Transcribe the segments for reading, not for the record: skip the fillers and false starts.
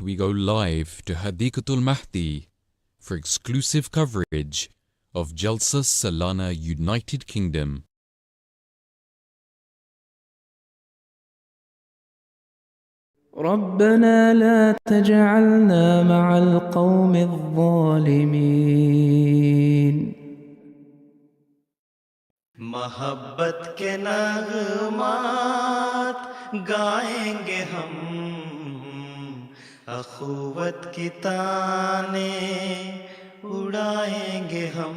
we go live to Hadikatul Mahdi for exclusive coverage of Jalsa Salana United Kingdom. ربنا لا تجعلنا مع القوم الظالمين मोहब्बत के नगमात गाएंगे हम अखुवत की ताने उड़ाएंगे हम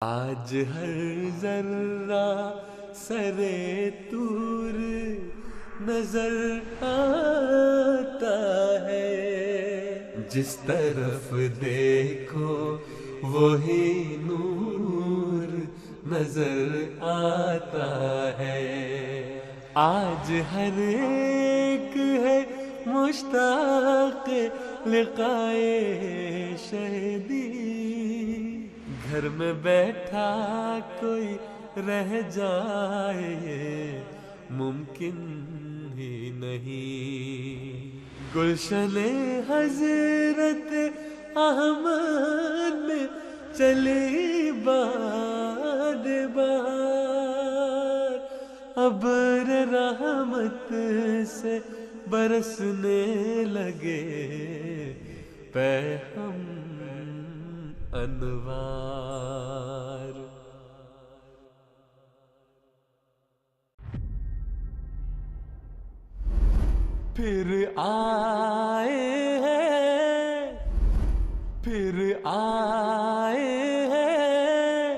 आज हर जर्रा सरे तूर नजर आता है जिस तरफ देखो वही नूर नजर आता है आज हर एक है मुश्ताक लिकाए शहीदी घर में बैठा कोई रह जाए मुमकिन ही नहीं गुलशने हजरत अहमद में चली बार बार अबर रहमत से बरसने लगे पैहम अनवार फिर आए हैं फिर आए हैं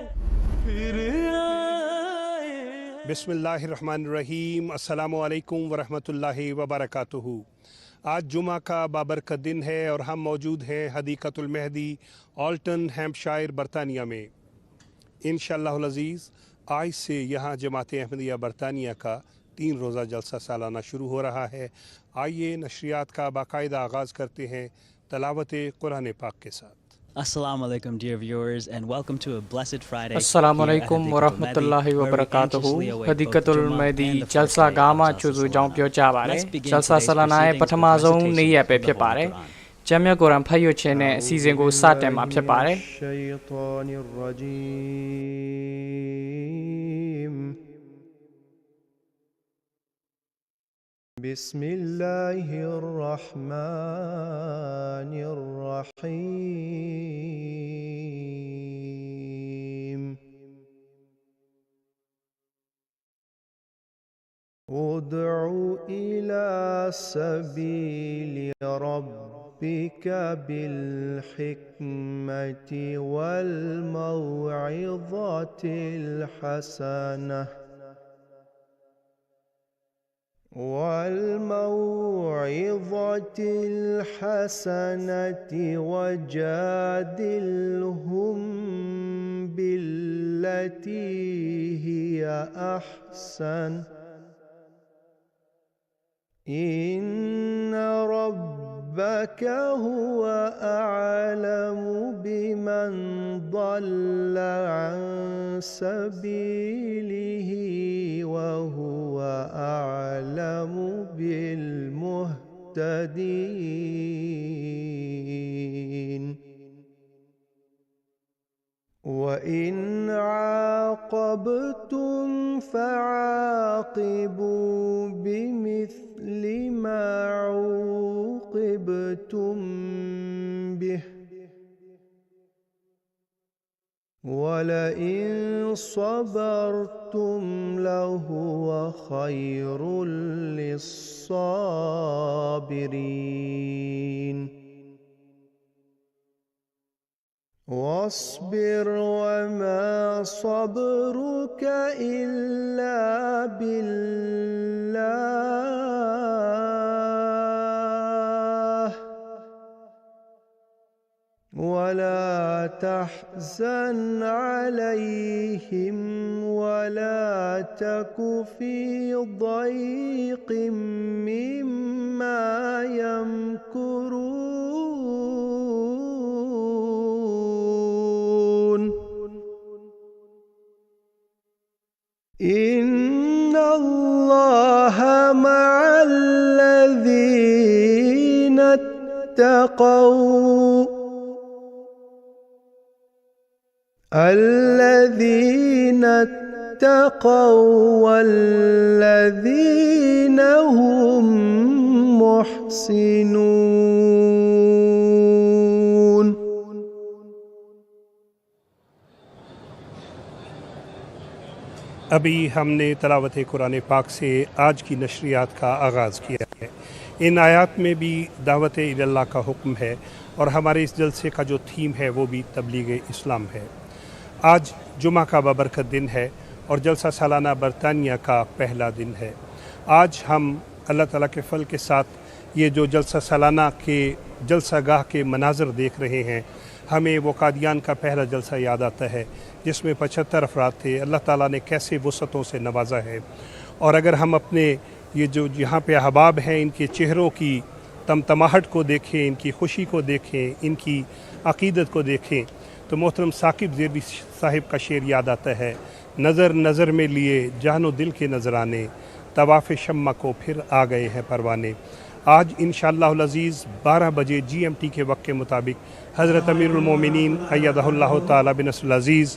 फिर आए हैं। बिस्मिल्लाहिर्रहमानिर्रहीम अस्सलामु अलैकुम वरहमतुल्लाहि वबरकातुहू। आज जुमा का बाबरकत दिन है और हम मौजूद हैं हदीकतुल महदी ऑल्टन हैम्पशायर बरतानिया में। इंशाअल्लाहुल अज़ीज़ आज से यहाँ जमात अहमदिया बरतानिया का 3 रोज़ा जलसा सालाना शुरू हो रहा है। आइए नशरियात का बाकायदा आगाज़ करते हैं तलावत कुरान पाक के साथ। Assalamu alaikum dear viewers and welcome to a blessed Friday. Assalamu alaikum warahmatullahi wabarakatuh. Hadikatul Mahdi Jalsa Gama Chuzu Jaumpyo Chabare. Jalsa Salana Patama Zone Niya Pe Pare. Jamia Goran Payo Chene Season Go Satem Up Pare. بسم الله الرحمن الرحيم ادع إلى سبيل ربك بالحكمة والموعظة الحسنة وجادلهم بالتي هي أحسن إن ربك هو أعلم بمن ضل عن سبيله وهو أعلم بالمهتدين وإن عاقبتم فعاقبوا بمثل ما عوقبتم به ولئن صبرتم لهو خير للصابرين واصبر وما صبرك إلا بالله ولا تحزن عليهم ولا تك في ضيق مما يمكرون إن الله مع الذين اتقوا والذين هم محسنون अभी हमने तलावत कुरान पाक से आज की नशरियात का आगाज़ किया है। इन आयात में भी दावत इल्लाह का हुक्म है और हमारे इस जलसे का जो थीम है वो भी तबलीग इस्लाम है। आज जुमा का बाबरकत दिन है और जलसा सालाना बरतानिया का पहला दिन है। आज हम अल्लाह ताला के फ़ल के साथ ये जो जलसा सालाना के जलसा गाह के मनाज़र देख रहे हैं, हमें वो कादियान का पहला जलसा याद आता है जिसमें 75 अफराद थे। अल्लाह ताला ने कैसे वसअतों से नवाजा है। और अगर हम अपने ये जो यहाँ पे अहबाब हैं इनके चेहरों की तमतमाहट को देखें, इनकी खुशी को देखें, इनकी अक़ीदत को देखें तो मोहतरम साकिब ज़ेबी साहिब का शेर याद आता है, नज़र नज़र में लिए जानो दिल के नजराने, तवाफ़ शम्मा को फिर आ गए हैं परवाने। आज इंशाअल्लाहुल अज़ीज़ 12 बजे GMT के वक्त के मुताबिक हज़रत अमीरुल मोमिनीन अय्यदहुल्लाहु ताला बिनस्रुल अज़ीज़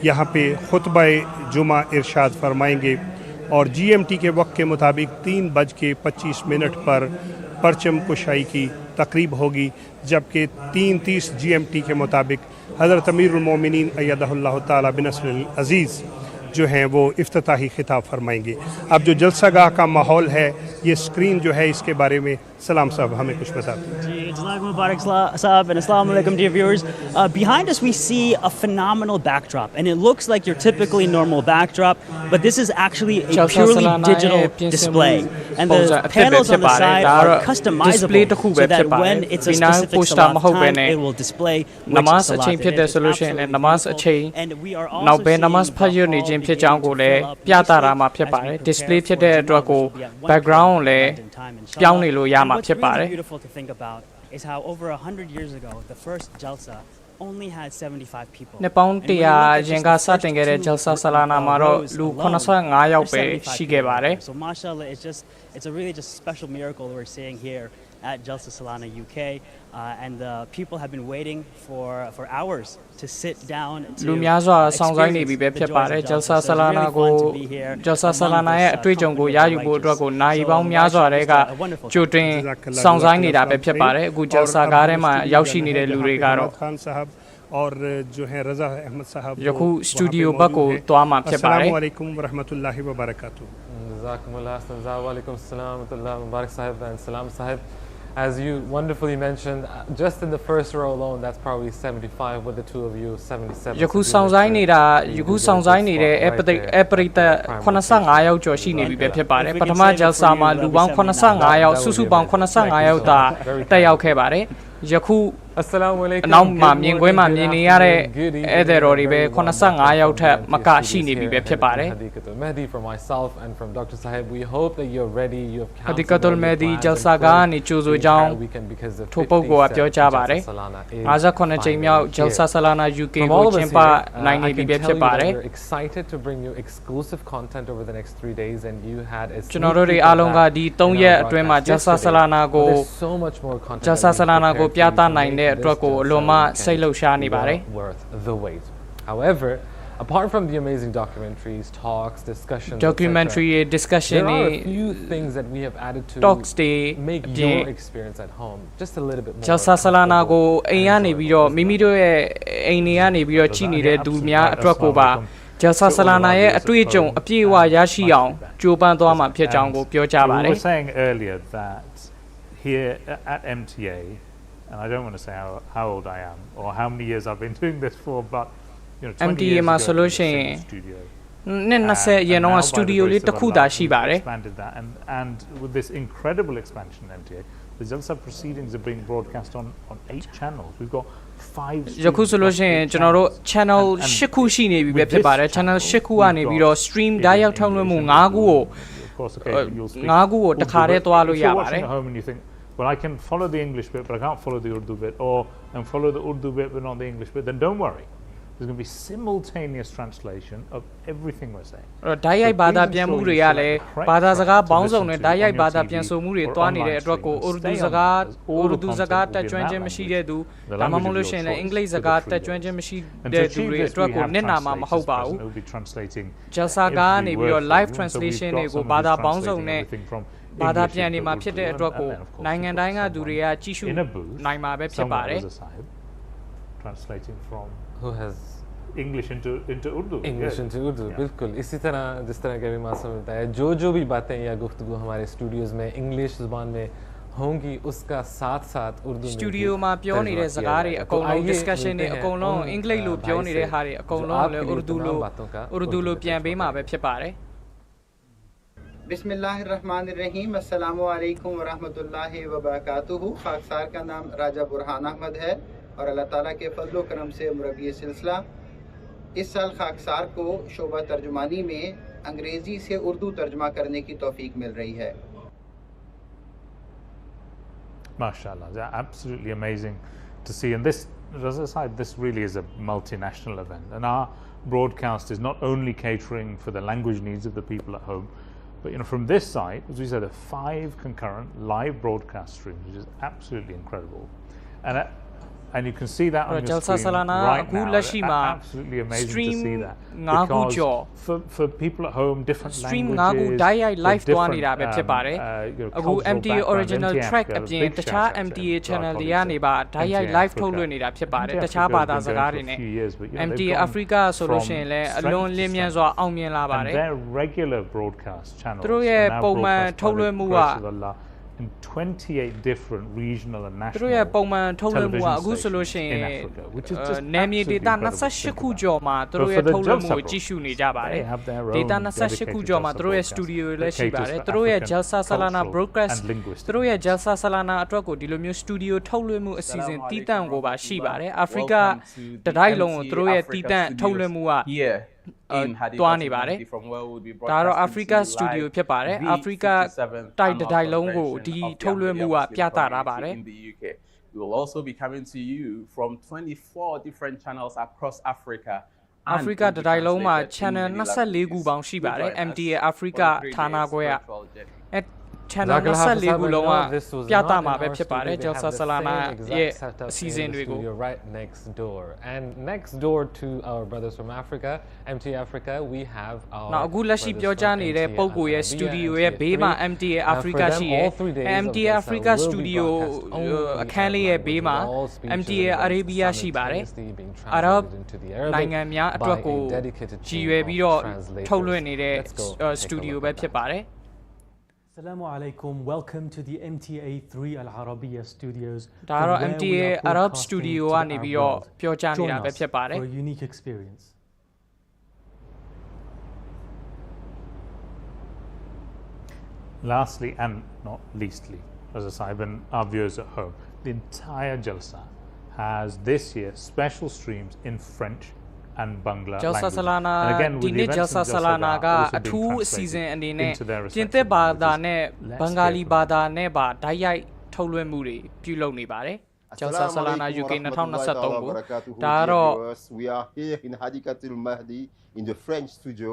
यहाँ पे खुतबा जुमा इरशाद फरमाएंगे और GMT के वक्त के मुताबिक 3:25 पर परचम कुशाई की तकरीब होगी, जबकि 3:30 GMT के मुताबिक हज़रत अमीरुल मोमिनीन अय्यदहुल्लाहु ताला बिनस्रुल अज़ीज़ जो हैं वो इफ्तिताही खिताब फरमाएंगे। अब जो जलसा गाह का माहौल है, ये स्क्रीन जो है इसके बारे में सलाम साहब हमें कुछ बताते हैं। Dear viewers, behind us we see a phenomenal backdrop, and it looks like your typically normal backdrop, but this is actually a purely digital display, and the panels on the side are customizable so that when it's a specific salat time, it will display which salat it is. And we are also seeing the hallဖြစ်ကြောင်းကိုလည်းပြသတာမှာဖြစ်ပါတယ် display ဖြစ်တဲ့အတွက်ကို background လည်းပြောင်းနေလို့ရမှာဖြစ်ပါတယ် beautiful to think about is how over 100 years ago the first Jalsa only had 75 people နှစ်ပေါင်း100ရင်ကစတင်ခဲ့တဲ့ Jalsa Salana မှာတော့လူ85ယောက်ပဲရှိခဲ့ပါတယ် so mashallah it's a really just special miracle we're seeing here at Jalsa Salana UK and the people have been waiting for hours to sit down to လူများစွာစောင့်ဆိုင်းနေပြီပဲဖြစ်ပါတယ် Jalsa Salana ကို Jalsa Salana ရဲ့အတွေ့အကြုံကိုရယူဖို့အတွက်ကိုနိုင်ပေါင်းများစွာတွေကကြိုတင်စောင့်ဆိုင်းနေတာပဲဖြစ်ပါတယ်အခု Jalsa ကားထဲမှာရောက်ရှိနေတဲ့လူတွေကတော့ और जो है रज़ा अहमद साहब ယခုစတူဒီယိုဘက်ကိုသွားမှာဖြစ်ပါတယ် अस्सलामु अलैकुम व रहमतुल्लाहि व बरकातुहू Jazakumullah wa alaikum assalam wa rahmatullahi wa barak sahib and salam sahib. As you wonderfully mentioned, just in the first row alone, that's probably 75 with the two of you, 77. ယခုဆောင်ဆိုင်နေတဲ့ ပရိသတ်85ယောက်ကျော်ရှိနေပြီပဲဖြစ်ပါတယ်ပထမ Jalsa မှာလူပေါင်း85ယောက်စုစုပေါင်း85ယောက်သာတက်ရောက်ခဲ့ပါတယ်ယခု Assalamu alaikum နောက်မှာမြင်ကွင်းမှာမြင်နေရတဲ့ဧည့်သည်တော်တွေပဲ85ယောက်ထက်မကရှိနေပြီပဲဖြစ်ပါတယ် Mehdi from myself and from Dr. Sahib, we hope that you're ready, you have counseled Hadikatul Mehdi Jalsa ကနေကြိုဆိုကြောင်းထိုပုဂ္ဂိုလ်ကပြောကြားပါတယ်58ကြိမ်မြောက် Jalsa Salana UK ကိုကျင်းပနိုင်နေပြီပဲဖြစ်ပါတယ် excited to bring you exclusive content over the next 3 days and you had a ကျွန်တော်တို့တွေအားလုံးကဒီ3ရက်အတွင်းမှာ Jalsa Salana ကို so much more content Jalsa Salana ကိုပြသနိုင်တဲ့အတွက်ကိုအလွန်မှစိတ်လှုပ်ရှားနေပါတယ် worth the wait. However, apart from the amazing documentaries, talks, discussions, documentary discussion there are a few things that we have added to talks တွေ make your experience at home just a little bit more. Jalsa Salana ကိုအိမ်ကနေပြီးတော့မိမိတို့ရဲ့အိမ်တွေကနေပြီးတော့ကြည့်နေတဲ့သူများအတွက်ကိုပါ Jalsa Salana ရဲ့အတွေ့အကြုံအပြည့်အဝရရှိအောင်ကြိုးပမ်းသွားမှာဖြစ်ကြောင်းကိုပြောကြားပါတယ် We were saying earlier that here at MTA, and I don't want to say how old I am or how many years I've been doing this for, but you know, 20 MTA years မှာ ago, ဆိုလို့ရှိရင် studio. နှစ်20အရင်တော့စတူဒီယိုလေးတစ်ခုသာရှိပါတယ် Expanded that, and with this incredible expansion in MTA, the Jalsa proceedings are being broadcast on 8 channels. We've got 5 ယခုဆိုလို့ရှိရင်ကျွန်တော်တို့ channel 8ခုရှိနေပြီပဲဖြစ်ပါတယ် channel 8ခုကနေပြီးတော့ stream ဓာတ်ရောက်ထုတ်လွှင့်မှု5ခုကို5ခုကိုတစ်ခါတည်းသွားလို့ရပါတယ် well, I can follow the English bit, but I can't follow the Urdu bit, or and follow the Urdu bit but not the English bit. Then don't worry. There's going to be simultaneous translation of everything we're saying. ဓာတ်ရိုက်ဘာသာပြန်မှုတွေကလည်းဘာသာစကားပေါင်းစုံနဲ့ဓာတ်ရိုက်ဘာသာပြန်ဆိုမှုတွေတွားနေတဲ့အတွက်ကို Urdu စကားတက်ကျွမ်းခြင်းမရှိတဲ့သူဒါမှမဟုတ်လို့ရှိရင်လည်း English စကားတက်ကျွမ်းခြင်းမရှိတဲ့သူတွေအတွက်ကိုနစ်နာမှာမဟုတ်ပါဘူး Jalsa ကနေပြီးတော့ live translation တွေကိုဘာသာပေါင်းစုံနဲ့ဘာသာပြန်နေမှာဖြစ်တဲ့အတွက်ကိုနိုင်ငံတိုင်းကသူတွေကကြည့်ရှုနိုင်မှာပဲဖြစ်ပါတယ် translating from who has English into Urdu into Urdu बिल्कुल इसी तरह जिस तरह के भी मासूम मिलता है जो भी बातें या गुफ्तगू हमारे स्टूडियोज में इंग्लिश ज़ुबान में होंगी उसका साथ उर्दू में स्टूडियो मेंပြောနေတဲ့စကားတွေအကုန်လုံး discussion တွေအကုန်လုံး English လို့ပြောနေတဲ့ဟာတွေအကုန်လုံးလည်း Urdu လို့ပြန်ပေးမှာပဲဖြစ်ပါတယ် बिस्मिल्लाहिर्रहमानिर्रहीम अस्सलामु अलैकुम वरहमतुल्लाहि वबरकातुहू खाकसार का नाम राजा बुरहान अहमद है और अल्लाह ताला के फजल व करम से मुरब्बी सिलसिला इस साल खाकसार को शोबा तर्जुमानी में अंग्रेज़ी से उर्दू तर्जुमा करने की तौफीक मिल रही है MashaAllah, they're absolutely amazing to see. And this, as I said, this really is a multinational event. And our broadcast is not only catering for the language needs of the people at home, but from this side, as we said, there are 5 concurrent live broadcast streams, which is absolutely incredible. And you can see that on your screen right now. It's absolutely amazing to see that. Because for people at home, different languages, live different MTA original track အပြင်တခြား MTA channel တွေကနေပါဓာတ်ရိုက် live ထုတ်လွှင့်နေတာဖြစ်ပါတယ်တခြားဘာသာစကားတွေနဲ့ MTA Africa ဆိုလို့ရှိရင်လည်းအလွန်လင်းမြန်စွာအောင်မြင်လာပါတယ် their regular broadcast channels သူတို့ရဲ့ပုံမှန်ထုတ်လွှင့်မှုက in 28 different regional and national သူတို့ရဲ့ပုံမှန်ထုတ်လွှင့်မှုကအခုဆိုလို့ရှိရင်နယ်မြေဒေသ28ခုကျော်မှာသူတို့ရဲ့ထုတ်လွှင့်မှုကိုကြည့်ရှုနေကြပါတယ်ဒေသ28ခုကျော်မှာသူတို့ရဲ့ studio တွေလည်းရှိပါတယ်သူတို့ရဲ့ Jalsa Salana broadcast သူတို့ရဲ့ Jalsa Salana အတွက်ကိုဒီလိုမျိုး studio ထုတ်လွှင့်မှုအစီအစဉ်တီးတန့်ကိုပါရှိပါတယ်အာဖရိကတတိုင်းလုံးကိုသူတို့ရဲ့တီးတန့်ထုတ်လွှင့်မှုကတွားနေပါတယ်ဒါတော့ Africa Studio ဖြစ်ပါတယ် Africa တိုက်တိုင်းလုံးကိုဒီထုတ်လွှင့်မှုကပြသထားပါတယ် We will also be coming to you from 24 different channels across Africa. Africa တိုင်းလုံးမှာ channel 24ခုပေါင်းရှိပါတယ် MTA Africa ဌာနခွဲက channel 24ခုလုံးကပြသမှာပဲဖြစ်ပါတယ် Jalsa Salana ရဲ့အစီအစဉ်တွေကို right next door and next door to our brothers from Africa MTA Africa we have our နောက်အခုလက်ရှိပြောကြားနေတဲ့ပုံကိုရဲ့ studio ရဲ့ဘေးမှာ MTA Africa ရှိရယ် MTA Africa studio အခန်းလေးရဲ့ဘေးမှာ MTA Arabia ရှိပါတယ် Arab နိုင်ငံများအတွက်ကိုကြည်ရွယ်ပြီးတော့ထုတ်လွှင့်နေတဲ့ studio ပဲဖြစ်ပါတယ် Assalamu alaikum. Welcome to the MTA3 Al Arabiya Studios. ဒါတော့ MTA Arab Studio ကနေပြီးတော့ပြောကြားနေတာပဲဖြစ်ပါတယ် For a unique experience. Lastly and not leastly, as I say, and our viewers at home, the entire Jalsa has this year special streams in French and Bangla Jalsa Salana ဒီနေ့ Jalsa Salana ကအထူးအစီအစဉ်အနေနဲ့ပြင်သစ်ဘာသာနဲ့ဘင်္ဂါလီဘာသာနဲ့ပါဓာတ်ရိုက်ထုတ်လွှင့်မှုတွေပြုလုပ်နေပါတယ် Jalsa Salana UK 2023ကိုဒါတော့ we are here in Hadikatul Mahdi in the French studio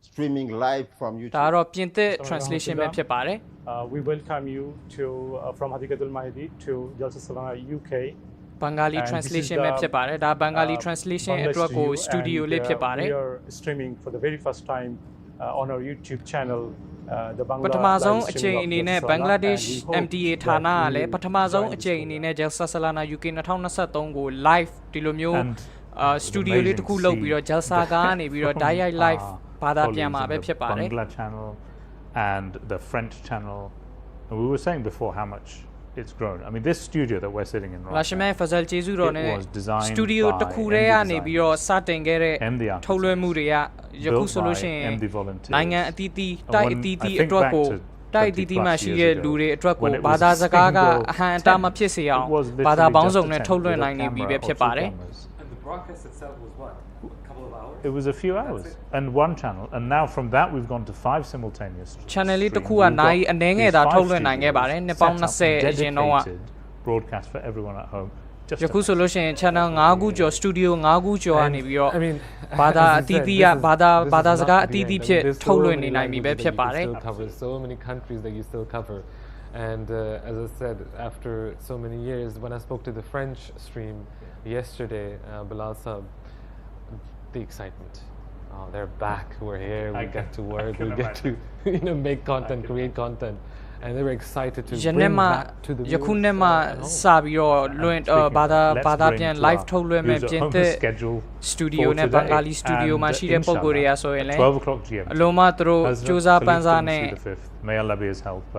streaming live from YouTube ဒါတော့ပြင်သစ် translation ပဲဖြစ်ပါတယ် we welcome you to from Hadikatul Mahdi to Jalsa Salana UK Bengali translation ပဲဖြစ်ပါတယ်ဒါ Bengali translation အတွက်ကို studio လေးဖြစ်ပါတယ် we are streaming for the very first time on our YouTube channel the Bangla ပထမဆုံးအကြိမ်အနေနဲ့ Bangladesh MTA ဌာနကလည်းပထမဆုံးအကြိမ်အနေနဲ့ Jalsa Salana UK 2023ကို live ဒီလိုမျိုး studio လေးတစ်ခုလုပ်ပြီးတော့ Jalsa ကနေပြီးတော့ direct live ဘာသာပြန်မှာပဲဖြစ်ပါတယ် Bangla channel and the French channel and we were saying before how much it's grown. I mean, this studio that we're sitting in right now, it was designed studio တစ်ခုတည်းကနေပြီးတော့စတင်ခဲ့တဲ့ထုတ်လွှင့်မှုတွေကယခုဆိုလို့ရှိရင်နိုင်ငံအသီးသီးတိုက်အသီးသီးအတွက်ကို တိုက်တီးတီးမှရှိတဲ့လူတွေအတွက်ကိုဘာသာစကားကအဟံအတားမဖြစ်စေအောင်ဘာသာပေါင်းစုံနဲ့ထုတ်လွှင့်နိုင်နေပြီပဲဖြစ်ပါတယ် And the broadcast itself was what? A couple of hours? It was a few hours and one channel, and now from that we've gone to 5 simultaneous channel လေးတစ်ခုကနိုင်အနှဲငယ်သာထုတ်လွှင့်နိုင်ခဲ့ပါတယ်နှစ်ပေါင်း20အရင်တော့ broadcast for everyone at home ယခုဆိုလို့ရှိရင် channel 5ခုကျော် studio 5ခုကျော်ကနေပြီးတော့ဘာသာအသီးသီးကဘာသာစကားအသီးသီးဖြစ်ထုတ်လွှင့်နေနိုင်ပြီပဲဖြစ်ပါတယ် So many countries that you still cover and as I said after so many years when I spoke to the French stream yesterday Bilal Sab the excitement they're back we're here we get to work we get to make content create content and they were excited to bring that to the viewers ယခုနှစ်မှစပြီးတော့လွင့်ဘာသာပြန် live ထုတ်လွှင့်မဲ့ပြင်သစ် studio နဲ့ Bengali studio မှာရှိတဲ့ပုံကိုယ်တွေကဆိုရင်လည်းအလုံးမသူတို့စူးစမ်းပန်းစားနဲ့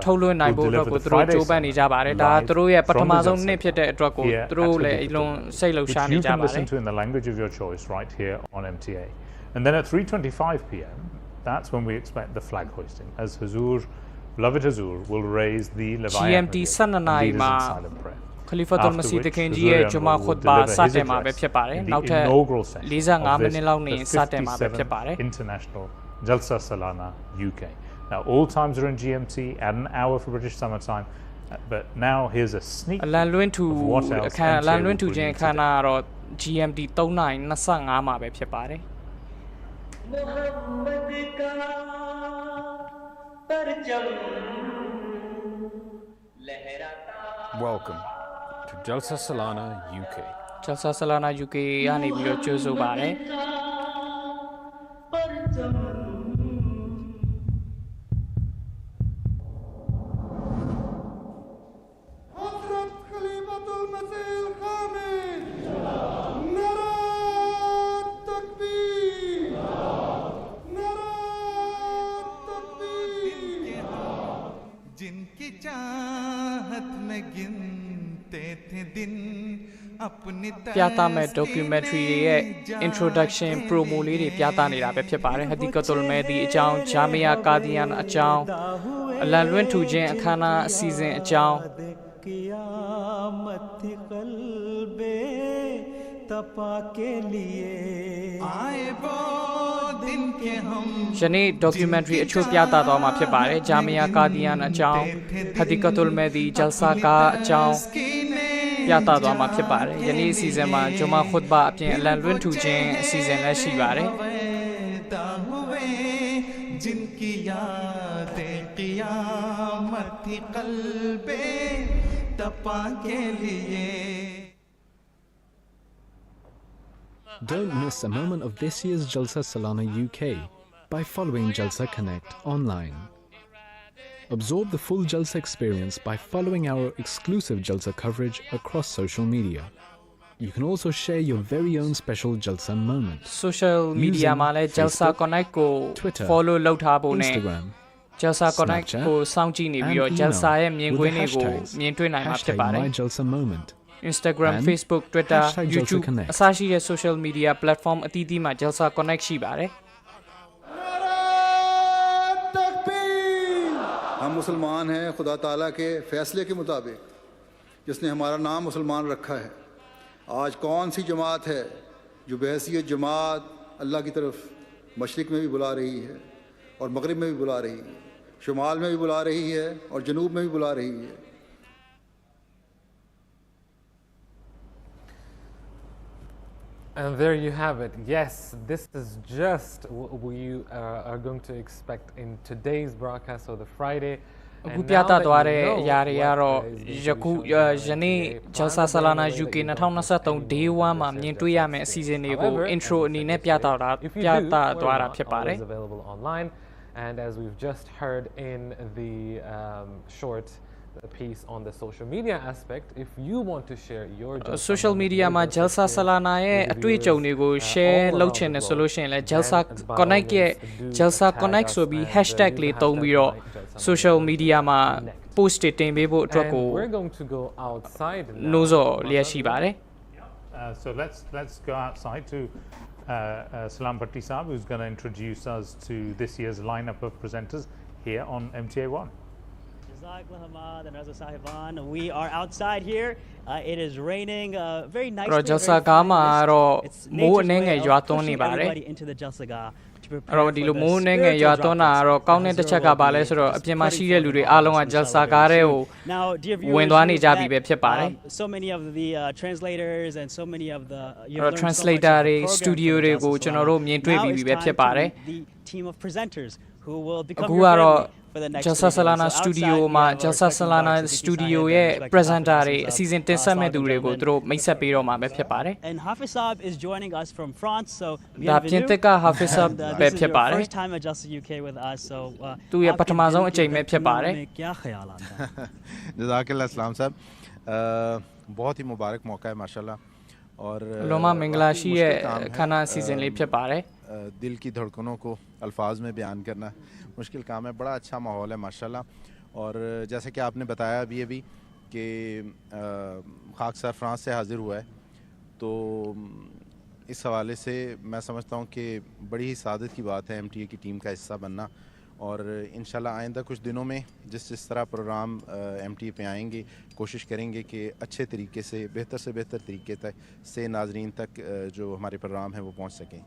ထုတ်လွှင့်နိုင်ဖို့အတွက်ကိုသူတို့ကြိုးပမ်းနေကြပါတယ်ဒါသူတို့ရဲ့ပထမဆုံးနှစ်ဖြစ်တဲ့အတွက်ကိုသူတို့လည်းအလုံးစိတ်လှုပ်ရှားနေကြပါတယ် listen to in the language of your choice right here on MTA and then at 3:25 p.m. that's when we expect the flag hoisting as Beloved Hazur will raise the Leviathan GMT 12နာရီမှာခလီဖတ်တုလ်မစီဒ်ခင်ကြီးရဲ့ဂျုမာခွတ်ဘာစတင်မှာပဲဖြစ်ပါတယ်နောက်ထပ်45မိနစ်လောက်နေစတင်မှာပဲဖြစ်ပါတယ် International Jalsa Salana UK now all times are in GMT add an hour for British summer time but now here's a sneak peek of what else လန်လွင့်ထူခြင်းအခမ်းအနားကတော့ GMT 3နာရီ25မှာပဲဖြစ်ပါတယ် Welcome to Jalsa Salana UK. Jalsa Salana UK ကနေပြီးတော့ကြိုးဆိုပါတယ် ပြသမဲ့ documentary တွေရဲ့ introduction promo လေးတွေပြသနေတာပဲဖြစ်ပါတယ် Hadikatul Mehdi အကြောင်း Jamia Qadian အကြောင်းအလံလွင့်ထူခြင်းအခမ်းအနားအစီအစဉ်အကြောင်း ယနေ့ documentary အချို့ပြသသွားမှာဖြစ်ပါတယ် Jamia Qadian အကြောင်း Hadikatul Mehdi Jalsa Ka အကြောင်းပြသသွားမှာဖြစ်ပါတယ်ယနေ့အစီအစဉ်မှာဂျုမာခွတ်ဘာအပြင်အလံလွင့်ထူခြင်းအစီအစဉ်လည်းရှိပါတယ် जिनकी यादें क़ियामत थी क़ल्बे तपा के लिए Don't miss a moment of this year's Jalsa Salana UK by following Jalsa Connect online. Absorb the full Jalsa experience by following our exclusive Jalsa coverage across social media. You can also share your very own special Jalsa moment. Social media မှာလည်း Jalsa Connect ကို follow လုပ်ထားဖို့နဲ့ Instagram, Jalsa Connect ကိုစောင့်ကြည့်နေပြီးတော့ Jalsa ရဲ့မြင်ကွင်းတွေကိုမြင်တွေ့နိုင်မှာဖြစ်ပါတယ် #MyJalsaMoment Instagram, Facebook, Twitter, YouTube အစရှိတဲ့ social media platform အသီးသီးမှာ Jalsa Connect ရှိပါတယ် हम मुसलमान हैं खुदा ताला के फ़ैसले के मुताबिक जिसने हमारा नाम मुसलमान रखा है आज कौन सी जमात है जो बहैसियत जमात अल्लाह की तरफ मशरिक़ में भी बुला रही है और मगरिब में भी बुला रही है शुमाल में भी बुला रही है और जनूब में भी बुला रही है And there you have it. Yes, this is just what we are going to expect in today's broadcast of the Friday. အခုပြသသွားတဲ့အရာတွေကတော့ယနေ့ Jalsa Salana UK 2023 Day 1မှာမြင်တွေ့ရမယ့်အစီအစဉ်တွေကို intro အနေနဲ့ပြသသွားတာဖြစ်ပါတယ် And as we've just heard in the short piece on the social media aspect, if you want to share your social media မှာ Jalsa Salana ရဲ့အတွေ့အကြုံတွေကို share လုပ်ချင်တယ်ဆိုလို့ရှိရင်လည်း Jalsa Connect ရဲ့ Jalsa Connect ဆိုပြီး hashtag လေးသုံးပြီးတော့ social media မှာ post တွေတင်ပေးဖို့အတွက်ကို we're going to go outside နှိုးဆော်လျက်ရှိပါတယ် So let's go outside to Salam Bhatti Saab, who's going to introduce us to this year's lineup of presenters here on MTA1. We are outside here. It is raining very nicely. တော့ Jalsa ကားမှာတော့မိုးအနှဲငယ်ရွာသွန်းနေပါတယ် into the Jalsa Ga to အဲ့ prepare တော့ဒီ for လို the မိုးအနှဲငယ်ရွာ spiritual သွန်းတာ drop ကတော့ကောင်းတဲ့တစ်ချက်ကပါလဲဆိုတော့အပြင်မှာရှိတဲ့လူတွေအားလုံးက Jalsa ကားတွေကို Now, dear ဝင် viewers, သွားနေ we've ကြပြီပဲ met, ဖြစ်ပါတယ် so many of the translators and so many of the အဲ့တော့ translator တွေ studio တွေကိုကျွန်တော်တို့မြင်တွေ့ပြီးပြီပဲဖြစ်ပါတယ် the team of presenters who will become အခု your ကတော့ family for the next Jalsa Salana So Studio outside, မှာ we have our Jalsa second Salana box, Siddiqui Studio Sahib, ရဲ့ Inspector presenter တွေ Hafiz အစီအစဉ်တင်ဆက်မဲ့သူတွေကိုသူတို့မိတ်ဆက်ပေးတော့မှာပဲဖြစ်ပါတယ် And Hafiz Saab is joining us from France, so ဒါပြင်သစ်က Hafiz Saab And, ပဲ this is ဖြစ် your ပါတယ် first time at Jalsa UK with us, so သူရဲ့ပထမဆုံးအကြိမ်ပဲဖြစ်ပါတယ် क्या ख्यालात हैं? जज़ाकल्लाह सलाम साहब बहुत ही मुबारक मौका है माशाल्लाह और လုံးဝမင်္ဂလာရှိရဲ့ मुश्किल काम है, ခန္ဓာအစီအစဉ်လေးဖြစ်ပါတယ် दिल की धड़कनों को अल्फाज में बयान करना मुश्किल काम है बड़ा अच्छा माहौल है माशाल्लाह और जैसे कि आपने बताया अभी कि खाक सर फ्रांस से हाज़िर हुआ है तो इस हवाले से मैं समझता हूँ कि बड़ी ही सादत की बात है MTA की टीम का हिस्सा बनना और इंशाल्लाह आइंदा कुछ दिनों में जिस तरह प्रोग्राम MTA पे आएंगे कोशिश करेंगे कि अच्छे तरीके से बेहतर तरीके तक से नाजरीन तक जो हमारे प्रोग्राम हैं वो पहुँच सकें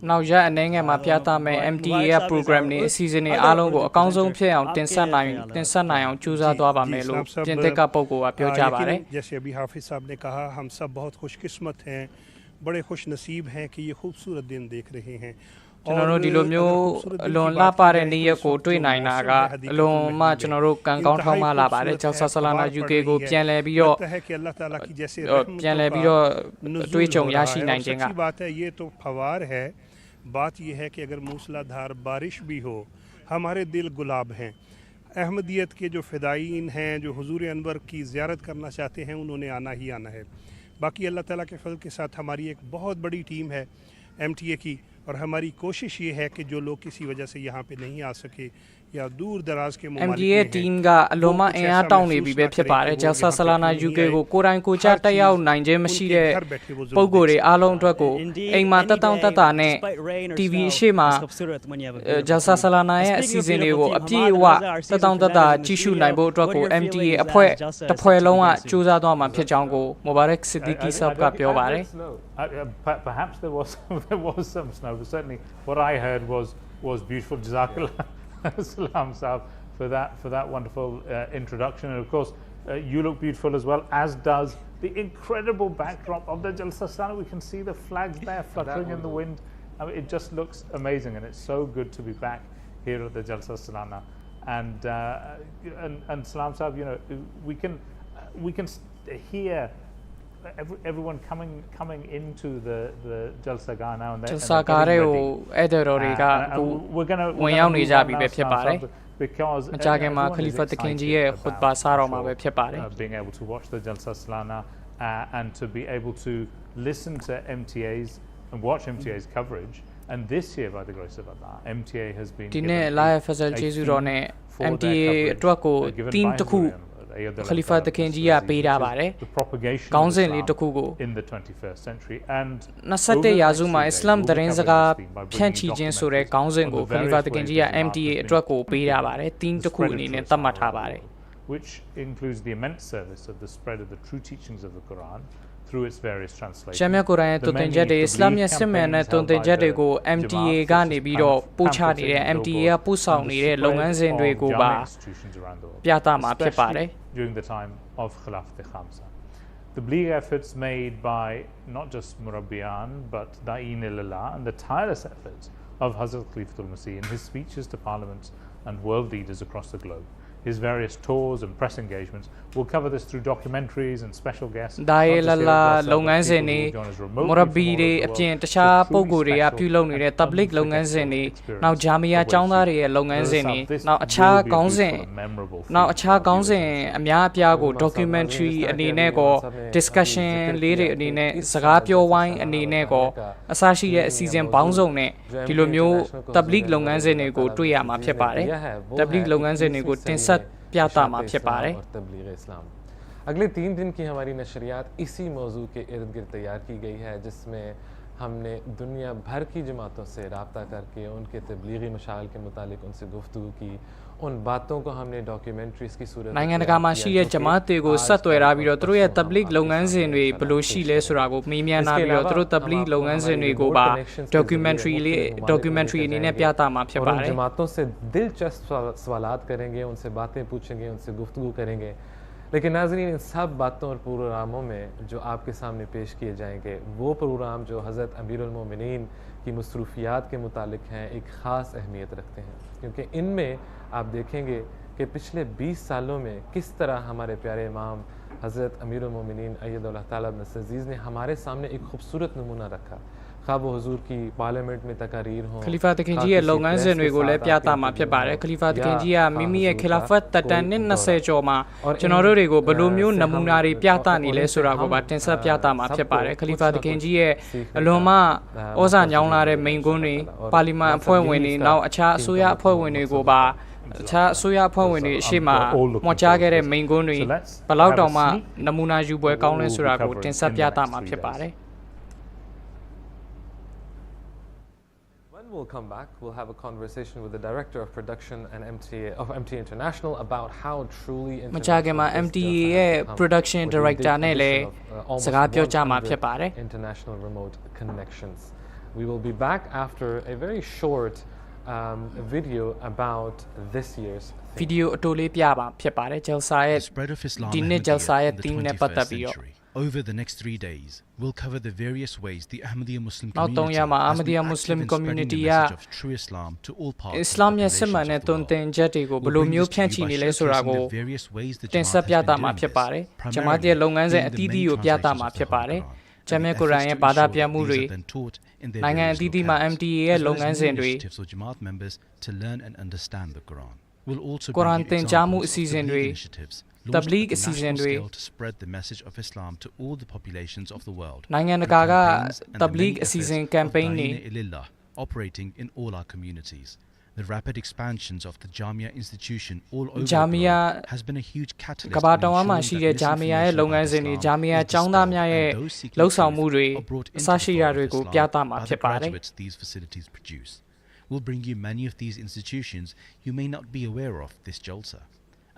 နောက်ရက်အနေငယ်မှာပြသမယ် MTA ရဲ့ program တွေအစီအစဉ်တွေအားလုံးကိုအကောင်းဆုံးဖြစ်အောင်တင်ဆက်နိုင်အောင်ကြိုးစားသွားပါမယ်လို့ပြင်သစ်ကပုဂ္ဂိုလ်ကပြောကြားပါတယ် जैसे अभी हाफिज साहब ने कहा हम सब बहुत खुशकिस्मत हैं बड़े खुश नसीब हैं कि ये खूबसूरत दिन देख रहे हैं ကျွန်တော်တို့ဒီလိုမျိုးအလွန်လှပတဲ့နေ့ရက်ကိုတွေ့နိုင်တာကအလွန်မှကျွန်တော်တို့ကံကောင်းထောင်းမလာပါတယ် Jalsa Salana UK ကိုပြန်လည်ပြီးတော့ပြန်လည်ပြီးတော့တွေးကြုံရရှိနိုင်ခြင်းက अच्छी बात है ये तो फवार है बात ये है कि अगर मूसलाधार बारिश भी हो हमारे दिल गुलाब हैं अहमदियत के जो फ़िदाईन हैं जो हुजूर अनवर की ज़ियारत करना चाहते हैं उन्होंने आना ही आना है बाकी अल्लाह ताला के फज़ल के साथ हमारी एक बहुत बड़ी टीम है MTA की और हमारी कोशिश ये है कि जो लोग किसी वजह से यहाँ पे नहीं आ सके या दूर दराज के MTA team ကအလုံးမအင်အားတောင်းနေပြီပဲဖြစ်ပါတယ် Jalsa Salana UK ကိုကိုယ်တိုင်ကိုယ်ချတက်ရောက်နိုင်ခြင်းမရှိတဲ့ပုံကိုယ်တွေအားလုံးအတွက်ကိုအိမ်မှာတက်တောင့်တက်တာနဲ့ TV အရှိမှာ Jalsa Salana ရဲ့အစီအစဉ်တွေကိုအပြည့်အဝတက်တောင့်တက်တာကြည့်ရှုနိုင်ဖို့အတွက်ကို MTA အဖွဲ့တစ်ဖွဲ့လုံးကကြိုးစားသွားမှာဖြစ်ကြောင်းကို Mubarak Siddiqui Saab ကပြောပါတယ် Perhaps there was some snow, but certainly what I heard was beautiful. Jazakallah Salam Saab for that wonderful introduction, and of course you look beautiful as well, as does the incredible backdrop of the Jalsa Salana. We can see the flags there fluttering in the wind. I mean, it just looks amazing, and it's so good to be back here at the Jalsa Salana. And Salam Saab, you know, we can hear everyone coming into the Jalsa Ga now and then. Jalsa Ga တွေကိုအဲ့တော်တွေကဝင်ရောက်နေကြပြီပဲဖြစ်ပါတယ် because မကြာခင်မှာ Khalifa တခင်ကြီးရဲ့ khutbah စတော့မှာပဲဖြစ်ပါတယ် being able to watch the Jalsa Salana and to be able to listen to MTA's and watch MTA's coverage. And this year, by the grace of Allah, MTA has been ဒီနေ့ live facility ကျေးဇူးတော်နဲ့ MTA အတွက်ကို team တစ်ခု Khalifa တခင်ကြီးကပေးထားပါတယ်ခေါင်းစဉ်လေးတစ်ခုကို in the 21st century and 21ရာစုမှာအစ္စလာမ်သတင်းစကားဖြန့်ချီခြင်းဆိုတဲ့ခေါင်းစဉ်ကို Khalifa တခင်ကြီးက MTA အတွက်ကိုပေးထားပါတယ် team တစ်ခုအနေနဲ့သတ်မှတ်ထားပါတယ် which includes the immense service of the spread of the true teachings of the Quran through its various translations. ရှမ်းမြတ်ကုရ်အာန်ရဲ့တုတ်တင်ချက်တွေအစ္စလာမ်ရဲ့စစ်မှန်တဲ့တုတ်တင်ချက်တွေကို MTA ကနေပြီးတော့ပို့ချနေတဲ့ MTA ကပို့ဆောင်နေတဲ့လုပ်ငန်းစဉ်တွေကိုပါပြသမှာဖြစ်ပါတယ် during the time of Khilafat Khamsa. The bleak efforts made by not just Murabbiyan but Da'in ilallah and the tireless efforts of Hazrat Khalifatul Masih in his speeches to parliaments and world leaders across the globe. His various tours and press engagements. We'll cover this through documentaries and special guests. ဒါရလာလုပ်ငန်းစဉ်တွေမရဘီတွေအပြင်တခြားပုံကိုယ်တွေကပြုလုပ်နေတဲ့ public လုပ်ငန်းစဉ်တွေနောက်ဂျာမီယာကျောင်းသားတွေရဲ့လုပ်ငန်းစဉ်တွေနောက်အခြားခေါင်းစဉ်အများအပြားကို documentary အနေနဲ့ကို discussion လေးတွေအနေနဲ့စကားပြောဝိုင်းအနေနဲ့ကိုအစရှိတဲ့အစီအစဉ်ပေါင်းစုံနဲ့ဒီလိုမျိုး public လုပ်ငန်းစဉ်တွေကိုတွေ့ရမှာဖြစ်ပါတယ် public လုပ်ငန်းစဉ်တွေကိုတင်ဆက်ပြသမှာဖြစ်ပါတယ် अगले 3 दिन की हमारी नशरियात इसी मौजू के इर्द गिर्द तैयार की गई है जिसमें हमने दुनिया भर की जमातों से रब्ता करके उनके तबलीगी मशाइल के मुतालिक उनसे गुफ्तगू की उन बातों को हमने डॉक्यूमेंट्रीज की सूरत में နိုင်ငံတကာမှာရှိတဲ့ဂျမာတ်တွေကိုဆက်သွယ်ထားပြီးတော့သူတို့ရဲ့ tabligh လုပ်ငန်းစဉ်တွေဘယ်လိုရှိလဲဆိုတာကိုမေးမြန်းထားပြီးတော့သူတို့ tabligh လုပ်ငန်းစဉ်တွေကိုပါ documentary အနေနဲ့ပြသမှာဖြစ်ပါတယ် जमातों से दिलचस्प सवालात करेंगे उनसे बातें पूछेंगे उनसे गुफ्तगू करेंगे लेकिन नाज़रीन इन सब बातों और प्रोग्रामों में जो आपके सामने पेश किए जाएंगे वो प्रोग्राम जो हज़रत अमीरुल मोमिनीन की मसरूफियात के मुतालिक हैं एक ख़ास अहमियत रखते हैं क्योंकि इनमें आप देखेंगे कि पिछले 20 सालों में किस तरह हमारे प्यारे इमाम हज़रत अमीरुल मोमिनीन अय्यदुल्लाह ताला नस्र अज़ीज़ ने हमारे सामने एक खूबसूरत नमूना रखा ख़ाब हुजूर की पार्लियामेंट में तकारीर हों ခလီဖာတခင်ကြီးရဲ့လုပ်ငန်းစဉ်တွေကိုလည်းပြသမှာဖြစ်ပါတယ်ခလီဖာတခင်ကြီးကမိမိရဲ့ခလာဖတ်တက်တန်နဲ့20ကျော်မှာကျွန်တော်တို့တွေကိုဘယ်လိုမျိုးနမူနာတွေပြသနေလဲဆိုတာကိုပါတင်ဆက်ပြသမှာဖြစ်ပါတယ်ခလီဖာတခင်ကြီးရဲ့အလွန်မှဩဇာညောင်းလာတဲ့မိန့်ခွန်းတွေပါလီမန်အဖွဲ့ဝင်တွေနောက်အခြားအစိုးရအဖွဲ့ဝင်တွေကိုပါအခြားအစိုးရအဖွဲ့ဝင်တွေရှေ့မှာမှော်ကြားခဲ့တဲ့မိန့်ခွန်းတွေဘယ်လောက်တောင်မှနမူနာယူပွဲကောင်းလဲဆိုတာကိုတင်ဆက်ပြသမှာဖြစ်ပါတယ် We'll come back. We'll have a conversation with the director of production and MTA International about how truly မကြာခင်မှာ MTA ရဲ့ production director နဲ့လည်းစကားပြောကြမှာဖြစ်ပါတယ် international remote connections. We will be back after a very short video about this year's video အတိုလေးပြပါဖြစ်ပါတယ် Jalsa ရဲ့ဒီနေ့ Jalsa ရဲ့ theme နဲ့ပတ်သက်ပြီးတော့ Over the next 3 days, we'll cover the various ways the Ahmadiyya Muslim community နောက်3ရက်မှာ Ahmadiyya Muslim community က true Islam to all parts Islam ရဲ့စစ်မှန်တဲ့သွန်သင်ချက်တွေကိုဘယ်လိုမျိုးဖြန့်ချီနေလဲဆိုတာကိုတင်ဆက်ပြသမှာဖြစ်ပါတယ်ဂျမာတ်ရဲ့လုပ်ငန်းစဉ်အသီးသီးကိုပြသမှာဖြစ်ပါတယ်ဂျမ်မြတ်ကုရ်အာန်ရဲ့ဘာသာပြန်မှုတွေနိုင်ငံအသီးသီးမှာ MTA ရဲ့လုပ်ငန်းစဉ်တွေ to learn and understand the Quran. We'll also ကုရ်အာန်သင်ကြားမှုအစီအစဉ်တွေ Tabligh အစီအစဉ်တွေ to spread the message of Islam to all the populations of the world. နိုင်ငံတကာက Tabligh အစီအစဉ် campaign တွေ operating in all our communities. The rapid expansions of the Jamia institution all over Jamia the world has been a huge catalyst ကမ္ဘာတောင်မှာရှိတဲ့ Jamia ရဲ့လုပ်ငန်းစဉ်တွေ Jamia ကျောင်းသားများရဲ့လှုပ်ဆောင်မှုတွေအစရှိရာတွေကိုပြသမှာဖြစ်ပါတယ် These facilities produce. We'll bring you many of these institutions you may not be aware of this Jalsa.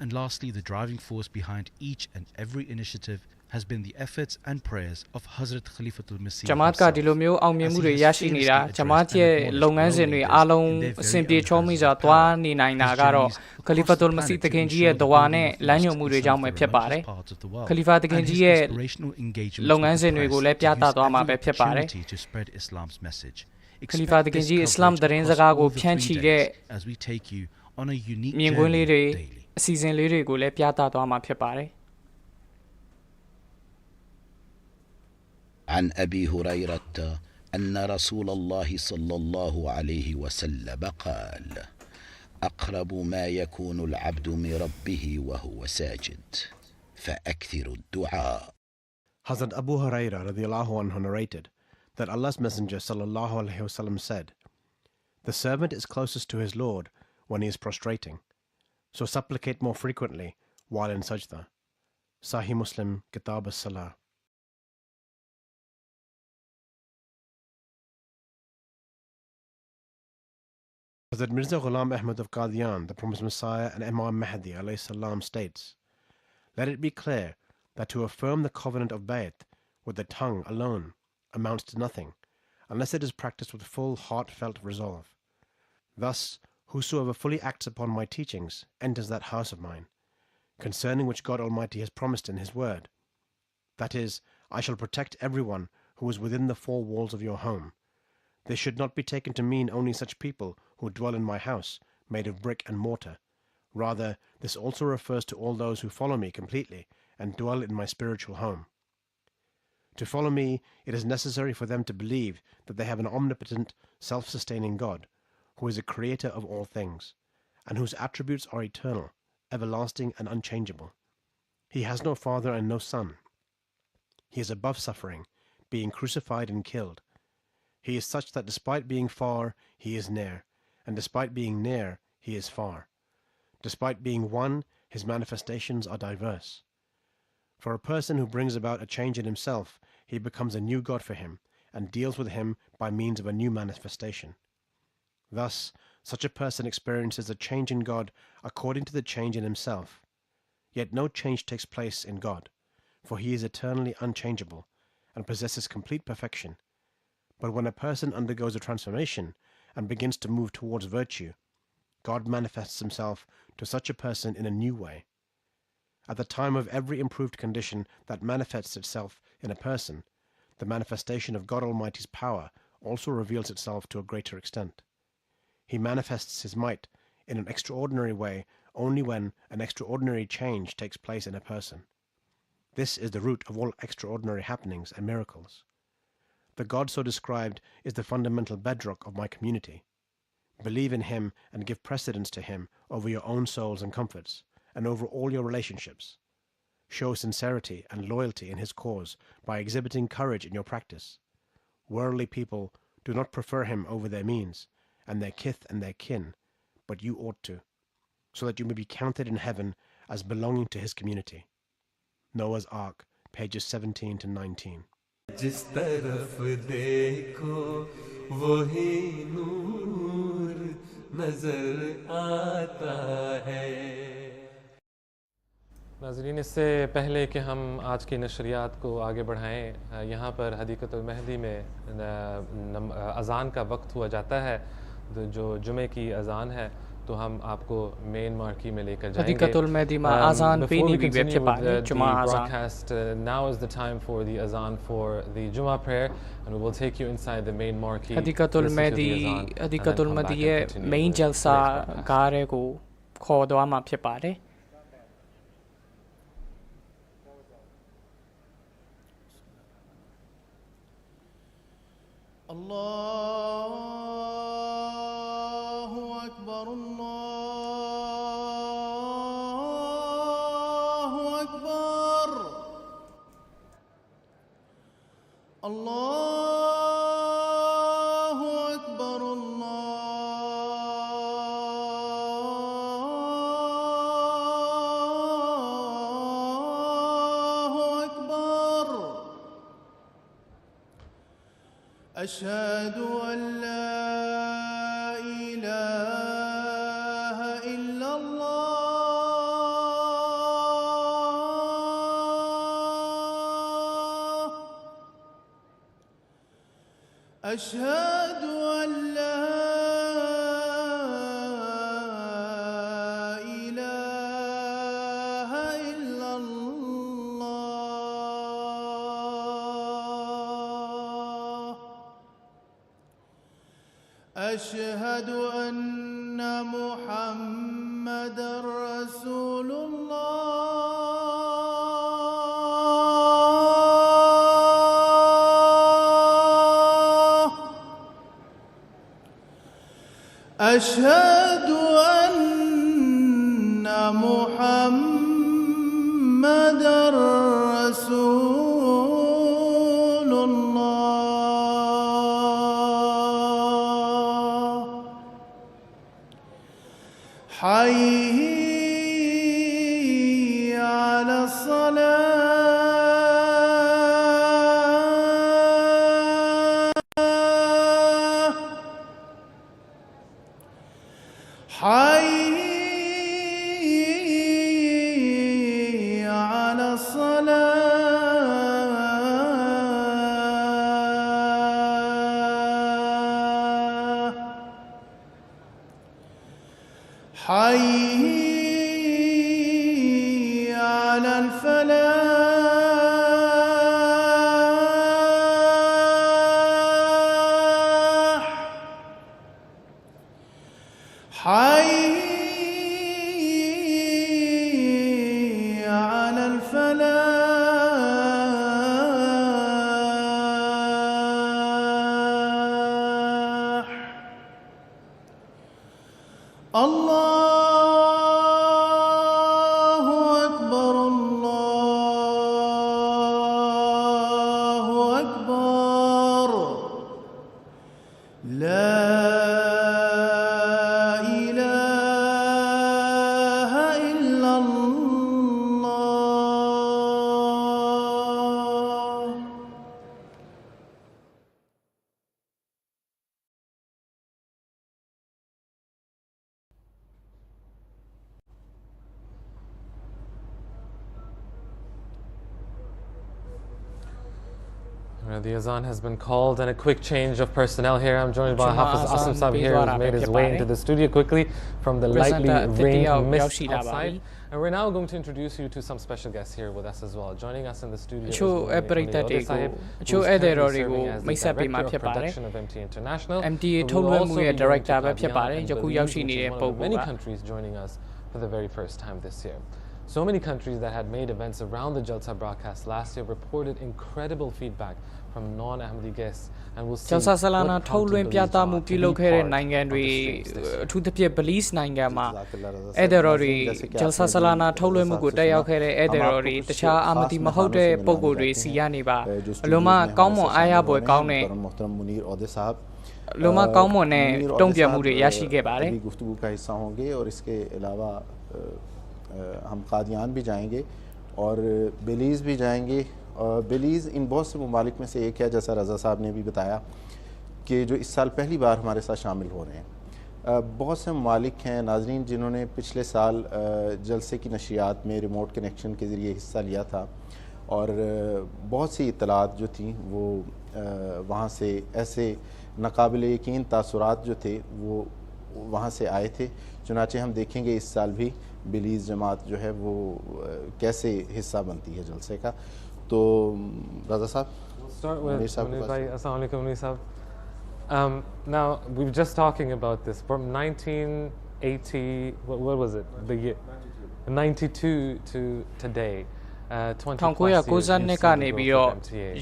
And lastly, the driving force behind each and every initiative has been the efforts and prayers of Hazrat Khalifatul Masih. ဂျမာတ်ကဒီလိုမျိုးအောင်မြင်မှုတွေရရှိနေတာဂျမာတ်ရဲ့လုပ်ငန်းစဉ်တွေအားလုံးအဆင်ပြေချောမိစွာသွားနေနိုင်တာကတော့ Khalifatul Masih တခင်ကြီးရဲ့ဒဝါနဲ့လမ်းညွှန်မှုတွေကြောင့်ပဲဖြစ်ပါတယ် Khalifa တခင်ကြီးရဲ့လုပ်ငန်းစဉ်တွေကိုလည်းပြသသွားမှာပဲဖြစ်ပါတယ် Khalifa တခင်ကြီးအစ္စလာမ်သတင်းစကားကိုဖြန့်ချီတဲ့ as we take you on a unique မြင်ကွင်းလေးတွေအစီအစဉ်လေးတွေကိုလည်းပြသသွားမှာဖြစ်ပါတယ် عن أبي هريرة أن رسول الله صلى الله عليه وسلم قال أقرب ما يكون العبد من ربه وهو ساجد فأكثر الدعاء Hazrat Abu Hurairah radiallahu anhu narrated that Allah's Messenger sallallahu alaihi wasallam said, "The servant is closest to his Lord when he is prostrating, so supplicate more frequently while in sajda." Sahih Muslim, Kitab as-Salah. Hazrat Mirza Ghulam Ahmad of Qadian, the promised Messiah and Imam Mahdi alayhi salam states, "Let it be clear that to affirm the covenant of Bayt with the tongue alone amounts to nothing, unless it is practiced with full heartfelt resolve. Thus, whosoever fully acts upon my teachings enters that house of mine, concerning which God Almighty has promised in his word. That is, I shall protect everyone who is within the four walls of your home. This should not be taken to mean only such people who dwell in my house, made of brick and mortar. Rather, this also refers to all those who follow me completely and dwell in my spiritual home. To follow me, it is necessary for them to believe that they have an omnipotent, self-sustaining God, who is a creator of all things, and whose attributes are eternal, everlasting and unchangeable. He has no father and no son. He is above suffering, being crucified and killed. He is such that despite being far, he is near, and despite being near, he is far. Despite being one, his manifestations are diverse. For a person who brings about a change in himself, he becomes a new God for him, and deals with him by means of a new manifestation. Thus, Such a person experiences a change in God according to the change in himself. Yet no change takes place in God, for he is eternally unchangeable and possesses complete perfection. But when a person undergoes a transformation and begins to move towards virtue, God manifests himself to such a person in a new way. At the time of every improved condition that manifests itself in a person, the manifestation of God Almighty's power also reveals itself to a greater extent. He manifests his might in an extraordinary way only when an extraordinary change takes place in a person. This is the root of all extraordinary happenings and miracles. The God so described is the fundamental bedrock of my community. Believe in him and give precedence to him over your own souls and comforts, and over all your relationships. Show sincerity and loyalty in his cause by exhibiting courage in your practice. Worldly people do not prefer him over their means, and their kith and their kin, but you ought to, so that you may be counted in heaven as belonging to his community. Noah's Ark, pages 17 to 19. जिस तरफ देखो वही नूर नजर आता है। नाज़रीन, इससे पहले कि हम आज की नशरियात को आगे बढ़ाएं, यहाँ पर हदीक़तुल महदी में अज़ान का वक्त हुआ जाता है, जो जुमे की अज़ान है, तो हम आपको मेन मार्की में लेकर जाएंगे। हदीक़तुल महदी में अज़ान पीनी भी वेब पाने जुमा अज़ान। Now is the time for the azan for the Jummah prayer, and we will take you inside the main marquee. हदीक़तुल महदी ये मेन जलसा गारे को खोदवा में वेब पाने। أشهد أن لا إله إلا الله أشهد أن لا إله إلا الله أشهد أن محمدًا رسول الله أشهد أن محمدًا رسول الله حي على الصلاة حي على الصلاة حي على الفلاح حي على الفلاح الله أكبر الله The azan has been called and a quick change of personnel here. I'm joined by Hafiz Asim Sahib here, who's made his way into the studio quickly from the lightly rained mist outside. And we're now going to introduce you to some special guests here with us as well. Joining us in the studio is Munir Sahib, who's currently serving as the Director of Production of MTA International. MTA who will also be going to Director Qadian and Belize, which is one of many countries joining us for the very first time this year. So many countries that had made events around the Jalsa broadcast last year reported incredible feedback from non-Ahmadi guests, and we'll see Jalsa Salana whatထုတ်လွှင့်ပြသမှုပြုလုပ်ခဲ့တဲ့နိုင်ငံတွေအထူးသဖြင့် Belize နိုင်ငံမှာဧည့်သည်တော်တွေ Jalsa Salana ထုတ်လွှင့်မှုကိုတက်ရောက်ခဲ့တဲ့ဧည့်သည်တော်တွေတခြား Ahmadi မဟုတ်တဲ့ပုဂ္ဂိုလ်တွေစီကနေပါအလုံးမကောင်းမွန်အားရပွဲကောင်းတဲ့လုံးမကောင်းမွန်တဲ့တုံ့ပြန်မှုတွေရရှိခဲ့ပါတယ် हम कादियान भी जाएंगे और बेलीज़ भी जाएंगे और बेलीज़ इन बहुत से ममालिक में से एक है जैसा रज़ा साहब ने भी बताया कि जो इस साल पहली बार हमारे साथ शामिल हो रहे हैं बहुत से ममालिक हैं नाज़रीन जिन्होंने पिछले साल जलसे की नशियात में रिमोट कनेक्शन के ज़रिए हिस्सा लिया था और बहुत सी इत्तलात जो थी वो वहाँ से ऐसे नाकाबिल यकीन तासुरात जो थे वो वहाँ से आए थे चुनाचे हम देखेंगे इस साल भी बिलीज़ जमात जो है वो कैसे हिस्सा बनती है जलसे का तो रज़ा साहब now we were just talking about this from 1980 what was it the year 92 to today 1992ကနေပြီးတော့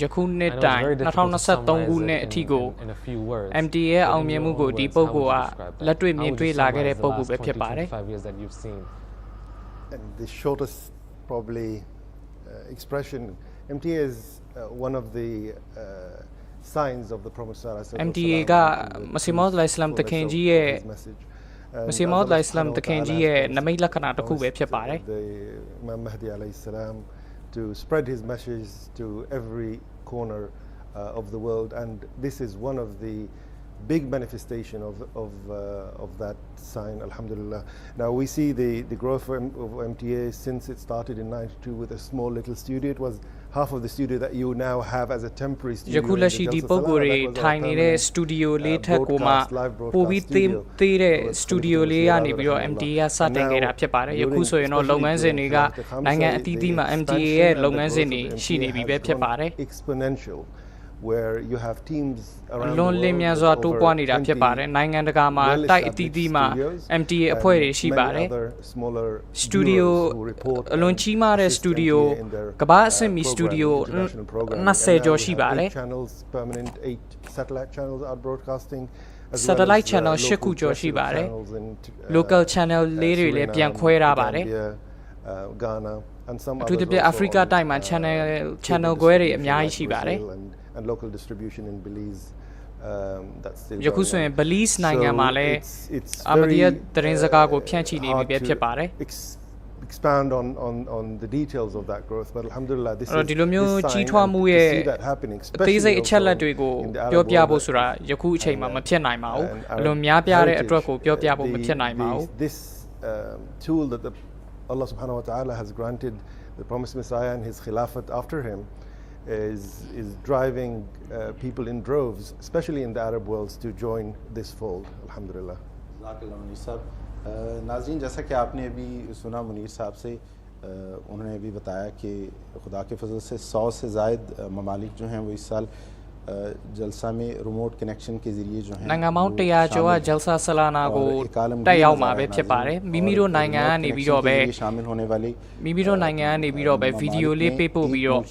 ယခုနှစ်တိုင်2023ခုနှစ်အထိကို MTA ရဲ့အောင်မြင်မှုကိုဒီပုဂ္ဂိုလ်ကလက်တွေ့မြင်တွေ့လာခဲ့တဲ့ပုဂ္ဂိုလ်ပဲဖြစ်ပါတယ် And the shortest probably expression, MTA is one of the signs of the Prophet MTA ကမစီမောဒ်အစ္စလာမ်တခင်ကြီးရဲ့မစီမောဒ်အစ္စလာမ်တခင်ကြီးရဲ့နမိတ်လက္ခဏာတစ်ခုပဲဖြစ်ပါတယ် Imam Mahdi alayhi salam to spread his message to every corner of the world, and this is one of the big manifestation of that sign, alhamdulillah. Now we see the growth of MTA since it started in 92 with a small little studio. It was half of the studio that you now have as a temporary studio. ယခုလက်ရှိဒီပုဂ္ဂိုလ်တွေထိုင်နေတဲ့စတူဒီယိုလေးထက်ကိုမှပိုပြီးသေးတဲ့စတူဒီယိုလေးကနေပြီးတော့ MTA ကစတင်ခဲ့တာဖြစ်ပါတယ်ယခုဆိုရင်တော့လုပ်ငန်းစဉ်တွေကနိုင်ငံအသီးသီးမှာ MTA ရဲ့လုပ်ငန်းစဉ်တွေရှိနေပြီပဲဖြစ်ပါတယ် exponential where you have teams around လွန်လင်းမြန်စွာတိုးပွားနေတာဖြစ်ပါတယ်နိုင်ငံတကာမှာတိုက်အသီးသီးမှာ MTA အဖွဲ့တွေရှိပါတယ်စတူဒီယိုအလွန်ကြီးမားတဲ့စတူဒီယိုကမ္ဘာအဆင့်မီစတူဒီယို20ကျော်ရှိပါတယ် permanent 8 satellite channels are broadcasting satellite channel 8ခုကျော်ရှိပါတယ် local channel လေးတွေလည်းပြန်ခွဲထားပါတယ် Ghana and some အထူးသဖြင့် Africa တိုင်းမှာ channel ခွဲတွေအများကြီးရှိပါတယ် and local distribution in Belize that's still ယခုဆိုရင် Belize နိုင်ငံမှာလည်း Ahmadiyya သတင်းစကားကိုဖြန့်ချိနေပြီဖြစ်ပါတယ် expand on the details of that growth but alhamdulillah this is ဒီလိုမျိုးကြီးထွားမှုရဲ့အသေးစိတ်အချက်လက်တွေကိုပြောပြဖို့ဆိုတာယခုအချိန်မှာမဖြစ်နိုင်ပါဘူးအလွန်များပြားတဲ့အတွက်ကိုပြောပြဖို့မဖြစ်နိုင်ပါဘူး this tool that Allah subhanahu wa ta'ala has granted the promised Messiah and his khilafat after him is driving people in droves, especially in the Arab worlds, to join this fold. Alhamdulillah. नाज़रीन जैसा कि आपने अभी सुना मुनीर साहब से उन्होंने अभी बताया कि खुदा के फजल से 100 से ज़ायद ममालिक जो हैं वो इस साल जलसा में रिमोट कनेक्शन के ज़रिए जो हैं နိုင်ငံပေါင်း100ကျော်က Jalsa Salana ကိုတက်ရောက်မှာပဲဖြစ်ပါတယ်မိမိတို့နိုင်ငံကနေပြီးတော့ပဲशामिल होने वाले မိမိတို့နိုင်ငံကနေပြီးတော့ပဲဗီဒီယိုလေးပေးပို့ပြီးတော့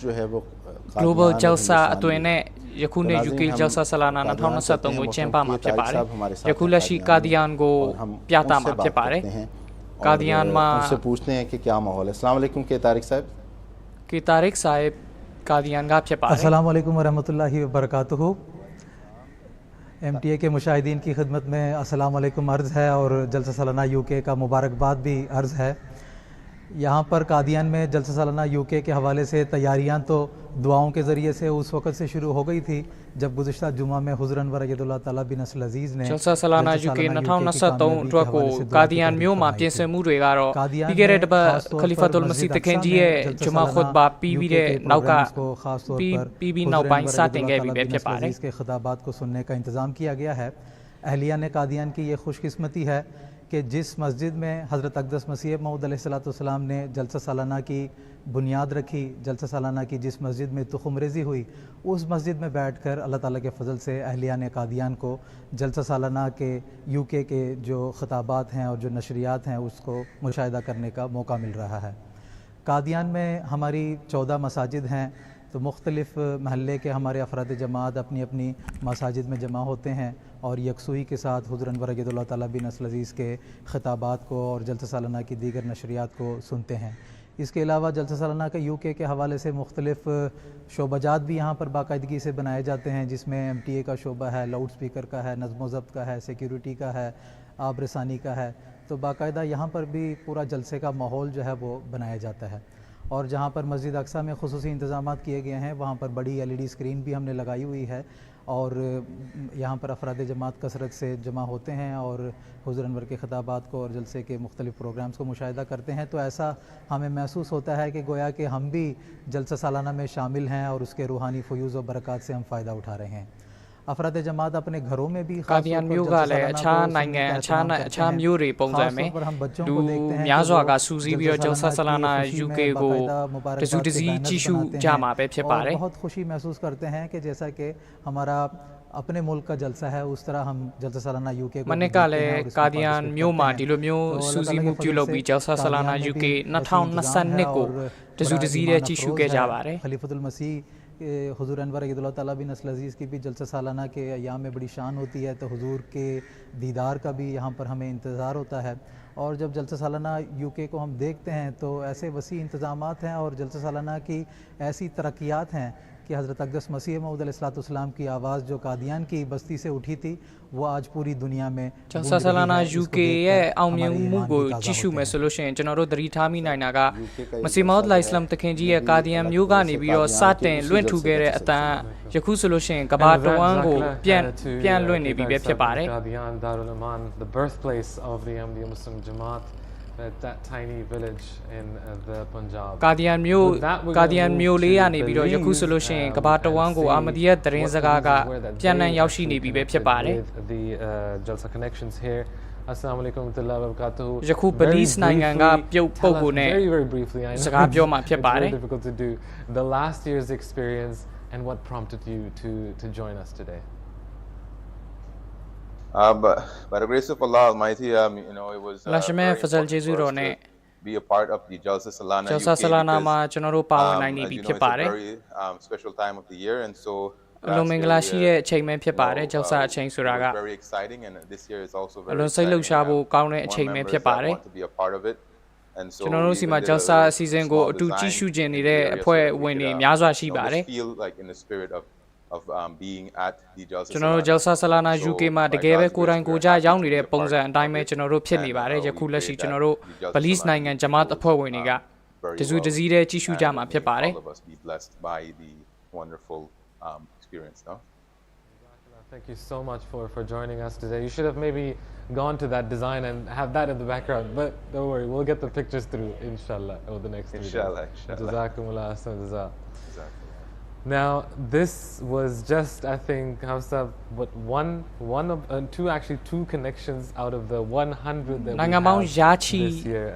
Global Jalsa အတွင်းနဲ့ယခုနှစ် UK Jalsa Salana 2023ကိုကျင်းပမှာဖြစ်ပါတယ်ယခုလက်ရှိ Qadian ကိုပြသမှာဖြစ်ပါတယ် Qadian မှာ उनसे पूछते हैं कि क्या माहौल है अस्सलाम वालेकुम के तारिक साहब Qadian काဖြစ်ပါတယ် अस्सलाम वालेकुम वरहमतुल्लाहि वबरकातुहू MTA के मुशाहिदीन की खिदमत में अस्सलाम वालेकुम अर्ज़ है और जलसा सालाना UK का मुबारकबाद भी अर्ज़ है यहाँ पर कादियान में जलसा सालाना UK के हवाले से तैयारियाँ तो दुआओं के ज़रिए से उस वक़्त से शुरू हो गई थी जब गुज़िश्ता जुमा में हुज़ुर अनवर अय्यदुल्लाह ताला बिन असल अज़ीज़ ने Jalsa Salana UK 2023အတွက်ကိုကာဒီယန်မြို့မှာပြင်ဆင်မှုတွေကတော့ပြီးခဲ့တဲ့တစ်ပတ်ခလီဖတ်တုလ်မစီတခင်ကြီးရဲ့ဂျုမာခွတ်ဘာပြီးပြီးတဲ့နောက်ကပြီးနောက်ပိုင်းစတင်ခဲ့ပြီပဲဖြစ်ပါတယ် के खिताबात को सुनने का इंतज़ाम किया गया है। अहलिया ने कादियान की ये खुशकिस्मती है कि जिस मस्जिद में हज़रत अक़दस मसीह मऊद अलैहिस्सलाम ने जलसा सालाना की बुनियाद रखी, जलसा सालाना की जिस मस्जिद में तुखुमरेज़ी हुई, उस मस्जिद में बैठकर अल्लाह ताला के फ़ज़ल से अहलिया ने कादियान को जलसा सालाना के UK के जो ख़िताबात हैं और जो नशरियात हैं उसको मुशाहिदा करने का मौका मिल रहा है। कादियान में हमारी 14 मसाजिद हैं, तो मुख्तलिफ़ महल्ले के हमारे अफराद जमात अपनी अपनी मसाजिद में जमा होते हैं और यकसुई के साथ हुज़ुर अनवर अय्यदुल्लाह ताला बिन असल अज़ीज़ के ख़िताबात को और जलसा सालाना की दीगर नशरियात को सुनते हैं। इसके अलावा जलसा सालाना के UK के हवाले से मुख्तलिफ़ शोबाजात भी यहाँ पर बाकायदगी से बनाए जाते हैं, जिसमें MTA का शोबा है, लाउड स्पीकर का है, नज़्म व ज़ब्त का है, सिक्योरिटी का है, आब रसानी का है। तो बाकायदा यहाँ पर भी पूरा जलसे का माहौल जो है वो बनाया जाता है। और जहाँ पर मस्जिद अक्सा में खुसूसी इंतज़ामात किए गए हैं वहाँ पर बड़ी LED स्क्रीन भी हमने लगाई हुई है और यहाँ पर अफराद जमात कसरत से जमा होते हैं और हुज़ुर अनवर के ख़िताबात को और जलसे के मुख्तलिफ़ प्रोग्राम्स को मुशाहिदा करते हैं। तो ऐसा हमें महसूस होता है कि गोया कि हम भी जलसा सालाना में शामिल हैं और उसके रूहानी फ़यूज़ व बरक़ात से हम फ़ायदा उठा रहे हैं। अफराद जमात अपने घरों में भी कादियान म्यूगा ले अच्छा म्यू रे पोंजा में दू म्याज़ो का सूजी भी और जलसा सालाना UK को तजुदजी चिशु जामा पे फिपारे बहुत खुशी महसूस करते हैं कि जैसा कि हमारा अपने मुल्क का जलसा है उस तरह हम जलसा सालाना UK को मने काले कादियान म्यू मा डिलो म्यू सूजी मुक्ति लो भी जलसा सालाना UK 2019 को तजुदजी रे चिशु के जावारे खलीफतुल मसीह हुज़ूर अनवर अय्यदुल्लाह ताला बिन असल अज़ीज़ की भी जलसा सालाना के अयाम में बड़ी शान होती है, तो हुज़ूर के दीदार का भी यहाँ पर हमें इंतज़ार होता है। और जब जलसा सालाना UK को हम देखते हैं तो ऐसे वसी इंतज़ामात हैं और जलसा सालाना की ऐसी तरक्यात हैं कि हज़रत अक़दस मसीह मऊद अलैहिस्सलाम की आवाज़ जो कादियान की बस्ती से उठी थी वो आज पूरी दुनिया में जलसा सालाना UKရဲ့အောင်မြင်မှုကိုကြည့်ရှုမယ်ဆိုလို့ရှိရင်ကျွန်တော်တို့သတိထားမိနိုင်တာကမစီမောဒ်လိုင်စလမ်တခင်ကြီးရဲ့ကာဒီယန်မျိုးကနေပြီးတော့စတင်လွင့်ထူခဲ့တဲ့အတန်ယခုဆိုလို့ရှိရင်ကဘာတဝမ်းကိုပြန်လွင့်နေပြီပဲဖြစ်ပါတယ် The birthplace of the Ahmadiyya Muslim Jamaat, that tiny village in the Punjab ကာဒီယန်မျိုးလေးရနေပြီးတော့ယခုဆိုလို့ရှိရင်ကဘာတဝမ်းကိုအာမဒီယတ်သတင်းစကားကပြန်လည်ရောက်ရှိနေပြီပဲဖြစ်ပါတယ် the Jalsa connections here. Assalamu alaikum wa rahmatullahi wa barakatuh. ယခုဘလီစ်နိုင်ငံကပြုတ်ပုတ်ကိုနဲ့ very briefly I know စကားပြောမှဖြစ်ပါတယ် It's very difficult to do the last year's experience and what prompted you to join us today. By the grace of Allah Almighty, you know, it was Lashme Fazal Jesu ro ne be a part of the Jalsa Salana Jalsa Salana ma ကျွန်တော်တို့ပါဝင်နိုင်နေပြီဖြစ်ပါတယ် It's a very special time of the year, and so လုံမင်္ဂလာရှိတဲ့အချိန်ပဲဖြစ်ပါတယ် Jalsa အချိန်ဆိုတာက very exciting, and this year is also အ very လုံးစိတ်လှုပ်ရှားဖို့ကောင်းတဲ့အချိန်ပဲဖြစ်ပါတယ် to be a part of it, and so ကျွန်တော်တို့စီမှာ Jalsa အစီအစဉ်ကိုအတူကြည့်ရှုကျင်နေတဲ့အဖွဲ့ဝင်တွေများစွာရှိပါတယ် feel like in the spirit of being at the Jalsa ကျွန်တော်တို့ Jalsa Salana UK မှာတကယ်ပဲကိုယ်တိုင်ကိုယ်ကြရောက်နေတဲ့ပုံစံအတိုင်းပဲကျွန်တော်တို့ဖြစ်နေပါတယ်ယခုလက်ရှိကျွန်တော်တို့ Police နိုင်ငံဂျမာတ်အဖွဲ့ဝင်တွေကတစုတစည်းတည်းကြည့်ရှုကြမှာဖြစ်ပါတယ် all of us be blessed by the wonderful experience, no? Thank you so much for joining us today. You should have maybe gone to that design and have that in the background, but don't worry, we'll get the pictures through inshallah over the next 3 days. Inshallah. Jazakumullah ahsan jaza. Now this was just, I think, Hafsa, what two connections out of the 100 that we have this year.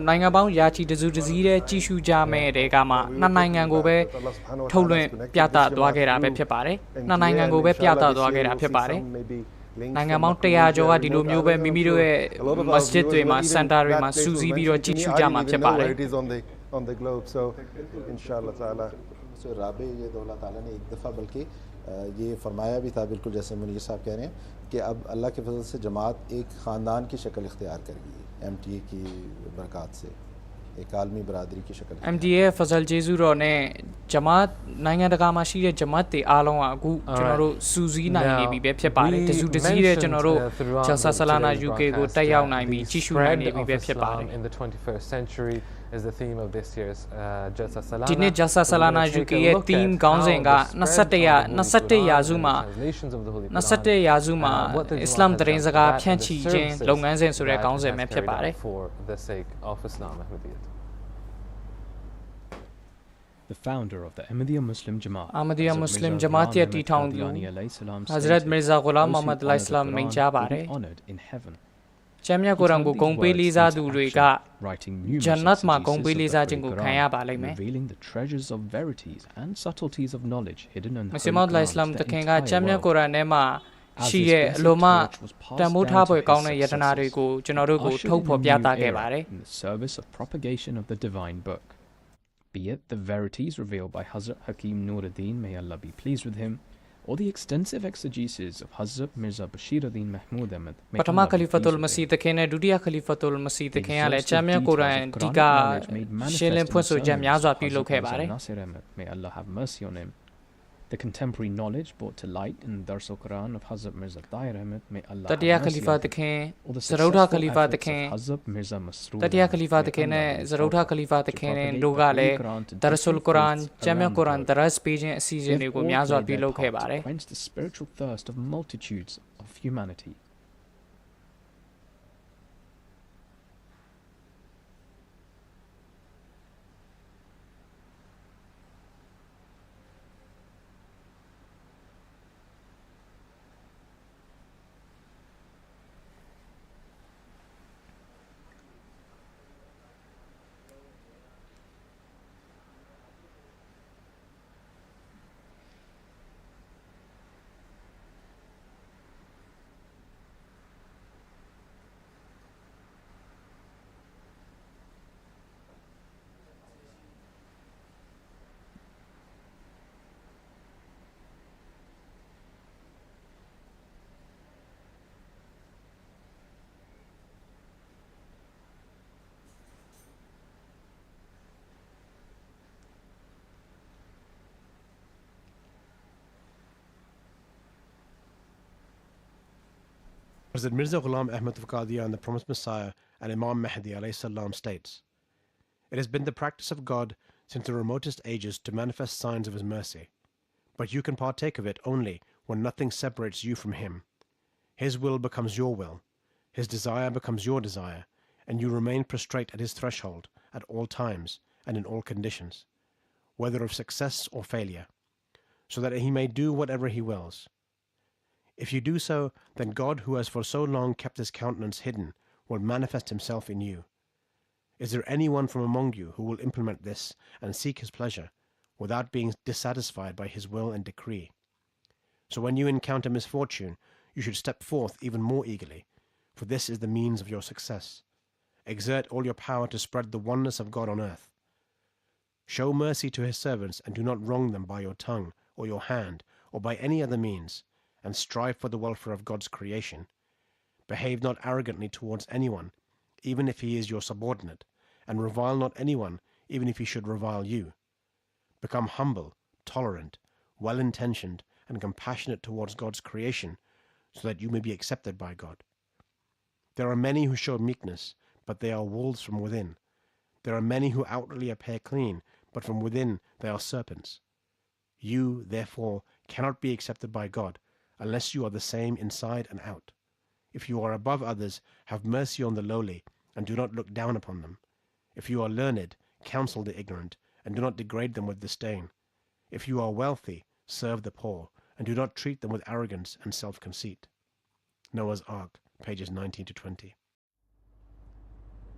နိုင်ငံပေါင်းရာချီတစုတစည်းတဲ့ကြည့်ရှုကြမဲ့တဲ့ကမှနှစ်နိုင်ငံကိုပဲထုတ်လွှင့်ပြသသွားခဲ့တာပဲဖြစ်ပါတယ်နှစ်နိုင်ငံကိုပဲပြသသွားခဲ့တာဖြစ်ပါတယ်နိုင်ငံပေါင်း100ကျော်ကဒီလိုမျိုးပဲမိမိတို့ရဲ့ masjid တွေမှာ center တွေမှာစူးစီးပြီးတော့ကြည့်ရှုကြမှာဖြစ်ပါတယ် on the globe, so inshallah ta'ala Rabe ये तो अल्लाह ताला ने एक दफ़ा बल्कि ये फरमाया भी था बिल्कुल जैसे मुनीर साहब कह रहे हैं कि अब अल्लाह के फजल से जमात एक ख़ानदान की शक्ल इख्तियार करेगी MTA की बरक़ात से एक आलमी बरादरी की शक्ल MTA फजल जेजू रो ने जमात နိုင်ငံတကာမှာရှိတဲ့ဂျမတ်တွေအားလုံးကအခုကျွန်တော်တို့စူးစီးနိုင်နေပြီပဲဖြစ်ပါတယ်တစုတစည်းတဲ့ကျွန်တော်တို့ Jalsa Salana UK ကိုတက်ရောက်နိုင်ပြီးကြည့်ရှုနိုင်နေပြီပဲဖြစ်ပါတယ် in the 21st century is the theme of this year's Jalsa Salana. ဒီနှစ် Jalsa Salana UK ရဲ့ theme ခေါင်းစဉ်က21ရာစုမှာအစ္စလာမ်သတင်းစကားဖြန့်ချိခြင်းလုပ်ငန်းစဉ်ဆိုတဲ့ခေါင်းစဉ်ပဲဖြစ်ပါတယ် for the sake of Islam Ahmadiyya. The founder of the Ahmadiyya Muslim Jamaat, Ahmadiyya Muslim Jamaat ရဲ့တည်ထောင်သူ Hazrat Mirza Ghulam Muhammad alayhi salam မိန့်ကြားပါတယ် honored in heaven. ကျမ်းမြတ်ကုရ်အာန်ကိုဂုဏ်ပေးလေးစားသူတွေကဂျန်နတ်မှာဂုဏ်ပေးလေးစားခြင်းကိုခံရပါလိမ့်မယ် Revealing the treasures of verities and subtleties of knowledge hidden in the မွတ်စလင်အစ္စလာမ်တခင်ကကျမ်းမြတ်ကုရ်အာန်ထဲမှာရှိရဲ့အလိုမှတန်ဖိုးထားဖွယ်ကောင်းတဲ့ယတနာတွေကိုကျွန်တော်တို့ကိုထုတ်ဖော်ပြသခဲ့ပါတယ် in the service of propagation of the divine book. Be it the verities revealed by Hazrat Hakim Nuruddin, may Allah be pleased with him, or the extensive exegesis of Hazrat Mirza Bashiruddin Mahmud Ahmad. ပထမခလီဖတ်တုလ်မစီတခင်နဲ့ဒုတိယခလီဖတ်တုလ်မစီတခင်ကလည်းကျမ်းမြတ်ကုရ်အာန်ဒီကရှင်းလင်းဖွင့်ဆိုချက်များစွာပြုလုပ်ခဲ့ပါတယ် May Allah have mercy on him. The contemporary knowledge brought to light in the Darsul Quran of Hazrat Mirza Tahir Ahmad, may Allah တတိယခလီဖတ်တခင်ဇရုဒ္ဓခလီဖတ်တခင် Hazrat Mirza Masroor တတိယခလီဖတ်တခင်နဲ့ဇရုဒ္ဓခလီဖတ်တခင်တို့ကလည်း Darsul Quran ကျမ်းမြတ်ကုရ်အာန် Daras ပေးခြင်းအစီအစဉ်တွေကိုများစွာပြုလုပ်ခဲ့ပါတယ် quench the spiritual thirst of multitudes of humanity. Hazrat Mirza Ghulam Ahmad of Qadian, the promised Messiah, and Imam Mahdi alayhi salam states, "It has been the practice of God since the remotest ages to manifest signs of His mercy, but you can partake of it only when nothing separates you from Him. His will becomes your will, His desire becomes your desire, and you remain prostrate at His threshold at all times and in all conditions, whether of success or failure, so that He may do whatever He wills. If you do so, then God, who has for so long kept His countenance hidden, will manifest Himself in you. Is there anyone from among you who will implement this and seek His pleasure without being dissatisfied by His will and decree? So when you encounter misfortune, you should step forth even more eagerly, for this is the means of your success. Exert all your power to spread the oneness of God on earth. Show mercy to His servants and do not wrong them by your tongue or your hand or by any other means, and strive for the welfare of God's creation. Behave not arrogantly towards anyone, even if he is your subordinate, and revile not anyone, even if he should revile you. Become humble, tolerant, well-intentioned, and compassionate towards God's creation, so that you may be accepted by God. There are many who show meekness, but they are wolves from within. There are many who outwardly appear clean, but from within they are serpents. You, therefore, cannot be accepted by God, unless you are the same inside and out. If you are above others, have mercy on the lowly, and do not look down upon them. If you are learned, counsel the ignorant, and do not degrade them with disdain. If you are wealthy, serve the poor, and do not treat them with arrogance and self-conceit. Noah's Ark, pages 19 to 20.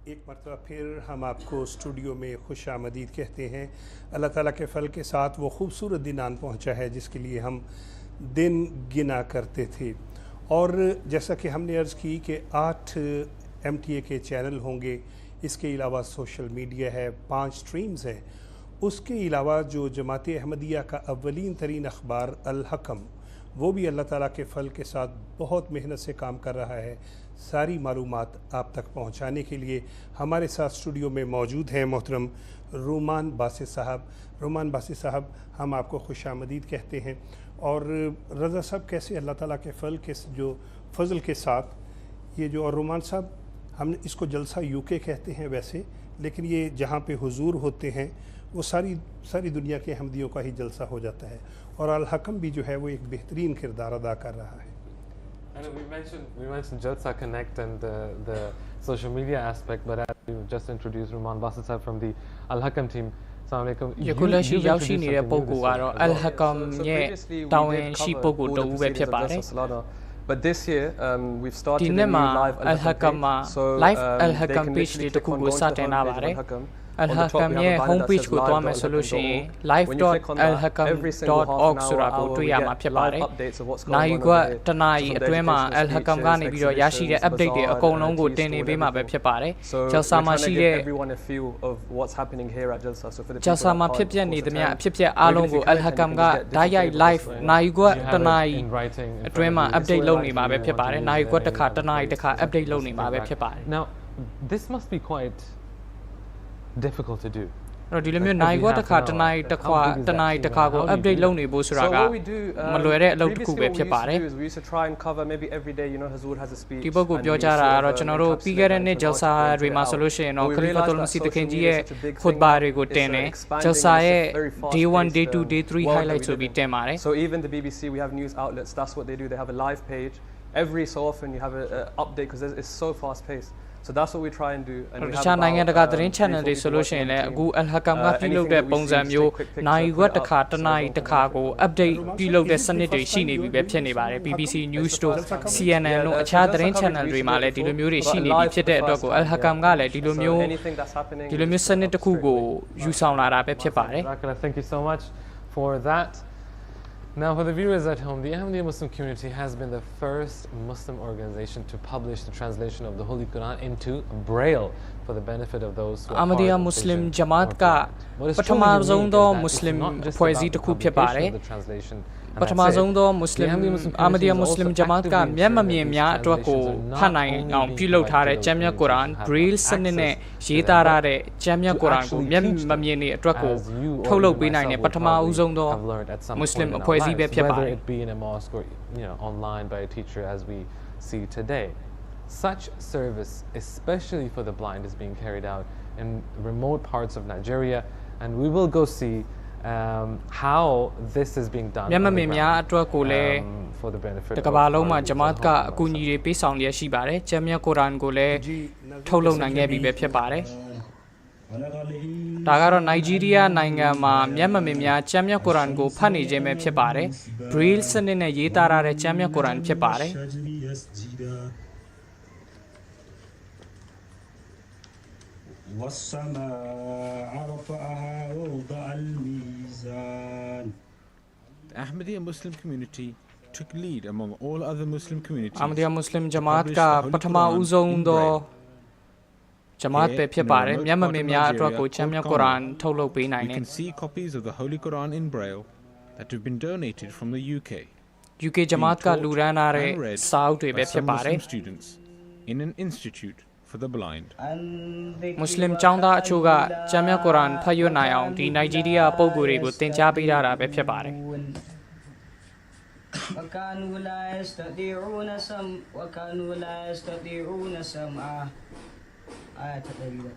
एक मरतबा फिर हम आपको स्टूडियो में खुश आमदीद कहते हैं। अल्लाह ताला के फल के साथ वो खूबसूरत दिन आन पहुँचा है जिसके लिए हम दिन गिना करते थे। और जैसा कि हमने अर्ज़ की कि 8 MTA के चैनल होंगे, इसके अलावा सोशल मीडिया है, 5 स्ट्रीम्स हैं। उसके अलावा जो जमात अहमदिया का अव्वलीन तरीन अखबार अल हकम, वो भी अल्लाह ताला के फल के साथ बहुत मेहनत से काम कर रहा है सारी मालूमात आप तक पहुंचाने के लिए। हमारे साथ स्टूडियो में मौजूद हैं मोहतरम रोमान बासित साहब। रोमान बासित साहब, हम आपको खुश आमदीद कहते हैं। और रज़ा साहब, कैसे अल्लाह ताला के फल के जो फ़ज़ल के साथ ये जो, और रोमान साहब, हम इसको जलसा UK कहते हैं वैसे, लेकिन ये जहाँ पे हुजूर होते हैं वो सारी दुनिया के अहमदियों का ही जलसा हो जाता है और अल हकम भी जो है वो एक बेहतरीन किरदार अदा कर रहा है. And we mentioned Jalsa Connect and the social media aspect, but as you just introduced Ruman Basit Sahib from the Al Hakam team. Yekuleshi Yaushi ni Repoku Aro Al Hakam Ye Tawen Shipoku to Ube Pepare. But this year, we've started a new Dinema live Al Hakam live Al Hakam page to Kugu Satenabare. Al Hakam ye homepage ko to solution live.alhakam.org sura ko tuya ma phit pare. Nayi kwa tanai atwe ma Al Hakam ga ne pi ro yashi de update de akon long ko tin ne be ma be phit pare. Jalsa ma shi de Jalsa ma phit phyat ni themya phit phyat a long ko Al Hakam ga dai live nayi kwa tanai atwe ma update long ni ma be phit pare. Nayi kwa takha tanai takha update long ni ma be phit pare. Now this must be quite difficult to do. So what we do, we used to try and cover maybe every day, you know, Hazur has a speech. We realized day 1, day 2, day 3 highlights will be temare. So even the BBC, we have news outlets, that's what they do. They have a live page. Every so often you have an update because it's so fast paced. So that's what we try and do. And we have about, channel the solution gu Al Hakam ga pilot de pongzam myo nai gwa takha tanai takha ko update pilot de sanit de shi ne bi be phit ne bare BBC News to CNN lo acha tharin channel de ma le di lo myo de shi ne bi phit de atwat ko Al Hakam ga le di lo myo sanit takhu ko yu saung la da be phit bare. Thank you so much for that. Now, for the viewers at home, the Ahmadiyya Muslim community has been the first Muslim organization to publish the translation of the Holy Quran into Braille for the benefit of those who are Ahmadiyya Muslim Jamaat ka pathama zong do Muslim poezi takhu phit pare. Pathama zong do Muslim Ahmadiyya Muslim Jamaat ka myam myin mya atwat ko phat nai aung pyulok tha de Jamya Quran Braille sanit ne ye ta ra de Jamya Quran ko myam myin ni atwat ko thauklok pai nai ne pathama zong do Muslim poezi be phit whether pare. it be in a mosque or online by a teacher as we see today. Such service, especially for the blind, is being carried out in remote parts of Nigeria, and we will go see how this is being done Myam myin mya atwat ko le for the benefit Takaba long ma Jamaat ka akuni de pai saung lya shi bare. Jamya Quran ko le thauklok nai ngai bi be phit pare. Da ga ro Nigeria nainga ma myam myin mya Jamya Quran ko phat ni jin be phit pare. Braille sanit ne ye ta ra de Jamya Quran phit pare. The Ahmadiyya Muslim community took lead among all other Muslim communities. Ahmadiyya Muslim Jamaat ka pathama uzong do Jamaat pe phit pare. Myam myin mya atwat ko Jamya Quran thauklok pai nai You ne. can see copies of the Holy Quran in Braille that have been donated from the UK. UK Jamaat ka luran a re sauk twe be phit pare. Students in an institute for the blind. Muslim chaung da achu ga Jamya Quran phat yot nai aung di Nigeria paukko ri ko tin cha pai da da be phit pare. وكانوا لا يستطيعون سمعا آية تقريبا.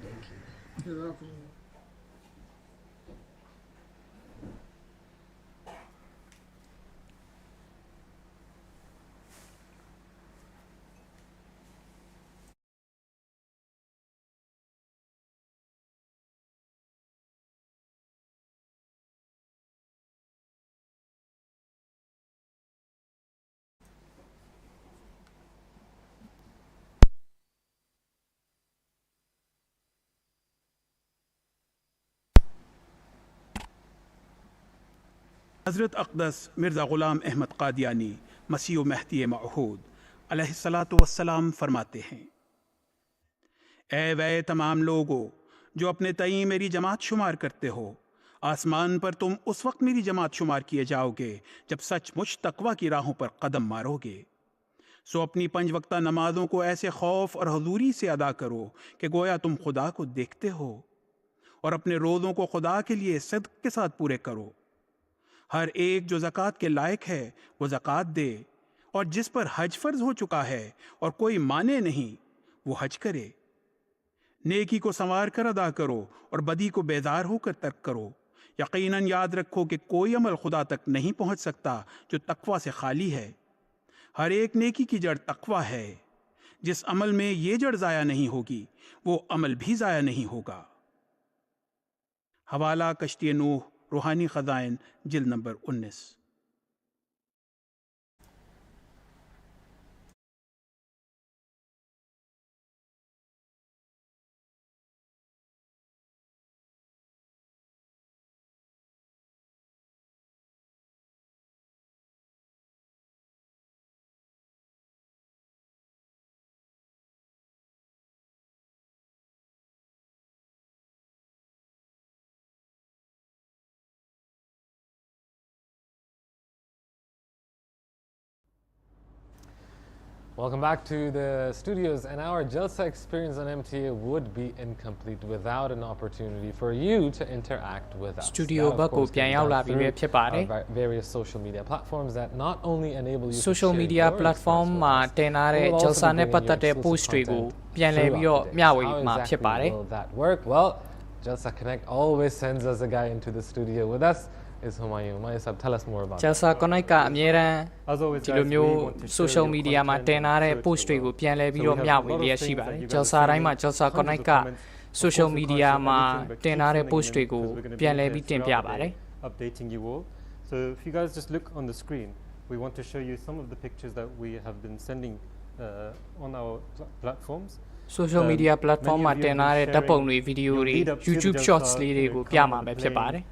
हज़रत अक़दस मिर्ज़ा ग़ुलाम अहमद क़ादियानी मसीह महदी मऊहूद अलैहिस्सलातु वस्सलाम फरमाते हैं, ऐ वे तमाम लोगो जो अपने तई मेरी जमात शुमार करते हो, आसमान पर तुम उस वक्त मेरी जमात शुमार किए जाओगे जब सचमुच तकवा की राहों पर कदम मारोगे। सो अपनी 5 वक्ता नमाजों को ऐसे खौफ और हुजूरी से अदा करो कि गोया तुम खुदा को देखते हो, और अपने रोज़ों को खुदा के लिए सदक़ के साथ पूरे करो। हर एक जो ज़कात के लायक है वो ज़कात दे, और जिस पर हज फ़र्ज़ हो चुका है और कोई माने नहीं वो हज करे। नेकी को संवार कर अदा करो और बदी को बेदार होकर तर्क करो। यकीनन याद रखो कि कोई अमल खुदा तक नहीं पहुंच सकता जो तकवा से खाली है। हर एक नेकी की जड़ तकवा है। जिस अमल में ये जड़ ज़ाया नहीं होगी वो अमल भी ज़ाया नहीं होगा। हवाला कश्ती नूह, रूहानी ख़ज़ाइन, जिल्द नंबर 19। Welcome back to the studios, and our Jalsa experience on MTA would be incomplete without an opportunity for you to interact with us. Studio That, of course, can be done through our various social media platforms that not only enable you social media platform မှာတင်ထားတဲ့ Jalsa နဲ့ပတ်သက်တဲ့ post တွေကိုပြန်လည်ပြီးတော့မျှဝေမှာဖြစ်ပါတယ် Will that work? Well, Jalsa Connect always sends us a guy into the studio with us. Is Humayun. Humayun, tell us more about Jalsa Connect ကအမြဲတမ်းဒီလိုမျိုး social media မှာတင်ထားတဲ့ post တွေကိုပြန်လည်ပြီးတော့မျှဝေလျက်ရှိပါတယ် Jalsa တိုင်းမှာ Jalsa Connect က social media မှာတင်ထားတဲ့ post တွေကိုပြန်လည်ပြီးတင်ပြပါတယ် updating you all. So if you guys just look on the screen, we want to show you some of the pictures that we have been sending on our platforms. social media platform မှာတင်ထားတဲ့ဓာတ်ပုံတွေ video တွေ YouTube shorts လေးတွေကိုပြမှာပဲဖြစ်ပါတယ်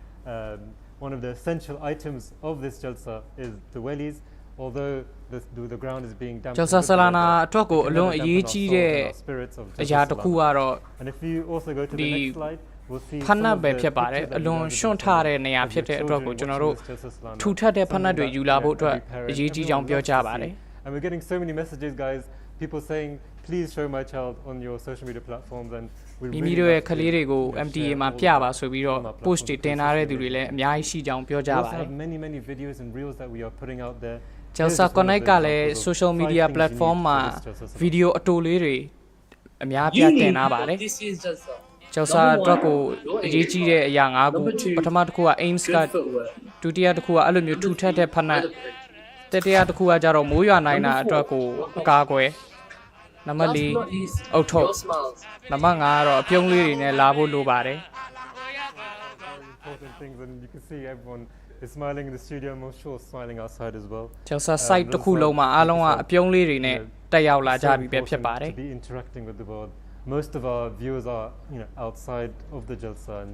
One of the essential items of this Jalsa is the wellies. Although the ground is being damp, Jalsa Salana အတွက်ကိုအလွန်အရေးကြီးတဲ့အရာတစ်ခုကတော့ and if you also go to the next slide, we'll see ဖနက်ပဲဖြစ်ပါတယ်အလွန်ရှွန့်ထားတဲ့နေရာဖြစ်တဲ့အတွက်ကိုကျွန်တော်တို့ထူထပ်တဲ့ဖနက်တွေယူလာဖို့အတွက်အရေးကြီးကြောင်းပြောကြပါတယ် and we're getting so many messages, guys, people saying please show my child on your social media platforms, and we မိမိတို့ရဲ့ကလေးတွေကို MTA မှာပြပါဆိုပြီးတော့ post တွေတင်ထားတဲ့သူတွေလည်းအများကြီးရှိကြောင်းပြောကြပါတယ် many videos and reels that we are putting out there. Jalsa Connect ကလည်း social media platform မှာ video အတိုလေးတွေအများပြတင်ထားပါတယ် Jalsa အတွက်ကိုအရေးကြီးတဲ့အရာ၅ခုပထမတစ်ခုက aims ကဒုတိယတစ်ခုကအဲ့လိုမျိုးထူထပ်တဲ့ဖနက်တတိယတစ်ခုကကြတော့မိုးရွာနိုင်တာအတွက်ကိုအကာအကွယ်နံပါတ်၄အုတ်ထုတ်နံပါတ်၅ကတော့အပြုံးလေးတွေနဲ့လာဖို့လိုပါတယ် important things, and you can see everyone is smiling in the studio. I'm sure smiling outside as well. Jalsa site တစ်ခုလုံးမှာအားလုံးကအပြုံးလေးတွေနဲ့တက်ရောက်လာကြပြီပဲဖြစ်ပါတယ် To be interacting with the world. Most of our viewers are, outside of the Jalsa, and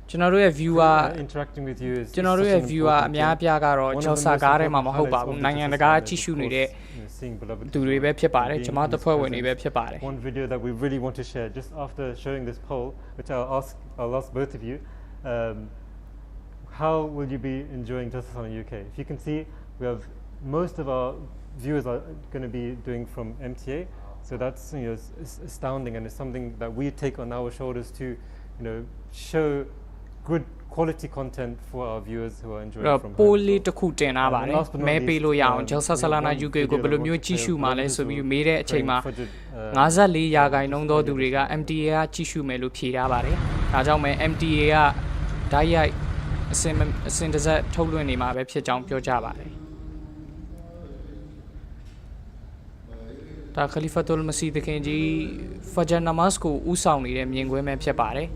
ကျွန်တော်တို့ရဲ့ viewer interacting with you is ကျွန်တော်တို့ရဲ့ viewer အများအပြားကတော့ Jalsa ကားထဲမှာမဟုတ်ပါဘူးနိုင်ငံတကာကြည့်ရှုနေတဲ့သူတွေပဲဖြစ်ပါတယ်ကျွန်မတို့ဖွဲ့ဝင်တွေပဲဖြစ်ပါတယ် One video that we really want to share just after showing this poll, which I'll ask both of you, how will you be enjoying Jalsa Salana UK? If you can see, we have most of our viewers are going to be doing from MTA, so that's astounding, and it's something that we take on our shoulders to show good quality content for our viewers who are enjoying from home. ပိုးလေးတစ်ခုတင်ထားပါတယ်မဲပေးလို့ရအောင် Jalsa Salana UK ကိုဘယ်လိုမျိုးကြည့်ရှုမှာလဲဆိုပြီးမေးတဲ့အချိန်မှာ54%သောသူတွေက MTA ကကြည့်ရှုမယ်လို့ဖြေထားပါတယ်ဒါကြောင့်မဲ MTA ကဓာတ်ရိုက်အစင်တစက်ထုတ်လွှင့်နေမှာပဲဖြစ်ကြောင်းပြောကြပါတယ်ဒါ Khalifatul Masih တခင်ကြီး Fajr Namaz ကိုဥဆောင်နေတဲ့မြင်ကွင်းပဲဖြစ်ပါတယ်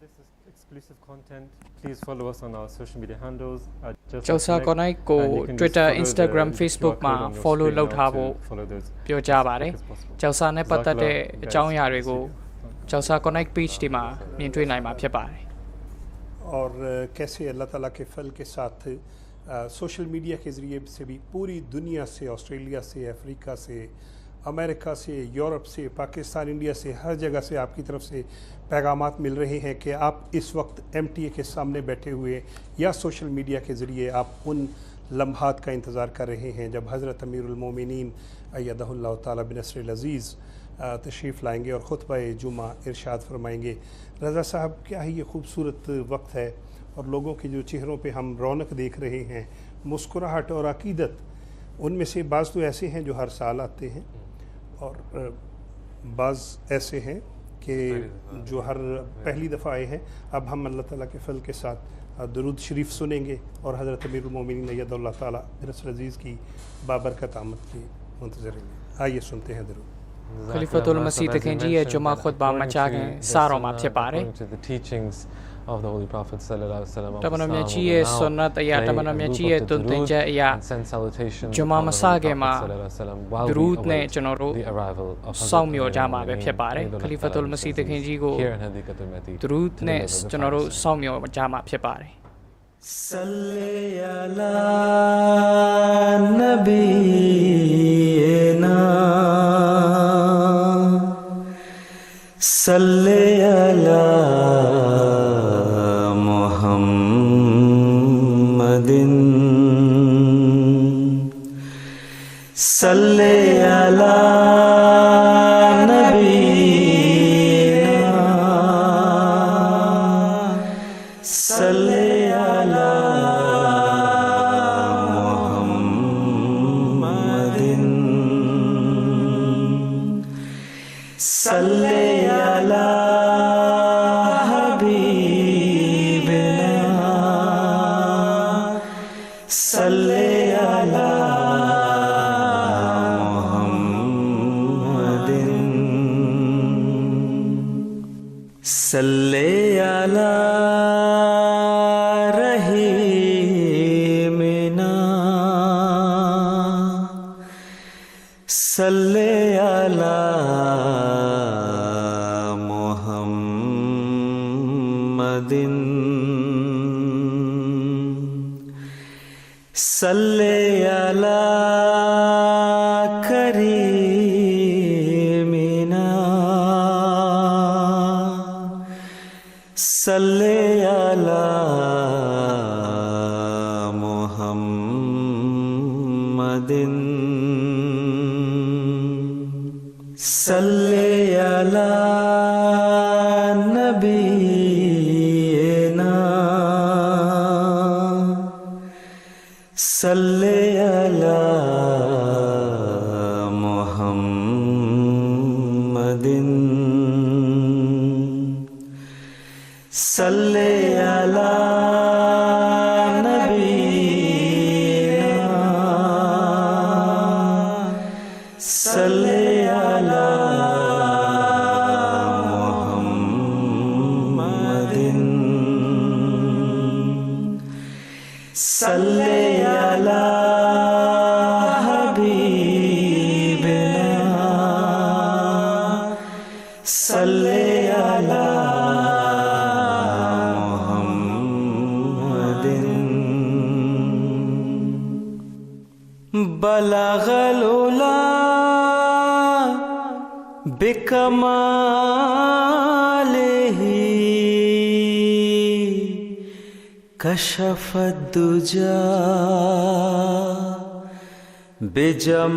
This is exclusive content. Please follow us on our social media handles at Jalsa Connect ကို Twitter, Instagram, Facebook မှာ follow လုပ်ထားဖို့ပြောကြပါတယ် Jalsa နဲ့ပတ်သက်တဲ့အကြောင်းအရာတွေကို Jalsa Connect page တွေမှာမြင်တွေ့နိုင်မှာဖြစ်ပါတယ် और कैसे अल्लाह ताला के फल के साथ social media के ज़रिए से भी पूरी दुनिया से ऑस्ट्रेलिया से अफ्रीका से अमेरिका से, यूरोप से, पाकिस्तान, इंडिया से, हर जगह से आपकी तरफ से पैगामात मिल रहे हैं कि आप इस वक्त MTA के सामने बैठे हुए या सोशल मीडिया के ज़रिए आप उन लम्हात का इंतज़ार कर रहे हैं जब हज़रत अमीरुल मोमिनीन अय्यदहुल्लाह ताला बिनस्रिल अज़ीज़ तशरीफ़ लाएंगे और खुतबा जुमा इरशाद फरमाएंगे। रज़ा साहब, क्या ही ये खूबसूरत वक्त है और लोगों के जो चेहरों पे हम रौनक देख रहे हैं, मुस्कुराहट और अकीदत, उनमें से बाज़ तो ऐसे हैं जो हर साल आते हैं और बाज़ ऐसे हैं कि जो हर पहली दफ़ा आए हैं। अब हम अल्लाह ताला के फल के साथ दुरूद शरीफ सुनेंगे और हज़रत अमीरुल मोमिनीन अय्यदहुल्लाह ताला बिनस्रिल अज़ीज़ की बाबरकत आमद की मुंतज़िर हैं। आइए सुनते हैं दुरूद। Khalifatul Masih Kenji Juma khutbah macake saro ma phepare of the Holy Prophet Tamanamya chiye sunnat ya tamanamya chiye tuntenja ya Juma masage ma durud ne chonoro saumyo jama be phepare Khalifatul Masih Kenji go durud ne chonoro saumyo jama phepare Salli ala nabiyina Salli ala Muhammadin Salli ala nabiyina Salli ala Muhammadin Salli ala habibina Salli ala Muhammadin Salli ala rahimina Salli ala Muhammadin Salli ala karimina Salli ala Muhammadin Salli ala nabiyina Salli ala Muhammadin Salli ala nabiyina Salli ala Muhammadin Salli ala habibina Salli ala Balaghal ula bikamalihi kashafad duja bijamalihi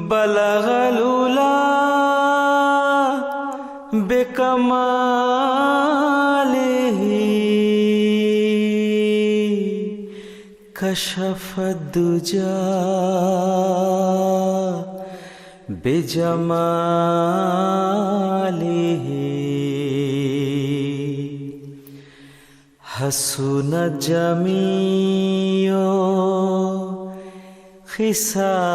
Balaghal ula bikamalihi kashafad duja bijamalihi hasuna jamiyo khisalihi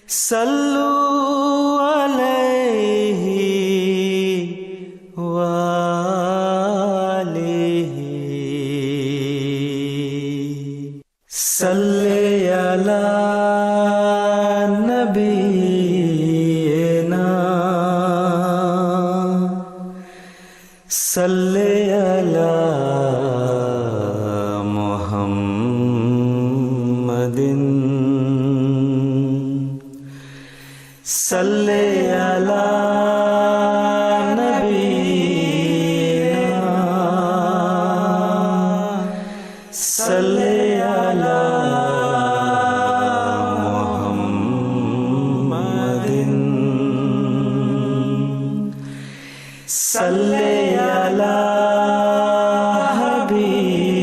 sallu alayhi wa alihi Salli ala nabiyina सल्ले अला मुहम्मदिन सल्ले अला नबीना सल्ले अला मुहम्मदिन सल्ले अला हबीबिना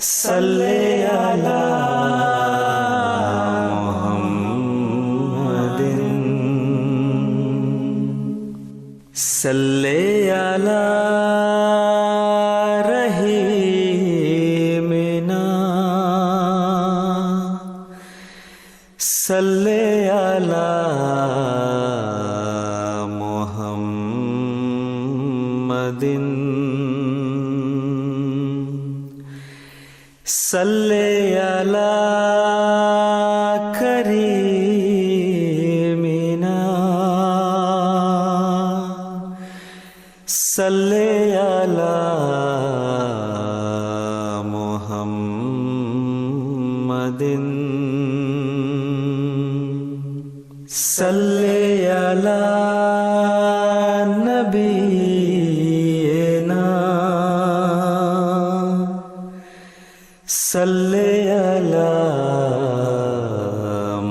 सल्ले अला सल्ले अला रहीमिना सल्ले अला मुहम्मदिन सल्ले अला करीमिना सल्ले अला मुहम्मदिन सल्ले अला नबीना सल्ले अला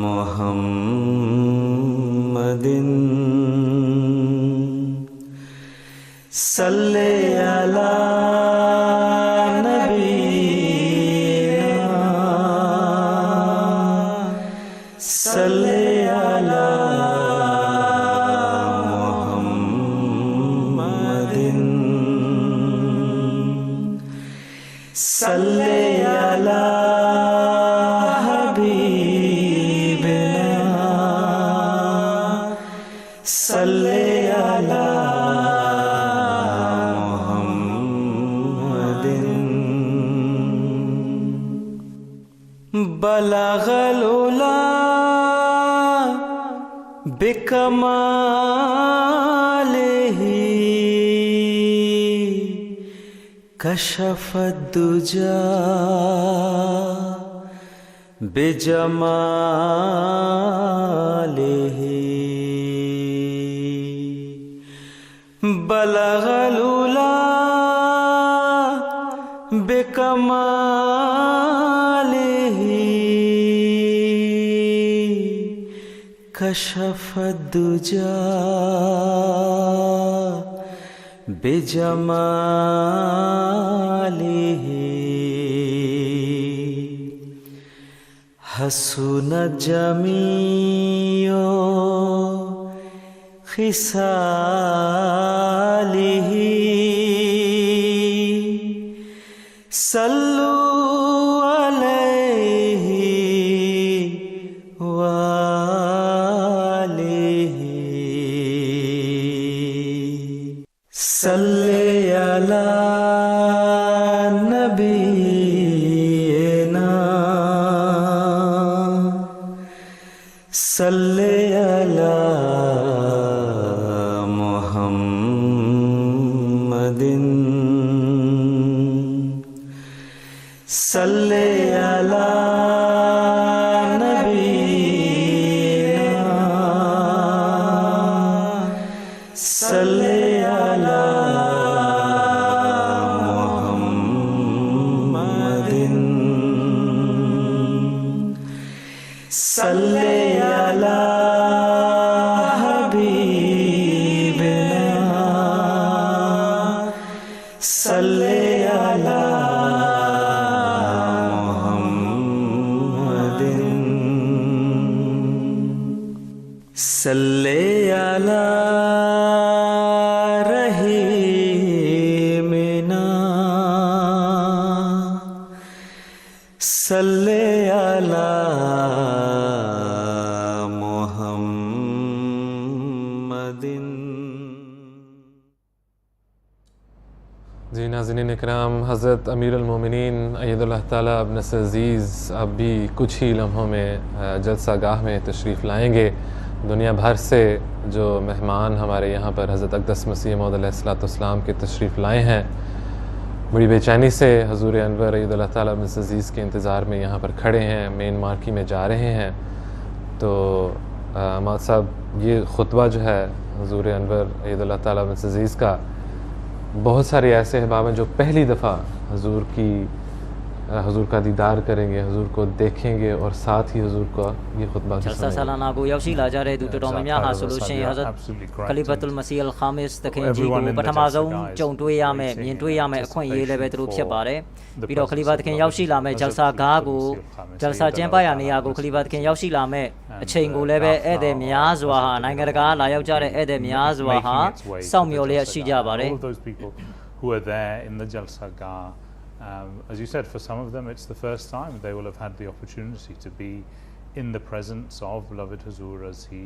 मुहम्मदिन सल्ले अला नबीना सल्ले अला मुहम्मदिन सल्ले अला हबीबिना सल्ले अला बलगल उला बिकमालिही कशफत दुजा बिजमालिही बलगल उला बिकमालिही कशफत दुजा बिजमालिही हसून जमीओ खिसालिही सल्लू अलैहि वालिही सल्ले अला नबीना सल्ले अला मुहम्मदिन सल्ले अला नबीना सल्ले अला मुहम्मदिन सल्ले अला हबीबिना सल्ले अला सल्ले अला रहीमिना सल्ले अला मुहम्मदिन। जी नाज़रीन इकराम, हज़रत अमीरुल मोमिनीन अय्यदुल्लाह ताला अब्नस अज़ीज़ अब भी कुछ ही लम्हों में जलसा गाह में तशरीफ़ लाएंगे। दुनिया भर से जो मेहमान हमारे यहाँ पर हज़रत अक़दस मसीह मौद अलैहिस्सलाम के तशरीफ़ लाए हैं, बड़ी बेचैनी से हुज़ूर अनवर ईद ताला अज़ीज़ के इंतज़ार में यहाँ पर खड़े हैं, मेन मार्की में जा रहे हैं। तो अहमद साहब, ये खुतबा जो है हुज़ूर अनवर ईद ताला अज़ीज़ का, बहुत सारे ऐसे अहबाब हैं जो पहली दफ़ा हुज़ूर का दीदार करेंगे, हुज़ूर को देखेंगे और साथ ही हुज़ूर का ये खुतबा जलसा सालाना को यौशी लाजा रहे दूटो में यहाँ सोलूशन हज़रत खलीफतुल मसीह अल खामिस तखें जी को पठमाज़ों चौंटुया में मियंटुया में अखों ये लेबे रूप से पारे पीरो खलीफत के यौशी ला में जलसा गागो जलसा चैंपा या नहीं आगो खलीफत के यौशी ला में अच्छे इंगो लेबे एदे मियाज़ वहाँ नाइंगर का लायक जा रहे एदे मियाज़ वहाँ सौम्योले अच्छी जा बारे who are there in the Jalsa Gah. As you said, for some of them it's the first time they will have had the opportunity to be in the presence of beloved Huzoor as he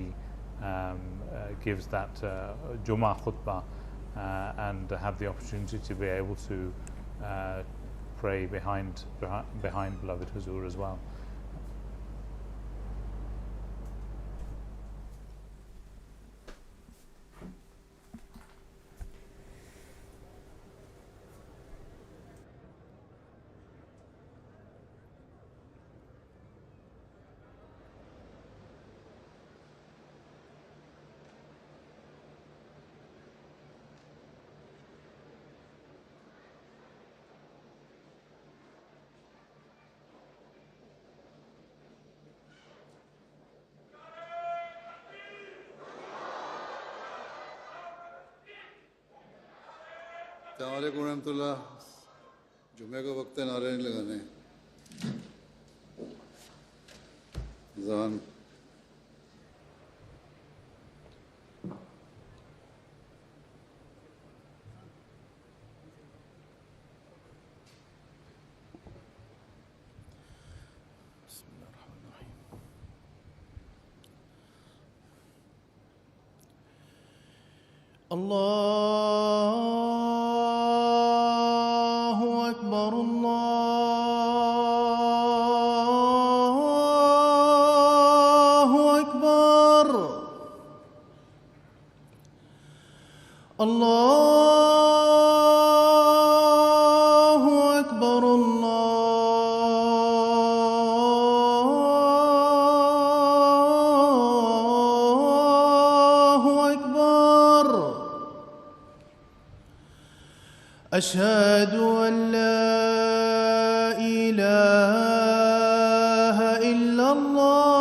gives that Jummah khutbah and have the opportunity to be able to pray behind beloved Huzoor as well. अस्सलामुअलैकुम रहमतुल्लाह। जुमे का वक्त है, नारे नहीं लगाने। ज़ान अल्लाहु अकबर अल्लाहु अकबर अल्लाहु अकबर अल्लाहु अकबर أشهد أن لا إله إلا الله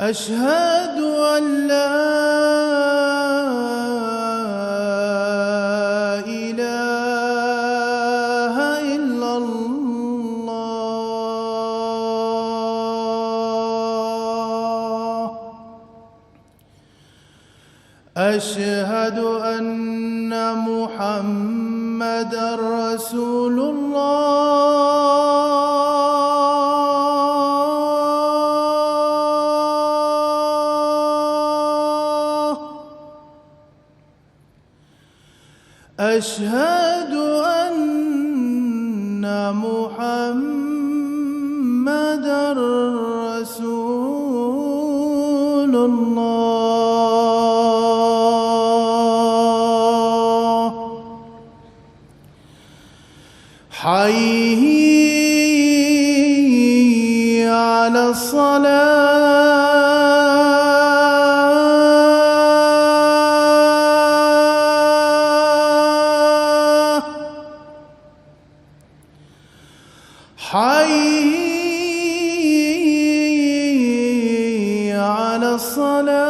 أشهد أن لا إله إلا الله أشهد أن محمدًا رسول الله أشهد أن محمدًا رسول الله حي على الصلاة حي على الصلاة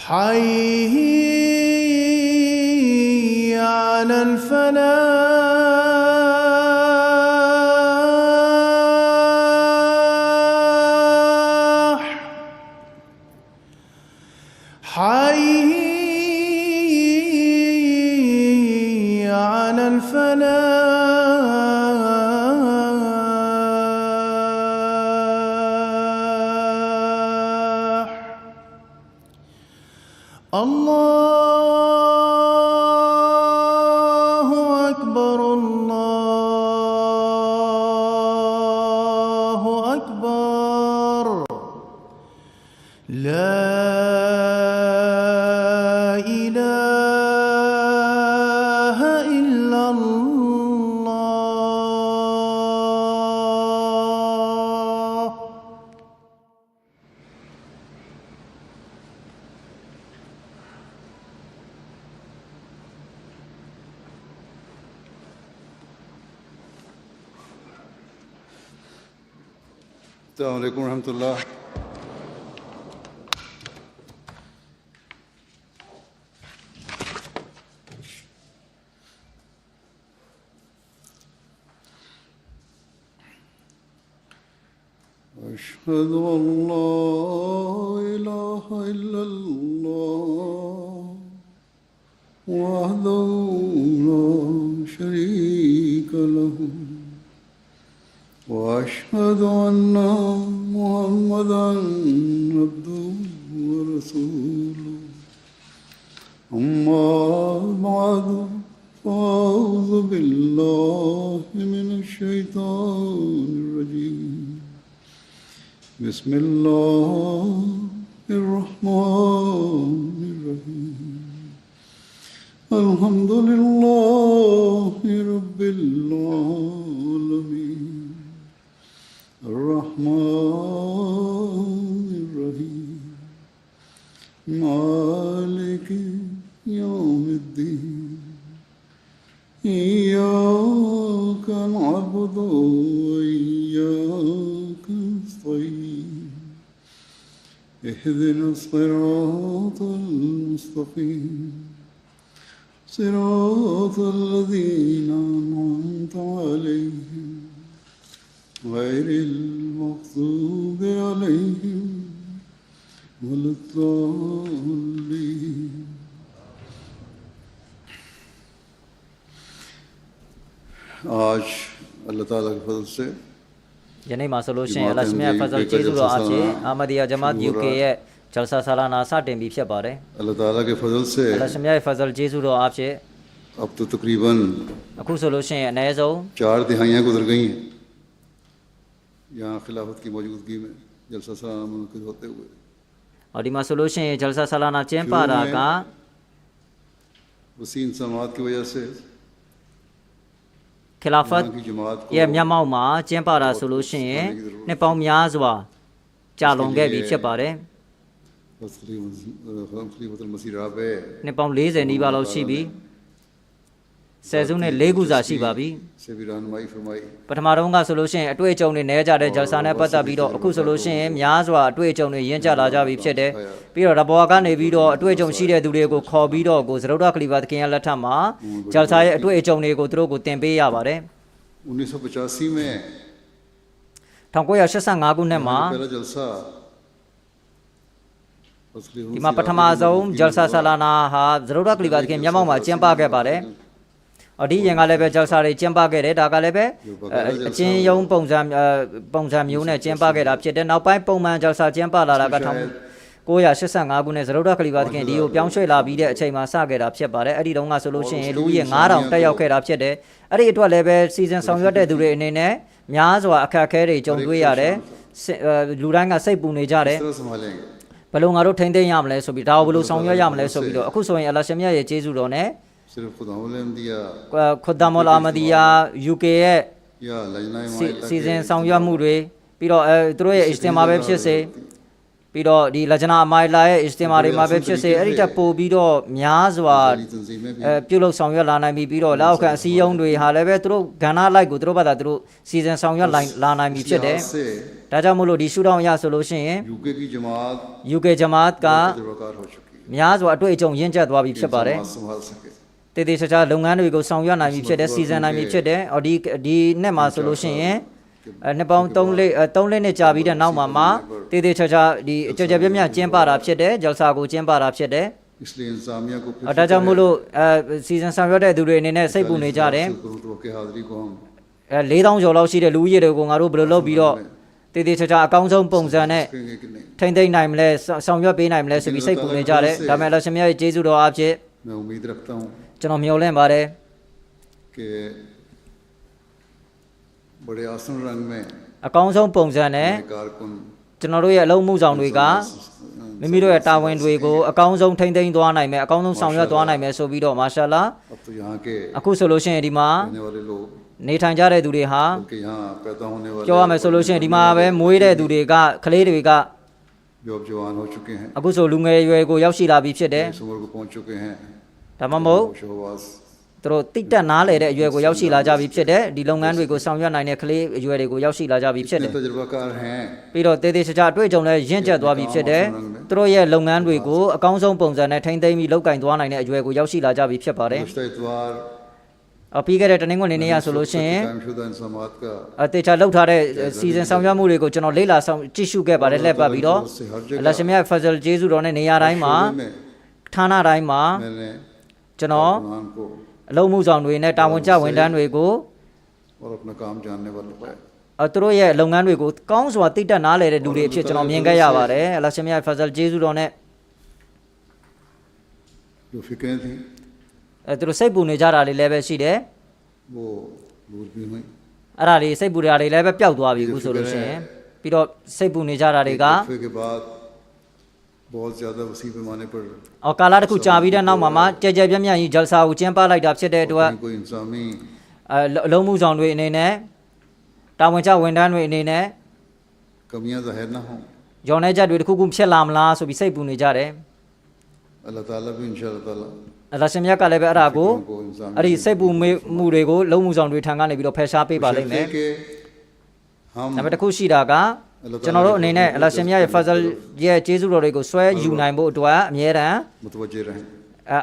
حي على الفلاح حي على الفلاح أكبر الله أكبر لا إله إلا الله السلام عليكم ورحمة الله. أشهد أن لا إله إلا الله وحده لا شريك له وأشهد أن محمدا عبده ورسوله أما بعد فأعوذ بالله من الشيطان الرجيم بسم الله الرحمن الرحيم الحمد لله رب العالمين الرحمن الرحيم مالك يوم الدين إياك نعبد وإياك نستعين اهدنا الصراط المستقيم صراط الذين أنعمت عليهم غير المغضوب عليهم ولا الضالين. आज अल्लाह ताला के फजल से ယနေ့မှာဆိုလို့ရှိရင်အလ္လာဟ်မြတ်ဖဇလ်ကျေးဇူးတော်အဖြစ်အာမဒီယာဂျမာတ် UK ရဲ့ဂျလ်ဆာဆာလာနာစတင်ပြီးဖြစ်ပါတယ် अल्लाह ताला के फजल से အလ္လာဟ်မြတ်ရဲ့ဖဇလ်ကျေးဇူးတော်အဖြစ် अब तो तकरीबन အခုဆိုလို့ရှိရင်အနည်းဆုံး 4 दिहाइयाँ गुजर गई हैं यहाँ खिलाफत की मौजूदगी में जलसा सालाना मुनक़िद होते हुए ဒီမှာဆိုလို့ရှိရင်ဂျလ်ဆာဆာလာနာကျင်းပတာက वसीम समात की वजह से ခီလာဖတ်ရဲ့မျက်မှောက်မှာကျင်းပတာဆိုလို့ရှိရင်နှစ်ပေါင်းများစွာကြာလွန်ခဲ့ပြီဖြစ်ပါတယ်နှစ်ပေါင်း40နီးပါးလောက်ရှိပြီဆယ်စုနှစ်၄ခုစာရှိပါပြီပထမတော့ကဆိုလို့ရှိရင်အတွေ့အကြုံတွေနည်းကြတဲ့ဂျလ်ဆာနဲ့ပတ်သက်ပြီးတော့အခုဆိုလို့ရှိရင်များစွာအတွေ့အကြုံတွေရင့်ကျလာကြပြီဖြစ်တယ်ပြီးတော့ရဘောကနေပြီးတော့အတွေ့အကြုံရှိတဲ့သူတွေကိုခေါ်ပြီးတော့ကိုဇရုဒ္ဒခလီဖာသခင်ရဲ့လက်ထက်မှာဂျလ်ဆာရဲ့အတွေ့အကြုံတွေကိုသူတို့ကိုသင်ပေးရပါတယ်1985में 1985ခုနှစ်မှာဒီမှာပထမဆုံးဂျလ်ဆာဆလာနာဟာဇရုဒ္ဒခလီဖာသခင်မျက်မှောက်မှာကျင်းပခဲ့ပါတယ်ဒီရင်ကလည်းပဲဂျလ်ဆာတွေကျင်းပခဲ့တယ်ဒါကလည်းပဲအချင်းယုံပုံစံမျိုးနဲ့ကျင်းပခဲ့တာဖြစ်တယ်နောက်ပိုင်းပုံမှန်ဂျလ်ဆာကျင်းပလာတာက1985ခုနှစ်ဇရုဒ္ဒခလီဖာသခင်ဒီကိုပြောင်းရွှေ့လာပြီးတဲ့အချိန်မှာစခဲ့တာဖြစ်ပါတယ်အဲ့ဒီတုန်းကဆိုလို့ရှိရင်လူကြီး9000တက်ရောက်ခဲ့တာဖြစ်တယ်အဲ့ဒီအတွက်လည်းပဲစီဇန်ဆောင်ရွက်တဲ့သူတွေအနေနဲ့များစွာအခက်အခဲတွေကြုံတွေ့ရတယ်လူတိုင်းကစိတ်ပူနေကြတယ်ဘယ်လိုငါတို့ထိန်းသိမ်းရမလဲဆိုပြီးဒါကိုဘယ်လိုဆောင်ရွက်ရမလဲဆိုပြီးတော့အခုဆိုရင်အလ္လာဟ်ရှင်မြတ်ရဲ့ကျေးဇူးတော်နဲ့ခွဒမ်အလ်အာမဒီယာ UK ရဲ့စီဇန်ဆောင်ရွက်မှုတွေပြီးတော့သူတို့ရဲ့အစ္စတင်မာပဲဖြစ်စေပြီးတော့ဒီလဂျနာအမိုင်လာရဲ့အစ္စတင်မာတွေမှာပဲဖြစ်စေအဲ့ဒီတက်ပို့ပြီးတော့များစွာပြုလုပ်ဆောင်ရွက်လာနိုင်ပြီးတော့လောက်ခံအစည်းအရုံးတွေဟာလည်းပဲသူတို့ကဏ္ဍလိုက်ကိုသူတို့ဘာသာသူတို့စီဇန်ဆောင်ရွက်လာနိုင်ပြီဖြစ်တယ်ဒါကြောင့်မို့လို့ဒီရှုထောင့်အရဆိုလို့ရှိရင် UK ဂျမာတ်ကများစွာအတွေ့အကြုံရင့်ကျက်သွားပြီဖြစ်ပါတယ်တည်တည်ချာချာလုပ်ငန်းတွေကိုဆောင်ရွက်နိုင်ပြီဖြစ်တယ်စီဇန်နိုင်ပြီဖြစ်တယ်ဒီနှစ်မှာဆိုလို့ရှိရင်နှစ်ပေါင်း3နှစ်ကြာပြီးတဲ့နောက်မှာတည်တည်ချာချာဒီအကြကြပြပြကျင်းပတာဖြစ်တယ်ဂျလ်ဆာကိုကျင်းပတာဖြစ်တယ်ဒါကြောင့်မို့လို့စီဇန်ဆောင်ရွက်တဲ့သူတွေအနေနဲ့စိတ်ပူနေကြတယ်4000ကျော်လောက်ရှိတဲ့လူဦးရေတွေကိုငါတို့ဘယ်လိုလုပ်ပြီးတော့တည်တည်ချာချာအကောင်းဆုံးပုံစံနဲ့ထိမ့်သိမ့်နိုင်မလဲဆောင်ရွက်ပေးနိုင်မလဲဆိုပြီးစိတ်ပူနေကြတယ်ဒါပေမဲ့အလ္လာဟ်ရှင်မြတ်ရဲ့ကျေးဇူးတော်အဖြစ်ကျွန်တော်မျှော်လင့်ပါတယ် कि बड़े आसान रंग में အကောင်းဆုံးပုံစံနဲ့ कारकुन ကျွန်တော်တို့ရဲ့အလုံးမှုဆောင်တွေကမိမိတို့ရဲ့တာဝန်တွေကိုအကောင်းဆုံးထိန်းသိမ်းသွားနိုင်မယ်အကောင်းဆုံးဆောင်ရွက်သွားနိုင်မယ်ဆိုပြီးတော့မာရှာလာ अब तो यहाँ के အခုဆိုလို့ရှိရင်ဒီမှာ रहने वाले लोग နေထိုင်ကြတဲ့သူတွေဟာ बल्कि यहाँ पैदा होने वाले ပြောရမယ်ဆိုလို့ရှိရင်ဒီမှာပဲမွေးတဲ့သူတွေကကလေးတွေက जो अब जवान हो चुके हैं အခုဆိုလူငယ်ရွယ်ကိုရောက်ရှိလာပြီဖြစ်တယ် इस उम्र को पहुँच चुके हैं ဒါမှမဟုတ် शोहबाज သူတို့တိတက်နားလေတဲ့အရွယ်ကိုရောက်ရှိလာကြပြီဖြစ်တယ်ဒီလုပ်ငန်းတွေကိုဆောင်ရွက်နိုင်တဲ့ကလေးအရွယ်တွေကိုရောက်ရှိလာကြပြီဖြစ်တယ် तजुर्बाकार हैं ပြီးတော့တေးသေးချာချာအတွေ့အကြုံလည်းရင့်ကျက်သွားပြီဖြစ်တယ်သူတို့ရဲ့လုပ်ငန်းတွေကိုအကောင်းဆုံးပုံစံနဲ့ထိန်းသိမ်းပြီးလုပ်ကင်သွားနိုင်တဲ့အရွယ်ကိုရောက်ရှိလာကြပြီဖြစ်ပါတယ် गुज़श्ता इतवार ပြီးခဲ့တဲ့တနင်္ဂနွေနေ့ရဆိုလို့ရှိရင် कायमशुदा इंसामात का တေချာလောက်ထားတဲ့စီဇန်ဆောင်ရွက်မှုတွေကိုကျွန်တော်လေ့လာဆောင်ကြည့်ရှုခဲ့ပါတယ်လှည့်ပတ်ပြီးတော့အလရှင်မြတ်ဖဇလ်ဂျေဇူတော်နဲ့နေရာတိုင်းမှာဌာနတိုင်းမှာ मैंने ကျွန်တော် कुरान को အလုံးမှုဆောင်တွေနဲ့တာဝန်ကျဝန်ထမ်းတွေကို और अपना काम जानने वालों को သူတို့ရဲ့လုပ်ငန်းတွေကိုကောင်းစွာတိတက်နားလဲတဲ့လူတွေအဖြစ်ကျွန်တော်မြင်ခဲ့ရပါတယ်အလရှင်မြတ်ဖဇလ်ဂျေဇူတော်နဲ့ जो फिक्रें थी သူတို့စိတ်ပူနေကြတာတွေလည်းပဲရှိတယ် वो दूर भी हुई အဲ့ဒါတွေစိတ်ပူတာတွေလည်းပဲပျောက်သွားပြီအခုဆိုလို့ရှိရင်ပြီးတော့စိတ်ပူနေကြတာတွေက वक़फ़े के बाद बहुत ज़्यादा वसी पैमाने पर ကာလတစ်ခုကြာပြီးတဲ့နောက်မှာကြဲကြဲပြန့်ပြန့်ကြီးဂျလ်ဆာကိုကျင်းပလိုက်တာဖြစ်တဲ့အတွက် कोई इंसानी အလုံးမှုဆောင်တွေအနေနဲ့တာဝန်ကျဝန်ထမ်းတွေအနေနဲ့ कमियां ज़ाहिर ना हों ရောင်းနေချက်တွေတစ်ခုခုဖြစ်လာမလားဆိုပြီးစိတ်ပူနေကြတယ် अल्लाह ताला भी इंशाअल्लाह ताला အလရှင်မြတ်ကလည်းပဲအဲ့ဒါကိုအဲ့ဒီစိတ်ပူမှုတွေကိုလုံးမှုဆောင်တွေထံကနေပြီးတော့ဖယ်ရှားပေးပါလိမ့်မယ်ဒါပေမဲ့တစ်ခုရှိတာကကျွန်တော်တို့အနေနဲ့အလရှင်မြတ်ရဲ့ဖဇလ်ရဲ့ကျေးဇူးတော်တွေကိုဆွဲယူနိုင်ဖို့အတွက်အမြဲတမ်း मुतवज्जे रहें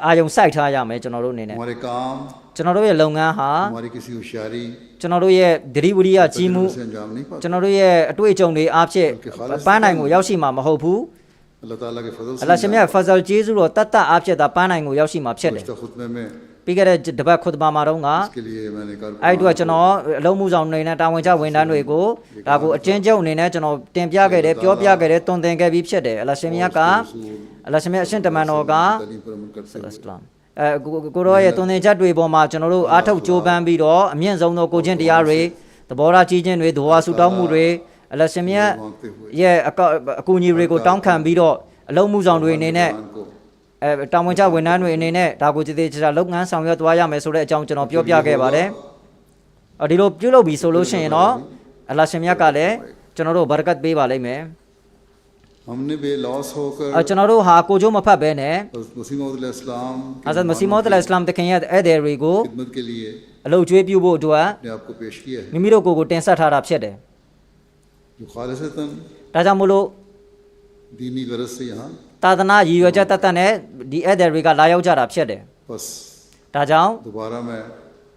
အာယုံစိုက်ထားရမယ်ကျွန်တော်တို့အနေနဲ့ हमारे काम ကျွန်တော်တို့ရဲ့လုပ်ငန်းဟာ हमारी किसी होशियारी ကျွန်တော်တို့ရဲ့ဒရိဝရိယကြီးမှု से अंजाम नहीं पाते ကျွန်တော်တို့ရဲ့အတွေ့အကြုံတွေအားဖြင့်ပန်းနိုင်ကိုရောက်ရှိမှာမဟုတ်ဘူး अल्लाह ताला के फजल အလရှင်မြတ်ဖဇလ်ကျေးဇူးတော်တတ်တအားဖြင့်သာပန်းနိုင်ကိုရောက်ရှိမှာဖြစ်တယ် खुतबे में ပြီးခဲ့တဲ့တပတ်ခွတ်ဘာမှာတော့က इसके लिए मैंने कार အဲ့အတွက်ကျွန်တော်အလုံးမှုဆောင်တွေနဲ့တာဝန်ကျဝန်ထမ်းတွေကိုဒါကိုအကျဉ်းချုပ်အနေနဲ့ကျွန်တော်တင်ပြခဲ့တယ်ပြောပြခဲ့တယ်တွင်တင်ခဲ့ပြီးဖြစ်တယ်အလရှင်မြတ်ကအလရှင်မြတ်အရှင်တမန်တော်က तालीम पर अमल करते हैं ကိုရောရဲ့တွင်တင်ချက်တွေပေါ်မှာကျွန်တော်တို့အားထုတ်ကြိုးပမ်းပြီးတော့အမြင့်ဆုံးသောကိုချင်းတရားတွေသဘောထားကြီးခြင်းတွေဒွါဆူတောင်းမှုတွေအလရှင်မြတ်ရဲ့အကူအညီတွေကိုတောင်းခံပြီးတော့အလုံးမှုဆောင်တွေအနေနဲ့တာဝန်ကျဝန်ထမ်းတွေအနေနဲ့ဒါကိုတည်တည်ချာချာလုပ်ငန်းဆောင်ရွက်သွားရမယ်ဆိုတဲ့အကြောင်းကျွန်တော်ပြောပြခဲ့ပါတယ်ဒီလိုပြုလုပ်ပြီးဆိုလို့ရှိရင်တော့အလရှင်မြတ်ကလည်းကျွန်တော်တို့ဘာရကတ်ပေးပါလိမ့်မယ် हमने बेलॉस होकर ကျွန်တော်တို့ဟာကိုကျိုးမဖတ်ဘဲနဲ့ मसीह मौद अलैहिस्सलाम အာဇတ်မစီမောဒ်အလ္လာမ်တခင်ရဲ့အဲ့ဒီတွေကို खिदमत के लिए အလုပ်ကျွေးပြုဖို့အတွက် अपने आप को पेश किया है မိမိတို့ကိုယ်တင်ဆက်ထားတာဖြစ်တယ် जो खालिसतन ဒါကြောင့်မို့လို့ दीनी गरज से यहाँ သာသနာရည်ရွယ်ချက်တတ်နဲ့ဒီအဲ့ဒီတွေကလာရောက်ကြတာဖြစ်တယ် बस ဒါကြောင့် दोबारा मैं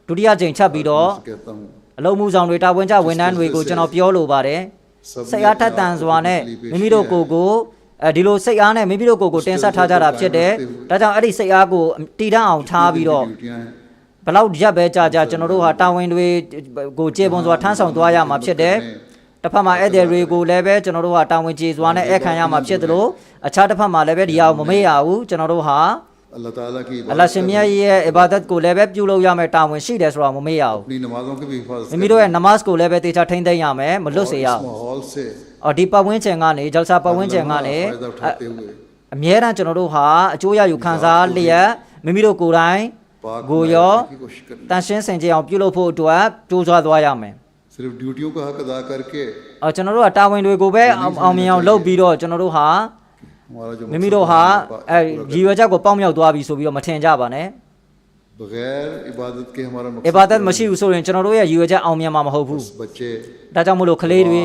ဒုတိယကြိမ်ချက်ပြီးတော့ कहता हूँ အလုံးမှုဆောင်တွေတာဝန်ကျဝန်ထမ်းတွေကိုကျွန်တော်ပြောလိုပါတယ်စိတ်အားထက်သန်စွာနဲ့မိမိတို့ကိုယ်ကိုဒီလိုစိတ်အားနဲ့မိမိတို့ကိုယ်ကိုတင်ဆက်ထားကြတာဖြစ်တယ်ဒါကြောင့်အဲ့ဒီစိတ်အားကိုတည်တံ့အောင်ထားပြီးတော့ဘလောက်ရက်ပဲကြာကြာကျွန်တော်တို့ဟာတာဝန်တွေကိုကျေပွန်စွာထမ်းဆောင်သွားရမှာဖြစ်တယ်တစ်ဖက်မှာအဲ့ဒီတွေကိုလည်းပဲကျွန်တော်တို့ဟာတာဝန်ကျေစွာနဲ့အခမ်းရမှာဖြစ်တယ်လို့အခြားတစ်ဖက်မှာလည်းပဲဒီဟာကိုမမေ့ရဘူးကျွန်တော်တို့ဟာ अल्लाह ताला की အလရှင်မြတ်ရဲ့အဘာဒတ်ကိုလည်းပဲပြုလုပ်ရမယ်တာဝန်ရှိတယ်ဆိုတာမမေ့ရဘူး अपनी नमाजों की भी हिफाजत မိမိတို့ရဲ့နမတ်ကိုလည်းပဲတေချာထိန်းသိမ်းရမယ်မလွတ်စေရဘူး माहौल से ဒီပတ်ဝန်းကျင်ကနေဂျလ်ဆာပတ်ဝန်းကျင်ကနေ फायदा उठाते हुए အမြဲတမ်းကျွန်တော်တို့ဟာအကျိုးရယူခံစားလျက်မိမိတို့ကိုယ်တိုင်ကိုရောတန်ရှင်းစင်ကြယ်အောင်ပြုလုပ်ဖို့အတွက်ကြိုးစားသွားရမယ် सिर्फ ड्यूटियों का हक अदा करके ကျွန်တော်တို့ကတာဝန်တွေကိုပဲအောင်မြင်အောင်လုပ်ပြီးတော့ကျွန်တော်တို့ဟာ हमारा जो မိမိတို့ဟာရည်ရွယ်ချက်ကိုပေါက်မြောက်သွားပြီဆိုပြီးတော့မထင်ကြပါနဲ့ बगैर इबादत के हमारा အဘာဒတ်မရှိဘူးဆိုရင်ကျွန်တော်တို့ရဲ့ရည်ရွယ်ချက်အောင်မြင်မှာမဟုတ်ဘူး बच्चे ဒါကြောင့်မို့လို့ကလေးတွေ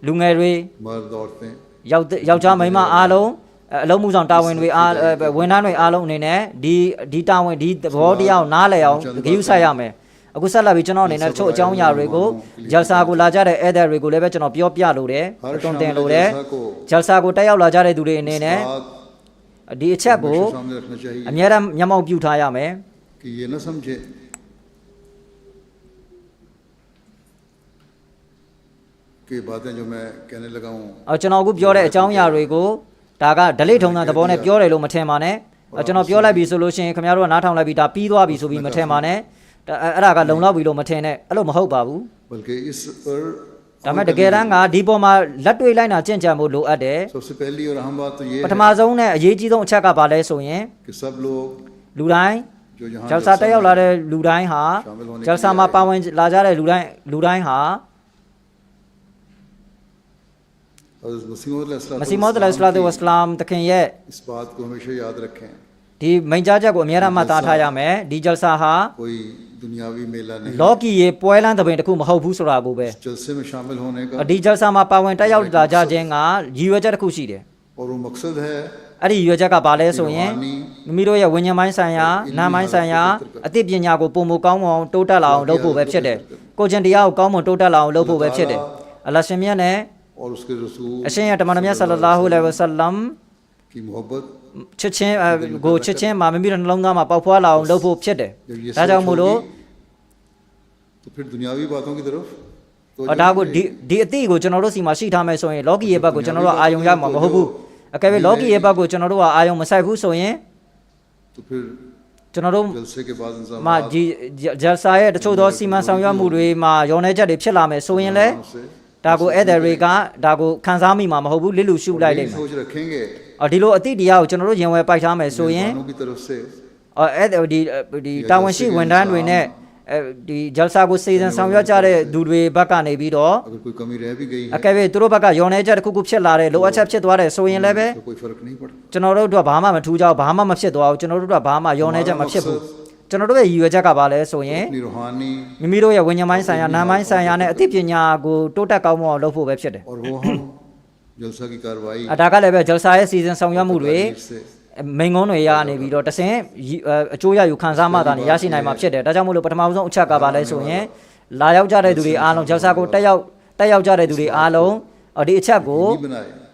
လူငယ်တွေ मर्द औरतें ယောက်ျားမိန်းမအားလုံးအလုံးမှုဆောင်တာဝန်တွေအားဝန်ထမ်းတွေအားလုံးအနေနဲ့ဒီတာဝန်ဒီသဘောတရားကိုနားလည်အောင်ဂရုစိုက်ရမယ်အခုဆက်လက်ပြီးကျွန်တော်အနေနဲ့တချို့အကြောင်းအရာတွေကိုဂျလ်ဆာကိုလာကြတဲ့ဧည့်သည်တွေကိုလည်းပဲကျွန်တော်ပြောပြလို့တယ်တွင်တင်လို့တယ်ဂျလ်ဆာကိုတက်ရောက်လာကြတဲ့သူတွေအနေနဲ့ဒီအချက်ကို सामने रखना चाहिए အများအားမျက်မှောက်ပြုထားရမယ် कि ये न समझे कि बातें जो मैं कहने लगा हूँ ကျွန်တော်အခုပြောတဲ့အကြောင်းအရာတွေကိုဒါကဒလိထုံတဲ့သဘောနဲ့ပြောတယ်လို့မထင်ပါနဲ့ကျွန်တော်ပြောလိုက်ပြီဆိုလို့ရှိရင်ခင်ဗျားတို့ကနားထောင်လိုက်ပြီဒါပြီးသွားပြီဆိုပြီးမထင်ပါနဲ့ အဲ့ဒါကလုံလောက်ပြီလို့မထင်နဲ့အဲ့လိုမဟုတ်ပါဘူး बल्कि इस पर ဒါမဲ့တကယ်တမ်းကဒီပေါ်မှာလက်တွေ့လိုက်တာကြင့်ကြံဖို့လိုအပ်တယ် सबसे पहली और अहम बात तो ये ပထမဆုံးနဲ့အရေးကြီးဆုံးအချက်ကဘာလဲဆိုရင် कि सब लोग လူတိုင်းဂျယ်ဆာတက်ရောက်လာတဲ့လူတိုင်းဟာဂျယ်ဆာမှာပါဝင်လာကြတဲ့လူတိုင်းဟာ မစီမောဒ်အလိုင်စလာတူဝစလမ်တခင်ရဲ့ इस बात को हमेशा याद रखें ဒီမိန့်ကြားချက်ကိုအများအားမှတ်သားထားရမယ်ဒီဂျယ်ဆာဟာ कोई दुनियावी मेला नहीं လော်ကီရဲ့ပွဲလမ်းတစ်ပင်တစ်ခုမဟုတ်ဘူးဆိုတာကိုပဲ जलसे में शामिल होने का ဒီဂျယ်ဆာမှာပါဝင်တက်ရောက်လာကြခြင်းကရည်ရွယ်ချက်တစ်ခုရှိတယ် और वो मकसद है အဲ့ဒီရည်ရွယ်ချက်ကဘာလဲဆိုရင်မိမိတို့ရဲ့ဝိညာဉ်ပိုင်းဆိုင်ရာနာမ်ပိုင်းဆိုင်ရာအသိပညာကိုပုံမကောင်းအောင်တိုးတက်လာအောင်လုပ်ဖို့ပဲဖြစ်တယ်ကိုကျင်တရားကိုကောင်းမွန်တိုးတက်လာအောင်လုပ်ဖို့ပဲဖြစ်တယ်အလ္လာဟ်ရှင်မြတ်နဲ့ और उसके रसूल အရှင်ရတမန်တော်မြတ်ဆလ္လာဟူအလိုင်ဝါဆလမ် की मोहब्बत ချစ်ချင်းကိုချစ်ချင်းမှာမိမိတို့နှလုံးသားမှာပေါက်ဖွာလာအောင်လုပ်ဖို့ဖြစ်တယ်ဒါကြောင့်မို့လို့ तो फिर दुनियावी बातों की तरफ ဒါကိုဒီအသိကိုကျွန်တော်တို့စီမှာရှိထားမယ်ဆိုရင်လောကီရဲ့ဘက်ကိုကျွန်တော်တို့အာယုံရမှာမဟုတ်ဘူးအကယ်၍လောကီရဲ့ဘက်ကိုကျွန်တော်တို့ကအာယုံမဆိုင်ဘူးဆိုရင် तो फिर ကျွန်တော်တို့ जलसे के बाद इंसान မှာဒီဂျယ်ဆာရဲ့တချို့သောစီမံဆောင်ရွက်မှုတွေမှာရောနေချက်တွေဖြစ်လာမယ်ဆိုရင်လည်းဒါကိုဧည့်သည်တွေကဒါကိုခန်းစားမိမှာမဟုတ်ဘူးလစ်လူရှုလိုက်လိမ့်မယ် सोच रखेंगे ဒီလိုအသိတရားကိုကျွန်တော်တို့ရင်ဝယ်ပိုက်ထားမယ်ဆိုရင် की तरफ से ဒီတာဝန်ရှိဝန်ထမ်းတွေနဲ့ဒီဂျယ်ဆာကိုစီစဉ်ဆောင်ရွက်ကြတဲ့သူတွေဘက်ကနေပြီးတော့ अगर कोई कमी रह भी गई အကယ်၍သူတို့ဘက်ကရောနေချက်တစ်ခုခုဖြစ်လာတဲ့လိုအပ်ချက်ဖြစ်သွားတယ်ဆိုရင်လည်းပဲ कोई फर्क नहीं पड़ता ကျွန်တော်တို့တို့ဘာမှမထူးကြဘူးဘာမှမဖြစ်သွားဘူးကျွန်တော်တို့တို့ဘာမှရောနေချက်မဖြစ်ဘူးကျွန်တော်တို့ရဲ့ရည်ရွယ်ချက်ကဘာလဲဆိုရင် रूहानी မိမိတို့ရဲ့ဝိညာဉ်ပိုင်းဆိုင်ရာနာမ်ပိုင်းဆိုင်ရာနဲ့အသိပညာကိုတိုးတက်ကောင်းမွန်အောင်လုပ်ဖို့ပဲဖြစ်တယ် और वो हम जलसा की कार्रवाई ဒါကလည်းပဲဂျယ်ဆာရဲ့စီစဉ်ဆောင်ရွက်မှုတွေမိန်ကုန်းတွေရနေပြီးတော့တဆင်အကျိုးရယူခံစားမှသာနေရရှိနိုင်မှာဖြစ်တယ်ဒါကြောင့်မို့လို့ပထမဆုံးအချက်ကဘာလဲဆိုရင်လာရောက်ကြတဲ့သူတွေအားလုံးဂျယ်ဆာကိုတက်ရောက်ကြတဲ့သူတွေအားလုံးဒီအချက်ကို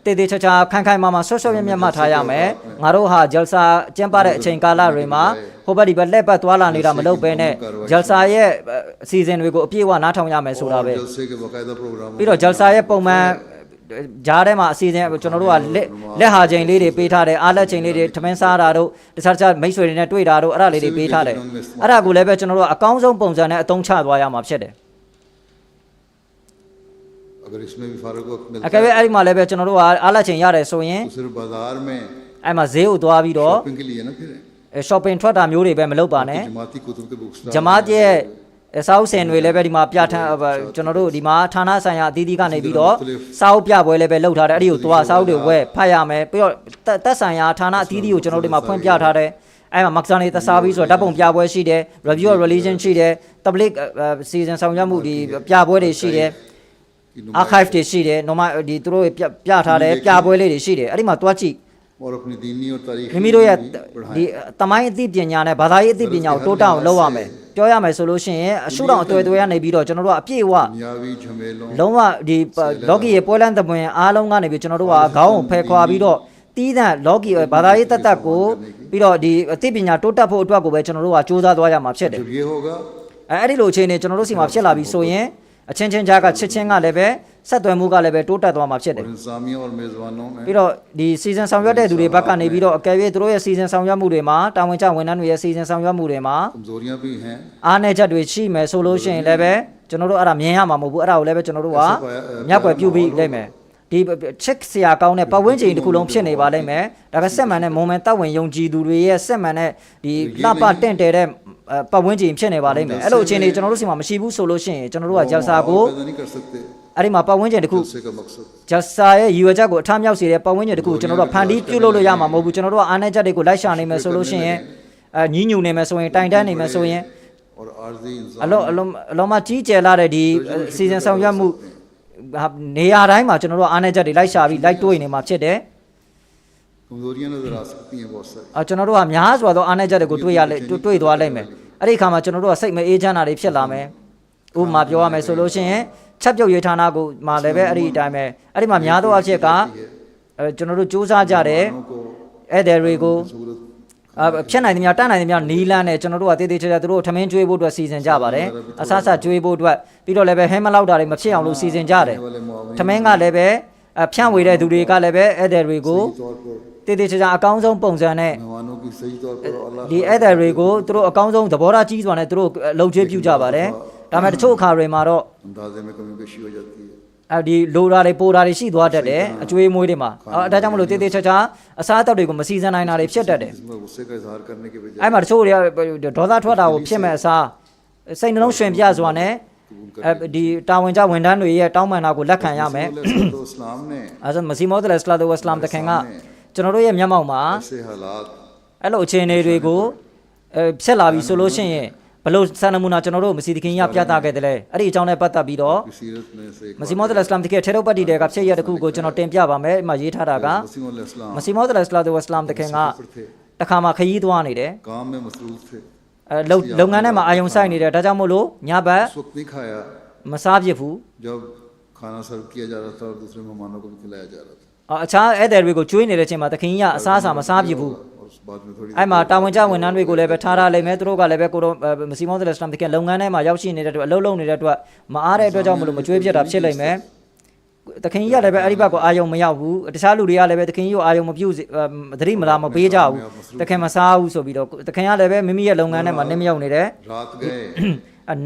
တည်တည်ချာချာခိုင်ခိုင်မာမာဆွတ်ဆွတ်မြတ်မြတ်မှတ်ထားရမယ်ငါတို့ဟာဂျယ်ဆာကျင်းပတဲ့အချိန်ကာလတွေမှာဟိုဘက်ဒီဘက်လက်ပတ်သွားလာနေတာမလုပ်ဘဲနဲ့ဂျယ်ဆာရဲ့အစီအစဉ်တွေကိုအပြည့်အဝနားထောင်ရမယ်ဆိုတာပဲ जलसे के बाकायदा प्रोग्राम ပြီးတော့ဂျယ်ဆာရဲ့ပုံမှန်ဂျားထဲမှာအစီအစဉ်ကျွန်တော်တို့ကလက်ဟာချိန်လေးတွေပေးထားတယ်အားလက်ချိန်လေးတွေထမင်းစားတာတို့တခြားမိတ်ဆွေတွေနဲ့တွေ့တာတို့အဲ့ဒါလေးတွေပေးထားတယ်အဲ့ဒါကိုလည်းပဲကျွန်တော်တို့ကအကောင်းဆုံးပုံစံနဲ့အသုံးချသွားရမှာဖြစ်တယ် अगर इसमें भी फारूक वक्त मिलता အကယ်၍အဲ့ဒီမှာလည်းပဲကျွန်တော်တို့ကအားလက်ချိန်ရတယ်ဆိုရင် तो सिर्फ बाजार में အဲ့မှာဈေးကိုသွားပြီးတော့ शॉपिंग के लिए ना फिर shopping ထွက်တာမျိုးတွေပဲမလုပ်ပါနဲ့ जमाती कुतुब के बुक ဂျမာတ်ရဲ့စာအုပ်စင်တွေလည်းပဲဒီမှာပြဋ္ဌာန်းကျွန်တော်တို့ဒီမှာဌာနဆိုင်ရာအသီးသီးကနေပြီးတော့စာအုပ်ပြပွဲလည်းပဲလုပ်ထားတယ်အဲ့ဒီကိုသွားစာအုပ်တွေဝယ်ဖတ်ရမယ်ပြီးတော့သက်ဆိုင်ရာဌာနအသီးသီးကိုကျွန်တော်တို့ဒီမှာဖွင့်ပြထားတယ်အဲ့မှာမက္ဆာနေသစာပြီးဆိုတော့ဓာတ်ပုံပြပွဲရှိတယ် review of religion ရှိတယ် public season ဆောင်ရွက်မှုဒီပြပွဲတွေရှိတယ် archive တွေရှိတယ် normal ဒီသူတို့ပြထားတယ်ပြပွဲလေးတွေရှိတယ်အဲ့ဒီမှာတွားကြည့် और अपनी दीनी और तारीखी မိမိတို့ရဲ့ဒီတမိုင်းအသိပညာနဲ့ဘာသာရေးအသိပညာကိုတိုးတက်အောင်လုပ်ရမယ်ပြောရမယ်ဆိုလို့ရှိရင်အရှုတော်အတွေ့အကြုံရနေပြီးတော့ကျွန်တော်တို့ကအပြည့်အဝ दुनियावी झमेलों လုံးဝဒီလောကီရဲ့ပွဲလန်းသဘင်အားလုံးကနေပြီးကျွန်တော်တို့ကခေါင်းကိုဖယ်ခွာပြီးတော့တီးသန့်လောကီဘာသာရေးတတ်ကိုပြီးတော့ဒီအသိပညာတိုးတက်ဖို့အတွက်ကိုပဲကျွန်တော်တို့ကစူးစမ်းသွားရမှာဖြစ်တယ် ये होगा အဲ့ဒီလိုအခြေအနေကျွန်တော်တို့စီမှာဖြစ်လာပြီဆိုရင်အချင်းချင်းကြားကချစ်ချင်းကလည်းပဲဆက်သွယ်မှုကလည်းပဲတိုးတက်သွားမှာဖြစ်တယ် इंतजामिया और मेजबानों में ပြီးတော့ဒီစီဇန်ဆောင်ရွက်တဲ့သူတွေဘက်ကနေပြီးတော့အကယ်၍သူတို့ရဲ့စီဇန်ဆောင်ရွက်မှုတွေမှာတာဝန်ကျဝန်ထမ်းတွေရဲ့စီဇန်ဆောင်ရွက်မှုတွေမှာ कमजोरियां भी हैं အားနည်းချက်တွေရှိမယ်ဆိုလို့ရှိရင်လည်းပဲကျွန်တော်တို့အဲ့ဒါမြင်ရမှာမဟုတ်ဘူးအဲ့ဒါကိုလည်းပဲကျွန်တော်တို့ကမျက်ကွယ်ပြုပြီးလိမ့်မယ်ဒီချစ်စရာကောင်းတဲ့ပတ်ဝန်းကျင်တစ်ခုလုံးဖြစ်နေပါလိမ့်မယ်ဒါကဆက်မှန်တဲ့မုံမှန်တပ်ဝင်ယုံကြည်သူတွေရဲ့ဆက်မှန်တဲ့ဒီလှပတင့်တယ်တဲ့ပတ်ဝန်းကျင်ဖြစ်နေပါလိမ့်မယ်အဲ့လိုအခြေအနေကျွန်တော်တို့စီမှာမရှိဘူးဆိုလို့ရှိရင်ကျွန်တော်တို့ကဂျယ်ဆာကို नहीं कर सकते အဲ့ဒီမှာပတ်ဝန်းကျင်တစ်ခု जलसे का मकसद ဂျက်ဆာရဲ့ရည်ရွယ်ချက်ကိုအထမြောက်စေတဲ့ပတ်ဝန်းကျင်တစ်ခုကျွန်တော်တို့ကဖန်တီးပြုလုပ်လို့ရမှာမဟုတ်ဘူးကျွန်တော်တို့ကအားနည်းချက်တွေကိုလိုက်ရှာနေမယ်ဆိုလို့ရှိရင်ညှဉ်းညူနေမယ်ဆိုရင်တိုင်တန်းနေမယ်ဆိုရင် और आर्जी इंसान အလုံးမကြီးကျယ်လာတဲ့ဒီစီဇန်ဆောင်ရွက်မှုနေရာတိုင်းမှာကျွန်တော်တို့အားနည်းချက်တွေလိုက်ရှာပြီးလိုက်တွေးနေမှာဖြစ်တယ် कमजोरियां नजर आ सकती हैं बहुत सारी ကျွန်တော်တို့ကများစွာသောအားနည်းချက်တွေကိုတွေးသွားလိုက်မယ်အဲ့ဒီအခါမှာကျွန်တော်တို့ကစိတ်မအေးချမ်းတာတွေဖြစ်လာမယ်ဥပမာပြောရမယ်ဆိုလို့ရှိရင်ချက်ပြုတ်ရေးဌာနကိုမှလည်းပဲအဲ့ဒီအတိုင်းပဲအဲ့ဒီမှာများသောအဖြစ်ကကျွန်တော်တို့စူးစမ်းကြတယ်အဲ့ဒီတွေကိုဖြစ်နိုင်သမျှတတ်နိုင်သမျှနီးလန်းနဲ့ကျွန်တော်တို့ကတည်တည်ချာချာသူတို့ထမင်းကျွေးဖို့အတွက်စီစဉ်ကြပါတယ်အဆအဆကျွေးဖို့အတွက်ပြီးတော့လည်းပဲဟဲမလောက်တာတွေမဖြစ်အောင်လို့စီစဉ်ကြတယ်ထမင်းကလည်းပဲဖြန့်ဝေတဲ့သူတွေကလည်းပဲအဲ့ဒီတွေကိုတ တေးသေးချာချာအကောင်းဆုံးပုံစံနဲ့ मेहमानों की सही तौर पर अल्लाह ဒီဧည့်သည်တွေကိုသူတို့အကောင်းဆုံးသဘောထားကြီးစွာနဲ့သူတို့လှုပ်ချွေးပြုကြပါတယ်ဒါပေမဲ့တချို့အခါတွေမှာတော့ अंदाजे में कमी पेशी हो जाती है ဒီလိုတာတွေပိုတာတွေရှိသွားတတ်တယ်အကျွေးမွေးတွေမှာဒါကြောင့်မလို့တေးသေးချာချာအစားအသောက်တွေကိုမစီစဉ်နိုင်တာတွေဖြစ်တတ်တယ် इसमें गुस्से का इजहार करने के बजाय အဲ့မှာတချို့တွေကဒေါသထွက်တာကိုဖြစ်မဲ့အစားစိတ်နှလုံးရှင်ပြစွာနဲ့ဒီတာဝန်ကျဝန်ထမ်းတွေရဲ့တောင်းပန်တာကိုလက်ခံရမယ် तो इस्लाम ने အဲဒါမစီမောဒ်အလ္လာဟ်ဝအစ္စလာမ်တခင်ကကျွန်တော်တို့ရဲ့မျက်မှောက်မှာ ऐसे हालात အဲ့လိုအခြေအနေတွေကိုဖြစ်လာပြီဆိုလို့ရှိရင်ဘလို့ဆန္ဒမူနာကျွန်တော်တို့မစီတခင်ရပြသခဲ့တယ်လေအဲ့ဒီအကြောင်းနဲ့ပတ်သက်ပြီးတော့ सीरत में से မစီမောဒ်အလ္လာဟ်တခင်ထေရုပ်ပတ်တီတွေကဖြစ်ရတဲ့ခုကိုကျွန်တော်တင်ပြပါမယ်အမှရေးထားတာကမစီမောဒ်အလ္လာဟ်ဝအစ္စလာမ်တခင်ကတခါမှခရီးသွားနေတယ် काम में मसरूफ थे လုပ်ငန်းထဲမှာအာယုံဆိုင်နေတယ်ဒါကြောင့်မို့လို့ညဘက် उस वक्त नहीं खाया မစားဖြစ်ဘူး जब खाना सर्व किया जा रहा था और दूसरे मेहमानों को भी खिलाया जा रहा था အခြားဧည့်သည်တွေကိုကျွေးနေတဲ့အချိန်မှာတခင်ကြီးကအစားအစာမစားဖြစ်ဘူး और उस बाद में थोड़ी အဲ့မှာတာဝန်ကျဝန်ထမ်းတွေကိုလည်းပဲထားထားလိုက်မယ်သူတို့ကလည်းပဲကိုတော့မစီမောဒ်အလ္လာဟ်တခင်လုပ်ငန်းထဲမှာရောက်ရှိနေတဲ့အတွက်အလုပ်လုပ်နေတဲ့အတွက်မအားတဲ့အတွက်ကြောင့်မလို့မကျွေးဖြစ်တာဖြစ်လိမ့်မယ်တခင်ကြီးကလည်းပဲအဲ့ဒီဘက်ကိုအာယုံမရောက်ဘူးတခြားလူတွေကလည်းပဲတခင်ကြီးကိုအာယုံမပြုတ်သတိမလားမပေးကြဘူးတခင်မစားဘူးဆိုပြီးတော့တခင်ကလည်းပဲမိမိရဲ့လုပ်ငန်းထဲမှာနင်းမရောက်နေတယ် रात गए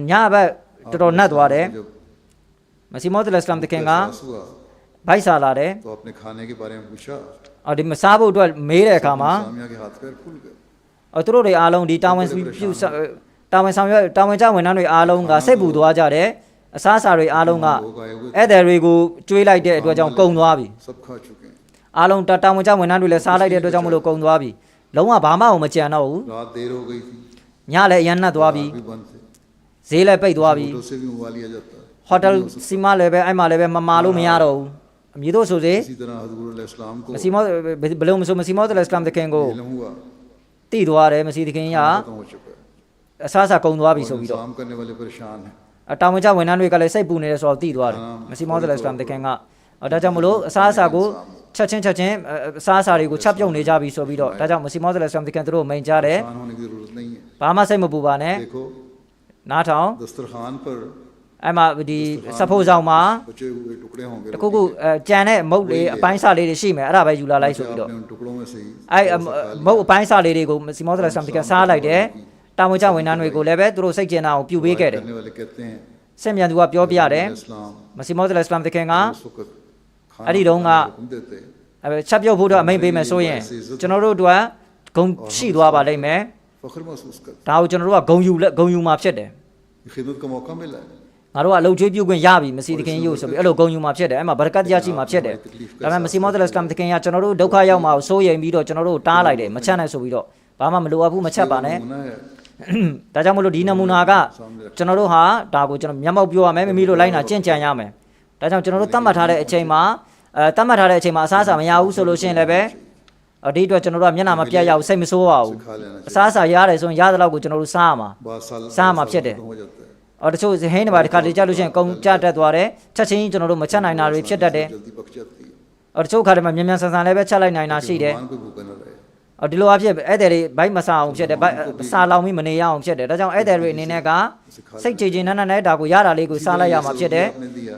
ညဘက်တော်တော်နှက်သွားတယ်မစီမောဒ်အလ္လာဟ်တခင်က हुआ ဘိုက်စားလာတယ် तो अपने खाने के बारे में पूछा ဒီမစားဖို့အတွက်မေးတဲ့အခါမှာ सामिया के हाथ पैर फूल गए သူတို့တွေအားလုံးဒီတာဝန်ပြုတာဝန်ဆောင်ရွက်တာဝန်ကျဝန်ထမ်းတွေအားလုံးကစိတ်ပူသွားကြတယ်အစားအစာတွေအားလုံးကဧည့်သည်တွေကိုကျွေးလိုက်တဲ့အတွက်ကြောင့်ကုန်သွားပြီ सब खा चुके हैं အားလုံးတာဝန်ကျဝန်ထမ်းတွေလည်းစားလိုက်တဲ့အတွက်ကြောင့်မလို့ကုန်သွားပြီလုံးဝဘာမှမကြံတော့ဘူး रात देर हो गई थी ညလည်းအရန်နှက်သွားပြီ भी बंद थे ဈေးလည်းပိတ်သွားပြီ होटल से भी मंगवा लिया जाता है ဟိုတယ်စီမလည်းပဲအဲ့မှာလည်းပဲမမာလို့မရတော့ဘူးအမြည်တို့ဆိုစေ इसी तरह हजरत इस्लाम को မစီမောဘယ်လိုမဆိုမစီမောဒ်အလ္လာဟ်တခင်ကို इल्म हुआ တည်သွားတယ်မစီတခင်က खत्म हो चुका है အစားအစာကုန်သွားပြီဆိုပြီးတော့ इंतजाम करने वाले परेशान हैं တာဝန်ကျဝန်ထမ်းတွေကလည်းစိတ်ပူနေတယ်ဆိုတော့တည်သွားတယ်မစီမောဒ်အလ္လာဟ်တခင်ကဒါကြောင့်မလို့အစားအစာကိုချက်ချင်းအစားအစာတွေကိုချက်ပြုတ်နေကြပြီဆိုပြီးတော့ဒါကြောင့်မစီမောဒ်အလ္လာဟ်တခင်တို့မိန်ကြတယ် परेशान होने की जरूरत नहीं है ဘာမှစိတ်မပူပါနဲ့ देखो နားထောင် दस्तरखान पर အဲ့မှာဒီစဖို့ဆောင်မှာ बचे हुए टुकड़े होंगे တခုခုကြံတဲ့မုတ်လေးအပိုင်းစာလေးတွေရှိမယ်အဲ့ဒါပဲယူလာလိုက်ဆိုပြီးတော့ उन टुकड़ों में से ही အဲ့မုတ်အပိုင်းစာလေးတွေကိုစီမောဒ်အလ္လာဟ်တခင်စားလိုက်တယ်တာဝန်ကျဝန်ထမ်းတွေကိုလည်းပဲသူတို့စိတ်ကျင်တာကိုပြုပေးခဲ့တယ် करने वाले कहते हैं စင်မြန်သူကပြောပြတယ် इस्लाम မစီမောဒ်အလ္လာဟ်တခင်က उस वक्त खाना အဲ့ဒီတုန်းက हुक्म देते ချက်ပြုတ်ဖို့အတွက်အမိန့်ပေးမယ်ဆိုရင်ကျွန်တော်တို့အတွက်ဂုံရှိသွားပါလိမ့်မယ် फख्र महसूस करते ဒါကိုကျွန်တော်တို့ကဂုံယူမှာဖြစ်တယ် हैं खिदमत का मौका मिला है ငါတို့ကအလုပ်ကျွေးပြုခွင့်ရပြီမစီတခင်ယူဆိုပြီးအဲ့လိုဂုံယူမှာဖြစ်တယ်အဲ့မှာဘရကတ်ရရှိမှာဖြစ်တယ်ဒါပေမဲ့မစီမောဒ်အလ္လာဟ်တခင်ကကျွန်တော်တို့ဒုက္ခရောက်မှာကိုစိုးရိမ်ပြီးတော့ကျွန်တော်တို့တားလိုက်တယ်မချက်နဲ့ဆိုပြီးတော့ဘာမှမလိုအပ်ဘူးမချက်ပါနဲ့ नमूना है ဒါကြောင့်မလို့ဒီနမူနာကကျွန်တော်တို့ဟာဒါကိုကျွန်တော်မျက်မှောက်ပြောရမယ်မိမိတို့လိုက်နာကြင့်ကြံရမယ်ဒါကြောင့်ကျွန်တော်တို့သတ်မှတ်ထားတဲ့အချိန်မှာသတ်မှတ်ထားတဲ့အချိန်မှာအစားအစာမရဘူးဆိုလို့ရှိရင်လည်းပဲဒီအတွက်ကျွန်တော်တို့ကမျက်နှာမပြတ်ရဘူးစိတ်မဆိုးပါဘူးအစားအစာရတယ်ဆိုရင်ရတဲ့လောက်ကိုကျွန်တော်တို့စားရမှာ बहुत साल စားရမှာဖြစ်တယ် हो जाता है တချို့ဟင်းတွေပါတစ်ခါတည်းကြလို့ရှိရင်ကုန်ကြတတ်သွားတယ်ချက်ချင်းကျွန်တော်တို့မချက်နိုင်တာတွေဖြစ်တတ်တယ် जल्दी पक जाती है တချို့ခါတွေမှာမြန်မြန်ဆန်ဆန်လည်းပဲချက်လိုက်နိုင်တာရှိတယ် मेहमान कोई भूखा न रहे ဒီလိုအဖြစ်ဧည့်သည်တွေဘိုက်မစားအောင်ဖြစ်တယ်စားလောင်ပြီးမနေရအောင်ဖြစ်တယ်ဒါကြောင့်ဧည့်သည်တွေအနေနဲ့ကစိတ်ကြည်ကြည်နန်းနန်းနဲ့ဒါကိုရတာလေးကိုစားလိုက်ရမှာဖြစ်တယ် आपने दिया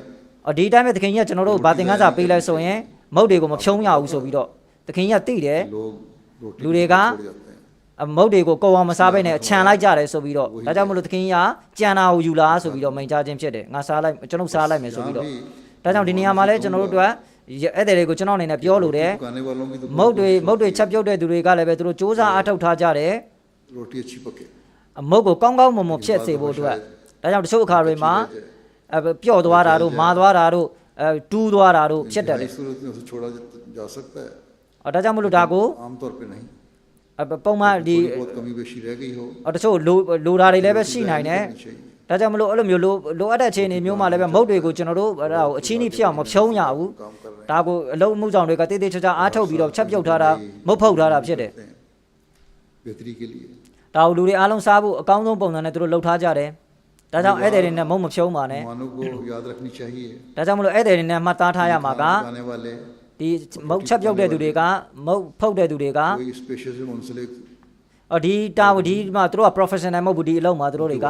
ဒီတိုင်းပဲသခင်ကြီးကကျွန်တော်တို့ဗာသင်္ကန်းစာပေးလိုက်ဆိုရင်မုတ်တွေကိုမဖြုံးရဘူးဆိုပြီးတော့သခင်ကြီးကသိတယ် लोग रोटी လူတွေက छोड़ जाते हैं မုတ်တွေကိုကိုယ်အောင်မစားဘဲနဲ့ခြံလိုက်ကြတယ်ဆိုပြီးတော့ဒါကြောင့်မလို့သခင်ကြီးကကြံတာကိုယူလာဆိုပြီးတော့မိန်ကြားခြင်းဖြစ်တယ်ငါစားလိုက်ကျွန်တော်စားလိုက်မယ်ဆိုပြီးတော့ဒါကြောင့်ဒီနေရာမှာလဲကျွန်တော်တို့အတွက်ဧည့်သည်တွေကိုကျွန်တော်အနေနဲ့ပြောလို့တယ် खाने वालों की तो မုတ်တွေချက်ပြုတ်တဲ့သူတွေကလည်းပဲသူတို့စူးစမ်းအားထုတ်ထားကြတယ် रोटी अच्छी पके မုတ်ကိုကောင်းကောင်းမွန်မွန်ဖြစ်စေဖို့အတွက်ဒါကြောင့်တချို့အခါတွေမှာပျော့သွားတာတို့မာသွားတာတို့တူးသွားတာတို့ဖြစ်တယ်လေ इस सूरत में उसे छोड़ा जा सकता है ဒါကြောင့်မလို့ဒါကို आमतौर पे नहीं ပုံမှန်ဒီ बहुत कमी बेशी रह गई हो တချို့လိုတာတွေလည်းပဲရှိနိုင်တယ်ဒါကြောင့်မလို့အဲ့လိုမျိုးလိုအပ်တဲ့အခြေအနေမျိုးမှာလည်းပဲမုတ်တွေကိုကျွန်တော်တို့အဲ့ဒါကိုအချင်းကြီးဖြစ်အောင်မဖြုံးရဘူးဒါကိုအလုံးမှုဆောင်တွေကတေးသေးချာချာအားထုတ်ပြီးတော့ချက်ပြုတ်ထားတာမုတ်ဖုတ်ထားတာဖြစ်တယ် बेहतरी के लिए ဒါကိုလူတွေအားလုံးစားဖို့အကောင်းဆုံးပုံစံနဲ့သူတို့လှုပ်ထားကြတယ်ဒါကြောင့်ဧည့်သည်တွေနဲ့မုတ်မဖြုံးပါနဲ့ मानव को याद रखनी चाहिए ဒါကြောင့်မလို့ဧည့်သည်တွေနဲ့မှတ်သားထားရမှာက आने वाले ဒီမုတ်ချက်ပြုတ်တဲ့သူတွေကမုတ်फुकတဲ့သူတွေက कोई स्पेशल से मुंसलिक ဒီမှာသူတို့က professional မဟုတ်ဘူးဒီအလုပ်မှာသူတို့တွေက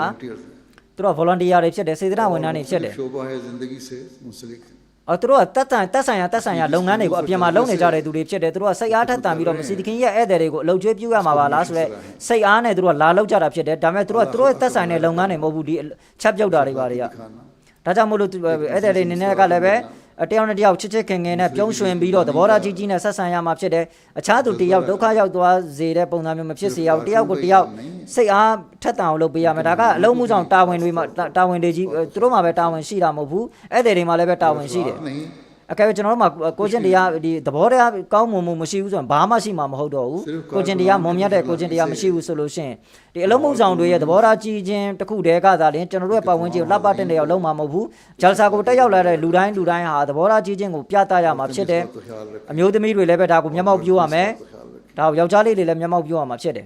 သူတို့က volunteer တွေဖြစ်တယ်စေတနာဝန်ထမ်းတွေဖြစ်တယ် शोबा है जिंदगी से मुंसलिक သူတို့ကတက်ဆိုင်ရာလုပ်ငန်းတွေကိုအပြင်မှာလုပ်နေကြတဲ့သူတွေဖြစ်တယ်သူတို့ကစိတ်အားထက်သန်ပြီးတော့မစီသခင်ရဲ့ဧည့်သည်တွေကိုအလုပ်ကျွေးပြုရမှာပါလားဆိုတော့စိတ်အားနဲ့သူတို့ကလာလောက်ကြတာဖြစ်တယ်ဒါပေမဲ့သူတို့ရဲ့တက်ဆိုင်တဲ့လုပ်ငန်းတွေမဟုတ်ဘူးဒီချက်ပြုတ်တာတွေပါတွေကဒါကြောင့်မို့လို့ဧည့်သည်တွေနေနဲ့ကလည်းပဲတယောက်နဲ့တယောက်ချစ်ခင်နဲ့ပြုံးရွှင်ပြီးတော့သဘောထားကြီးနဲ့ဆက်ဆံရမှာဖြစ်တယ်အခြားသူတယောက်ဒုက္ခရောက်သွားစေတဲ့ပုံစံမျိုးမဖြစ်စေအောင်တယောက်ကိုတယောက်စိတ်အားထက်သန်အောင်လုပ်ပေးရမယ်ဒါကအလုံးမှုဆောင်တာဝန်တွေကြီးသူတို့မှာပဲတာဝန်ရှိတာမဟုတ်ဘူးဧည့်သည်တွေမှာလည်းပဲတာဝန်ရှိတယ်အကယ်ကျွန်တော်တို့မှာကိုချင်းတရားဒီသဘောတရားကောင်းမှုမရှိဘူးဆိုရင်ဘာမှရှိမှာမဟုတ်တော့ဘူးကိုချင်းတရားမွန်မြတ်တဲ့ကိုချင်းတရားမရှိဘူးဆိုလို့ရှိရင်ဒီအလုံးမှုဆောင်တွေရဲ့သဘောထားကြီးခြင်းတစ်ခုတည်းကသာလျှင်ကျွန်တော်တို့ရဲ့ပတ်ဝန်းကျင်ကိုလှပတဲ့နေရာလုံးမှာမဟုတ်ဘူးဂျာလ်ဆာကိုတက်ရောက်လာတဲ့လူတိုင်းဟာသဘောထားကြီးခြင်းကိုပြသရမှာဖြစ်တယ်အမျိုးသမီးတွေလည်းပဲဒါကိုမျက်မှောက်ပြုရမယ်ဒါကိုယောက်ျားလေးတွေလည်းမျက်မှောက်ပြုရမှာဖြစ်တယ်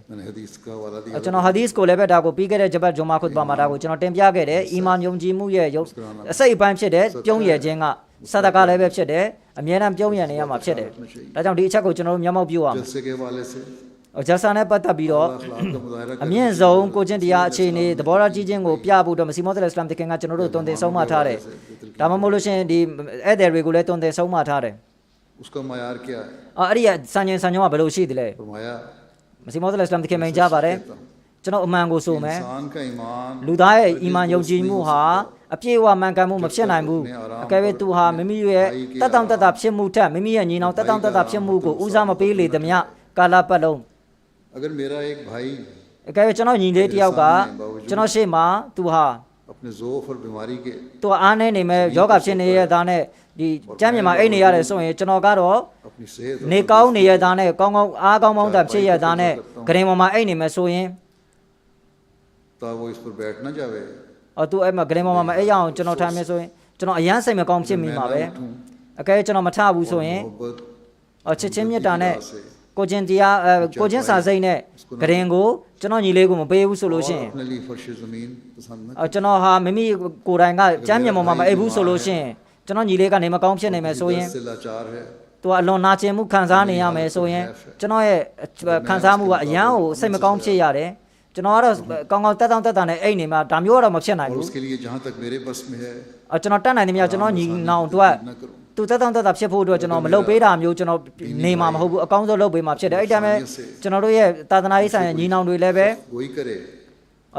ကျွန်တော်ဟာဒီစ်ကိုလည်းပဲဒါကိုပြီးခဲ့တဲ့ဂျပတ်ဂျွန်မာခွတ်ပါမှာဒါကိုကျွန်တော်တင်ပြခဲ့တယ်အီမန်ယုံကြည်မှုရဲ့အစိတ်အပိုင်းဖြစ်တဲ့ပြုံးရခြင်းကစတကာလည်းပဲဖြစ်တယ်အမြဲတမ်းပြုံးရနေရမှာဖြစ်တယ်ဒါကြောင့်ဒီအချက်ကိုကျွန်တော်တို့မျက်မှောက်ပြုရမယ်ဂျာဆာနဲ့ပတ်သက်ပြီးတော့အမြင့်ဆုံးကိုချင်းတရားအခြေအနေသဘောထားကြီးခြင်းကိုပြဖို့တော့မစီမောသလ်အစ္စလာမ်တခင်ကကျွန်တော်တို့တုံတင်ဆုံးမထားတယ်ဒါမှမဟုတ်လို့ရှိရင်ဒီဧည့်သည်တွေကိုလည်းတုံတင်ဆုံးမထားတယ်उसका मायार क्या है အဲ့ဒီစံချိန်စံညောင်းကဘယ်လိုရှိသလဲမစီမောသလ်အစ္စလာမ်တခင်မိန်ကြားပါတယ်ကျွန်တော်အမှန်ကိုဆိုမယ်လူသားရဲ့အီမန်ယုံကြည်မှုဟာအပြည့်အဝမှန်ကန်မှုမဖြစ်နိုင်ဘူးအကယ်၍သူဟာမိမိရဲ့တက်တောင့်တက်တာဖြစ်မှုထက်မိမိရဲ့ညီနောင်တက်တောင့်တက်တာဖြစ်မှုကိုဦးစားမပေးလေသမျှကာလပတ်လုံး अगर मेरा एक भाई အကယ်၍ကျွန်တော်ညီလေးတယောက်ကကျွန်တော်ရှေ့မှာသူဟာ अपने ज़ौफ़ और बीमारी के သူအားနေနေမဲ့ယောဂဖြစ်နေရတာနဲ့ဒီကျမ်းမြေမှာအိတ်နေရတယ်ဆိုရင်ကျွန်တော်ကတော့နေကောင်းနေရတာနဲ့ကောင်းအားကောင်းပေါင်းတာဖြစ်ရတာနဲ့ဂရင်ပေါ်မှာအိတ်နေမယ်ဆိုရင် तो वो इस पर बैठ ना जावे သူအဲ့မှာဂရင်ပေါ်မှာမအိတ်ရအောင်ကျွန်တော်ထိုင်မယ်ဆိုရင်ကျွန်တော်အရန်စိတ်မကောင်းဖြစ်မိမှာပဲအကယ်ကျွန်တော်မထဘူးဆိုရင်ချစ်ချင်းမြတ်တာနဲ့ကိုချင်းတရားကိုချင်းစာစိတ်နဲ့ဂရင်ကိုကျွန်တော်ညီလေးကိုမပေးဘူးဆိုလို့ရှိရင်ကျွန်တော်ဟာမိမိကိုယ်တိုင်ကကျမ်းမြေပေါ်မှာမအိတ်ဘူးဆိုလို့ရှိရင်ကျွန်တော်ညီလေးကနေမကောင်းဖြစ်နေမယ်ဆိုရင်သူကအလွန်နာကျင်မှုခံစားနေရမယ်ဆိုရင်ကျွန်တော်ရဲ့ခံစားမှုကအရန်ကိုစိတ်မကောင်းဖြစ်ရတယ်ကျွန်တော်ကတော့ကောင်းကောင်းတက်တောင့်တက်တာနဲ့အိတ်နေမှာဒါမျိုးကတော့မဖြစ်နိုင်ဘူးကျွန်တော်တတ်နိုင်တယ်များကျွန်တော်ညီနောင်တို့သူတက်တောင့်တက်တာဖြစ်ဖို့အတွက်ကျွန်တော်မလုပ်ပေးတာမျိုးကျွန်တော်နေမှာမဟုတ်ဘူးအကောင်းဆုံးလုပ်ပေးမှာဖြစ်တယ်အဲ့တိုင်းပဲကျွန်တော်တို့ရဲ့သာသနာရေးဆိုင်ရာညီနောင်တွေလည်းပ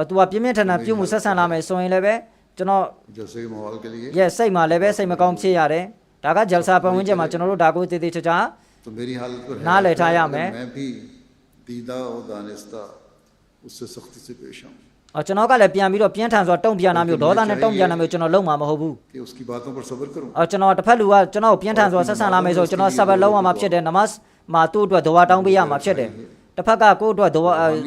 ဲသူကပြင်းပြင်းထန်ထန်ပြုမှုဆက်ဆံလာမယ်ဆိုရင်လည်းပဲကျွန်တော်ရဲ့စိတ်မှာလည်းပဲစိတ်မကောင်းဖြစ်ရတယ်ဒါကဂျယ်ဆာပတ်ဝန်းကျင်မှာကျွန်တော်တို့ဒါကိုတည်တည်ချာချာနားလည်ထားရမယ်ကျွန်တော်ကလည်းပြန်ပြီးတော့ပြင်းထန်စွာတုံ့ပြန်တာမျိုးဒေါသနဲ့တုံ့ပြန်တာမျိုးကျွန်တော်လုံးမှာမဟုတ်ဘူးကျွန်တော်တစ်ဖက်လူကကျွန်တော်ပြင်းထန်စွာဆက်ဆံလာမယ်ဆိုကျွန်တော်ဆဘတ်လုံးမှာဖြစ်တယ်နမတ်မှာသူ့အတွက်ဒဝါတောင်းပေးရမှာဖြစ်တယ်တစ်ဖက်ကကိုယ့်အတွက်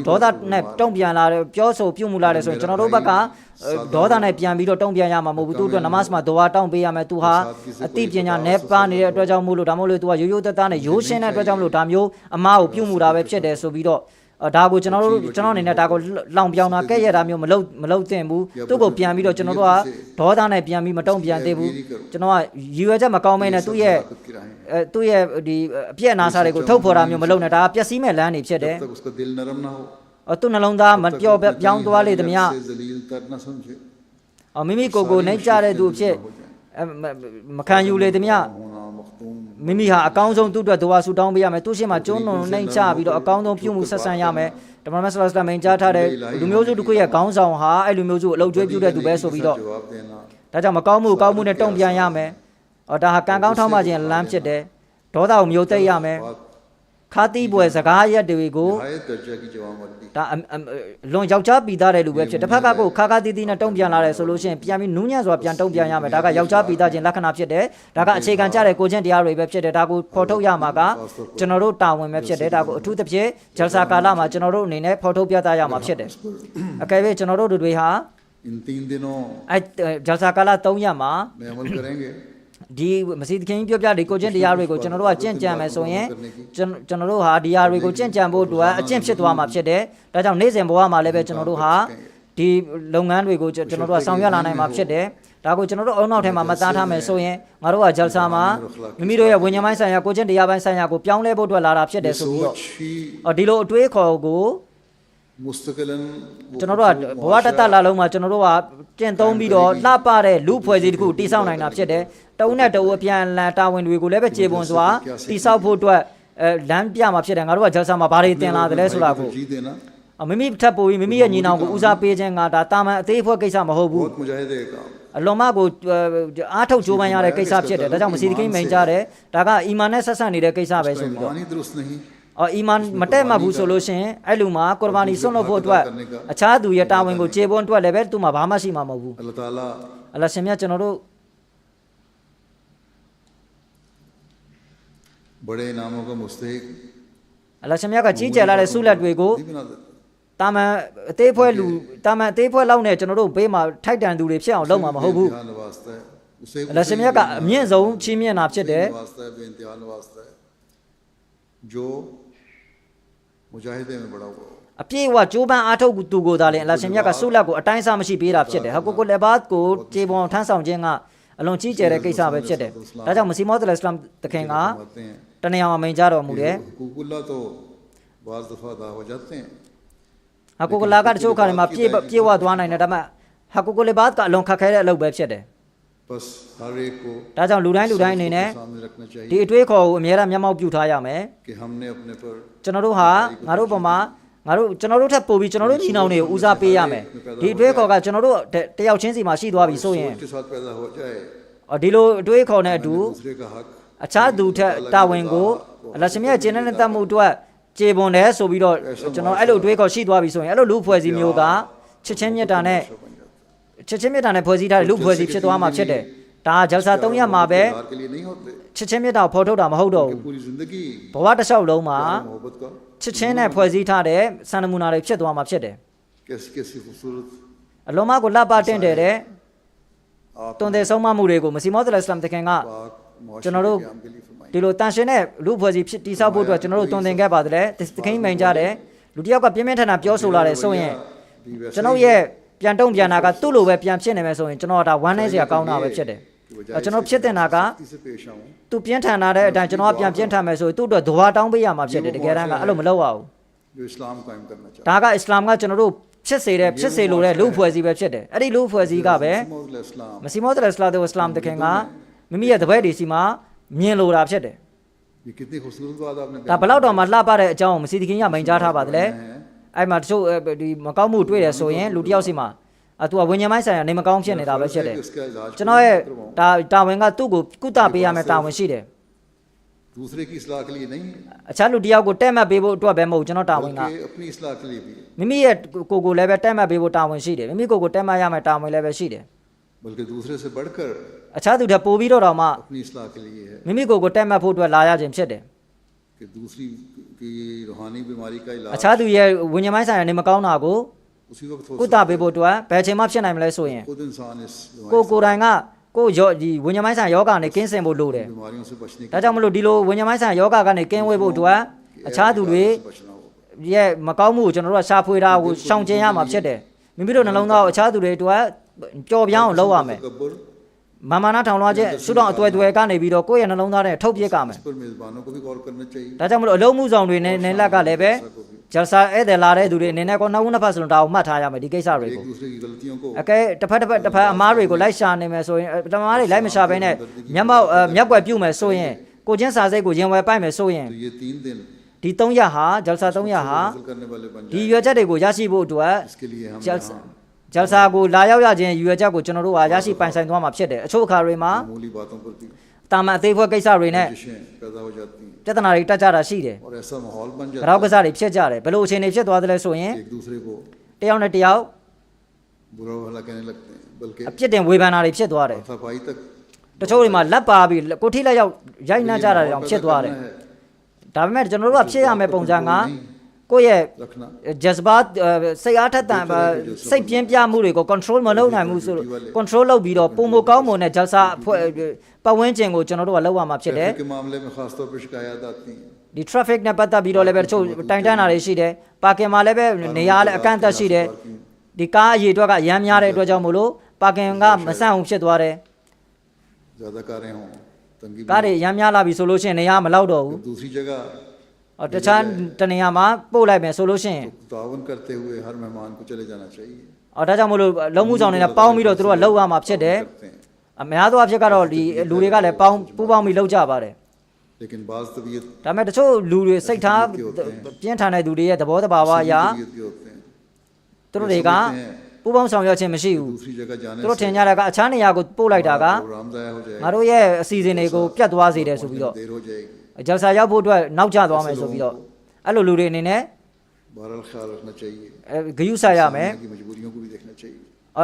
ဒေါသနဲ့တုံ့ပြန်လာတယ်ပြောဆိုပြုမှုလာတယ်ဆိုရင်ကျွန်တော်တို့ဘက်ကဒေါသနဲ့ပြန်ပြီးတော့တုံ့ပြန်ရမှာမဟုတ်ဘူးသူ့အတွက်နမတ်မှာဒဝါတောင်းပေးရမယ်သူဟာအသိပညာနဲ့ပါနေတဲ့အတွက်ကြောင့်မို့လို့ဒါမှမဟုတ်လို့သူကရိုးရိုးသားသားနဲ့ရိုးရှင်းတဲ့အတွက်ကြောင့်မို့လို့ဒါမျိုးအမားကိုပြုမှုတာပဲဖြစ်တယ်ဆိုပြီးတော့ဒါကိုကျွန်တော်အနေနဲ့ဒါကိုလောင်ပြောင်တာကဲ့ရတာမျိုးမလုပ်သင့်ဘူးသူ့ကိုပြန်ပြီးတော့ကျွန်တော်တို့ကဒေါသနဲ့ပြန်ပြီးမတုံ့ပြန်သေးဘူးကျွန်တော်ကရည်ရွယ်ချက်မကောင်းမဲနဲ့သူ့ရဲ့ဒီအပြည့်အနာစာတွေကိုထုတ်ဖော်တာမျိုးမလုပ်နဲ့ဒါကပျက်စီးမဲ့လမ်းတွေဖြစ်တယ်သူ့နှလုံးသားမပြောပြောင်းသွားလေသမျှမိမိကိုယ်နှိမ့်ကြတဲ့သူဖြစ်မခံယူလေသမျှမိမိဟာအကောင်းဆုံးသူ့အတွက်ဒဝါဆူတောင်းပေးရမယ်သူ့ရှေ့မှာကျုံးနှုံနှိမ့်ချပြီးတော့အကောင်းဆုံးပြုမှုဆက်ဆံရမယ်ဓမ္မမဆလစလမ်မိန်ကြားထားတဲ့လူမျိုးစုတစ်ခုရဲ့ခေါင်းဆောင်ဟာအဲ့လူမျိုးစုအလုပ်ကျွေးပြုတဲ့သူပဲဆိုပြီးတော့ဒါကြောင့်မကောင်းမှုကောင်းမှုနဲ့တုံ့ပြန်ရမယ်ဒါဟာကံကောင်းထောက်မှခြင်းလမ်းဖြစ်တယ်ဒေါသကိုမျိုးသိရမယ်ခါတိပွဲစကားရက်တွေကိုဒါလွန်ယောက်ျားပီသားတဲ့လူပဲဖြစ်တစ်ဖက်ကကိုခါတီးတီးနဲ့တုံ့ပြန်လာတယ်ဆိုလို့ရှိရင်ပြန်ပြီးနူးညံ့စွာပြန်တုံ့ပြန်ရမယ်ဒါကယောက်ျားပီသားခြင်းလက္ခဏာဖြစ်တယ်ဒါကအခြေခံကျတဲ့ကိုချင်းတရားတွေပဲဖြစ်တယ်ဒါကိုဖော်ထုတ်ရမှာကကျွန်တော်တို့တာဝန်ပဲဖြစ်တယ်ဒါကိုအထူးသဖြင့်ဂျယ်ဆာကာလမှာကျွန်တော်တို့အနေနဲ့ဖော်ထုတ်ပြသရမှာဖြစ်တယ်အကယ်၍ကျွန်တော်တို့တွေဟာအဲဂျယ်ဆာကာလ3ရက်မှာဒီမစီသခင်ပြောပြဒီကိုချင်းတရားတွေကိုကျွန်တော်တို့ကကြင့်ကြံမယ်ဆိုရင်ကျွန်တော်တို့ဟာဒီတရားတွေကိုကြင့်ကြံဖို့အတွက်အကျင့်ဖြစ်သွားမှာဖြစ်တယ်ဒါကြောင့်နေ့စဉ်ဘဝမှာလည်းပဲကျွန်တော်တို့ဟာဒီလုပ်ငန်းတွေကိုကျွန်တော်တို့ကဆောင်ရွက်လာနိုင်မှာဖြစ်တယ်ဒါကိုကျွန်တော်တို့အုံနောက်ထဲမှာမသားထားမယ်ဆိုရင်ငါတို့ကဂျယ်ဆာမှာမိမိတို့ရဲ့ဝိညာဉ်ပိုင်းဆိုင်ရာကိုချင်းတရားပိုင်းဆိုင်ရာကိုပြောင်းလဲဖို့အတွက်လာတာဖြစ်တယ်ဆိုပြီးတော့ဒီလိုအတွေးခေါ်ကို ကျွန်တော်တို့ကဘဝတသက်လာလုံးမှာကျွန်တော်တို့ကကျင့်သုံးပြီးတော့လှပတဲ့လူဖွဲ့စည်းတစ်ခုတိဆောက်နိုင်တာဖြစ်တယ်တအုပ်နဲ့တအုပ်အပြန်လန်တာဝန်တွေကိုလည်းပဲကျေပွန်စွာတိဆောက်ဖို့အတွက်လမ်းပြမှာဖြစ်တယ်ငါတို့ကဂျယ်ဆာမှာဘာတွေတင်လာတယ်လဲဆိုတာကိုမိမိထပ်ပို့ပြီးမိမိရဲ့ညီနောင်ကိုဦးစားပေးခြင်းကဒါတာမန်အသေးအဖွဲကိစ္စမဟုတ်ဘူးအလွန်မှကိုအားထုတ်ကြိုးပမ်းရတဲ့ကိစ္စဖြစ်တယ်ဒါကြောင့်မစီတကိမိန်ကြတယ်ဒါကအီမန်နဲ့ဆက်ဆက်နေတဲ့ကိစ္စပဲဆိုပြီးတော့အီမန်မတက်မှဘူးဆိုလို့ရှိရင်အဲ့လူမှာကုရ်ဘာနီစွန့်လို့ဖို့အတွက်အခြားသူရဲ့တာဝန်ကိုခြေပွန်းအတွက်လည်းပဲသူ့မှာဘာမှရှိမှာမဟုတ်ဘူးအလ္လာဟ်ရှင်မြတ်ကျွန်တော်တို့ बड़े इनामों का मुस्तहिक အလ္လာဟ်ရှင်မြတ်ကကြီးကျယ်လာတဲ့ဆုလက်တွေကိုတာမန်အသေးဖွဲလူတာမန်အသေးဖွဲလောက်နဲ့ကျွန်တော်တို့ဘေးမှာထိုက်တန်သူတွေဖြစ်အောင်လုပ်မှာမဟုတ်ဘူးအလ္လာဟ်ရှင်မြတ်ကအမြင့်ဆုံးချီးမြှင့်တာဖြစ်တယ် जो मुजाहिदे में बड़ा हुआ အပြည့်အဝကြိုးပမ်းအားထုတ်သူကိုသာလေအလ္လာဟ်ရှင်မြတ်ကဆုလက်ကိုအတိုင်းအဆမရှိပေးတာဖြစ်တယ်ဟာကိုကိုလက်ဘတ်ကိုခြေပွန်ထမ်းဆောင်ခြင်းကအလွန်ကြီးကျယ်တဲ့ကိစ္စပဲဖြစ်တယ်ဒါကြောင့်မစီမောဒ်အစ္စလာမ်တခင်ကတနေရာမှာမိန်ကြတော်မူတယ် हुकूकुल्लाह तो बाज़ दफ़ा अदा हो जाते हैं ဟာကိုကိုလာကတချို့ခါတွေမှာပြေဝသွားနိုင်တယ်ဒါပေမဲ့ဟာကိုကိုလက်ဘတ်ကအလွန်ခက်ခဲတဲ့အလုပ်ပဲဖြစ်တယ် बस हर एक को ဒါကြောင့်လူတိုင်းအနေနဲ့ सामने रखना चाहिए ဒီအတွေးခေါ်ကိုအများအားမျက်မှောက်ပြုထားရမယ် कि हमने अपने पर ကျွန်တော်တို့ဟာငါတို့ပုံမှာကျွန်တော်တို့ထပ်ပို့ပြီးကျွန်တော်တို့ညီနောင်တွေကိုဦးစားပေးရမယ်ဒီအတွေးခေါ်ကကျွန်တော်တို့တယောက်ချင်းစီမှာရှိသွားပြီဆိုရင် के साथ पैदा हो जाए ဒီလိုအတွေးခေါ်နဲ့အတူ दूसरे का हक အခြားသူထက်တာဝန်ကိုအလ္လာဟ်ရှင်မြတ်ကျင့်တဲ့တတ်မှုအတွက်ကျေပွန်တယ်ဆိုပြီးတော့ကျွန်တော်အဲ့လိုအတွေးခေါ်ရှိသွားပြီဆိုရင်အဲ့လိုလူဖွဲ့စည်းမျိုးကချစ်ချင်းမြတ်တာနဲ့ဖွဲ့စည်းထားတဲ့လူဖွဲ့စည်းဖြစ်သွားမှာဖြစ်တယ်ဒါဂျယ်ဆာ3ရက်မှာပဲ के लिए नहीं होते ချစ်ချင်းမြတ်တာဖော်ထုတ်တာမဟုတ်တော့ဘူး पूरी जिंदगी ဘဝတစ်လျှောက်လုံးမှာ मोहब्बत का ချစ်ချင်းနဲ့ဖွဲ့စည်းထားတဲ့စံနမူနာတွေဖြစ်သွားမှာဖြစ်တယ် कैसी कैसी खूबसूरत အလုံးမကိုလှပတင့်တယ်တဲ့တွန်တဲ့ဆုံးမမှုတွေကိုမစီမောဒ်အစ္စလာမ်တခင်ကကျွန်တော်တို့ဒီလိုတန်ရှင်တဲ့လူဖွဲ့စည်းဖြစ်တည်ဆောက်ဖို့အတွက်ကျွန်တော်တို့တွန်တင်ခဲ့ပါတယ်တခင်မိန်ကြတယ်လူတစ်ယောက်ကပြင်းပြင်းထန်ထန်ပြောဆိုလာတယ်ဆိုရင်ကျွန်တော်ရဲ့ပြန်တုံ့ပြန်တာကသူ့လိုပဲပြန်ဖြစ်နေမယ်ဆိုရင်ကျွန်တော်ကဒါဝမ်းနေစရာကောင်းတာပဲဖြစ်တယ်ကျွန်တော်ဖြစ်တင်တာကသူပြင်းထန်လာတဲ့အတိုင်းကျွန်တော်ကပြန်ပြင်းထန်မယ်ဆိုရင်သူ့အတွက်ဒွါတောင်းပေးရမှာဖြစ်တယ်တကယ်တမ်းကအဲ့လိုမလုပ်ရဘူး जो इस्लाम कायम करना चाहते ဒါကအစ္စလာမ်ကကျွန်တော်တို့ဖြစ်စေလိုတဲ့လူဖွဲ့စည်းပဲဖြစ်တယ်အဲ့ဒီလူဖွဲ့စည်းကပဲမစီမောဒ်အစ္စလာမ်တို့အစ္စလာမ်တခင်ကမိမိရဲ့တပည့်တွေစီမှာမြင်လိုတာဖြစ်တယ် ये कितनी खूबसूरत बात आपने ဒါဘယ်လောက်တော့မှလှပတဲ့အကြောင်းကိုမစီတခင်ကမိန်ကြားထားပါတယ်လေအဲ့မှာတချို့ဒီမကောင်းမှုတွေ့တယ်ဆိုရင်လူတစ်ယောက်စီမှာသူကဝิญญาณပိုင်းဆိုင်ရာနေမကောင်းဖြစ်နေတာပဲဖြစ်တယ်ကျွန်တော်ရဲ့တာဝန်ကသူ့ကိုကုသပေးရမယ်တာဝန်ရှိတယ် दूसरे की इस्लाह के लिए नहीं အခြားလူတစ်ယောက်ကိုတက်မှတ်ပေးဖို့အတွက်ပဲမဟုတ်ကျွန်တော်တာဝန်က बल्कि अपनी इस्लाह के लिए भी မိမိရဲ့ကိုလည်းပဲတက်မှတ်ပေးဖို့တာဝန်ရှိတယ်မိမိကိုတက်မှတ်ရမယ်တာဝန်လည်းပဲရှိတယ် बल्कि दूसरे से बढ़कर အခြားသူတွေပို့ပြီးတော့မှ अपनी इस्लाह के लिए है မိမိကိုတက်မှတ်ဖို့အတွက်လာရခြင်းဖြစ်တယ် कि दूसरी की रूहानी बीमारी का इलाज အခြားသူရဲ့ဝิญญาณပိုင်းဆိုင်ရာနေမကောင်းတာကို उसी वक्त हो ကုသပေးဖို့အတွက်ဘယ်ချိန်မှဖြစ်နိုင်မလဲဆိုရင် खुद इंसान इस ကိုယ်တိုင်ကကိုဒီဝิญญาณပိုင်းဆိုင်ရာယောဂကနေကင်းစင်ဖို့လိုတယ် बीमारियों से बचने ဒါကြောင့်မလို့ဒီလိုဝิญญาณပိုင်းဆိုင်ရာယောဂကနေကင်းဝေးဖို့အတွက်အခြားသူတွေရဲ့မကောင်းမှုကိုကျွန်တော်တို့ကရှာဖွေတာကိုရှောင်ကျဉ်ရမှာဖြစ်တယ်မိမိတို့နှလုံးသားကိုအခြားသူတွေအတွက်ပျော်ပြောင်းအောင်လုပ်ရမယ်မာမနာထောင်လွှားချက်ရှုထောင့်အသွယ်ကနေပြီးတော့ကိုယ့်ရဲ့နှလုံးသားနဲ့ထုတ်ပြစ်ကြမယ် पर मेजबानों को भी गौर करना चाहिए ဒါကြောင့်မလို့အလုံးမှုဆောင်တွေနဲ့လက်ကလည်းပဲဂျယ်ဆာဧည့်သည်လာတဲ့သူတွေအနေနဲ့ကောနောက်နှစ်ဖက်စလုံးဒါကိုမှတ်ထားရမယ်ဒီကိစ္စတွေကို एक दूसरे की गलतियों को အကဲတစ်ဖက်အမားတွေကိုလိုက်ရှာနေမယ်ဆိုရင်တမားတွေလိုက်မရှာဘဲနဲ့မျက်ကွယ်ပြုတ်မယ်ဆိုရင်ကိုချင်းစာစိတ်ကိုရင်ဝယ်ပိုက်မယ်ဆိုရင် तो ये 3 दिन ဒီ3ရက်ဟာဂျယ်ဆာ3ရက်ဟာ करने वाले बन ဒီရွယ်ချက်တွေကိုရရှိဖို့အတွက် इसके लिए हम ဂျယ်ဆာကိုလာရောက်ရခြင်းရွယ်ချက်ကိုကျွန်တော်တို့ဟာရရှိပိုင်ဆိုင်သွားမှာဖြစ်တယ်အချို့အခါတွေမှာ मामूली बातों पर भी တာမန်အသေးဖွဲကိစ္စတွေနဲ့ जश्न पैदा हो जाती हैं ပြဿနာတွေတက်ကြတာရှိတယ် और ऐसा माहौल बन ကြော जाता က်ကစားတွေဖြစ်ကြတယ်ဘယ်လိုအခြေအနေဖြစ်သွားသလဲဆိုရင် है एक दूसरे को တယောက်နဲ့တယောက် बुरा भला कहने लगते हैं बल्कि အပြစ်တင်ဝေဖန်တာတွေဖြစ်သွားတယ် सफाई तक တချို့တွေမှာလက်ပါပြီးကိုထိလက်ရောက်ရိုက်နှက်ကြတာတွေအောင်ဖြစ်သွားတယ်ဒါပေမဲ့ကျွန်တော်တို့ကဖြစ်ရမယ့်ပုံစံကကိုယ့်ရဲ့ रखना ဂျက်စဘာစိတ်အားထက်သန်စိတ်ပြင်းပြမှုတွေကို control မလုပ်နိုင်ဘူးဆို control လုပ်ပြီးတော့ပုံမကောင်းမွန်တဲ့ဂျက်ဆာပတ်ဝန်းကျင်ကိုကျွန်တော်တို့ကလောက်ရမှာဖြစ်တယ် ट्रैफिक के मामले में खास तौर पर शिकायत आती हैं ဒီ traffic နဲ့ပတ်သက်ပြီးတော့လည်းပဲတချို့တိုင်တန်းတာတွေရှိတယ်ပါကင်မှာလည်းပဲနေရာလည်းအကန့်အသတ်ရှိတယ်ဒီကားအရေအတွက်ကရမ်းများတဲ့အတွက်ကြောင့်မို့လို့ပါကင်ကမဆန့်အောင်ဖြစ်သွားတယ် ज़्यादा कारें हों तंगी ကားတွေရမ်းများလာပြီဆိုလို့ရှိရင်နေရာမလောက်တော့ဘူး दूसरी जगह တခြားတနေရာမှာပို့လိုက်မယ်ဆိုလို့ရှိရင် तावन करते हुए हर मेहमान को चले जाना चाहिए ဒါကြောင့်မလို့လုံမှုဆောင်တွေနဲ့ပေါင်းပြီးတော့သူတို့ကလောက်ရမှာဖြစ်တယ်အများသောအဖြစ်ကတော့ဒီလူတွေကလည်းပေါင်းပူးပေါင်းပြီးလောက်ကြပါတယ် लेकिन बाज तबीयत ဒါပေမဲ့တချို့လူတွေစိတ်ထားပြင်းထန်တဲ့သူတွေရဲ့သဘောတဘာဝအရာသူတို့တွေကပူးပေါင်းဆောင်ရွက်ခြင်းမရှိဘူးသူတို့ထင်ကြတာကအခြားနေရာကိုပို့လိုက်တာကငါတို့ရဲ့အစီအစဉ်တွေကိုပြတ်သွားစေတယ်ဆိုပြီးတော့ဂျယ်ဆာရောက်ဖို့အတွက်နောက်ကျသွားမယ်ဆိုပြီးတော့အဲ့လိုလူတွေအနေနဲ့ बहरहाल ख्याल रखना चाहिए ဂရုစိုက်ရမယ် की मजबूरियों को भी देखना चाहिए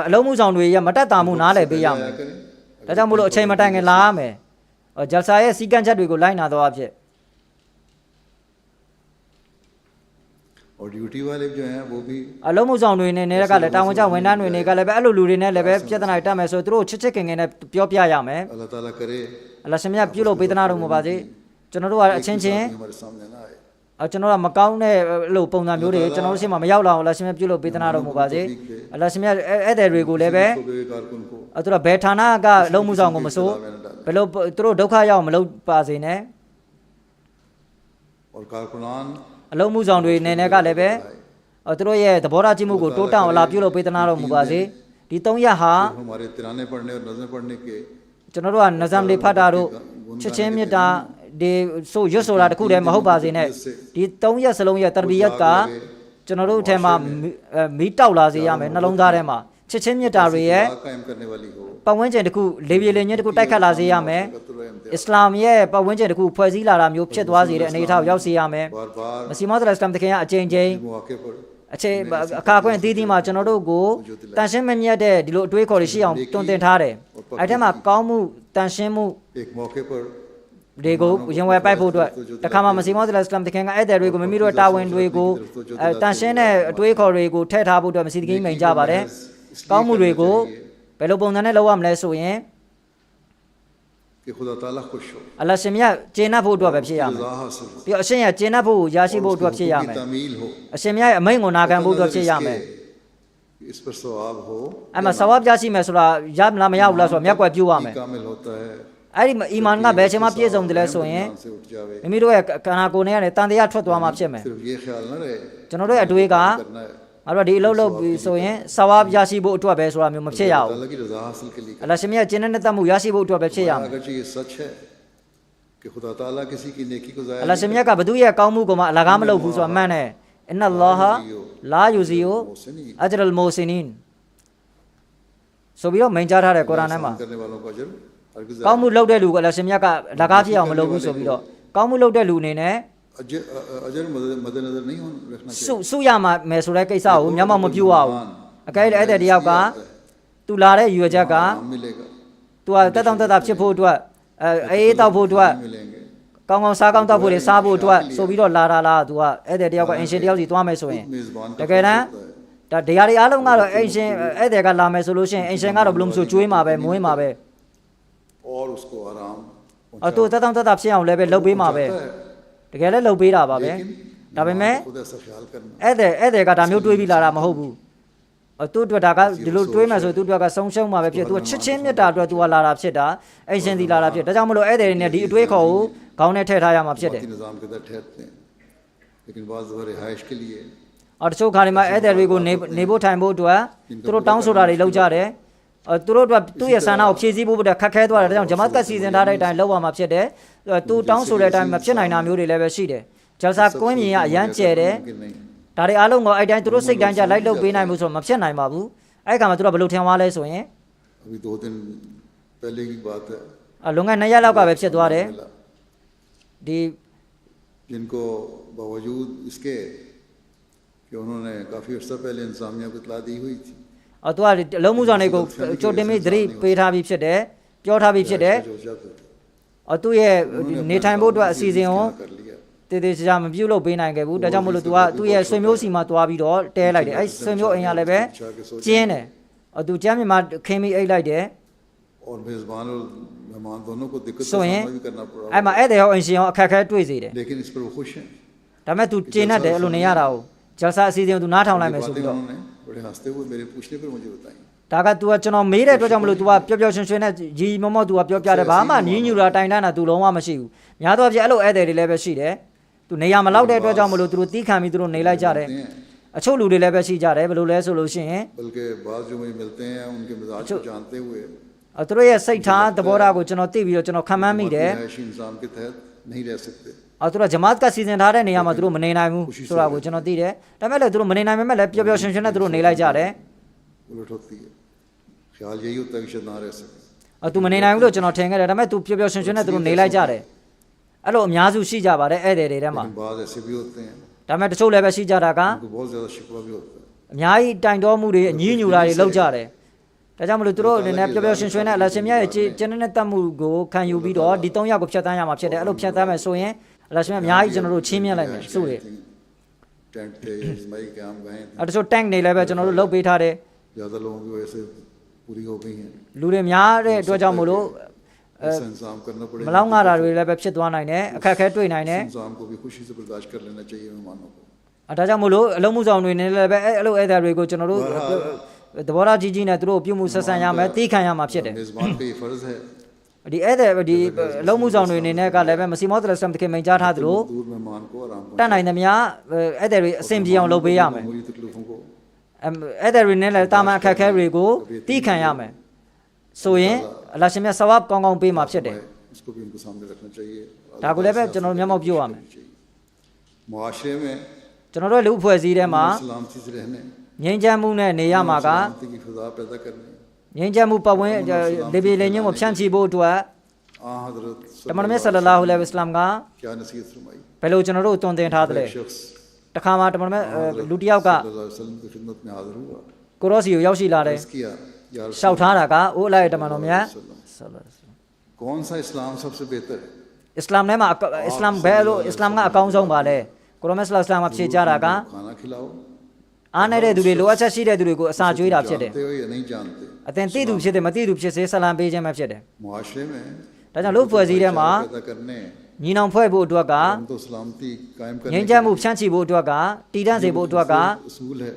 အလုံးမှုဆောင်တွေရဲ့မတက်တာမှုနားလည်ပေးရမယ်ဒါကြောင့်မလို့အချိန်မတိုင်ခင်လာရမယ်ဂျယ်ဆာရဲ့စီကံချက်တွေကိုလိုက်နာတော့အဖြစ် और ड्यूटी वाले जो हैं वो भी အလုံးမှုဆောင်တွေနဲ့ကလည်းတာဝန်ကျဝန်ထမ်းတွေနဲ့ကလည်းပဲအဲ့လိုလူတွေနဲ့လည်းပဲပြဿနာတက်မယ်ဆိုသူတို့ချစ်ချစ်ခင်ခင်နဲ့ပြောပြရမယ် अल्लाह ताला करे အလ္လာဟ်ရှင်မြတ်ပြုလုပ်ပေးသနာတော်မူပါစေကျွန်တော်တို့ကအချင်းချင်း हमारे सामने ना आए ကျွန်တော်ကမကောင်းတဲ့အဲ့လိုပုံစံမျိုးတွေကျွန်တော်တို့ရှင်းမှာမရောက်လာအောင်အလ္လာဟ်ရှင်မြတ်ပြုလုပ်ပေးသနာတော်မူပါစေအလ္လာဟ်ရှင်မြတ်အဲ့တဲ့တွေကိုလည်းပဲသူတို့ဘယ်ဌာနကလုံးမှုဆောင်ကိုမစိုးဘယ်လိုသူတို့ဒုက္ခရောက်မလုပ်ပါစေနဲ့ और कारकुनान အလုံးမှုဆောင်တွေနေနဲ့ကလည်းပဲသူတို့ရဲ့သဘောထားကြည့်မှုကိုတိုးတောင်းအလားပြုလုပ်ပေးသနာတော်မူပါစေဒီ၃ရက်ဟာ हमारे तिराने पढ़ने और नज़र पढ़ने के ကျွန်တော်တို့ကနဇမ်လေးဖတ်တာတို့ချစ်ချင်းမြတ်တာဒီဆိုရွတ်ဆိုတာတခုတည်းမဟုတ်ပါစေနဲ့ဒီ၃ရက်စလုံးရဲ့တရဘီယတ်ကကျွန်တော်တို့အထက်မှာမီးတောက်လာစေရမယ်နှလုံးသားထဲမှာချစ်ချင်းမြတ်တာတွေရဲ့ कायम करने वाली हो ပတ်ဝန်းကျင်တစ်ခုလေပြေလေညင်းတစ်ခုတိုက်ခတ်လာစေရမယ်အစ္စလာမ်ရဲ့ပတ်ဝန်းကျင်တစ်ခုဖွဲ့စည်းလာတာမျိုးဖြစ်သွားစေတဲ့အနေအထားကိုရောက်စေရမယ်မစီမောသ်အစ္စလာမ်တခင်ကအချိန်ချင်းအချိန်အခါခွင့်အသီးသီးမှာကျွန်တော်တို့ကိုတန်ရှင်းမမြတ်တဲ့ဒီလိုအတွေးခေါ်တွေရှိအောင်တွင်တင်ထားတယ်အဲ့ထက်မှာကောင်းမှုတန်ရှင်းမှု एक मौके पर တွေကိုရင်ဝယ်ပိုက်ဖို့အတွက်တခါမှမစီမောသ်အစ္စလာမ်တခင်ကအဲ့တဲ့တွေကိုမိမိတို့တာဝန်တွေကိုတန်ရှင်းတဲ့အတွေးခေါ်တွေကိုထည့်ထားဖို့အတွက်မစီတကင်းမိန်ကြပါတယ်ကောင်းမှုတွေကိုဘယ်လိုပုံစံနဲ့လုပ်ရမလဲဆိုရင် कि खुदा ताला खुश हो အလ္လာဟ်ရှင်မြတ်ကျေနပ်ဖို့အတွက်ပဲဖြစ်ရမယ်ပြီးတော့အရှင်ရဲ့ကျေနပ်ဖို့ရရှိဖို့အတွက်ဖြစ်ရမယ် तामील हो အရှင်မြတ်ရဲ့အမိန့်ကိုနာခံဖို့အတွက်ဖြစ်ရမယ် इस पर सवाब हो အဲ့မှာဆဝါဘ်ရရှိမယ်ဆိုတာရမလားမရဘူးလားဆိုတာမျက်ကွယ်ပြုရမယ် कामिल होता है အဲ့ဒီအီမန်ကဘယ်ချိန်မှပြည့်စုံတယ်လဲဆိုရင် से उठ जावे မိမိတို့ရဲ့ကံနာကိုယ်နဲ့ကနေတန်တရားထွက်သွားမှာဖြစ်မယ် सिर्फ ये ख्याल न रहे ကျွန်တော်တို့ရဲ့အတွေးက करना है ငါတို့ဒီအလုပ်လုပ်ပြီးဆိုရင်ဆဝါဘ်ရရှိဖို့အတွက်ပဲဆိုတာမျိုးမဖြစ်ရဘူး ताला की रजा हासिल के लिए အလ္လာဟ်ရှင်မြတ်ကျေနပ်တဲ့မှုရရှိဖို့အတွက်ပဲဖြစ်ရမယ် अगर ये सच है कि खुदा ताला किसी की नेकी को အလ္ जाया လာဟ်ရှင်မြတ်ကဘသူရဲ့ကောင်းမှုကိုမှအလကားမလုပ်ဘူးဆိုတာမှန်တယ်အင်နလာဟာလာယူဇီယိုအဂျရလ်မိုဆင်နင်ဆိုပြီးတော့မိန့်ကြားထားတဲ့ကုရ်အာန်ထဲမှာ करने वालों को अजर हरगिज़ ကောင်းမှုလုပ်တဲ့လူကအလ္လာဟ်ရှင်မြတ်ကလကားဖြစ်အောင်မလုပ်ဘူးဆိုပြီးတော့ကောင်းမှုလုပ်တဲ့လူအနေနဲ့ अजर मद्देनजर नहीं रखना चाहिए စုရမှာမယ်ဆိုတဲ့ကိစ္စကိုမျက်မှောက်မပြုတ်ရဘူးအကဲအဲ့တဲ့တယောက်ကသူလာတဲ့ရွယ်ချက်က मिलेगा သူကတက်တောင့်တက်တာဖြစ်ဖို့အတွက်အေးတောက်ဖို့အတွက်ကောင်းကောင်းစားကောင်းတောက်ဖို့တွေစားဖို့အတွက်ဆိုပြီးတော့လာတာလားသူကအဲ့တဲ့တယောက်ကအင်ရှင်တယောက်စီသွားမယ်ဆိုရင်တကယ်တမ်းဒါတရားတွေအားလုံးကတော့အင်ရှင်အဲ့တဲ့ကလာမယ်ဆိုလို့ရှိရင်အင်ရှင်ကတော့ဘယ်လိုမှမဆိုကျွေးမှာပဲမွေးမှာပဲ और उसको आराम သူတက်တောင့်တက်တာဖြစ်အောင်လည်းပဲလုပ်ပေးမှာပဲတကယ်လည်းလုပ်ပေးတာပါပဲဒါပေမဲ့ खुद ऐसा ख्याल करना အဲ့တဲ့ကဒါမျိုးတွေးပြီးလာတာမဟုတ်ဘူးသူ့အတွက်ဒါကဒီလိုတွေးမှဆိုသူ့အတွက်ကဆုံးရှုံးမှာပဲဖြစ်သူကချစ်ချင်းမြတ်တာအတွက်သူကလာတာဖြစ်တာအင်ရှင်ဒီလာတာဖြစ်ဒါကြောင့်မလို့အဲ့တဲ့နဲ့ဒီအတွေးခေါ်ကိုခေါင်းနဲ့ထည့်ထားရမှာဖြစ်တယ် निज़ाम के अंदर ठहरते हैं लेकिन बाज़ दफ़ा रिहाइश के लिए တချို့ခါတွေမှာအဲ့တဲ့တွေကိုနေဖို့ထိုင်ဖို့အတွက်သူတို့တောင်းဆိုတာတွေလုပ်ကြတယ်သူတို့အတွက်သူ့ရဲ့ဆန္ဒကိုဖြည့်ဆည်းဖို့အတွက်ခက်ခဲသွားတယ်ဒါကြောင့်ဂျမတ်ကစီစဉ်ထားတဲ့အတိုင်းလုပ်ရမှာဖြစ်တယ်သူတောင်းဆိုတဲ့အတိုင်းမဖြစ်နိုင်တာမျိုးတွေလည်းပဲရှိတယ်ဂျယ်ဆာကွင်းမြင်ကအရန်ကျဲတယ်ဒါတွေအားလုံးကိုအဲ့တိုင်းသူတို့စိတ်တိုင်းကြလိုက်လုပ်ပေးနိုင်မှုဆိုတော့မဖြစ်နိုင်ပါဘူးအဲ့ခါမှာသူတို့ဘယ်လိုထင်သွားလဲဆိုရင် अभी 2 दिन पहले की बात है လွန်ခဲ့2ရက်လောက်ကပဲဖြစ်သွားတယ်ဒီ जिनको बावजूद इसके कि उन्होंने काफ़ी अर्सा पहले इंतजामिया को इतला दी हुई थी သူကအလုံးမှုဆောင်တွေကိုကြိုတင်ပြီးသတိပေးထားပြီးဖြစ်တယ်ပြောထားပြီးဖြစ်တယ်သူ့ရဲ့နေထိုင်ဖို့အတွက်အစီအစဉ်ကိုတည်တည်ချာချာမပြုတ်လို့ပေးနိုင်ခဲ့ဘူးဒါကြောင့်မလို့သူကသူ့ရဲ့ဆွေမျိုးစီမှာတွားပြီးတော့တဲလိုက်တယ်အဲ့ဆွေမျိုးအိမ်ကလည်းပဲကျင်းတယ်သူကျမ်းမြေမှာခင်းပြီးအိတ်လိုက်တယ် और मेज़बान और मेहमान दोनों को दिक्कत का ဆိုရင် सामना भी करना पड़ा အဲ့မှာအဲ့တဲ့ရောအင်ရှင်ရောအခက်အခဲတွေ့စေတယ် लेकिन इस पर वो खुश हैं ဒါပေမဲ့သူကျင်းတ်တယ်အဲ့လိုနေရတာကိုဂျယ်ဆာအစီအစဉ်ကိုသူနားထောင်လိုက်မယ်ဆိုပြီးတော့ उन्होंने बड़े हंसते हुए मेरे पूछने पर मुझे बताई ဒါက तू ကကျွန်တော်မေးတဲ့အတွက်ကြောင့်မလို့ तू ကပျော်ပျော်ရွှင်ရွှင်နဲ့ရီမောမော तू ကပြောပြတယ်ဘာမှညင်းညူတာတိုင်တန်းတာ तू လုံးဝမရှိဘူးများသောအားဖြင့်အဲ့လိုဧည့်သည်တွေလည်းပဲရှိတယ် သူနေရာမလောက်တဲ့အတွက်ကြောင့်မလို့သူတို့တီးခံပြီးသူတို့နေလိုက်ကြတယ်အချို့လူတွေလည်းပဲရှိကြတယ်ဘယ်လိုလဲဆိုလို့ရှိရင် बल्कि बाज़ जो मुझे मिलते हैं उनके मिजाज को जानते हुए သူတို့ရဲ့စိတ်ထားသဘောထားကိုကျွန်တော်သိပြီးတော့ကျွန်တော်ခံမှန်းမိတယ် इंसान के तहत नहीं रह सकते သူတို့ဂျမာတ်ကစီစဉ်ထားတဲ့နေရာမှာသူတို့မနေနိုင်ဘူးဆိုတာကိုကျွန်တော်သိတယ်ဒါပေမဲ့လည်းသူတို့မနေနိုင်ပေမဲ့လည်းပျော်ပျော်ရွှင်ရွှင်နဲ့သူတို့နေလိုက်ကြတယ် उलट होती है ख्याल यही होता है कि शायद ना रह सके သူမနေနိုင်ဘူးလို့ကျွန်တော်ထင်ခဲ့တယ်ဒါပေမဲ့သူပျော်ပျော်ရွှင်ရွှင်နဲ့သူတို့နေလိုက်ကြတယ်အဲ့လိုအများစုရှိကြပါတယ်ဧည့်သည်တွေထဲမှာ बाज़ ऐसे भी होते हैं ဒါပေမဲ့တချို့လည်းပဲရှိကြတာက उनको बहुत ज़्यादा शिकवा भी होता है အများကြီးတိုင်တော်မှုတွေအငြင်းညူတာတွေလောက်ကြတယ်ဒါကြောင့်မလို့သူတို့အနေနဲ့ပျော်ပျော်ရွှင်ရွှင်နဲ့အလရှင်မြတ်ရဲ့ကျင်းတဲ့တတ်မှုကိုခံယူပြီးတော့ဒီ၃ယောက်ကိုဖျက်ဆီးရမှာဖြစ်တယ်အဲ့လိုဖျက်ဆီးမယ်ဆိုရင်အလရှင်မြတ်အများကြီးကျွန်တော်တို့ချင်းမြတ်လိုက်မယ်ဆိုတယ် टेंट थे इस्माइल के हम गए အဲ့တချို့ tank နေလည်းပဲကျွန်တော်တို့လုတ်ပေးထားတယ် ज़्यादा लोगों की वजह से पूरी हो गई हैं လူတွေများတဲ့အတွက်ကြောင့်မလို့ ऐसा इंतजाम करना पड़ेगा မလောက်ငါတာတွေလည်းပဲဖြစ်သွားနိုင်တယ်အခက်အခဲတွေ့နိုင်တယ် इंसान को भी खुशी से बर्दाश्त कर लेना चाहिए मेहमानों को ဒါကြောင့်မလို့အလုံးမှုဆောင်တွေနေလည်းပဲအဲ့လိုဧည့်သည်တွေကိုကျွန်တော်တို့သဘောထားကြီးကြီးနဲ့သူတို့ပြုမှုဆက်ဆံရမယ်တီးခံရမှာဖြစ်တယ် मेज़बान पे ये फ़र्ज़ है ဒီဧည့်သည်ဒီအလုံးမှုဆောင်တွေအနေနဲ့ကလည်းပဲမစီမောသလစလမ်တခင်မိန့်ကြားထားသလို दूर मेहमान को आराम တတ်နိုင်သမျှဧည့်သည်တွေအဆင်ပြေအောင်လုပ်ပေးရမယ် मामूली तकलीफों को ဧည့်သည်တွေနဲ့လည်းတာမန်အခက်အခဲတွေကိုတီးခံရမယ်ဆိုရင်အလရှင်မြတ်ဆဝပ်ကောင်းကောင်းပေးမှာဖြစ်တယ် इसको भी उनको सामने रखना चाहिए ဒါကိုလည်းပဲကျွန်တော်မျက်မှောက်ပြုရမယ် मुआशरे में ကျွန်တော်တို့လူအဖွဲ့အစည်းထဲမှာ सलामती से रहने ငြိမ်းချမ်းမှုနဲ့နေရမှာက सलामती की फिजा पैदा करने ငြိမ်းချမ်းမှုပတ်ဝန်းဒေဘီလေးညကိုဖြန့်ချီဖို့အတွက် आ हजरत တမန်တော်မြတ်ဆလလာဟူအလိုင်ဝါဆလမ်က क्या नसीहत फरमाई ဘယ်လိုကျွန်တော်တို့တွင်တင်ထားသလဲတခါမှတမန်တော်မြတ်လူတစ်ယောက်က वसल्लम की खिदमत में हाजिर हुआ ကိုရောစီကိုရောက်ရှိလာတယ် किया या လျှောက်ထားတာကအိုးအလိုက်တမန်တော်မြတ် कौन सा इस्लाम सबसे बेहतर है အစ္စလာမ်ထဲမှာအစ္စလာမ်ဘယ်လိုအစ္စလာမ်ကအကောင်းဆုံးပါလဲကိုရောမြတ်ဆလလာဟူအလိုင်ဝါဆလမ်ကဖြေကြားတာက खाना खिलाओ အားနေတဲ့သူတွေလိုအပ်ချက်ရှိတဲ့သူတွေကိုအစာကျွေးတာဖြစ်တယ် जानते हो या नहीं जानते အသင်သိသူဖြစ်တယ်မသိသူဖြစ်စေဆလမ်ပေးခြင်းပဲဖြစ်တယ် मुआशरे में ဒါကြောင့်လူဖွဲ့စည်းထဲမှာ पैदा करने ညီနောင်ဖွဲ့ဖို့အတွက်က तो सलामती कायम ငြိ करने မ်းချမ်းမှုဖြန့်ချီဖို့အတွက်ကတည်တံ့စေဖို့အတွက်က उसूल है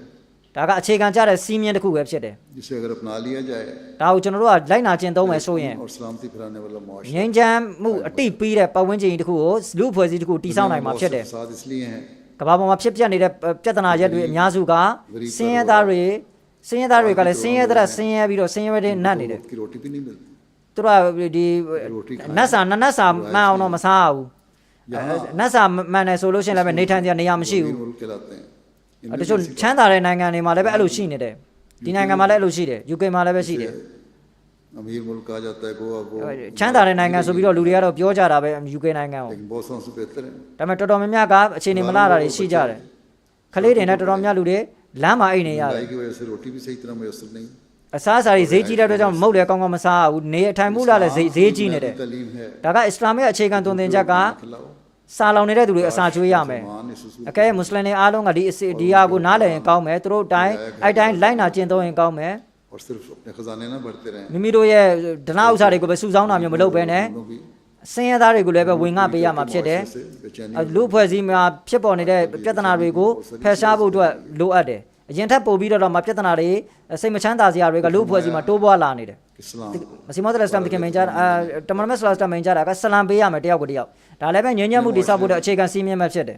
ဒါကအခြေခံကျတဲ့စီးမြင်တစ်ခုပဲဖြစ်တယ် जिसे अगर अपना लिया जाए ဒါကိုကျွန်တော်တို့ကလိုက်နာကျင့်သုံးမယ်ဆိုရင် और सलामती फैलाने वाला मुआशरा ငြိမ်းချမ်းမှုအတိပေးတဲ့ပတ်ဝန်းကျင်တစ်ခုကိုလူဖွဲ့စည်းတစ်ခုတည်ဆောက်နိုင်မှာဖြစ်တယ် साथ इसलिए हैं ကမ္ဘာပေါ်မှာဖြစ်ပျက်နေတဲ့ပြဿနာရက်တွေအများစုကဆင်းရဲသားတွေကလည်းဆင်းရဲတဲ့ဆင်းရဲပြီးတော့ဆင်းရဲတဲ့နတ်နေတယ် की रोटी भी नहीं मिलती သူတို့ကဒီနတ်စာမှန်အောင်တော့မစားဘူးနတ်စာမှန်တယ်ဆိုလို့ရှိရင်လည်းနေထိုင်တဲ့နေရာမရှိဘူး मुल्क कहलाते हैं တချို့ချမ်းသာတဲ့နိုင်ငံတွေမှာလည်းပဲအဲ့လိုရှိနေတယ်ဒီနိုင်ငံမှာလည်းအဲ့လိုရှိတယ် UK မှာလည်းပဲရှိတယ် अमीर मुल्क कहा जाता है गोवा को ချမ်းသာတဲ့နိုင်ငံဆိုပြီးတော့လူတွေကတော့ပြောကြတာပဲ UK နိုင်ငံကို लेकिन बहुत से बेहतर है ဒါပေမဲ့တော်တော်များများကအခြေအနေမလာတာတွေရှိကြတယ်ခလေးတွေနဲ့တော်တော်များလူတွေလမ်းမှာအိတ်နေရတယ် महंगाई की वजह से रोटी भी सही तरह मुयस्सर नहीं အစားအစာတွေဈေးကြီးတဲ့အတွက်ကြောင့်မုတ်လည်းကောင်းကောင်းမစားဘူးနေအထိုင်မှုလာလည်းဈေးကြီးနေတယ် तालीम है ဒါကအစ္စလာမ်ရဲ့အခြေခံသွန်သင်ချက်ကစာလောင်နေတဲ့သူတွေအစာကျွေးရမယ်အကဲမွတ်စလင်တွေအားလုံးကဒီဟာကိုနားလည်ရင်ကောင်းမယ်သူတို့တိုင်းအဲ့တိုင်းလိုက်နာကျင့်သုံးရင်ကောင်းမယ် और सिर्फ अपने खजाने ना भरते रहें မိမိတို့ရဲ့ဒနာဥစ္စာတွေကိုပဲစုဆောင်းတာမျိုးမလုပ်ဘဲနဲ့ဆင်းရဲသားတွေကိုလည်းပဲဝင်ငှပေးရမှာဖြစ်တယ်လူဖွဲ့စည်းမှာဖြစ်ပေါ်နေတဲ့ပြဿနာတွေကိုဖယ်ရှားဖို့အတွက်လိုအပ်တယ်အရင်ထက်ပိုပြီးတော့မှပြဿနာတွေစိတ်မချမ်းသာစရာတွေကလူဖွဲ့စည်းမှာတိုးပွားလာနေတယ်မစီမောသလစလမ်တခင်မင်ဂျာတမန်မဆလာစလမ်မင်ဂျာကဆလမ်ပေးရမယ်တယောက်ကိုတယောက်ဒါလည်းပဲငြိမ်းချမ်းမှုတည်ဆောက်ဖို့အတွက်အခြေခံစည်းမျဉ်းပဲဖြစ်တယ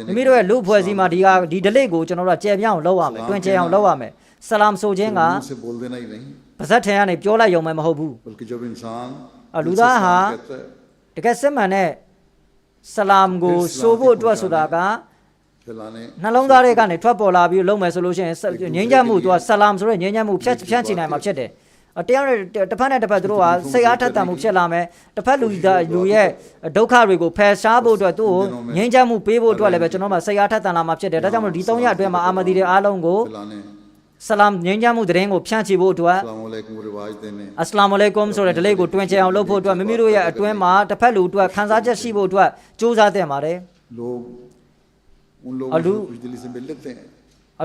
်မိမိတို့ရဲ့လူဖွဲ့စည်းမှာဒီဒလိတ်ကိုကျွန်တော်တို့ကကြယ်ပြအောင်လုပ်ရမယ်တွင်ကြယ်အောင်လုပ်ရမယ်ဆလမ်ဆိုခြင်းက से बोल देना ही नहीं ပါဇက်ထင်ကနေပြောလိုက်ရုံပဲမဟုတ်ဘူး बल्कि जब इंसान လူသားဟာတကယ်စစ်မှန်တဲ့ဆလမ်ကိုဆိုဖို့အတွက်ဆိုတာက फैलाने နှလုံးသားတွေကနေထွက်ပေါ်လာပြီးလုံးမယ်ဆိုလို့ရှိရင်ငြိမ်းချမ်းမှုသူကဆလမ်ဆိုတဲ့ငြိမ်းချမ်းမှုဖြန့်ချီနိုင်မှာဖြစ်တယ်တရားနဲ့တစ်ဖက်နဲ့တစ်ဖက်သူတို့ကစိတ်အားထက်သန်မှုဖြစ်လာမယ်တစ်ဖက်လူရဲ့ဒုက္ခတွေကိုဖယ်ရှားဖို့အတွက်သူ့ကိုငြိမ်းချမ်းမှုပေးဖို့အတွက်လည်းပဲကျွန်တော်တို့စိတ်အားထက်သန်လာမှာဖြစ်တယ်ဒါကြောင့်မလို့ဒီ၃ရက်အတွင်းမှာအာမဒီတွေအားလုံးကို फैलाने ဆလမ်ငြိမ်းချမ်းမှုသတင်းကိုဖြန့်ချီဖို့အတွက် अस्सलाम वालेकुम रिवाज देने အစ္စလာမ်အလိုင်ကွမ်ဆိုတဲ့ဒလိတ်ကိုတွင်ကျယ်အောင်လုပ်ဖို့အတွက်မိမိတို့ရဲ့အတွင်းမှာတစ်ဖက်လူအတွက်ခံစားချက်ရှိဖို့အတွက်ကြိုးစားသင့်ပါတယ် लोग उन लोगों से कुछ दिली से मिल लेते हैं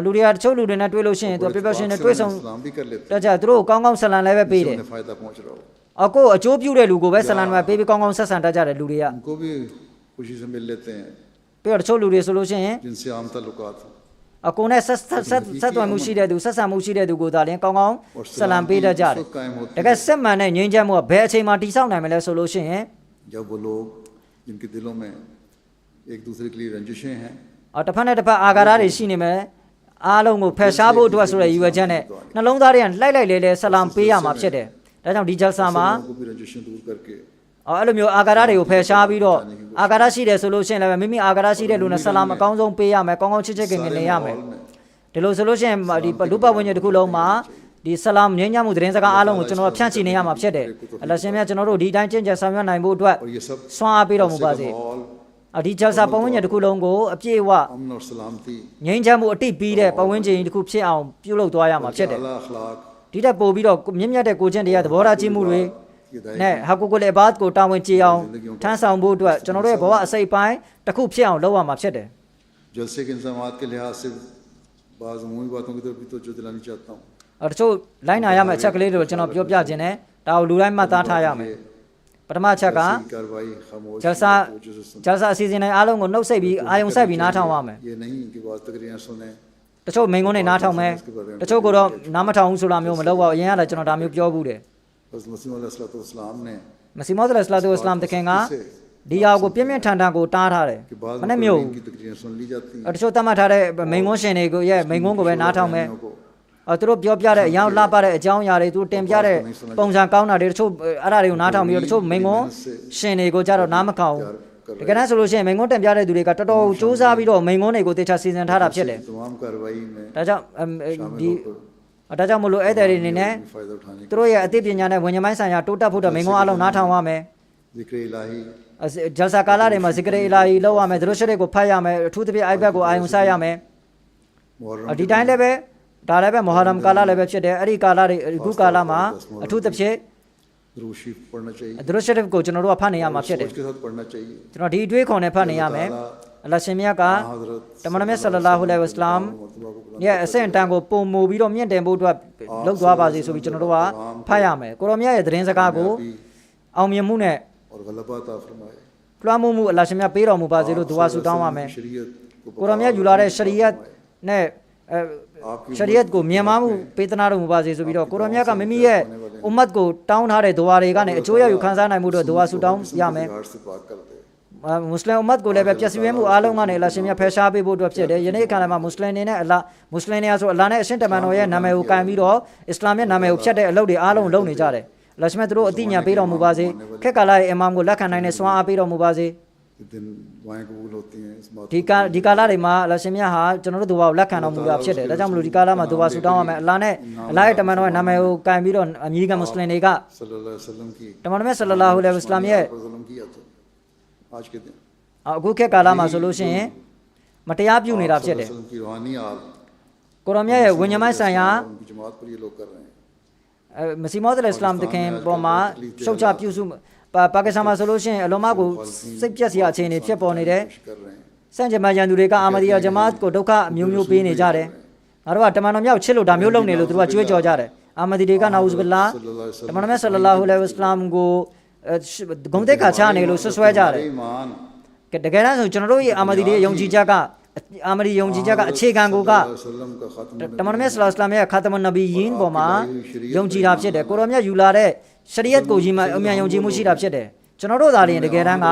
လူတွေကတချို့လူတွေနဲ့တွေ့လို့ရှိရင်သူပြပြရှင်နဲ့တွေ့ဆုံ सलाम भी कर लेते တကြသူတို့ကောင်းကောင်းဆလမ်လည်းပဲပေးတယ် हैं फायदा पहुंच रहा हो အခုအကျိုးပြုတဲ့လူကိုပဲဆလမ်နဲ့ပေးပြီးကောင်းကောင်းဆက်ဆံတတ်ကြတယ်လူတွေက उनको भी खुशी से मिल लेते हैं ပြီးတော့တချို့လူတွေဆိုလို့ရှိရင် जिनसे आम ताल्लुकात हो အကုန်နဲ့ဆက်သွယ်မှုရှိတဲ့သူဆက်ဆံမှုရှိတဲ့သူကိုသာလျှင်ကောင်းကောင်းဆလမ်ပေးတတ်ကြတယ်တကယ်စစ်မှန်တဲ့ငြိမ်းချမ်းမှုကဘယ်အချိန်မှတည်ဆောက်နိုင်မလဲဆိုလို့ရှိရင် जब वो लोग जिनके दिलों में एक दूसरे के लिए रंजिशें हैं တစ်ဖက်နဲ့တစ်ဖက်အာဃာတတွေရှိနေမယ်အားလုံးကိုဖယ်ရှားဖို့အတွက်ဆိုတဲ့ရည်ရွယ်ချက်နဲ့နှလုံးသားတွေကလှိုက်လိုက်လဲဆလမ်ပေးရမှာဖြစ်တယ်ဒါကြောင့်ဒီဂျယ်ဆာမှာ को भी रंजिशें दूर करके အဲ့လိုမျိုးအာဃာတတွေကိုဖယ်ရှားပြီးတော့အာဃာတရှိတယ်ဆိုလို့ရှိရင်လည်းမိမိအာဃာတရှိတဲ့လူနဲ့ဆလမ်အကောင်းဆုံးပေးရမယ်ကောင်းကောင်းချစ်ချစ်ခင်ခင်နေရမယ်ဒီလိုဆိုလို့ရှိရင်ဒီလူပတ်ဝန်းကျင်တစ်ခုလုံးမှာဒီဆလမ်ငြိမ်းချမ်းမှုသတင်းစကားအားလုံးကိုကျွန်တော်ဖြန့်ချီနေရမှာဖြစ်တယ်အလရှင်မြတ်ကျွန်တော်တို့ဒီတိုင်းကျင့်ကြံဆောင်ရွက်နိုင်ဖို့အတွက်ဆွမ်းအားပေးတော်မူပါစေဒီဂျယ်ဆာပတ်ဝန်းကျင်တစ်ခုလုံးကိုအပြည့်အဝ अमन और सलामती ငြိမ်းချမ်းမှုအတိပြီးတဲ့ပတ်ဝန်းကျင်တစ်ခုဖြစ်အောင်ပြုလုပ်သွားရမှာဖြစ်တယ် अला अखलाक ဒီတက်ပို့ပြီးတော့မြင့်မြတ်တဲ့ကိုကျင့်တရားသဘောထားကြီးမှုတွေနဲ့ဟာကူကိုလေဘတ်ကိုတာဝန်ကျေအောင်ထမ်းဆောင်ဖို့အတွက်ကျွန်တော်တို့ရဲ့ဘဝအစိပ်ပိုင်းတစ်ခုဖြစ်အောင်လုပ်ရမှာဖြစ်တယ် जलसे के इंतजामात के लिहाज से बाज़ अमूमी बातों की तरफ भी तवज्जो दिलानी चाहता हूँ တချို့လိုက်နာရမယ့်အချက်ကလေးတွေကိုကျွန်တော်ပြောပြခြင်းနဲ့ဒါကိုလူတိုင်းမှတ်သားထားရမယ်ပထမအချက်က कार्रवाई खामोश ဂျယ်ဆာအစီအစဉ်တိုင်းအားလုံးကိုနှုတ်ဆက်ပြီးအာယုံဆက်ပြီးနားထောင်ရမယ် ये नहीं कि बात तकरीरें सुने တချို့မိန်ကုန်းတွေနားထောင်မယ်တချို့ကတော့နားမထောင်ဘူးဆိုတာမျိုးမလုပ်ပါဘူးအရင်ကလည်းကျွန်တော်ဒါမျိုးပြောဘူးတယ် बस मसीह अलैहिस्सलाम ने မစီမောဒ်အလ္လာဟ်အစ္စလာမ်တခင်ကဒီဟာကိုပြင်းပြင်းထန်ထန်ကိုတားထားတယ်မနဲ့မျိုး की तकरीरें सुन ली जाती हैं တချို့တတ်မှတ်ထားတဲ့မိန်ကုန်းရှင်တွေကိုရဲ့မိန်ကုန်းကိုပဲနားထောင်မယ်သူတို့ပြောပြတဲ့အရောင်လှပတဲ့အကြောင်းအရာတွေသူတင်ပြတဲ့ပုံစံကောင်းတာတွေတချို့အဲ့ဒါတွေကိုနားထောင်ပြီးတော့တချို့မိန်ကုန်းရှင်တွေကိုကြတော့နားမကောင်းတကယ်တမ်းဆိုလို့ရှိရင်မိန်ကုန်းတင်ပြတဲ့သူတွေကတော်တော်စူးစမ်းပြီးတော့မိန်ကုန်းတွေကိုတေချာစီစဉ်ထားတာဖြစ်တယ် तमाम कार्रवाई में ဒါကြောင့်ဒီဒါကြောင့်မလို့အဲ့တဲ့တွေအနေနဲ့သူတို့ရဲ့အသိပညာနဲ့ဝิญဉာဏ်ပိုင်းဆိုင်ရာတိုးတက်ဖို့အတွက်မိန်ကုန်းအလုံးနားထောင်ရမယ် जिक्र इलाही ဂျယ်ဆာကာလာတွေမှာဇီကရ်အီလာဟီလောက်ရမယ်သူတို့ရှစ်တွေကိုဖတ်ရမယ်အထူးသဖြင့် iPad ကိုအာယုံစားရမယ်ဒီတိုင်းလည်းပဲဒါလည်းပဲမဟာရမ်ကာလာလည်းပဲဖြစ်တယ်အဲ့ဒီကာလာတွေအခုကာလာမှာအထူးသဖြင့် दुरूद शरीफ पढ़ना चाहिए ဒရုရှရစ်ကိုကျွန်တော်တို့ကဖတ်နေရမှာဖြစ်တယ် के साथ पढ़ना चाहिए ကျွန်တော်ဒီအတွေးခေါ်နဲ့ဖတ်နေရမယ်အလ္လာဟ်ရှင်မြတ်ကတမန်တော်မြတ်ဆလ္လာလာဟူအလိုင်ဝါဆလမ်ရဲ့အဆင့်အတန်းကိုပုံမူပြီးတော့မြင့်တင်ဖို့အတွက်လှုပ်သွားပါစေဆိုပြီးကျွန်တော်တို့ကဖတ်ရမယ်ကိုရောမြတ်ရဲ့သတင်းစကားကိုအောင်မြင်မှုနဲ့ और गलबा अता फरमाए လွှမ်းမိုးမှုအလ္လာဟ်ရှင်မြတ်ပေးတော်မူပါစေလို့ဒုအာဆုတောင်းပါမယ် शरीयत को ကိုရောမြတ်ယူလာတဲ့ရှရီယတ်နဲ့ရှရီယတ်ကိုမြန်မာမှုပေးသနာတော်မူပါစေဆိုပြီးတော့ကိုရောမြတ်ကမိမိရဲ့အွမ်မတ်ကိုတောင်းထားတဲ့ဒွါတွေကနေအကျိုးရယူခံစားနိုင်မှုတို့ဒွါဆုတောင်းရမယ် बिगाड़ से पाक कर दे မွတ်စလင်အွမ်မတ်ကိုလည်းပဲပျက်စီးမှုအားလုံးကနေအလ္လာဟ်ရှင်မြတ်ဖယ်ရှားပေးဖို့အတွက်ဖြစ်တယ်ယနေ့အခါမှာမွတ်စလင်တွေနဲ့အလ္လာမွတ်စလင်တွေဆိုအလ္လာနဲ့အရှင်တမန်တော်ရဲ့နာမည်ကိုကန်ပြီးတော့အစ္စလာမ်ရဲ့နာမည်ကိုဖြတ်တဲ့အလုပ်တွေအားလုံးလုပ်နေကြတယ်အလ္လာဟ်ရှင်မြတ်တို့အသိဉာဏ်ပေးတော်မူပါစေခက်ကာလာရဲ့အီမာမ်ကိုလက်ခံနိုင်တဲ့စွမ်းအားပေးတော်မူပါစေ दिन दुआएं कबूल होती हैं इस बात ဒီကာလာတွေမှာအလ္လာဟ်ရှင်မြတ်ဟာကျွန်တော်တို့ဒွါကိုလက်ခံတော်မူတာဖြစ်တယ်ဒါကြောင့်မလို့ဒီကာလာမှာဒွါဆုတောင်းရမယ်အလ္လာနဲ့အလ္လာရဲ့တမန်တော်ရဲ့နာမည်ကိုကန်ပြီးတော့အမြဲတမ်းမွတ်စလင်တွေက सल्लल्लाहु अलैहि वसल्लम की တမန်တော်မြတ်ဆလ္လာလာဟူအလိုင်ဝါဆလမ်ရဲ့ जुल्म किया था आज के दिन အခုခေတ်ကာလမှာဆိုလို့ရှိရင်မတရားပြုနေတာဖြစ်တယ် वसल्लम की रूहानी आल ကိုရောမြတ်ရဲ့ဝิญဉာဏ်ပိုင်းဆိုင်ရာ उनकी जमात पर ये लोग कर रहे हैं မစီမောဒ်အစ္စလာမ်တခင်ပေါ်မှာရှုတ်ချပြုစုပါကစ္စတန်မှာဆိုလို့ရှိရင်အလုံးမကိုစိတ်ပြက်စရာအခြေအနေဖြစ်ပေါ်နေတယ်စံကြမရန်သူတွေကအာမဒီယာဂျမာတ်ကိုဒုက္ခအမျိုးမျိုးပေးနေကြတယ်ငါတို့ကတမန်တော်မြောက်ချစ်လို့ဒါမျိုးလုပ်နေလို့သူတို့ကကြွေးကြော်ကြတယ်အာမဒီတွေကနာဦးဇ်ဘလာတမန်တော်မြတ်ဆလ္လာလာဟူအလိုင်ဝါဆလမ်ကိုဂုံတက်ခါချနေလို့ဆွဆွဲကြတယ်တကယ်တမ်းဆိုကျွန်တော်တို့ရဲ့အာမဒီတွေယုံကြည်ချက်ကအာမဒီယုံကြည်ချက်ကအခြေခံကိုက वसल्लम का खात्मा တမန်တော်မြတ်ဆလ္လာလဟ်အလိုင်ဝါဆလမ်ရဲ့ခါတမန်နဗီယင်းပေါ်မှာယုံကြည်တာဖြစ်တယ်ကိုရောမြတ်ယူလာတဲ့ရှရီယတ်ကိုကြီးမှအမြန်ယုံကြည်မှုရှိတာဖြစ်တယ်ကျွန်တော်တို့သာလျှင်တကယ်တမ်းက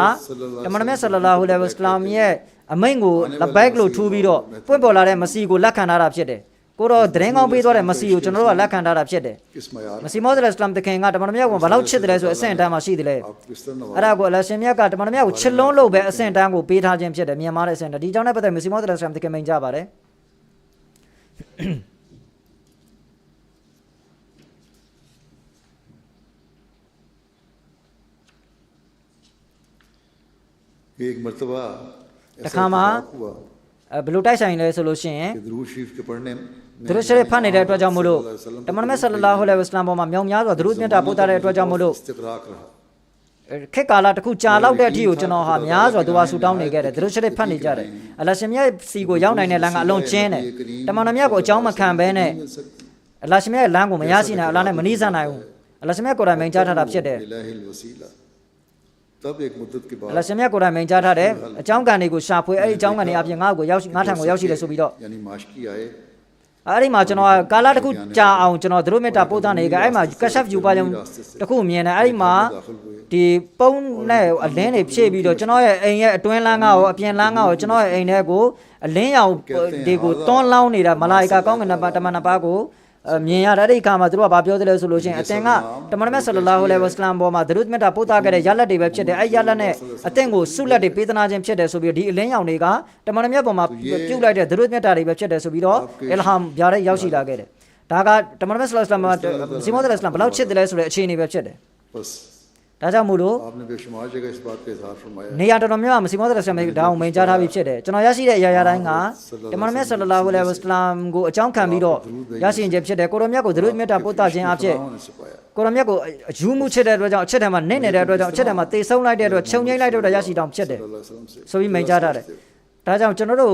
တမန်တော်မြတ်ဆလ္လာလာဟူအလိုင်ဝါဆလမ်ရဲ့အမိန့်ကိုလဘိုက်လို့ထူပြီးတော့ပွင့်ပေါ်လာတဲ့မစီကိုလက်ခံထားတာဖြစ်တယ်ကိုတော့ဒရင်ကောင်းပေးသွားတဲ့မစီကိုကျွန်တော်တို့ကလက်ခံထားတာဖြစ်တယ် किस मयार မစီမောဒ်အစ္စလာမ်တခင်ကတမန်တော်မြတ်ကိုဘယ်လောက်ချစ်တယ်လဲဆိုအဆင့်အတန်းမှာရှိတယ်လေ आप किस तरह नवाज အဲ့ဒါကိုအလ္လာဟ်ရှင်မြတ်ကတမန်တော်မြတ်ကိုချစ်လုံးလို့ပဲအဆင့်အတန်းကိုပေးထားခြင်းဖြစ်တယ်မြန်မာတဲ့အဆင့်တန်းဒီကြောင့်လည်းပတ်သက်မစီမောဒ်အစ္စလာမ်တခင်မိန်ကြပါတယ် एक मर्तबा တခါမှာဘယ်လိုတိုက်ဆိုင်လဲဆိုလို့ရှိရင် दुरूद शरीफ के पढ़ने ဒရုရှရစ်ဖတ်နေတဲ့အတွက်ကြောင့်မို့လို့တမန်တော်မြတ်ဆလ္လာလာဟူအလိုင်ဝါဆလမ်ပေါ်မှာမြောင်များစွာဒရုမြတ်တာပို့တာတဲ့အတွက်ကြောင့်မို့လို့ इस्तिगराक रहा ခေတ်ကာလတစ်ခုကြာလောက်တဲ့အထိကိုကျွန်တော်ဟာများစွာဒွါဆူတောင်းနေခဲ့တယ်ဒရုရှရစ်ဖတ်နေကြတယ်အလ္လာဟ်ရှင်မြတ်စီကိုရောက်နိုင်တဲ့လမ်းကအလွန်ကျဉ်းတယ်တမန်တော်မြတ်ကိုအကြောင်းမခံဘဲနဲ့အလ္လာဟ်ရှင်မြတ်ရဲ့လမ်းကိုမရရှိနိုင်အလ္လာဟ်နဲ့မနီးစပ်နိုင်ဘူးအလ္လာဟ်ရှင်မြတ်ကိုယ်တိုင်မိန့်ကြားထားတာဖြစ်တယ် इलाहिल वसीला तब एक मुद्दत के အလ္ बाद လာဟ်ရှင်မြတ်ကိုယ်တိုင်မိန့်ကြားထားတယ်အကြောင်းကံတွေကိုရှာဖွေအဲ့ဒီအကြောင်းကံတွေအပြင်ငါ့ကိုရောက်ငါထံကိုရောက်ရှိတယ်ဆိုပြီးတော့ यानी माशकी आए အဲ့ဒီမှာကျွန်တော်ကာလာတစ်ခုကြာအောင်ကျွန်တော်ဒရုမြတ်တာပို့တာနေကြအဲ့မှာကရှဖ်ယူပါကြောင့်တစ်ခုမြင်တယ်အဲ့ဒီမှာ ဒီပုံးနဲ့အလင်းတွေဖြည့်ပြီးတော့ကျွန်တော်ရဲ့အိမ်ရဲ့အတွင်းလမ်းကောအပြင်လမ်းကောကျွန်တော်ရဲ့အိမ်ထဲကိုအလင်းရောင်တွေကိုတွန်းလောင်းနေတာမလာအီကာကောင်းကင်တမန်နှစ်ပါးကိုမြင်ရတဲ့အခါမှာသူတို့ကဘာပြောသလဲဆိုလို့ရှိရင်အတင်ကတမန်တော်မြတ်ဆလ္လာဟူအလိုင်ဝါဆလမ်ပေါ်မှာဒရုဒ်မြတ်တာပို့တာခဲ့တဲ့ရလက်တွေပဲဖြစ်တယ်အဲ့ရလက်နဲ့အတင်ကိုဆုလက်တွေပေးသနာခြင်းဖြစ်တယ်ဆိုပြီးဒီအလင်းရောင်တွေကတမန်တော်မြတ်ပေါ်မှာပြုတ်လိုက်တဲ့ဒရုဒ်မြတ်တာတွေပဲဖြစ်တယ်ဆိုပြီးတော့အလ်ဟမ်ဗျာတဲ့ရောက်ရှိလာခဲ့တယ်ဒါကတမန်တော်မြတ်ဆလ္လာဟူအလိုင်ဝါဆလမ်စီမောဒ်အလ္လာဟ်ဆလမ်ဘယ်လောက်ချစ်တယ်လဲဆိုတဲ့အခြေအနေပဲဖြစ်တယ်ဒါကြောင့်မို့လို့နေရာတော်တော်များများမစီမောဒ်အလ္လာဟ်ဆလမ်ဒါအောင်မိန်ကြားထားပြီးဖြစ်တယ်ကျွန်တော်ရရှိတဲ့အရာရာတိုင်းကတမန်တော်မြတ်ဆလ္လာဟူအလိုင်ဝါဆလမ်ကိုအကြောင်းခံပြီးတော့ရရှိခြင်းဖြစ်တယ်ကိုရောမြတ်ကိုဒရုဒ်မြတ်တာပို့တာခြင်းအဖြစ်ကိုရောမြတ်ကိုအယူမှုချစ်တဲ့အတွက်ကြောင့်အချက်ထဲမှာနေနေတဲ့အတွက်ကြောင့်အချက်ထဲမှာတေဆုံးလိုက်တဲ့အတွက်ခြုံငိမ့်လိုက်တဲ့အတွက်ရရှိတောင်ဖြစ်တယ်ဆိုပြီးမိန်ကြားထားတယ်ဒါကြောင့်ကျွန်တော်တို့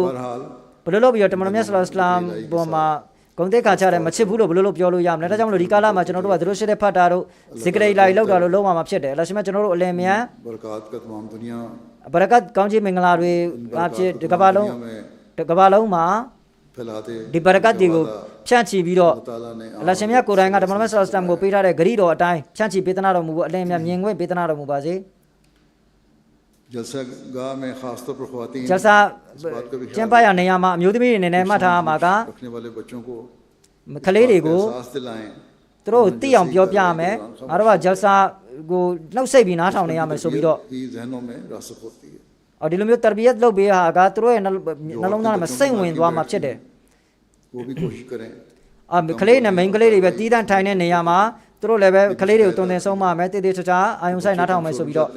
ဘယ်လိုလုပ်ပြီးတော့တမန်တော်မြတ်ဆလ္လာဟူအလိုင်ဝါဆလမ်ပေါ်မှာဂုံတက်ခါချတယ်မချစ်ဘူးလို့ဘယ်လိုပြောလို့ရမလဲဒါကြောင့်မလို့ဒီကာလမှာကျွန်တော်တို့ကသူတို့ရှိတဲ့ဖတ်တာတို့ဇီကရိလာလောက်တာလို့လုံးဝမှာဖြစ်တယ်အလ္လာဟ်ရှင်မကျွန်တော်တို့အလယ်မြန်ဘရကတ်ကောင်းချီးမင်္ဂလာတွေအဖြစ်ဒီကမ္ဘာလုံးမှာဒီဘရကတ်တွေကိုဖြန့်ချီပြီးတော့အလ္လာဟ်ရှင်မြတ်ကိုယ်တိုင်ကတမန်တော်မြတ်ဆလ္လာဟူအလိုင်ဝါဆလမ်ကိုပေးထားတဲ့ဂရီတော်အတိုင်းဖြန့်ချီပေးသနာတော်မူဖို့အလယ်မြန်မြင်ခွင့်ပေးသနာတော်မူပါစေဂျလဆာကျင်းပရနေရာမှာအမျိုးသမီးတွေအနေနဲ့မှတ်ထားမှာကကလေးတွေကိုသူတို့သိအောင်ပြောပြရမယ်ငါတို့ကဂျလဆာကိုနှုတ်ဆက်ပြီးနားထောင်နေရမယ်ဆိုပြီးတော့ဒီလိုမျိုးတရဘီယတ်လုပ်ပေးဟာကသူတို့ရဲ့နှလုံးသားမှာစိတ်ဝင်သွားမှာဖြစ်တယ်ကလေးနဲ့မိန်းကလေးတွေပဲတီးတန်းထိုင်တဲ့နေရာမှာသူတို့လည်းပဲကလေးတွေကိုတုံတင်ဆုံးမမယ်တည်တည်ချာချာအာယုံဆိုင်နားထောင်မယ်ဆိုပြီးတော့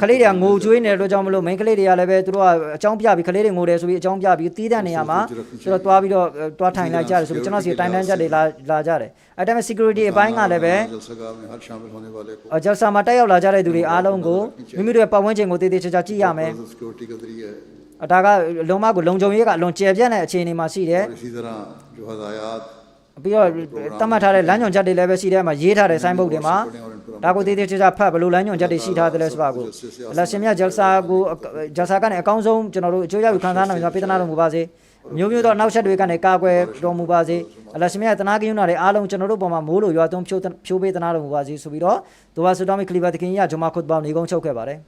ကလေးတွေကငိုကြွေးနေတဲ့အတွက်ကြောင့်မလို့မိန်းကလေးတွေကလည်းပဲသူတို့ကအကြောင်းပြပြီးကလေးတွေငိုတယ်ဆိုပြီးအကြောင်းပြပြီးတီးတဲ့နေရာမှာသူတို့တွားပြီးတော့တွားထိုင်လိုက်ကြတယ်ဆိုပြီးကျွန်တော်စီတိုင်တန်းချက်တွေလာကြတယ်အဲ့ဒါမဲ့ security အပိုင်းကလည်းပဲဂျလဆာမှာတက်ရောက်လာကြတဲ့သူတွေအားလုံးကိုမိမိတို့ရဲ့ပတ်ဝန်းကျင်ကိုတည်တည်ချာချာကြည့်ရမယ်ဒါကလုံးမကိုလုံခြုံရေးကအလွန်ကျယ်ပြန့်တဲ့အခြေအနေမှာရှိတယ်ပြီးတော့တတ်မှတ်ထားတဲ့လမ်းညွှန်ချက်တွေလည်းပဲရှိတယ်မှာရေးထားတဲ့ဆိုင်းဘုတ်တွေမှာဒါကိုတည်တည်ချာချာဖတ်ဘယ်လိုလမ်းညွှန်ချက်တွေရှိထားတယ်လဲဆိုတာကိုအလ္လာဟ်ရှင်မြတ်ဂျလဆာကနေအကောင်းဆုံးကျွန်တော်တို့အကျိုးရယူခံစားနိုင်မှာပေးသနာတော်မူပါစေမျိုးမျိုးသောနောက်ဆက်တွေကနေကာကွယ်တော်မူပါစေအလ္လာဟ်ရှင်မြတ်တနာကင်းနာတွေအားလုံးကျွန်တော်တို့ပေါ်မှာမိုးလိုရွာသွန်းဖြိုးပေးသနာတော်မူပါစေဆိုပြီးတော့ဒူဝါဆူတောင်းမီခလီဖာတခင်ကြီးကဂျမာခွတ်ဘာနေကုန်းချုပ်ခဲ့ပါတယ်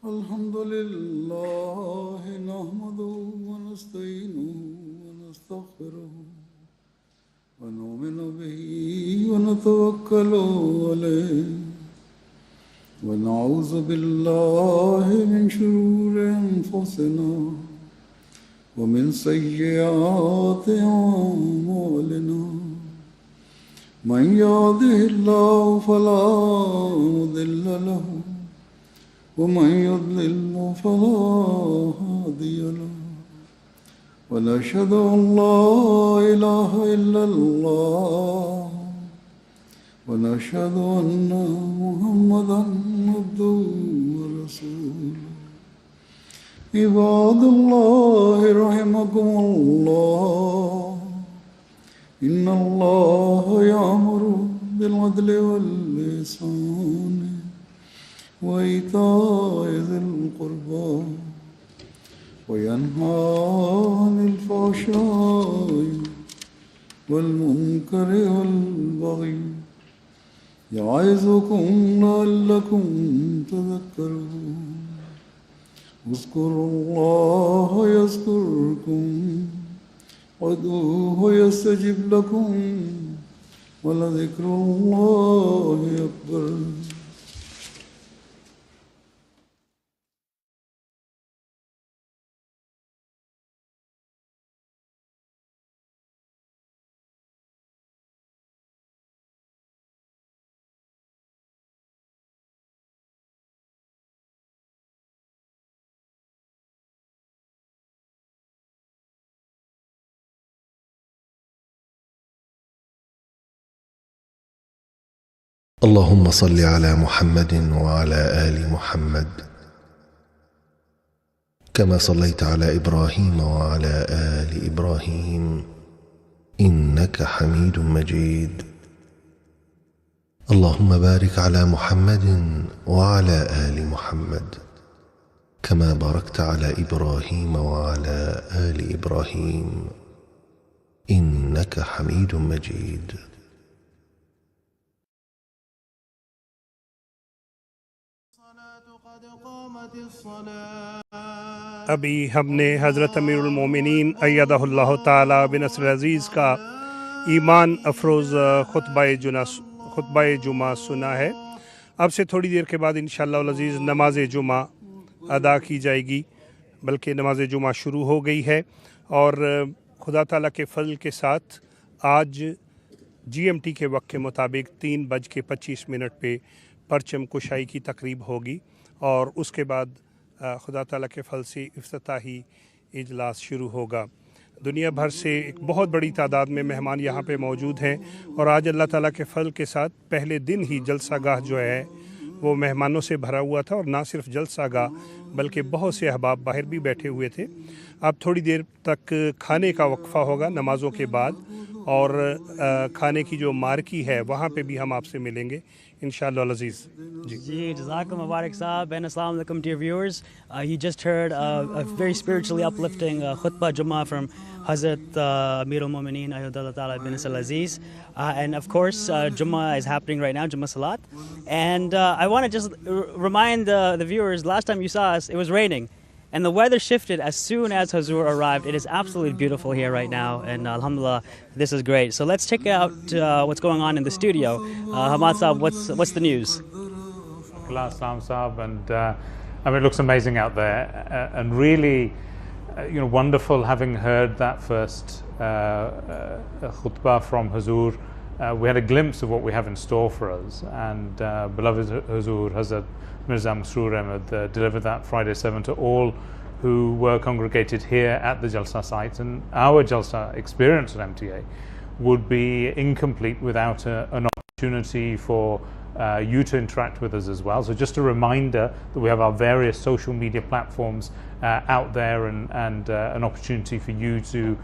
الحمد لله نحمده ونستعينه ونستغفره ونؤمن به ونتوكل عليه ونعوذ بالله من شرور أنفسنا ومن سيئات أعمالنا من يهده الله فلا مضل له ومن يضلل فلا هادي له ونشهد أن لا إله إلا الله ونشهد أن محمدا عبده ورسوله عباد الله رحمكم الله إن الله يأمر بالعدل والإحسان وإيتاء ذي القربى وينهى عن الفحشاء والمنكر والبغي يعظكم لعلكم تذكرون اذكروا الله يذكركم وادعوه يستجب لكم ولذكر الله أكبر اللهم صل على محمد وعلى آل محمد كما صليت على إبراهيم وعلى آل إبراهيم إنك حميد مجيد اللهم بارك على محمد وعلى آل محمد كما باركت على إبراهيم وعلى آل إبراهيم إنك حميد مجيد. अभी हमने हज़रत अमीरुल मोमिनीन अय्यदहुल्लाह ताला बिनस्र अज़ीज़ का ईमान अफरोज़ खुतबा जुमा सुना है। अब से थोड़ी देर के बाद इंशाअल्लाह अज़ीज़ नमाज जुमा अदा की जाएगी, बल्कि नमाज जुमा शुरू हो गई है। और खुदा ताला के फजल के साथ आज GMT के वक्त के मुताबिक 3:25 पे परचम कुशाई की तकरीब होगी और उसके बाद खुदा ताला के फल से इफ्तिताही इजलास शुरू होगा। दुनिया भर से एक बहुत बड़ी तादाद में मेहमान यहाँ पे मौजूद हैं और आज अल्लाह ताला के फल के साथ पहले दिन ही जलसा गाह जो है वो मेहमानों से भरा हुआ था। और ना सिर्फ जलसा गाह बल्कि बहुत से अहबाब बाहर भी बैठे हुए थे। अब थोड़ी देर तक खाने का वक्फ़ा होगा नमाज़ों के बाद और खाने की जो मार्की है वहाँ पे भी हम आपसे मिलेंगे इंशाअल्लाह अज़ीज़। जी जज़ाकुम मुबारक साहब and assalamu alaikum to your viewers. You just heard a very spiritually uplifting khutbah Jummah from Hazrat Amirul Mu'mineen Ayyadullah Ta'ala bin Aziz. And of course Jummah is happening right now, Jummah Salat. And I want to just remind the viewers, last time you saw us it was raining. And the weather shifted as soon as Hazur arrived. It is absolutely beautiful here right now, and alhamdulillah, this is great. So let's check out what's going on in the studio. Hamad Saab, what's the news? Assalam Saab, and I mean, it looks amazing out there, and really, wonderful having heard that first khutbah from Hazur. We had a glimpse of what we have in store for us, and beloved Hazur Hazrat Mirza Masroor Ahmad delivered that Friday 7 to all who were congregated here at the Jalsa site. And our Jalsa experience at MTA would be incomplete without an opportunity for you to interact with us as well. So just a reminder that we have our various social media platforms out there, and an opportunity for you to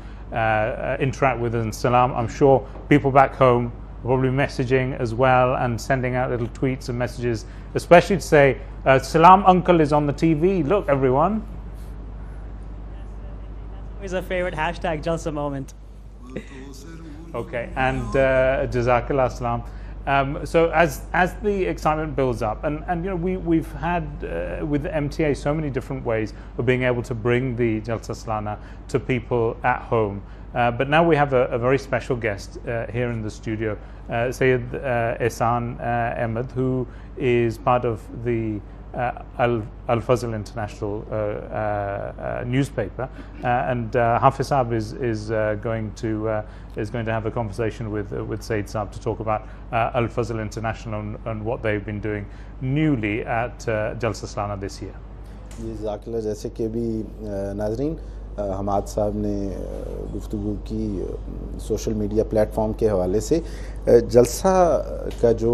interact with us. And salam, I'm sure people back home probably messaging as well and sending out little tweets and messages, especially to say salam uncle is on the TV, look everyone. Always a favorite hashtag Jalsa moment. Okay, and jazakallah salam. So as the excitement builds up, and we've had with the MTA so many different ways of being able to bring the Jalsa Salana to people at home. But now we have a very special guest here in the studio, Sayyid Ehsan Ahmed, who is part of the Al-Fazl International newspaper, and Hafiz Saab is going to have a conversation with Sayyid Saab to talk about Al-Fazl International and what they've been doing newly at Jalsa Salana this year. ज़ाकिला, जैसे कि भी नाज़रीन हमाद साहब ने गुफ्तगू की social media platform के हवाले से, जलसा का जो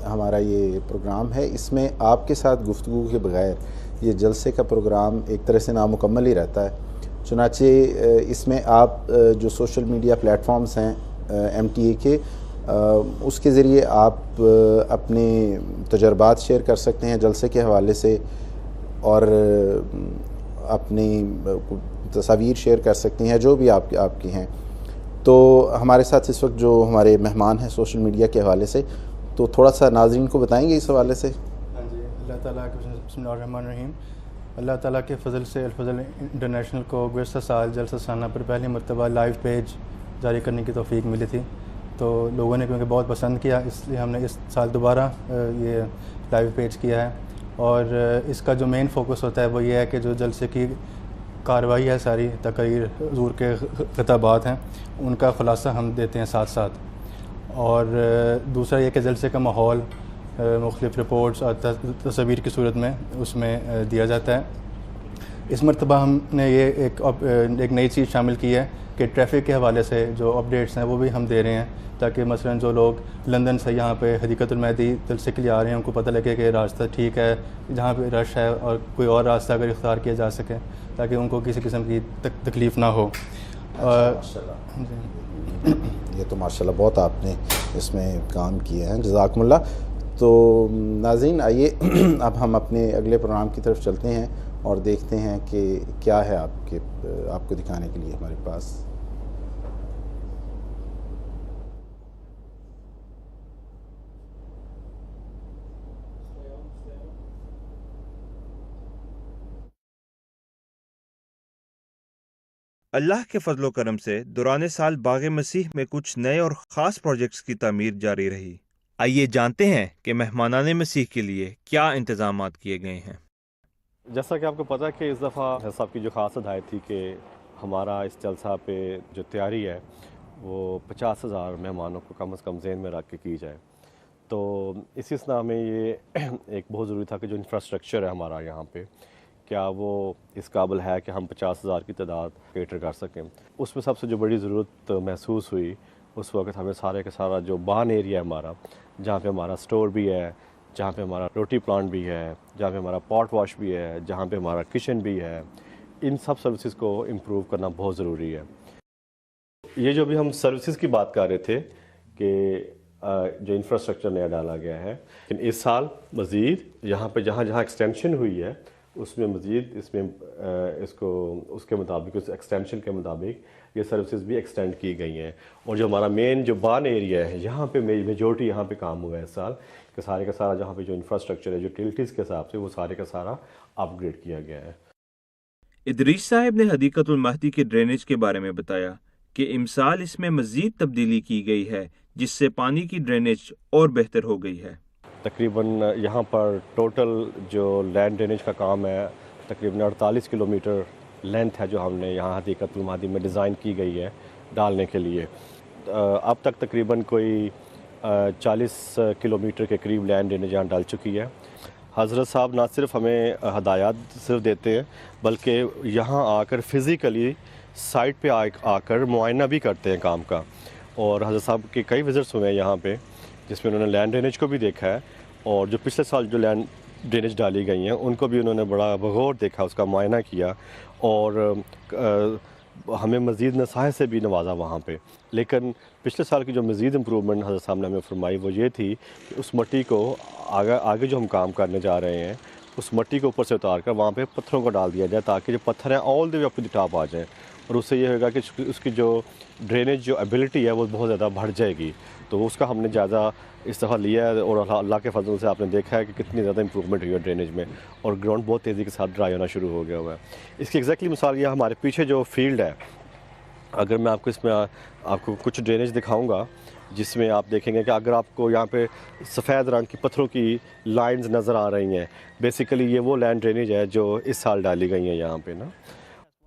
हमारा ये प्रोग्राम है इसमें आपके साथ गुफ्तगू के बगैर ये जलसे का प्रोग्राम एक तरह से नामुकम्मल ही रहता है। चुनाचे इसमें आप जो सोशल मीडिया प्लेटफॉर्म्स हैं MTA के, उसके ज़रिए आप अपने तजर्बात शेयर कर सकते हैं जलसे के हवाले से और अपनी तस्वीर शेयर कर सकती हैं जो भी आपकी हैं। तो हमारे साथ इस वक्त जो हमारे मेहमान हैं सोशल मीडिया के हवाले से, तो थोड़ा सा नाज़रीन को बताएंगे इस हवाले से। हाँ जी, अल्लाह ताला के बिस्मिल्लाहिर्रहमानिर्रहीम। अल्लाह ताला के फजल से अल-फज़ल इंटरनेशनल को गुज़श्ता साल जलसा सालाना पर पहली मरतबा लाइव पेज जारी करने की तौफीक मिली थी। तो लोगों ने क्योंकि बहुत पसंद किया, इसलिए हमने इस साल दोबारा ये लाइव पेज किया है। और इसका जो मेन फोकस होता है वो ये है कि जो जलसे की कार्रवाई है, सारी तकरीर हुज़ूर के खिताबात हैं, उनका ख़ुलासा हम देते हैं साथ साथ। और दूसरा ये कि जलसे का माहौल मुख्तलिफ़ रिपोर्ट्स और तस्वीर की सूरत में उसमें दिया जाता है। इस मरतबा हमने ये एक नई चीज़ शामिल की है कि ट्रैफिक के हवाले से जो अपडेट्स हैं वो भी हम दे रहे हैं, ताकि मसलन जो लोग लंदन से यहाँ पे हदीक़तुल महदी जलसे के लिए आ रहे हैं उनको पता लगे कि रास्ता ठीक है, जहाँ पे रश है और कोई और रास्ता अगर इख्तियार किया जा सके ताकि उनको किसी किस्म की तकलीफ़ ना हो। ये तो माशाल्लाह बहुत आपने इसमें काम किए हैं, जज़ाकुमुल्लाह। तो नाज़रीन आइए अब हम अपने अगले प्रोग्राम की तरफ चलते हैं और देखते हैं कि क्या है आपको दिखाने के लिए हमारे पास। अल्लाह के फजलो करम से दौरान साल बाग़ मसीह में कुछ नए और ख़ास प्रोजेक्ट्स की तामीर जारी रही। आइए जानते हैं कि मेहमानाने मसीह के लिए क्या इंतज़ामात किए गए हैं। जैसा कि आपको पता है कि इस दफ़ा साहब की जो ख़ास हदायत थी कि हमारा इस जलसा पे जो तैयारी है वो 50,000 मेहमानों को कम से कम ज़हन में रख के की जाए। तो इसी सिलसिले में ये एक बहुत ज़रूरी था कि जो इंफ्रास्ट्रक्चर है हमारा यहाँ पे, क्या वो इस काबिल है कि हम 50,000 की तादाद कैटर कर सकें। उसमें सबसे जो बड़ी ज़रूरत महसूस हुई उस वक्त हमें सारे का सारा जो बान एरिया है हमारा, जहाँ पे हमारा स्टोर भी है, जहाँ पे हमारा रोटी प्लांट भी है, जहाँ पे हमारा पॉट वॉश भी है, जहाँ पे हमारा किचन भी है, इन सब सर्विसेज को इम्प्रूव करना बहुत ज़रूरी है। ये जो भी हम सर्विसेज की बात कर रहे थे कि जो इंफ्रास्ट्रक्चर नया डाला गया है, लेकिन इस साल मज़ीद यहाँ पे जहाँ जहाँ एक्सटेंशन हुई है उसमें मज़ीद इसमें इसको उसके मुताबिक, उस एक्सटेंशन के मुताबिक ये सर्विसेज भी एक्सटेंड की गई हैं। और जो हमारा मेन जो बान एरिया है यहाँ पे मेजॉरिटी यहाँ पे काम हुआ है इस साल कि सारे का सारा जहाँ पे जो इंफ्रास्ट्रक्चर है, जो यूटिलिटीज़ के हिसाब से वो सारे का सारा अपग्रेड किया गया है। इदरीस साहब ने हदीक़तुल महदी के ड्रेनेज के बारे में बताया कि इमसाल इसमें मज़ीद तब्दीली की गई है जिससे पानी की ड्रेनेज और बेहतर हो गई है। तकरीबन यहाँ पर टोटल जो लैंड ड्रेनेज का काम है तकरीबन 48 किलोमीटर लेंथ है जो हमने यहाँ हदीक़तुल महदी में डिज़ाइन की गई है डालने के लिए। अब तक तकरीबन कोई 40 किलोमीटर के करीब लैंड ड्रेनेज यहाँ डाल चुकी है। हज़रत साहब ना सिर्फ हमें हदायत सिर्फ देते हैं बल्कि यहाँ आकर फ़िज़िकली साइट पे आकर मुआयना भी करते हैं काम का। और हज़रत साहब के कई विज़िट्स हुए हैं यहाँ पे जिसमें उन्होंने लैंड ड्रेनेज को भी देखा है और जो पिछले साल जो लैंड ड्रेनेज डाली गई हैं उनको भी उन्होंने बड़ा बगौर देखा, उसका मुआयना किया और हमें मज़ीद नसाहे से भी नवाजा वहाँ पे। लेकिन पिछले साल की जो मज़ीद इम्प्रूवमेंट हज़रत साहब ने हमें फरमाई वो ये थी कि उस मिट्टी को आगे जो हम काम करने जा रहे हैं उस मिट्टी को ऊपर से उतार कर वहाँ पे पत्थरों को डाल दिया जाए ताकि जो पत्थर हैं all the way up to the top आ जाएँ और उससे ये होगा कि उसकी जो ड्रेनेज जो एबिलिटी है वो बहुत ज़्यादा बढ़ जाएगी। तो उसका हमने ज़्यादा इस दफ़ा लिया है और अल्लाह के फजल से आपने देखा है कि कितनी ज़्यादा इंप्रूवमेंट हुई है ड्रेनेज में और ग्राउंड बहुत तेज़ी के साथ ड्राई होना शुरू हो गया हुआ है। इसकी एग्जैक्टली मिसाल यह हमारे पीछे जो फील्ड है, अगर मैं आपको इसमें आपको कुछ ड्रेनेज दिखाऊँगा जिसमें आप देखेंगे कि अगर आपको यहाँ पे सफ़ेद रंग की पत्थरों की लाइंस नज़र आ रही हैं, बेसिकली ये वो लैंड ड्रेनेज है जो इस साल डाली गई हैं यहाँ पे ना।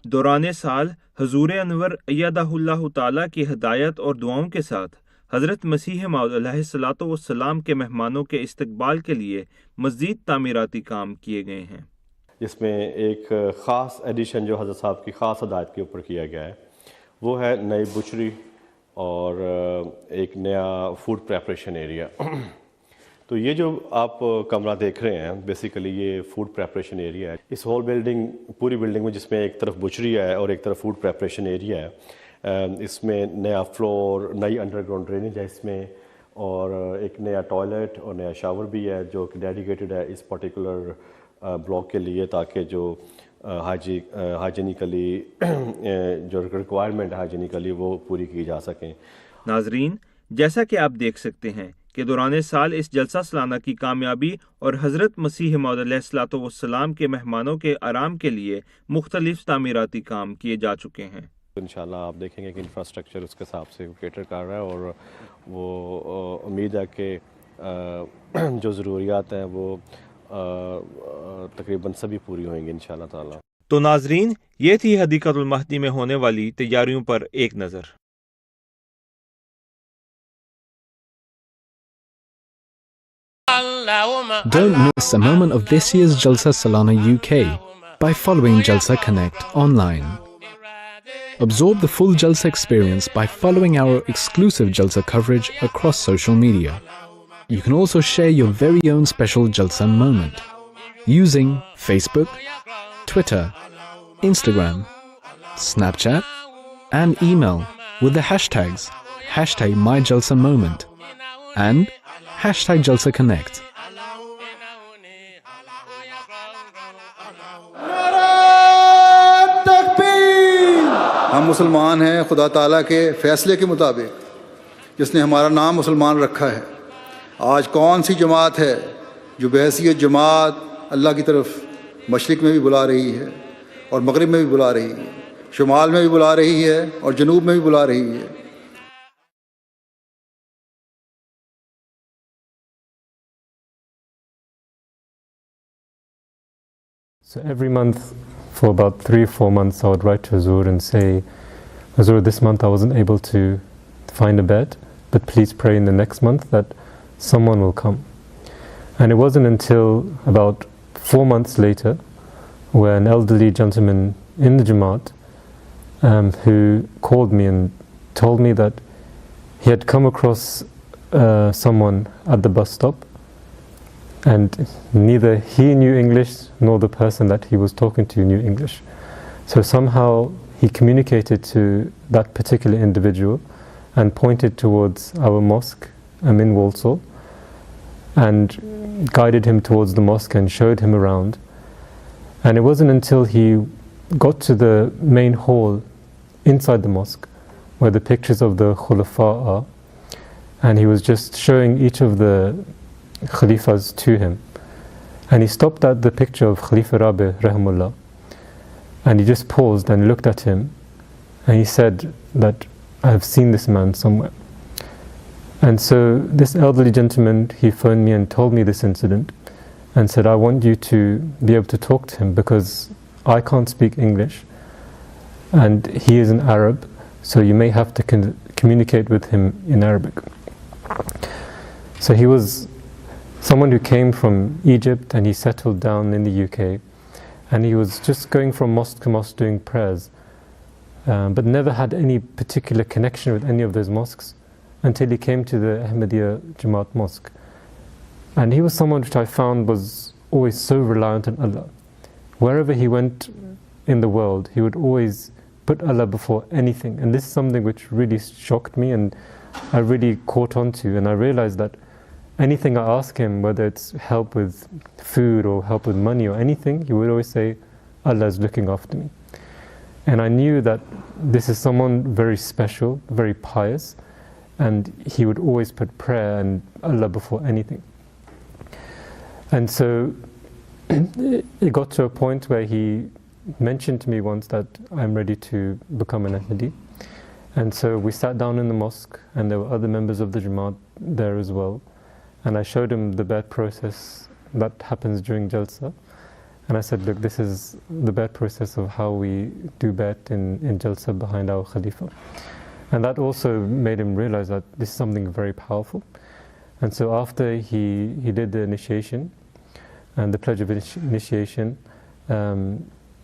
दौरान साल हजूर अनवर अय्यदहुल्लाहु ताला की हिदायत और दुआओं के साथ हज़रत मसीह मौऊद अलैहिस्सलातु वस्सलाम के मेहमानों के इस्तकबाल के लिए मज़ीद तामीराती काम किए गए हैं। इसमें एक ख़ास एडिशन जो हज़रत साहब की ख़ास हिदायत के ऊपर किया गया है वो है नई बुचरी और एक नया फूड प्रेपरेशन एरिया। तो ये जो आप कमरा देख रहे हैं बेसिकली ये फूड प्रेपरेशन एरिया है। इस होल पूरी बिल्डिंग में जिसमें एक तरफ बुचरी है और एक तरफ फूड प्रेपरेशन एरिया है, इसमें नया फ्लोर, नई अंडरग्राउंड ड्रेनेज है इसमें और एक नया टॉयलेट और नया शावर भी है जो कि डेडिकेटेड है इस पर्टिकुलर ब्लॉक के लिए ताकि जो हाइजीनिकली जो रिक्वायरमेंट है हाइजीनिकली वो पूरी की जा सकें। नाजरीन, जैसा कि आप देख सकते हैं कि दौरान साल इस जलसा सालाना की कामयाबी और हज़रत मसीह मौऊद अलैहिस्सलातु वस्सलाम के मेहमानों के आराम के लिए मुख्तलिफ तामीराती काम किए जा चुके हैं। इंशाल्लाह आप देखेंगे कि इंफ्रास्ट्रक्चर उसके हिसाब से कैटर कर रहा है और वो उम्मीद है कि जो ज़रूरियात हैं वो तकरीबन सभी पूरी होंगी इंशाल्लाह ताला। तो नाजरीन, ये थी हदीक़तुल महदी में होने वाली तैयारियों पर एक नज़र। Don't miss a moment of this year's Jalsa Salana UK by following Jalsa Connect online. Absorb the full Jalsa experience by following our exclusive Jalsa coverage across social media. You can also share your very own special Jalsa moment using Facebook, Twitter, Instagram, Snapchat and email with the hashtags #MyJalsaMoment and #JalsaConnect. हम मुसलमान हैं खुदा ताला के फ़ैसले के मुताबिक, जिसने हमारा नाम मुसलमान रखा है। आज कौन सी जमात है जो बहैसियत जमात अल्लाह की तरफ मशरिक़ में भी बुला रही है और मगरिब में भी बुला रही है, शुमाल में भी बुला रही है और जनूब में भी बुला रही है। So every month for about 3 or 4 months I would write to Hazur and say, Hazur, this month I wasn't able to find a bed, but please pray in the next month that someone will come. And it wasn't until about 4 months later where an elderly gentleman in the Jamaat who called me and told me that he had come across someone at the bus stop, and neither he knew English nor the person that he was talking to knew English. So somehow he communicated to that particular individual and pointed towards our mosque in Walsall and guided him towards the mosque and showed him around. And it wasn't until he got to the main hall inside the mosque where the pictures of the Khulafa are, and he was just showing each of the Khalifas to him, and he stopped at the picture of Khalifa Rabi Rahimullah, and he just paused and looked at him, and he said that I have seen this man somewhere. And so this elderly gentleman, he phoned me and told me this incident and said, I want you to be able to talk to him because I can't speak English and he is an Arab, so you may have to communicate with him in Arabic. So he was someone who came from Egypt and he settled down in the UK, and he was just going from mosque to mosque doing prayers, but never had any particular connection with any of those mosques until he came to the Ahmadiyya Jamaat mosque. And he was someone which I found was always so reliant on Allah. Wherever he went in the world, he would always put Allah before anything, and this is something which really shocked me and I really caught on to, and I realized that anything I ask him, whether it's help with food or help with money or anything, he would always say, Allah is looking after me. And I knew that this is someone very special, very pious, and he would always put prayer and Allah before anything. And so it got to a point where he mentioned to me once that I'm ready to become an Ahmadi. And so we sat down in the mosque, and there were other members of the Jamaat there as well. And I showed him the bet process that happens during Jalsa. And I said, look, this is the bet process of how we do bet in Jalsa behind our Khalifa. And that also made him realize that this is something very powerful. And so after he did the initiation and the pledge of initiation,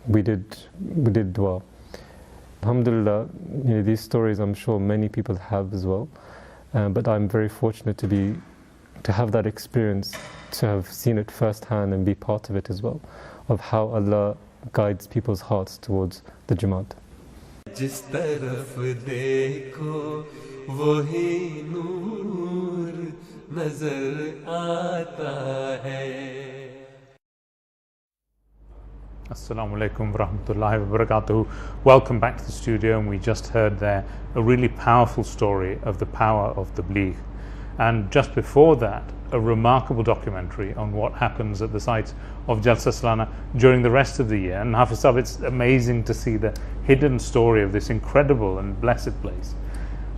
we did dua. Alhamdulillah, these stories I'm sure many people have as well. But I'm very fortunate to have that experience, to have seen it firsthand and be part of it as well, of how Allah guides people's hearts towards the Jamaat. जिस तरफ देखो वही नूर नजर आता है. Assalamu alaikum wa rahmatullahi wa barakatuhu. Welcome back to the studio, and we just heard there a really powerful story of the power of tabligh. And just before that, a remarkable documentary on what happens at the site of Jalsa Salana during the rest of the year. And Hafiz Sahib, it's amazing to see the hidden story of this incredible and blessed place.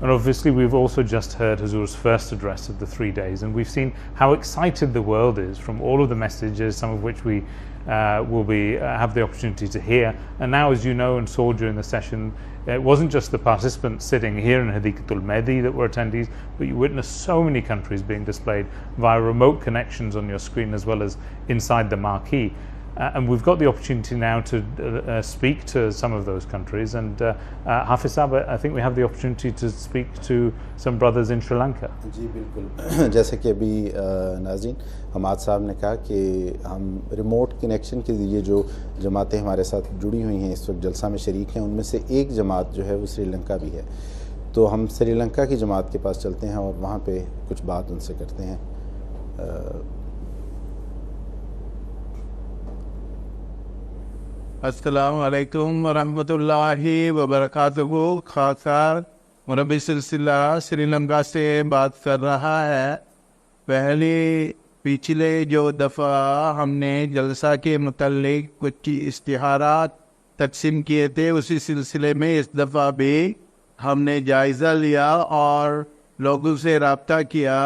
And obviously we've also just heard Hazur's first address of the 3 days, and we've seen how excited the world is from all of the messages, some of which we will have the opportunity to hear. And now, as you know and saw during the session, it wasn't just the participants sitting here in Hadikatul Mehdi that were attendees, but you witnessed so many countries being displayed via remote connections on your screen as well as inside the marquee. And we've got the opportunity now to speak to some of those countries, and Hafiz Sahib, I think we have the opportunity to speak to some brothers in Sri Lanka. जी बिल्कुल, जैसे कि अभी नाज़रीन हमाद साहब ने कहा कि हम रिमोट कनेक्शन के ज़रिए जो जमातें हमारे साथ जुड़ी हुई हैं इस वक्त जलसा में शरीक हैं, उनमें से एक जमात जो है वो श्रीलंका भी है। तो हम श्रीलंका की जमात के पास चलते हैं और वहाँ पे कुछ बात उनसे करते हैं। अस्सलाम वालेकुम वरहमतुल्लाहि वबरकातुहू। खासार मुरब्बी सिलसिला श्रीलंका से बात कर रहा है। पिछले जो दफ़ा हमने जलसा के मुतल्लिक कुछ इश्तिहारात तकसीम किए थे, उसी सिलसिले में इस दफ़ा भी हमने जायज़ा लिया और लोगों से रब्ता किया।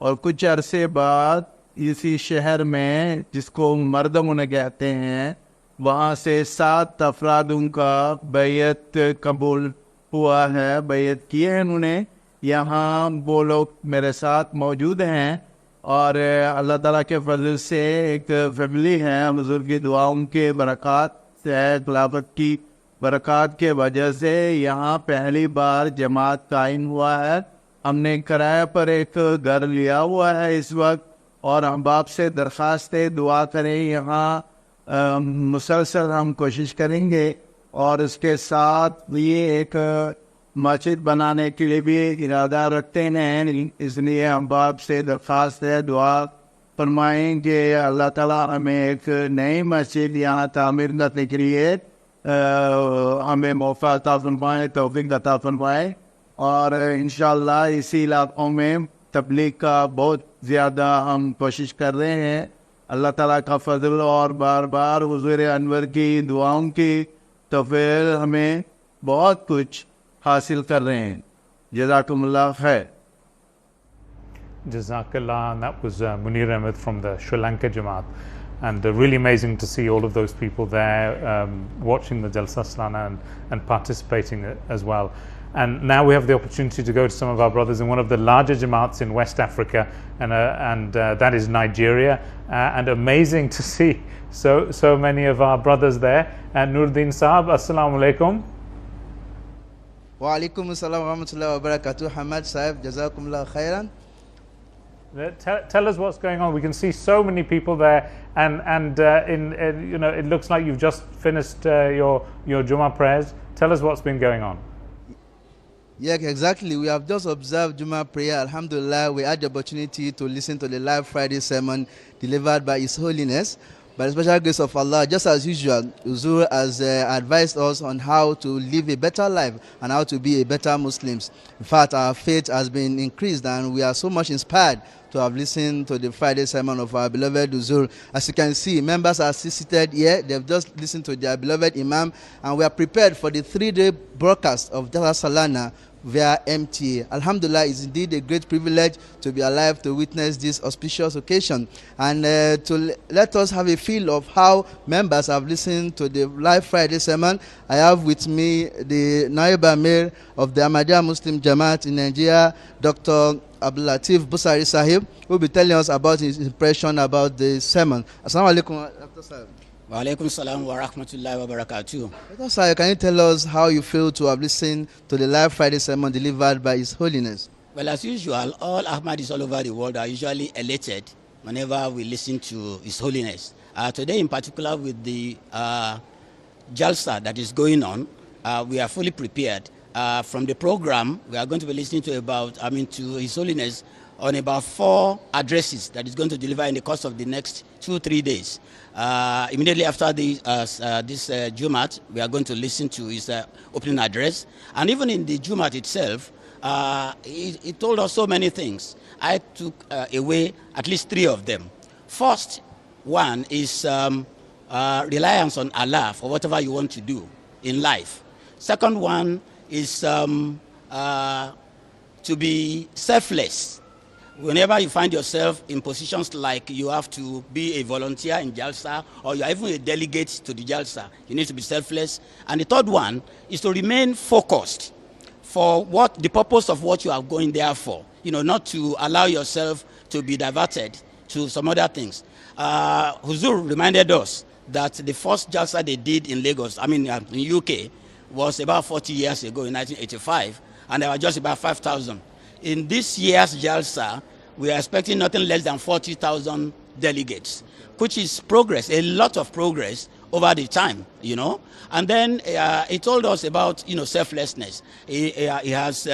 और कुछ अरसे बाद इसी शहर में, जिसको मर्दमुन कहते हैं, वहाँ से 7 अफरादों का बैयत कबूल हुआ है, बैयत किए हैं उन्होंने। यहाँ वो लोग मेरे साथ मौजूद हैं और अल्लाह ताला के फजल से एक फैमिली है। हुज़ूर की दुआओं के बरक़ात है, खिलाफत की बरक़ात के वजह से यहाँ पहली बार जमात कायम हुआ है। हमने किराए पर एक घर लिया हुआ है इस वक्त, और हम बाप से दरख्वास्त है दुआ करें। यहाँ मुसलसल हम कोशिश करेंगे और उसके साथ ये एक मस्जिद बनाने के लिए भी इरादा रखते हैं। इसलिए हम बाप से दरख्वास्त है दुआ फरमाएं कि अल्लाह ताला हमें एक नई मस्जिद यहाँ तामीर करने के लिए हमें मौका अता फरमाए, तौफीक अता फरमाए। और इंशाअल्लाह इसी इलाक़ों में तबलीग का बहुत ज़्यादा हम कोशिश कर रहे हैं। अल्लाह ताला का फजल और बार बार हुज़ूर अनवर की दुआओं की तौफीक हमें बहुत कुछ हासिल कर रहे हैं। जज़ाकुमुल्लाह खैर। Jazakallah, and that was Munir Ahmed from the Sri Lanka Jamaat, and really amazing to see all of those people there watching the Jalsa Salana and participating as well. And now we have the opportunity to go to some of our brothers in one of the larger Jamaats in West Africa, and that is Nigeria, and amazing to see so many of our brothers there. And Nuruddin Saab, Assalamu Alaikum. Wa alaikum assalam wa rahmatullahi wa barakatuh. Hamad Saib, Jazakumullah khairan. Tell us what's going on. We can see so many people there, and you know, it looks like you've just finished your Jummah prayers. Tell us what's been going on. Yeah, exactly. We have just observed Jummah prayer. Alhamdulillah, we had the opportunity to listen to the live Friday sermon delivered by His Holiness. By the special grace of Allah, just as usual, Huzur has advised us on how to live a better life and how to be a better Muslims. In fact, our faith has been increased, and we are so much inspired to have listened to the Friday sermon of our beloved Huzur. As you can see, members are still seated here. They've just listened to their beloved Imam, and we are prepared for the 3-day broadcast of Jalsa Salana via MTA. Alhamdulillah, it's indeed a great privilege to be alive to witness this auspicious occasion, and to let us have a feel of how members have listened to the live Friday sermon. I have with me the Naib Amir of the Ahmadiyya Muslim Jamaat in Nigeria, Dr. Abdul Latif Busari Sahib, who will be telling us about his impression about the sermon. Assalamu alaikum, Dr. Sahib. Wa alaikum salam wa rahmatullahi wa barakatuh. Dr. Sahib, can you tell us how you feel to have listened to the live Friday sermon delivered by His Holiness? Well, as usual, all Ahmadis all over the world are usually elated whenever we listen to His Holiness. Today in particular, with the Jalsa that is going on, we are fully prepared. From the program, we are going to be listening to to His Holiness on about 4 addresses that is going to deliver in the course of the next 2-3 days. Immediately after this Jumat, we are going to listen to his opening address. And even in the Jumat itself, he told us so many things. I took away at least 3 of them. First one is reliance on Allah for whatever you want to do in life. Second one is to be selfless. Whenever you find yourself in positions like you have to be a volunteer in Jalsa, or you are even a delegate to the Jalsa, you need to be selfless. And the third one is to remain focused for the purpose of what you are going there for. You know, not to allow yourself to be diverted to some other things. Huzur reminded us that the first Jalsa they did in Lagos, in UK, was about 40 years ago in 1985, and there were just about 5,000. In this year's Jalsa, we are expecting nothing less than 40,000 delegates, which is progress, a lot of progress over the time, you know. And then he told us about, selflessness. He has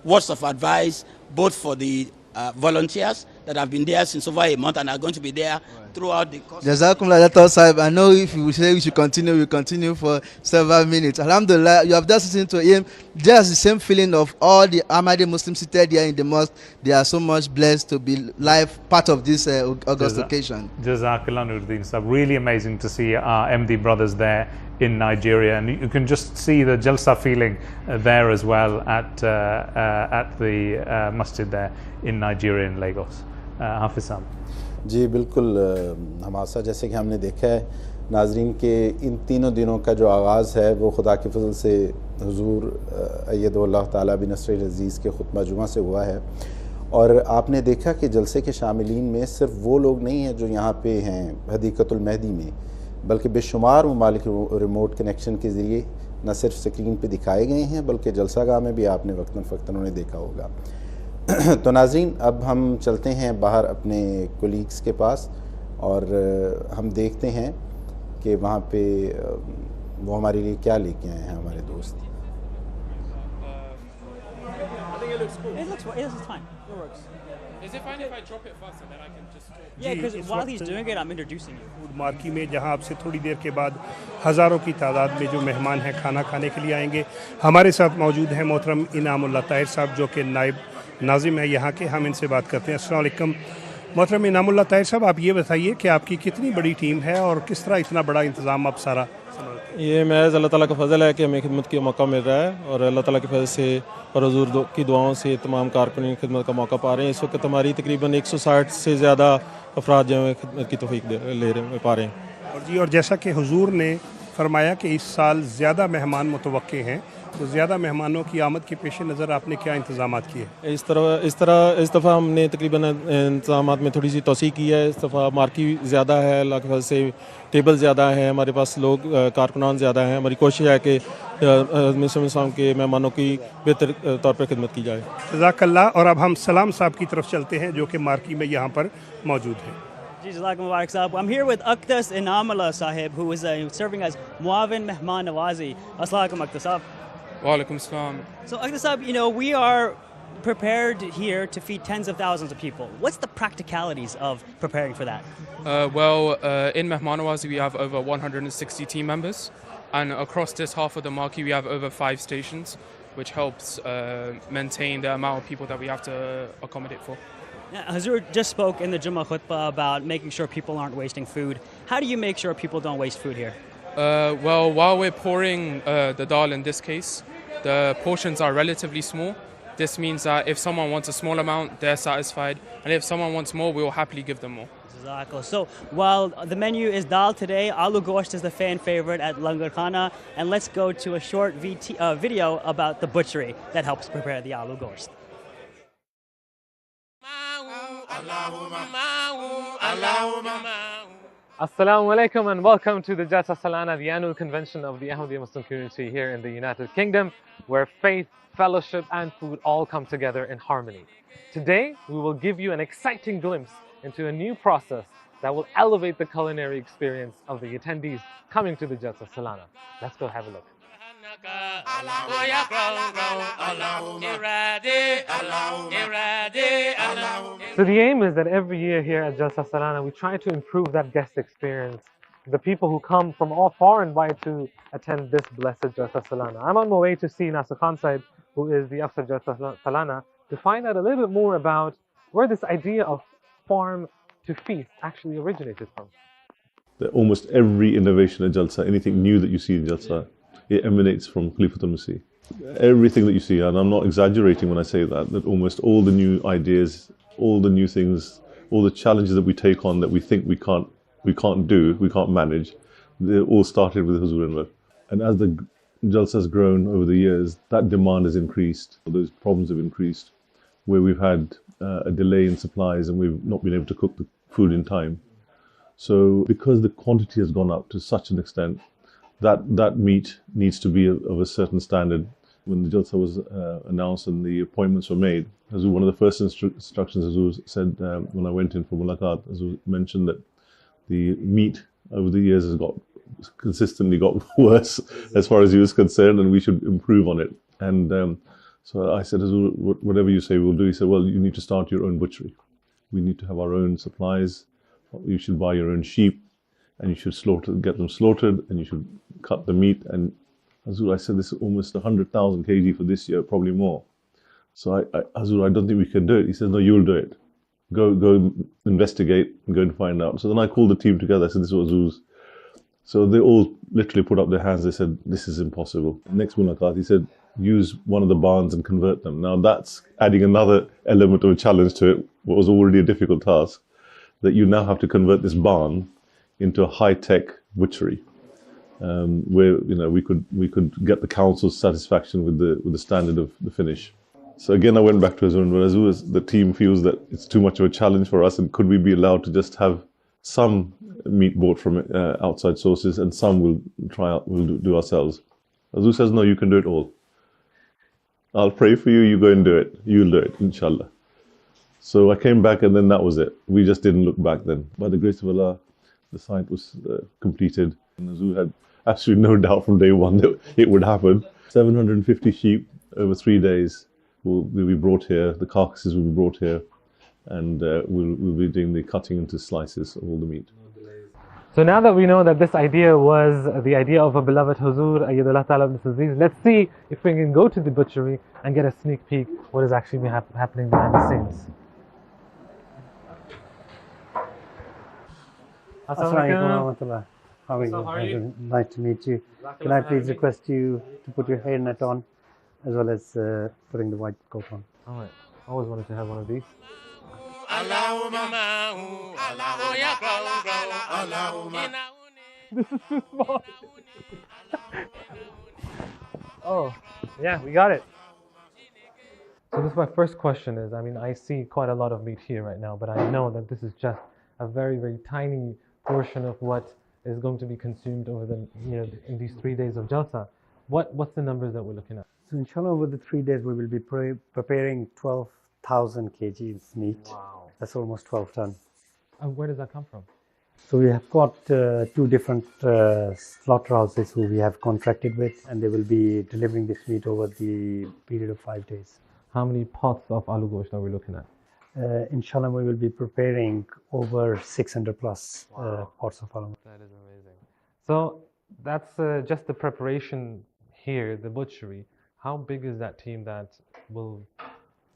words of advice, both for the volunteers that have been there since over a month and are going to be there throughout the course. Jazakumullah Sahib. I know if you say we should continue, we'll continue for several minutes. Alhamdulillah, you have just listened to him. Just the same feeling of all the Ahmadi Muslims seated here in the mosque. They are so much blessed to be live part of this August occasion. Jazakallah Nuruddin Sahib. Really amazing to see our MD brothers there in Nigeria, and you can just see the Jalsa feeling there as well at the masjid there in Nigeria in Lagos. Hafiz Sam. जी बिल्कुल हमासा जैसे कि हमने देखा है नाजरीन के इन तीनों दिनों का जो आगाज़ है वो खुदा के फजल से हुजूर अय्यदुल्लाह ताला बिनस्र अज़ीज़ के खुतबा जुमा से हुआ है और आपने देखा कि जलसे के शामिलीन में सिर्फ वो लोग नहीं हैं जो यहाँ पे हैं हदीक़तुल मेहदी में, बल्कि बेशुमार ममालिक रिमोट कनेक्शन के ज़रिए न सिर्फ स्क्रीन पे दिखाए गए हैं बल्कि जलसा गाह में भी आपने वक्तन फ़क्तन उन्हें देखा होगा। तो नाज़रीन अब हम चलते हैं बाहर अपने कोलीग्स के पास और हम देखते हैं कि वहाँ पे वो हमारे लिए क्या लेके आए हैं हमारे दोस्त। फूड मार्की में जहाँ आपसे थोड़ी देर के बाद हज़ारों की तादाद में जो मेहमान हैं खाना खाने के लिए आएंगे। हमारे साथ मौजूद हैं मोहतरम इनामुल्लाह ताहिर साहब जो कि नायब नाजिम है यहाँ के। हम इनसे बात करते हैं। अस्सलाम वालेकुम मोहतरम इनामुल्लाह ताहिर साहब, आप ये बताइए कि आपकी कितनी बड़ी टीम है और किस तरह इतना बड़ा इंतज़ाम आप सारा संभालते हैं? ये महज़ अल्लाह ताला का फ़ज़ल है कि हमें खिदमत का मौका मिल रहा है और अल्लाह ताला के फज़ल से और हुज़ूर की दुआओं से तमाम कारकुनीन खिदमत का मौका पा रहे हैं। इस वक्त हमारी तकरीबन 160 से ज़्यादा अफराद जो हैं खिदमत की तौफ़ीक पा रहे हैं। और जी और जैसा कि हुजूर ने फरमाया कि इस साल ज़्यादा मेहमान मुतवक्के हैं, तो ज़्यादा मेहमानों की आमद के पेश नज़र आपने क्या इंतज़ाम किए? इस दफ़ा हमने तकरीबन इंतज़ामात में थोड़ी सी तोसी की है। इस दफ़ा मार्की ज़्यादा है, अल्लाह के फज़ल से टेबल ज़्यादा है, हमारे पास लोग कारकुनान ज़्यादा हैं। हमारी कोशिश है कि इस्लाम के मेहमानों की बेहतर तौर पर खिदमत की जाए। जज़ाकल्लाह। और अब हम सलाम साहब की तरफ चलते हैं जो कि मार्की में यहाँ पर मौजूद है। I'm here with Aqtas Inamullah Sahib, who is serving as Muavin Mehman Nawazi. Assalamu alaikum, Aqtas Sahib. Wa alaikum salam. So, Aqtas Sahib, you know, we are prepared here to feed tens of thousands of people. What's the practicalities of preparing for that? In Mehman Nawazi, we have over 160 team members. And across this half of the marquee, we have over 5 stations, which helps maintain the amount of people that we have to accommodate for. Hazur just spoke in the Jummah khutbah about making sure people aren't wasting food. How do you make sure people don't waste food here? While we're pouring the dal in this case, the portions are relatively small. This means that if someone wants a small amount, they're satisfied. And if someone wants more, we'll happily give them more. So while the menu is dal today, aloo gosht is the fan favorite at Langar Khana. And let's go to a short video about the butchery that helps prepare the aloo gosht. Assalamu alaikum and welcome to the Jalsa Salana, the annual convention of the Ahmadiyya Muslim community here in the United Kingdom, where faith, fellowship and food all come together in harmony. Today, we will give you an exciting glimpse into a new process that will elevate the culinary experience of the attendees coming to the Jalsa Salana. Let's go have a look. So the aim is that every year here at Jalsa Salana, we try to improve that guest experience. The people who come from all far and wide to attend this blessed Jalsa Salana. I'm on my way to see Nasir Khan Sahib, who is the Afsar Jalsa Salana, to find out a little bit more about where this idea of farm to feast actually originated from. Almost every innovation at Jalsa, anything new that you see in Jalsa, it emanates from Khalifatul Masih. Everything that you see, and I'm not exaggerating when I say that almost all the new ideas, all the new things, all the challenges that we take on that we think we can't do, we can't manage, they all started with Huzur Anwar. And as the Jalsa has grown over the years, that demand has increased, those problems have increased, where we've had a delay in supplies and we've not been able to cook the food in time. So because the quantity has gone up to such an extent, that meat needs to be of a certain standard. When the Jalsa was announced and the appointments were made, as one of the first instructions, as said when I went in for Mulaqat, as mentioned that the meat over the years has consistently got worse as far as he was concerned, and we should improve on it. And so I said, whatever you say we'll do. He said, well, you need to start your own butchery. We need to have our own supplies you should buy your own sheep, and you should get them slaughtered, and you should cut the meat. And Hazur, I said, this is almost 100,000 kg for this year, probably more. So Hazur, I don't think we can do it. He says, no, you'll do it. Go investigate and go and find out. So then I called the team together. I said, this is what Hazur's. So they all literally put up their hands. They said, this is impossible. Next mulaqat, he said, use one of the barns and convert them. Now that's adding another element of a challenge to it, what was already a difficult task, that you now have to convert this barn into a high-tech butchery, where we could get the council's satisfaction with the standard of the finish. So again, I went back to Hazur, but Hazur, the team feels that it's too much of a challenge for us, and could we be allowed to just have some meat bought from outside sources, and some we'll do ourselves. Hazur says, no, you can do it all. I'll pray for you, you go and do it. You'll do it, inshallah. So I came back, and then that was it. We just didn't look back then. By the grace of Allah, the site was completed. And Hazur had absolutely no doubt from day one that it would happen. 750 sheep over 3 days will be brought here. The carcasses will be brought here. And we'll be doing the cutting into slices of all the meat. So now that we know that this idea was the idea of a beloved Huzur, Ayyadullah Ta'ala ibn Aziz, let's see if we can go to the butchery and get a sneak peek what is actually happening behind the scenes. Assalamu alaikum. How are you? Nice to meet you. Can I please request you to put your hairnet on, as well as putting the white coat on? All right. I always wanted to have one of these. This is too small. Oh, yeah, we got it. So this is my first question is, I see quite a lot of meat here right now, but I know that this is just a very, very tiny portion of what is going to be consumed over in these 3 days of Jalsa. What's the numbers that we're looking at? So inshallah, over the 3 days, we will be preparing 12,000 kgs meat. Wow. That's almost 12 tons. And where does that come from? So we have got 2 different slaughterhouses who we have contracted with, and they will be delivering this meat over the period of 5 days. How many pots of aloo gosht are we looking at? Inshallah, we will be preparing over 600 plus pots of aloo. That is amazing. So that's just the preparation here, the butchery. How big is that team that will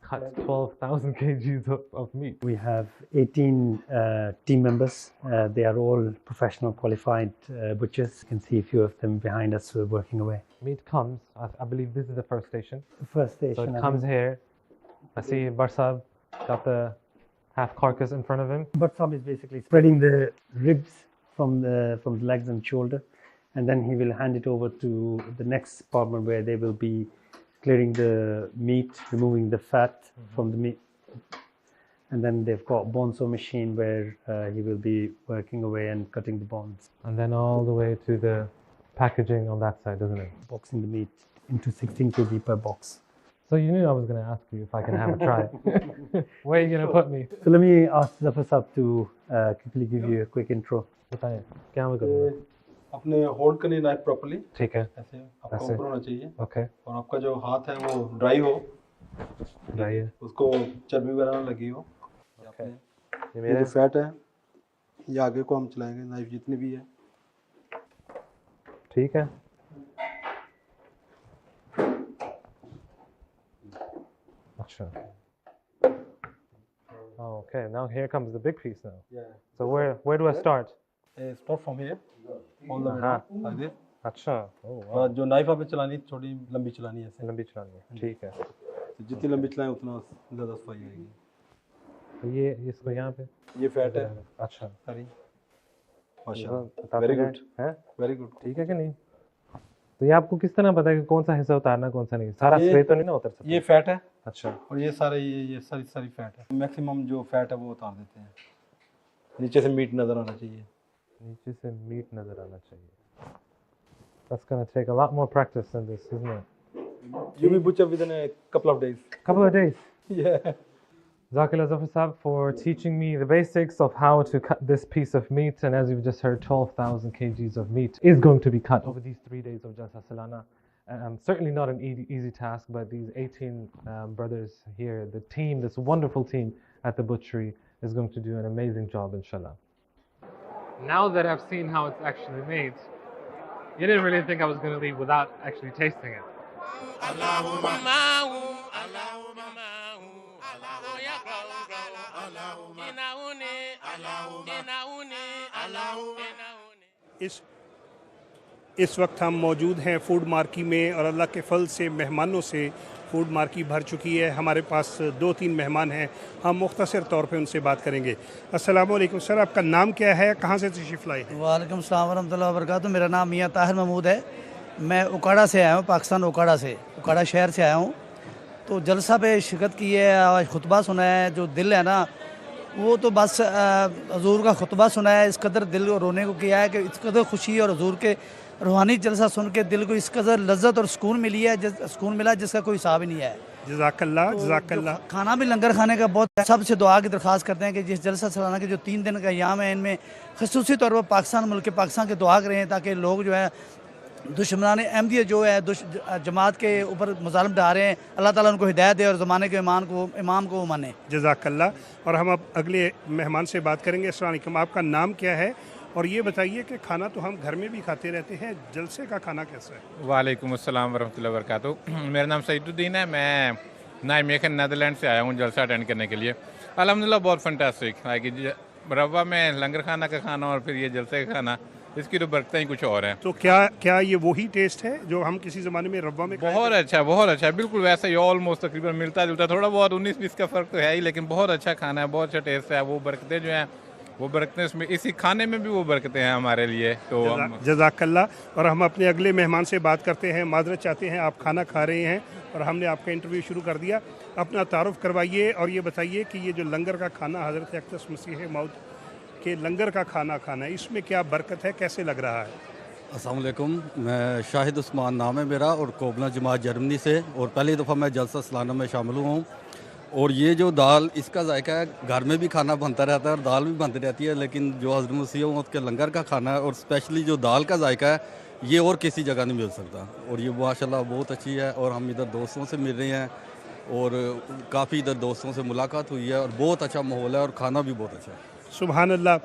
cut 12,000 kgs of meat? We have 18 team members. They are all professional qualified butchers. You can see a few of them behind us who are working away. Meat comes, I believe this is the first station. The first station. So it comes here. I see Barsab got the half carcass in front of him. Barsab is basically spreading the ribs from the legs and shoulder, and then he will hand it over to the next department where they will be clearing the meat, removing the fat from the meat. And then they've got bone saw machine where he will be working away and cutting the bones. And then all the way to the packaging on that side, doesn't it? Boxing the meat into 16 kg per box. So you knew I was going to ask you if I can have a try. Where are you going to put me? So let me ask Zafar Saab to quickly give you a quick intro. बताएं, क्या मैं करूँगा? अपने होल्ड करनी knife properly. ठीक है। ऐसे आपका ऊपर होना चाहिए। ओके। और आपका जो हाथ है वो ड्राई हो। ड्राई है। उसको चर्बी वगैरह ना लगी हो। ओके। ये जो फैट है, ये आगे को हम चलाएंगे नाइफ जितनी भी है। ठीक है। अच्छा। Oh, okay. Now here comes the big piece now. Yeah. So where do I start? Start from here. All the way down, like this. अच्छा। Oh wow. जो नाइफ आपने चलानी थोड़ी लंबी चलानी है। लंबी चलानी है। ठीक है। तो जितनी लंबी चलाएं उतना ज़्यादा सफाई आएगी। तो ये इसको यहाँ पे? ये फैट है। अच्छा। सॉरी। माशाल्लाह। Very good. है? Very good. ठीक है कि नहीं? तो ये आपको किस तरह पता है कि कौन सा हिस्सा उतारना कौन सा नहीं? सारा स्प्रे तो नहीं ना उतर सकता? ये फैट है। अच्छा। और ये सारा ये सारी फैट है। मैक्सिमम जो फैट है वो उतार देते हैं। नीचे से मीट नजर आना चाहिए। नीचे से मीट नजर आना चाहिए। That's going to take a lot more practice than this, isn't it? You'll be butchered within a couple of days. Couple of days? Yeah. Zakir Zafar Saab for teaching me the basics of how to cut this piece of meat, and as you've just heard, 12,000 kgs of meat is going to be cut over these 3 days of Jalsa Salana. Certainly not an easy task, but these 18 brothers here, the team, this wonderful team at the butchery is going to do an amazing job, inshallah. Now that I've seen how it's actually made, you didn't really think I was going to leave without actually tasting it. इस वक्त हम मौजूद हैं food marquee में और अल्लाह के फल से मेहमानों से फूड मार्की भर चुकी है। हमारे पास 2-3 मेहमान हैं, हम मुख्तसर तौर पे उनसे बात करेंगे। अस्सलाम वालेकुम सर, आपका नाम क्या है, कहाँ से तशरीफ़ लाए हैं? वालेकुम सलाम वरहमतुल्लाहि वबरकातुहू। मेरा नाम मियाँ ताहिर महमूद है। मैं उकाड़ा से आया हूँ, पाकिस्तान उकाड़ा से, उकाड़ा शहर से आया हूँ। तो जलसा पे शिरकत की है, आज खुतबा सुना है। जो दिल है ना वो तो बस हजूर का खुतबा सुना है, इस कदर दिल को रोने को किया है कि इस कदर खुशी और हजूर के रूहानी जलसा सुन के दिल को इस कदर लज्जत और सुकून मिली है, सुकून मिला जिसका कोई हिसाब ही नहीं है। जज़ाकल्लाह जज़ाकल्लाह। खाना भी लंगर खाने का बहुत, सबसे दुआ की दरख्वास्त करते हैं कि जिस जलसा सलाना के जो 3 दिन का अयाम है इनमें खसूसी तौर पर पाकिस्तान मुल्क के पाकिस्तान के दुआ करें ताकि लोग जो है दुश्मनान अहमदियत जो है जमात के ऊपर मुज़ालिम ढा रहे हैं, अल्लाह ताला उनको हिदायत दे और ज़माने के इमाम को माने। जज़ाकल्लाह। और हम अब अगले मेहमान से बात करेंगे। अस्सलाम वालेकुम, आपका नाम क्या है और ये बताइए कि खाना तो हम घर में भी खाते रहते हैं, जलसे का खाना कैसा है? वालेकुम अस्सलाम वरहमतुल्लाहि वबरकातुहू। मेरा नाम सईदुद्दीन है, मैं नाइमेकन नेदरलैंड से आया हूँ जलसा अटेंड करने के लिए। अल्हम्दुलिल्लाह बहुत फंटास्टिक, लाइक रवा में लंगर खाना का खाना और फिर ये जलसे का खाना, इसकी तो बरकतें ही कुछ और हैं। तो क्या ये वही टेस्ट है जो हम किसी ज़माने में रवा में? बहुत अच्छा, बिल्कुल वैसा ही ऑलमोस्ट तकरीबन मिलता जुलता, थोड़ा बहुत 19-20 का फ़र्क तो है ही, लेकिन बहुत अच्छा खाना है, बहुत अच्छा टेस्ट है। वो बरकतें जो हैं वो बरकतें इसमें, इसी खाने में भी वो बरकतें हैं हमारे लिए। तो जज़ाकल्लाह। और हम अपने अगले मेहमान से बात करते हैं। माजरत चाहते हैं, आप खाना खा रहे हैं और हमने आपका इंटरव्यू शुरू कर दिया। अपना तारुफ करवाइए और ये बताइए कि ये जो लंगर का खाना हज़रत अक़दस मसीह मौद के लंगर का खाना खाना है, इसमें क्या बरकत है, कैसे लग रहा है? अस्सलाम वालेकुम, मैं शाहिद उस्मान नाम है मेरा और कोबला जमात जर्मनी से, और पहली दफ़ा मैं जलसा सलाना में शामिल हुआ हूँ। और ये जो दाल, इसका जायका है, घर में भी खाना बनता रहता है और दाल भी बनती रहती है, लेकिन जो हज़रत मसीह मौद के लंगर का खाना है और स्पेशली जो दाल का जायका है, ये और किसी जगह नहीं मिल सकता। और ये माशाल्लाह बहुत अच्छी है। और हम इधर दोस्तों से मिल रहे हैं और काफ़ी इधर दोस्तों से मुलाकात हुई है और बहुत अच्छा माहौल है और खाना भी बहुत अच्छा है। सुभान अल्लाह।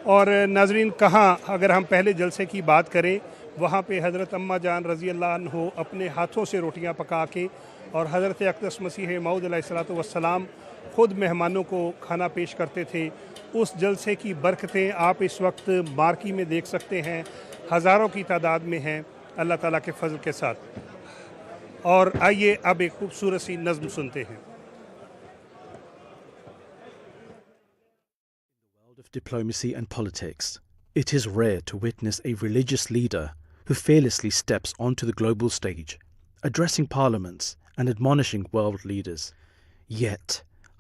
और नाजरीन, कहाँ अगर हम पहले जलसे की बात करें, वहाँ पे हज़रत अम्मा जान रज़ी अल्लाह अन्हो अपने हाथों से रोटियाँ पका के और हज़रत अक़दस मसीह मौद अलैहिस्सलातु वस्सलाम ख़ुद मेहमानों को खाना पेश करते थे। उस जलसे की बरकतें आप इस वक्त मार्की में देख सकते हैं, हज़ारों की तादाद में हैं अल्लाह ताला के फजल के साथ। और आइए अब एक खूबसूरत सी नज़्म सुनते हैं। Of diplomacy and politics, it is rare to witness a religious leader who fearlessly steps onto the global stage, addressing parliaments and admonishing world leaders. Yet,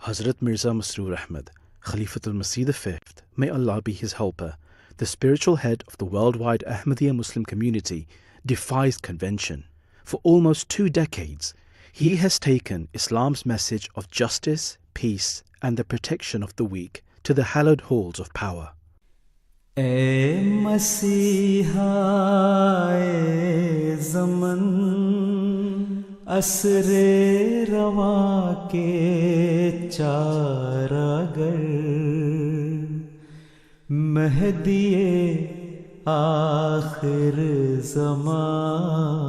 Hazrat Mirza Masroor Ahmad, Khalifatul Masih V, may Allah be his helper, the spiritual head of the worldwide Ahmadiyya Muslim community, defies convention. For almost 2 decades, he has taken Islam's message of justice, peace, and the protection of the weak to the hallowed halls of power. ए मसीहा ए ज़मन असरे रवा के चारागर महदिये आखिर ज़मां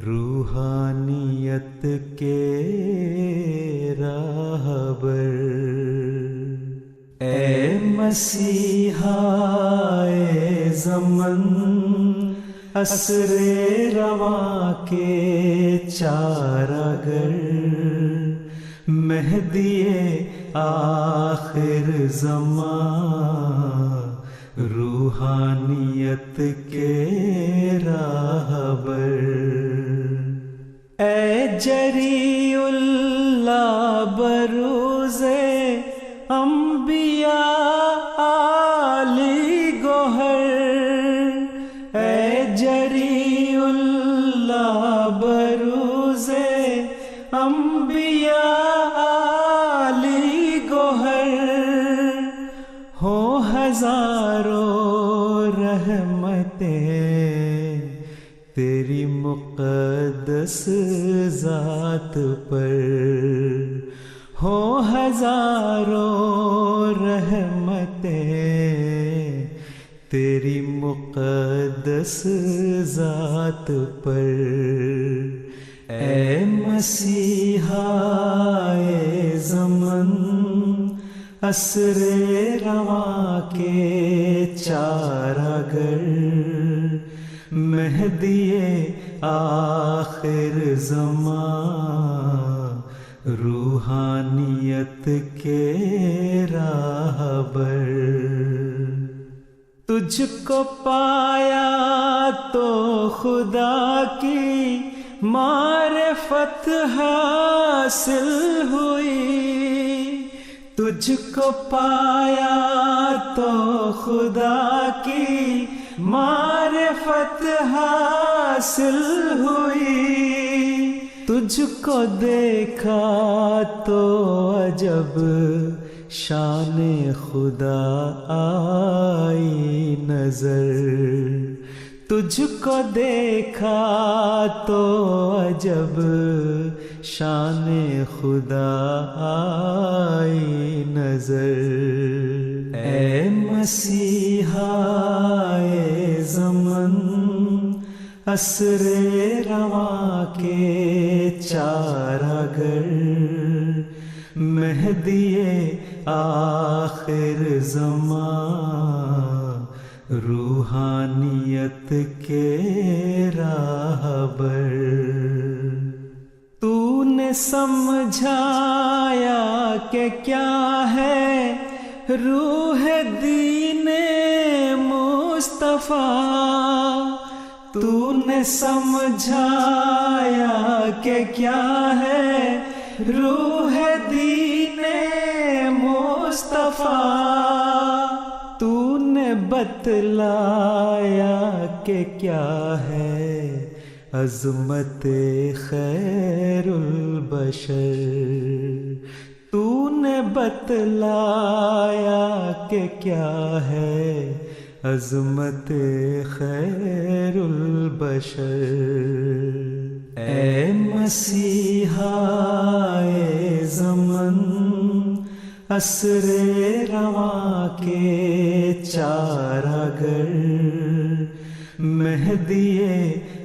रूहानियत के राहबर। ए मसीहा ए ज़मन असरे रवा के चारागर महदिये आखिर ज़मां रूहानियत के राहबर। ए जरीउल्ला बरूज़े अंबिया आली गोहर। ए जरीउल्ला बरूज़े अंबिया आली गोहर। हो हजारों रहमतें तेरी मुक़द्दस ज़ात पर। हो हजारों रहमतें मुक़द्दस ज़ात पर, ए मसीहा ए ज़मन असरे रवां के चारागर, मेहदिए आखिर ज़मां रूहानियत के राहबर। तुझको पाया तो खुदा की मारिफत हासिल हुई, तुझको पाया तो खुदा की मारिफत हासिल हुई, तुझको देखा तो अजब शान खुदा आई नजर, तुझको देखा तो अजब शान खुदा आई नजर। ए मसीहा ए ज़मन असरे रवां के चारागर, मेहदिए आखिर ज़मां रूहानियत के राहबर। तूने समझाया कि क्या है रूह दीने मुस्तफ़ा, तूने समझाया कि क्या है रूह दीने मुस्तफ़ा, तूने बतलाया कि क्या है अज़मत खैरुल बशर, तूने बतलाया कि क्या है अज़मत खैरुल बशर। ए मसीहा ए ज़मन असरे रवां के चारागर, मेहदिए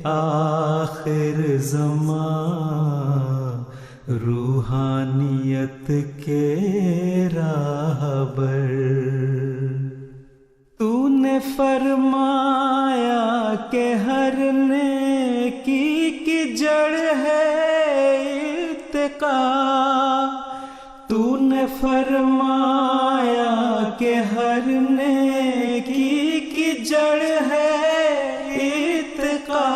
आखिर ज़मां रूहानियत के राहबर। तूने फरमाया कि हर नेकी की जड़ है इत्तिका, तूने फरमाया कि हर नेकी की जड़ है इत्तिका,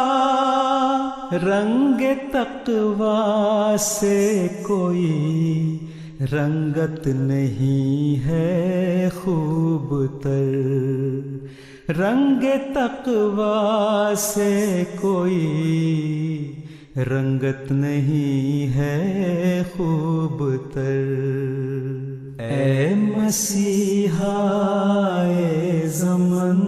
रंग तक़वा से कोई रंगत नहीं है खूब तर, रंग तक़वा से कोई रंगत नहीं है खूब तर। ए मसीहा ए ज़मन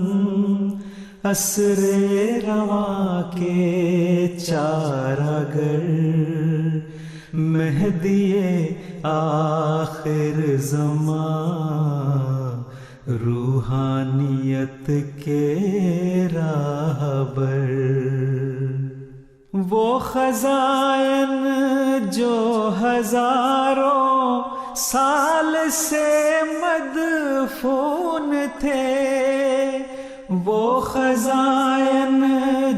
असरे रवां के चारागर, मेहदिए आखिर ज़मां रूहानियत के राहबर। वो खज़ाइन जो हजारों साल से मदफून थे, वो खज़ाइन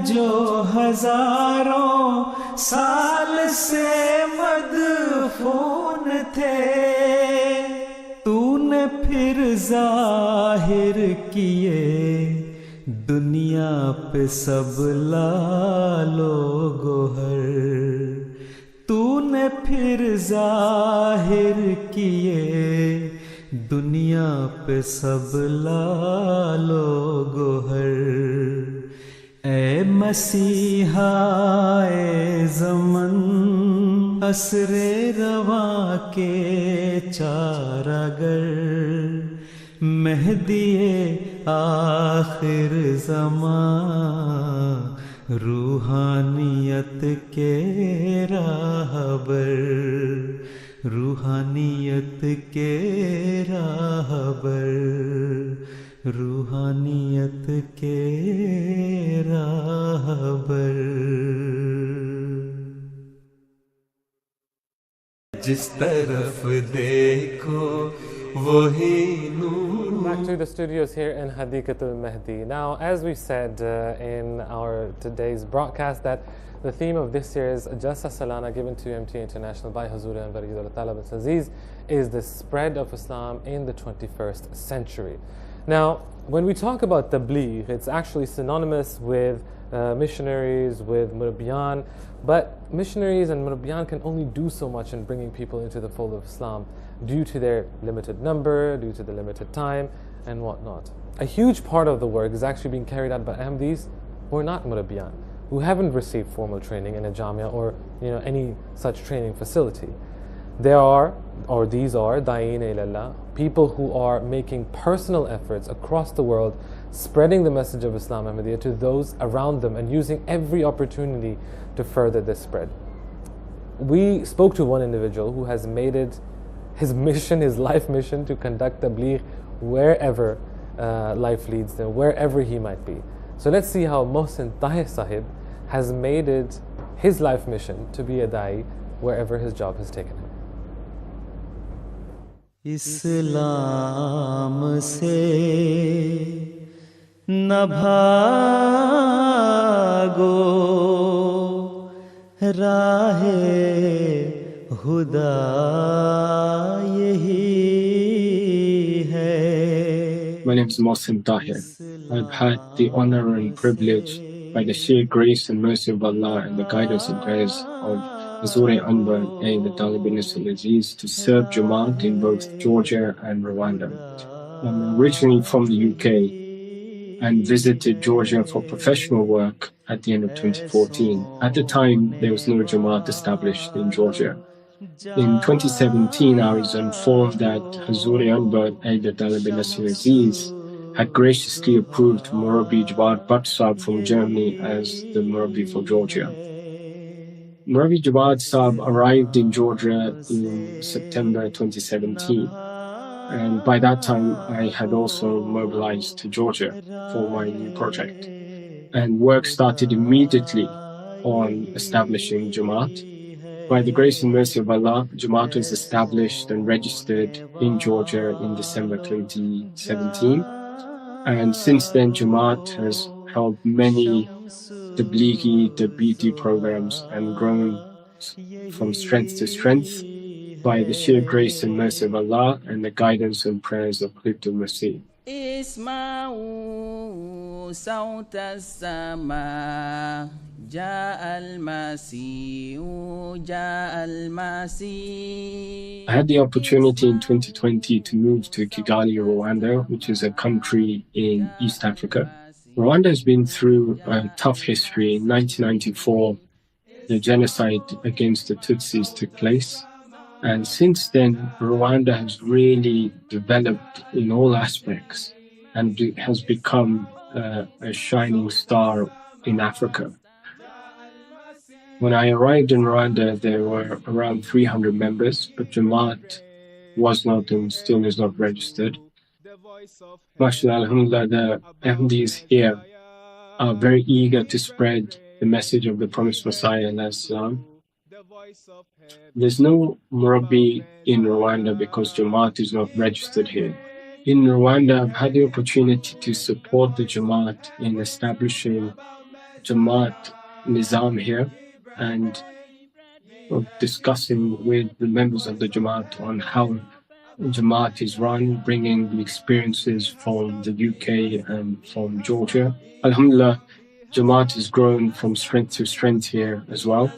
जो हजारों साल से मदफून थे, तूने फिर जाहिर किए दुनिया पे सब लालो गोहर, तूने फिर जाहिर किए दुनिया पे सब लालो गोहर। ए मसीहा ए ज़मन असरे रवां के चारागर, मेहदिए आखिर ज़मां रूहानियत के राहबर, रूहानियत के राहबर, रूहानियत के जिस तरफ देखो वही नूर. Back to the studios here in Hadikatul Mehdi. Now, as we said in our today's broadcast, that the theme of this year's Jalsa Salana given to MTA International by Hazur Anwar Talib Aziz is the spread of Islam in the 21st century. Now, when we talk about tabligh, it's actually synonymous with missionaries, with murabbiyan, but missionaries and murabbiyan can only do so much in bringing people into the fold of Islam due to their limited number, due to the limited time, and whatnot. A huge part of the work is actually being carried out by Ahmadis who are not murabbiyan, who haven't received formal training in a jamia or any such training facility. These are da'in ilallah, people who are making personal efforts across the world, spreading the message of Islam Ahmadiyya to those around them and using every opportunity to further this spread. We spoke to one individual who has made it his mission, his life mission, to conduct tabligh wherever life leads them, wherever he might be. So let's see how Mohsin Tahir Sahib has made it his life mission to be a da'i wherever his job has taken him. इस्लाम से न भागो राहे खुदा यही है. My name is Mohsin Tahir. I've had the honor and privilege, by the sheer grace and mercy of Allah and the guidance and prayers of Hazur Anwar Talib Aziz, to serve Jamaat in both Georgia and Rwanda. I'm originally from the UK and visited Georgia for professional work at the end of 2014. At the time, there was no Jamaat established in Georgia. In 2017, I was informed that Hazur Anwar Talib Aziz had graciously approved Murabi Jawad Batsab from Germany as the Murabi for Georgia. Murabi Jawad Saab arrived in Georgia in September 2017, and by that time I had also mobilized to Georgia for my new project. And work started immediately on establishing Jamaat. By the grace and mercy of Allah, Jamaat was established and registered in Georgia in December 2017. And since then, Jamaat has held many tablighi, tabiti programs and grown from strength to strength by the sheer grace and mercy of Allah and the guidance and prayers of Khalifatul Masih. I had the opportunity in 2020 to move to Kigali, Rwanda, which is a country in East Africa. Rwanda has been through a tough history. In 1994, the genocide against the Tutsis took place. And since then, Rwanda has really developed in all aspects and has become a shining star in Africa. When I arrived in Rwanda, there were around 300 members, but Jamaat was not and still is not registered. MashaAllah, alhamdulillah, the Ahmadis here are very eager to spread the message of the promised Messiah, Islam. There's no Murabi in Rwanda because Jamaat is not registered here. In Rwanda, I've had the opportunity to support the Jamaat in establishing Jamaat Nizam here and discussing with the members of the Jamaat on how Jamaat is run, bringing the experiences from the UK and from Georgia. Alhamdulillah, Jamaat has grown from strength to strength here as well.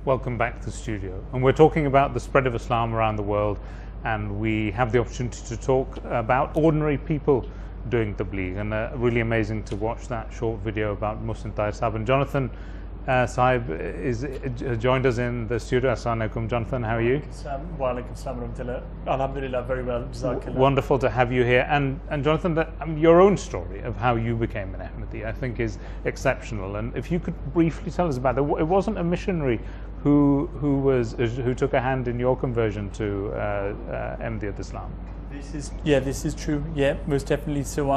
Welcome back to the studio, and we're talking about the spread of Islam around the world, and we have the opportunity to talk about ordinary people doing tabligh, and really amazing to watch that short video about Mohsin Tahir Sahib. And Jonathan, Sahib is joined us in the studio. Assalamu alaikum, Jonathan. How are you? Wa alaikum assalam wa rahmatullah. Alhamdulillah, very well. Jazakallah. Wonderful to have you here. And Jonathan, your own story of how you became an Ahmadiyya, I think, is exceptional. And if you could briefly tell us about it. It wasn't a missionary who took a hand in your conversion to Ahmadiyya Islam. This is true. Yeah, most definitely. So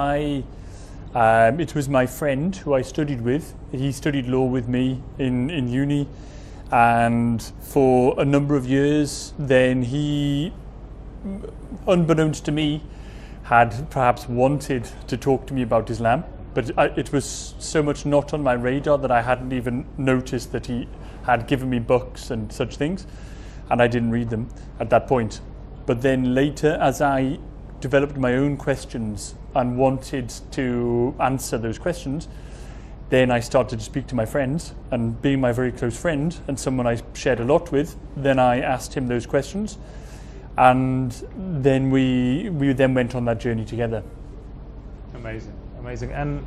it was my friend who I studied with. He studied law with me in uni, and for a number of years then he, unbeknownst to me, had perhaps wanted to talk to me about Islam, but it was so much not on my radar that I hadn't even noticed that he had given me books and such things, and I didn't read them at that point. But then later, as I developed my own questions and wanted to answer those questions, then I started to speak to my friends, and being my very close friend and someone I shared a lot with, then I asked him those questions, and then we then went on that journey together. Amazing. And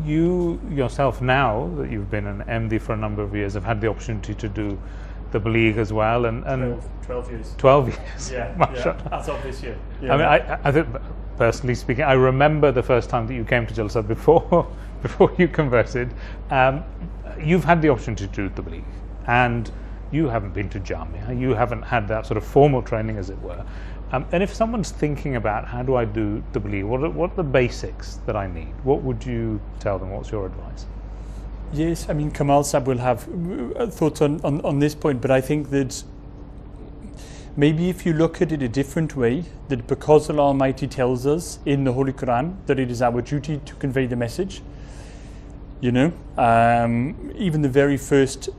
you yourself, now that you've been an MD for a number of years, have had the opportunity to do the Baligh as well, and 12 years. 12 years. Yeah, as of this year. Yeah. I mean, I think, personally speaking, I remember the first time that you came to Jalsa before you converted. You've had the opportunity to do the Baligh, and you haven't been to Jamia. You haven't had that sort of formal training, as it were. And if someone's thinking about how do I do the Baligh, what are the basics that I need? What would you tell them? What's your advice? Yes, I mean, Kamal Sahib will have thoughts on this point, but I think that maybe if you look at it a different way, that because Allah Almighty tells us in the Holy Quran that it is our duty to convey the message, even the very first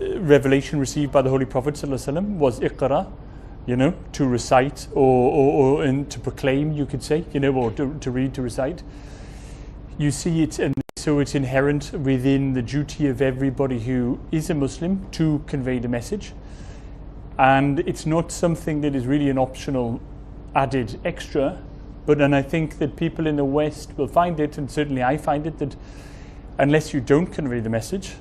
revelation received by the Holy Prophet ﷺ was Iqra, to recite or to proclaim, you could say, or to read, to recite. You see it, and so it's inherent within the duty of everybody who is a Muslim to convey the message. And it's not something that is really an optional added extra, and I think that people in the West will find it, and certainly I find it, that unless you don't convey the message,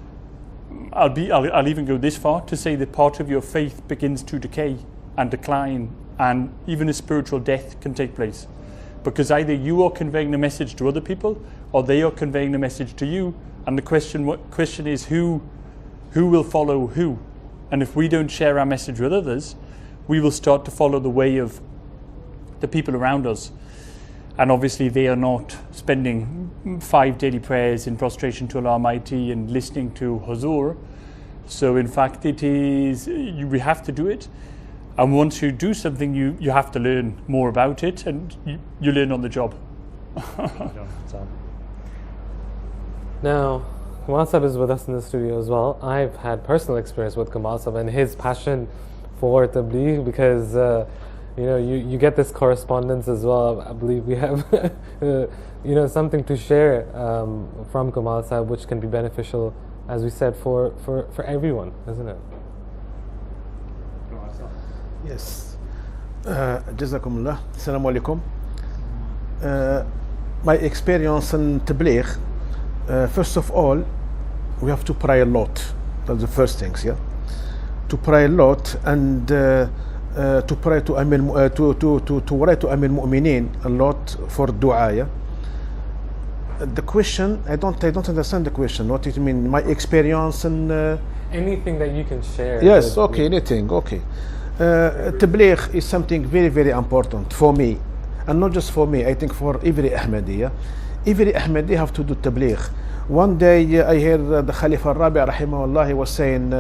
I'll even go this far to say that part of your faith begins to decay and decline, and even a spiritual death can take place. Because either you are conveying the message to other people, or they are conveying the message to you. And the question is who will follow who? And if we don't share our message with others, we will start to follow the way of the people around us. And obviously they are not spending 5 daily prayers in prostration to Allah Almighty and listening to Huzur. So in fact we have to do it. And once you do something, you have to learn more about it, and you learn on the job. Now, Kamal Sahib is with us in the studio as well. I've had personal experience with Kamal Sahib and his passion for Tabligh, because you get this correspondence as well. I believe we have something to share from Kamal Sahib, which can be beneficial, as we said, for everyone, isn't it? Yes. Jazakumullah. Assalamu alaikum. My experience in Tabligh, first of all, we have to pray a lot. That's the first things, yeah. To pray a lot, and to pray to write to Amir Mu'mineen a lot for dua, yeah. The question, I don't understand the question. What it mean? My experience and anything that you can share. Yes. Okay. Anything. Okay. Tabligh is something very, very important for me, and not just for me. I think for every Ahmadiyya. Every Ahmadiyya have to do Tabligh. One day I heard the Khalifa Rabi rahimahullah was saying,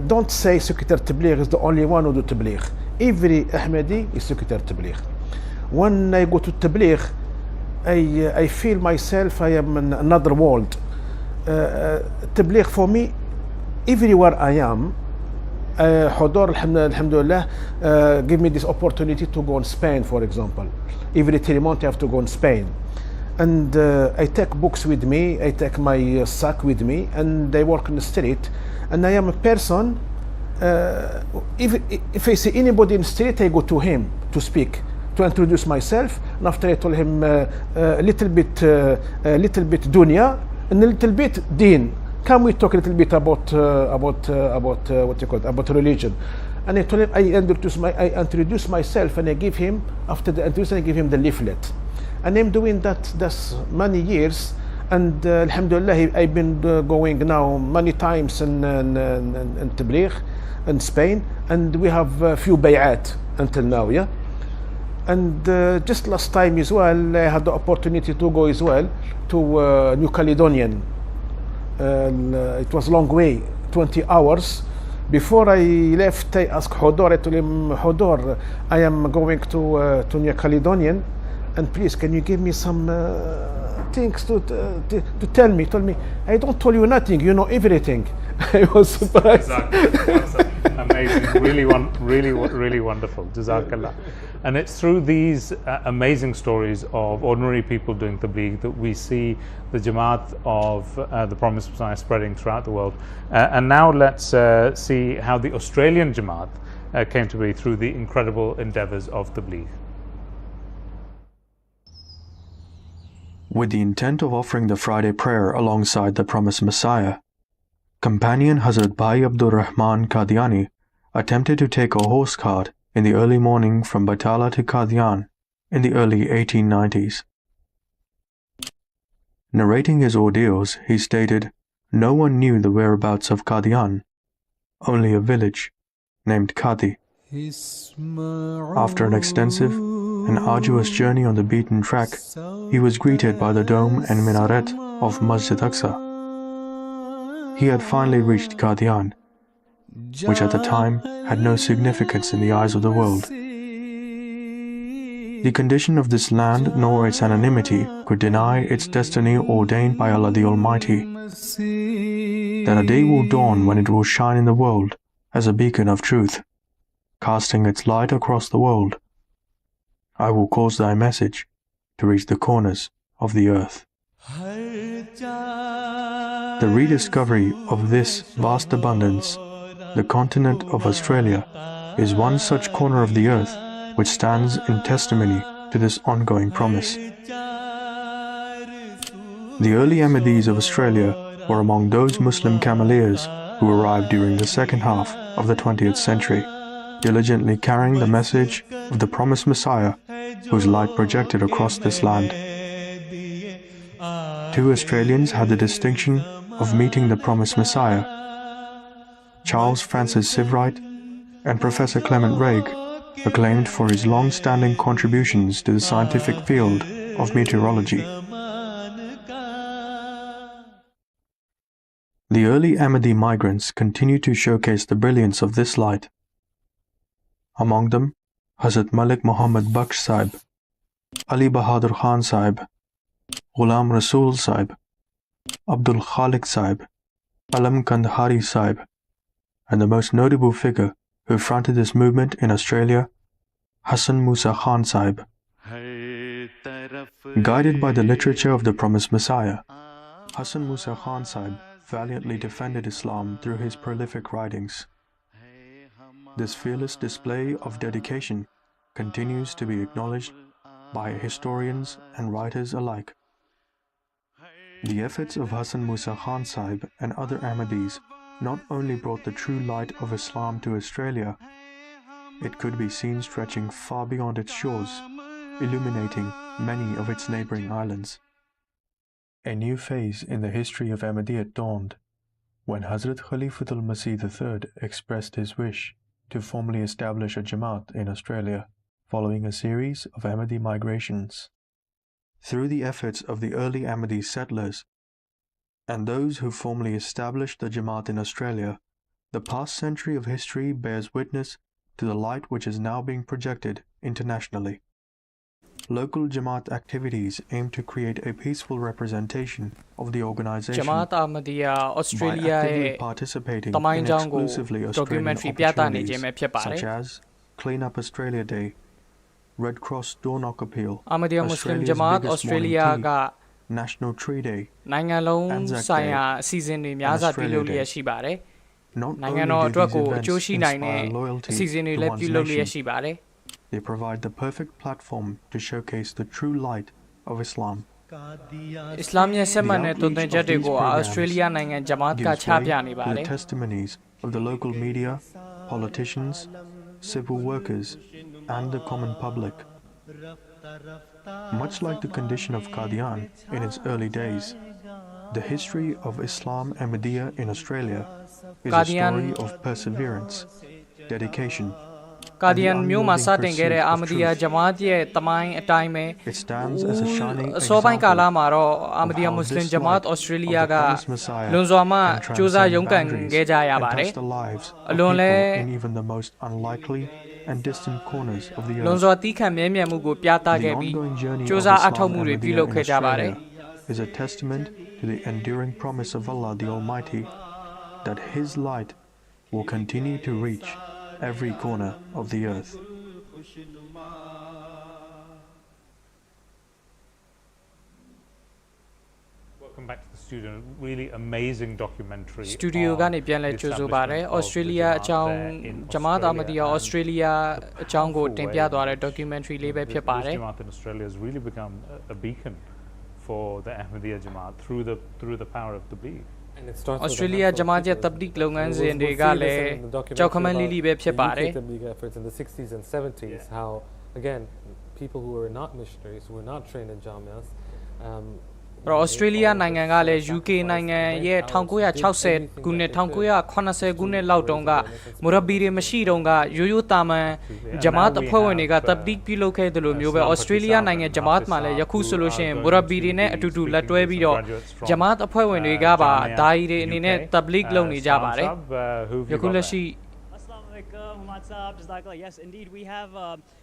don't say Secretary Tabligh is the only one who do Tabligh. Every Ahmadi is Secretary Tabligh. When I go to Tabligh, I feel myself I am in another world. Tabligh for me, everywhere I am, Hudur, alhamdulillah, give me this opportunity to go in Spain, for example. Every 3 months I have to go in Spain. And I take books with me, I take my sack with me, and I work in the street. And I am a person, if I see anybody in the street, I go to him to speak, to introduce myself. And after I told him a little bit dunya, and a little bit deen. Can we talk a little bit about what you call it, about religion? And I told him, I introduced myself, and I give him, after the introduction, I give him the leaflet. And I'm doing that's many years, and alhamdulillah, I've been going now many times in Tabligh in Spain, and we have a few bay'at until now, yeah. And just last time as well, I had the opportunity to go as well to New Caledonian. It was a long way, 20 hours. Before I left, I asked Hodor, I told him, Hodor, I am going to New Caledonian, and please, can you give me some things to tell me? Told me, I don't tell you nothing, you know everything. I was surprised. Exactly. Amazing, really wonderful. Jazakallah. And it's through these amazing stories of ordinary people doing tabligh that we see the Jamaat of the Promised Messiah spreading throughout the world. And now let's see how the Australian Jamaat came to be through the incredible endeavors of tabligh. With the intent of offering the Friday prayer alongside the Promised Messiah, companion Hazrat Bhai Abdur Rahman Qadiani attempted to take a horse cart in the early morning from Batala to Qadian in the early 1890s. Narrating his ordeals, he stated, no one knew the whereabouts of Qadian, only a village named Qadi. After an extensive and arduous journey on the beaten track, he was greeted by the dome and minaret of Masjid Aqsa. He had finally reached Qadian, which at the time had no significance in the eyes of the world. The condition of this land nor its anonymity could deny its destiny ordained by Allah the Almighty, that a day will dawn when it will shine in the world as a beacon of truth, casting its light across the world. I will cause thy message to reach the corners of the earth. The rediscovery of this vast abundance, the continent of Australia, is one such corner of the earth which stands in testimony to this ongoing promise. The early Ahmadis of Australia were among those Muslim cameleers who arrived during the second half of the 20th century, diligently carrying the message of the promised Messiah whose light projected across this land. Two Australians had the distinction of meeting the promised Messiah, Charles Francis Sivrite and Professor Clement Raig, acclaimed for his long-standing contributions to the scientific field of meteorology. The early Ahmadi migrants continue to showcase the brilliance of this light. Among them, Hazrat Malik Muhammad Baksh Sahib, Ali Bahadur Khan Sahib, Ghulam Rasool Sahib, Abdul Khalik Sahib, Alam Kandhari Sahib, and the most notable figure who fronted this movement in Australia, Hassan Musa Khan Sahib. Guided by the literature of the promised Messiah, Hassan Musa Khan Sahib valiantly defended Islam through his prolific writings. This fearless display of dedication continues to be acknowledged by historians and writers alike. The efforts of Hassan Musa Khan Sahib and other Ahmadis not only brought the true light of Islam to Australia, it could be seen stretching far beyond its shores, illuminating many of its neighboring islands. A new phase in the history of Ahmadiyya dawned when Hazrat Khalifatul Masih III expressed his wish to formally establish a Jamaat in Australia following a series of Ahmadi migrations. Through the efforts of the early Ahmadi settlers and those who formally established the Jamaat in Australia, the past century of history bears witness to the light which is now being projected internationally. Local Jamaat activities aim to create a peaceful representation of the organization Jamaat Ahmadiyya Australia by actively participating in exclusively Australian opportunities such as Clean Up Australia Day, Red Cross Door Knock Appeal, Ahmadiyya Muslim Australia's Jamaat biggest Australia morning tea, က National Tree Day, နိုင်ငံလုံးဆိုင်ရာအစီအစဉ်တွေများစွာပြုလုပ်လျက်ရှိပါတယ်။နိုင်ငံတော်အတွက်ကိုအကျိုးရှိနိုင်တဲ့အစီအစဉ်တွေလည်းပြုလုပ်လျက်ရှိပါတယ်။ They provide the perfect platform to showcase the true light of Islam. इस्लाम ये से माने तो ने जटे को ऑस्ट्रेलिया नांगे जमात का छापिया नहीं बारे testimonies of the local media, politicians, civil workers and the common public. Much like the condition of Qadian in its early days, the history of Islam Ahmadiyya in Australia is a story of perseverance, dedication, Qadian म्यू मासा टेंगेरे आमदिया जमात ये तमाई टाइम में सोबाई काला मारो आमदिया मुस्लिम जमात ऑस्ट्रेलिया का लुंजोमा चूजा युंगंगे जाया बारे लोले लुंजोती का मेम्या मुगु प्याता के भी चूजा आठो मुरे बिलो के जा बारे is a testament to the enduring promise of Allah the Almighty that His light will continue to reach every corner of the earth. Welcome back to the studio. Really amazing documentary. Studio का ने प्याले चुज़ो बारे ऑस्ट्रेलिया चाउं जमात आमदिया ऑस्ट्रेलिया चाउं को टेंपिया द्वारा documentary ले बे फिर पारे. Jamaat in Australia has really become a beacon for the Ahmadiyya Jamaat through the power of tabligh. Australia जमात या तबलीग लोगों से इंडिया ले चौखमन लीली वेब से पारे efforts in the 60s and 70s how again people who were not missionaries who were not trained in jamias और ऑस्ट्रेलिया नांगे का ले यूके नांगे ये 1960 गुने 1980 गुने लाउटोंगा मुरब्बीरे मशीरोंगा यूयू तामे जमात अफवने का तबलीग पिलो के दलो म्योबे ऑस्ट्रेलिया नांगे जमात माले यखु सोल्यूशन मुरब्बीरे ने अटुटु लटवे बिरो जमात अफवने का बा दायरे ने तबलीग लोनी जा बारे यखु लशी Yes, indeed, we have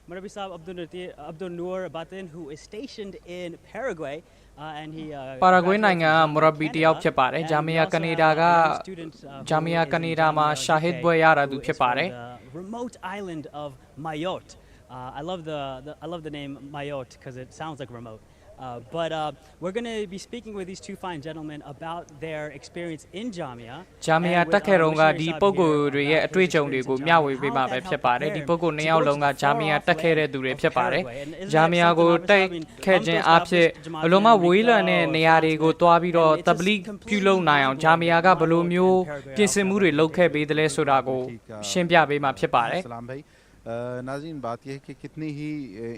Murabi Sahib Abdul Noor Batin, who is stationed in Paraguay, and he. Paraguay Nanga मुरब्बी टियाव चे पारे जामिया कनेडा का जामिया कनेडा मा शाहिद बोयारा दु चे पारे. Remote island of Mayotte. I love the name Mayotte because it sounds like remote. But we're going to be speaking with these two fine gentlemen about their experience in Jamia. Jamia takheronga di pogo ye atwe chong de ko myawe pe ma be phit pare di pogo ne yaw long ga Jamia takhe de du de phit pare Jamia ko tait khe chin a phit alon ma wei lan ne neya de ko twa pi ro tabligh pyu lou nai aung Jamia ka balo myo pyin sin mu de lou khe pe de le soda ko shin pya pe ma phit pare. नाज़रीन बात यह है कि कितनी ही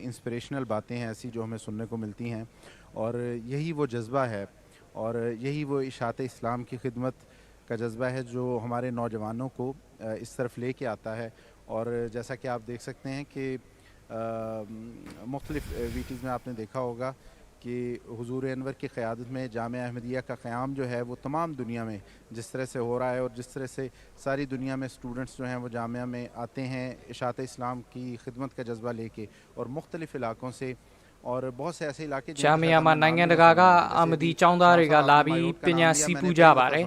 इंस्पिरेशनल बातें हैं ऐसी जो हमें सुनने को मिलती हैं और यही वो जज्बा है और यही वो इशात इस्लाम की खिदमत का जज्बा है जो हमारे नौजवानों को इस तरफ ले कर आता है. और जैसा कि आप देख सकते हैं कि मुख्तलिफ़ वीडियोज़ में आपने देखा होगा कि हुजूर अनवर की क़यादत में जामिया अहमदिया का क़याम जो है वो तमाम दुनिया में जिस तरह से हो रहा है और जिस तरह से सारी दुनिया में स्टूडेंट्स जो हैं वो जामिया में आते हैं इशात इस्लाम की खिदमत का जज्बा लेके और मुख्तलिफ़ इलाक़ों से और बहुत से ऐसे इलाके जामिया मा नांगे दगा आमदी चौंदारे का लाभी पिन्या सी पूजा बारे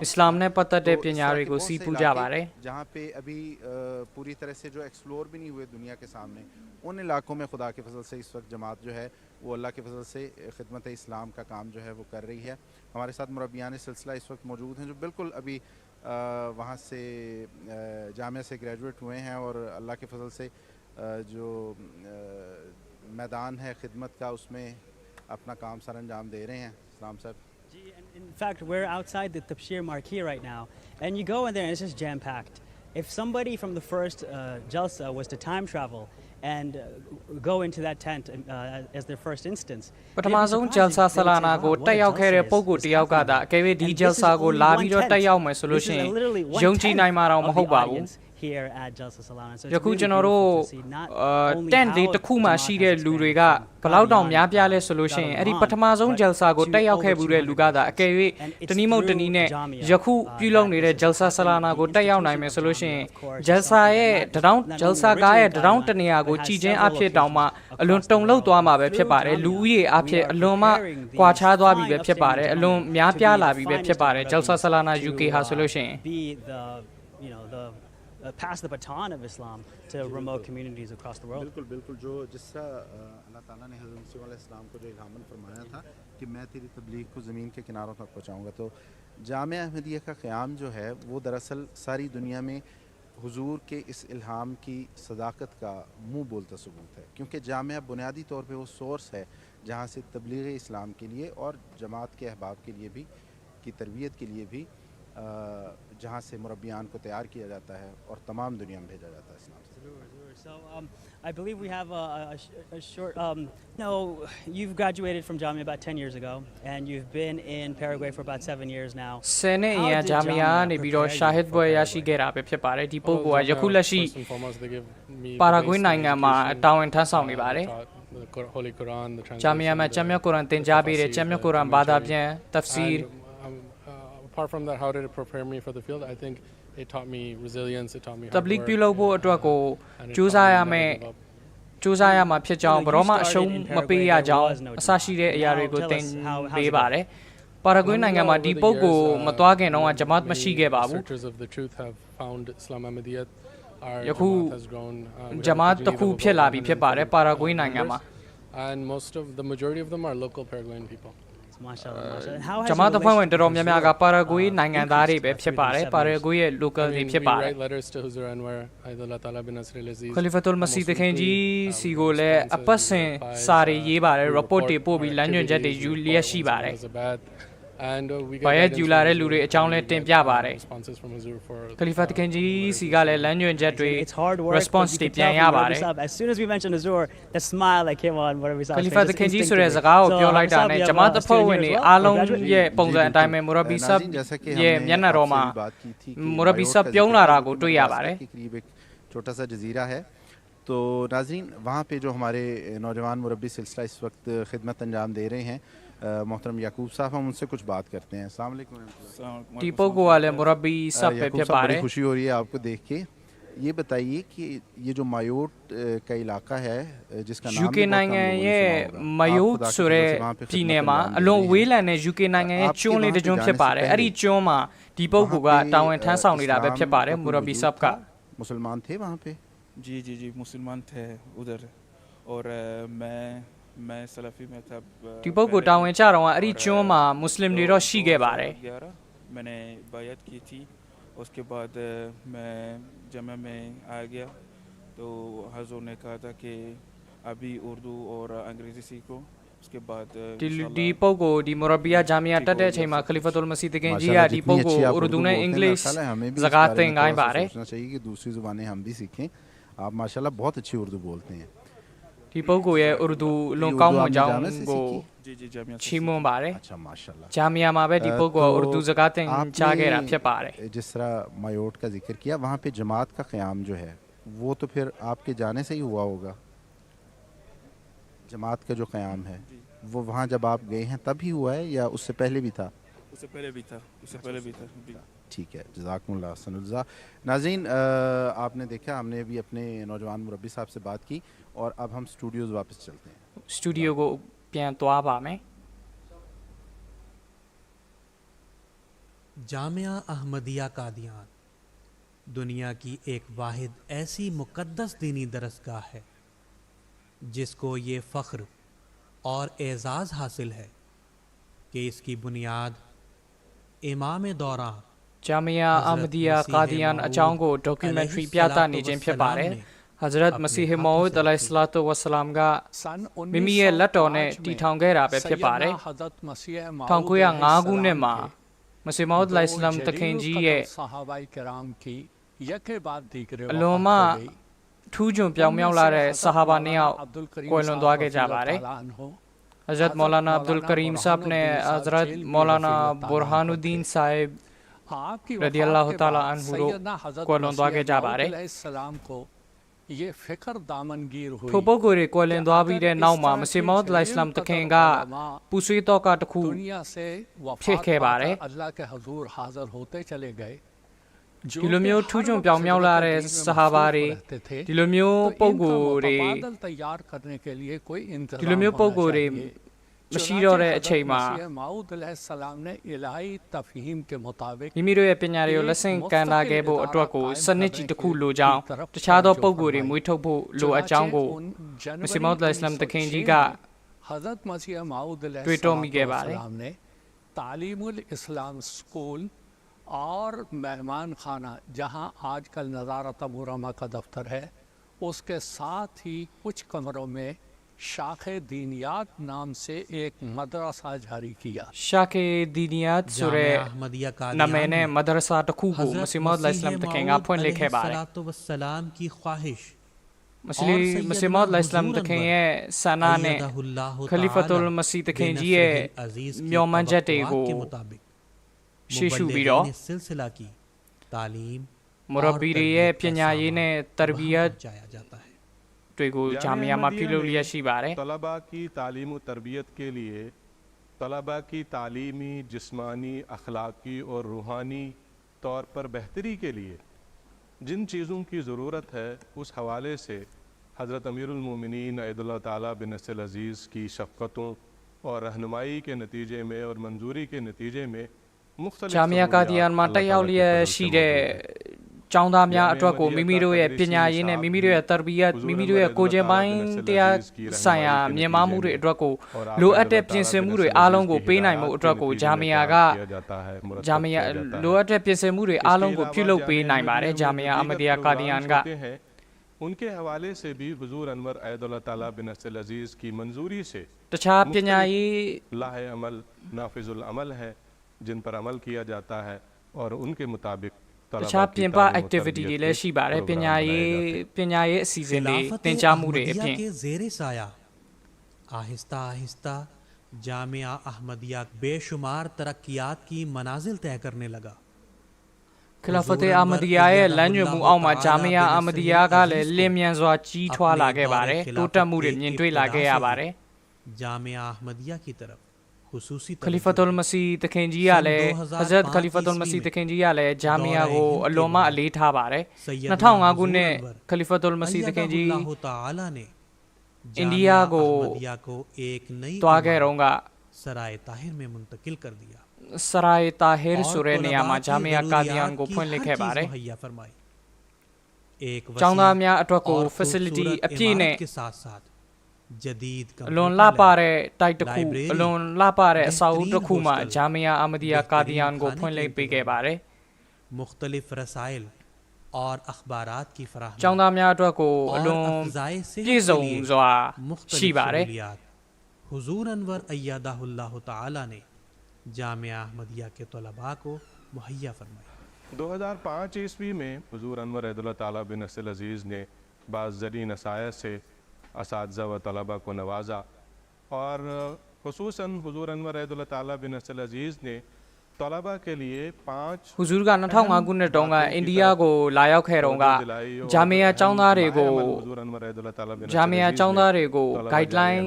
इस्लाम ने पता दे पिन्यारे को सी पूजा बारे जहाँ पे अभी पूरी तरह से जो एक्सप्लोर भी नहीं हुए दुनिया के सामने उन इलाकों में खुदा के फजल से इस वक्त जमात जो है वो अल्लाह के फजल से खिदमत इस्लाम का काम जो है वो कर रही है. हमारे साथ मुरब्बियान सिलसिला इस वक्त मौजूद हैं जो बिल्कुल अभी वहाँ से जामिया से ग्रेजुएट हुए हैं और अल्लाह के फजल से जो मैदान है खिदमत का उसमें अपना काम सर अंजाम दे रहे हैं. सलाम साहब. In fact, we're outside the Tabshir marquee right now, and you go in there and it's just jam-packed. If somebody from the first Jalsa was to time travel and go into that tent as their first instance, Patamazon Jalsa Salana go tayaw khere pogo tiyaw ka da kewe di Jalsa go la bi ro tayaw mai solution yongchi nai ma raw ma hou ba bu. Here at Jalsa Salana. So यकु Janeiro tent दे तखु मा she they लु रे का बलाउ दाउ म्या प्या ले सोल्यूशन एडी पठमाजों जलसा को तयाव खे बु रे लु का दा अकेवे तनी मौ तनी ने यकु प्युलौ ने रे जलसा सलाना को तयाव नाइ में सोल्यूशन जलसा ये डराउं जलसा का ये डराउं तनिया को चीजें आफे दाउ मा अलोन टोंग लौ त्वा मा बे फिट पारे लु ये आफे अलोन मा क्वा छा द्वा भी बे फिट पारे अलोन म्या प्या ला भी बे फिट पारे जलसा सलाना यूके हा solution pass the baton of Islam to remote communities across the world. बिल्कुल बिल्कुल जो जिस तरह अल्लाह ताला ने हज़रत मसीह अलैहिस्सलाम को जो इल्हामन फरमाया था कि मैं तेरी तबलीग को ज़मीन के किनारों तक पहुँचाऊँगा तो जामिया अहमदिया का क़याम जो है वो दरअसल सारी दुनिया में हुजूर के इस इल्हाम की सदाकत का मुँह बोलता सबूत है क्योंकि जामिया बुनियादी तौर पर वो सोर्स है जहाँ से तबलीग इस्लाम के लिए और जमात के अहबाब के लिए भी की तरबियत के लिए भी जहाँ से मुरब्बियान को तैयार किया जाता है और तमाम दुनिया में भेजा जाता है इस्लाम से। So I believe we have a short. No, you've graduated from Jamia about 10 years ago, and you've been in Paraguay for about 7 years now. 10 နှစ်အရင်ဂျာမီယာနေပြီးတော့ရှာဟစ်ဘွဲရရှိခဲ့တာပဲဖြစ်ပါတယ်ဒီပုဂ္ဂိုလ်ကယခုလက်ရှိပါရာဂွေးနိုင်ငံမှာတာဝန်ထမ်းဆောင်နေပါတယ်ဂျာမီယာမှာကျမ်းမြတ်ကုရ်အာန်သင်ကြားပေးတယ်ကျမ်းမြတ်ကုရ်အာန်ဘာသာပြန်တဖ်စီရ် Apart from that, how did it prepare me for the field? I think it taught me resilience. It taught me. တဘလီဂ်ပြုလုပ်ဖို့အတွက်ကိုကြိုးစားရမယ်ကြိုးစားရမှာဖြစ်ကြောင်းဘရောမအရှုံးမပေးရကြောင်းအစရှိတဲ့အရာတွေကိုသင်ပေးပါတယ်ပါရာဂွေးနိုင်ငံမှာဒီပုဂ္ဂိုလ်မသွားခင်တော့ဂျမတ်မရှိခဲ့ပါဘူးယခုဂျမတ်တစ်ခုဖြစ်လာပြီဖြစ်ပါတယ်ပါရာဂွေးနိုင်ငံမှာ and the majority of them are local Paraguayan people. ဂျမတ်အဖွဲ့ဝင်တော်တော်များများကပါရာဂွေးနိုင်ငံသားတွေပဲဖြစ်ပါတယ်ပါရာဂွေးရဲ့ local တွေဖြစ်ပါတယ်ခလီဖတ်တူလ်မစီဒ်ခင်ကြီးစီကိုလည်းအပတ်စဉ်စာတွေရေးပါတယ် report တွေပို့ပြီးလမ်းညွှန်ချက်တွေယူလျက်ရှိပါတယ်ဘာရဲ့ယူလာတဲ့လူတွေအကြောင်းလဲတင်ပြပါတယ်ခလီဖတ်ခင်ကြီးစီကလည်းလမ်းညွှန်ချက်တွေ response တွေပြန်ရပါတယ် As soon as we mentioned Azur, the smile that came on whatever we saw. ခလီဖတ်ခင်ကြီးဆိုတဲ့စကားကိုပြောလိုက်တာနဲ့ဂျမတ်အဖွဲ့ဝင်တွေအားလုံးရဲ့ပုံစံအတိုင်းပဲမူရဘီဆပ်ရဲ့မျက်နှာတော်မှာမူရဘီဆပ်ပြုံးလာတာကိုတွေ့ရပါတယ် छोटा सा जजीरा है तो नाज़रीन वहाँ पे जो हमारे नौजवान मुरब्बी सिलसिला इस वक्त खिदमत अंजाम दे रहे हैं मोहतरम याकूब साहब हम उनसे कुछ बात करते हैं अस्सलाम वालेकुम टीपोको वाले मुरब्बी सब पे बड़ी खुशी हो रही है आपको देख के ये बताइए कि ये जो मायोट का इलाका है जिसका नाम UK နိုင်ငံရဲ့မယုတ်ဆိုတဲ့ပြည်နယ်မှာအလွန်ဝေးလံတဲ့ UK နိုင်ငံရဲ့ကျွန်းလေးတစ်ကျွန်းဖြစ်ပါတယ်အဲ့ဒီကျွန်းမှာဒီပုဂ္ဂိုလ်ကတာဝန်ထမ်းဆောင်နေတာပဲဖြစ်ပါတယ်မူရဘီဆပ်က मुसलमान थे वहाँ पे जी मुसलमान थे उधर और मैं सलाफी में था ဒီပုဂ္ဂိုလ်တာဝန်ကျတော့အဲ့ဒီကျွန်းမှာမွတ်စလင်တွေတော့ရှိခဲ့ပါတယ် मैंने बायत की थी उसके बाद मैं जमा में आ गया तो हजूर ने कहा था कि अभी उर्दू और अंग्रेज़ी सीखो उसके बाद ဒီပုဂ္ဂိုလ်ဒီမူရဘီယာဂျာမီယာတက်တဲ့အချိန်မှာခလီဖတ်တူလ်မစီဒ်ခင်ကြီးကဒီပုဂ္ဂိုလ်ဥရဒူနဲ့အင်္ဂလိပ်စကားသင်ခိုင်းပါတယ် सोचना चाहिए कि दूसरी ज़ुबानें हम भी सीखें आप माशाल्लाह बहुत अच्छी उर्दू बोलते हैं ဒီပုဂ္ဂိုလ်ရဲ့ဥရဒူလွန်ကောင်းမှုကြောင့်ကိုချီးမွမ်းပါတယ် अच्छा माशाल्लाह ဂျာမီယာမှာပဲဒီပုဂ္ဂိုလ်ဥရဒူစကားသင်ကြားခဲ့တာဖြစ်ပါတယ် जिस तरह मायोट का जिक्र किया वहाँ पे जमात का क़याम जो है वो तो फिर आपके जाने से ही हुआ होगा जमात का जो क़याम है वो वहाँ जब आप गए हैं तब ही हुआ है या उससे पहले भी था उससे पहले भी था ठीक है जज़ाकुमुल्लाह सनुल्लाह नाज़रीन आपने देखा हमने अभी अपने नौजवान मुरब्बी साहब से बात की और अब हम स्टूडियोज़ वापस चलते हैं स्टूडियो कोပြန်သွားပါမယ် जामिया अहमदिया कादियान दुनिया की एक वाहिद ऐसी मुक़द्दस दीनी दरसगाह है जिसको ये फ़ख्र और एज़ाज़ हासिल है कि इसकी बुनियाद इमाम दौरान जामिया अहमदिया कादियान အကြောင်းကို documentary ပြသနေခြင်းဖြစ်ပါတယ် Hazrat Masih Maud alayhi salatu wassalam ကမိမိရဲ့လက်တော်နဲ့တည်ထောင်ခဲ့တာပဲဖြစ်ပါတယ်1905ခုနှစ်မှာမစီမောဒ်အလိုင်စလမ်တခင်ကြီးရဲ့အလွန်မှထူးချွန်ပြောင်မြောက်လာတဲ့ဆဟာဘာနှစ်ယောက်ကွယ်လွန်သွားခဲ့ကြပါတယ် Hazrat Maulana Abdul Karim Sahab ने Hazrat Maulana Burhanuddin Sahib रदियल्लाहु ताला अन्हु को लंदवा के जा बारे ထိုပုဂ္ဂိုလ်တွေကိုလင်သွားပြီးတဲ့နောက်မှာမစီမောဒ်အလိုင်စလမ်တခင်ကပူဆွေးတော့ကတစ်ခုဖြစ်ခဲ့ပါတယ်ဒီလိုမျိုးထူးချွန်ပြောင်မြောက်လာတဲ့ဆဟာဘာတွေဒီလိုမျိုးပုဂ္ဂိုလ်တွေဒီလိုမျိုးပုဂ္ဂိုလ်တွေမရှိတော့တဲ့အချိန်မှာမိမိတို့ရဲ့ပညာတွေကိုလက်ဆင့်ကမ်းလာခဲ့ဖို့အတွက်ကိုစနစ်ကြီးတစ်ခုလိုကြောင်းတခြားသောပုဂ္ဂိုလ်တွေမွေးထုတ်ဖို့လိုအပ်ကြောင်းကိုမစီမောဒ်အစ္စလာမ်တခင်ကြီးကတွေ့တော်မိခဲ့ပါတယ် तालीमुल इस्लाम स्कूल और मेहमान खाना जहां आजकल नज़ारत मुरम्मा का दफ्तर है उसके साथ ही कुछ कमरों में शाखे दीनियात नाम से एक मदरसा जारी किया। शाखे दीनियात सुरे नमेने मदरसा तकूको मसीमौद इस्लाम तकेंगा पॉइंट लिखे बारे सलाम की ख्वाहिश मसीमौद इस्लाम तकेंगे सना ने खलीफतुल मसीह तकेंजिए म्योमा जटेगो शिशु बिरो सिलसिला की तालीम मुरब्बीरिये प्यन्याये ने तरबियत जाता है। तो जामिया में पिलो लिया शी बारे तलबा की तालीम और तरबियत के लिए तलबा की तालीमी, जिस्मानी, अखलाकी और रूहानी तौर पर बेहतरी के लिए जिन चीज़ों की ज़रूरत है उस हवाले से हज़रत अमीरुल मोमिनीन अयदुल्लाह ताला बिन नस्ल अज़ीज़ की शफ़क़तों और रहनुमाई के नतीजे में और मंजूरी के नतीजे में जामिया कादियान में तैयार लिया शीरे चाउंदा म्या अटवा को मिमिरो ये पिन्याये ने मिमिरो ये तरबियत मिमिरो ये कोजे बाइन तिया साया म्यमामुरे अटवा को लो अटे पिंसे मुरे आलों को पेनाई मो अटवा को जामिया का जामिया लो अटे पिंसे मुरे आलों को पिलो पेनाई मारे जामिया अहमदिया कादियान का उनके हवाले से भी हुजूर अनवर अयदुल्लाह ताला बिन नस्ल अज़ीज़ की मंजूरी से तछा पिन्याये लाहे अमल नाफिजुल अमल है जिन पर अमल किया जाता है और उनके मुताबिक तछा पिंपा एक्टिविटी की लेशी बारे पिन्याये सीजन दे तिंचा मुरे पिं के ज़ेरे साया आहिस्ता आहिस्ता जामिया अहमदिया बेशुमार तरक्कियात की मनाजिल तय करने लगा। खिलाफत अहमदिया लंज मुआमा जामिया अहमदिया का ले लेमियां ज़वा ची ठवा लागे बारे टोटा मुरे निंटवे लागे आ बारे जामिया अहमदिया की तरफ खलीफतुल मसीह तकेंजिया ले हज़रत खलीफतुल मसीह तकेंजिया ले जामिया को अलोमा अली था बारे नठाऊंगा गुने खलीफतुल मसीह तकेंजी इंडिया को एक नई तो आगे रहूंगा सराय ताहिर में मुंतकिल कर दिया। सराय ताहिर सुरे नियामा जामिया कादियान को फोन लिखे बारे चाउंदा म्या अटवा को फैसिलिटी अपनी ने के साथ साथ जदीद लोन ला पारे टाइट खू लोन ला पारे साउथ खुमा जामिया अहमदिया कादियान को फोन ले पे के बारे मुख्तलिफ रसाइल और अखबारात की फराहमी चाउंदा म्या अटवा को लोन प्लीज़ों ज़वा शी बारे हुजूर अनवर अय्यदाहुल्लाह ताला ने जामिया अहमदिया के तलबा को मुहैया फरमाई। 2005 ईस्वी में हुजूर अनवर अयदुल्लाह ताला बिन नस्ल अज़ीज़ ने बाज़ ज़री नसाया से असातिज़ा व तलबा को नवाजा और खुसूसन हुजूर अनवर अयदुल्लाह ताला बिन नस्ल अज़ीज़ ने तलबा के लिए 5 हुजूर का नठाऊंगा गुने डोंगा इंडिया को लायक है रोंगा जामिया चाउंदारे को जामिया चाउंदारे को गाइडलाइन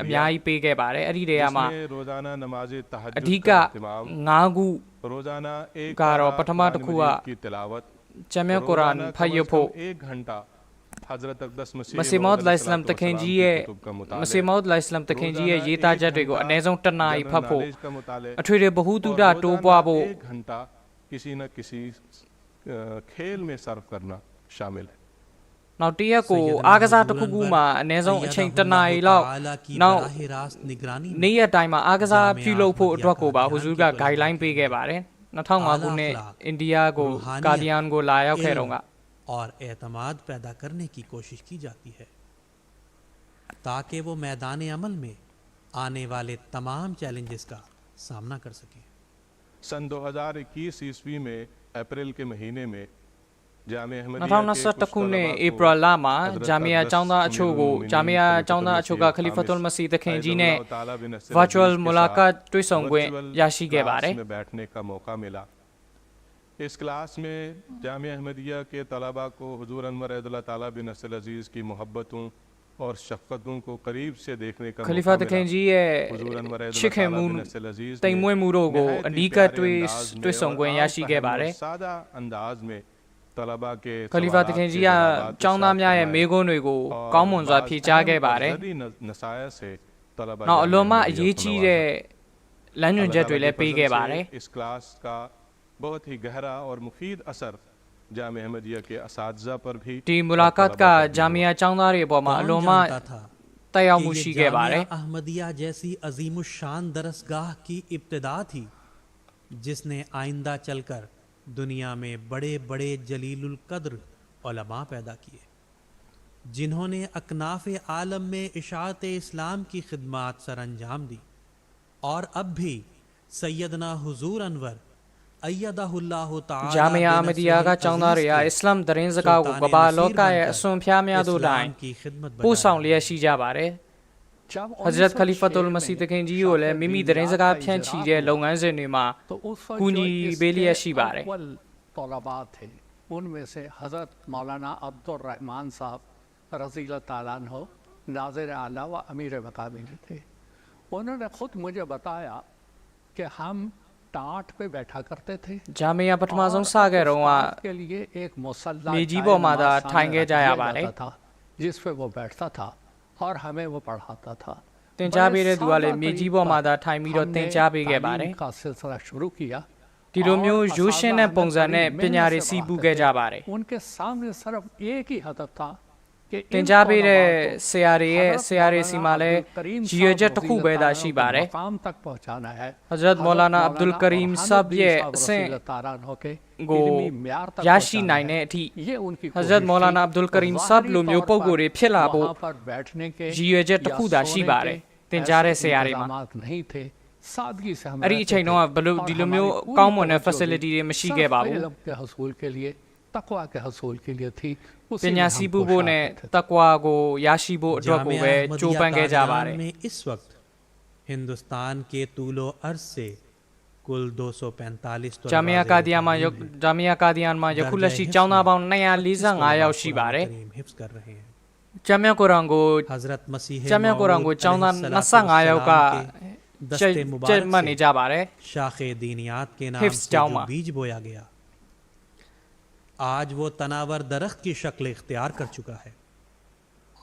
म्याई पे के बारे अरी रे आमा रोजाना नमाज़ तहज्जुद अधिका नागु रोजाना एक कारो पठमा तखुआ की तिलावत जमे कुरान फयफो 1 घंटा हज़रत अक़दस मसीमौद इस्लाम तकेंजिए मसीमौद इस्लाम तकेंजिए ये ताजरे को अनेज़ों टना इफाफो अठुरे बहुत उड़ा टोपाबो 1 घंटा किसी न किसी खेल में सर्व करना शामिल है। नाउटिया को आगजा तकुगुमा अनेज़ों अच्छे टना इलाओ नाउ नहीं टाइम आगजा फिलो फो ड्रको बा हुजूर का गाइडलाइन पे के बारे नठाऊंगा गुने इंडिया को कादियान को लाया खेरोंगा और एतमाद पैदा करने की कोशिश की जाती है ताकि वो मैदान अमल में आने वाले तमाम चैलेंजेस का सामना कर सकें। सन 2021 ईस्वी में अप्रैल के महीने में जामिया अहमदिया तकुने अप्रैल लामा जामिया चाउंदा अछोगो जामिया चाउंदा अछोगा खलीफतुल मसीह तकेंजी ने वर्चुअल मुलाकात ट्विसोंगवे याशी के बारे में बैठने का मौका मिला। इस क्लास में जामिया अहमदिया के तलबा को हुजूर अनवर अयदुल्लाह ताला बिन नस्ल अज़ीज़ की मोहब्बतों और शफ़क़तों को करीब से देखने का खलीफा तकेंजी शिखे मून तैमुए मूरोगो अनीका ट्विसोंगवे याशी के बारे सादा अंदाज में तलबा के खलीफा तकेंजी चाउंदा म्याए मेगोनेगो कॉमन जा फीचा के बारे नसाया से तलबा ना उलमा ये चीज़े लंजन जटुले पे के बारे इस क्लास का बहुत ही गहरा और मुफीद असर जामिया अहमदिया के असातिज़ा पर भी टी मुलाकात का जामिया चाउंदारे बोमा लोमा तयामुशी के बारे अहमदिया जैसी अजीमुशान दरसगाह की इब्तिदा थी जिसने आइंदा चलकर दुनिया में बड़े बड़े जलीलुल कद्र उलमा पैदा किए। जिन्होंने अकनाफ आलम में इशाअत इस्लाम की खिदमात सर अंजाम दी और अब भी सैयदना हुजूर अनवर अय्यदहुल्लाहु तआला जामिया अहमदिया का चौंदारिया इस्लाम दरेंजका को गबा लोकाय असोंफ्या म्यादो लाइन पोसाउं लिया बारे हजरत खलीफतुल मसीह तकेंजी ओले मिमी दरेंजका फ्यान चीजे लोंगान से निमा कुनी बेलिया बारे तलबा थे उनमें से हजरत मौलाना अब्दुल रहमान साहब रज़ी अल्लाह ताला अन्हु नाज़िर आला व अमीर मकामी थे। उन्होंने खुद मुझे बताया कि हम टाट पे बैठा करते थे। जामिया पटमाजों सागे रोआ के लिए एक मुसल्ला मेजीबो मादा ठांगे जाया बारे था जिस पे वो बैठता था और हमें वो पढ़ाता था। तेंजाबेरे दुआले मेजीबो मादा ठाइमीरो तेंजाबे के बारे का सिलसिला शुरू किया। तिरोम्यो जोशेने पोंगजाने पिन्यारे सीबू के जा बारे उनके सामने सिर्फ एक ही हदफ था कि तेंजाबेरे सियारे सीमाले जियजे टकू बेदाशी बारे मकाम तक पहुंचाना है। हजरत मौलाना अब्दुल करीम सब ये से गो याशी नाइने थी हजरत मौलाना अब्दुल करीम सब लो म्योपो गोरे फिलाबो जियजे टकू दाशी बारे तेंजारे सियारे मा नहीं थे। सादगी से हम अरे छैनो बलो दिलोम्यो कॉमन फैसिलिटी रे मशीगे बाबू के हसूल के लिए तकवा के हसूल के लिए थी। पिन्यासी बुबो ने तकवा को याशीबो ड्रगो वे चोपंगे जा बारे में इस वक्त हिंदुस्तान के तूलो अर्ज से कुल 245 जामिया कादियान मा यखुलशी चौना बाउन नया लीजंग आया उसी बारे हिफ्ज कर रहे हैं। जामिया को रंगो चौना नसंग आया का दस्ते मुबारक से बारे शाखे दीनियात के नाम से जो बीज बोया गया आज वो तनावर दरख्त की शक्ल इख्तियार कर चुका है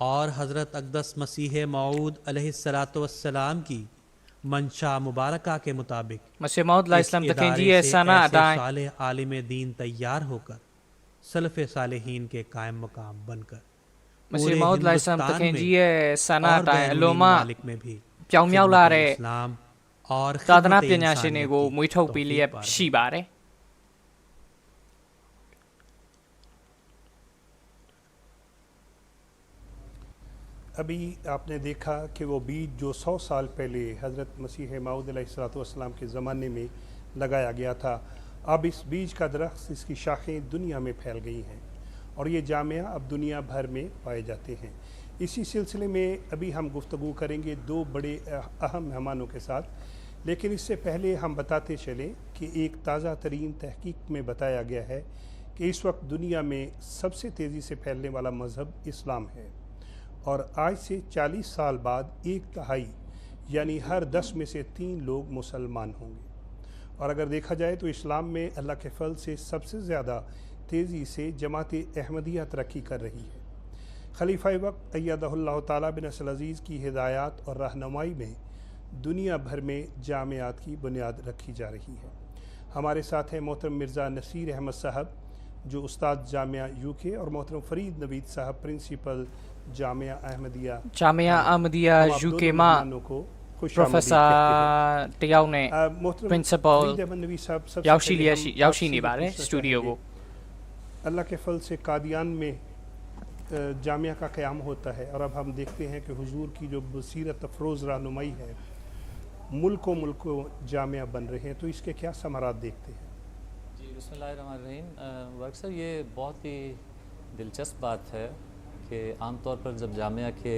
और हज़रत अक़दस मसीह मऊद अलैहिस्सलाम की मंशा मुबारका के मुताबिक मसीह मऊद अलैहिस्सलाम तकेंजी सना साले आलिम दीन तैयार होकर सलफ़े सालेहीन के कायम मकाम बनकर मसीह मऊद अलैहिस्सलाम तकेंजी सना लोमा में भी प्याउम्याउलारे इस्लाम और तादना पिन्याशिने को मुइठौ पीलिए शी बारे अभी आपने देखा कि वो बीज जो 100 साल पहले हज़रत मसीह मऊद अलैहिस्सलाम के ज़माने में लगाया गया था, अब इस बीज का दरख्त इसकी शाखें दुनिया में फैल गई हैं और ये जामिया अब दुनिया भर में पाए जाते हैं। इसी सिलसिले में अभी हम गुफ्तगू करेंगे दो बड़े अहम मेहमानों के साथ, लेकिन इससे पहले हम बताते चलें कि एक ताज़ा तरीन तहकीक में बताया गया है कि इस वक्त दुनिया में सबसे तेज़ी से फैलने वाला मज़हब इस्लाम है और आज से 40 साल बाद 1/3 यानी हर 10 में से 3 लोग मुसलमान होंगे। और अगर देखा जाए तो इस्लाम में अल्लाह के फल से सबसे ज़्यादा तेज़ी से जमात अहमदिया तरक्की कर रही है। खलीफा वक्त अय्यदहुल्लाह ताला बिन अज़ीज़ की हिदायत और रहनुमाई में दुनिया भर में जामियात की बुनियाद रखी जा रही है। हमारे साथ हैं मोहतरम मिर्ज़ा नसीर अहमद साहब जो उस्ताद जामिया UK और मोहतरम फरीद नवीद साहब प्रिंसिपल जामिया अहमदिया UK मा प्रोफेसर टियाउ ने प्रिंसिपल याउशी ने बारे स्टूडियो को अल्लाह के फल से कादियान में जामिया का क़याम होता है और अब हम देखते हैं कि हुजूर की जो बसीरत अफरोज़ रहनुमाई है मुल्कों जामिया बन रहे हैं, तो इसके क्या समरात देखते हैं? जी बिस्मिल्लाहिर्रहमानिर्रहीम। वर्क सर ये बहुत ही दिलचस्प बात है कि आमतौर पर जब जामिया के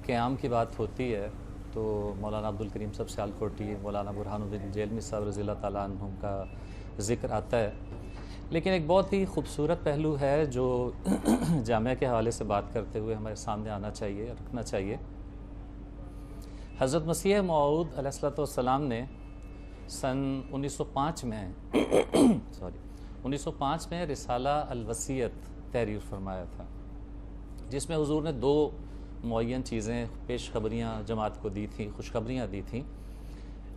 क़याम की बात होती है तो मौलाना अब्दुल करीम साहब सियालकोटी, मौलाना बुरहानुद्दीन जेलमी साहब रज़ी अल्लाह ताला अन्हुम का ज़िक्र आता है, लेकिन एक बहुत ही खूबसूरत पहलू है जो जामिया के हवाले से बात करते हुए हमारे सामने आना चाहिए, रखना चाहिए। हज़रत मसीह मऊद अलैहिस्सलाम ने सन 1905 में 1905 में रिसाला अल-वसीयत तहरीर फरमाया था, जिसमें हुजूर ने 2 मुअय्यन चीज़ें पेशखबरियाँ जमात को दी थी, खुशखबरियाँ दी थी।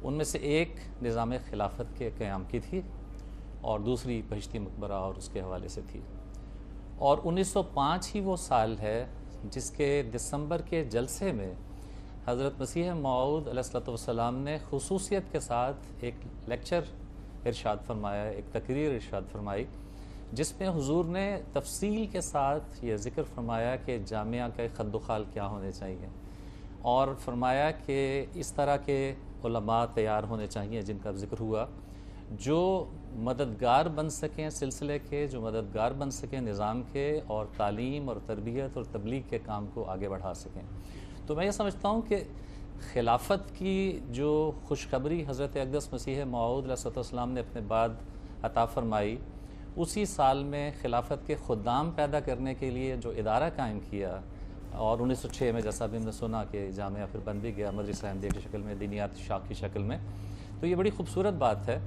उनमें से एक निज़ाम खिलाफत के क़याम की थी और दूसरी बहिश्ती मकबरा और उसके हवाले से थी। और 1905 ही वो साल है जिसके दिसंबर के जलसे में हज़रत मसीह मऊद अलैहिस्सलाम ने खुसूसियत के साथ एक लेक्चर इरशाद फरमाया, एक तकरीर इरशाद फरमाई, जिसमें हुजूर ने तफसील के साथ ये ज़िक्र फरमाया कि जामिया के खद्दुखाल क्या होने चाहिए, और फरमाया कि इस तरह के उलमा तैयार होने चाहिए जिनका ज़िक्र हुआ, जो मददगार बन सकें सिलसिले के, जो मददगार बन सकें निज़ाम के, और तालीम और तरबियत और तबलीग के काम को आगे बढ़ा सकें। तो मैं ये समझता हूँ कि खिलाफत की जो खुशखबरी हज़रत अक़दस मसीह मऊद अलैहिस्सलाम ने अपने बाद अता फ़रमाई, उसी साल में खिलाफत के खुदाम पैदा करने के लिए जो इदारा कायम किया, और 1906 में जैसा भी हमने सुना कि जामिया फिर बन भी गया मदरसा अहमदिया की शक्ल में, दीनियात शाख की शक्ल में। तो ये बड़ी खूबसूरत बात है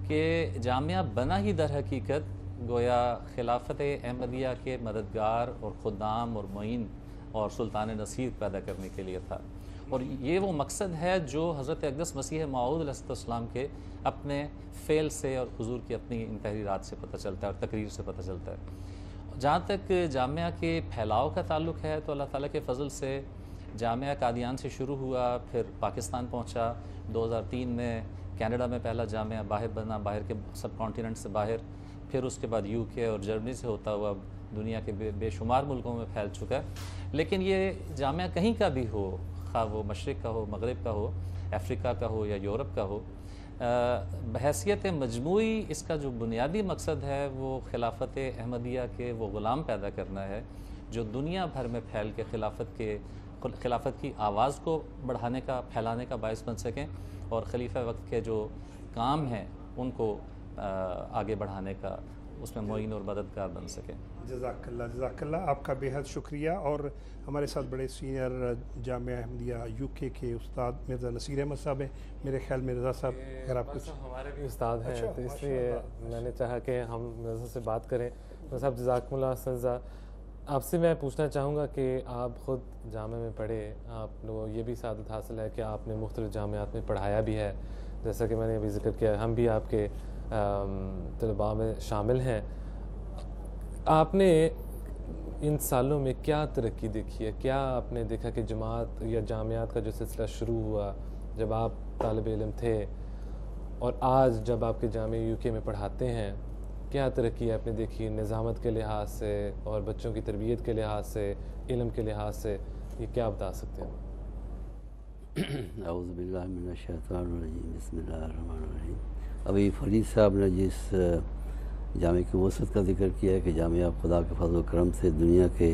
कि जामिया बना ही दर हकीकत गोया खिलाफत अहमदिया के मददगार और खुदाम और मुइन और सुल्तान नसीर पैदा करने के लिए था। और ये वो मकसद है जो हज़रत अक़दस मसीह मऊद अलैहिस्सलाम के अपने फ़ेल से और हुजूर की अपनी इन तहरीरात से पता चलता है और तकरीर से पता चलता है। जहाँ तक जामिया के फैलाव का ताल्लुक़ है तो अल्लाह ताला के फ़ज़ल से जामिया कादियान से शुरू हुआ, फिर पाकिस्तान पहुँचा, 2003 में कनाडा में पहला जामिया बाहर बना, बाहर के सब कॉन्टिनेंट से बाहर, फिर उसके बाद यूके और जर्मनी से होता हुआ दुनिया के बेशुमार मुल्कों में फैल चुका है। लेकिन ये जामिया कहीं का भी हो, खा वो मशरिक़ का हो, मगरिब का हो, अफ्रीका का हो या यूरोप का हो, बहैसियत मजमूई इसका जो बुनियादी मकसद है वो खिलाफत अहमदिया के वो ग़ुलाम पैदा करना है जो दुनिया भर में फैल के खिलाफत की आवाज़ को बढ़ाने का, फैलाने का बायस बन सकें, और खलीफा वक्त के जो काम हैं उनको आगे बढ़ाने का उसमें मुइन और मददगार बन सकें। जज़ाकल्लाह, आपका बेहद शुक्रिया। और हमारे साथ बड़े सीनियर जामिया अहमदिया यूके के उस्ताद मिर्ज़ा नसीर अहमद साहब हैं। मेरे ख्याल में रज़ा साहब अगर आप कुछ हमारे भी उस्ताद हैं, तो इसलिए मैंने चाहा कि हम मिर्ज़ा से बात करें। मिर्ज़ा साहब जज़ाकुमुल्लाह सज़ा, आपसे मैं पूछना चाहूँगा कि आप ख़ुद जामिया में पढ़े, आप लोगों ये भी सादत हासिल है कि आपने मुख्तलिफ़ जामियात में पढ़ाया भी है, जैसा कि मैंने अभी ज़िक्र किया, हम भी आपके तलबा में शामिल हैं। आपने इन सालों में क्या तरक्की देखी है? क्या आपने देखा कि जमात या जामियात का जो सिलसिला शुरू हुआ जब आप तालिब इल्म थे और आज जब आपके जामिया यूके में पढ़ाते हैं, क्या तरक्की आपने देखी निज़ामत के लिहाज से और बच्चों की तरबियत के लिहाज से, इल्म के लिहाज से? ये क्या बता सकते हैं? औज़ु बिल्लाहि मिनश शैतानिर रजीम, बिस्मिल्लाहिर रहमानिर रहीम। अभी फरीद साहब ने जिस जामिया की वसअत का जिक्र किया है कि जामिया खुदा के फज़ल करम से दुनिया के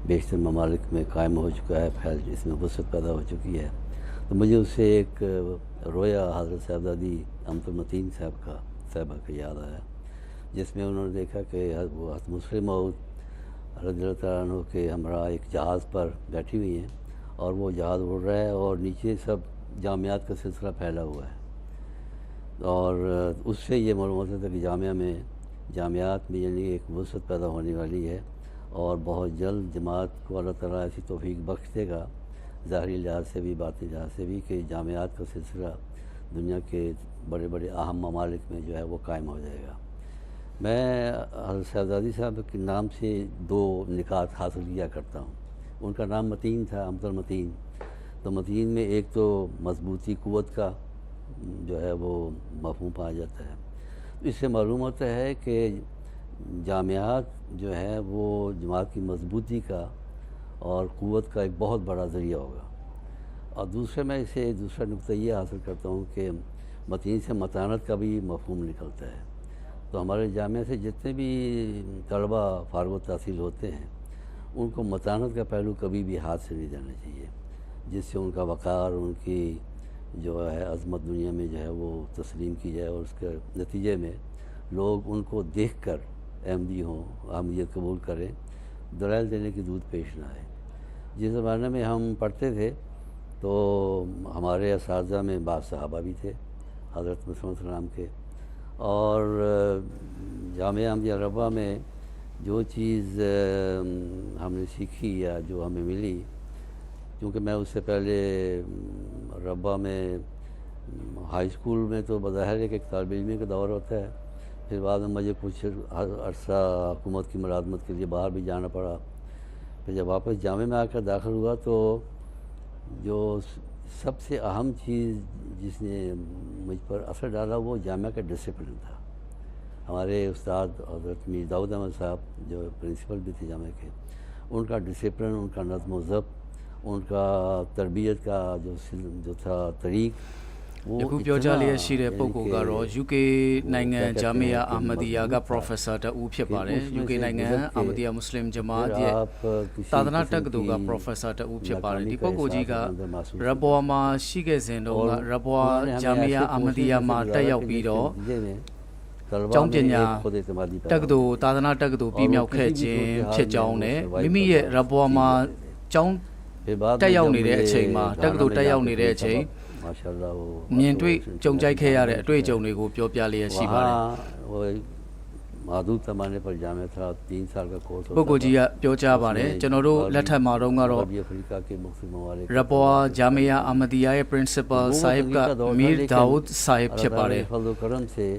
बेशतर ममालिक में कायम हो चुका है, फैल इसमें वसअत पैदा हो चुकी है, तो मुझे उससे एक रोया हज़रत साहबजादी अमतुल साहबा का याद आया, जिसमें उन्होंने देखा कि वो हज़रत मुस्लिम मऊद रज़ियल्लाहु तआला अन्हु के हमरा एक जहाज़ पर बैठी हुई हैं और वो जहाज़ उड़ रहा है और नीचे सब जामियात का सिलसिला फैला हुआ है। और उससे ये मालूम होता था कि जामियात में यानी एक वसअत पैदा होने वाली है और बहुत जल्द जमात को अल्लाह ताला ऐसी तौफीक बख्श देगा, ज़ाहिरी लिहाज से भी बातिनी लिहाज से भी, कि जामियात का सिलसिला दुनिया के बड़े बड़े अहम ममालिक में जो है वो कायम हो जाएगा। मैं हज़रत साहबजादी साहब के नाम से दो निकात हासिल किया करता हूँ। उनका नाम मतीन था, अमतुल मतीन। तो मतीन में एक तो मजबूती क़ुव्वत का जो है वो मफ़हूम पाया जाता है। इससे मालूम होता है कि जामियात जो है वो जमात की मजबूती का और क़ुव्वत का एक बहुत बड़ा ज़रिया होगा। और दूसरे मैं इसे दूसरा नुक्ता ये हासिल करता हूँ कि मतीन से मतानत का भी मफ़हूम निकलता है। तो हमारे जामिया से जितने भी तलबा फ़ारिग़ तहसील होते हैं उनको मतानत का पहलू कभी भी हाथ से नहीं जाना चाहिए, जिससे उनका वक़ार, उनकी जो है अज़मत दुनिया में जो है वो तस्लीम की जाए और उसके नतीजे में लोग उनको देखकर अहमदी हों, अहमदियत कबूल करें, दलाइल देने की दूध पेश ना आए। जिस ज़माने में हम पढ़ते थे तो हमारे असातिज़ा में बाज़ सहाबा भी थे हज़रत मुहम्मद के, और जामिया अहमदिया रब्बा में जो चीज़ हमने सीखी या जो हमें मिली, क्योंकि मैं उससे पहले रब्बा में हाई स्कूल में तो बज़ाहिर एक तालिब इल्मी का दौर होता है, फिर बाद में मुझे कुछ अरसा हुकूमत की मुलाज़मत के लिए बाहर भी जाना पड़ा। फिर जब वापस जामिया में आकर दाखिल हुआ तो जो सबसे अहम चीज़ जिसने मुझ पर असर डाला वो जामिया का डिसिप्लिन था। हमारे उस्ताद हज़रत मीर दाऊद अहमद साहब जो प्रिंसिपल भी थे जामे के, उनका डिसिप्लिन, उनका नज़्म व ज़ब्त, उनका तरबियत का जो था तरीक़, ယခုပြောကြားလျက်ရှိတဲ့ပုဂ္ဂိုလ်ကတော့ UK နိုင်ငံဂျာမီယာအာမဒီယာက Professor တဦးဖြစ်ပါတယ် UK နိုင်ငံအာမဒီယာမွတ်စလင်ဂျမာတ်ရဲ့သာသနာတက္ကသိုလ်က Professor တဦးဖြစ်ပါတယ်ဒီပုဂ္ဂိုလ်ကြီးကရဘွာမှာရှိခဲ့စဉ်တုန်းကရဘွာဂျာမီယာအာမဒီယာမှာတက်ရောက်ပြီးတော့ကျောင်းပညာတက္ကသိုလ်သာသနာတက္ကသိုလ်ပြည့်မြောက်ခဲ့ခြင်းဖြစ်ကြောင်းနဲ့မိမိရဲ့ရဘွာမှာကျောင်းတက်ရောက်နေတဲ့အချိန်မှာတက္ကသိုလ်တက်ရောက်နေတဲ့အချိန်မြင်တွေ့ကြုံကြိုက်ခဲ့ရတဲ့အတွေ့အကြုံတွေကိုပြောပြလျက်ရှိပါတယ်ပုဂ္ဂိုလ်ကြီးကပြောကြားပါတယ်ကျွန်တော်တို့လက်ထက်မှာတော့ကတော့ရဘွာဂျာမီယာအာမဒီယာရဲ့ Principal ဆိုင်ကမီဒါဝုဒ်ဆိုင်ဖြစ်ပါတယ်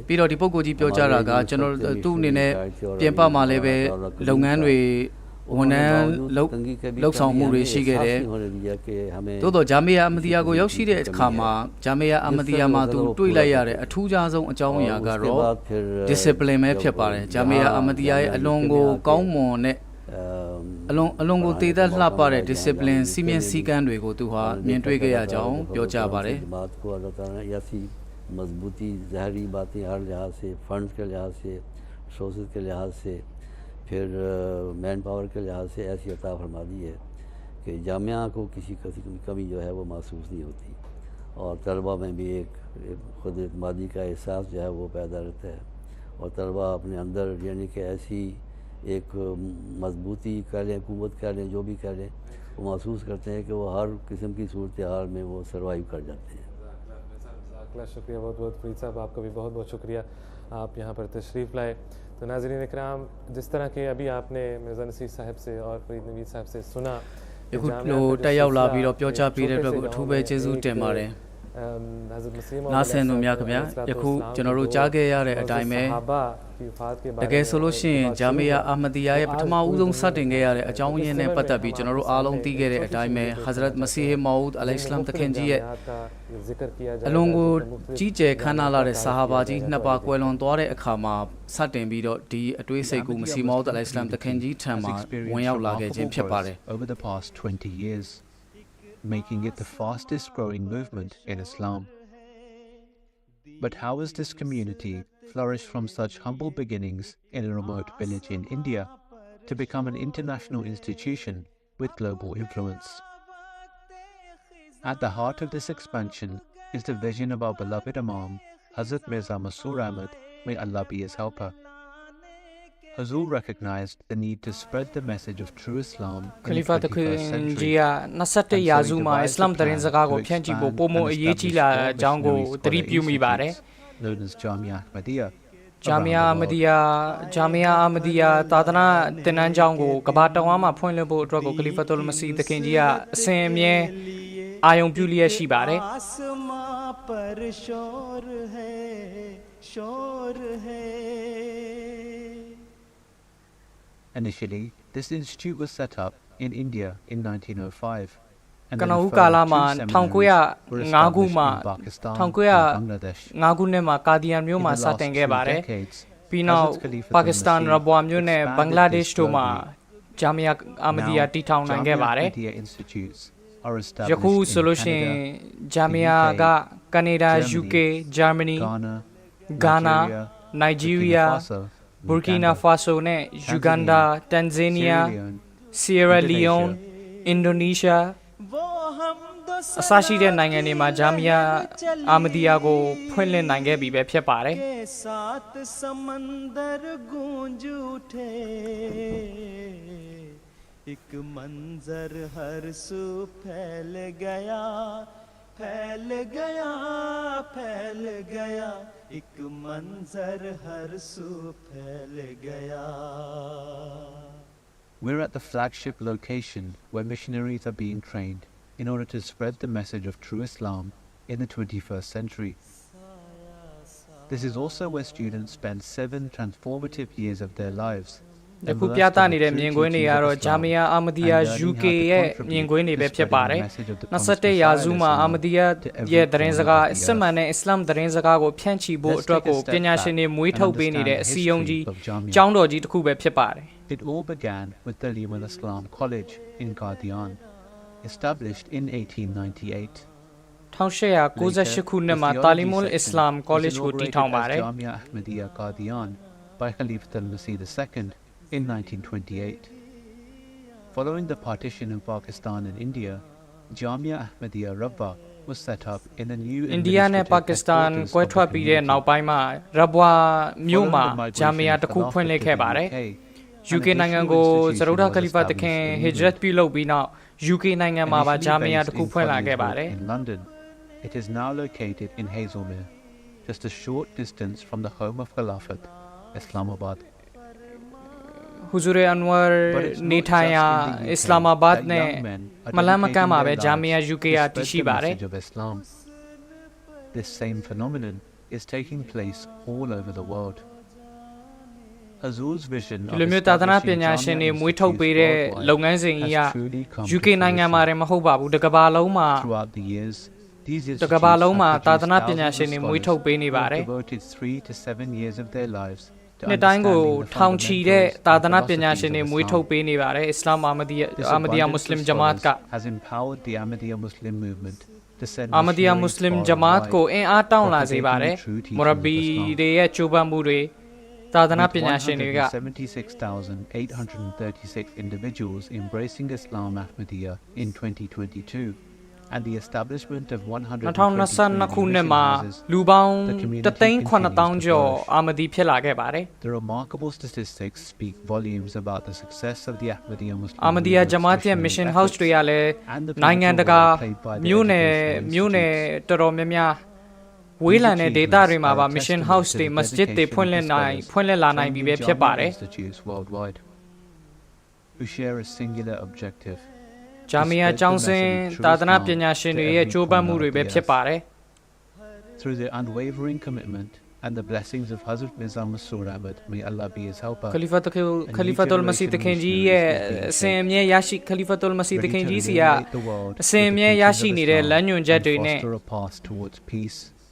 ပြီးတော့ဒီပုဂ္ဂိုလ်ကြီးပြောကြားတာကကျွန်တော်သူ့အနေနဲ့ပြင်ပမှာလည်းပဲလုပ်ငန်းတွေဝန်ထမ်းလောက်ဆောင်မှုတွေရှိခဲ့တယ်တိုးတော့ဂျာမီယာအာမဒီယာကိုရောက်ရှိတဲ့အခါမှာဂျာမီယာအာမဒီယာမှာသူတွေ့လိုက်ရတဲ့အထူးခြားဆုံးအကြောင်းအရာကတော့ discipline ပဲဖြစ်ပါတယ်ဂျာမီယာအာမဒီယာရဲ့အလွန်ကိုကောင်းမွန်တဲ့အလွန်ကိုတည်တတ်လှပတဲ့ discipline စီမံစည်းကမ်းတွေကိုသူဟာမြင်တွေ့ခဲ့ရကြောင်းပြောကြားပါတယ် मजबूती ज़ाहरी बातें हर लिहाज से फंड्स के लिहाज से सोर्सेज के लिहाज से फिर मैन पावर के लिहाज से ऐसी अता फरमा दी है कि जामिया को किसी कमी जो है वो महसूस नहीं होती और तलबा में भी एक खुद एतमादी का एहसास जो है वो पैदा रहता है और तलबा अपने अंदर यानी कि ऐसी एक मजबूती कह लें कुव्वत कह लें जो भी कह लें वो महसूस करते हैं कि वो हर किस्म की सूरत हाल में वो सर्वाइव कर जाते हैं शुक्रिया बहुत बहुत फरीद साहब आपका भी बहुत बहुत शुक्रिया आप यहाँ पर तशरीफ़ लाए तो नाज़रीन इकराम जिस तरह के अभी आपने मिर्ज़ा नसीर साहब से और फरीद नवीद साहब से सुना ယခုလိုတက်ရောက်လာပြီးတော့ပြောကြားပေးတဲ့အတွက်ကိုအထူးပဲကျေးဇူးတင်ပါတယ်နာဆင်သူများခင်ဗျာယခုကျွန်တော်တို့ကြားခဲ့ရတဲ့အတိုင်းပဲတကယ်ဆိုလို့ရှိရင်ဂျာမီယာအာမဒီယာရဲ့ပထမဦးဆုံးစတင်ခဲ့ရတဲ့အကြောင်းရင်းနဲ့ပတ်သက်ပြီးကျွန်တော်တို့အားလုံးသိခဲ့တဲ့အတိုင်းပဲဟဇရတ်မစီဟ်မောဦးအလိုင်စလမ်တခင်ကြီးရဲ့အလွန်ကိုကြီးကျယ်ခမ်းနားလာတဲ့ဆာဟာဘာကြီးနှစ်ပါးကွယ်လွန်သွားတဲ့အခါမှာစတင်ပြီးတော့ဒီအတွေးစိတ်ကိုမစီမောဦးအလိုင်စလမ်တခင်ကြီးထံမှာဝင်ရောက်လာခဲ့ခြင်းဖြစ်ပါတယ် over the past 20 years making it the fastest growing movement in Islam. But how has this community flourished from such humble beginnings in a remote village in India to become an international institution with global influence? At the heart of this expansion is the vision of our beloved Imam, Hazrat Mirza Masroor Ahmad, may Allah be his helper. Hazur recognized the need to spread the message of true Islam in the 21st century. 21ရာစုမှာအစ္စလာမ်သတင်းစကားကိုဖြန့်ချိဖို့ပုံမအရေးကြီးလာတဲ့အကြောင်းကိုသတိပြုမိပါတယ် known as Jamia Ahmadiyya. ဂျာမီယာအာမဒီယာသာသနာသင်တန်းကျောင်းကိုကမ္ဘာတဝန်းမှာဖွင့်လှစ်ဖို့အတွက်ကိုခလီဖတ်တုလ်မစီသခင်ကြီးကအစဉ်အမြဲအာရုံပြုလျက်ရှိပါတယ် Initially, this institute was set up in India in 1905. ကနဦးကာလမှာ1905ခုမှာ1905ခုနှစ်မှာကာဒီယန်မြို့မှာစတင်ခဲ့ပါတယ်ပြီးနောက်ပါကစ္စတန်ရဘွာမြို့နဲ့ဘင်္ဂလားဒေ့ရှ်တို့မှာဂျာမီယာအာမဒီယာတည်ထောင်နိုင်ခဲ့ပါတယ်ယခုဆိုလို့ရှိရင်ဂျာမီယာကကနေဒါ UK ဂျာမနီဂါနာနိုင်ဂျီးရီးယားဘူကီနာဖာဆိုနဲ့ယူဂန်ဒါတန်ဇေးနီးယားဆီယရာလီယွန်အင်ဒိုနီးရှားအစရှိတဲ့နိုင်ငံတွေမှာဂျာမီယာအာမဒီယာကိုဖွင့်လှစ်နိုင်ခဲ့ပြီပဲဖြစ်ပါတယ် एक मंजर हर सू फैल गया फैल गया फैल गया एक मंजर हर सू फैल गया We're at the flagship location where missionaries are being trained in order to spread the message of true Islam in the 21st century. This is also where students spend 7 transformative years of their lives, ယခုပြသနေတဲ့မြင်ကွင်းတွေကတော့ Jamia Ahmadiyya UK ရဲ့မြင်ကွင်းတွေပဲဖြစ်ပါတယ်21ရာစုမှာ Ahmadiyya ရဲ့သတင်းစကားစစ်မှန်တဲ့အစ္စလာမ်သတင်းစကားကိုဖြန့်ချီဖို့အတွက်ကိုပညာရှင်တွေမွေးထုတ်ပေးနေတဲ့အစည်းအရုံးကြီးကျောင်းတော်ကြီးတစ်ခုပဲဖြစ်ပါတယ် It all began with the Talim al-Islam College in Qadian, established in 1898. 1898 ခုနှစ်မှာ Talim al-Islam College ကိုတည်ထောင်ပါတယ် Jamia Ahmadiyya Qadian by Khalifa al-Masih II in 1928. Following the partition of Pakistan and India, Jamia Ahmadiyya Rabwa was set up in a new India နဲ့ Pakistan ကွဲထွက်ပြီးတဲ့နောက်ပိုင်းမှာ Rabwa မြို့မှာ Jamia တစ်ခုဖွင့်လှစ်ခဲ့ပါတယ် UK နိုင်ငံကိုဇရူဒါခလီဖာတခင် Hijrat ပြုလုပ်ပြီးနောက် UK နိုင်ငံမှာပါ Jamia တစ်ခုဖွင့်လာခဲ့ပါတယ် In London, it is now located in Hazelmere, just a short distance from the home of Khilafat, Islamabad. Huzur Anwar နေထိုင်ရာ Islamabad နဲ့မလန်မကမ်းမှာပဲ Jamia UK ကတည်ရှိပါတယ် This same phenomenon is taking place all over the world. Hazur's vision ဒီလိုမျိုးသာသနာပညာရှင်တွေမွေးထုတ်ပေးတဲ့လုပ်ငန်းစဉ်ကြီးက UK နိုင်ငံမှာတည်းမဟုတ်ပါဘူးတကမ္ဘာလုံးမှာတကမ္ဘာလုံးမှာသာသနာပညာရှင်တွေမွေးထုတ်ပေးနေပါတယ် 3 to 7 years of their livesနှစ်တိုင်းကိုထောင်ချီတဲ့သာသနာပညာရှင်တွေမွေးထုတ်ပေးနေပါတယ် Islam Ahmadiyya Muslim Jamaat က has empowered the Ahmadiyya Muslim movement to send Ahmadiyya Muslim Jamaat ကိုအင်အားတောင်းလာစေပါတယ် Murabbi တွေရဲ့ကြိုးပမ်းမှုတွေသာသနာပညာရှင်တွေက 76,836 individuals embracing Islam Ahmadiyya in 2022 and the establishment of 122 ခုနှစ်မှာလူပေါင်း 3,900 ကျော် Ahmadi ဖြစ်လာခဲ့ပါတယ် The remarkable statistics speak volumes about the success of the Ahmadiyya Muslim Ahmadiyya Jamaat ရဲ့ Mission House တွေကလည်းနိုင်ငံတကာမြို့နယ်တော်တော်များများဝေးလံတဲ့ဒေသတွေမှာပါ Mission House တွေ Masjid တွေဖွင့်လှစ်လာနိုင်ပြီပဲဖြစ်ပါတယ် who share a singular objective Jamia ကျောင်းစဉ်သာသနာပညာရှင်တွေရဲ့ကြိုးပမ်းမှုတွေပဲဖြစ်ပါတယ် Through their unwavering commitment and the blessings of Hazrat Mirza Masroor Ahmad, may Allah be his helper. Khalifatul Masih တခင်ကြီးရဲ့အစဉ်အမြဲရရှိ Khalifatul Masih တခင်ကြီးစီကအစဉ်အမြဲရရှိနေတဲ့လမ်းညွှန်ချက်တွေနဲ့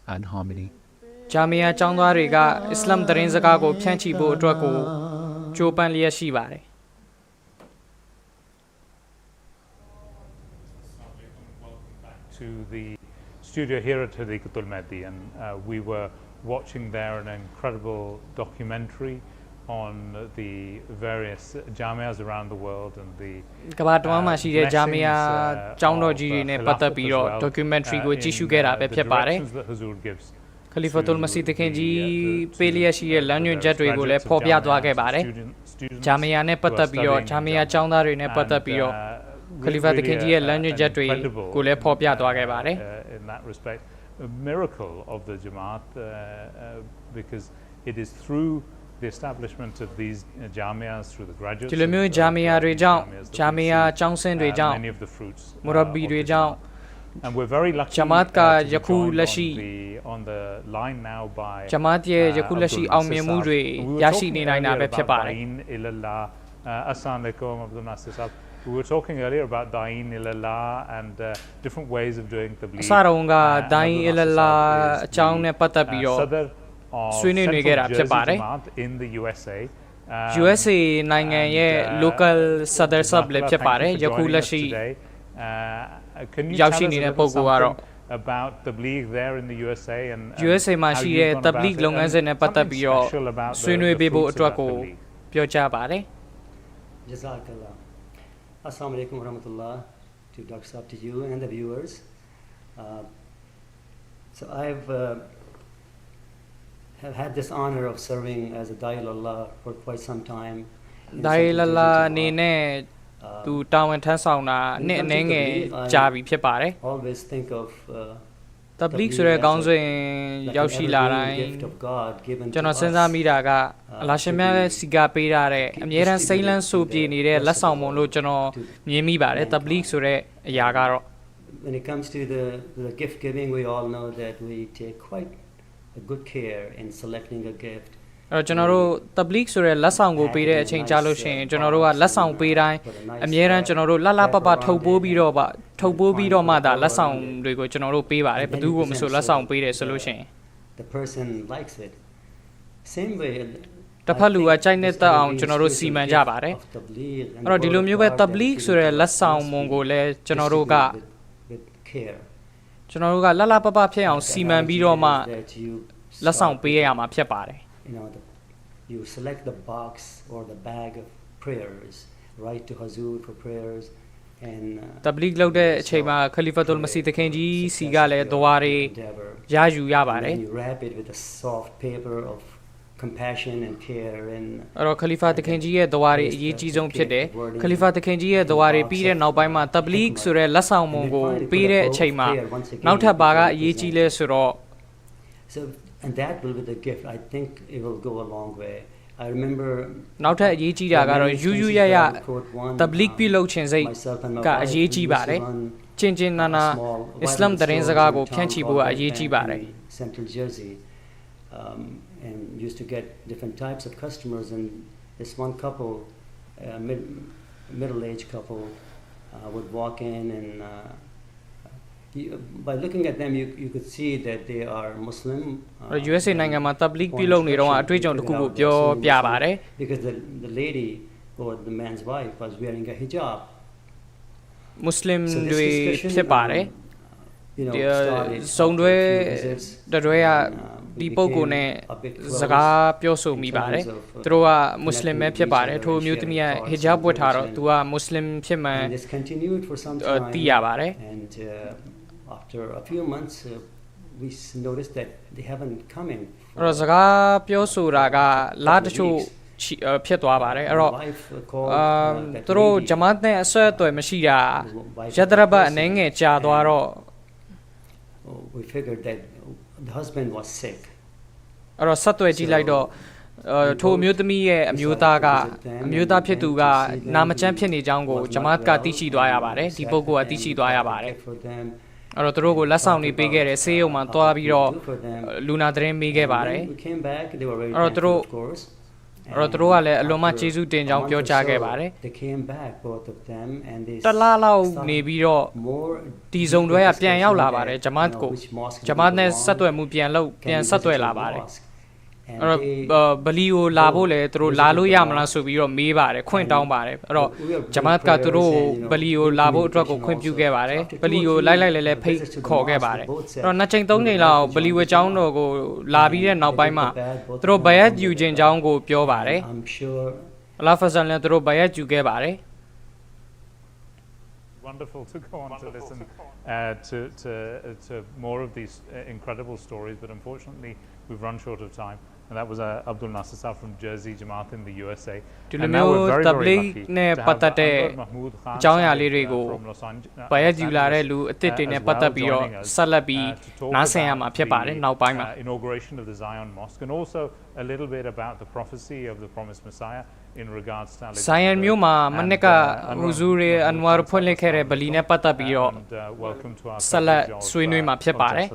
and harmony. Jamia ကျောင်းသားတွေကအစ္စလာမ်သတင်းစကားကိုဖြန့်ချီဖို့အတွက်ကိုကြိုးပမ်းလျက်ရှိပါတယ် To the studio here at Hadikatul Mehdi, and we were watching there an incredible documentary on the various jamias around the world and the ကမ္ဘာတဝန်းမှာရှိတဲ့ Jamia ကျောင်းတော်ကြီးတွေနဲ့ပတ်သက်ပြီးတော့ documentary ကိုကြည့်ရှုခဲ့တာပဲဖြစ်ပါတယ် Khalifatul Masih တခင်ကြီးပေးလျက်ရှိတဲ့လမ်းညွှန်ချက်တွေကိုလည်းဖော်ပြသွားခဲ့ပါတယ် Jamia နဲ့ပတ်သက်ပြီးတော့ Jamia ကျောင်းသားတွေနဲ့ပတ်သက်ပြီးတော့ Khalifa တခင်ကြီးရဲ့လမ်းညွှန်ချက်တွေကိုလည်းဖော်ပြသွားခဲ့ပါတယ် in that respect a miracle of the Jamaat because it is through the establishment of these jamias through the graduates ဒီလိုမျိုး Jamia တွေကြောင့် Jamia ကျောင်းဆင်းတွေကြောင့် Murabbi တွေကြောင့် and we're very lucky Jamaat ကယခုလက်ရှိ on the line now by Jamaat ရဲ့ယခုလက်ရှိအောင်မြင်မှုတွေရရှိနေနိုင်တာပဲဖြစ်ပါတယ် Assalamu alaikum Abdul Nasir Sahab. We were talking earlier about Da'in ilallah and different ways of doing tabligh. အစတုန်းက Da'in ilallah အကြောင်းနဲ့ပတ်သက်ပြီးတော့ဆွေးနွေးနေခဲ့တာဖြစ်ပါတယ် in the USA USA နိုင်ငံရဲ့ local Sadr Sub လည်းဖြစ်ပါတယ်ယခုလက်ရှိရောက်ရှိနေတဲ့ပုဂ္ဂိုလ်ကတော့ about tabligh there in the USA and USA မှာရှိတဲ့ tabligh လုပ်ငန်းစဉ်နဲ့ပတ်သက်ပြီးတော့ဆွေးနွေးပေးဖို့အတွက်ကိုပြောကြားပါတယ် Jazakallah. Assalamu alaikum wa rahmatullah to Dr. Saab, to you and the viewers. So I've have had this honor of serving as a Da'i Allah for quite some time. Da'i Allah အနေနဲ့သူတာဝန်ထမ်းဆောင်တာနှစ်အနည်းငယ်ကြာပြီဖြစ်ပါတယ် Always think of Tabligh ဆိုတဲ့ခေါင်းစဉ်ရောက်ရှိလာတိုင်းကျွန်တော်စဉ်းစားမိတာကအလာရှင်မြတ်ရဲ့စီကပေးထားတဲ့အမြဲတမ်းစိမ့်လန်းဆိုပြေနေတဲ့လက်ဆောင်ပုံလို့ကျွန်တော်မြင်မိပါတယ် Tabligh ဆိုတဲ့အရာကတော့ When it comes to the gift giving, we all know that we take quite a good care in selecting a gift ကျွန်တော်တို့ tabligh ဆိုတဲ့လက်ဆောင်ကိုပေးတဲ့အချိန်ကြာလို့ရှိရင်ကျွန်တော်တို့ကလက်ဆောင်ပေးတိုင်းအမြဲတမ်းကျွန်တော်တို့လှလှပပထုတ်ပိုးပြီးတော့မှဒါလက်ဆောင်တွေကိုကျွန်တော်တို့ပေးပါတယ်ဘယ်သူကိုမဆိုလက်ဆောင်ပေးတယ်ဆိုလို့ရှိရင် the person likes it same way တစ်ဖက်လူကကြိုက်နေတဲ့အောင်ကျွန်တော်တို့စီမံကြပါတယ်အဲ့တော့ဒီလိုမျိုးပဲ tabligh ဆိုတဲ့လက်ဆောင်မုံကိုလည်းကျွန်တော်တို့ကလှလှပပဖြစ်အောင်စီမံပြီးတော့မှလက်ဆောင်ပေးရမှာဖြစ်ပါတယ် you select the box or the bag of prayers write to Hazur for prayers and tabligh လုပ်တဲ့အချိန်မှာ Khalifatul Masih တခင်ကြီးစီကလည်းဒွါတွေရယူရပါတယ် you wrap it with a soft paper of compassion and care and အဲ့တော့ Khalifa တခင်ကြီးရဲ့ဒွါတွေအရေးကြီးဆုံးဖြစ်တယ် Khalifa တခင်ကြီးရဲ့ဒွါတွေပြီးတဲ့နောက်ပိုင်းမှာ tabligh ဆိုတဲ့လက်ဆောင်မုံကိုပေးတဲ့အချိန်မှာနောက်ထပ်ဘာကအရေးကြီးလဲဆိုတော့ so and that will be the gift I think it will go a long way I remember နောက်ထပ်အရေးကြီးတာကတော့ယူယူရရ tabligh ပြုလုပ်ခြင်းစိတ်ကအရေးကြီးပါတယ်ချင်းချင်းနာနာအစ္စလာမ်သတင်းစကားကိုဖြန့်ချီဖို့အရေးကြီးပါတယ် Central Jersey and used to get different types of customers and this one couple middle-aged couple would walk in and by looking at them you could see that they are Muslim USA နိုင်ငံမှာ tabligh ပြုလုပ်နေတော့အတွေ့အကြုံတစ်ခုကိုပြောပြပါတယ် because the lady or the man's wife was wearing a hijab Muslim တွေဖြစ်ပါတယ်စုံတွဲတွဲကဒီပုဂ္ဂိုလ်နဲ့စကားပြောဆိုမိပါတယ်သူတို့က Muslim ပဲဖြစ်ပါတယ်ထိုမျိုးသမီးက hijab ဝတ်ထားတော့သူက Muslim ဖြစ်မှန်သိရပါတယ် and after a few months we noticed that they haven't come in အဲ့တော့စကားပြောဆိုတာကလာတချို့ဖြစ်သွားပါတယ်အဲ့တော့သူတို့ဂျမာတ်နဲ့အဆွဲအသွယ်မရှိတာရတရဘတ်အနေငယ်ကြာသွားတော့ we figured that the husband was sick အဲ့တော့ဆက်သွယ်ကြည့်လိုက်တော့ထိုအမျိုးသမီးရဲ့အမျိုးသားဖြစ်သူကနာမကျန်းဖြစ်နေကြောင်းကိုဂျမာတ်ကသိရှိသွားရပါတယ်ဒီပုဂ္ဂိုလ်ကသိရှိသွားရပါတယ်အဲ့တော့သူတို့ကိုလက်ဆောင်တွေပေးခဲ့တယ်ဆေးရုံမှာသွားပြီးတော့လူနာသတင်းမေးခဲ့ပါတယ်အဲ့တော့သူတို့ကလည်းအလွန်မှကျေးဇူးတင်ကြောင်းပြောကြားခဲ့ပါတယ်တလားလောက်နေပြီးတော့ဒီဇုံတွဲကပြန်ရောက်လာပါတယ်ဂျမာတ်နဲ့ဆက်သွယ်မှုပြန်ဆက်သွယ်လာပါတယ်အဲ့တော့ဗလီကိုလာဖို့လေသူတို့လာလို့ရမလားဆိုပြီးတော့မေးပါတယ်ခွင့်တောင်းပါတယ်အဲ့တော့ဂျမာတ်ကသူတို့ဗလီကိုလာဖို့အတွက်ကိုခွင့်ပြုခဲ့ပါတယ်ဗလီကိုလိုက်လဲဖိတ်ခေါ်ခဲ့ပါတယ်အဲ့တော့နှစ်ချိန်သုံးချိန်လောက်ဗလီဝေကျောင်းတော်ကိုလာပြီးတဲ့နောက်ပိုင်းမှာသူတို့ဘယတ်ယူခြင်းကျောင်းကိုပြောပါတယ်အလာဖဇန်လည်းသူတို့ဘယတ်ယူခဲ့ပါတယ် Wonderful to go on to listen to more of these incredible stories, but unfortunately we've run short of time. And that was Abdul Nasser Saab from Jersey Jamaat in the USA. And now we're very, very lucky to have Ahmed Mahmood Khan from Los Angeles joining us to talk about the inauguration of the Zion Mosque and also a little bit about the prophecy of the promised Messiah in regards to Zion မြို့မှာမနက်ကဟူဇူရီအန်ဝါဖွင့်လှစ်ခဲ့တဲ့ဗလီနဲ့ပတ်သက်ပြီးတော့ဆက်လက်ဆွေးနွေးမှာဖြစ်ပါတယ်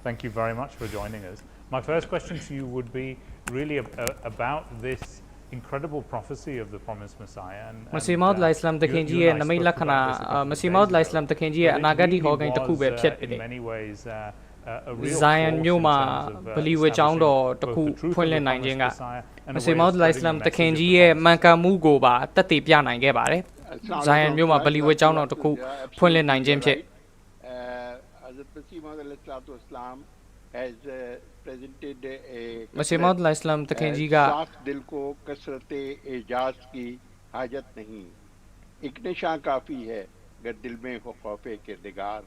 Thank you very much for joining us. My first question to you would be really about this incredible prophecy of the promised Messiah. Masih Maud Islam တခင်ကြီးရဲ့နမိတ်လက္ခဏာ Masih Maud Islam တခင်ကြီးရဲ့အနာဂတ်ဟောကိန်းတစ်ခုပဲဖြစ်တယ် Zion မြို့မှာဗလီဝေကျောင်းတော်တစ်ခုဖွင့်လှစ်နိုင်ခြင်းက Masih Maud Islam တခင်ကြီးရဲ့မှန်ကန်မှုကိုပါတက်တည်ပြနိုင်ခဲ့ပါတယ် Zion မြို့မှာဗလီဝေကျောင်းတော်တစ်ခုဖွင့်လှစ်နိုင်ခြင်းဖြစ် has presented a Masih Maud Islam तक जी का साफ दिल को कसरते एजाज की हाजत नहीं एक निशान काफ़ी है अगर दिल में हो खौफे किरदार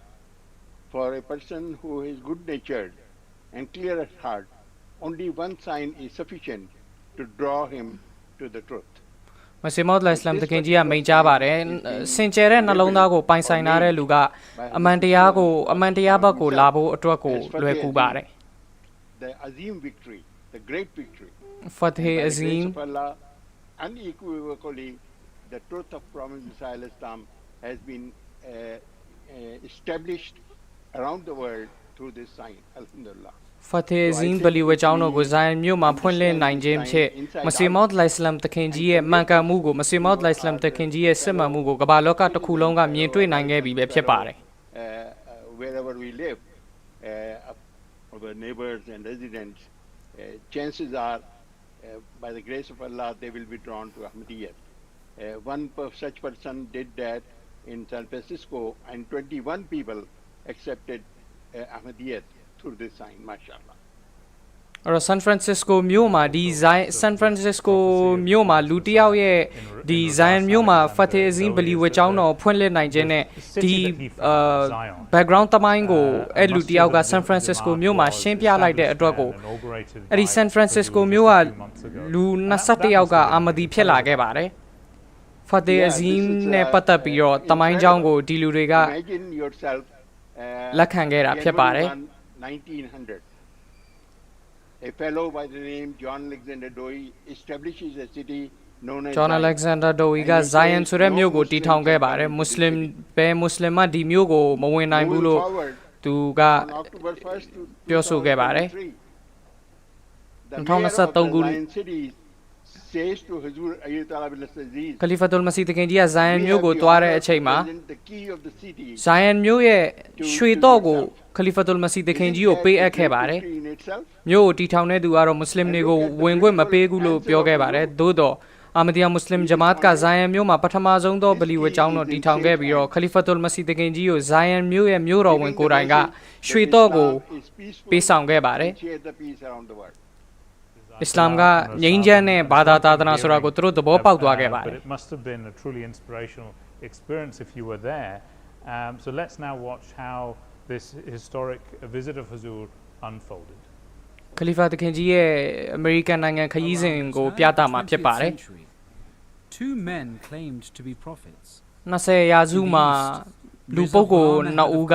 for a person who is good natured and clear at heart only one sign is sufficient to draw him to the truth Masih Maud Islam တခင်ကြီးကမိန့်ကြားပါတယ်စင်ကြယ်တဲ့နှလုံးသားကိုပိုင်ဆိုင်ထားတဲ့လူကအမှန်တရားဘက်ကိုလာဖို့အတွက်ကိုလွယ်ကူပါတယ် The Azim victory the great victory Fateh Azim unequivocally the truth of Promised Messiah Islam has been established around the world through this sign Alhamdulillah Fateh Zin ဗလီဝတ်ကျောင်းတော်ကိုဇိုင်မြို့မှာဖွင့်လှစ်နိုင်ခြင်းဖြင့်မစီမောတ်လိုင်စလမ်တခင်ကြီးရဲ့မှန်ကန်မှုကိုမစီမောတ်လိုင်စလမ်တခင်ကြီးရဲ့စစ်မှန်မှုကိုကမ္ဘာလောကတစ်ခုလုံးကမြင်တွေ့နိုင်ခဲ့ပြီပဲဖြစ်ပါတယ် Wherever we live, our neighbors and residents, chances are, by the grace of Allah, they will be drawn to Ahmadiyya. Such person did that in San Francisco, and 21 people accepted Ahmadiyya through this sign, mashallah. အဲ့တော့ San Francisco မြို့မှာဒီ San Francisco မြို့မှာလူတစ်ယောက်ရဲ့ဒီ Zion မြို့မှာ Fateh Zin ဗလီဝတ်ကျောင်းတော်ဖွင့်လှစ်နိုင်ခြင်းနဲ့ဒီ background သမိုင်းကိုအဲ့လူတစ်ယောက်က San Francisco မြို့မှာရှင်းပြလိုက်တဲ့အတွက်ကိုအဲ့ဒီ San Francisco မြို့ကလူ21ယောက်ကအာမဒီဖြစ်လာခဲ့ပါတယ် Fateh Zin နဲ့ပတ်သက်ပြီးတော့သမိုင်းကြောင်းကိုဒီလူတွေကလက်ခံခဲ့တာဖြစ်ပါတယ် 1900. A fellow by the name John Alexander Dowie establishes a city known as John Alexander Dowie က Zion ဆိုတဲ့မြို့ကိုတည်ထောင်ခဲ့ပါတယ်မွတ်စလင်ပဲမွတ်စလင်မဒီမြို့ကိုမဝင်နိုင်ဘူးလို့သူကပြောဆိုခဲ့ပါတယ်2023ခုခလီဖတ်တူလ်မစီတခင်ကြီးက Zion မြို့ကိုတွားတဲ့အချိန်မှာ Zion မြို့ရဲ့ရွှေတော့ကိုခလီဖတ်တူလ်မစီတခင်ကြီးကိုပေးအပ်ခဲ့ပါတယ်မြို့ကိုတီထောင်တဲ့သူကတော့မွတ်စလင်တွေကိုဝင်ခွင့်မပေးဘူးလို့ပြောခဲ့ပါတယ်သို့တော့အာမဒီယာမွတ်စလင်ဂျမာတ်က Zion မြို့မှာပထမဆုံးသောဗလီဝတ်ကျောင်းတော်တီထောင်ခဲ့ပြီးတော့ခလီဖတ်တူလ်မစီတခင်ကြီးကို Zion မြို့ရဲ့မြို့တော်ဝင်ကိုယ်တိုင်ကရွှေတော့ကိုပေးဆောင်ခဲ့ပါတယ် Islam ကငြိမ်းချမ်းတဲ့ဘာသာသာသနာဆိုတာကိုသူတို့သဘောပေါက်သွားခဲ့ပါတယ် But it must have been a truly inspirational experience if you were there. So let's now watch how this historic visit of Huzur unfolded. ခလီဖာတခင်ကြီးရဲ့အမေရိကန်နိုင်ငံခရီးစဉ်ကိုပြသမှာဖြစ်ပါတယ် Two men claimed to be prophets. 20ရာစုမှာလူပုဂ္ဂိုလ်နှစ်ဦးက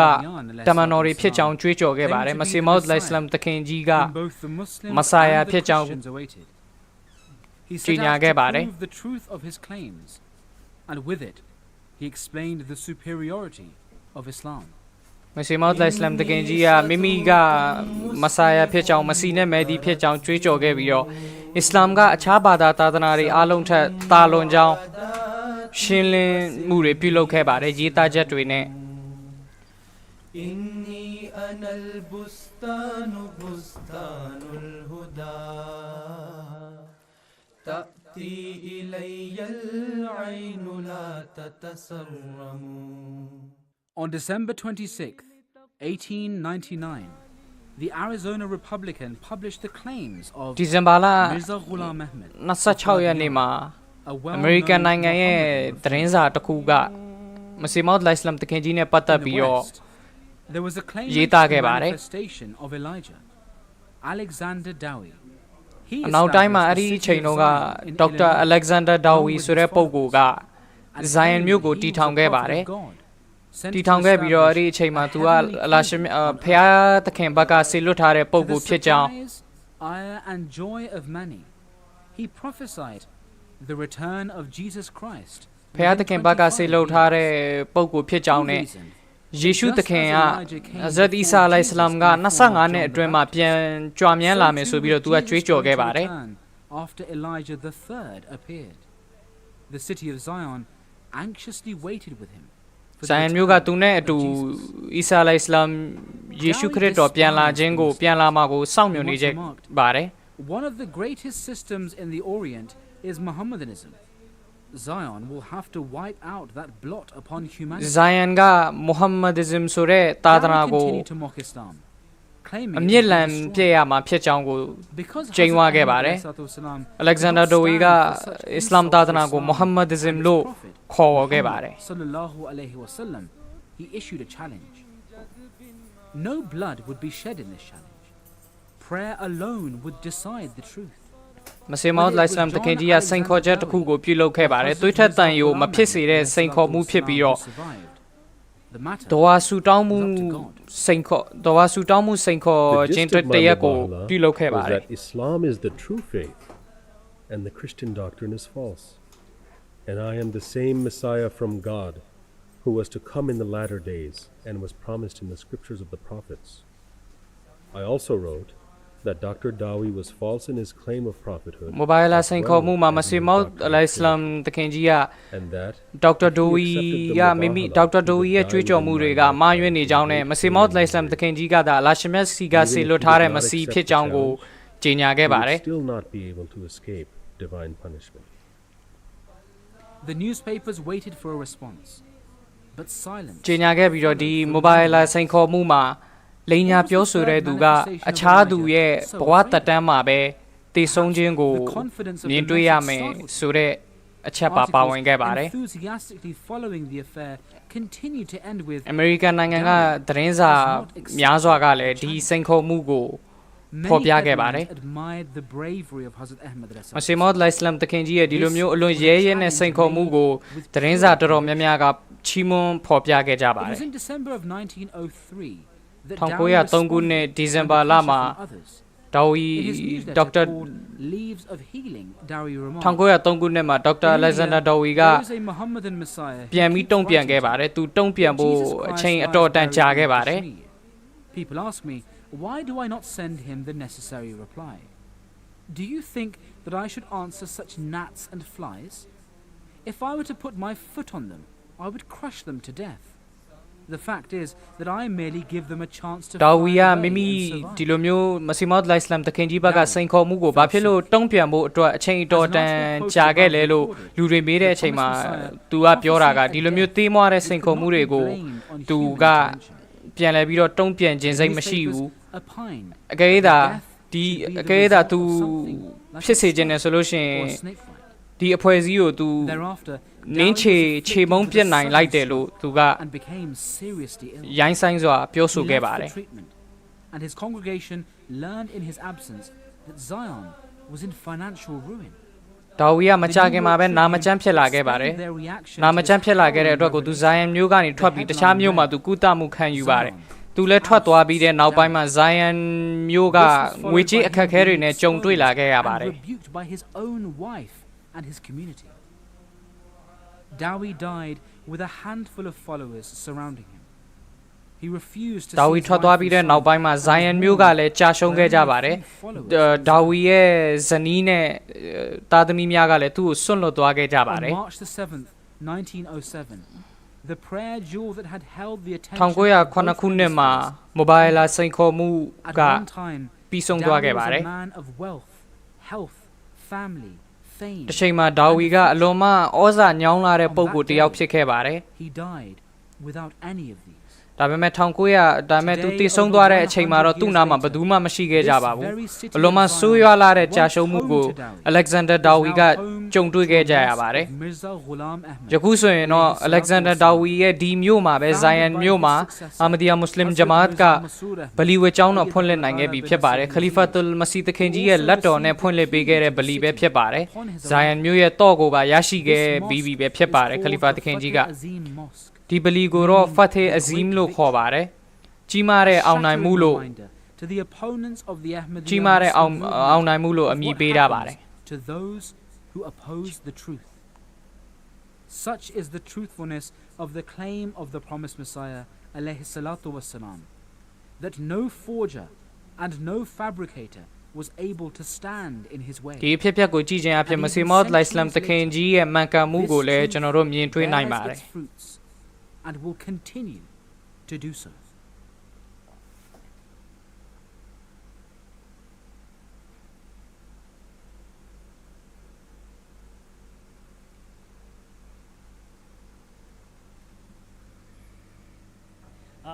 တမန်တော်တွေဖြစ်ကြောင်းကြွေးကြော်ခဲ့ပါတယ်မစီမောတ်လိုင်စလမ်တခင်ကြီးကမဆာယာဖြစ်ကြောင်းကြေညာခဲ့ပါတယ် The truth of his claims, and with it, he explained the superiority of Islam. မစီမောတ်လိုင်စလမ်တခင်ကြီးကမိမိကမဆာယာဖြစ်ကြောင်းမစီနဲ့မဲဒီဖြစ်ကြောင်းကြွေးကြော်ခဲ့ပြီးတော့အစ္စလာမ်ကအခြားဘာသာသာသနာတွေအားလုံးထက်တာလွန်ကြောင်းရှင်းလင်းမှုတွေပြုလုပ်ခဲ့ပါတယ်ရေးသားချက်တွေနဲ့ Inni anal bustanu bustanul huda ta'ti ilayya al-'aynu la tatasarramu. On December 26, 1899, the Arizona Republican published the claims of Mirza Ghulam Ahmad. 26ရက်နေ့မှာအမေရိကန်နိုင်ငံရဲ့သတင်းစာတစ်ခုကမစီမောတ်လိုင်စလမ်တခင်ကြီးနဲ့ပတ်သက်ပြီးတော့ There was a claim ရေးသားခဲ့ပါတယ် manifestation of Elijah Alexander Dowie. အနောက်တိုင်းမှာအဲ့ဒီအချိန်တုန်းကဒေါက်တာ Alexander Dowie ဆိုတဲ့ပုဂ္ဂိုလ်က Zion မြို့ကိုတည်ထောင်ခဲ့ပါတယ်တည်ထောင်ခဲ့ပြီးတော့အဲ့ဒီအချိန်မှာသူကအလာရှင်ဖျားသခင်ဘက်ကဆေလွတ်ထားတဲ့ပုဂ္ဂိုလ်ဖြစ်ကြောင်း ire and joy of many. He prophesied the return of Jesus Christ. ဖျားသခင်ဘက်ကဆေလွတ်ထားတဲ့ပုဂ္ဂိုလ်ဖြစ်ကြောင်းနဲ့ယေရှုသခင်ကဇတ်အီဆာအလိုင်စလမ်က25နှစ်အတွင်းမှာပြန်ကြွမြန်းလာမယ်ဆိုပြီးတော့သူကကြွေးကြော်ခဲ့ပါတယ် After Elijah the third appeared, the city of Zion anxiously waited with him. Zion မြို့ကသူနဲ့အတူအီဆာအလိုင်စလမ်ယေရှုခရစ်တော်ပြန်လာခြင်းကိုပြန်လာမှာကိုစောင့်မျှော်နေကြပါတယ် One of the greatest systems in the Orient is Mohammedanism. Zion will have to wipe out that blot upon humanity. Zion က Mohammedanism ဆိုတဲ့သာသနာကိုအမြင့်လန်ပြည့်ရမှာဖြစ်ကြောင်းကိုကျိန်ဝါခဲ့ပါတယ် Alexander Dowie ကအစ္စလာမ်သာသနာကို Mohammedanism လို့ခေါ်ဝေါ်ခဲ့ပါတယ် Sallallahu alayhi wa sallam, he issued a challenge. No blood would be shed in this challenge. Prayer alone would decide the truth. မစီမောတ်လိုင်စလမ်တခင်ကြီးကစိန်ခေါ်ချက်တစ်ခုကိုပြုလုပ်ခဲ့ပါတယ်သွေးထက်တန်ရိုးမဖြစ်စေတဲ့စိန်ခေါ်မှုဖြစ်ပြီးတော့ဒေါ်ဝါဆူတောင်းမှုစိန်ခေါ်ခြင်းတရက်ကိုပြုလုပ်ခဲ့ပါတယ် Islam is the true faith and the Christian doctrine is false. And I am the same Messiah from God who was to come in the latter days and was promised in the scriptures of the prophets. I also wrote that Dr. Dawi was false in his claim of prophethood. Mobile စိန်ခေါ်မှုမှာမစီမောက်အလိုင်စလမ်တခင်ကြီးကဒေါက်တာဒိုဝီကမိမိဒေါက်တာဒိုဝီရဲ့ကြွေးကြော်မှုတွေကမှားယွင်းနေကြောင်းနဲ့မစီမောက်အလိုင်စလမ်တခင်ကြီးကသာအလာရှမြတ်စီကဆေလွတ်ထားတဲ့မစီဖြစ်ကြောင်းကိုကြေညာခဲ့ပါတယ် Still not be able to escape divine punishment. The newspapers waited for a response, but silence. ကြေညာခဲ့ပြီးတော့ဒီ mobile စိန်ခေါ်မှုမှာလိန်ညာပြောဆိုတဲ့သူကအခြားသူရဲ့ဘဝတက်တန်းမှာပဲတည်ဆုံးခြင်းကိုမြင်တွေ့ရမယ်ဆိုတဲ့အချက်ပါဝင်ခဲ့ပါတယ် American နိုင်ငံကသတင်းစာများစွာကလည်းဒီစိန်ခေါ်မှုကိုဖော်ပြခဲ့ပါတယ်မစီမောဒ်လိုင်စလမ်တခင်ကြီးရဲ့ဒီလိုမျိုးအလွန်ရဲရဲနဲ့စိန်ခေါ်မှုကိုသတင်းစာတော်တော်များများကချီးမွမ်းဖော်ပြခဲ့ကြပါတယ်1903ခုနှစ်ဒီဇင်ဘာလမှာဒေါ်ဝီဒေါက်တာ1903ခုနှစ်မှာဒေါက်တာအလက်ဇန်ဒါဒေါ်ဝီကပြန်ပြီးတုံ့ပြန်ခဲ့ပါတယ်သူတုံ့ပြန်ဖို့အချိန်အတော်တန်ကြာခဲ့ပါတယ် People ask me, why do I not send him the necessary reply? Do you think that I should answer such gnats and flies? If I were to put my foot on them, I would crush them to death. The fact is that I merely give them a chance to ဒါဝီယာမိမိဒီလိုမျိုးမစီမောဒ်လိုင်စလမ်တခင်ကြီးဘက်ကစိန်ခေါ်မှုကိုဘာဖြစ်လို့တုံ့ပြန်ဖို့အတွက်အချိန်တော်တန်ကြာခဲ့လဲလို့လူတွေမေးတဲ့အချိန်မှာသူကပြောတာကဒီလိုမျိုးသေးမွားတဲ့စိန်ခေါ်မှုတွေကိုသူကပြန်လဲပြီးတော့တုံ့ပြန်ခြင်းစိတ်မရှိဘူးအကယ်ဒါသူဖြစ်စေခြင်းနဲ့ဆိုလို့ရှိရင်ဒီအဖွဲ့အစည်းကိုသူနင်းခြေမုံပြစ်နိုင်လိုက်တယ်လို့သူကရိုင်းဆိုင်စွာပြောဆိုခဲ့ပါတယ် And his congregation learned in his absence that Zion was in financial ruin. ဒါဝီကမကြခင်မှာပဲနာမကျန်းဖြစ်လာခဲ့ပါတယ်နာမကျန်းဖြစ်လာခဲ့တဲ့အတွက်ကိုသူဇိုင်ယန်မြို့ကနေထွက်ပြီးတခြားမြို့မှာသူကုသမှုခံယူပါတယ်သူလည်းထွက်သွားပြီးတဲ့နောက်ပိုင်းမှာဇိုင်ယန်မြို့ကငွေကြေးအခက်အခဲတွေနဲ့ကြုံတွေ့လာခဲ့ရပါတယ် by his own wife and his community. Dawi died with a handful of followers surrounding him. He refused to ဒါဝီထွက်သွားပြီးတဲ့နောက်ပိုင်းမှာဇိုင်ယန်မြို့ကလည်းကြာရှုံးခဲ့ကြပါတယ်ဒါဝီရဲ့ဇနီးနဲ့သားသမီးများကလည်းသူ့ကိုဆွန့်လွတ်သွားခဲ့ကြပါတယ် On March the 7th, 1907, the prayer jewel that had held the attention 1909ခုနှစ်မှာမိုဘိုင်လာစိန်ခေါ်မှုကပြီးဆုံးသွားခဲ့ပါတယ် man of wealth, health, family, fame. တစ်ချိန်မှာဒါဝီကအလွန်မှဩဇာညောင်းလာတဲ့ပုဂ္ဂိုလ်တစ်ယောက်ဖြစ်ခဲ့ပါတယ် He died without any of these. ဒါပေမဲ့သူတည်ဆုံးသွားတဲ့အချိန်မှာတော့သူ့နာမှာဘယ်သူမှမရှိခဲ့ကြပါဘူးအလွန်မှဆိုးရွားလာတဲ့ကြာရှုံးမှုကိုအလက်ဇန်ဒါဒါဝီကကြုံတွေ့ခဲ့ကြရပါတယ်ယခုဆိုရင်တော့အလက်ဇန်ဒါဒါဝီရဲ့ဒီမြို့မှာပဲဇိုင်ယန်မြို့မှာအာမဒီယာမွတ်စလင်ဂျမာတ်ကဗလီဝဲကျောင်းတော်ဖွင့်လှစ်နိုင်ခဲ့ပြီဖြစ်ပါတယ်ခလီဖတ်တုလ်မစီသခင်ကြီးရဲ့လက်တော်နဲ့ဖွင့်လှစ်ပေးခဲ့တဲ့ဗလီပဲဖြစ်ပါတယ်ဇိုင်ယန်မြို့ရဲ့တော့ကိုပါရရှိခဲ့ပြီးပြီပဲဖြစ်ပါတယ်ခလီဖတ်သခင်ကြီးကဒီဗလီကိုတော့ဖတ်ထေအဇီမ်လို့ခေါ်ပါတယ်ကြီးမားတဲ့အောင်နိုင်မှုလို့ကြီးမားတဲ့အောင်နိုင်မှုလို့အမည်ပေးထားပါတယ် To those who oppose the truth. Such is the truthfulness of the claim of the promised Messiah alayhi salatu wassalam, that no forger and no fabricator was able to stand in his way. ဒီဖြစ်ပျက်ကိုကြည့်ခြင်းအဖြစ်မစီမောဒ်လိုင်စလမ်တခင်ကြီးရဲ့မှန်ကန်မှုကိုလည်းကျွန်တော်တို့မြင်တွေ့နိုင်ပါတယ် and will continue to do so.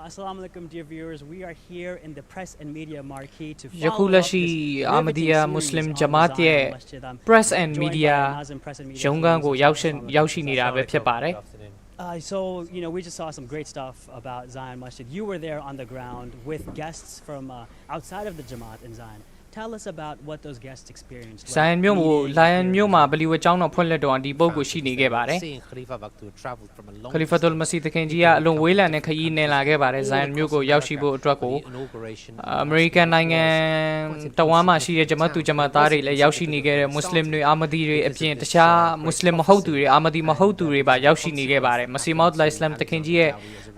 Assalamu alaikum, dear viewers. We are here in the press and media marquee to follow up this Ahmadiyya Muslim Jamaat ရဲ့ press and media ရုံးခန်းကိုရောက်ရှိနေတာပဲဖြစ်ပါတယ် So, we just saw some great stuff about Zion Masjid. You were there on the ground with guests from outside of the Jamaat in Zion. tell us about what those guests experienced. Zion မြို့ကို Lion မြို့မှာဗလီဝတ်ကျောင်းတော်ဖွင့်လှစ်တော်ဒီပုဂ္ဂိုလ်ရှိနေခဲ့ပါတယ် Khalifatul Masih တခင်ကြီးကအလွန်ဝေးလံတဲ့ခရီးနဲ့လာခဲ့ပါတယ် Zion မြို့ကိုရောက်ရှိဖို့အတွက်ကို American နိုင်ငံတဝမ်းမှာရှိတဲ့ဂျမတ်သူဂျမတ်သားတွေလည်းရောက်ရှိနေခဲ့တဲ့ Muslim တွေ Ahmadi တွေအပြင်တခြား Muslim မဟုတ်သူတွေ Ahmadi မဟုတ်သူတွေပါရောက်ရှိနေခဲ့ပါတယ် Masih Maud Islam တခင်ကြီးရဲ့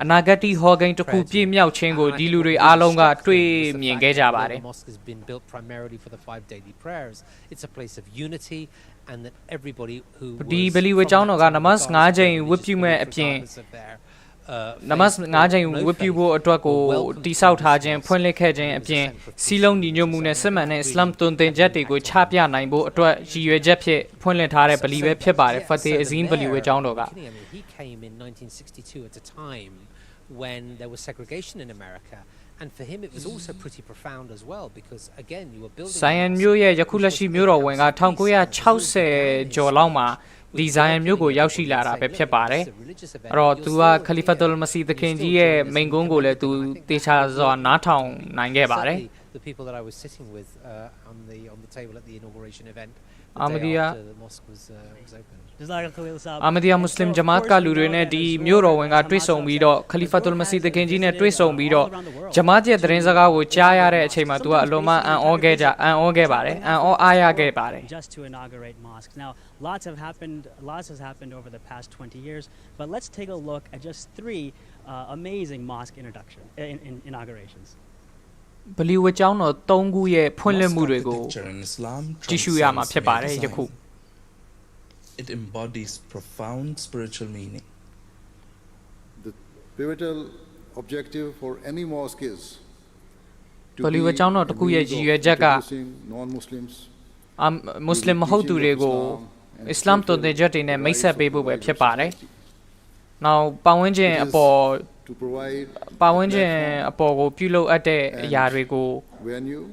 အနာဂတ်ဟောကိန်းတစ်ခုပြည့်မြောက်ခြင်းကိုဒီလူတွေအားလုံးကတွေ့မြင်ခဲ့ကြပါတယ် primarily for the 5 daily prayers. It's a place of unity and that everybody who ဒီဗလီဝတ်ကျောင်းတော်ကနမတ်9ချိန်ဝတ်ပြုမဲ့အပြင်နမတ်9ချိန်ဝတ်ပြုဖို့အတွက်ကိုတိဆောက်ထားခြင်းဖွင့်လှစ်ခဲ့ခြင်းအပြင်စီးလုံးညီညွတ်မှုနဲ့စစ်မှန်တဲ့အစ္စလာမ်တွင်တင်ချက်တွေကိုချပြနိုင်ဖို့အတွက်ရည်ရွယ်ချက်ဖြင့်ဖွင့်လှစ်ထားတဲ့ဗလီပဲဖြစ်ပါတယ် Fateh Azim ဗလီဝတ်ကျောင်းတော်က He came in 1962 at a time when there was segregation in America. And for him it was also pretty profound as well because again you were building Zion မြို့ရဲ့ယခုလက်ရှိမြို့တော်ဝင်က1960ကျော်လောက်မှာဒီ Zion မြို့ကိုရောက်ရှိလာတာပဲဖြစ်ပါတယ်အဲ့တော့သူက Khalifatul Masih တခင်ကြီးရဲ့မိန့်ခွန်းကိုလည်းသူတေချာစွာနားထောင်နိုင်ခဲ့ပါတယ် The people that I was sitting with on the table at the inauguration event Ahmadiyya the mosque was opened Ahmadiyya Muslim Jamaat ကလူတွေနဲ့ဒီမြို့တော်ဝင်ကတွေ့ဆုံပြီးတော့ Khalifatul Masih တခင်ကြီးနဲ့တွေ့ဆုံပြီးတော့ Jamaat ရဲ့သတင်းစကားကိုကြားရတဲ့အချိန်မှာသူကအလွန်မှအံ့ဩခဲ့ပါတယ်အံ့ဩအားရခဲ့ပါတယ် Just to inaugurate mosques. Now, lots has happened over the past 20 years, but let's take a look at just 3 amazing mosque inaugurations. ဗလီဝတ်ကျောင်းတော်3ခုရဲ့ဖွင့်လှစ်မှုတွေကိုကြည့်ရှုရမှာဖြစ်ပါတယ်ယခု It embodies profound spiritual meaning. The pivotal objective for any mosque is to ဗလီဝတ်ကျောင်းတော်တစ်ခုရဲ့ရည်ရွယ်ချက်က non-Muslims Muslim မဟုတ်သူတွေကိုအစ္စလာမ်တော်တဲ့ချက်တွေနဲ့မိတ်ဆက်ပေးဖို့ပဲဖြစ်ပါတယ် Now ပတ်ဝန်းကျင်အပေါ်ကိုပြုလုပ်အပ်တဲ့အရာတွေကို venue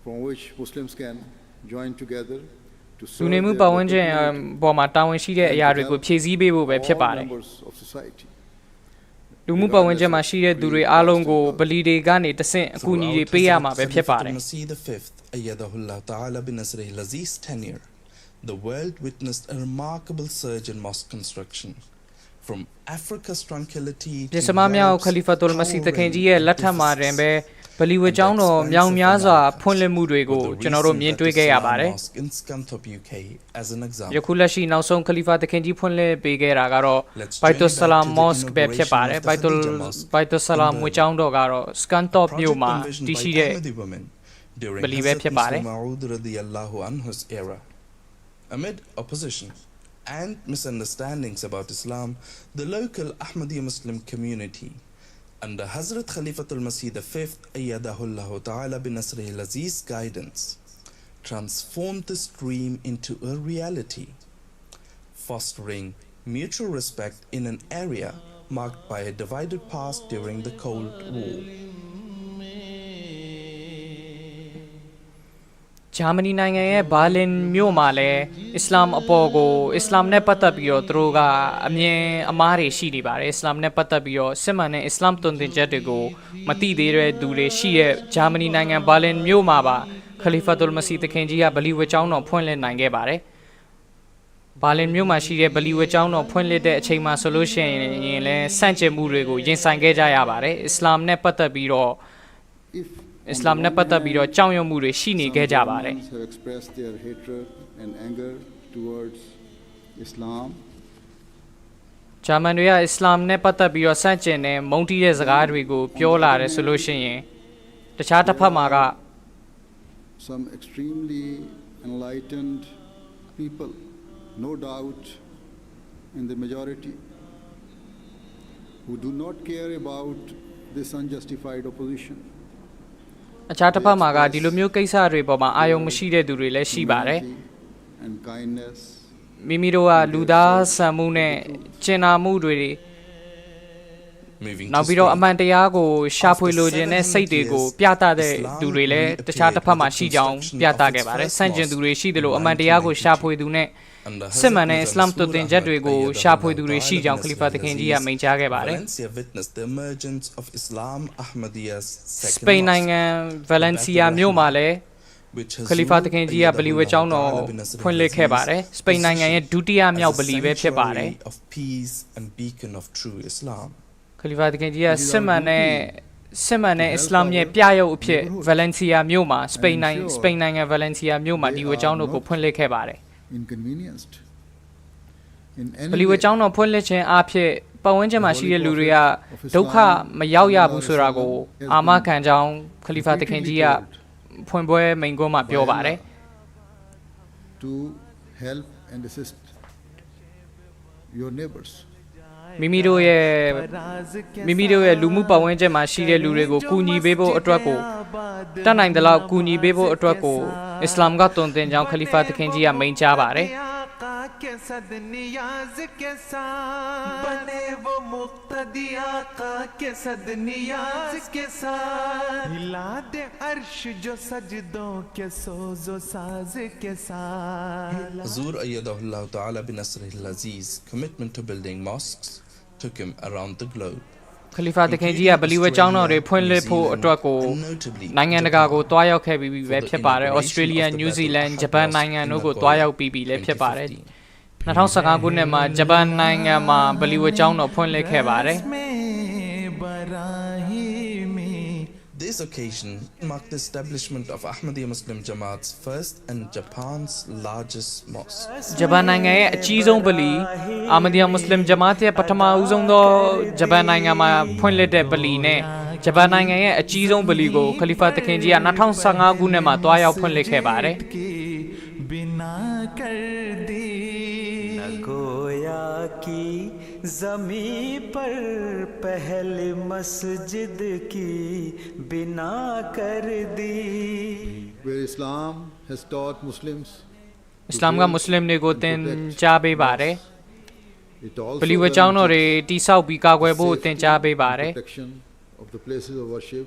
from which Muslims can join together to လူနေမှုပတ်ဝန်းကျင်ပေါ်မှာတာဝန်ရှိတဲ့အရာတွေကိုဖြည့်ဆည်းပေးဖို့ပဲဖြစ်ပါတယ် လူမှုပတ်ဝန်းကျင်မှာရှိတဲ့သူတွေအားလုံးကိုဗလီတွေကနေတဆင့်အကူအညီတွေပေးရမှာပဲဖြစ်ပါတယ် tenure, the world witnessed a remarkable surge in mosque construction. From Africa's tranquility to ပြစမမြောက် Khalifatul Masih တခင်ကြီးရဲ့လက်ထက်မှာတွင်ပဲဗလီဝတ်ကျောင်းတော်မြောင်များစွာဖွင့်လှစ်မှုတွေကိုကျွန်တော်တို့မြင်တွေ့ခဲ့ရပါတယ်ယခုလက်ရှိနောက်ဆုံး Khalifa တခင်ကြီးဖွင့်လှစ်ပေးခဲ့တာကတော့ Baitul Salam Mosque ပဲဖြစ်ပါတယ် Baitul Salam ဝတ်ကျောင်းတော်ကတော့ Scunthorpe မြို့မှာတည်ရှိတဲ့ဗလီပဲဖြစ်ပါတယ် Amid opposition and misunderstandings about Islam, the local Ahmadiyya Muslim community, under Hazrat Khalifatul Masih V, Ayyadahullahu Ta'ala bin Nasrihil Aziz guidance, transformed this dream into a reality, fostering mutual respect in an area marked by a divided past during the Cold War. Germany နိုင်ငံရဲ့ Berlin မြို့မှာလည်းအစ္စလာမ်အပေါ်ကိုအစ္စလာမ်နဲ့ပတ်သက်ပြီးတော့သူတို့ကအမြင်အမှားတွေရှိနေပါတယ်အစ္စလာမ်နဲ့ပတ်သက်ပြီးတော့စစ်မှန်တဲ့အစ္စလာမ်တွင်တင်ချက်တွေကိုမသိသေးတဲ့သူတွေရှိတဲ့ Germany နိုင်ငံ Berlin မြို့မှာပါ Khalifatul Masih တခင်ကြီးကဗလီဝတ်ကျောင်းတော်ဖွင့်လှစ်နိုင်ခဲ့ပါတယ် Berlin မြို့မှာရှိတဲ့ဗလီဝတ်ကျောင်းတော်ဖွင့်လှစ်တဲ့အချိန်မှာဆိုလို့ရှိရင်လည်းဆန့်ကျင်မှုတွေကိုရင်ဆိုင်ခဲ့ကြရပါတယ်အစ္စလာမ်နဲ့ပတ်သက်ပြီးတော့ Islam နဲ့ပတ်သက်ပြီးတော့ကြောက်ရွံ့မှုတွေရှိနေခဲ့ကြပါတယ် expressed their hatred and anger towards Islam. ဂျာမန်တွေက Islam နဲ့ပတ်သက်ပြီးတော့ဆန့်ကျင်တဲ့မုန်းတီးတဲ့စကားတွေကိုပြောလာတယ်ဆိုလို့ရှိရင်တခြားတစ်ဖက်မှာက some extremely enlightened people, no doubt in the majority, who do not care about this unjustified opposition. အခြားတစ်ဖက်မှာကဒီလိုမျိုးကိစ္စတွေပေါ်မှာအာရုံမရှိတဲ့သူတွေလည်းရှိပါတယ်မိမိတို့ကလူသားဆန်မှုနဲ့ကျင်နာမှုတွေနောက်ပြီးတော့အမှန်တရားကိုရှာဖွေလိုခြင်းနဲ့စိတ်တွေကိုပြသတဲ့သူတွေလည်းတခြားတစ်ဖက်မှာရှိကြောင်းပြသခဲ့ပါတယ်ဆန့်ကျင်သူတွေရှိသလိုအမှန်တရားကိုရှာဖွေသူနဲ့စစ်မှန်တဲ့အစ္စလာမ်တွင်တင်ချက်တွေကိုရှာဖွေသူတွေရှိကြောင်းခလီဖာတခင်ကြီးကမိန့်ကြားခဲ့ပါတယ်စပိန်နိုင်ငံဗာလန်စီယာမြို့မှာလည်း which ခလီဖာ Hazur တခင်ကြီးကဗလီဝဲကျောင်းတော် Ayyadahullah Ta'ala bin Nasr ဖွင့်လှစ်ခဲ့ပါတယ် al-Aziz စပိန်နိုင်ငံရဲ့ဒုတိယမြောက်ဗလီပဲဖြစ်ပါတယ် sanctuary of peace and beacon of true Islam. ခလီဖာတခင်ကြီးကစစ်မှန်တဲ့အစ္စလာမ်ရဲ့ပြရုပ်အဖြစ်ဗလန်စီယာမြို့မှာစပိန်နိုင်ငံဗလန်စီယာမြို့မှာဒီဝဲကျောင်းတော်ကိုဖွင့်လှစ်ခဲ့ပါတယ် inconvenienced in ဗ any လီဝဲ way. ကျောင်းတော်ဖွင့်လှစ်ခြင်းအဖြစ်ပတ်ဝန်းကျင်မှာရှိတဲ့လူတွေကဒုက္ခမရောက်ရဘူးဆိုတာကိုအာမခံကြောင်းခလီဖာတခင်ကြီးကဖွင့်ပွဲမိန့်ခွန်းမှာပြောပါတယ် to help and assist your neighbors. မိမိတို့ရဲ့လူမှုပတ်ဝန်းကျင်မှာရှိတဲ့လူတွေကိုကူညီပေးဖို့အတွက်ကိုတတ်နိုင်သလောက်ကူညီပေးဖို့အတွက်ကိုအစ္စလာမ်ကတွင်တင်ကြောင်းခလီဖာတခင်ကြီးကမိန့်ကြားပါတယ် के सद नियाज के साथ बने वो मुक्तदी आका के सद नियाज के साथ हिला दे अर्श जो सजदों के सोजो साज के साथ Hazur Ayyadahullah Ta'ala bin Nasr al-Aziz commitment to building mosques took him around the globe. ခလီဖာတခင်ကြီးကဗလီဝဲကျောင်းတော်တွေဖွင့်လှစ်ဖို့အတွက်ကိုနိုင်ငံတကာကိုတွားရောက်ခဲ့ပြီးပဲဖြစ်ပါတယ်ဩစတြေးလျနယူးဇီလန်ဂျပန်နိုင်ငံတို့ကိုတွားရောက်ပြီးလည်းဖြစ်ပါတယ် 2015 ခုနှစ်မှာဂျပန်နိုင်ငံမှာဗလီဝဲကျောင်းတော်ဖွင့်လှစ်ခဲ့ပါတယ် This occasion marked the establishment of Ahmadiyya Muslim Jamaat's first and Japan's largest mosque. ဂျပန်နိုင်ငံရဲ့အကြီးဆုံးဗလီအာမဒီယာမွတ်စလင်ဂျမာတ်ရဲ့ပထမဦးဆုံးသောဂျပန်နိုင်ငံမှာဖွင့်လှစ်တဲ့ဗလီနဲ့ဂျပန်နိုင်ငံရဲ့အကြီးဆုံးဗလီကိုခလီဖာတခင်ကြီးက2015 ခုနှစ်မှာတွားရောက်ဖွင့်လှစ်ခဲ့ပါတယ် बिना कर दी न गोया की ज़मी पर पहले मस्जिद की बिना कर दी Where Islam has taught Muslims အစ္စလာမ်ကမွတ်စလင်တွေကိုသင်ကြားပေးပါတယ် it also ဗလီဝဲကျောင်းတော်တွေတိဆောက်ပြီးကာကွယ်ဖို့သင်ကြားပေးပါတယ် protection of the places of worship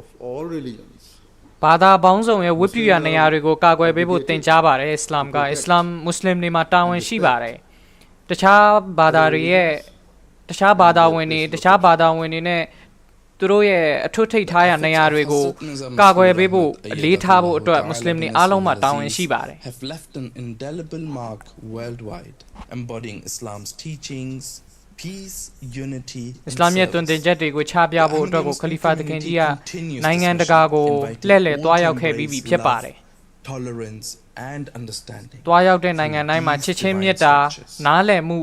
of all religions. ဘာသာပေါင်းစုံရဲ့ဝတ်ပြုရာနေရာတွေကိုကာကွယ်ပေးဖို့သင်ကြားပါတယ်အစ္စလာမ်ကအစ္စလာမ်မွတ်စလင်တွေမှာတာဝန်ရှိပါတယ်တခြားဘာသာဝင်တွေနဲ့သူတို့ရဲ့အထွတ်ထိပ်ထားရာနေရာတွေကိုကာကွယ်ပေးဖို့အလေးထားဖို့အတွက်မွတ်စလင်တွေအားလုံးမှာတာဝန်ရှိပါတယ် Have left an indelible mark worldwide, embodying Islam's teachings, peace, unity, အစ္စလာမ်ရဲ့တွင်တင်ချက်တွေကိုချပြဖို့အတွက်ကိုခလီဖာတခင်ကြီးကနိုင်ငံတကာကိုလှည့်လည်သွားရောက်ခဲ့ပြီးဖြစ်ပါတယ် tolerance and understanding. သွားရောက်တဲ့နိုင်ငံတိုင်းမှာချစ်ချင်းမြတ်တာနားလည်မှု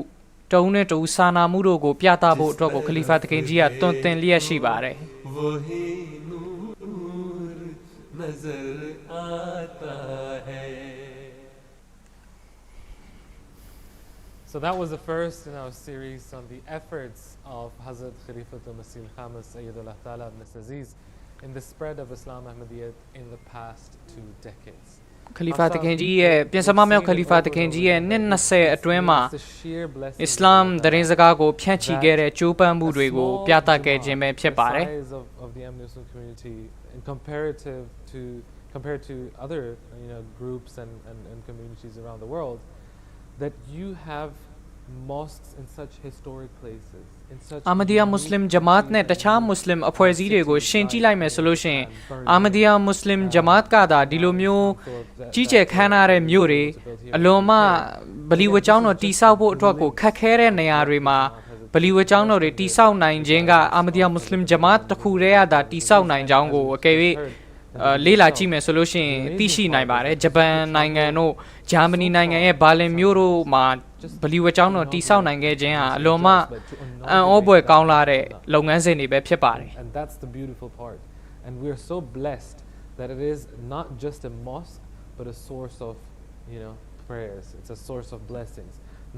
တုံးနဲ့တူစာနာမှုတို့ကိုပြသဖို့အတွက်ကိုခလီဖာတခင်ကြီးကတွင်တင်လျက်ရှိပါတယ် वही नूर नजर आता है So that was the first in our series on the efforts of Hazrat Khalifatul Masih Khamis Ayyadullah Ta'ala bin Nasr al-Aziz in the spread of Islam Ahmadiyya in the past 2 decades. ခလီဖာတခင်ကြီးရဲ့ပြင်စမမြောက်ခလီဖာတခင်ကြီးရဲ့နှစ်20အတွင်းမှာအစ္စလာမ်သတင်းစကားကိုဖြန့်ချီခဲ့တဲ့ကြိုးပမ်းမှုတွေကိုပြသခဲ့ခြင်းပဲဖြစ်ပါတယ် of the Ahmadiyya Muslim community in compared to other groups and communities around the world, that you have mosques in such historic places, in such အာမဒီယာမွတ်စလင်ဂျမာတ်နဲ့တခြားမွတ်စလင်အဖွဲ့အစည်းတွေကိုရှင်းကြည့်လိုက်မယ်ဆိုလို့ရှိရင်အာမဒီယာမွတ်စလင်ဂျမာတ်ကသာဒီလိုမျိုးကြီးကျယ်ခမ်းနားတဲ့မြို့တွေအလွန်မှဗလီဝတ်ကျောင်းတော်တိဆောက်ဖို့အတွက်ကိုခက်ခဲတဲ့နေရာတွေမှာဗလီဝတ်ကျောင်းတော်တွေတိဆောက်နိုင်ခြင်းကအာမဒီယာမွတ်စလင်ဂျမာတ်တစ်ခုတည်းကသာတိဆောက်နိုင်ကြောင်းကိုအကယ်၍လေးလာကြည့်မယ်ဆိုလို့ရှိရင်သိရှိနိုင်ပါတယ်ဂျပန်နိုင်ငံတို့ဂျာမနီနိုင်ငံရဲ့ဘာလင်မြို့တို့မှာဗလီဝတ်ကျောင်းတော်တိဆောက်နိုင်ခဲ့ခြင်းဟာအလွန်မှအံ့ဩဖွယ်ကောင်းလာတဲ့လုပ်ငန်းစဉ်တွေပဲဖြစ်ပါတယ် And that's the beautiful part. And we are so blessed that it is not just a mosque but a source of, prayers. It's a source of blessings,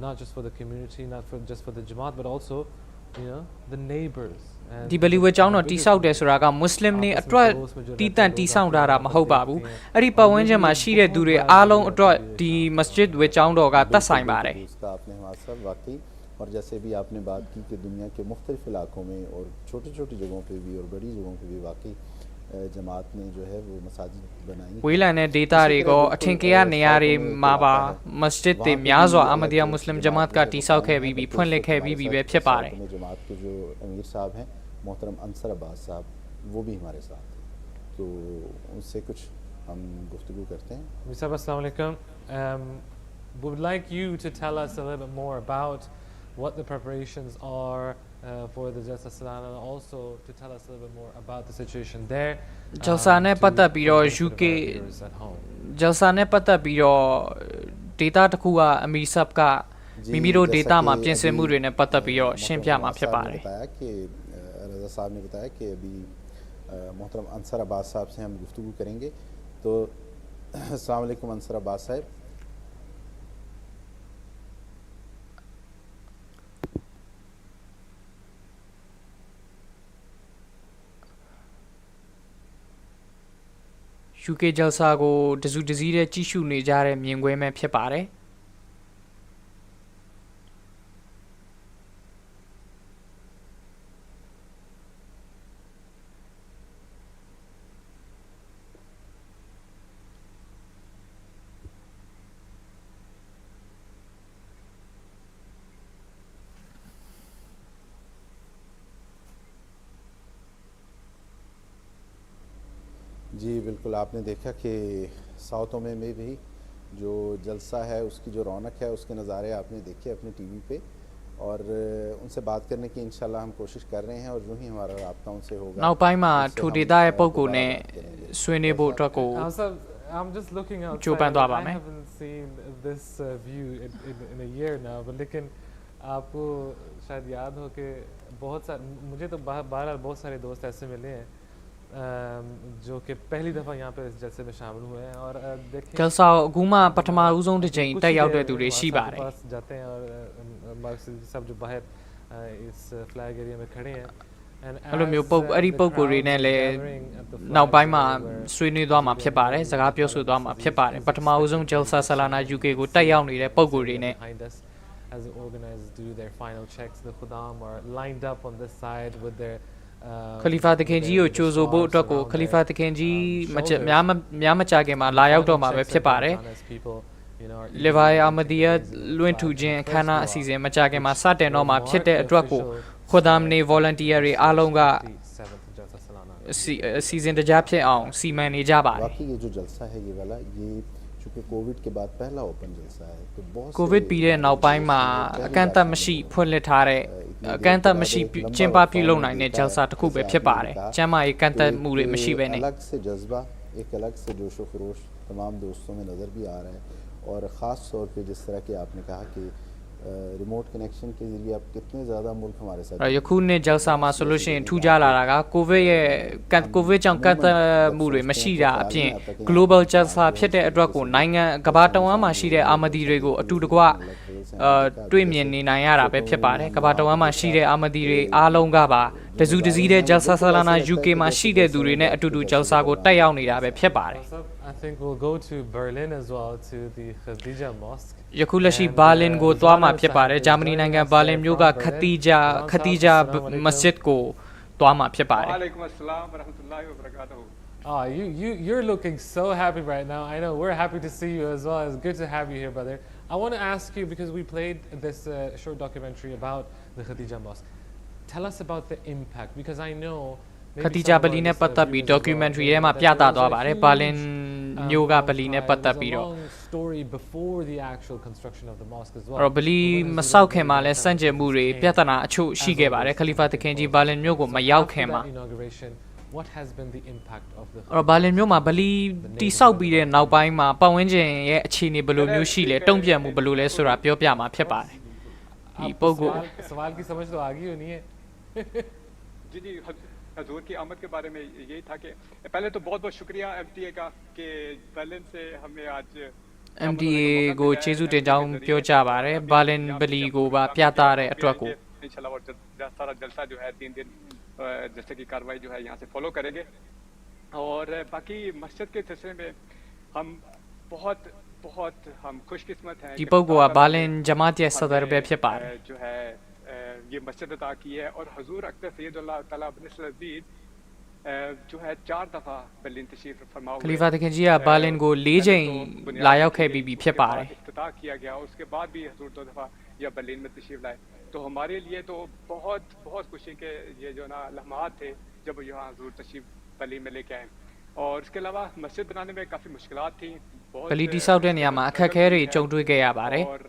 not just for the community, not just for the Jamaat, but also, the neighbors. ဒီဗလီဝတ်ကျောင်းတော်တိဆောက်တယ်ဆိုတာကမွတ်စလင်တွေအတွက်တီးတန့်တိဆောက်ထားတာမဟုတ်ပါဘူးအဲ့ဒီပတ်ဝန်းကျင်မှာရှိတဲ့သူတွေအားလုံးအတွက်ဒီမစဂျစ်ဝတ်ကျောင်းတော်ကသက်ဆိုင်ပါတယ် और जैसे भी आपने बात की कि दुनिया के मुख्तलिफ इलाकों में और छोटी छोटी जगहों पे भी और बड़ी जगहों पे भी वाकई जमात ने जो है वो मसाजिद बनाई ဝေးလံတဲ့ဒေသတွေကအထင်ကရနေရာတွေမှာပါမစဂျစ်တွေများစွာအာမဒီယာမွတ်စလင်ဂျမာတ်ကတိဆောက်ခဲ့ပြီးဖွင့်လှစ်ခဲ့ပြီးပဲဖြစ်ပါတယ် जमात के जो अमीर साहब हैं मोहतरम अंसर अब्बास साहब वो भी हमारे साथ हैं तो उनसे कुछ हम गुफ्तगू करते हैं। Assalamu alaikum. We would like you to tell us a little bit more about what the preparations are for the Jalsa Salana, and also to tell us a little bit more about the situation there. Jalsa နဲ့ပတ်သက်ပြီးတော့ UK Jalsa နဲ့ပတ်သက်ပြီးတော့ data တစ်ခုက Amisab ကမိမိတို့ data မှာပြင်ဆင်မှုတွေနဲ့ပတ်သက်ပြီးတော့ရှင်းပြမှာဖြစ်ပါတယ် रज़ा साहब ने बताया कि अभी मोहतरम अंसर अब्बास साहब से हम गुफ्तगू करेंगे। तो अस्सलाम वालेकुम अंसर अब्बास साहब। UK Jalsa ကိုတစုတစည်းတဲ့ကြည့်ရှုနေကြတဲ့မြင်ကွင်းပဲဖြစ်ပါတယ်जी बिल्कुल, आपने देखा कि साउथों में भी जो जलसा है उसकी जो रौनक है उसके नज़ारे आपने देखे अपने टीवी पे, और उनसे बात करने की इंशाल्लाह हम कोशिश कर रहे हैं, और यूं ही हमारा राब्ता उनसे होगा। နောက်ပိုင်းမှာထိုဒေသရဲ့ပုံကိုနဲ့ဆွေးနွေးဖို့အတွက်ကို I'm just looking outside. ကြိုးပမ်းသွားပါမယ် I haven't seen this view in a year now, but लेकिन आपको शायद याद हो कि बहुत सारे मुझे तो बहरहाल बहुत सारे दोस्त ऐसे मिले हैं जो कि पहली दफ़ा यहाँ पे इस जलसे में शामिल हुए हैं, और देखिए Jalsa အခုမှပထမဦးဆုံးတစ်ချိန်တက်ရောက်တဲ့သူတွေရှိပါတယ် जाते हैं और सब जो बाहर इस फ्लैग एरिया में खड़े हैं, အဲ့လိုမျိုးအဲ့ဒီပုံကိုယ်တွေနဲ့လည်းနောက်ပိုင်းမှာဆွေးနွေးသွားမှာဖြစ်ပါတယ်စကားပြောဆိုသွားမှာဖြစ်ပါတယ်ပထမဦးဆုံး Jalsa Salana UK ကိုတက်ရောက်နေတဲ့ပုံကိုယ်တွေနဲ့ as the organizers do their final checks, the Khudam are lined up on this side with their Khalifa တခင်ကြီးကိုကြိုဆိုဖို့အတွက်ကို Khalifa တခင်ကြီးများမကြာခင်မှာလာရောက်တော့မှာပဲဖြစ်ပါတယ် Levi Ahmadiyya လွင့်ထူခြင်းအခမ်းအနားအစီအစဉ်မကြာခင်မှာစတင်တော့မှာဖြစ်တဲ့အတွက်ကို Khudam နေ volunteer တွေအားလုံးကအစီအစဉ်တကြားဖြစ်အောင်စီမံနေကြပါတယ် बाकी ये जो जलसा है ये वाला ये चूँकि कोविड के बाद पहला ओपन जलसा है तो बहुत COVID ပြီးတဲ့နောက်ပိုင်းမှာအကန့်အသတ်မရှိဖွင့်လှစ်ထားတဲ့အကန့်အသတ်မရှိကျင်းပပြုလုပ်နိုင်တဲ့ Jalsa တစ်ခုပဲဖြစ်ပါတယ်ကျမ်းမာရေးကန့်သတ်မှုတွေမရှိဘဲနဲ့ अलग से जज्बा एक अलग से जोश व खरोश तमाम दोस्तों में नज़र भी आ रहा है, और ख़ास तौर पे जिस तरह कि आपने कहा कि रिमोट कनेक्शन के ज़रिए आप कितने ज़्यादा मुल्क हमारे साथ ယခုနှစ် Jalsa မှာဆိုလို့ရှိရင်ထူးခြားလာတာက COVID ကြောင့်ကန့်သတ်မှုတွေမရှိတာအပြင် Global Jalsa ဖြစ်တဲ့အတွက်ကိုနိုင်ငံကမ္ဘာတဝန်းမှာရှိတဲ့အာမဒီတွေကိုအတူတကွတွေ့မြင်နေနိုင်ရတာပဲဖြစ်ပါတယ်ကမ္ဘာတဝန်းမှာရှိတဲ့အာမဒီတွေအားလုံးကပါတစုတစည်းတဲ့ Jalsa Salana UK မှာရှိတဲ့သူတွေနဲ့အတူတူ Jalsa ကိုတက်ရောက်နေတာပဲဖြစ်ပါတယ် I think we'll go to Berlin as well, to the Khadija Mosque. ယခုလက်ရှိဘာလင်ကိုသွားမှာဖြစ်ပါတယ်ဂျာမနီနိုင်ငံဘာလင်မြို့က Khadija Masjid ကိုသွားမှာဖြစ်ပါတယ် Walaikum assalam wa rahmatullahi wa barakatuh. Oh, you're looking so happy right now. I know we're happy to see you as well. It's good to have you here, brother. I want to ask you, because we played this short documentary about the Khadija Mosque. Tell us about the impact, because I know Khadija ဗလီနဲ့ပတ်သက်ပြီး documentary ထဲမှာပြသသွားပါတယ်ဘာလင်မြို့ကဗလီနဲ့ပတ်သက်ပြီးတော့ story before the actual construction of the mosque as well. ဗလီမဆောက်ခင်မှာလဲစန့်ကျင်မှုတွေပြဿနာအချို့ရှိခဲ့ပါတယ် Khalifa တခင်ကြီးဘာလင်မြို့ကိုမရောက်ခင်မှာ What has been the impact of the ဘာလင်မြို့မှာဗလီတိဆောက်ပြီးတဲ့နောက်ပိုင်းမှာပတ်ဝန်းကျင်ရဲ့အခြေအနေဘယ်လိုမျိုးရှိလဲတုံ့ပြန်မှုဘယ်လိုလဲဆိုတာပြောပြမှာဖြစ်ပါတယ်ဒီပုဂ္ဂိုလ် सवाल की समझ तो आ गई होनी है जी जी हजूर की आमद के बारे में यही था कि पहले तो बहुत बहुत शुक्रिया MTA का कि berlin से हमें आज MTA ကိုကျေးဇူးတင်ကြောင်းပြောကြပါတယ်ဘာလင်ဗလီကိုပါပြသတဲ့အတွက်ကို इंशाल्लाह और सारा जलसा जो है 3 दिन जैसे की कार्रवाई जो है यहाँ से फॉलो करेंगे, और बाकी मस्जिद के सिलसिले में हम बहुत हम खुशकिस्मत हैं ဒီပုဂ္ဂိုလ်ကဘာလင်ဂျမာတ်ရဲ့ सदर ပဲဖြစ်ပါတယ် जो है ये मस्जिद अता की है, और हजूर अख्तर सैयदुल्लाह तआला बिन अजीज जो है 4 दफा बर्लिन तशरीफ फरमा हुए Khalifa တခင်ကြီးကဘာလင်ကို4ချိန်လာရောက်ခဲ့ပြီးဖြစ်ပါတယ် इफ्तिताह किया गया, उसके बाद भी हजूर 2 दफा या बर्लिन में तशरीफ लाए, तो हमारे लिए तो बहुत खुशी के ये जो ना लम्हात थे जब यहाँ हजूर तशरीफ बर्लिन में लेके आए। और इसके अलावा मस्जिद बनाने में काफ़ी मुश्किलात थी ဗလီတိဆောက်တဲ့နေရာမှာအခက်အခဲတွေကြုံတွေ့ခဲ့ရပါတယ် और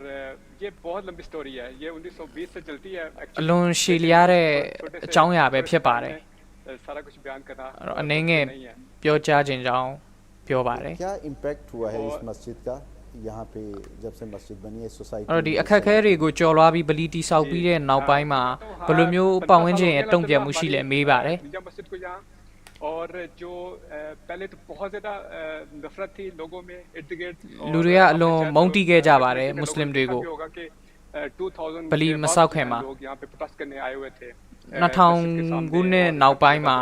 ये बहुत लंबी स्टोरी है ये 1920 से चलती है အလွန်ရှည်လျားတဲ့အကြောင်းအရာပဲဖြစ်ပါတယ် सारा कुछ बयान करना အနေငယ်ပြောကြားခြင်းကြောင့်ပြောပါတယ် क्या इम्पैक्ट हुआ है इस मस्जिद का यहाँ पे जब से मस्जिद बनी है सोसाइटी အဲ့တော့ဒီအခက်အခဲတွေကိုကျော်လွှားပြီးဗလီတိဆောက်ပြီးတဲ့နောက်ပိုင်းမှာဘယ်လိုမျိုးပတ်ဝန်းကျင်ရဲ့တုံ့ပြန်မှုရှိလဲမေးပါတယ် मस्जिद को यहाँ और जो पहले तो बहुत ज़्यादा नफरत थी लोगों में इर्द गिर्द လူတွေကအလွန်မုန်းတီးခဲ့ကြပါတယ်မွတ်စလင်တွေကို होगा कि 2000 ဗလီမဆောက်ခင်မှာ लोग यहाँ पे प्रोटेस्ट करने आए हुए थे 2000ခုနှစ်နောက်ပိုင်းမှာ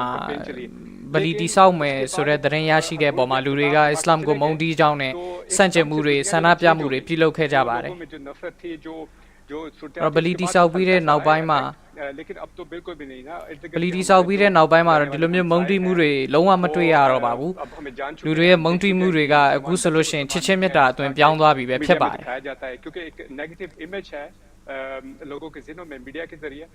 ဗလီတိဆောက်မယ်ဆိုတဲ့သတင်းရရှိတဲ့ပုံမှာလူတွေကအစ္စလာမ်ကိုမုန်းတီးကြောင်းနဲ့စန့်ကျင်မှုတွေဆန္ဒပြမှုတွေပြုလုပ်ခဲ့ကြပါတယ် जो नफरत थी जो ဗလီတိဆောက်ပြီးတဲ့နောက်ပိုင်းမှာ लेकिन अब तो बिल्कुल भी नहीं ना ဗလီတိဆောက်ပြီးတဲ့နောက်ပိုင်းမှာတော့ဒီလိုမျိုးမုန်းတီးမှုတွေလုံးဝမတွေ့ရတော့ပါဘူးလူတွေရဲ့မုန်းတီးမှုတွေကအခုဆိုလို့ရှိရင်ချစ်ချင်းမြတ်တာအသွင်ပြောင်းသွားပြီပဲဖြစ်ပါတယ် दिखाया जाता है क्योंकि एक नेगेटिव इमेज है लोगों के ज़हनों में मीडिया के जरिए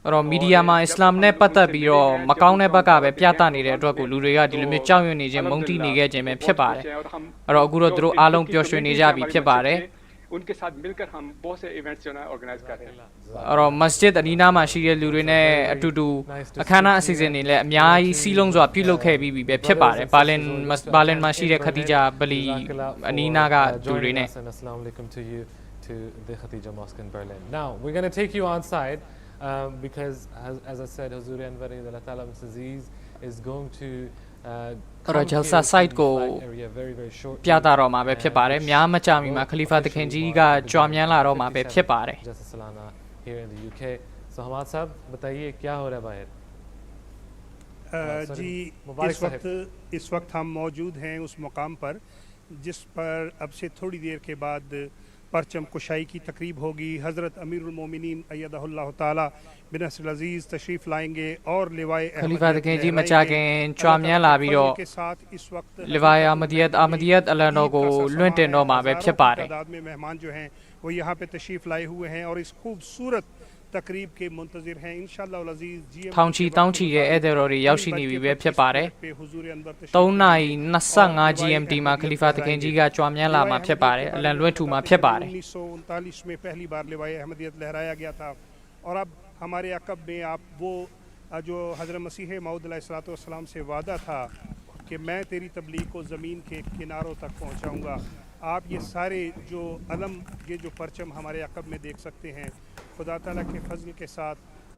အဲ့တော့မီဒီယာမှာအစ္စလာမ်နဲ့ပတ်သက်ပြီးတော့မကောင်းတဲ့ဘက်ကပဲပြသနေတဲ့အတွက်ကိုလူတွေကဒီလိုမျိုးကြောက်ရွံ့နေခြင်းမုန်းတီးနေခဲ့ခြင်းပဲဖြစ်ပါတယ်အဲ့တော့အခုတော့သူတို့အားလုံးပျော်ရွှင်နေကြပြီဖြစ်ပါတယ် उनके साथ मिलकर हम बहुत से इवेंट्स जो है ऑर्गेनाइज कर रहे हैं အဲ့တော့မစဂျစ်အနီးနားမှာရှိတဲ့လူတွေနဲ့အတူတူအခမ်းအနားအစီအစဉ်တွေလည်းအများကြီးစီးလုံးစွာပြုလုပ်ခဲ့ပြီးပြီပဲဖြစ်ပါတယ်ဘာလင်မှာရှိတဲ့ခဒီဂျာဗလီအနီးနားကလူတွေနဲ့ Assalamu alaikum to you to the Khadija Mosque in Berlin. Now we're going to take you on side because as I said Huzur Anwar Aziz is going to Jalsa site ကိုပြသတော့မှာပဲဖြစ်ပါတယ်များမကြာမီမှာခလီဖာသခင်ကြီးကကြွမြန်းလာတော့မှာပဲဖြစ်ပါတယ် Jalsa Salana here in the UK. So Hamad sahab बताइए क्या हो रहा है बाहर जी इस वक्त हम मौजूद हैं उस मुकाम पर जिस पर अब से थोड़ी देर के बाद परचम कुशाई की तकरीब होगी हज़रत अमीरुल मोमिनीन अय्यदहुल्लाह ताला बिन नस्र अजीज़ तशरीफ़ लाएंगे और लिवाए खलीफा तकरीब जी मचा के चामियां ला भी रो के साथ इस वक्त लिवाए अहमदियत अल्लाह को लुंटे नो मा वे छिपारे तादाद में मेहमान जो हैं वो यहाँ पे तशरीफ़ लाए हुए हैं और इस खूबसूरत तकरीब के मुंतज़िर हैं इंशाअल्लाह अल अज़ीज़ जी ထောင်ချီတောင်းချီရဲ့ဧည့်သည်တော်တွေရောက်ရှိနေပြီပဲဖြစ်ပါတယ်3နာရီ25 GMT မှာခလီဖာသခင်ကြီးကကြွမြန်းလာမှာဖြစ်ပါတယ်အလံလွှင့်ထူမှာဖြစ်ပါတယ် 1939 में पहली बार लिवाए अहमदियत लहराया गया था और अब हमारे अकब में आप वो जो हज़रत मसीह मऊद अलैहिस्सलाम से वादा था कि मैं तेरी तबलीग को ज़मीन के किनारों तक पहुँचाऊँगा आप ये सारे जो अलम ये जो परचम हमारे अकब में देख सकते हैं खुदा ताला के फजल के साथ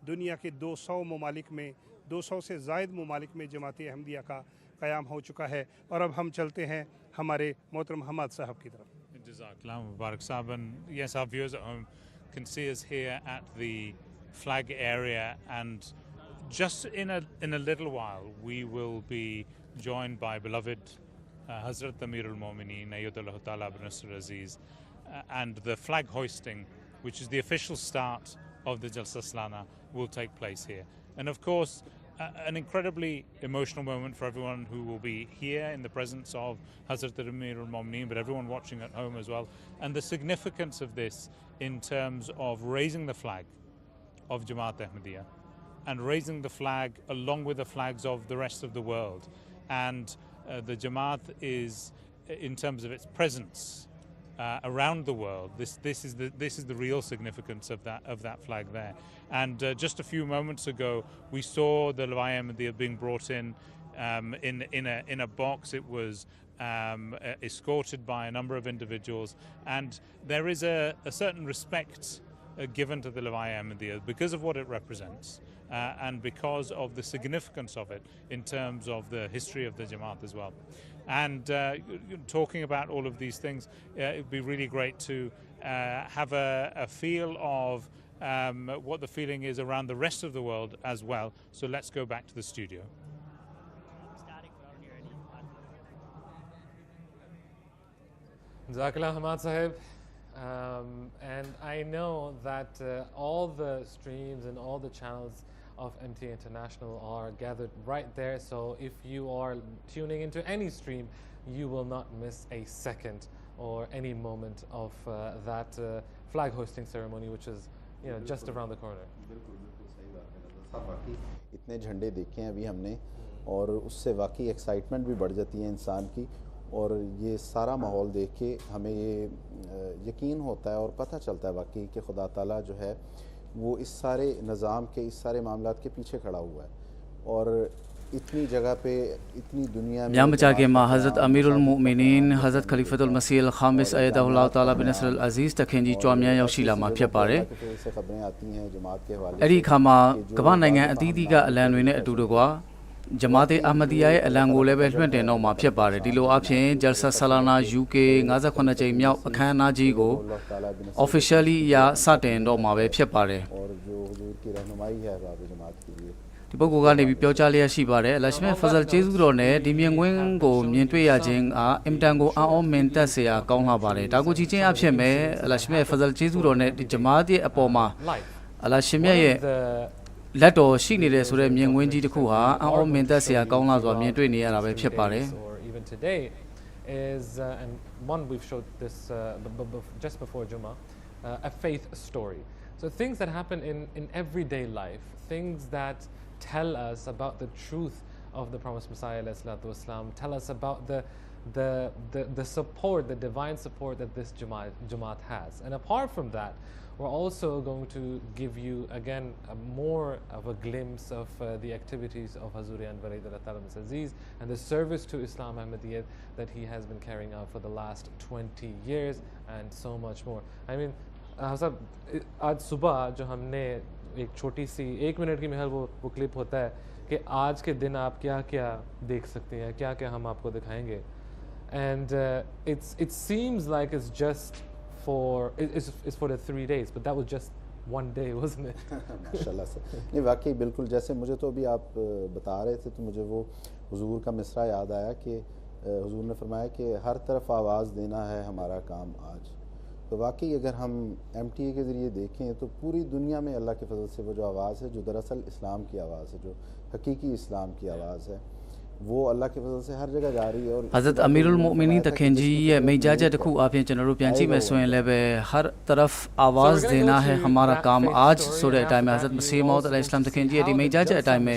दुनिया के 200 ममालिक में 200 से ज़ायद ममालिक में जमात अहमदिया का क़याम हो चुका है और अब हम चलते हैं हमारे मोहतरम हमाद साहब की तरफ Jazakallah Mubarak Sahab, and yes, our viewers at home can see us here at the flag area, and just in a little while we will be joined by beloved Hazrat Amirul Momineen Ayyadullah Ta'ala bin Nasr Aziz and the flag hoisting, which is the official start of the Jalsa Salana, will take place here. And of course, an incredibly emotional moment for everyone who will be here in the presence of Hazrat Amirul Momineen, but everyone watching at home as well. And the significance of this in terms of raising the flag of Jamaat Ahmadiyya and raising the flag along with the flags of the rest of the world. And the Jamaat is, in terms of its presence, around the world, this is the real significance of that flag there. And just a few moments ago, we saw the Liwae Ahmadiyya being brought in a box. It was escorted by a number of individuals, and there is a certain respect given to the Liwae Ahmadiyya because of what it represents. And because of the significance of it in terms of the history of the Jamaat as well. And talking about all of these things, it would be really great to have a feel of what the feeling is around the rest of the world as well. So let's go back to the studio. Jazakallah Hamad Sahib. And I know that all the streams and all the channels of MT International are gathered right there, so if you are tuning into any stream, you will not miss a second or any moment of that flag hosting ceremony, which is just around the corner. इतने झंडे देखे हैं अभी हमने और उससे वाकई एक्साइटमेंट भी बढ़ जाती है इंसान की। और ये सारा माहौल देख के हमें ये यकीन होता है और पता चलता है वाकई कि खुदा ताला जो है वो इस सारे निज़ाम के, इस सारे मामलात के पीछे खड़ा हुआ है। और इतनी जगह पे, इतनी दुनिया में ညမကြခင်မှာ Hazrat Amirul Mu'minin Hazrat Khalifatul Masih al-Khamis Ayyadahullah Ta'ala bin Nasr al-Aziz တခင်ကြီးကြွားမြန်းရောက်ရှိလာမှာဖြစ်ပါတယ်။အဲ့ဒီအခါမှာကမ္ဘာနိုင်ငံအသီးသီးကအလံတွေနဲ့အတူတကွာJamaat Ahmadiyya ရဲ့အလံကိုလည်းပဲလွှင့်တင်တော့မှာဖြစ်ပါတယ်။ဒီလိုအဖြစ် Jalsa Salana UK 58ကြိမ်မြောက်အခမ်းအနားကြီးကို officially ရစတင်တော့မှာပဲဖြစ်ပါတယ်။ဒီပုဂ္ဂိုလ်ကနေပြီးပြောကြားလျက်ရှိပါတယ်အလရှမြတ်ဖဇလ်ကျေးဇူးတော်နဲ့ဒီမြင်ကွင်းကိုမြင်တွေ့ရခြင်းကအင်တန်ကိုအံ့ဩမင်သက်စရာကောင်းလာပါတယ်ဒါကိုကြည့်ချင်းအဖြစ်မဲ့အလရှမြတ်ဖဇလ်ကျေးဇူးတော်နဲ့ဒီဂျမာတ်ရဲ့အပေါ်မှာအလရှမြတ်ရဲ့လက်တော်ရှိနေတဲ့ဆိုတဲ့မြင်ကွင်းကြီးတစ်ခုဟာအံ့ဩမင်သက်စရာကောင်းလာစွာမြင်တွေ့နေရတာပဲဖြစ်ပါတယ် is and one we've showed this just before Jummah a faith story so things that happen in everyday life things that tell us about the truth of the promised Messiah ﷺ, tell us about the support, the divine support that this Jamaat has. And apart from that, we're also going to give you again more of a glimpse of the activities of Hazuri Anwar Aziz and the service to Islam Ahmadiyya that he has been carrying out for the last 20 years and so much more. I mean, आज सुबह जो हमने एक छोटी सी 1 मिनट की महल वो क्लिप होता है कि आज के दिन आप क्या क्या देख सकते हैं क्या क्या हम आपको दिखाएंगे and it seems like it's just it's for the 3 days but that was just one day wasn't it माशाल्लाह से नहीं वाकई बिल्कुल जैसे मुझे तो अभी आप बता रहे थे तो मुझे वो हुजूर का मिसरा याद आया कि हुजूर ने फरमाया कि हर तरफ आवाज़ देना है हमारा काम आज तो वाकई अगर हम MTA के ज़रिए देखें तो पूरी दुनिया में अल्लाह के फजल से वो जो आवाज़ है जो दरअसल इस्लाम की आवाज़ है जो हकीकी इस्लाम की आवाज़ है वो अल्लाह के फजल से हर जगह जा रही है और Hazrat Amirul Mu'minin တခင်ကြီးရဲ့မိန့်ကြားချက်တစ်ခုအပြင်ကျွန်တော်တို့ပြန်ကြည့်မယ်ဆိုရင်လည်းပဲ हर तरफ आवाज़ देना है हमारा काम आज ဆိုတဲ့အတိုင်းပဲ Hazrat Masih Maud alayhi salam တခင်ကြီးရဲ့ဒီမိန့်ကြားချက်အတိုင်းပဲ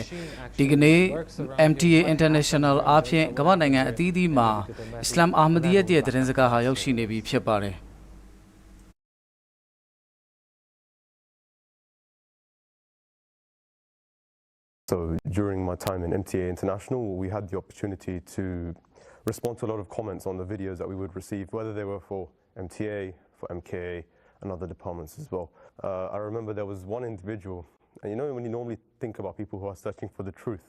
ဒီကနေ့ MTA International အပြင်ကမ္ဘာနိုင်ငံအသီးသီးမှာ Islam Ahmadiyya ရဲ့သတင်းစကားဟာရောက်ရှိနေပြီဖြစ်ပါတယ် So during my time in MTA International, we had the opportunity to respond to a lot of comments on the videos that we would receive, whether they were for MTA, for MKA, and other departments as well. I remember there was one individual, and you know when you normally think about people who are searching for the truth,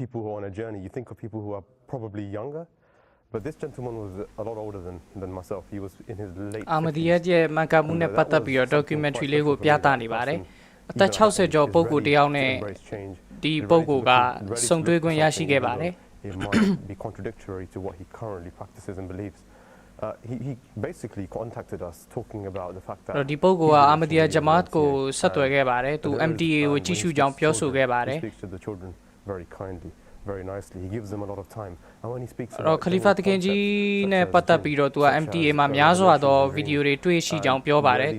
people who are on a journey, you think of people who are probably younger, but this gentleman was a lot older than myself. He was in his late 50s. Ahmadiyya ရဲ့မှန်ကန်မှုနဲ့ပတ်သက်ပြီးတော့ documentary လေးကိုပြသနေပါတယ် အသက် 60 ကျော်ပုဂ္ဂိုလ်တယောက်နဲ့ဒီပုဂ္ဂိုလ်ကဆုံတွေ့ခွင့်ရရှိခဲ့ပါတယ် It might be contradictory to what he currently practices and believes. He basically contacted us talking about the fact that ဒီပုဂ္ဂိုလ်က Ahmadiyya Jamaat ကိုဆက်သွယ်ခဲ့ပါတယ်သူ MTA ကိုကြည့်ရှုကြောင်းပြောဆိုခဲ့ပါတယ် He speaks to the children very kindly, very nicely. He gives them a lot of time. And when he speaks တော့ Khalifa တခင်ကြီးနဲ့ပတ်သက်ပြီးတော့သူက MTA မှာများစွာသောဗီဒီယိုတွေတွေ့ရှိကြောင်းပြောပါတယ်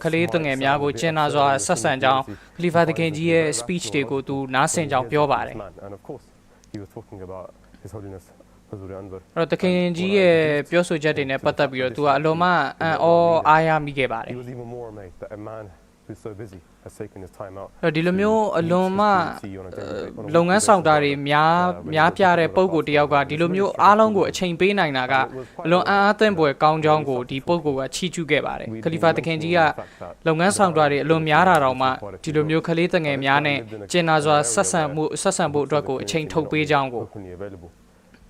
ကလေးသူငယ်များကိုကျင်နာစွာဆက်ဆံကြောင်း Khalifa တခင်ကြီးရဲ့ speech တွေကိုသူနားဆင်ကြောင်းပြောပါတယ် And of course, he was talking about His Holiness Hazuri Anwar. တော့တခင်ကြီးရဲ့ပြောဆိုချက်တွေနဲ့ပတ်သက်ပြီးတော့သူကအလွန်မှအံ့ဩအားရမိခဲ့ပါတယ် He was even more amazed that a man who's so busy has taken his time out. ဒီလိုမျိုးအလွန်မှလုပ်ငန်းဆောင်တာတွေများပြတဲ့ပုံကိုတယောက်ကဒီလိုမျိုးအားလုံးကိုအချိန်ပေးနိုင်တာကအလွန်အားအသင့်ပွဲကောင်းကြောင်းကိုဒီပုံကချီးကျူးခဲ့ပါတယ်ခလီဖာတခင်ကြီးကလုပ်ငန်းဆောင်တာတွေအလွန်များတာတော့မှဒီလိုမျိုးကလေးတငယ်များနဲ့ကျင်နာစွာဆက်ဆံဖို့အတွက်ကိုအချိန်ထုတ်ပေးကြောင်းကို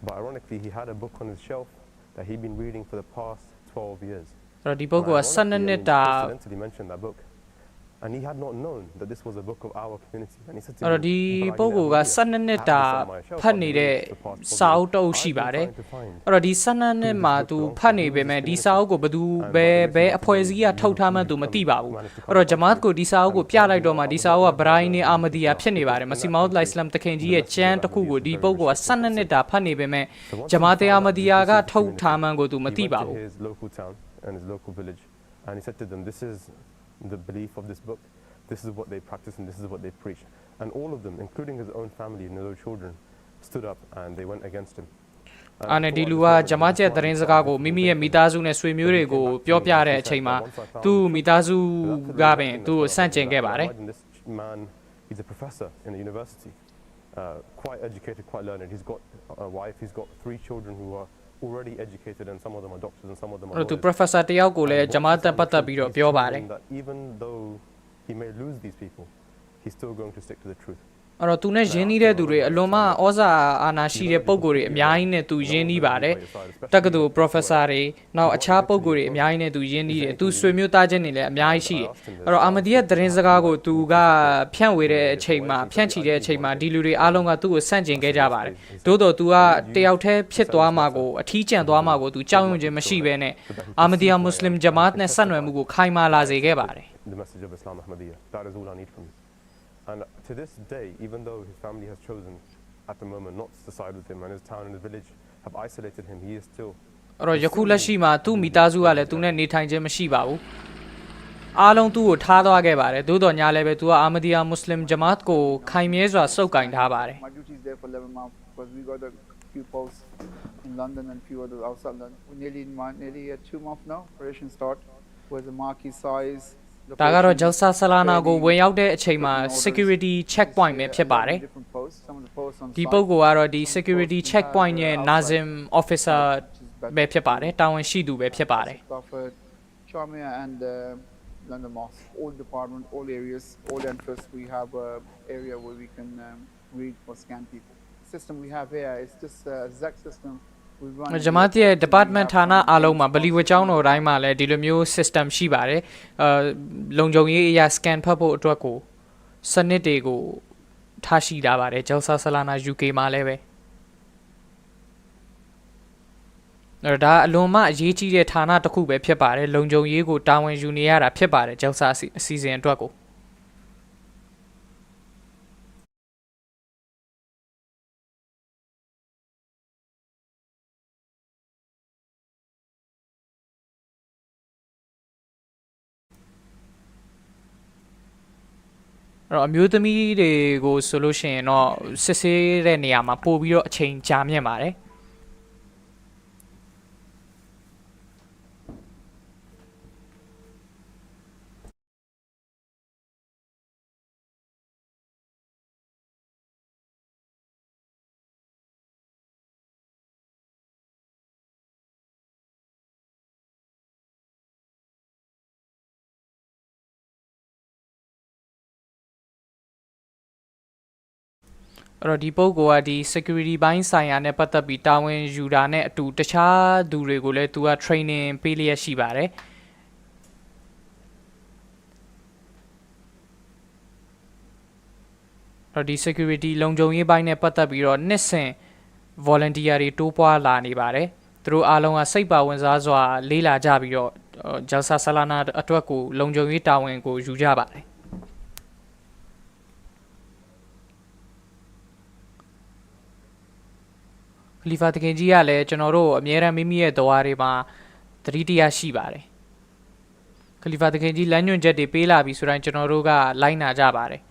But ironically, he had a book on his shelf that he'd been reading for the past 12 years. ဒီပုဂ္ဂိုလ်က12နှစ်တာ mentioned that book. And he had not known that this was a book of our community. And he said to me, အဲ့တော့ဒီပုဂ္ဂိုလ်က12နှစ်တာဖတ်နေတဲ့စာအုပ်တစ်အုပ်ရှိပါတယ်အဲ့တော့ဒီ12နှစ်မှာသူဖတ်နေပေမဲ့ဒီစာအုပ်ကိုဘယ်အဖွဲ့အစည်းကထုတ်ထားမှန်းသူမသိပါဘူးအဲ့တော့ဂျမာတ်ကိုဒီစာအုပ်ကိုပြလိုက်တော့မှဒီစာအုပ်ကဘရိုင်းနေအာမဒီယာဖြစ်နေပါတယ်မစီမောက်လိုင်စလမ်တခင်ကြီးရဲ့ကျမ်းတစ်ခုကိုဒီပုဂ္ဂိုလ်က12နှစ်တာဖတ်နေပေမဲ့ဂျမာတ်အာမဒီယာကထုတ်ထားမှန်းကိုသူမသိပါဘူး his local town and his local village and he said to them, this is the belief of this book. This is what they practice and this is what they preach. And all of them, including his own family and his own children, stood up and they went against him. အာနဲ့ဒီလူကဂျမားချက်သတင်းစကားကိုမိမိရဲ့မိသားစုနဲ့ဆွေမျိုးတွေကိုပြောပြတဲ့အချိန်မှာသူ့မိသားစုကပင်သူ့ကိုဆန့်ကျင်ခဲ့ပါတယ် Man, he's a professor in a university, quite educated, quite learned. He's got a wife, he's got 3 children who are already educated, and some of them are doctors and some of them are lawyers. သူ professor တယောက်ကိုလည်းဂျမားတက်ပတ်သက်ပြီးတော့ပြောပါတယ် Even though he may lose these people, he's still going to stick to the truth. အဲ့တော့သူနဲ့ယဉ်နီးတဲ့သူတွေအလွန်မှဩဇာအာဏာရှိတဲ့ပုံကိုယ်တွေအများကြီးနဲ့သူယဉ်နီးပါတယ်တက္ကသိုလ် professor တွေနောက်အခြားပုံကိုယ်တွေအများကြီးနဲ့သူယဉ်နီးတယ်သူဆွေမျိုးသားချင်းတွေလည်းအများကြီးရှိတယ်အဲ့တော့အာမဒီရဲ့သတင်းစကားကိုသူကဖြန့်ဝေတဲ့အချိန်မှာဖြန့်ချီတဲ့အချိန်မှာဒီလူတွေအားလုံးကသူ့ကိုဆန့်ကျင်ခဲ့ကြပါတယ်သို့တော်သူကတယောက်တည်းဖြစ်သွားမှာကိုအထီးကျန်သွားမှာကိုသူကြောက်ရွံ့ခြင်းမရှိဘဲနဲ့အာမဒီယာမွတ်စလင်ဂျမာတ်နဲ့ဆက်နွယ်မှုကိုခိုင်မာလာစေခဲ့ပါတယ် The message of Islam Ahmadiyya, that is all I need from you. And to this day, even though his family has chosen at the moment not to side with him and his town and his village have isolated him, he is still အဲ့တော့ယခုလက်ရှိမှာသူ့မိသားစုကလည်းသူနဲ့နေထိုင်ခြင်းမရှိပါဘူးအားလုံးသူ့ကိုထားသွားခဲ့ပါတယ်သို့တော်ညာလည်းပဲသူကအာမဒီယာမွတ်စလင်ဂျမာတ်ကိုခိုင်မြဲစွာစုပ်ကိုင်ထားပါတယ် My duty is there for 11 months because we got a few posts in London and few others outside London. We're nearly 2 months now. Operation start was a marquee size. ဒါကတော့ Jalsa Salana ကိုဝင်ရောက်တဲ့အချိန်မှာ security checkpoint ပဲဖြစ်ပါတယ်ဒီပုဂ္ဂိုလ်ကတော့ဒီ security checkpoint ရဲ့ Nazim officer ပဲဖြစ်ပါတယ်တာဝန်ရှိသူပဲဖြစ်ပါတယ် Jamia and London Mosque, all department, all areas, all entrances, we have an area where we can read or scan people. The system we have here is just a exact system. ဂျမာတ်ရဲ့ department ဌာနအားလုံးမှာဗလီဝကျောင်းတော်တိုင်းမှာလည်းဒီလိုမျိုး system ရှိပါတယ်လုံခြုံရေးအရာ scan ဖတ်ဖို့အတွက်ကိုစနစ်တွေကိုထားရှိထားပါတယ် Jalsa Salana UK မှာလည်းပဲဒါအလွန်မှအရေးကြီးတဲ့ဌာနတစ်ခုပဲဖြစ်ပါတယ်လုံခြုံရေးကိုတာဝန်ယူနေရတာဖြစ်ပါတယ် Jalsa အစီအစဉ်အတွက်ကိုအဲ့တော့အမျိုးသမီးတွေကိုဆိုလို့ရှိရင်တော့စစ်ဆေးတဲ့နေရာမှာပို့ပြီးတော့အချိန်ကြာမြင့်ပါတယ်အဲ့တော့ဒီပုဂ္ဂိုလ်ကဒီ security ဘိုင်းဆိုင်ရာနဲ့ပတ်သက်ပြီးတာဝန်ယူတာနဲ့အတူတခြားသူတွေကိုလည်းသူက training ပေးလျက်ရှိပါတယ်အဲ့တော့ဒီ security လုံခြုံရေးဘိုင်းနဲ့ပတ်သက်ပြီးတော့နှစ်စဉ် volunteer တွေတိုးပွားလာနေပါတယ်သူတို့အားလုံးကစိတ်ပါဝင်စားစွာလေးလာကြပြီးတော့ Jalsa Salana အတွက်ကိုလုံခြုံရေးတာဝန်ကိုယူကြပါတယ်ခလီဖာတခင်ကြီးကလည်းကျွန်တော်တို့အမြဲတမ်းမိမိရဲ့တော်တွေမှာသတိတရားရှိပါတယ်ခလီဖာတခင်ကြီးလမ်းညွှန်ချက်တွေပေးလာပြီဆိုတိုင်းကျွန်တော်တို့ကလိုက်နာကြပါတယ်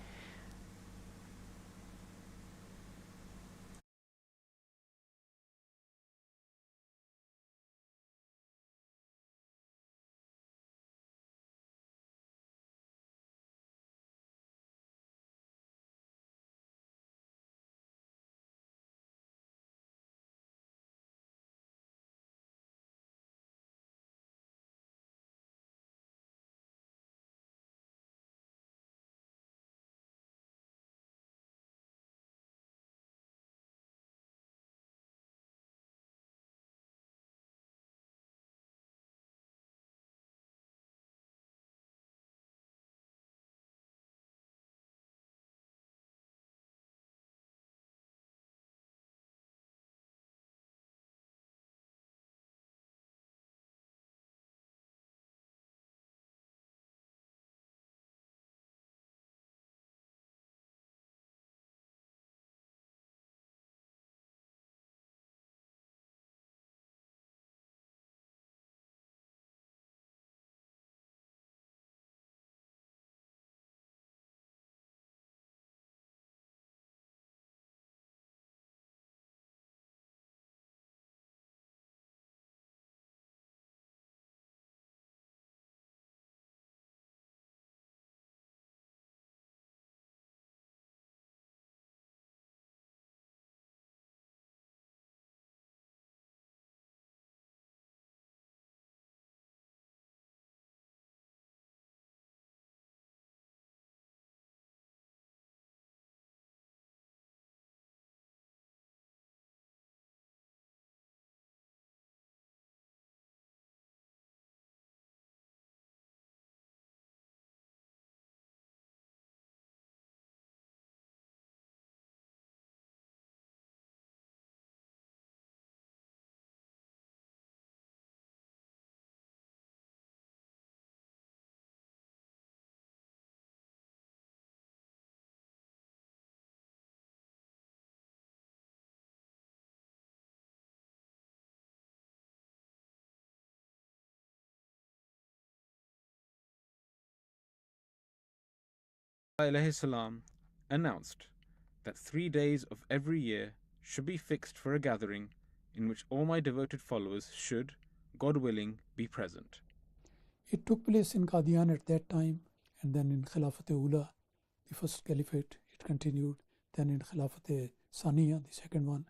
alayhi salam announced that 3 days of every year should be fixed for a gathering in which all my devoted followers should, God willing, be present. It took place in Qadian at that time, and then in Khilafat-e-Ula, the first caliphate, it continued, then in Khilafat-e-Saniya, the second one.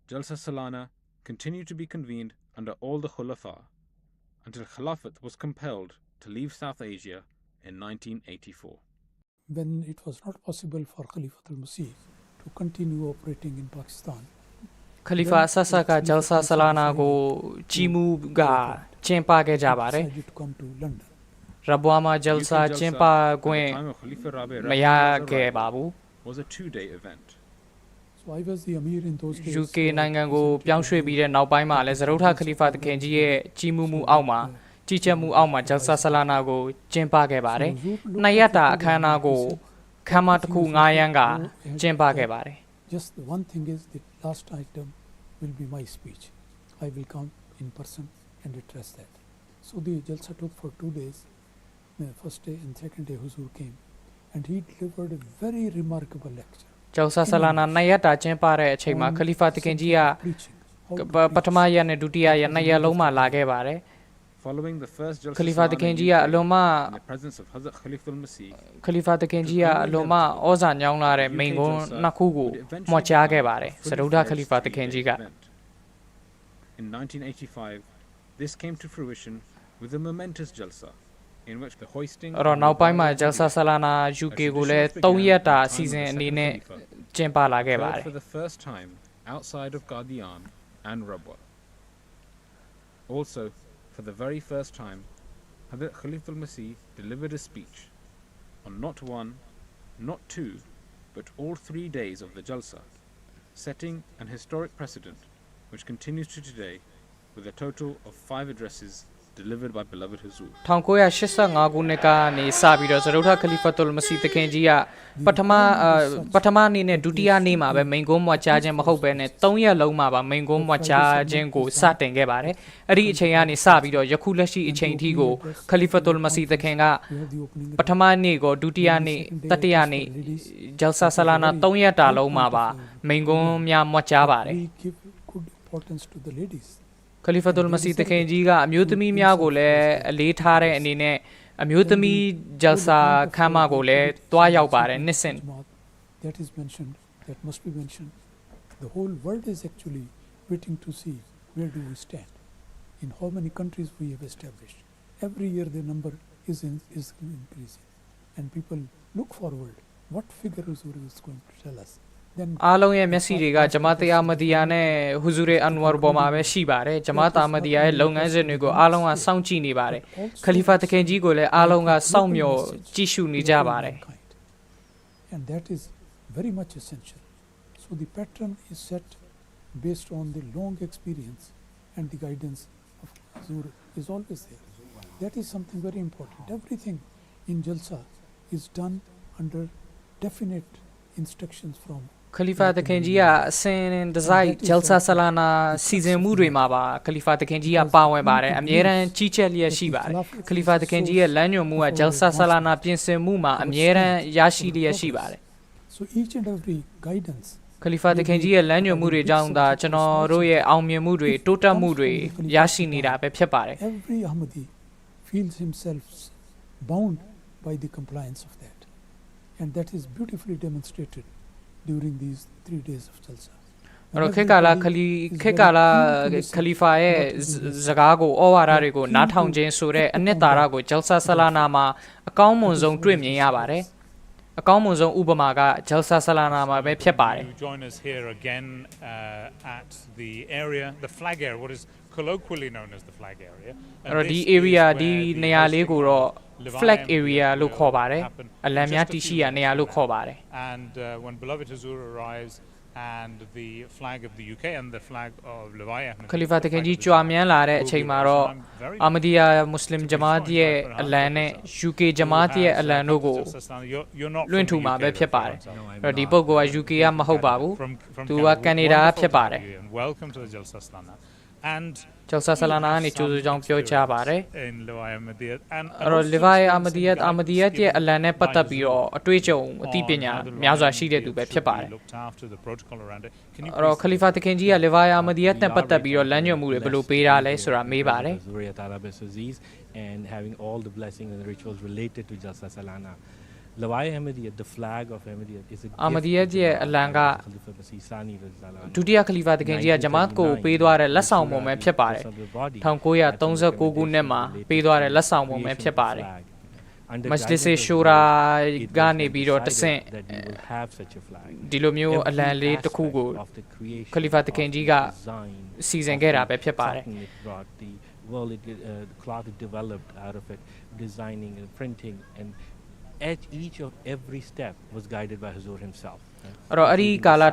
Jalsa Salana continued to be convened under all the Khulafa until Khilafat was compelled to leave South Asia in 1984. When it was not possible for Khalifatul Masih to continue operating in Pakistan, Khalifa Sasaka Jalsa Salana go Chimu ga Chimpa ke jabare. Rabwama Jalsa Chimpa Gwen Maya ke Babu was a 2-day event. So I was the Amir in those days. UK နိုင်ငံကိုပြောင်းရွှေ့ပြီးတဲ့နောက်ပိုင်းမှာလည်းဇရုထခလီဖာတခင်ကြီးရဲ့ကြီးမှုမှုအောက်မှာကြီးကြပ်မှုအောက်မှာဂျယ်ဆာဆလာနာကိုကျင်းပခဲ့ပါတယ်။နှစ်ရက်တာအခမ်းအနားကိုခမ်းမတစ်ခု9ရန်ကကျင်းပခဲ့ပါတယ်။ Just the one thing is the last item will be my speech. I will come in person and address that. So the Jalsa took for 2 days. The first day and second day Huzur came, and he delivered a very remarkable lecture. Jalsa Salana နှစ်ရက်တာကျင်းပတဲ့အချိန်မှာခလီဖာတခင်ကြီးကပထမရက်နဲ့ဒုတိယရက်နှစ်ရက်လုံးမှာလာခဲ့ပါတယ်။ Following the first Jalsa Khalifa the Kenji aloma in the presence of Hazrat Khalifatul Masih Khalifa the Kenji aloma ဩဇာညောင်းလာတဲ့မိန့်ခွန်းနှစ်ခုကိုမှတ်ကြားခဲ့ပါတယ်စရုဒ္ဓ Khalifa the Kenji က In 1985 this came to fruition with a momentous Jalsa in which the hoisting အဲ့တော့နောက်ပိုင်းမှာ Jalsa Salana UK ကိုလည်း3ရက်တာအစီအစဉ်အနေနဲ့ကျင်းပလာခဲ့ပါတယ် for the first time outside of Qadian and Rabwa. Also for the very first time, Hazrat Khalifatul Masih delivered a speech on not one, not two, but all 3 days of the Jalsa, setting an historic precedent which continues to today with a total of 5 addresses delivered by beloved Huzur. 1985ခုနှစ်ကနေစပြီးတော့ဇရုထခလီဖတ်တုလ်မစီတခင်ကြီးကပထမနေ့နဲ့ဒုတိယနေ့မှာပဲမိန်ကုန်းမွတ်ချခြင်းမဟုတ်ဘဲနဲ့3ရက်လုံးမှာပါမိန်ကုန်းမွတ်ချခြင်းကိုစတင်ခဲ့ပါတယ်။အဲ့ဒီအချိန်ကနေစပြီးတော့ယခုလက်ရှိအချိန်အထိကိုခလီဖတ်တုလ်မစီတခင်ကပထမနေ့ကိုဒုတိယနေ့တတိယနေ့ဂျယ်ဆာဆလာနာ3ရက်တာလုံးမှာပါမိန်ကုန်းများမွတ်ချပါတယ်။ Khalifatul Masih the Kenji ကအမျိုးသမီးများကိုလည်းအလေးထားတဲ့အနေနဲ့အမျိုးသမီး Jalsa ခမ်းမကိုလည်းတွားရောက်ပါတယ်နှစ်စဉ် That is mentioned, that must be mentioned. The whole world is actually waiting to see where do we stand, in how many countries we have established. Every year the number is increasing, and people look forward. What figure Huzur is going to tell us? အားလုံးရဲ့မျက်စိတွေကဂျမာတ်အာမဒီယာနဲ့ဟူဇူရီအန်ဝါပေါ်မှာပဲရှိပါတယ်ဂျမာတ်အာမဒီယာရဲ့လုပ်ငန်းစဉ်တွေကိုအားလုံးကစောင့်ကြည့်နေပါတယ်ခလီဖာတခင်ကြီးကိုလည်းအားလုံးကစောင့်မျှော်ကြည့်ရှုနေကြပါတယ် And that is very much essential. So the pattern is set based on the long experience, and the guidance of Huzur is always there. That is something very important. Everything in Jalsa is done under definite instructions from Khalifa the Kenji ကအစဉ်တစိုက် Jalsa Salana စီစဉ်မှုတွေမှာပါ Khalifa the Kenji ကပါဝင်ပါတယ်အမြဲတမ်းကြီးချက်လျက်ရှိပါတယ် Khalifa the Kenji ရဲ့လမ်းညွှန်မှုက Jalsa Salana ပြင်ဆင်မှုမှာအမြဲတမ်းရရှိလျက်ရှိပါတယ် So each and every guidance Khalifa the Kenji ရဲ့လမ်းညွှန်မှုတွေကြောင့်ဒါကျွန်တော်တို့ရဲ့အောင်မြင်မှုတွေတိုးတက်မှုတွေရရှိနေတာပဲဖြစ်ပါတယ် Every Ahmadi feels himself bound by the compliance of that, and that is beautifully demonstrated during these 3 days of Jalsa. အဲ့တော့ခေတ်ကာလခလီဖာရဲ့စကားကိုဩဝါဒတွေကိုနားထောင်ခြင်းဆိုတဲ့အနှစ်သာရကို Jalsa Salana မှာအကောင်းမွန်ဆုံးတွေ့မြင်ရပါတယ်အကောင်းမွန်ဆုံးဥပမာက Jalsa Salana မှာပဲဖြစ်ပါတယ် Join us here again at the area, the flag area, what is colloquially known as the flag area. အဲ့တော့ဒီ area ဒီနေရာလေးကိုတော့ flag area လို့ခေါ်ပါတယ်အလံများတရှိရာနေရာလို့ခေါ်ပါတယ် And when beloved Huzur arrives and the flag of the UK and the flag of Levi Khalifa the Kenji ကြွားမြန်းလာတဲ့အချိန်မှာတော့ Ahmadiyya Muslim Jamaat ရဲ့အလံနဲ့ UK Jamaat ရဲ့အလံတို့ကိုလွှင့်ထူမှာပဲဖြစ်ပါတယ်အဲ့တော့ဒီပုဂ္ဂိုလ်က UK ကမဟုတ်ပါဘူးသူကကနေဒါကဖြစ်ပါတယ် Welcome to the Jalsa Salana. And Jalsa Salana ကနေကြိုးစိုးကြောင်းပြောကြားပါတယ် in Lewai Ahmadiyya and အဲ့တော့ Levi Ahmadiyya ရဲ့အလံနဲ့ပတ်သက်ပြီးတော့အတွေ့အကြုံအသိပညာများစွာရှိတဲ့သူပဲဖြစ်ပါတယ် အဲ့တော့ Khalifa တခင်ကြီးက Levi Ahmadiyya နဲ့ပတ်သက်ပြီးတော့လမ်းညွှန်မှုတွေဘယ်လိုပေးတာလဲဆိုတာမေးပါတယ် and having all the blessings and the rituals related to Jalsa Salana. Lewai Ahmadiyya, the flag of Ahmadiyya, is a Ahmadiyya ရဲ့အလံကဒုတိယခလီဖာတခင်ကြီးကဂျမာတ်ကိုပေးသွားတဲ့လက်ဆောင်ပုံပဲဖြစ်ပါတယ်1939ခုနှစ်မှာပေးသွားတဲ့လက်ဆောင်ပုံပဲဖြစ်ပါတယ် Majlis Shura ကနေပြီးတော့တဆင့်ဒီလိုမျိုးအလံလေးတစ်ခုကိုခလီဖာတခင်ကြီးကစီစဉ်ခဲ့တာပဲဖြစ်ပါတယ် well, cloth developed out of it, designing and printing, and at each of every step was guided by Huzur himself. အဲ့တော့အဲ့ဒီကာလ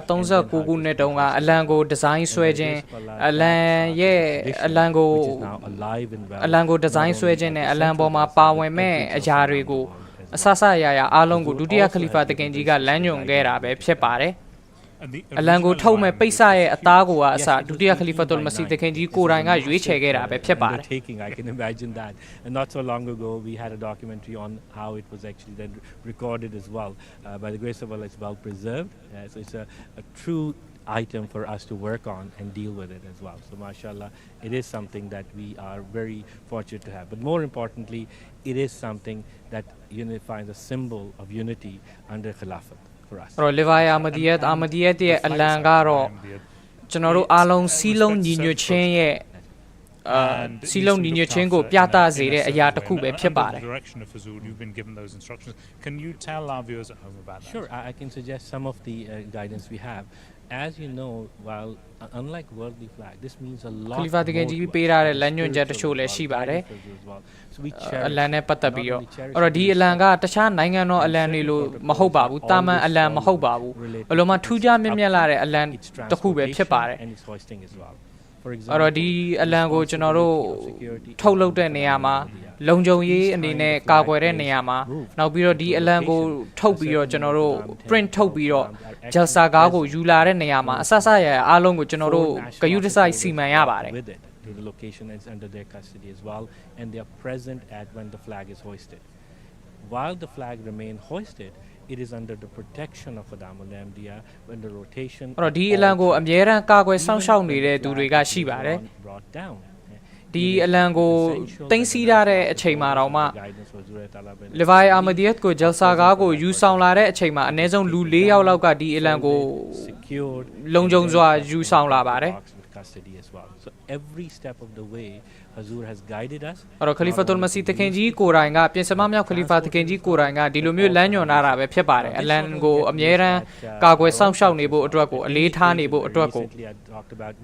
1939ခုနှစ်တုန်းကအလံကိုဒီဇိုင်းဆွဲခြင်းအလံရဲ့အလံကိုဒီဇိုင်းဆွဲခြင်းနဲ့အလံပေါ်မှာပါဝင်မဲ့အရာတွေကိုအဆဆရရအားလုံးကိုဒုတိယခလီဖာတခင်ကြီးကလမ်းညွှန်ခဲ့တာပဲဖြစ်ပါတယ်အလံကိုထုတ်မဲ့ပိတ်စရဲ့အသားကိုကအစဒုတိယခလီဖတ်တုလ်မစီတခင်ကြီးကိုယ်တိုင်ကရွေးချယ်ခဲ့တာပဲဖြစ်ပါတယ် I can imagine that. And not so long ago we had a documentary on how it was actually then recorded as well. By the grace of Allah, it's well preserved. So it's a true item for us to work on and deal with it as well. So mashallah, it is something that we are very fortunate to have. But more importantly, it is something that unifies a symbol of unity under Khilafat. အဲ့တော့ Levi Ahmadiyya ရဲ့အလံကတော့ကျွန်တော်တို့အားလုံးစီးလုံးညီညွတ်ခြင်းရဲ့စီးလုံးညီညွတ်ခြင်းကိုပြသစေတဲ့အရာတစ်ခုပဲဖြစ်ပါတယ် Can you tell our viewers at home about that? Sure, I can suggest some of the guidance we have. As you know, while unlike worldly flag, this means a lot. ခလီဖာတခင်ကြီးပေးထားတဲ့လမ်းညွှန်ချက်တချို့လည်းရှိပါတယ်အလံနဲ့ပတ်သက်ပြီးတော့အဲ့တော့ဒီအလံကတခြားနိုင်ငံတော်အလံတွေလို့မဟုတ်ပါဘူးတာမန်အလံမဟုတ်ပါဘူးဘယ်လိုမှထူးခြားမြင့်မြတ်လာတဲ့အလံတစ်ခုပဲဖြစ်ပါတယ်အဲ့တော့ဒီအလံကိုကျွန်တော်တို့ထုတ်လုပ်တဲ့နေရာမှာလုံခြုံရေးအနေနဲ့ကာကွယ်တဲ့နေရာမှာနောက်ပြီးတော့ဒီအလံကိုထုတ်ပြီးတော့ကျွန်တော်တို့ print ထုတ်ပြီးတော့ Jalsa ကားကိုယူလာတဲ့နေရာမှာအဆဆရအားလုံးကိုကျွန်တော်တို့ဂရုတစိုက်စီမံရပါတယ် The location is under their custody as well, and they are present at when the flag is hoisted. While the flag remains hoisted, it is under the protection of Adamul Ahmadiyya when the rotation အဲ့တော့ဒီအလံကိုအမြဲတမ်းကာကွယ်စောင့်ရှောက်နေတဲ့သူတွေကရှိပါတယ် ဒီအလံကိုတင်စီထားတဲ့အချိန်မှာတော့မှ Levi Ahmadiyya ကို Jalsa ကားကိုယူဆောင်လာတဲ့အချိန်မှာအနည်းဆုံးလူ4ယောက်လောက်ကဒီအလံကိုလုံခြုံစွာယူဆောင်လာပါတယ် custody as well. So every step of the way Huzur has guided us. အဲ့တော့ Khalifatul Masih တခင်ကြီးကိုယ်တိုင်ကပြင်စမမြောက် Khalifa တခင်ကြီးကိုယ်တိုင်ကဒီလိုမျိုးလမ်းညွှန်ထားတာပဲဖြစ်ပါတယ်အလံကိုအမြဲတမ်းကာကွယ်စောင့်ရှောက်နေဖို့အတွက်ကိုအလေးထားနေဖို့အတွက်ကို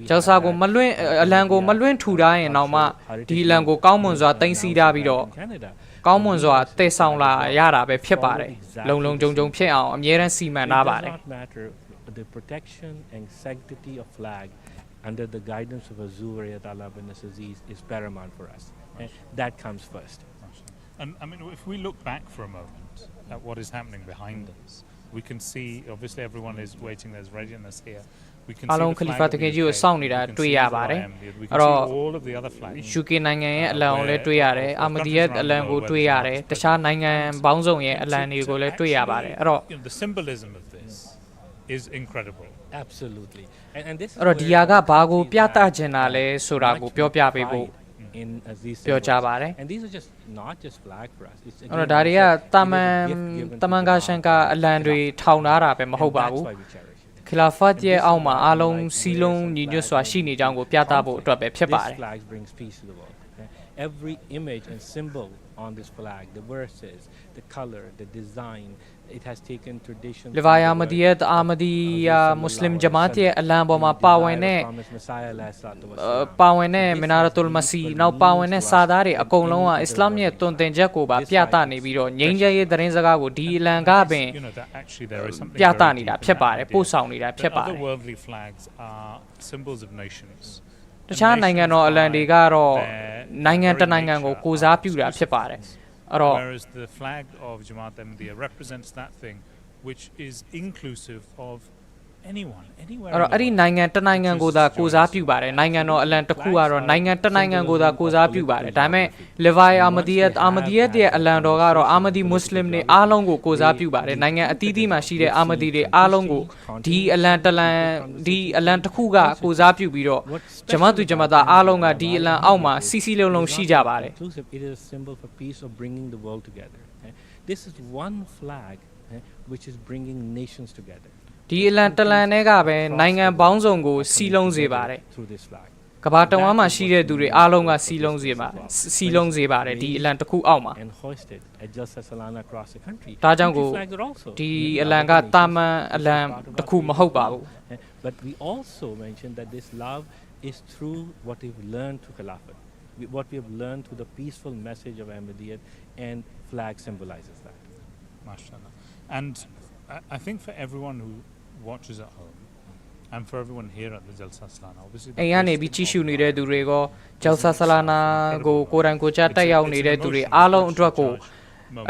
Jalsa ကိုမလွင့်အလံကိုမလွင့်ထူထားရင်တော့မှဒီအလံကိုကောင်းမွန်စွာတင်စီထားပြီးတော့ကောင်းမွန်စွာတည်ဆောင်လာရတာပဲဖြစ်ပါတယ်လုံလုံခြုံခြုံဖြစ်အောင်အမြဲတမ်းစီမံထားပါတယ် The protection and sanctity of flag under the guidance of Huzur bin Aziz is paramount for us. And that comes first. And I mean, if we look back for a moment at what is happening behind us, we can see, obviously everyone is waiting, there's readiness here. We can see the flag of the UK, we can see all of the other flags. UK နိုင်ငံရဲ့အလံကိုလည်းတွေ့ရတယ်။ Ahmadiyya အလံကိုတွေ့ရတယ်။တခြားနိုင်ငံပေါင်းစုံရဲ့အလံတွေကိုလည်းတွေ့ရပါတယ်။အဲ့တော့ the symbolism of this is incredible. Absolutely. And this အဲ့တော့ဒီဟာကဘာကိုပြသချင်တာလဲဆိုတာကိုပြောပြပေးဖို့ပြောကြပါတယ် And these are just not just flag for us. It's အဲ့တော့ဒါတွေကတမန်ကရှန်ကအလံတွေထောင်ထားတာပဲမဟုတ်ပါဘူး Khilafat ရဲ့အောက်မှာအားလုံးစီးလုံးညီညွတ်စွာရှိနေကြောင်းကိုပြသဖို့အတွက်ပဲဖြစ်ပါတယ် This flag brings peace to the world. Every image and symbol on this flag, the verses, the color, the design, it has taken tradition. Levi Ahmadiyya Muslim Jamaat ရဲ့အလံပေါ်မှာပါဝင်တဲ့Minaratul Masih နောက်ပါဝင်တဲ့စာသားတွေအကုန်လုံးကအစ္စလာမ်ရဲ့တွင်တင်ချက်ကိုပါပြသနေပြီးတော့ငြိမ်းချမ်းရေးသတင်းစကားကိုဒီအလံကပင်ပြသနေတာဖြစ်ပါတယ်ပို့ဆောင်နေတာဖြစ်ပါတယ် Other worldly flags are symbols of nations. တခြားနိုင်ငံတော်အလံတွေကတော့နိုင်ငံတနိုင်ငံကိုကိုးစားပြုတာဖြစ်ပါတယ်အဲ့တော့ Whereas the flag of Jamaat Ahmadiyya represents that thing which is inclusive of anyone, anywhere. အဲ့တော့အဲ့ဒီနိုင်ငံတစ်နိုင်ငံကိုသာကိုစားပြုပါတယ်နိုင်ငံတော်အလံတစ်ခုကတော့နိုင်ငံတစ်နိုင်ငံကိုသာကိုစားပြုပါတယ်ဒါပေမဲ့ Levi Ahmadiyya ရဲ့အလံတော်ကတော့ Ahmadi Muslim တွေအားလုံးကိုကိုစားပြုပါတယ်နိုင်ငံအသီးသီးမှာရှိတဲ့ Ahmadi တွေအားလုံးကိုဒီအလံတစ်ခုကကိုစားပြုပြီးတော့ဂျမတ်သူဂျမတ်သားအားလုံးကဒီအလံအောက်မှာစီစီလုံးလုံးရှိကြပါတယ် It is a symbol for peace of bringing the world together. This is one flag which is bringing nations together. ဒီအလံတလန်တွေကပဲနိုင်ငံပေါင်းစုံကိုစီလုံးစေပါတယ်ကမ္ဘာတဝန်းမှာရှိတဲ့သူတွေအားလုံးကစီလုံးစေပါတယ်ဒီအလံတစ်ခုအောက်မှာ And hoisted at Jalsa Salana across the country. ဒါကြောင့်ကိုဒီအလံကတာမန်အလံတစ်ခုမဟုတ်ပါဘူး But we also mentioned that this love is through what we've learned through Khilafat, what we have learned through the peaceful message of Ahmadiyya, and flag symbolizes that. MashaAllah. And I think for everyone who watches at home and for everyone here at the Jalsa Salana, obviously အိမ်ကနေပြီးကြည့်ရှုနေတဲ့သူတွေကို Jalsa Salana ကိုကိုယ်တိုင်ကိုယ်ကျတက်ရောက်နေတဲ့သူတွေအားလုံးအတွက်ကို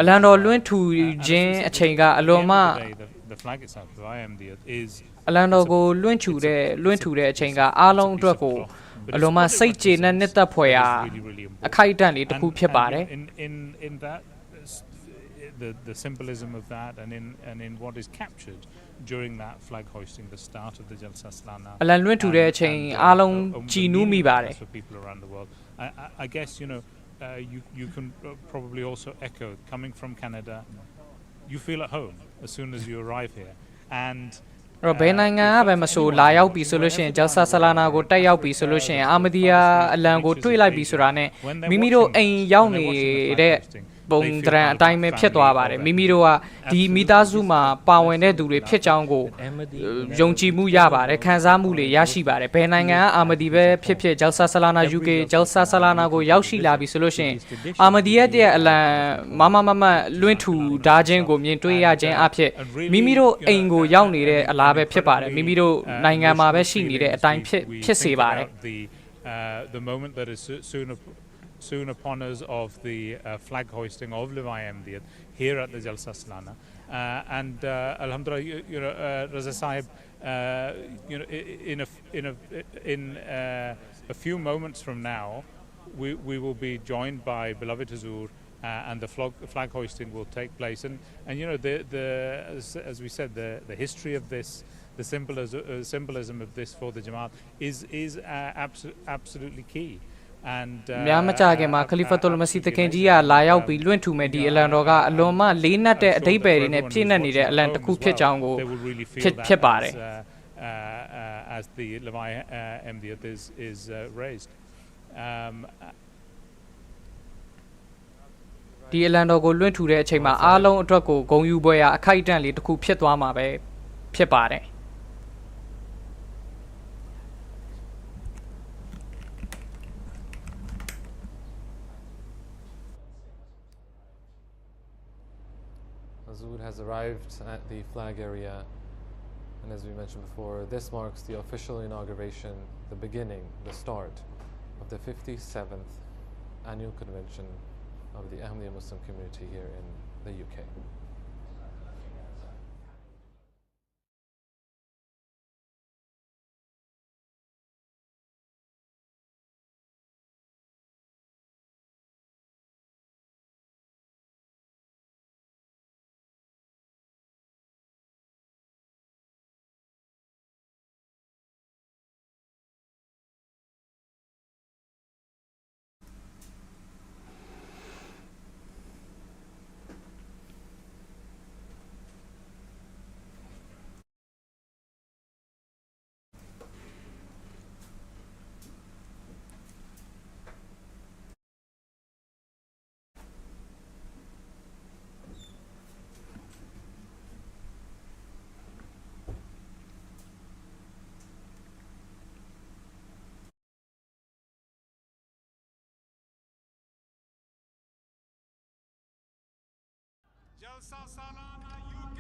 အလံတော်လွှင့်ထူခြင်းအချိန်ကအလွန်မှ the flag itself, the Ahmadiyya, is အလံတော်ကိုလွှင့်ထူတဲ့အချိန်ကအားလုံးအတွက်ကိုအလွန်မှစိတ်ကျေနပ်နှစ်သက်ဖွယ်ရာအခိုက်အတန့်လေးတစ်ခုဖြစ်ပါတယ် in that the symbolism of that and in what is captured during that flag hoisting, the start of the Jalsa Salana. အလံလွှင့်ထူတဲ့အချိန်အားလုံးကြည်နူးမိပါတယ် For people around the world, I guess you can probably also echo coming from Canada. You feel at home as soon as you arrive here, and အဲ့တော့ဘယ်နိုင်ငံကပဲမဆိုလာရောက်ပြီဆိုလို့ရှိရင် Jalsa Salana ကိုတက်ရောက်ပြီဆိုလို့ရှိရင် Ahmadiyya အလံကိုတွေ့လိုက်ပြီဆိုတာနဲ့မိမိတို့အိမ်ရောက်နေတဲ့ပုံတရံအတိုင်းပဲဖြစ်သွားပါတယ်မိမိတို့ကဒီမိသားစုမှာပါဝင်တဲ့သူတွေဖြစ်ကြောင်းကိုယုံကြည်မှုရပါတယ်ခံစားမှုတွေရရှိပါတယ်ဘယ်နိုင်ငံက Ahmadi ပဲဖြစ်ဖြစ် Jalsa Salana UK Jalsa Salana ကိုရောက်ရှိလာပြီဆိုလို့ရှိရင် Ahmadiyya ရဲ့အလံမလွှင့်ထူဓာခြင်းကိုမြင်တွေ့ရခြင်းအဖြစ်မိမိတို့အိမ်ကိုရောက်နေတဲ့အလားပဲဖြစ်ပါတယ်မိမိတို့နိုင်ငံမှာပဲရှိနေတဲ့အတိုင်းဖြစ်စေပါတယ် the moment that is soon upon us of the flag hoisting of Levi Ahmadiyya here at the Jalsa Salana, and Alhamdulillah, Raza Sahib, in a few moments from now, we will be joined by beloved Huzur, and the flag hoisting will take place. And as we said, the history of this, the symbolism of this for the Jamaat is absolutely key. And များမကြခင်မှာ Khalifatul Masih တခင်ကြီးကလာရောက်ပြီးလွှင့်ထူမဲ့ဒီအလံတော်ကအလွန်မှလေးနက်တဲ့အဓိပ္ပာယ်တွေနဲ့ပြည့်နှက်နေတဲ့အလံတစ်ခုဖြစ်ကြောင်းကိုဖြစ်ပါတယ် as the Levi Ahmadiyya is raised. ဒီအလံတော်ကိုလွှင့်ထူတဲ့အချိန်မှာအားလုံးအတွက်ကိုဂုဏ်ယူပွဲရာအခိုက်အတန့်လေးတစ်ခုဖြစ်သွားမှာပဲဖြစ်ပါတယ် Azur has arrived at the flag area, and as we mentioned before, this marks the official inauguration, the beginning, the start of the 57th annual convention of the Ahmadiyya Muslim community here in the UK. Jalsa Salana UK,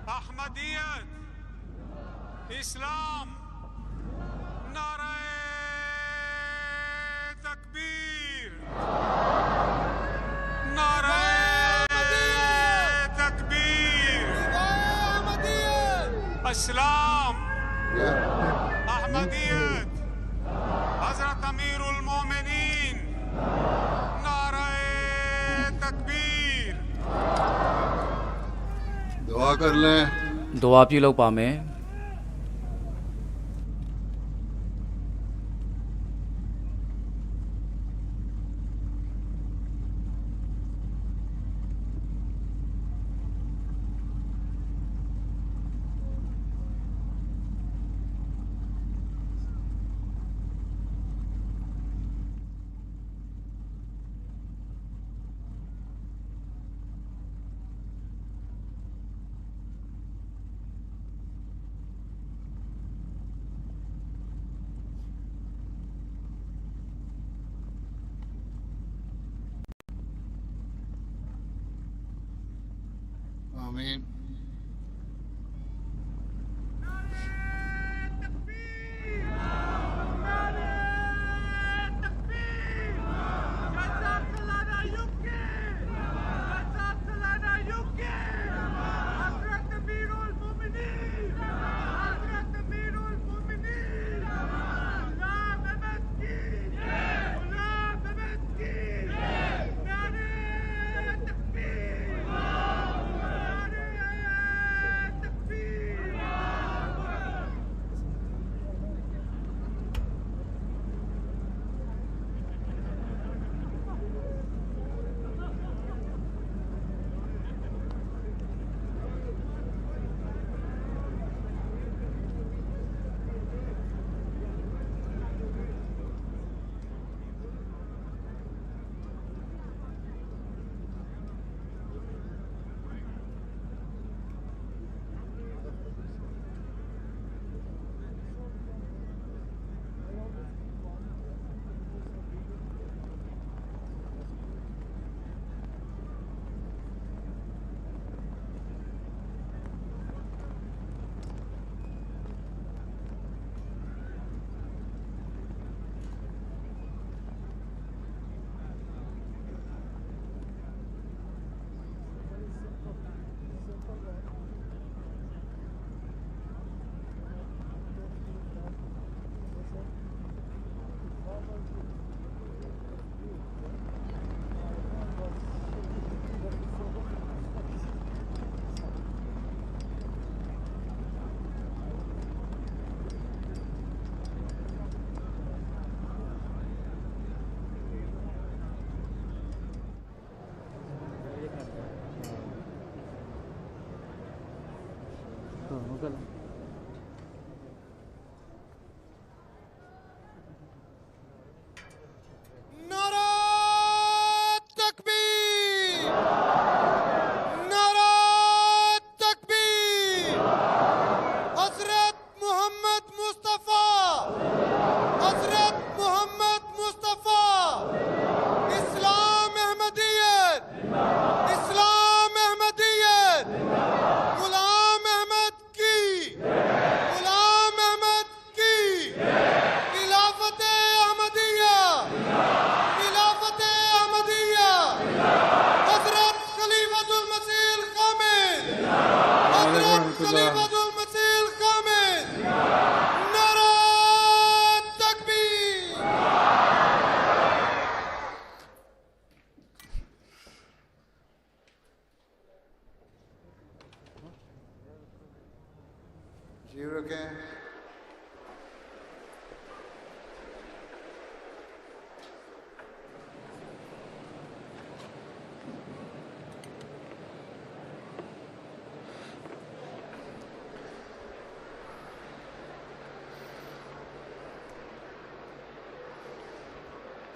Ahmadiyya, Islam, Narae Takbir, Narae Takbir, Islam, Ahmadiyyat, Hazrat Amirul Mu'mineen, Narae Takbir. दुआ कर लें. ဒွါပြုလုပ်ပါမယ် आमीन.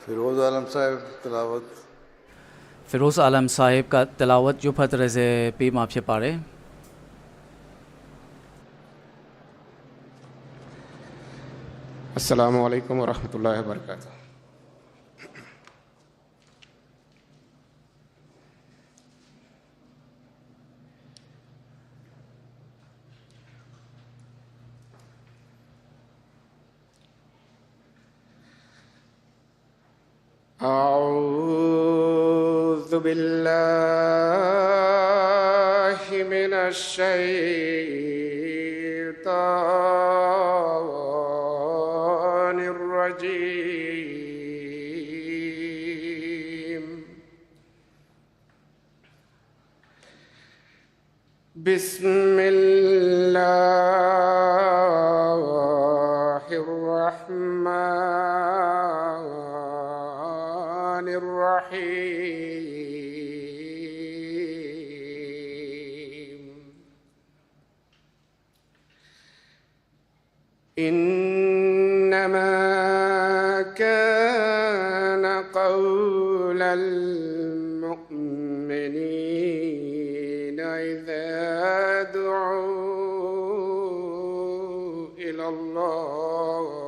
फिरोज आलम साहब तिलावत फिरोज आलम साहिब का तिलावत जो फतरे से पी माफ़ी पारे अस्सलामु अलैकुम वरहमतुल्लाहि वबरकातुहू। أعوذ بالله من الشيطان الشيطان الرجيم بسم الله الرحمن الرحيم إنما كان قول المؤمنين إذا دعوا إلى الله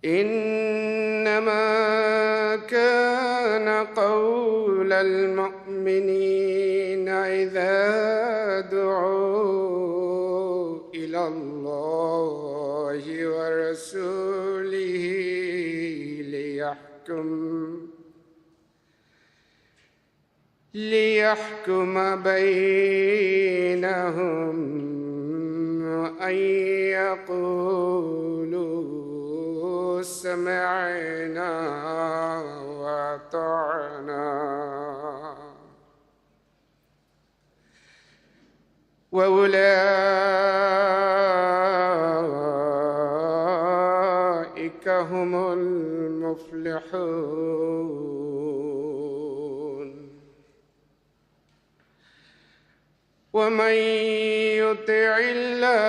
إنما كان قول المؤمنين إذا دعوا إلى الله ورسوله ليحكم بينهم أن يقولوا سمعنا وأطعنا وأولئك هم المفلحون ومن يطع الله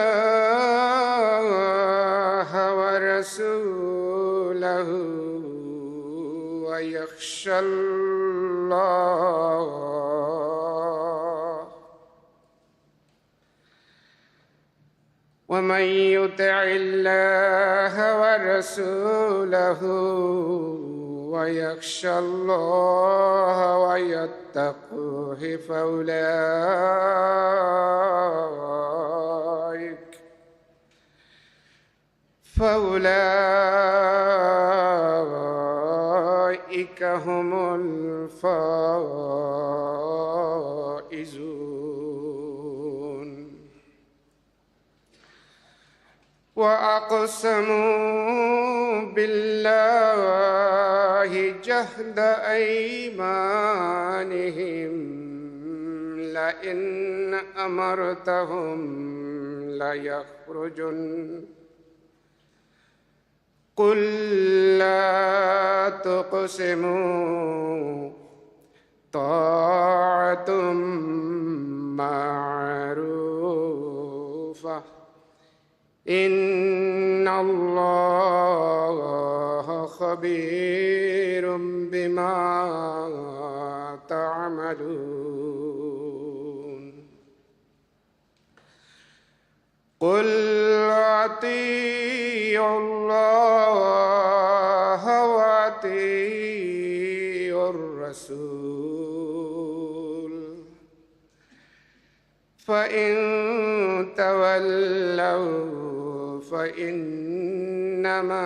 ورسوله ويخشى الله ومن يطع الله ورسوله ويخشى الله ويتقه فأولئك هم الفائزون وأقسموا بالله جهد أيمانهم لئن أمرتهم ليخرجن قل لا تقسموا طاعة معروفة إن الله خبير بما تعملون قل أطيعوا الله وأطيعوا الرسول فإن تولوا فإنما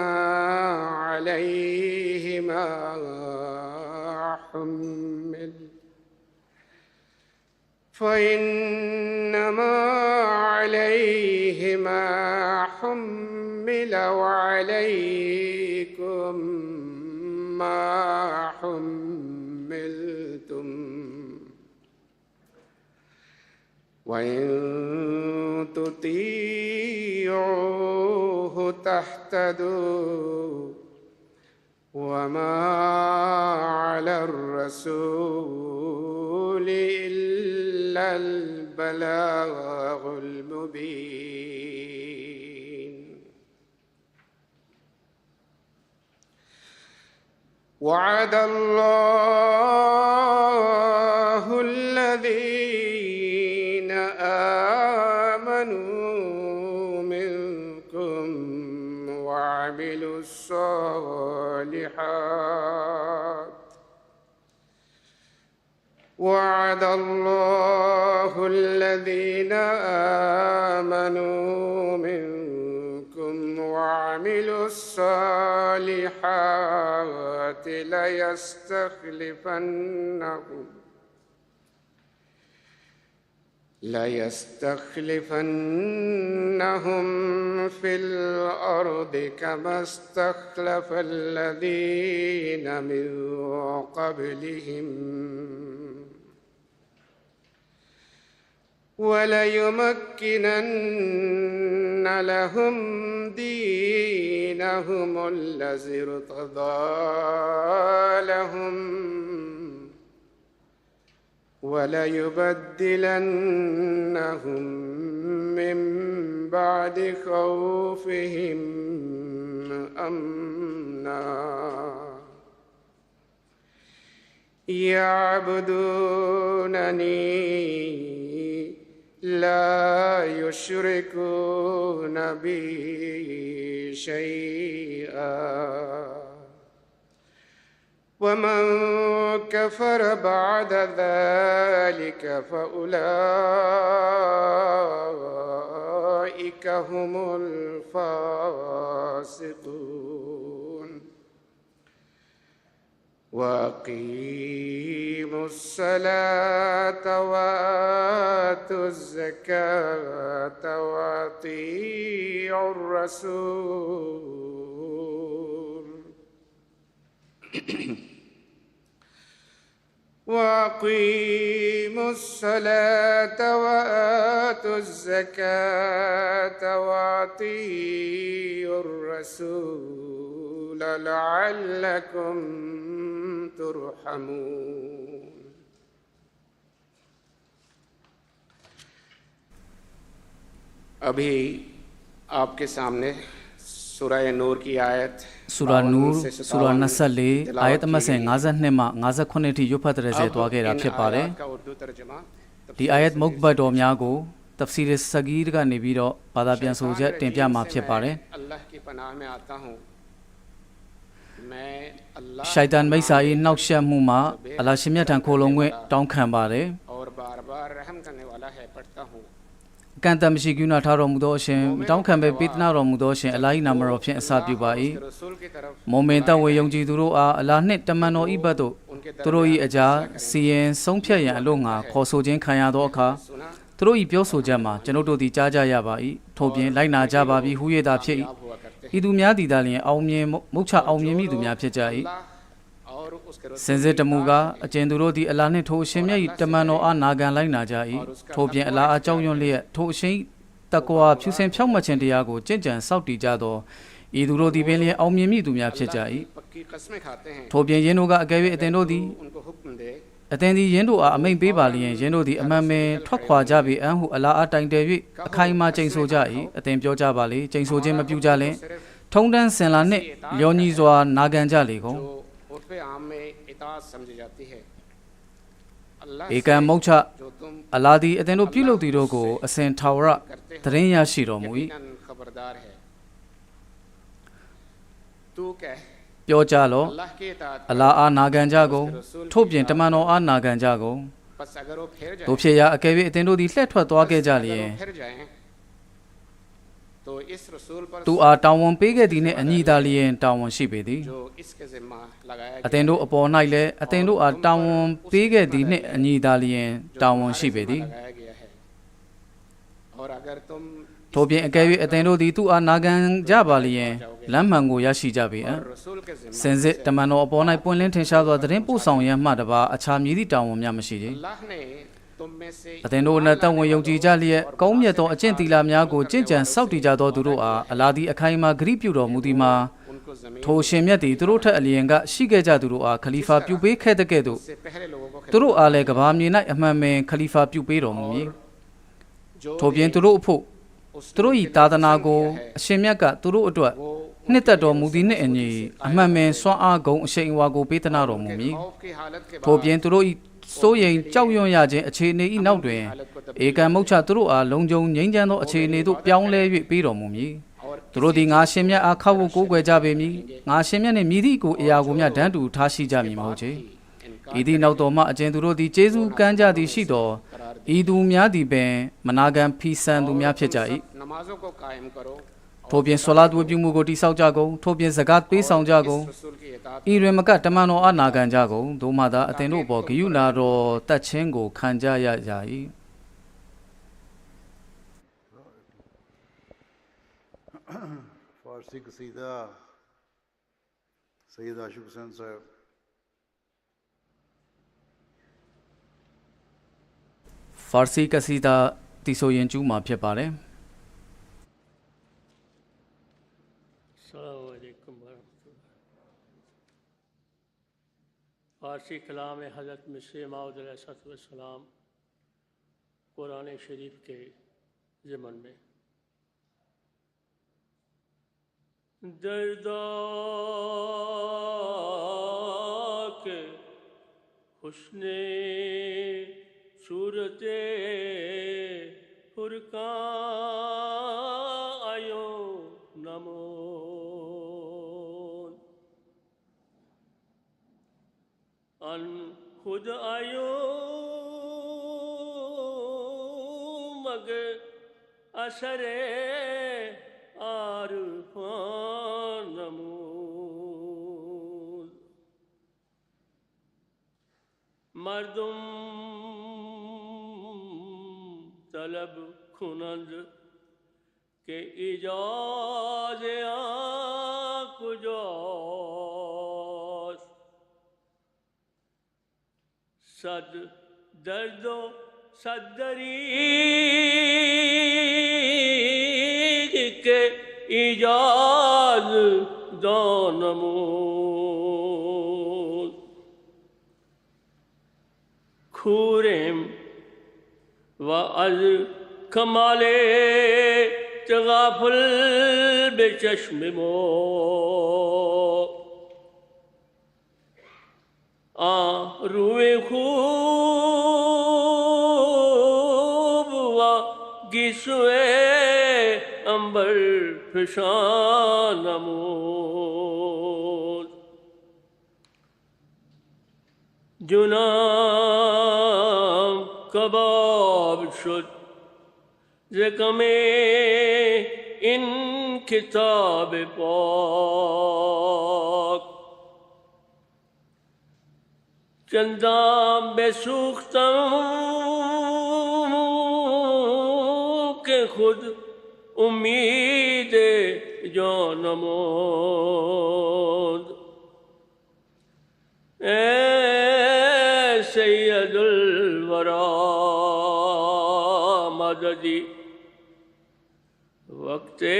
عليه ما حمل وعليكم ما حملتم وإن تطيعوه تهتدوا وما على الرسول إلا البلاغ المبين وعد الله الذين آمنوا منكم وعملوا الصالحات وعد الله الذين آمنوا منكم وعملوا الصالحات ليستخلفنهم في الأرض كما استخلف الذين من قبلهم وليمكنن لهم دينهم الذي ارتضى لهم وليبدلنهم من بعد خوفهم أمنا يعبدونني لا يشركون بي شيئا ومن كفر بعد ذلك فأولئك هم الفاسقون وأقيموا الصلاة وآتوا الزكاة وأطيعوا الرسول وأقيموا الصلاة وآتوا الزكاة وأطيعوا الرسول لعلكم ترحمون अभी आपके सामने सूरह नूर की आयत Surah Nur, Surah Nasali, ayat 52မှ59ထိရွတ်ဖတ်တဲ့ဆဲသွားခဲ့တာဖြစ်ပါတယ်။ဒီ ayat မုတ်ဘတ်တော်များကို tafsir Sagir ကနေပြီးတော့ဘာသာပြန်ဆိုချက်တင်ပြမှာဖြစ်ပါတယ်။ Shaitan မိစ္ဆာ၏နှောက်ယှက်မှုမှာအလ္လာဟ်ရှင်မြတ်ထံခိုလုံခွင့်တောင်းခံပါတယ်။ကံတမရှိကုဏထားတော်မူသောအရှင်တောင်းခံပဲပေးသနာတော်မူသောအရှင်အလ္လာဟ်၏နာမတော်ဖြင့်အစပြုပါ၏။မုံမင်တပ်ဝေယုံကြည်သူတို့အားအလ္လာဟ်နှင့်တမန်တော်၏ဘတ်သို့သူတို့၏အကြားစီရင်ဆုံးဖြတ်ရန်အလို့ငါခေါ်ဆိုခြင်းခံရသောအခါသူတို့၏ပြောဆိုချက်မှာကျွန်ုပ်တို့သည်ကြားကြရပါ၏။ထို့ပြင်လိုက်နာကြပါပြီဟူ၍သာဖြစ်၏။ဤသူများသည်သာလျှင်အောင်မြင်မုတ်ချအောင်မြင်မိသူများဖြစ်ကြ၏။စင်စစ်တမှုကအကျဉ်သူတို့သည်အလ္လာဟ်နှင့်ထိုအရှင်မြတ်၏တမန်တော်အားနာခံလိုက်နာကြ၏ထို့ပြင်အလ္လာဟ်အကြောင်းယွန်းလျက်ထိုအရှင်တကွာဖြူစင်ဖြောင့်မတ်ခြင်းတရားကိုကြင်ကြံစောင့်တည်ကြသောဤသူတို့သည်ပင်လျင်အောင်မြင်မိသူများဖြစ်ကြ၏ထို့ပြင်ယင်းတို့ကအကယ်၍အသင်တို့သည်အသင်သည်ယင်းတို့အားအမိန့်ပေးပါလျင်ယင်းတို့သည်အမှန်ပင်ထွက်ခွာကြပြီအံဟုအလ္လာဟ်အတိုင်တယ်၍အခိုင်အမာကျိန်ဆိုကြ၏အသင်ပြောကြပါလေကျိန်ဆိုခြင်းမပြုကြလင်ထုံတန်းစင်လာနှင့်လျော်ညီစွာနာခံကြလေကုန်ဧကံမုတ်ချအလာဒီအသင်တို့ပြုလုပ်သည်တို့ကိုအစဉ်ထာဝရသတင်းရရှိတော်မူ၏ပြောကြလောအလာအားနာခံကြကုန်ထို့ပြင်တမန်တော်အားနာခံကြကုန်တို့ဖြစ်ရာအကယ်၍အသင်တို့သည်လှည့်ထွက်သွားခဲ့ကြလျင်သူအားတောင်းဝန်ပေးခဲ့သည်နှင့်အညီသာလျင်တောင်းဝန်ရှိပေသည်အသင်တို့အပေါ်၌လည်းအသင်တို့အားတောင်းဝန်ပေးခဲ့သည်နှင့်အညီသာလျင်တောင်းဝန်ရှိပေသည်ထို့ပြင်အကယ်၍အသင်တို့သည်သူအားနာခံကြပါလျင်လမ်းမှန်ကိုရရှိကြပေစင်စစ်တမန်တော်အပေါ်၌ပွင့်လင်းထင်ရှားသောသတင်းပို့ဆောင်ရန်မှတပါအခြားမည်သည့်တောင်းဝန်များမရှိသေးအသင်တို့နဲ့တန်ဝင်ယုံကြည်ကြလျက်ကောင်းမြတ်သောအကျင့်သီလများကိုကျင့်ကြံစောင့်တည်ကြသောသူတို့အားအလာဒီအခိုင်အမာဂရုပြုတော်မူသည်မှာထိုရှင်မြတ်သည်သူတို့ထက်အလျင်ကရှိခဲ့ကြသူတို့အားခလီဖာပြုပေးခဲ့တဲ့ကဲ့သို့သူတို့အားလည်းကဘာမြေ၌အမှန်ပင်ခလီဖာပြုပေးတော်မူမည်ထို့ပြင်သူတို့အဖို့သူတို့၏သာသနာကိုအရှင်မြတ်ကသူတို့အတွက်နှစ်သက်တော်မူသည်နှင့်အညီအမှန်ပင်စွမ်းအားကုန်အရှိန်အဝါကိုပေးသနာတော်မူမည်ထို့ပြင်သူတို့၏စိုးရိမ်ကြောက်ရွံ့ရခြင်းအခြေအနေ၏နောက်တွင်ဧကံမုတ်ချသူတို့အားလုံခြုံငြိမ်းချမ်းသောအခြေအနေသို့ပြောင်းလဲ၍ပေးတော်မူမည်သူတို့သည်ငါရှင်မြတ်အားခောက်ကိုကိုးကွယ်ကြပေမည်ငါရှင်မြတ်နှင့်မြည်သည့်ကိုအရာကိုမြတ်တန်းတူထားရှိကြမည်မဟုတ်ချေဤသည့်နောက်တော်မှအကျဉ်သူတို့သည်ကျေးဇူးကမ်းကြသည်ရှိသောဤသူများသည်ပင်မနာခံဖီဆန်သူများဖြစ်ကြ၏ထို့ပြင်ဆွလာသွေးပြုမှုကိုတိဆောက်ကြကုန်ထို့ပြင်ဇဂတ်ပေးဆောင်ကြကုန်ဤတွင်မကတမန်တော်အားနာခံကြကုန်သို့မှသာအသင်တို့ပေါ်ဂယုဏတော်တတ်ခြင်းကိုခံကြရကြ၏ फारसी कसीदा सैयद आशिक हुसैन साहब फारसी कसीदा တီဆိုရင်ကျူးမှာဖြစ်ပါတယ် अस्सलामु अलैकुम वरहमतुल्लाह फारसी कलाम हज़रत मसीह मौऊद अलैहिस्सलाम कुरान शरीफ के ज़मन में दर्दा के हुस्ने सूरते फुरका आयो नमो अन खुद आयो मगर असरे आरफान नमो मर्दुम तलब खुनंद के इजाज़ कुजोस सद दर्दो सदरी के इजाज़ दानमो खूरेम व अज कमाले तगाफुल बेचश्म मो आ रुए खूब व गिसुए अंबर फिशान नमोद जुनाम कबाब शुद ज़कमे इन किताब पाक चंदा बेसूख्तम के खुद उम्मीद जानमोद ए सैयदुल वरा मददी वक्ते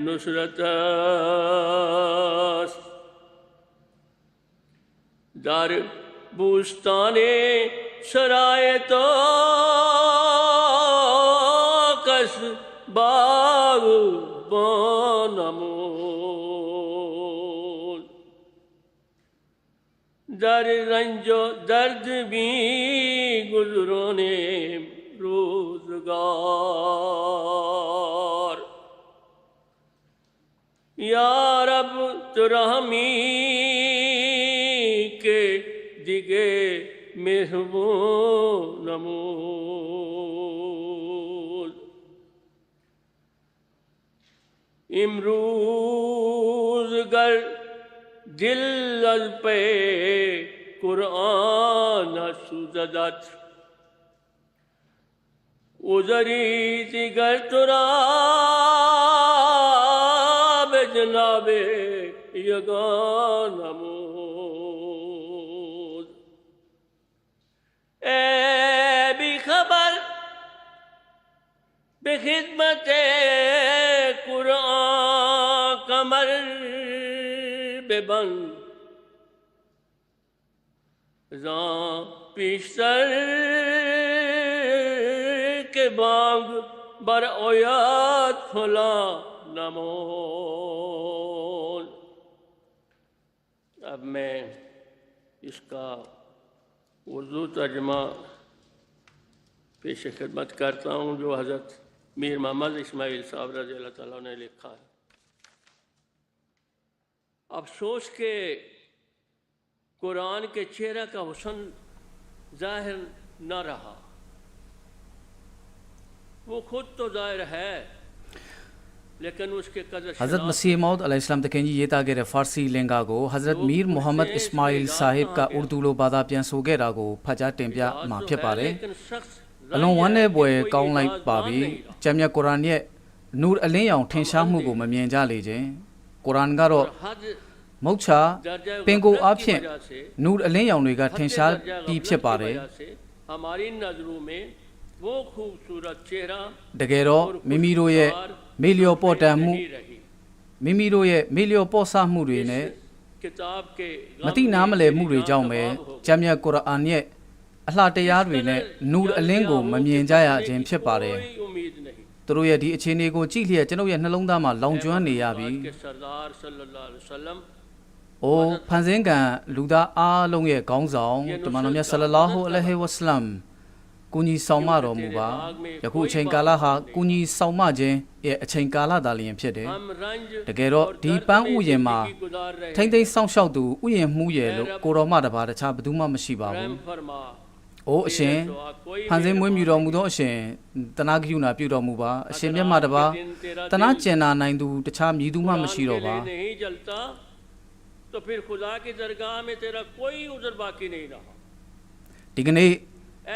नुसरत दर बूस्ताने सराय तो कस बाग बनमोद दर रंजो दर्द भी गुजरोने रोजगार या रब तुरहमी के दिगे मेहबो नमोद इमरूज गर दिल अज पे कुरान सुजदत उजरी दिगर तुरा जनाबे यगान नमोद ए भी खबर बेखिदमत कुरान कमर बेबन जा पिशर के बाग बर ओयात फला नमोद अब मैं इसका उर्दू तर्जमा पेश खिदमत करता हूँ जो हज़रत मीर मोहम्मद इस्माइल साहब रज़ी अल्लाह ताला ने लिखा है। अफसोस के कुरान के चेहरा का हुस्न जाहिर न रहा, वो खुद तो जाहिर है लेकिन उसके कदर हज़रत मसीह मौद अलैहिस्सलाम तकेंजी ये तागे फारसी लेंगागो हज़रत मीर मोहम्मद इस्माइल साहिब का उर्दू लो बादा पियां सोगे रागो फजा टेम्पिया माफिया पारे अलों वाने बोए काउं लाइक पाबी ဂျမ်မြတ်ကုရ်အာန်ရဲ့နူရ်အလင်းရောင်ထင်ရှားမှုကိုမမြင်ကြလေခြင်းကုရ်အာန်ကတော့မုတ်ချပင်ကိုအဖြစ်နူရ်အလင်းရောင်တွေကထင်ရှားပြီးဖြစ်ပါတယ်တကယ်တော့မိမိတို့ရဲ့မေလျော်ပေါ်တန်မှုမိမိတို့ရဲ့မေလျော်ပေါ်ဆမှုတွေနဲ့မတိနားမလည်မှုတွေကြောင့်ပဲဂျမ်မြတ်ကုရ်အာန်ရဲ့အလှတရားတွေနဲ့နူရ်အလင်းကိုမမြင်ကြရခြင်းဖြစ်ပါတယ်သူတို့ရဲ့ဒီအခြေအနေကိုကြည့်လျက်ကျွန်ုပ်ရဲ့နှလုံးသားမှာလောင်ကျွမ်းနေရပြီအိုဖန်ဆင်းကံလူသားအားလုံးရဲ့ခေါင်းဆောင်တမန်တော်မြတ်ဆလလာဟူအလိုင်ဟီဝါဆလမ်ကိုကြီးဆောင်မတော်မူပါယခုအချိန်ကာလဟာကိုကြီးဆောင်မခြင်းရဲ့အချိန်ကာလသာလျှင်ဖြစ်တယ်တကယ်တော့ဒီပန်းဥယျာဉ်မှာထိမ့်သိမ်းဆောင်ရှောက်သူဥယျာဉ်မှုရဲ့လို့ကိုတော်မတပါတခြားဘယ်သူမှမရှိပါဘူးအိုအရှင်ဖန်ဆင်းမွေးမြူတော်မူသောအရှင်တနာကရုဏာပြုတော်မူပါအရှင်မြတ်မတပါတနာကျင်နာနိုင်သူတခြားမြည်သူမှမရှိတော့ပါဒီကနေ့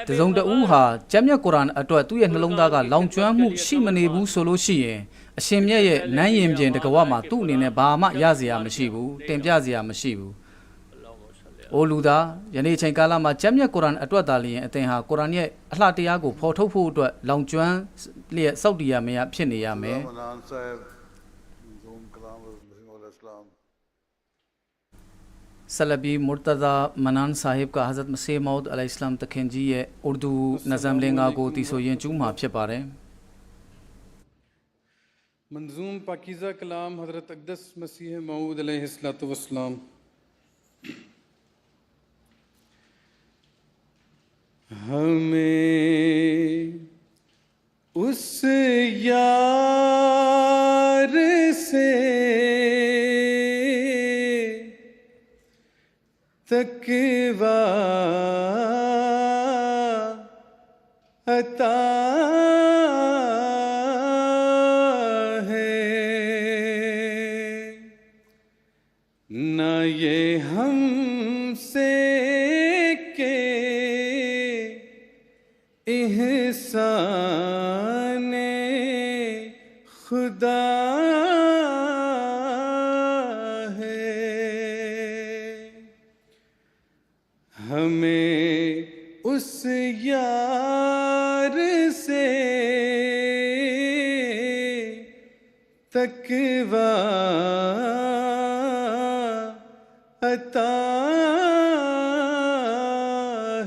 တစုံတဦးဟာဂျမ်မြတ်ကုရ်အာန်အတွက်သူ့ရဲ့နှလုံးသားကလောင်ကျွမ်းမှုရှိမနေဘူးဆိုလို့ရှိရင်အရှင်မြတ်ရဲ့နန်းရင်ပြင်တကဝမှာသူ့အနေနဲ့ဘာမှရစရာမရှိဘူးတင်ပြစရာမရှိဘူးအိုလူသားယနေ့ချိန်ကာလမှာဂျမ်မြတ်ကုရ်အာန်အတွက်သာလျှင်အသင်ဟာကုရ်အာန်ရဲ့အလှတရားကိုဖော်ထုတ်ဖို့အတွက်လောင်ကျွမ်းလျက်စောက်တည်ရမရဖြစ်နေရမယ်सलबी मुर्तज़ा मनान साहिब का हज़रत मसीह मौद अलैहिस्सलाम तखिंजी ये उर्दू नज़म लेंगा को तीसो ये चूम आप पारे मंजूम पाकीज़ा कलाम हज़रत अक़दस मसीह मौद अलैहिस्सलातु वस्सलाम हमें उस यार से तक़वा अता है न ये हमसे के एहसान खुदा हमें उस यार से तक़वा अता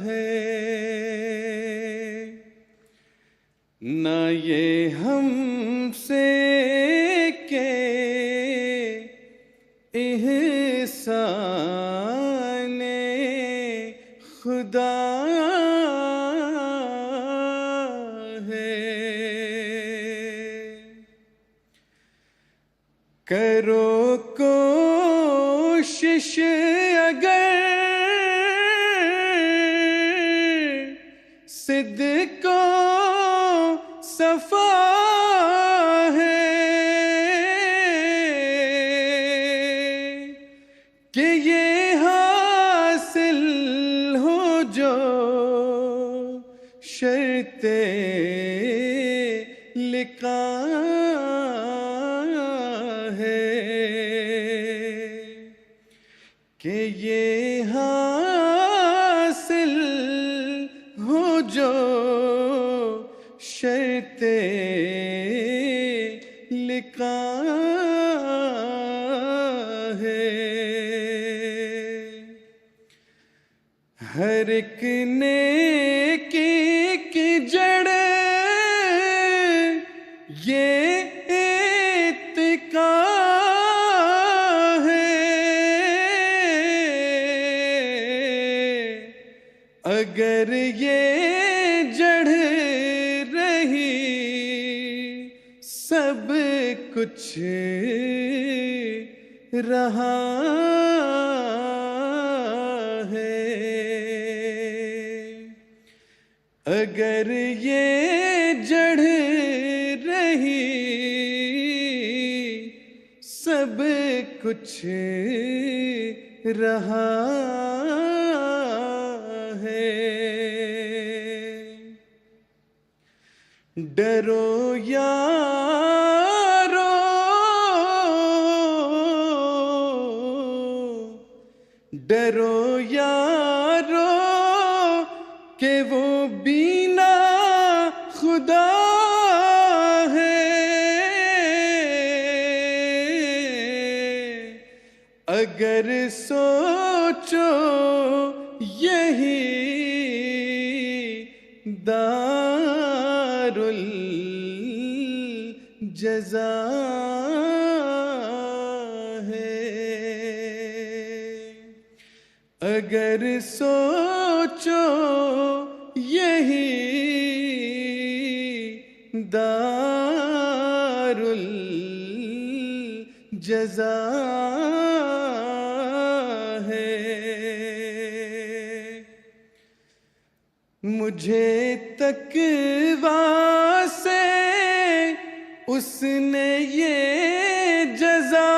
है न ये हमसे के एहसान खुदा है करो कोशिश अगर सिद्को सफा है कि ये हासिल हो जो शर्ते लिखा है कि ये हासिल हो जो शर्ते लिखा है हर एक नेकी की जड़ ये इत्तिका है अगर ये जड़ रही सब कुछ रहा है अगर ये जड़ रही सब कुछ रहा है डरो यारो डरो यारो के वो बीना खुदा है अगर सोचो यही दारुल जज़ा है अगर सोचो यही दारुल जज़ा है मुझे तकवा से उसने ये जज़ा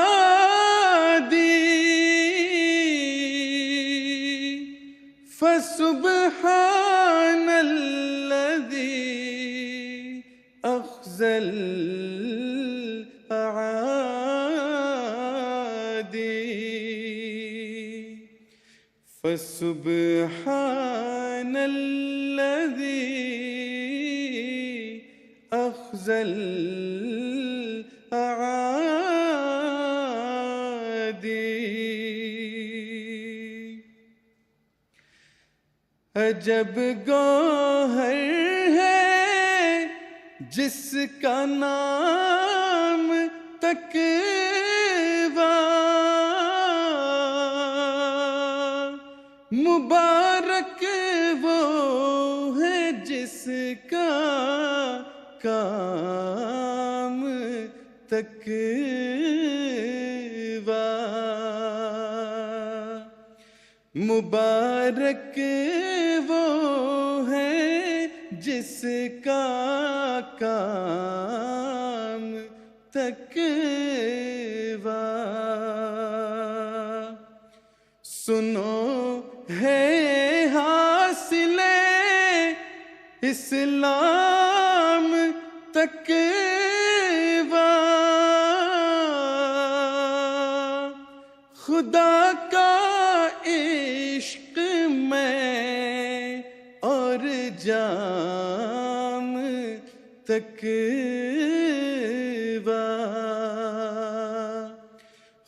दी फसुब्हानल्लज़ी अख़्ज़ल आदी फसुब्हानल्लज़ी अख़्ज़ल आदी अजब गौहर है जिसका नाम तकवा मुबारक वो है जिसका काम तकवा मुबारक वो है जिसका काम तकवा सुनो है हासिले इस्लाम तकवा खुदा का इश्क में और जाम तकवा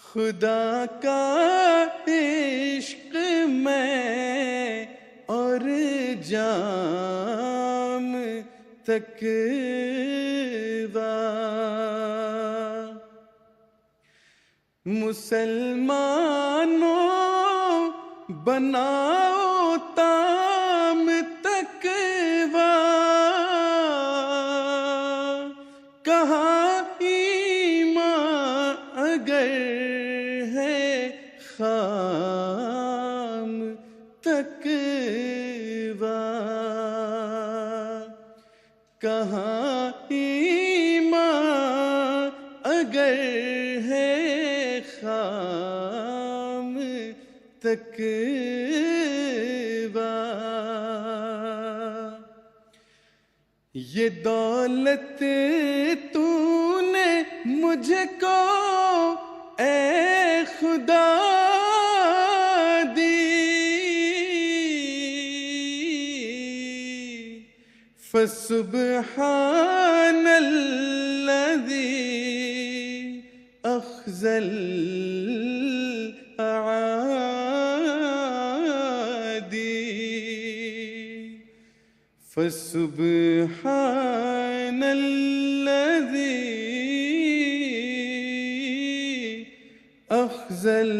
खुदा का इश्क में और जाम तकवा मुसलमानों बनाओ ताम तकवा कहाँ ईमान अगर है खाम तकवा कहाँ ईमान अगर है खाम तकवा ये दौलत तूने मुझको ए खुदा दी फसुब्हानल्लज़ी अख़्ज़ल आदी फसुब्हानल्लज़ी अख़्ज़ल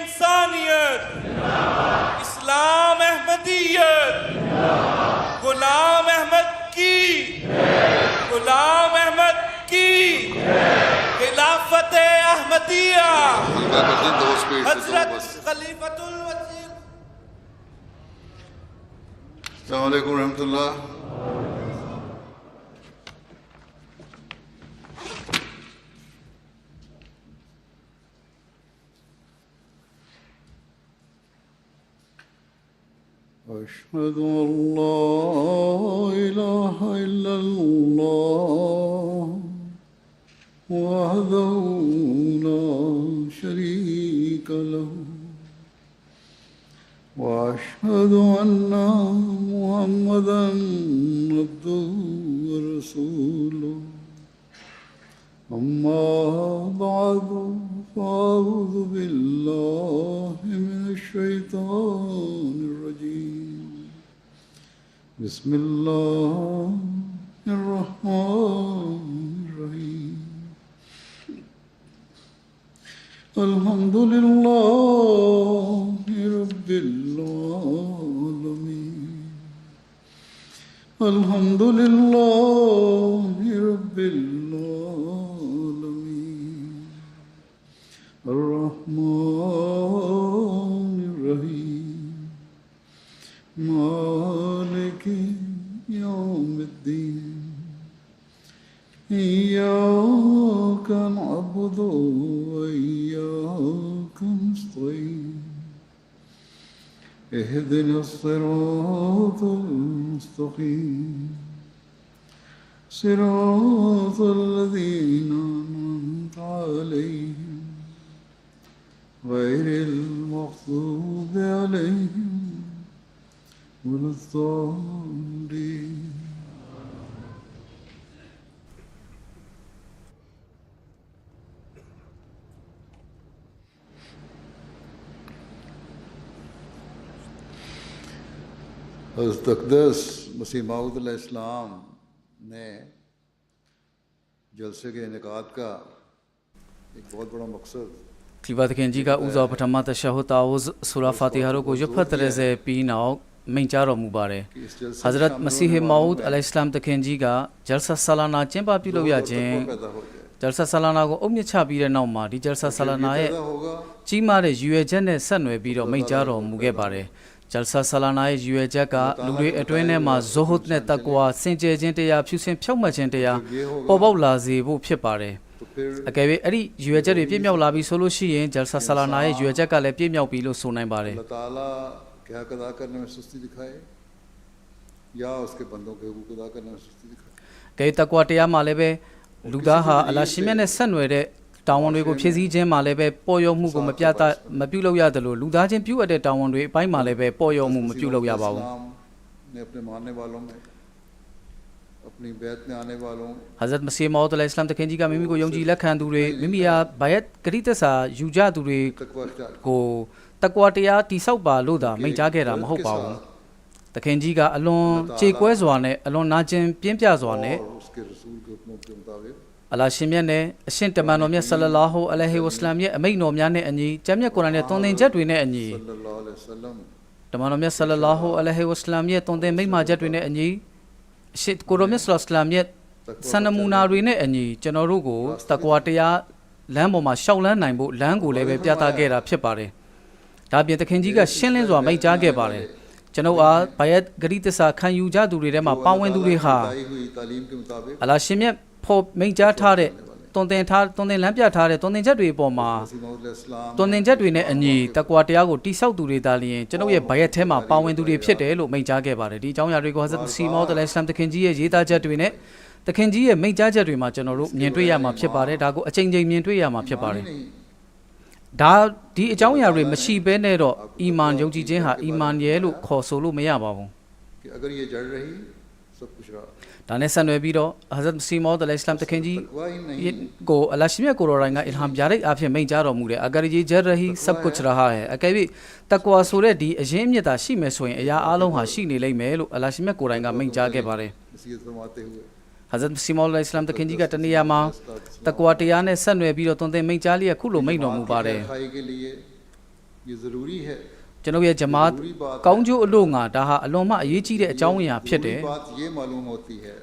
इंसानियत इस्लाम अहमदियत गुलाम अहमद की गुलाम अहमद की खिलाफत अहमदिया हजरत खलीफतुल वसीर। अस्सलाम वालेकुम रहमतुल्लाह। أشهد أن لا إله إلا الله وحده لا شريك له وأشهد أن محمدا عبده ورسوله أما بعد فأعوذ بالله من الشيطان الرجيم بسم الله الرحمن الرحيم الحمد لله رب العالمين الحمد لله رب العالمين الرحمن الرحيم مالك يوم الدين إياك نعبد وإياك نستعين اهدنا الصراط المستقيم صراط الذين أنعمت عليهم غير المغضوب عليهم ولا الضالين. हज़रत अक़दस मसीह मऊद अलैहिस्सलाम ने जलसे के इनेकाद का एक बहुत बड़ा मकसद खलीफा तकीन जी का उज़ा पठमा तशहुद ताउज़ सूरा फातिहा को युफ़ तरह से पीनाओ मिंचारो मुबारे हज़रत मसीह मऊद अलैहिस्सलाम तकीन जी का जलसा सालाना चेंबा पिलो या जें जलसा सालाना को उम्मीद छा पीरे नाउ मारी जलसा सालाना है चीमारे यूएजन ने सनवे पीरो मिंचारो मुगे बारे जलसा सालाना यूएजा का लूरे एटवेने मा जोहुद ने तकवा सिंचे जिनते या फ्यूसिन फ्योमा जिनते या पोबो लाजी वो फिर पारे अकेले अरी यूएजा रे पिए म्याउ लाबी सोलुशी हैं जलसा सालाना यूएजा का ले पिए म्याउ पीलो सोनाई बारे अल्लाह ताला क्या अदा करने में सुस्ती दिखाए या उसके बंदों के हुकूक अदा करने में सुस्ती दिखाए कई तकवा टिया माले बे लुदा हा अल्लाह शिमे ने सनवे रे टाउन वे को फिजी जे माले बे पोयो मु को मप्याता मप्यू लो या दलो लुदा जिन प्यू अदे टाउन वे पाई माले बे पोयो मु मप्यू लो या बाऊ ने अपने मानने वालों में अपनी बैत में आने वालों हज़रत मसीह मौद अलैहिस्सलाम तकें जी का मिमी को योंजी लखान दूरे मिमी या बैत करीते सा युजा दूरे को तकवा टिया तीसौ बा लोदा मैं जागे रा महौ पाऊ तकें जी का अलों चे क्वे ज़वाने अलों नाजिम पियं प्या ज़वाने उसके रसूल के हुक्मों के मुताबिक अल्लाह शिम्या ने अशिन तमानोमिया सल्लल्लाहु अलैहि वसल्लम ये अमई नोमिया ने अन्यी जमिया कुरान ने तोंदे जट विने अन्यी सल्लल्लाहु अलैहि वसल्लम तमानोमिया सल्लल्लाहु अलैहि वसल्लम ये तोंदे मई माजट विने अन्यी शित कुरान सल्लल्लाहु ये सनमुना विने अन्यी चनोरु को तकवा टिया लैम्बो मा शाउलन नाइबो लैंगो ले बे प्याता गेरा फिर पारे दाबिय तखें जी का शिनलें ज़वा मई जागे पारे चनो आ bayat गरी तसा खान युजा दूरी रे मा पावन दूरी हा अल्लाह शिम्या फो मई जा ठारे तोंदे लंप्या ठारे तोंदे जट वे पो मा तोंदे जट वे ने अन्यी तकवा टिया को टीसौ दूरी दा लियें चनो ये bayat थे मा पावन दूरी फिर टे लो मई जागे पारे दी चाउ या रे को हज़रत मसीह मौद अलैहिस्सलाम तखें जी ये येता जट वे ने तखें जी ये मई जा जट वे मा चनो रो म्यें ट्वे या मा फिर पारे दा को अचिंग जिंग म्यें ट्वे या मा फिर पारे दा दी अचाउ या रे मशी बे ने रो ईमान यौजी जिन हा ईमान ये लो खो सो लो मया बाबू कि अगर ये जड़ रही सब कुछ रहा दाने सनवे भी रो हज़रत मसीह मौद अलैहिस्सलाम तखें जी ये को अल्लाह शिम्या को रोंगा इल्हाम जारे आप ये मई जा रो मुरे अगर ये जड़ रही सब कुछ रहा है अकेवी तकवा सूरे दी अजेमियता शी में सोए या आलो हा शी ने लई में लो अल्लाह शिम्या को रोंगा मई जागे बारे नसीहत फरमाते हुए हज़रत मसीह मौद अलैहिस्सलाम तखें जी का तनिया मा तकवा टिया ने सनवे भी रो तोंदे मई चालिया खुलो मई नो मुबारे के लिए ये ज़रूरी है चनो ये जमात काउं जो अलोंगा डाहा अलोमा ये चीज़ अचाउ या फिर बात ये मालूम होती है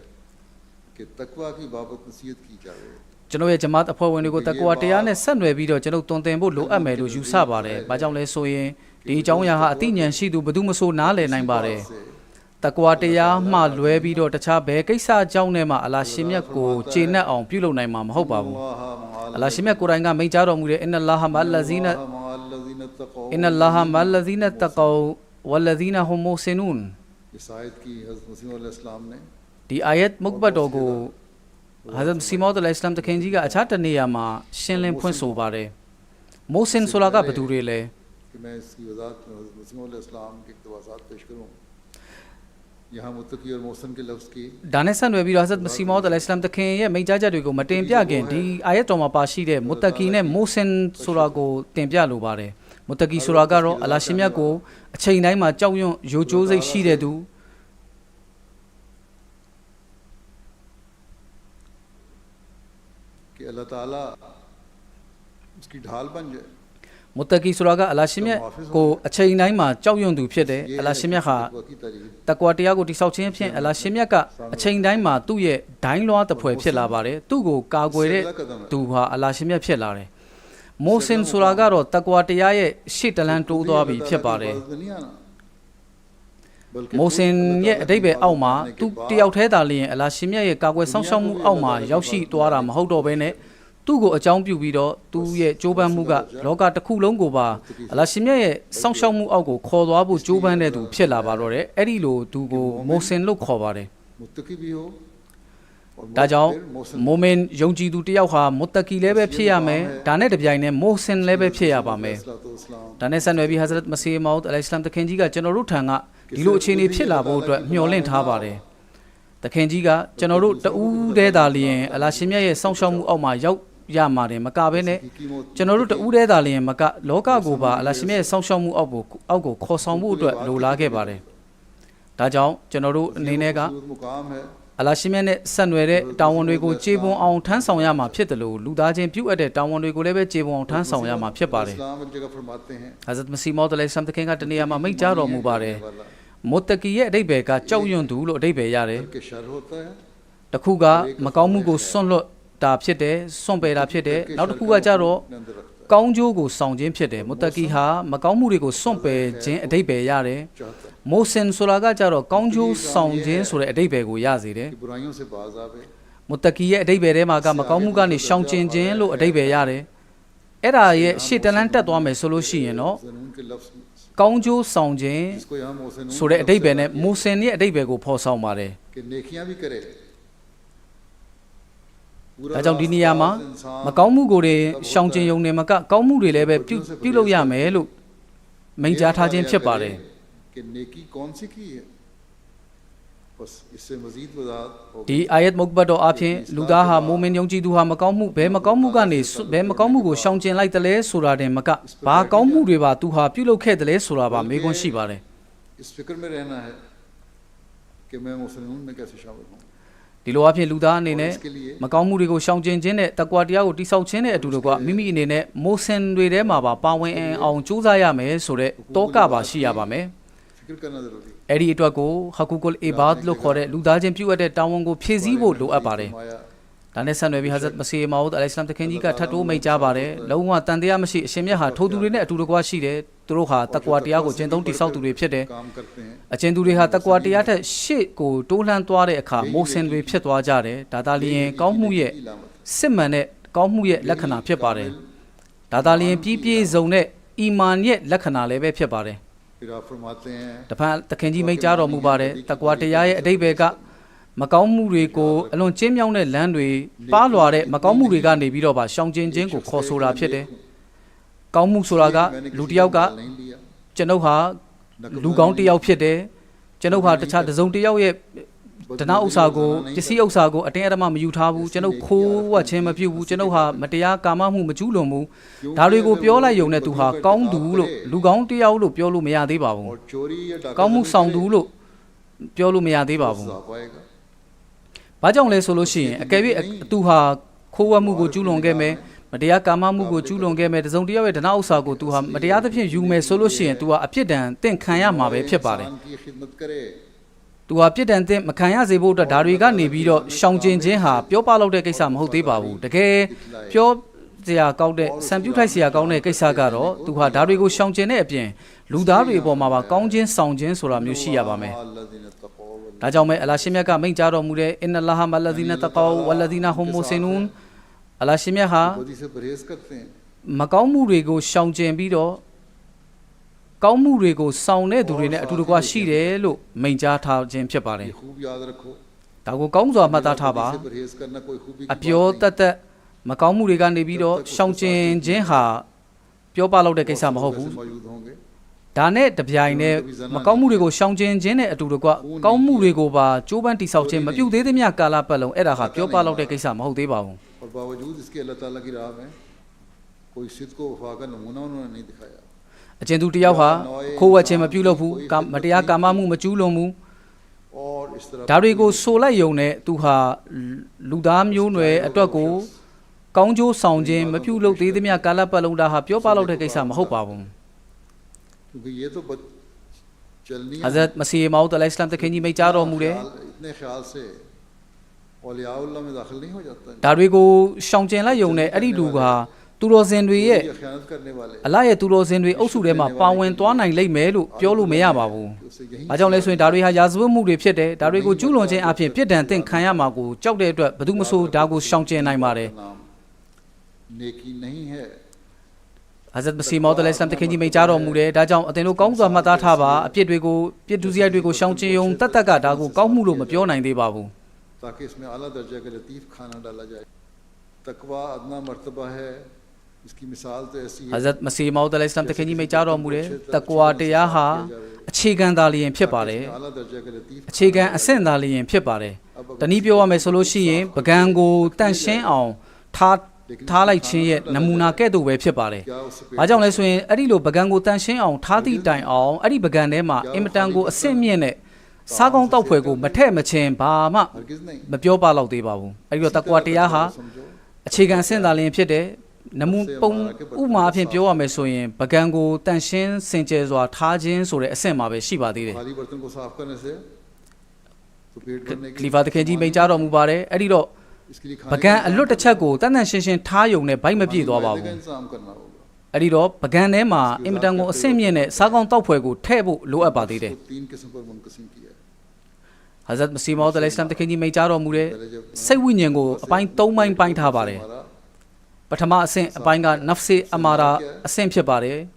कि तकवा की बाबत नसीहत की जाए ကျွန်တော်ရဲ့ဂျမတ်အဖွဲ့ဝင်တွေကိုတကွာတရားနဲ့ဆက်နွယ်ပြီးတော့ကျွန်တော်တွင်တင်ဖို့လိုအပ်မယ်လို့ယူဆပါတယ်။ဘာကြောင့်လဲဆိုရင်ဒီအကြောင်းအရာဟာအသိဉာဏ်ရှိသူဘယ်သူမှဆိုနားလည်နိုင်ပါတယ်။တကွာတရားမှလွဲပြီးတော့တခြားဘယ်ကိစ္စအကြောင်းနဲ့မှအလာရှင်မြတ်ကိုကျေနပ်အောင်ပြုလုပ်နိုင်မှာမဟုတ်ပါဘူး။အလာရှင်မြတ်ကိုယ်တိုင်ကမိန့်ကြားတော်မူတဲ့အင်နလာဟာမလဇီနာအင်နလာဟာမလဇီနာတကောဝလဇီနာဟူမိုဆင်နွန်ဒီအာယတ်မုတ်ဘတ်တော်ကိုHazrat Masih Maud al-Islam တခင်ကြီးကအခြားတနေရာမှာရှင်းလင်းဖွင့်ဆိုပါတယ်။မိုဆင်ဆိုတာကဘယ်သူတွေလဲ။ मैं इसकी वजाहत मसीह मौद अलैहिस्सलाम के इक़्तिबासात पेश करूँ यहाँ मुत्तकी और मोहसिन के लफ्ज़ की ဒါနဲ့ဆက်နွယ်ပြီးတော့ Hazrat Masih Maud al-Islam တခင်ရဲ့မိန့်ကြားချက်တွေကိုမတင်ပြခင်ဒီအာယတ်တော်မှာပါရှိတဲ့မုတ္တကီနဲ့မိုဆင်ဆိုတာကိုတင်ပြလိုပါတယ်။မုတ္တကီဆိုတာကတော့အလ္လာဟ်ရှင်မြတ်ကိုအချိန်တိုင်းမှာကြောက်ရွံ့ယိုကျိုးစိတ်ရှိတဲ့သူकि अल्लाह ताला उसकी ढाल बन जाए မုတ္တကီဆိုတာကအလ္လာဟ်ရှင်မြတ်ကိုအချိန်တိုင်းမှာကြောက်ရွံ့သူဖြစ်တယ်အလ္လာဟ်ရှင်မြတ်ဟာတကွာတရားကိုတိဆောက်ခြင်းဖြင့်အလ္လာဟ်ရှင်မြတ်ကအချိန်တိုင်းမှာသူ့ရဲ့ဒိုင်းလွှားတစ်ဖွဲ့ဖြစ်လာပါတယ်သူ့ကိုကာကွယ်တဲ့သူဟာအလ္လာဟ်ရှင်မြတ်ဖြစ်လာတယ်မိုဆင်ဆိုတာကတော့တကွာတရားရဲ့ရှေ့တလန်းတိုးသွားပြီဖြစ်ပါတယ်မိုဆင်ရဲ့အတိတ်ပဲအောက်မှာသူတယောက်တည်းသာလျင်အလ္လာဟ်ရှင်မြတ်ရဲ့ကာကွယ်ဆောင်ရှောက်မှုအောက်မှာရောက်ရှိသွားတာမဟုတ်တော့ဘဲနဲ့သူ့ကိုအကြောင်းပြုပြီးတော့သူ့ရဲ့ကြိုးပမ်းမှုကလောကတစ်ခုလုံးကိုပါအလ္လာဟ်ရှင်မြတ်ရဲ့စောင့်ရှောက်မှုအောက်ကိုခေါ်သွားဖို့ကြိုးပမ်းတဲ့သူဖြစ်လာပါတော့တယ်အဲ့ဒီလိုသူကိုမိုဆင်လို့ခေါ်ပါတယ်ဒါကြောင့်မိုမင်ယုံကြည်သူတယောက်ဟာမုတ္တကီလည်းပဲဖြစ်ရမယ်ဒါနဲ့တပြိုင်နက်မိုဆင်လည်းပဲဖြစ်ရပါမယ်ဒါနဲ့ဆက်နွယ်ပြီး Hazrat Masih Maud al-Islam တခင်ကြီးကကျွန်တော်တို့ထံကဒီလိုအခြေအနေဖြစ်လာဖို့အတွက်မျှော်လင့်ထားပါတယ်တခင်ကြီးကကျွန်တော်တို့တဦးတည်းသာလျင်အလ္လာဟ်ရှင်မြတ်ရဲ့စောင့်ရှောက်မှုအောက်မှာရောက်ရမှာတယ်မကဘဲနဲ့ကျွန်တော်တို့တဦးတည်းသာလျင်မကလောကကိုပါအလ္လာဟ်ရှင်မြတ်ရဲ့စောင့်ရှောက်မှုအောက်ကိုခေါ်ဆောင်မှုအတွက်လိုလားခဲ့ပါတယ်ဒါကြောင့်ကျွန်တော်တို့အနေနဲ့ကအလ္လာဟ်ရှင်မြတ်နဲ့ဆက်နွယ်တဲ့တာဝန်တွေကိုခြေပွန်အောင်ထမ်းဆောင်ရမှာဖြစ်တယ်လို့လူသားချင်းပြုအပ်တဲ့တာဝန်တွေကိုလည်းပဲခြေပွန်အောင်ထမ်းဆောင်ရမှာဖြစ်ပါတယ်Hazrat Masih Maud al-Islam တခင်ကတနေရာမှာမိန့်ကြားတော်မူပါတယ်မုတ္တကီရဲ့အဓိပ္ပာယ်ကကြောက်ရွံ့သူလို့အဓိပ္ပာယ်ရတယ်တခုကမကောင်းမှုကိုစွန့်လွတ်တာဖြစ်တယ်စွန့်ပယ်တာဖြစ်တယ်နောက်တစ်ခုကကြတော့ကောင်းကျိုးကိုဆောင်ခြင်းဖြစ်တယ်မုတ္တကီဟာမကောင်းမှုတွေကိုစွန့်ပယ်ခြင်းအဓိပ္ပာယ်ရတယ်မိုဆင်ဆိုတာကကြတော့ကောင်းကျိုးဆောင်ခြင်းဆိုတဲ့အဓိပ္ပာယ်ကိုရစေတယ်မုတ္တကီရဲ့အဓိပ္ပာယ်ထဲမှာကမကောင်းမှုကနေရှောင်ကျဉ်ခြင်းလို့အဓိပ္ပာယ်ရတယ်အဲ့ဒါရဲ့ရှေ့တလန်းတက်သွားမယ်ဆိုလို့ရှိရင်တော့ကောင်းကျိုးဆောင်ခြင်းဆိုတဲ့အဓိပ္ပာယ်နဲ့မိုဆင်ရဲ့အဓိပ္ပာယ်ကိုဖော်ဆောင်ပါတယ်ဒါကြောင့်ဒီနေရာမှာမကောင်းမှုကိုတွေရှောင်ကျဉ်ယုံနေမှာကောင်းမှုတွေလည်းပဲပြုလုပ်ရမယ်လို့မိန့်ကြားထားခြင်းဖြစ်ပါတယ်ဒီအာယတ်မုတ်ဘတ်တော်အပြင်လူသားဟာမိုမင်ယုံကြည်သူဟာမကောင်းမှုဘယ်မကောင်းမှုကနေဘယ်မကောင်းမှုကိုရှောင်ကျဉ်လိုက်တယ်လဲဆိုတာတင်မကဘာကောင်းမှုတွေပါသူဟာပြုလုပ်ခဲ့တယ်လဲဆိုတာပါမေးခွန်းရှိပါတယ်ဒီလိုအဖြစ်လူသားအနေနဲ့မကောင်းမှုတွေကိုရှောင်ကျဉ်ခြင်းနဲ့တကွာတရားကိုတိဆောက်ခြင်းနဲ့အတူတကွမိမိအနေနဲ့မိုဆင်တွေထဲမှာပါဝင်အောင်ကြိုးစားရမယ်ဆိုတဲ့တောကပါရှိရပါမယ်အဲ့ဒီအတွက်ကိုဟကူကုလ်အီဘာဒ်လို့ခေါ်တဲ့လူသားချင်းပြုအပ်တဲ့တာဝန်ကိုဖြည့်ဆည်းဖို့လိုအပ်ပါတယ်ဒါနဲ့ဆက်နွယ်ပြီး Hazrat Masih Maud al-Islam တခင်ကြီးကထပ်တိုးမိန့်ကြားပါတယ်လုံးဝတန်တရားမရှိအရှင်မြတ်ဟာထိုသူတွေနဲ့အတူတကွရှိတယ်သူတို့ဟာတကွာတရားကိုကျင့်သုံးတိဆောက်သူတွေဖြစ်တယ်အကျဉ်သူတွေဟာတကွာတရားထက်ရှေ့ကိုတိုးလှမ်းသွားတဲ့အခါမိုဆင်တွေဖြစ်သွားကြတယ်ဒါသာလျင်ကောင်းမှုရဲ့စစ်မှန်တဲ့ကောင်းမှုရဲ့လက္ခဏာဖြစ်ပါတယ်ဒါသာလျင်ပြည့်ပြည့်စုံတဲ့အီမန်ရဲ့လက္ခဏာလည်းပဲဖြစ်ပါတယ်တဖန်တခင်ကြီးမိန့်ကြားတော်မူပါတယ်တကွာတရားရဲ့အဓိပ္ပာယ်ကမကောင်းမှုတွေကိုအလွန်ကျဉ်းမြောင်းတဲ့လမ်းတွေပါလွာတဲ့မကောင်းမှုတွေကနေပြီးတော့ပါရှောင်ကျဉ်ခြင်းကိုခေါ်ဆိုတာဖြစ်တယ်ကောင်းမှုဆိုတာကလူတစ်ယောက်ကကျွန်ုပ်ဟာလူကောင်းတစ်ယောက်ဖြစ်တယ်ကျွန်ုပ်ဟာတခြားတစုံတစ်ယောက်ရဲ့ဒနာဥစ္စာကိုပစ္စည်းဥစ္စာကိုအတင်းအဓမ္မမယူထားဘူးကျွန်ုပ်ခိုးဝှက်ခြင်းမပြုဘူးကျွန်ုပ်ဟာမတရားကာမမှုမကျူးလွန်ဘူးဒါတွေကိုပြောလိုက်ရုံနဲ့သူဟာကောင်းသူလို့လူကောင်းတစ်ယောက်လို့ပြောလို့မရသေးပါဘူးကောင်းမှုဆောင်သူလို့ပြောလို့မရသေးပါဘူးဘာကြောင့်လဲဆိုလို့ရှိရင်အကယ်၍သူဟာခိုးဝှက်မှုကိုကျူးလွန်ခဲ့မယ်မတရားကာမမှုကိုကျူးလွန်ခဲ့မယ်တစုံတစ်ယောက်ရဲ့ဒနာဥစ္စာကိုသူဟာမတရားသဖြင့်ယူမယ်ဆိုလို့ရှိရင်သူဟာအပြစ်ဒဏ်တင့်ခံရမှာပဲဖြစ်ပါတယ် သူဟာပြစ်ဒဏ်သင့်မခံရစေဖို့အတွက်ဒါတွေကနေပြီးတော့ရှောင်ကျဉ်ခြင်းဟာပြောပလောက်တဲ့ကိစ္စမဟုတ်သေးပါဘူးတကယ်ပြောစရာကောင်းတဲ့စံပြုထိုက်စရာကောင်းတဲ့ကိစ္စကတော့သူဟာဒါတွေကိုရှောင်ကျဉ်တဲ့အပြင်လူသားတွေအပေါ်မှာပါကောင်းခြင်းဆောင်ခြင်းဆိုတာမျိုးရှိရပါမယ်ဒါကြောင့်ပဲအလ္လာဟ်ရှင်မြတ်ကမိန့်ကြားတော်မူတဲ့အင်နလာဟာမလဇီနာတကောဝလဇီနာဟွမ်မူဆင်နူန်အလ္လာဟ်ရှင်မြတ်ဟာမကောင်းမှုတွေကိုရှောင်ကျဉ်ပြီးတော့ကောင်းမှုတွေကိုဆောင်တဲ့သူတွေနဲ့အတူတကွရှိတယ်လို့မိန့်ကြားထားခြင်းဖြစ်ပါတယ်ဒါကိုကောင်းစွာမှတ်သားထားပါအပြောတတ်မကောင်းမှုတွေကနေပြီးတော့ရှောင်ကျဉ်ခြင်းဟာပြောပလောက်တဲ့ကိစ္စမဟုတ်ဘူးဒါနဲ့တပြိုင်နဲ့မကောင်းမှုတွေကိုရှောင်ကျဉ်ခြင်းနဲ့အတူတကွကောင်းမှုတွေကိုပါကြိုးပမ်းတိဆောက်ခြင်းမပြုသေးသမျှကာလပတ်လုံးအဲ့ဒါဟာပြောပလောက်တဲ့ကိစ္စမဟုတ်သေးပါဘူးအကျဉ်သူတယောက်ဟာခိုးဝှက်ခြင်းမပြုလုပ်ဘူးမတရားကာမမှုမကျူးလွန်ဘူးဒါတွေကိုဆိုလိုက်ယုံနဲ့သူဟာလူသားမျိုးနွယ်အတွက်ကိုကောင်းကျိုးဆောင်ခြင်းမပြုလုပ်သေးသမျှကာလပတ်လုံးဒါဟာပြောပလောက်တဲ့ကိစ္စမဟုတ်ပါဘူးဟာဇတ်မစီမောဒ်အလိုင်စလမ်တခင်ကြီးမိန့်ကြားတော်မူတယ်ဒါတွေကိုရှောင်ကျဉ်လိုက်ယုံနဲ့အဲ့ဒီလူကသူတော်စင်တွေရဲ့အလ္လာဟ်ရဲ့သူတော်စင်တွေအုပ်စုထဲမှာပါဝင်သွားနိုင်လိမ့်မယ်လို့ပြောလို့မရပါဘူး။ဘာကြောင့်လဲဆိုရင်ဒါတွေဟာရာဇဝတ်မှုတွေဖြစ်တယ်။ဒါတွေကိုကျူးလွန်ခြင်းအပြင်ပြစ်ဒဏ်သင့်ခံရမှာကိုကြောက်တဲ့အတွက်ဘယ်သူမှမဆိုဒါကိုရှောင်ကျဉ်နိုင်ပါတယ်။ဟာဇတ်မစီမောဒ်အလိုင်စလမ်တခင်ကြီးမိန့်ကြားတော်မူတယ်။ဒါကြောင့်အသင်တို့ကောင်းစွာမှတ်သားထားပါအပြစ်တွေကိုပြစ်ဒုစရိုက်တွေကိုရှောင်ကျဉ်ုံတတ်ကဒါကိုကောင်းမှုလို့မပြောနိုင်သေးပါဘူး။ ताकि इसमें आला दर्जा का लतीफ खाना डाला जाए तकवा अदना मर्तबा है इसकी मिसाल तो ऐसी है हज़रत मसीह मौद अलैहिस्सलाम တခင်ကြီးမိန့်ကြားတော်မူတယ်တကွာတရားဟာအခြေခံသားလျင်ဖြစ်ပါတယ်အခြေခံအဆင့်သားလျင်ဖြစ်ပါတယ်တနည်းပြောရမယ်ဆိုလို့ရှိရင်ပကံကိုတန့်ရှင်းအောင်ထားလိုက်ခြင်းရဲ့နမူနာကဲ့သို့ပဲဖြစ်ပါတယ်။ဘာကြောင့်လဲဆိုရင်အဲ့ဒီလိုပကံကိုတန့်ရှင်းအောင်ထားသည့်တိုင်အောင်အဲ့ဒီပကံထဲမှာအင်မတန်ကိုအဆင့်မြင့်တဲ့စားကောင်းတောက်ဖွယ်ကိုမထက်မချင်းဘာမှမပြောပါတော့သေးပါဘူး။အဲဒီတော့တကွာတရားဟာအခြေခံအဆင့်သာလျှင်ဖြစ်တယ်။နမူပုံဥမာအဖြစ်ပြောရမယ်ဆိုရင်ပကံကိုတန့်ရှင်းစင်ကြယ်စွာထားခြင်းဆိုတဲ့အဆင့်မှာပဲရှိပါသေးတယ်။ခလီဖာတခင်ကြီးမိန့်ကြားတော်မူပါတယ်။အဲဒီတော့ပကံအလွတ်တစ်ချက်ကိုတန်တန်ရှင်းရှင်းထားယုံနဲ့ဘိုက်မပြည့်သွားပါဘူး။အဲ့ဒီတော့ပကံထဲမှာအင်မတန်ကိုအဆင့်မြင့်တဲ့စားကောင်းတောက်ဖွယ်ကိုထည့်ဖို့လိုအပ်ပါသေးတယ်။ဟာဇတ်မစီမောဒ်အလိုင်စလမ်တခင်ကြီးမိန့်ကြားတော်မူတဲ့စိတ်ဝိညာဉ်ကိုအပိုင်း၃ပိုင်းပိုင်းထားပါတယ်။ပထမအဆင့်အပိုင်းကနဖ်စေအမာရာအဆင့်ဖြစ်ပါတယ်။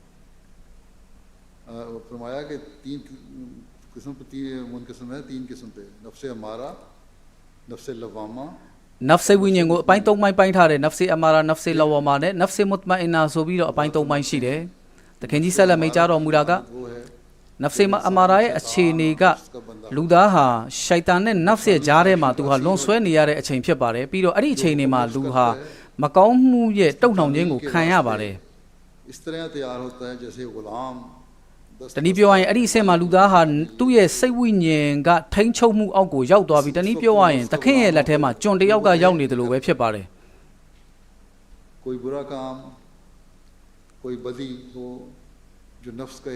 फरमाया कि तीन किस्म मुनक़िस्म है तीन किस्म पे नफ्स अमारा नफ्स लवामाနဖ်စေဝိညာဉ်ကိုအပိုင်း၃ပိုင်းပိုင်းထားတယ်နဖ်စေအမာရာနဖ်စေလဝမာနဲ့နဖ်စေမုတ်မအင်နာဆိုပြီးတော့အပိုင်း၃ပိုင်းရှိတယ်။တခင်ကြီးဆက်လက်မိန့်ကြားတော်မူတာကနဖ်စေအမာရာရဲ့အခြေအနေကလူသားဟာရှိုက်တန်နဲ့နဖ်စေကြားထဲမှာသူဟာလွန်ဆွဲနေရတဲ့အချိန်ဖြစ်ပါတယ်ပြီးတော့အဲ့ဒီအချိန်တွေမှာလူဟာမကောင်းမှုရဲ့တုံ့နှောင်ခြင်းကိုခံရပါတယ်။တနည်းပြောရရင်အဲ့ဒီအဆင့်မှာလူသားဟာသူ့ရဲ့စိတ်ဝိညာဉ်ကထိန်းချုပ်မှုအောက်ကိုရောက်သွားပြီးတနည်းပြောရရင်သခင်ရဲ့လက်ထဲမှာကျွန်တယောက်ကရောက်နေတယ်လို့ပဲဖြစ်ပါတယ်။ कोई बुरा काम कोई बदी हो जो नफ्स के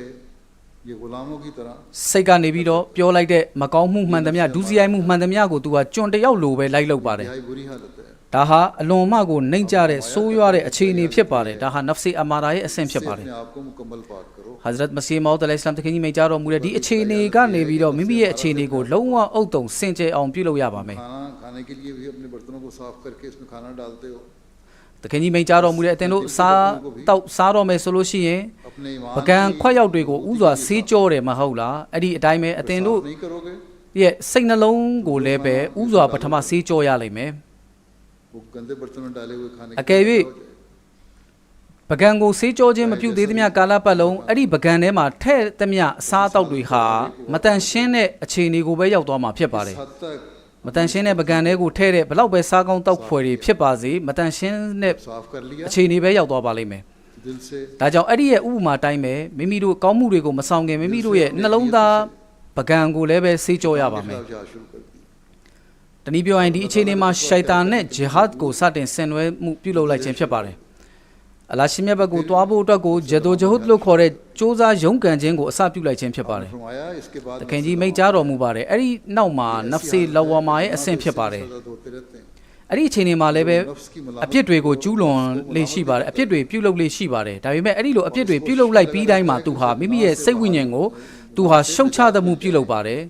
ये गुलामों की तरह စိတ်ကနေပြီးတော့ပြောလိုက်တဲ့မကောင်းမှုမှန်သမျှဒုစရိုက်မှုမှန်သမျှကိုသူကကျွန်တယောက်လိုပဲလိုက်လုပ်ပါတယ်။ဒါဟာအလွန်မှကိုနှိမ့်ကြတဲ့ဆိုးရွားတဲ့အခြေအနေဖြစ်ပါတယ်ဒါဟာနဖ်စေအမာရာရဲ့အဆင့်ဖြစ်ပါတယ်ဟာဇရတ်မစီမောဒ်အလိုင်စလမ်တခင်ကြီးမိန့်ကြားတော်မူတဲ့ဒီအခြေအနေကနေပြီးတော့မိမိရဲ့အခြေအနေကိုလုံးဝအုပ်တုံစင်ကြယ်အောင်ပြုလုပ်ရပါမယ်တခင်ကြီးမိန့်ကြားတော်မူတဲ့အသင်တို့စားတော့မယ်ဆိုလို့ရှိရင်ပကံခွက်ရောက်တွေကိုဥစွာဆေးကြောတယ်မဟုတ်လားအဲ့ဒီအတိုင်းပဲအသင်တို့ရဲ့စိတ်နှလုံးကိုလည်းပဲဥစွာပထမဆေးကြောရလိမ့်မယ်အကယ်၍ပကံကိုဆေးကြောခြင်းမပြုသေးသမျှကာလပတ်လုံးအဲ့ဒီပကံထဲမှာထဲ့သမျှအစားအသောက်တွေဟာမတန်ရှင်းတဲ့အခြေအနေကိုပဲရောက်သွားမှာဖြစ်ပါတယ်မတန်ရှင်းတဲ့ပကံတွေကိုထဲ့တဲ့ဘလောက်ပဲစားကောင်းတောက်ဖွယ်တွေဖြစ်ပါစေမတန်ရှင်းတဲ့အခြေအနေပဲရောက်သွားပါလိမ့်မယ်ဒါကြောင့်အဲ့ဒီရဲ့ဥပမာတိုင်းပဲမိမိတို့ကောင်းမှုတွေကိုမဆောင်ခင်မိမိတို့ရဲ့နှလုံးသားပကံကိုလည်းပဲဆေးကြောရပါမယ်တနည်းပြောရင်ဒီအခြေအနေမှာရှိုက်တာနဲ့ဂျီဟတ်ကိုစတင်ဆင်နွှဲမှုပြုလုပ်လိုက်ခြင်းဖြစ်ပါတယ် အလာရှင်မြတ်ဘက်ကိုတွားဖို့အတွက်ကိုဂျဒိုဂျဟတ်လို့ခေါ်တဲ့စ조사ရုန်းကန်ခြင်းကိုအစပြုလိုက်ခြင်းဖြစ်ပါတယ်တခင်ကြီးမိန့်ကြားတော်မူပါတယ်အဲ့ဒီနောက်မှာနဖ်စေလဝါမာရဲ့အဆင့်ဖြစ်ပါတယ်အဲ့ဒီအချိန်တွေမှာလည်းပဲအပြစ်တွေကိုကျူးလွန်လေရှိပါတယ်အပြစ်တွေပြုလုပ်လေရှိပါတယ်ဒါပေမဲ့အဲ့ဒီလိုအပြစ်တွေပြုလုပ်လိုက်ပြီးတိုင်းမှာသူဟာမိမိရဲ့စိတ်ဝိညာဉ်ကိုသူဟာရှုံချသမှုပြုလုပ်ပါတယ်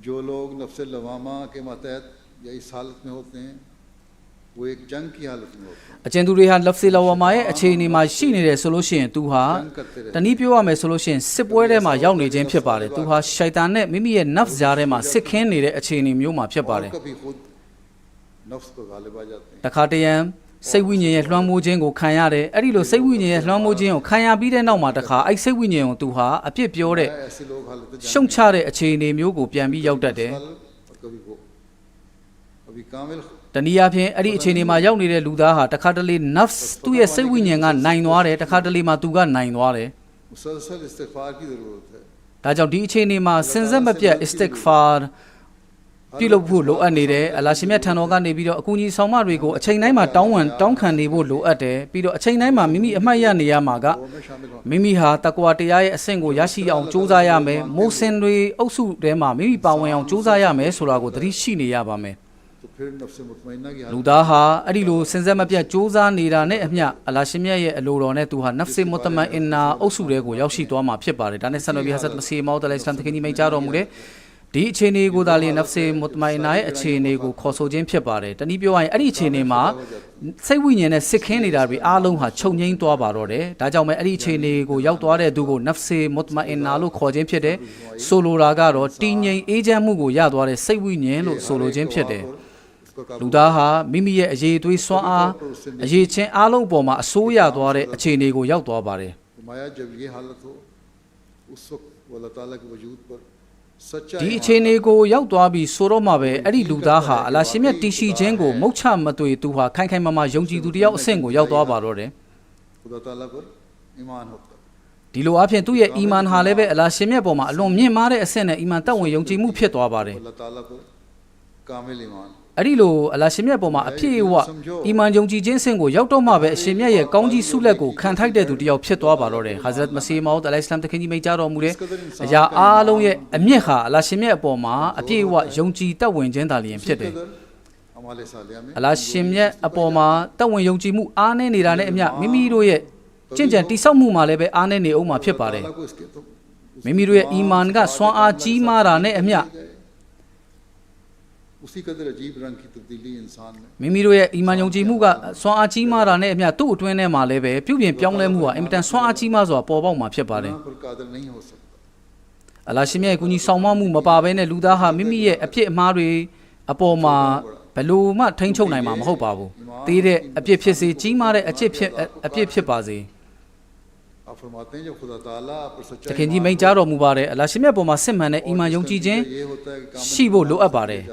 जो लोग नफ्स लवामा के मतहत या इस हालत में होते हैं वो एक जंग की हालत में होते हैं အကျဉ်သူတွေဟာလဖ်စေလဝါမာရဲ့အခြေအနေမှာရှိနေတယ်ဆိုလို့ရှိရင်သူဟာတနည်းပြောရမယ်ဆိုလို့ရှိရင်စစ်ပွဲထဲမှာရောက်နေခြင်းဖြစ်ပါတယ်သူဟာရှိုက်တန်နဲ့မိမိရဲ့နဖ်ကြားထဲမှာစစ်ခင်းနေတဲ့အခြေအနေမျိုးမှာဖြစ်ပါတယ် တခါတရံစိတ်ဝိညာဉ်ရဲ့လွှမ်းမိုးခြင်းကိုခံရတယ်အဲ့ဒီလိုစိတ်ဝိညာဉ်ရဲ့လွှမ်းမိုးခြင်းကိုခံရပြီးတဲ့နောက်မှာတခါအဲ့စိတ်ဝိညာဉ်ကိုသူဟာအပြစ်ပြောတဲ့ရှုံချတဲ့အခြေအနေမျိုးကိုပြန်ပြီးရောက်တတ်တယ်တနည်းအားဖြင့်အဲ့ဒီအခြေအနေမှာရောက်နေတဲ့လူသားဟာတခါတလေနဖ်သူ့ရဲ့စိတ်ဝိညာဉ်ကနိုင်သွားတယ်တခါတလေမှာသူကနိုင်သွားတယ်ဒါကြောင့်ဒီအခြေအနေမှာစင်ဆက်မပြတ် istighfar ပြုလုပ်ဖို့လိုအပ်နေတယ်အလာရှင်မြတ်ထံတော်ကနေပြီးတော့အကူကြီးဆောင်မတွေကိုအချိန်တိုင်းမှာတောင်းခံနေဖို့လိုအပ်တယ်ပြီးတော့အချိန်တိုင်းမှာမိမိအမှတ်ရနေရမှာကမိမိဟာတကွာတရားရဲ့အဆင့်ကိုရရှိအောင်ကြိုးစားရမယ်မိုးစင်တွေအုပ်စုထဲမှာမိမိပါဝင်အောင်ကြိုးစားရမယ်ဆိုတာကိုသတိရှိနေရပါမယ်လူသားဟာအဲ့ဒီလိုစင်ဆက်မပြတ်ကြိုးစားနေတာနဲ့အမျှအလာရှင်မြတ်ရဲ့အလိုတော်နဲ့သူဟာနဖ်စေမုတမန်အင်နာအုပ်စုတွေကိုရောက်ရှိသွားမှာဖြစ်ပါတယ်ဒါနဲ့ဆန်နဘီဟာဇတ်မစီမောဒ်အလိုင်စလမ်တခင်ကြီးမိန့်ကြားတော်မူတဲ့ဒီအခြေအနေကိုဒါလီနဖ်စေမုတမိုင်နာရဲ့အခြေအနေကိုခေါ်ဆိုခြင်းဖြစ်ပါတယ်တနည်းပြောရရင်အဲ့ဒီအခြေအနေမှာစိတ်ဝိညာဉ်နဲ့စစ်ခင်းနေတာတွေအားလုံးဟာချုပ်ငိမ့်သွားပါတော့တယ်ဒါကြောင့်ပဲအဲ့ဒီအခြေအနေကိုရောက်သွားတဲ့သူကိုနဖ်စေမုတမိုင်နာလို့ခေါ်ခြင်းဖြစ်တယ်ဆိုလိုတာကတော့တည်ငြိမ်အေးချမ်းမှုကိုရသွားတဲ့စိတ်ဝိညာဉ်လို့ဆိုလိုခြင်းဖြစ်တယ်လူသားဟာမိမိရဲ့အရေးသွေးစွမ်းအားအရေးချင်းအားလုံးပေါ်မှာအစိုးရသွားတဲ့အခြေအနေကိုရောက်သွားပါတယ် ဒီအခြေအနေကိုရောက်သွားပြီးဆိုတော့မှပဲအဲ့ဒီလူသားဟာအလာရှင်မြတ်တည်ရှိခြင်းကိုမုတ်ချမသွေသူဟာခိုင်ခိုင်မာမာယုံကြည်သူတယောက်အဆင့်ကိုရောက်သွားပါတော့တယ်ဒီလိုအဖြစ်သူ့ရဲ့အီမန်ဟာလည်းပဲအလာရှင်မြတ်ပေါ်မှာအလွန်မြင့်မားတဲ့အဆင့်နဲ့အီမန်တက်ဝင်ယုံကြည်မှုဖြစ်သွားပါတယ်အဲ့ဒီလိုအလာရှင်မြတ်ပေါ်မှာအပြည့်အဝအီမန်ယုံကြည်ခြင်းအဆင့်ကိုရောက်တော့မှပဲအရှင်မြတ်ရဲ့ကောင်းကြီးဆုလက်ကိုခံထိုက်တဲ့သူတယောက်ဖြစ်သွားပါတော့တယ်ဟာဇရတ်မစီမောဒ်အလိုင်စလမ်တခင်ကြီးမိန့်ကြားတော်မူတဲ့အရာအားလုံးရဲ့အမြင့်ဟာအလာရှင်မြတ်အပေါ်မှာအပြည့်အဝယုံကြည်တက်ဝင်ခြင်းသာလျှင်ဖြစ်တယ်အလာရှင်မြတ်အပေါ်မှာတက်ဝင်ယုံကြည်မှုအားနည်းနေတာနဲ့အမျှမိမိတို့ရဲ့ကျင့်ကြံတိဆောက်မှုမှာလည်းပဲအားနည်းနေအောင်မှာဖြစ်ပါတယ်မိမိတို့ရဲ့အီမန်ကစွမ်းအားကြီးမားတာနဲ့အမျှမိမိတို့ရဲ့အီမန်ယုံကြည်မှုကစွမ်းအားကြီးမားတာနဲ့အမျှသူ့အတွင်းထဲမှာလည်းပဲပြုပြင်ပြောင်းလဲမှုဟာအင်မတန်စွမ်းအားကြီးမားစွာပေါ်ပေါက်မှာဖြစ်ပါတယ်အလာရှင်မြတ်ရဲ့ကူညီဆောင်မမှုမပါဘဲနဲ့လူသားဟာမိမိရဲ့အဖြစ်အမှားတွေအပေါ်မှာဘယ်လိုမှထိန်းချုပ်နိုင်မှာမဟုတ်ပါဘူးတေးတဲ့အပြစ်ဖြစ်စေကြီးမားတဲ့အပြစ်ဖြစ်ပါစေတခင်ကြီးမိန့်ကြားတော်မူပါတယ်အလာရှင်မြတ်ပေါ်မှာစစ်မှန်တဲ့အီမန်ယုံကြည်ခြင်းရှိဖို့လိုအပ်ပါတယ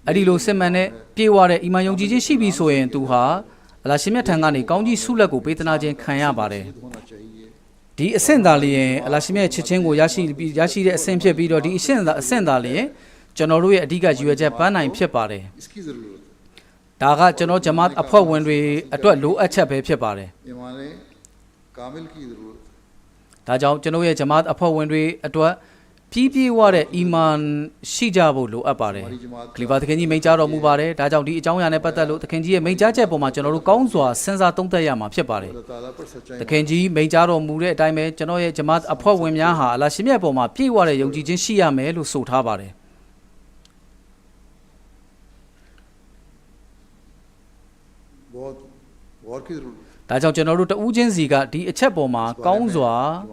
်အဲ့ဒီလိုစစ်မှန်တဲ့ပြေဝတဲ့အီမန်ယုံကြည်ခြင်းရှိပြီဆိုရင်သူဟာအလာရှင်မြတ်ထံကနေကောင်းကြီးဆုလက်ကိုပေးသနာခြင်းခံရပါတယ်ဒီအဆင့်သာလျင်အလာရှင်မြတ်ချစ်ချင်းကိုရရှိတဲ့အဆင့်ဖြစ်ပြီးတော့ဒီအဆင့်သာလျင်ကျွန်တော်တို့ရဲ့အဓိကရည်ရွယ်ချက်ပန်းနိုင်ဖြစ်ပါတယ်ဒါကကျွန်တော်ဂျမာတ်အဖွဲ့ဝင်တွေအတွက်လိုအပ်ချက်ပဲဖြစ်ပါတယ်ဒါကြောင့်ကျွန်တော်ရဲ့ဂျမာတ်အဖွဲ့ဝင်တွေအတွက်ပြည့်ဝတဲ့အီမန်ရှိကြဖို့လိုအပ်ပါတယ်ခလီဖာသခင်ကြီးမိန့်ကြားတော်မူပါတယ်ဒါကြောင့်ဒီအကြောင်းအရာနဲ့ပတ်သက်လို့သခင်ကြီးရဲ့မိန့်ကြားချက်ပေါ်မှာကျွန်တော်တို့ကောင်းစွာစဉ်းစားသုံးသပ်ရမှာဖြစ်ပါတယ်သခင်ကြီးမိန့်ကြားတော်မူတဲ့အတိုင်းပဲကျွန်တော်ရဲ့ဂျမာတ်အဖွဲ့ဝင်များဟာအလာရှင်မြတ်ပေါ်မှာပြည့်ဝတဲ့ယုံကြည်ခြင်းရှိရမယ်လို့ဆိုထားပါတယ်ဒါကြောင့်ကျွန်တော်တို့တဦးချင်းစီကဒီအချက်ပေါ်မှာကောင်းစွာ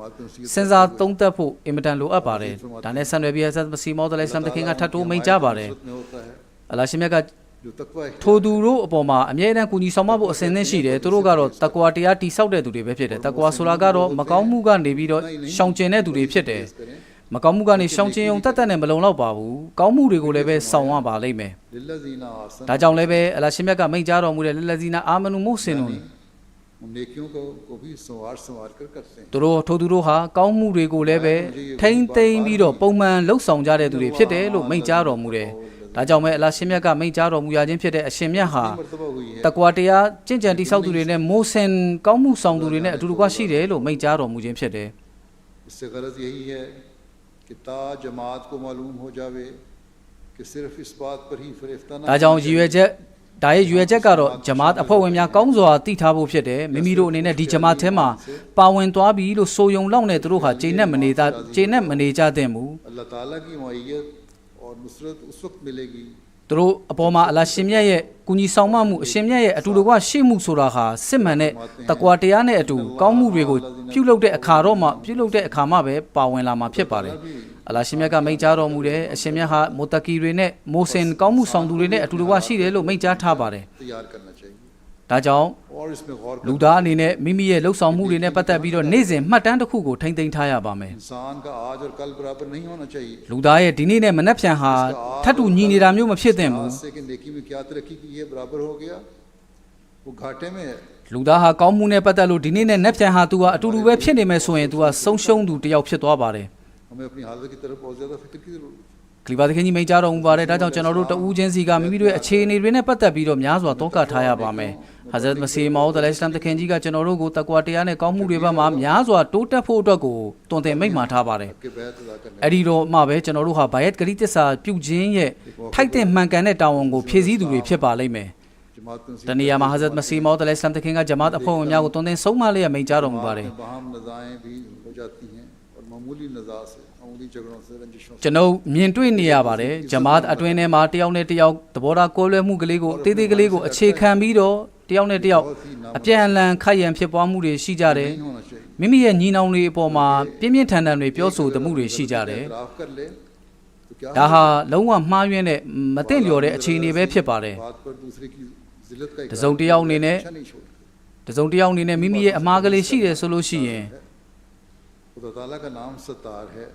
စဉ်းစားသုံးသပ်ဖို့အင်မတန်လိုအပ်ပါတယ်ဒါနဲ့ဆန်ရွယ်ပြီးဆတ်မစီမောဒ်အလိုင်စလမ်တခင်ကထပ်တိုးမိန့်ကြားပါတယ်အလာရှင်မြတ်ကထိုသူတို့အပေါ်မှာအမြဲတမ်းကူညီဆောင်မဖို့အစဉ်သင့်ရှိတယ်သူတို့ကတော့တကွာတရားတိဆောက်တဲ့သူတွေပဲဖြစ်တယ်တကွာဆိုတာကတော့မကောင်းမှုကနေပြီးတော့ရှောင်ကျဉ်တဲ့သူတွေဖြစ်တယ်မကောင်းမှုကနေရှောင်ကျဉ်ုံတတ်နဲ့မလုံလောက်ပါဘူးကောင်းမှုတွေကိုလည်းပဲဆောင်ရပါလိမ့်မယ်ဒါကြောင့်လည်းပဲအလာရှင်မြတ်ကမိန့်ကြားတော်မူတဲ့လလဇီနာအာမနူမိုစင်နူသူတို့ထိုသူတို့ဟာကောင်းမှုတွေကိုလည်းပဲထိမ့်သိမ်းပြီးတော့ပုံမှန်လှုပ်ဆောင်ကြတဲ့သူတွေဖြစ်တယ်လို့မိန့်ကြားတော်မူတယ် ဒါကြောင့်ပဲအလရှင်မြတ်ကမိန့်ကြားတော်မူရခြင်းဖြစ်တဲ့အရှင်မြတ်ဟာတကွာတရားကျင့်ကြံတိဆောက်သူတွေနဲ့မိုးစင်ကောင်းမှုဆောင်သူတွေနဲ့အတူတကွရှိတယ်လို့မိန့်ကြားတော်မူခြင်းဖြစ်တယ် इससे गरज यही है कि ता जमात को मालूम हो जावे कि सिर्फ इस बात पर ही फरिफ्ता ना ဒါကြောင့်ရည်ရွယ်ချက်ဒါရဲ့ရည်ရွယ်ချက်ကတော့ဂျမာတ်အဖွဲ့ဝင်များကောင်းစွာတည်ထားဖို့ဖြစ်တယ်မိမိတို့အနေနဲ့ဒီဂျမာတ်ထဲမှာပါဝင်သွားပြီလို့ဆိုယုံလောက်နဲ့သူတို့ဟာကျေနပ်မနေကြတဲ့မူ अल्लाह ताला की मुअय्यद और नुसरत उस वक्त मिलेगी သူတို့အပေါ်မှာအလရှင်မြတ်ရဲ့ကုညီဆောင်မမှုအရှင်မြတ်ရဲ့အတူတကွရှေ့မှုဆိုတာဟာစစ်မှန်တဲ့တကွာတရားနဲ့အတူကောင်းမှုတွေကိုပြုလုပ်တဲ့အခါမှပဲပါဝင်လာမှာဖြစ်ပါတယ်အလရှင်မြတ်ကမိန့်ကြားတော်မူတယ်အရှင်မြတ်ဟာမုတကီတွေနဲ့မိုစင်ကောင်းမှုဆောင်သူတွေနဲ့အတူတကွရှိတယ်လို့မိန့်ကြားထားပါတယ် तैयार करना चाहिए ဒါကြောင့် और इसमें गौर လူသားအနေနဲ့မိမိရဲ့လှုပ်ဆောင်မှုတွေနဲ့ပတ်သက်ပြီးတော့နေ့စဉ်မှတ်တမ်းတစ်ခုကိုထိမ့်သိမ်းထားရပါမယ် इंसान का आज और कल बराबर नहीं होना चाहिए လူသားရဲ့ဒီနေ့နဲ့မနှက်ဖြန်ဟာထပ်တူညီနေတာမျိုးမဖြစ်သင့်ဘူး आज से कि नेकी में क्या तरक्की की है बराबर हो गया वो घाटे में है လူသားဟာကောင်းမှုနဲ့ပတ်သက်လို့ဒီနေ့နဲ့နှက်ဖြန်ဟာသူဟာအတူတူပဲဖြစ်နေမယ်ဆိုရင်သူဟာဆုံးရှုံးသူတစ်ယောက်ဖြစ်သွားပါတယ် हमें अपनी हालत की तरफ बहुत ज़्यादा फिक्र की जरूरत है ကလီပါသခင်ကြီးမိန့်ကြားတော်မူပါတယ်ဒါကြောင့်ကျွန်တော်တို့တဦးချင်းစီကမိမိတို့ရဲ့အခြေအနေတွေနဲ့ပတ်သက်ပြီးတော့များစွာတောကထားရပါမယ်ဟာဇရတ်မစီမောဒ်အလိုင်စလမ်သခင်ကြီးကကျွန်တော်တို့ကိုတကွာတရားနဲ့ကောင်းမှုတွေဘက်မှာများစွာတိုးတက်ဖို့အတွက်ကိုတွင်တင်မိန့်မှာထားပါတယ်အဲ့ဒီတော့မှပဲကျွန်တော်တို့ဟာဘိုင်ယတ်ဂရီတစ္ဆာပြုခြင်းရဲ့ထိုက်တဲ့မှန်ကန်တဲ့တာဝန်ကိုဖြည့်ဆည်းသူတွေဖြစ်ပါလိမ့်မယ်တနည်းအားမှာဟာဇရတ်မစီမောဒ်အလိုင်စလမ်သခင်ကဂျမာတ်အဖွဲ့ဝင်များကိုတွင်တင်ဆုံးမလျက်မိန့်ကြားတော်မူပါတယ် बाहम नज़ाएं भी हो जाती हैं और मामूली नज़ा से मामूली झगड़ों से रंजिशों से ကျွန်တော်မြင်တွေ့နေရပါတယ်ဂျမာတ်အတွင်းထဲမှာတယောက်နဲ့တယောက်သဘောထားကွဲလွဲမှုကလေးကိုတေးသေးကလေးကိုအခြေခံပြီးတော့တယောက်နဲ့တယောက်အပြန်အလှန်ခိုက်ရန်ဖြစ်ပွားမှုတွေရှိကြတယ်မိမိရဲ့ညီနောင်တွေအပေါ်မှာပြင်းပြင်းထန်ထန်တွေပြောဆိုမှုတွေရှိကြတယ်ဒါဟာလုံးဝမှားယွင်းတဲ့မသိလျော်တဲ့အခြေအနေပဲဖြစ်ပါတယ် बात पर दूसरे की जिल्लत का တစုံတစ်ယောက်အနေနဲ့မိမိရဲ့အမှားကလေးရှိတယ်ဆိုလို့ရှိရင် खुदा ताला का नाम सत्तार है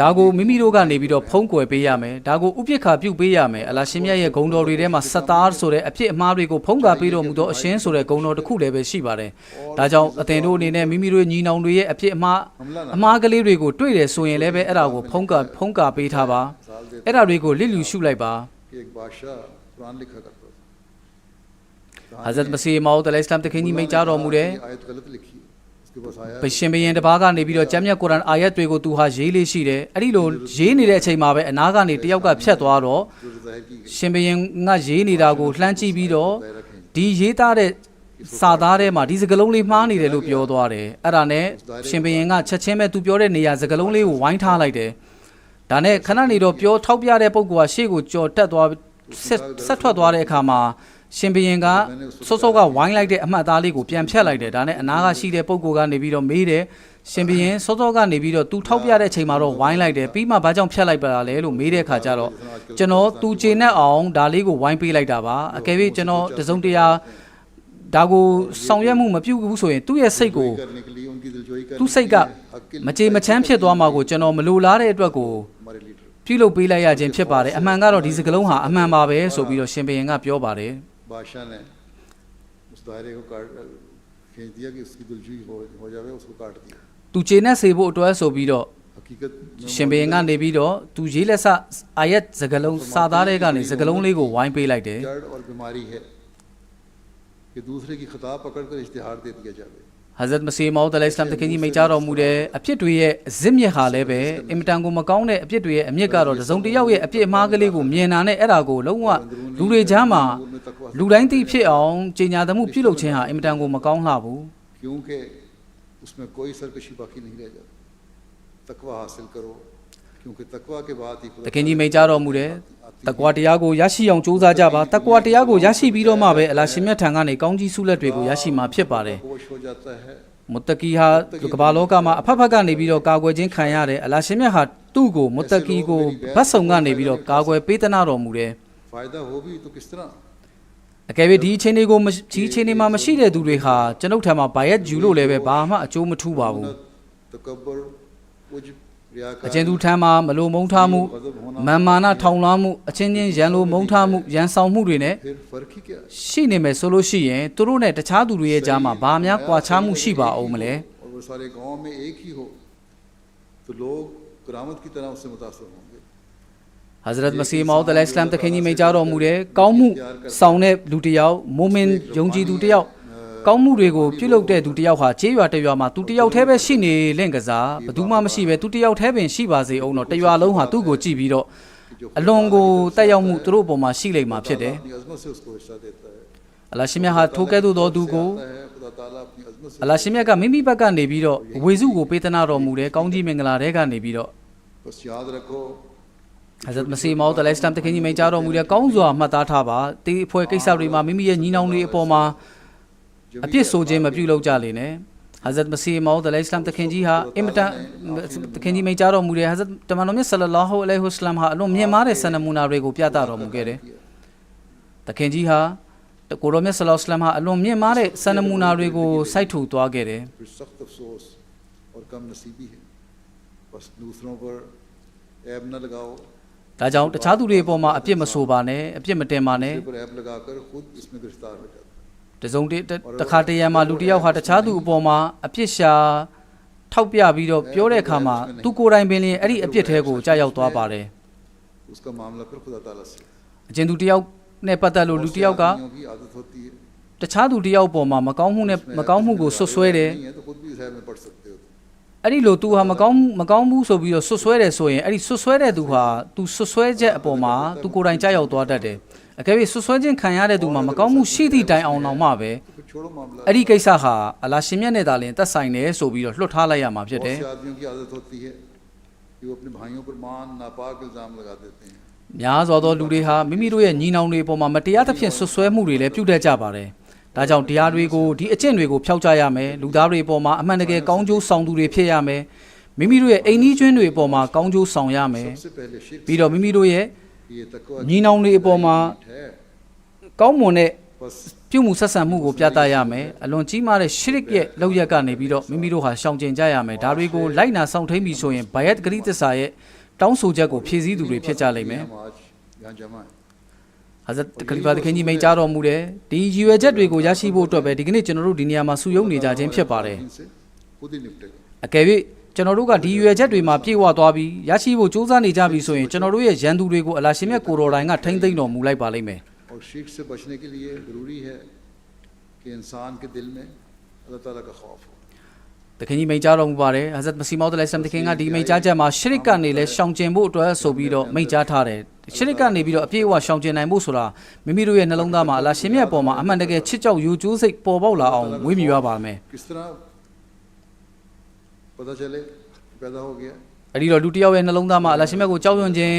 ဒါကိုမိမိတို့ကနေပြီးတော့ဖုံးကွယ်ပေးရမယ်ဒါကိုဥပိ္ပခါပြုတ်ပေးရမယ်အလရှင်မြတ်ရဲ့ဂုဏ်တော်တွေထဲမှာစတားဆိုတဲ့အဖြစ်အမှားတွေကိုဖုံးကားပေးတော်မူသောအရှင်ဆိုတဲ့ဂုဏ်တော်တစ်ခုလည်းပဲရှိပါတယ်ဒါကြောင့်အသင်တို့အနေနဲ့မိမိတို့ညီနောင်တွေရဲ့အဖြစ်အမှားကလေးတွေကိုတွေ့တယ်ဆိုရင်လည်းပဲအဲ့ဒါကိုဖုံးကားပေးထားပါအဲ့ဒါတွေကိုလစ်လျူရှုလိုက်ပါ कि एक बादशाह कुरान लिखा करता था ဟာဇရတ်မစီမောဒ်အလိုင်စလမ်တခင်ကြီးမိန့်ကြားတော်မူတယ် आयत गलत लिखी है उसके पास आया ပရှင်ဘရင်တစ်ပါးကနေပြီးတော့ကျမ်းမြတ်ကုရ်အာန်အာယတ်တွေကိုသူဟာရေးလေးရှိတယ်အဲ့ဒီလိုရေးနေတဲ့အချိန်မှာပဲအနာကနေတယောက်ကဖြတ်သွားတော့ရှင်ဘရင်ကရေးနေတာကိုလှမ်းကြည့်ပြီးတော့ဒီရေးသားတဲ့စာသားထဲမှာဒီစကားလုံးလေးမှားနေတယ်လို့ပြောသွားတယ်အဲ့ဒါနဲ့ရှင်ဘရင်ကချက်ချင်းပဲသူပြောတဲ့နေရာစကားလုံးလေးကိုဝိုင်းထားလိုက်တယ်ဒါနဲ့ခဏနေတော့ပြောထောက်ပြတဲ့ပုံကရှေ့ကိုကြော်တက်သွားဆက်ထွက်သွားတဲ့အခါမှာရှင်ဘရင်ကစောကဝိုင်းလိုက်တဲ့အမှတ်အသားလေးကိုပြန်ဖြတ်လိုက်တယ်ဒါနဲ့အနာကရှိတဲ့ပုံကနေပြီးတော့မေးတယ်ရှင်ဘရင်စောကနေပြီးတော့သူထောက်ပြတဲ့အချိန်မှာတော့ဝိုင်းလိုက်တယ်ပြီးမှဘာကြောင့်ဖြတ်လိုက်ပါလဲလို့မေးတဲ့အခါကျတော့ကျွန်တော်သူကျေနပ်အောင်ဒါလေးကိုဝိုင်းပေးလိုက်တာပါအကယ်၍ကျွန်တော်တစုံတရာဒါကိုဆောင်ရွက်မှုမပြုဘူးဆိုရင်သူ့ရဲ့စိတ်ကိုသူ့စိတ်ကမကြေမချမ်းဖြစ်သွားမှာကိုကျွန်တော်မလိုလားတဲ့အတွက်ကိုပြုလုပ်ပေးလိုက်ရခြင်းဖြစ်ပါတယ်အမှန်ကတော့ဒီစကလုံးဟာအမှန်ပါပဲဆိုပြီးတော့ရှင်ဘရင်ကပြောပါတယ် बादशाह ने उस दायरे को काट खींच दिया कि उसकी दिलजोई हो जावे उसको काट दिया သူကျေနပ်စေဖို့အတွက်ဆိုပြီးတော့ရှင်ဘရင်ကနေပြီးတော့သူရေးလက်စအာယတ်စကလုံးစာသားတွေကနေစကလုံးလေးကိုဝိုင်းပေးလိုက်တယ် जड़ और बीमारी है कि दूसरे की खता पकड़कर इश्तिहार दे दिया जावे ဟာဇရတ်မစီမောဒ်အလိုင်စလမ်တခင်ကြီးမိန့်ကြားတော်မူတဲ့အဖြစ်တွေရဲ့ဇစ်မြစ်ဟာလည်းပဲအင်မတန်ကိုမကောင်းတဲ့အဖြစ်တွေရဲ့အမြစ်ကတော့တစုံတစ်ယောက်ရဲ့အဖြစ်အမှားကလေးကိုမြင်တာနဲ့အဲ့ဒါကိုလုံးဝလူတွေကြားမှာလူတိုင်းသိဖြစ်အောင်ကြေညာမှုပြုလုပ်ခြင်းဟာအင်မတန်ကိုမကောင်းလှဘူး क्योंकि उसमें कोई सरकशी बाकी नहीं रह जाती तकवा हासिल करो क्योंकि तकवा के बाद ही တခင်ကြီးမိန့်ကြားတော်မူတဲ့တကွာတရားကိုရရှိအောင်ကြိုးစားကြပါတကွာတရားကိုရရှိပြီးတော့မှပဲအလရှင်မြတ်ထံကနေကောင်းကြီးဆုလက်တွေကိုရရှိမှာဖြစ်ပါတယ်မုတကီဟာကမ္ဘာလောကမှာအဖက်ဖက်ကနေပြီးတော့ကာကွယ်ခြင်းခံရတယ်အလရှင်မြတ်ဟာသူ့ကိုမုတကီကိုဗတ်ဆုံကနေပြီးတော့ကာကွယ်ပေးသနာတော်မူတယ် फायदा हो भी तो किस तरह အကယ်၍ဒီအချိန်လေးမှာမရှိတဲ့သူတွေဟာကျွန်ုပ်ထံမှာဘိုင်ယက်ယူလို့လည်းပဲဘာမှအကျိုးမထူးပါဘူး तकब्बुर उज्ब အကျဉ်သူထမ်းမှာမလိုမုန်းထားမှုမာမာနထောင်လွှမ်းမှုအချင်းချင်းရန်လိုမုန်းထားမှုရန်ဆောင်မှုတွေနဲ့ फिर फर्क ही क्या ရှိနေမယ်ဆိုလို့ရှိရင်သူတို့နဲ့တခြားသူတွေရဲ့ကြားမှာဘာများကွာခြားမှုရှိပါအောင်မလဲ और वो सारे गांव में एक ही हो तो लोग करामत की तरह उससे मुतासर होंगे ဟ Hazrat Masih Maud alayhi salam တခင်ကြီးမိန့်ကြားတော်မူတဲ့ကောင်းမှုဆောင်တဲ့လူတစ်ယောက်မိုမင်ယုံကြည်သူတစ်ယောက်ကောင်းမှုတွေကိုပြုလုပ်တဲ့သူတစ်ယောက်ဟာကျေးရွာတစ်ရွာမှာသူတစ်ယောက်တည်းပဲရှိနေလင့်ကစားဘယ်သူမှမရှိပဲသူတစ်ယောက်တည်းပင်ရှိပါစေအောင်တော့တစ်ရွာလုံးဟာသူ့ကိုကြည့်ပြီးတော့အလွန်ကိုတက်ရောက်မှုသူတို့ပေါ်မှာရှိလိမ့်မှာဖြစ်တယ်အလ္လာဟ်ရှင်မြတ်ဟာထိုကဲ့သို့သောသူကိုအလ္လာဟ်ရှင်မြတ်ကမိမိဘက်ကနေပြီးတော့ဝေစုကိုပေးသနာတော်မူတဲ့ကောင်းကြီးမင်္ဂလာတွေကနေပြီးတော့Hazrat Masih Maud alayhi salam တခင်ကြီးမိန့်ကြားတော်မူတဲ့ကောင်းစွာမှတ်သားထားပါဒီအဖွဲ့ကိစ္စတွေမှာမိမိရဲ့ညီနောင်တွေအပေါ်မှာအပြစ်ဆိုခြင်းမပြုလုပ်ကြလေနဲ့ Hazrat Masih Maud alayhi salam တခင်ကြီးဟာအင်မတန်တခင်ကြီးမိန့်ကြားတော်မူတဲ့ Hazrat တမန်တော်မြတ် sallallahu alayhi wasallam ဟာအလွန်မြင့်မားတဲ့စံနမူနာတွေကိုပြသတော်မူခဲ့တယ်တခင်ကြီးဟာကိုရောမြတ် sallallahu alayhi wasallam ဟာအလွန်မြင့်မားတဲ့စံနမူနာတွေကိုစိုက်ထူသွားခဲ့တယ်ဒါကြောင့်တခြားသူတွေအပေါ်မှာအပြစ်မဆိုပါနဲ့အပြစ်မတင်ပါနဲ့တစုံတခါတရံမှာလူတစ်ယောက်ဟာတခြားသူအပေါ်မှာအပြစ်ရှာထောက်ပြပြီးတော့ပြောတဲ့အခါမှာသူကိုယ်တိုင်ပင်လည်းအဲ့ဒီအပြစ်ထဲကိုကြာရောက်သွားပါတယ်အကျဉ်သူတစ်ယောက်နဲ့ပတ်သက်လို့လူတစ်ယောက်ကတခြားသူတစ်ယောက်ပေါ်မှာမကောင်းမှုကိုဆွဆွဲတယ်အဲ့ဒီလိုသူဟာမကောင်းဘူးဆိုပြီးတော့ဆွဆွဲတယ်ဆိုရင်အဲ့ဒီဆွဆွဲတဲ့သူဟာသူဆွဆွဲချက်အပေါ်မှာသူကိုယ်တိုင်ကြောက်ရောက်သွားတတ်တယ်အကယ်၍ဆွဆွဲခြင်းခံရတဲ့သူမှာမကောင်းမှုရှိသည့်တိုင်အောင်တော့မှပဲအဲ့ဒီကိစ္စဟာအလ္လာဟ်ရှင်မြတ်နဲ့သာလျှင်သက်ဆိုင်တယ်ဆိုပြီးတော့လွှတ်ထားလိုက်ရမှာဖြစ်တယ်များစွာသောလူတွေဟာမိမိတို့ရဲ့ညီနောင်တွေအပေါ်မှာမတရားသဖြင့်ဆွဆွဲမှုတွေလည်းပြုတတ်ကြပါတယ်ဒါကြောင့်တရားတွေကိုဒီအကျင့်တွေကိုဖျောက်ချရမယ်လူသားတွေအပေါ်မှာအမှန်တကယ်ကောင်းကျိုးဆောင်သူတွေဖြစ်ရမယ်မိမိတို့ရဲ့အိမ်နီးချင်းတွေအပေါ်မှာကောင်းကျိုးဆောင်ရမယ်ပြီးတော့မိမိတို့ရဲ့ညီနောင်တွေအပေါ်မှာကောင်းမွန်တဲ့ပြုမှုဆက်ဆံမှုကိုပြသရမယ်အလွန်ကြီးမားတဲ့ရှရစ်ရဲ့လောက်ရက်ကနေပြီးတော့မိမိတို့ဟာရှောင်ကျဉ်ကြရမယ်ဒါတွေကိုလိုက်နာဆောင်ထိန်ပြီးဆိုရင်ဘယတ်ဂရိသစ္စာရဲ့တောင်းဆိုချက်ကိုဖြည့်ဆည်းသူတွေဖြစ်ကြလိမ့်မယ်Hazrat Khalifa တခင်ကြီးမိန့်ကြားတော်မူတဲ့ဒီရည်ရွယ်ချက်တွေကိုရရှိဖို့အတွက်ပဲဒီကနေ့ကျွန်တော်တို့ဒီနေရာမှာစုယုံနေကြခြင်းဖြစ်ပါတယ်အကယ်၍ကျွန်တော်တို့ကဒီရည်ရွယ်ချက်တွေမှာပြည့်ဝသွားပြီးရရှိဖို့ကြိုးစားနေကြပြီဆိုရင်ကျွန်တော်တို့ရဲ့ရန်သူတွေကိုအလ္လာဟ်ရှင်မြတ်ကိုယ်တော်တိုင်ကထိမ့်သိမ့်တော်မူလိုက်ပါလိမ့်မယ်တခင်ကြီးမိန့်ကြားတော်မူပါတယ် Hazrat Masih Maud alayhi salam တခင်ကဒီမိန့်ကြားချက်မှာရှရစ်ကနေလည်းရှောင်ကျဉ်ဖို့အတွက်ဆိုပြီးတော့မိန့်ကြားထားတယ်ရှရစ်ကနေပြီးတော့အပြည့်အဝရှောင်ကျဉ်နိုင်ဖို့ဆိုတာမိမိတို့ရဲ့နှလုံးသားမှာအလ္လာဟ်ရှင်မြတ်ပေါ်မှာအမှန်တကယ်ချစ်ကြောက်ယိုကျိုးစိတ်ပေါ်ပေါက်လာအောင်ဝေးမြူရပါမယ်အဲ့ဒီတော့လူတစ်ယောက်ရဲ့နှလုံးသားမှာအလ္လာဟ်ရှင်မြတ်ကိုကြောက်ရွံ့ခြင်း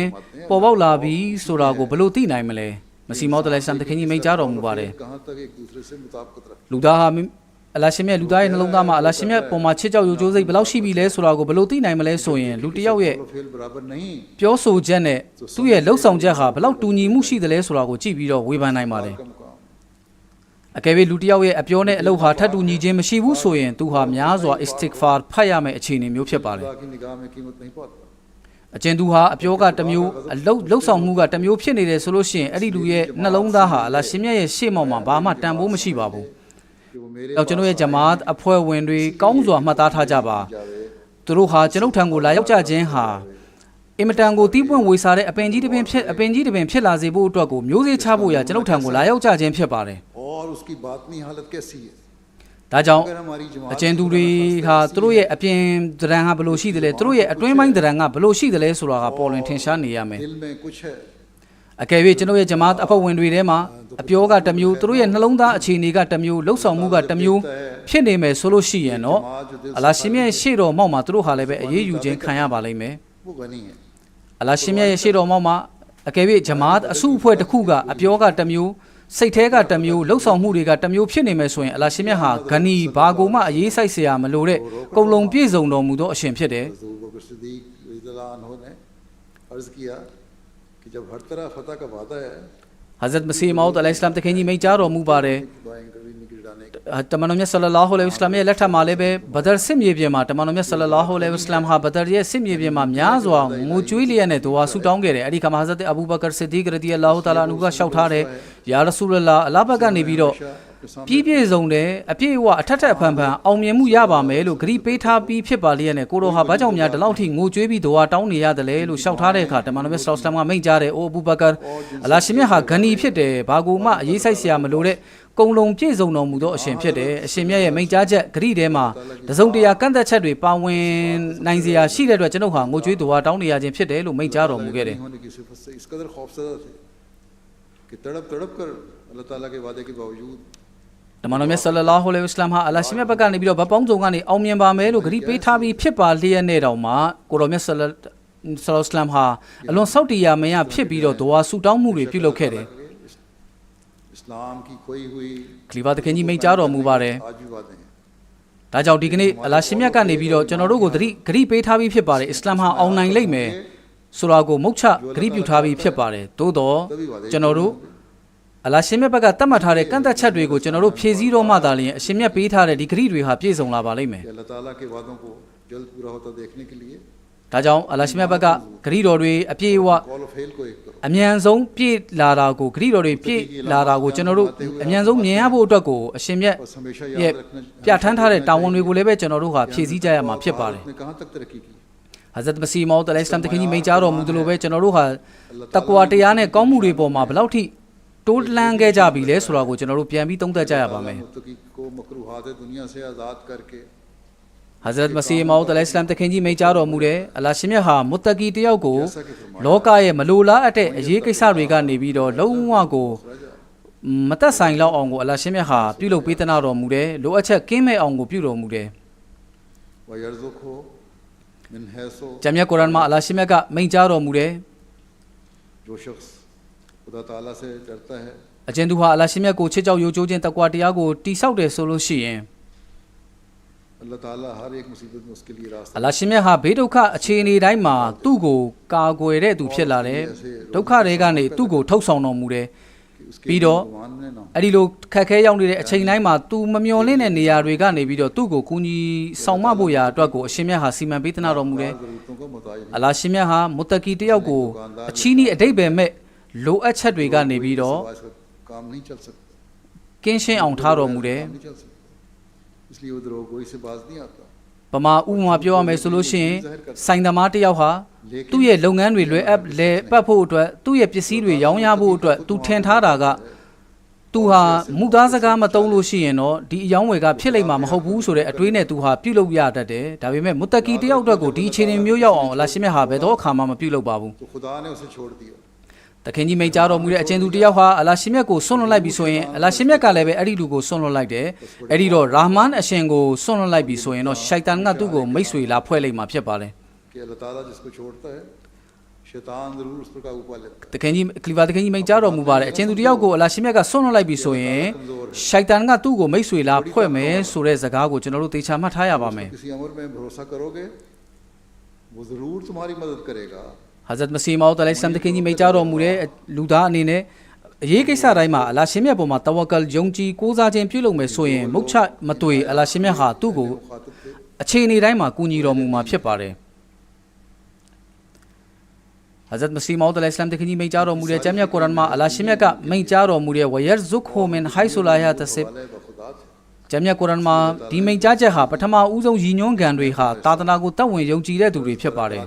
ပေါ်ပေါက်လာပြီဆိုတာကိုဘယ်လိုသိနိုင်မလဲMasih Maud alayhi salam တခင်ကြီးမိန့်ကြားတော်မူပါတယ်လူသားဟာအလ္လာဟ်ရှင်မြတ်လူသားရဲ့နှလုံးသားမှာအလ္လာဟ်ရှင်မြတ်ပုံမှာချစ်ကြောက်ယိုကျိုးစိတ်ဘယ်လောက်ရှိပြီလဲဆိုတာကိုဘယ်လိုသိနိုင်မလဲဆိုရင်လူတစ်ယောက်ရဲ့ပြောဆိုချက်နဲ့သူ့ရဲ့လှုပ်ဆောင်ချက်ဟာဘယ်လောက်တူညီမှုရှိသလဲဆိုတာကိုကြည့်ပြီးတော့ဝေဖန်နိုင်ပါတယ်အကယ်၍လူတစ်ယောက်ရဲ့အပြောနဲ့အလုပ်ဟာထပ်တူညီခြင်းမရှိဘူးဆိုရင်သူဟာများစွာ istighfar ဖတ်ရမယ့်အခြေအနေမျိုးဖြစ်ပါတယ်အကျဉ်သူဟာအပြောကတစ်မျိုးအလှုပ်ဆောင်မှုကတစ်မျိုးဖြစ်နေတယ်ဆိုလို့ရှိရင်အဲ့ဒီလူရဲ့နှလုံးသားဟာအလ္လာဟ်ရှင်မြတ်ရဲ့ရှေ့မှောက်မှာဘာမှတန်ဖိုးမရှိပါဘူးတော့ကျွန်တော်ရဲ့ဂျမာတ်အဖွဲ့ဝင်တွေကောင်းစွာမှတ်သားထားကြပါသူတို့ဟာကျွန်ုပ်ထံကိုလာရောက်ကြခြင်းဟာအင်မတန်ကိုတီးပွင့်ဝေစားတဲ့အပင်ကြီးတစ်ပင်ဖြစ်လာစေဖို့အတွက်ကိုမျိုးစေ့ချဖို့ရကျွန်ုပ်ထံကိုလာရောက်ကြခြင်းဖြစ်ပါတယ်ဒါကြောင့်အကျဉ်သူတွေဟာသူတို့ရဲ့အပြင်သဏ္ဍာန်ဟာဘယ်လိုရှိသလဲသူတို့ရဲ့အတွင်းပိုင်းသဏ္ဍာန်ကဘယ်လိုရှိသလဲဆိုတာကပေါ်လွင်ထင်ရှားနေရမယ်အကယ်၍ကျွန်တော်ရဲ့ဂျမာတ်အဖွဲ့ဝင်တွေထဲမှာအပြောကတစ်မျိုးသူတို့ရဲ့နှလုံးသားအခြေအနေကတစ်မျိုးလှုပ်ဆောင်မှုကတစ်မျိုးဖြစ်နေမယ်ဆိုလို့ရှိရင်တော့အလ္လာဟ်ရှင်မြတ်ရဲ့ရှေ့တော်မှောက်မှာသူတို့ဟာလည်းပဲအေးအေးယူခြင်းခံရပါလိမ့်မယ်အလ္လာဟ်ရှင်မြတ်ရဲ့ရှေ့တော်မှောက်မှာအကယ်၍ဂျမာတ်အစုအဖွဲ့တစ်ခုကအပြောကတစ်မျိုးစိတ်แท้ကတစ်မျိုးလှုပ်ဆောင်မှုတွေကတစ်မျိုးဖြစ်နေမယ်ဆိုရင်အလ္လာဟ်ရှင်မြတ်ဟာဂနီဘာကိုမှအေးစိုက်เสียမလို့တဲ့ကုံလုံးပြည့်စုံတော်မူသောအရှင်ဖြစ်တယ်Hazrat Masih Maud alayhi salam တခင်ကြီးမိန့်ကြားတော်မူပါတယ်တမန်တော်မြတ် sallallahu alayhi wasallam ရဲ့လက်ထက်မှာလည်းပဲဘဒရ်စစ်မြေပြင်မှာတမန်တော်မြတ် sallallahu alayhi wasallam ဟာဘဒရ်ရဲ့စစ်မြေပြင်မှာများစွာငိုကြွေးလျက်နဲ့ဒူဝါဆူတောင်းခဲ့တယ်အဲ့ဒီခါမှာ Hazrat Abu Bakr Siddiq radiyallahu ta'ala anhu ကရှောက်ထားတယ်ယာရဆူလလာအလာဘတ်ကနေပြီးတော့ ပြည်ပြည့်စုံတဲ့အပြည့်အဝအထက်ထက်အဖန်ဖန်အောင်မြင်မှုရပါမယ်လို့ဂရီပေးထားပြီးဖြစ်ပါလျက်နဲ့ကိုတော်ဟာဘာကြောင့်များဒီလောက်ထိငိုကြွေးပြီးဒွါတောင်းနေရတယ်လဲလို့ရှောက်ထားတဲ့အခါတမန်တော်မြတ်ဆလောလ္လဟ်အလိုင်းဝါဆလမ်ကမိန့်ကြားတယ်အိုအဘူဘကာအလ္လာဟ်ရှင်မြတ်ဟာဂနီဖြစ်တယ်ဘာကူမှအရေးဆိုင်စရာမလိုတဲ့ကုံလုံးပြည့်စုံတော်မူသောအရှင်ဖြစ်တယ်အရှင်မြတ်ရဲ့မိန့်ကြားချက်ဂရီထဲမှာတစုံတရာကန့်သက်ချက်တွေပါဝင်နိုင်စရာရှိတဲ့အတွက်ကျွန်ုပ်ဟာငိုကြွေးဒွါတောင်းနေရခြင်းဖြစ်တယ်လို့မိန့်ကြားတော်မူခဲ့တယ်တမန်တော်မြတ်ဆလ္လာလာဟူအလိုင်ဝါဆလမ်ဟာအလ္လာဟ်ရှင်မြတ်ဘက်ကနေပြီးတော့ဗတ်ပေါင်းစုံကနေအောင်မြင်ပါမယ်လို့ဂရီပေးထားပြီးဖြစ်ပါလျက်နဲ့တောင်မှကိုတော်မြတ်ဆလ္လာဆလမ်ဟာအလွန်စောက်တရားမရဖြစ်ပြီးတော့ဒွါဆူတောင်းမှုတွေပြုလုပ်ခဲ့တယ်ခလီဖာသခင်ကြီးမိန့်ကြားတော်မူပါတယ်ဒါကြောင့်ဒီကနေ့အလ္လာဟ်ရှင်မြတ်ကနေပြီးတော့ကျွန်တော်တို့ကိုဂရီပေးထားပြီးဖြစ်ပါတယ်အစ္စလာမ်ဟာအောင်နိုင်လိမ့်မယ်ဆိုတာကိုမုတ်ချဂရီပြုထားပြီးဖြစ်ပါတယ်သို့တော့ကျွန်တော်တို့အလ္လာဟ်ရှင်မြတ်ဘက်ကတတ်မှတ်ထားတဲ့ကန့်သက်ချက်တွေကိုကျွန်တော်တို့ဖြည့်ဆည်းတော့မှသာလျှင်အရှင်မြတ်ပေးထားတဲ့ဒီဂရီတွေဟာပြည့်စုံလာပါလိမ့်မယ်ဒါကြောင့်အလ္လာဟ်ရှင်မြတ်ဘက်ကဂရီတော်တွေအပြည့်အဝအမြန်ဆုံးပြည့်လာတာကိုဂရီတော်တွေပြည့်လာတာကိုကျွန်တော်တို့အမြန်ဆုံးမြင်ရဖို့အတွက်ကိုအရှင်မြတ်ရဲ့ပြဋ္ဌာန်းထားတဲ့တာဝန်တွေကိုလည်းပဲကျွန်တော်တို့ဟာဖြည့်ဆည်းကြရမှာဖြစ်ပါတယ်ဟာဇတ်မစီမောတလိုင်စလမ်တခင်ကြီးမိန့်ကြားတော်မူသလိုပဲကျွန်တော်တို့ဟာတကွာတရားနဲ့ကောင်းမှုတွေပေါ်မှာဘယ်လောက်ထိတိုးလှမ်းခဲ့ကြပြီလဲဆိုတာကိုကျွန်တော်တို့ပြန်ပြီးသုံးသပ်ကြရပါမယ်ဟာဇရတ်မစီမောတလိုင်စလမ်တခင်ကြီးမိန့်ကြားတော်မူတယ်အလ္လာဟ်ရှင်မြတ်ဟာမုတ္တကီတယောက်ကိုလောကရဲ့မလိုလားအပ်တဲ့အရေးကိစ္စတွေကနေပြီးတော့လုံးဝကိုမသက်ဆိုင်လောက်အောင်ကိုအလ္လာဟ်ရှင်မြတ်ဟာပြုလုပ်ပေးသနာတော်မူတယ်လိုအပ်ချက်ကင်းမဲ့အောင်ကိုပြုတော်မူတယ်ဂျမ်မြတ်ကုရ်အာန်မှာအလ္လာဟ်ရှင်မြတ်ကမိန့်ကြားတော်မူတယ်အကျဉ်းသူဟာအလ္လာဟ်ရှင်မြတ်ကိုချစ်ကြောက်ယုံကြည်ခြင်းတကွာတရားကိုတိဆောက်တယ်ဆိုလို့ရှိရင်အလ္လာဟ်ရှင်မြတ်ဟာဘေးဒုက္ခအခြေအနေတိုင်းမှာသူ့ကိုကာကွယ်တဲ့သူဖြစ်လာတယ်ဒုက္ခတွေကနေသူ့ကိုထုတ်ဆောင်တော်မူတယ်ပြီးတော့အဲ့ဒီလိုခက်ခဲရောက်နေတဲ့အချိန်တိုင်းမှာသူမမျှော်လင့်တဲ့နေရာတွေကနေပြီးတော့သူ့ကိုကူညီဆောင်မဖို့ရာအတွက်ကိုအရှင်မြတ်ဟာစီမံပေးသနာတော်မူတယ်အလ္လာဟ်ရှင်မြတ်ဟာမုတ္တကီတယောက်ကိုအချီးနှီးအတိတ်ပဲမဲ့လိုအပ်ချက်တွေကနေပြီးတော့ကင်းရှင်းအောင်ထားတော်မူတယ်ပမာဥပမာပြောရမယ်ဆိုလို့ရှိရင်ဆိုင်သမားတယောက်ဟာသူ့ရဲ့လုပ်ငန်းတွေလွယ်ပတ်ဖို့အတွက်သူ့ရဲ့ပစ္စည်းတွေရောင်းရဖို့အတွက်သူထင်ထားတာကသူဟာမူသားစကားမသုံးလို့ရှိရင်တော့ဒီအယောင်းဝယ်ကဖြစ်လိမ့်မှာမဟုတ်ဘူးဆိုတဲ့အတွေးနဲ့သူဟာပြုလုပ်ရတတ်တယ်ဒါပေမဲ့မုတ္တကီတယောက်အတွက်ကိုဒီအခြေအနေမျိုးရောက်အောင်အလ္လာဟ်ရှင်မြတ်ဟာဘယ်တော့အခါမှမပြုလုပ်ပါဘူးတခင်ကြီးမိန့်ကြားတော်မူတဲ့အကျဉ်သူတယောက်ဟာအလ္လာဟ်ရှင်မြတ်ကိုဆွန့်လွတ်လိုက်ပြီဆိုရင်အလ္လာဟ်ရှင်မြတ်ကလည်းပဲအဲ့ဒီလူကိုဆွန့်လွတ်လိုက်တယ်အဲ့ဒီတော့ရာဟ်မန်အရှင်ကိုဆွန့်လွတ်လိုက်ပြီဆိုရင်တော့ရှိုက်တန်ကသူ့ကိုမိတ်ဆွေလာဖွဲ့လိုက်မှာဖြစ်ပါတယ်တခင်ကြီးကလီဗာတခင်ကြီးမိန့်ကြားတော်မူပါတယ်အကျဉ်သူတယောက်ကိုအလ္လာဟ်ရှင်မြတ်ကဆွန့်လွတ်လိုက်ပြီဆိုရင်ရှိုက်တန်ကသူ့ကိုမိတ်ဆွေလာဖွဲ့မယ်ဆိုတဲ့စကားကိုကျွန်တော်တို့သေချာမှတ်ထားရပါမယ်ဟာဇတ်မစီမောတလိုင်စလမ်တခင်ကြီးမိန့်ကြားတော်မူတဲ့လူသားအနေနဲ့အရေးကိစ္စတိုင်းမှာအလ္လာဟ်ရှင်မြတ်ပေါ်မှာတဝကယ်ယုံကြည်ကိုးစားခြင်းပြုလုပ်မယ်ဆိုရင်မုတ်ချမတွေ့အလ္လာဟ်ရှင်မြတ်ဟာသူ့ကိုအခြေအနေတိုင်းမှာကူညီတော်မူမှာဖြစ်ပါတယ်ဟာဇတ်မစီမောတလိုင်စလမ်တခင်ကြီးမိန့်ကြားတော်မူတဲ့ကျမ်းမြတ်ကုရ်အာန်မှာအလ္လာဟ်ရှင်မြတ်ကမိန့်ကြားတော်မူတဲ့ဝယရ်ဇုခူမင်ဟိုင်ဆူလာယာတဆစ်ကျမ်းမြတ်ကုရ်အာန်မှာဒီမိန့်ကြားချက်ဟာပထမဦးဆုံးရည်ညွှန်းခံတွေဟာသာသနာကိုတတ်ဝင်ယုံကြည်တဲ့သူတွေဖြစ်ပါတယ်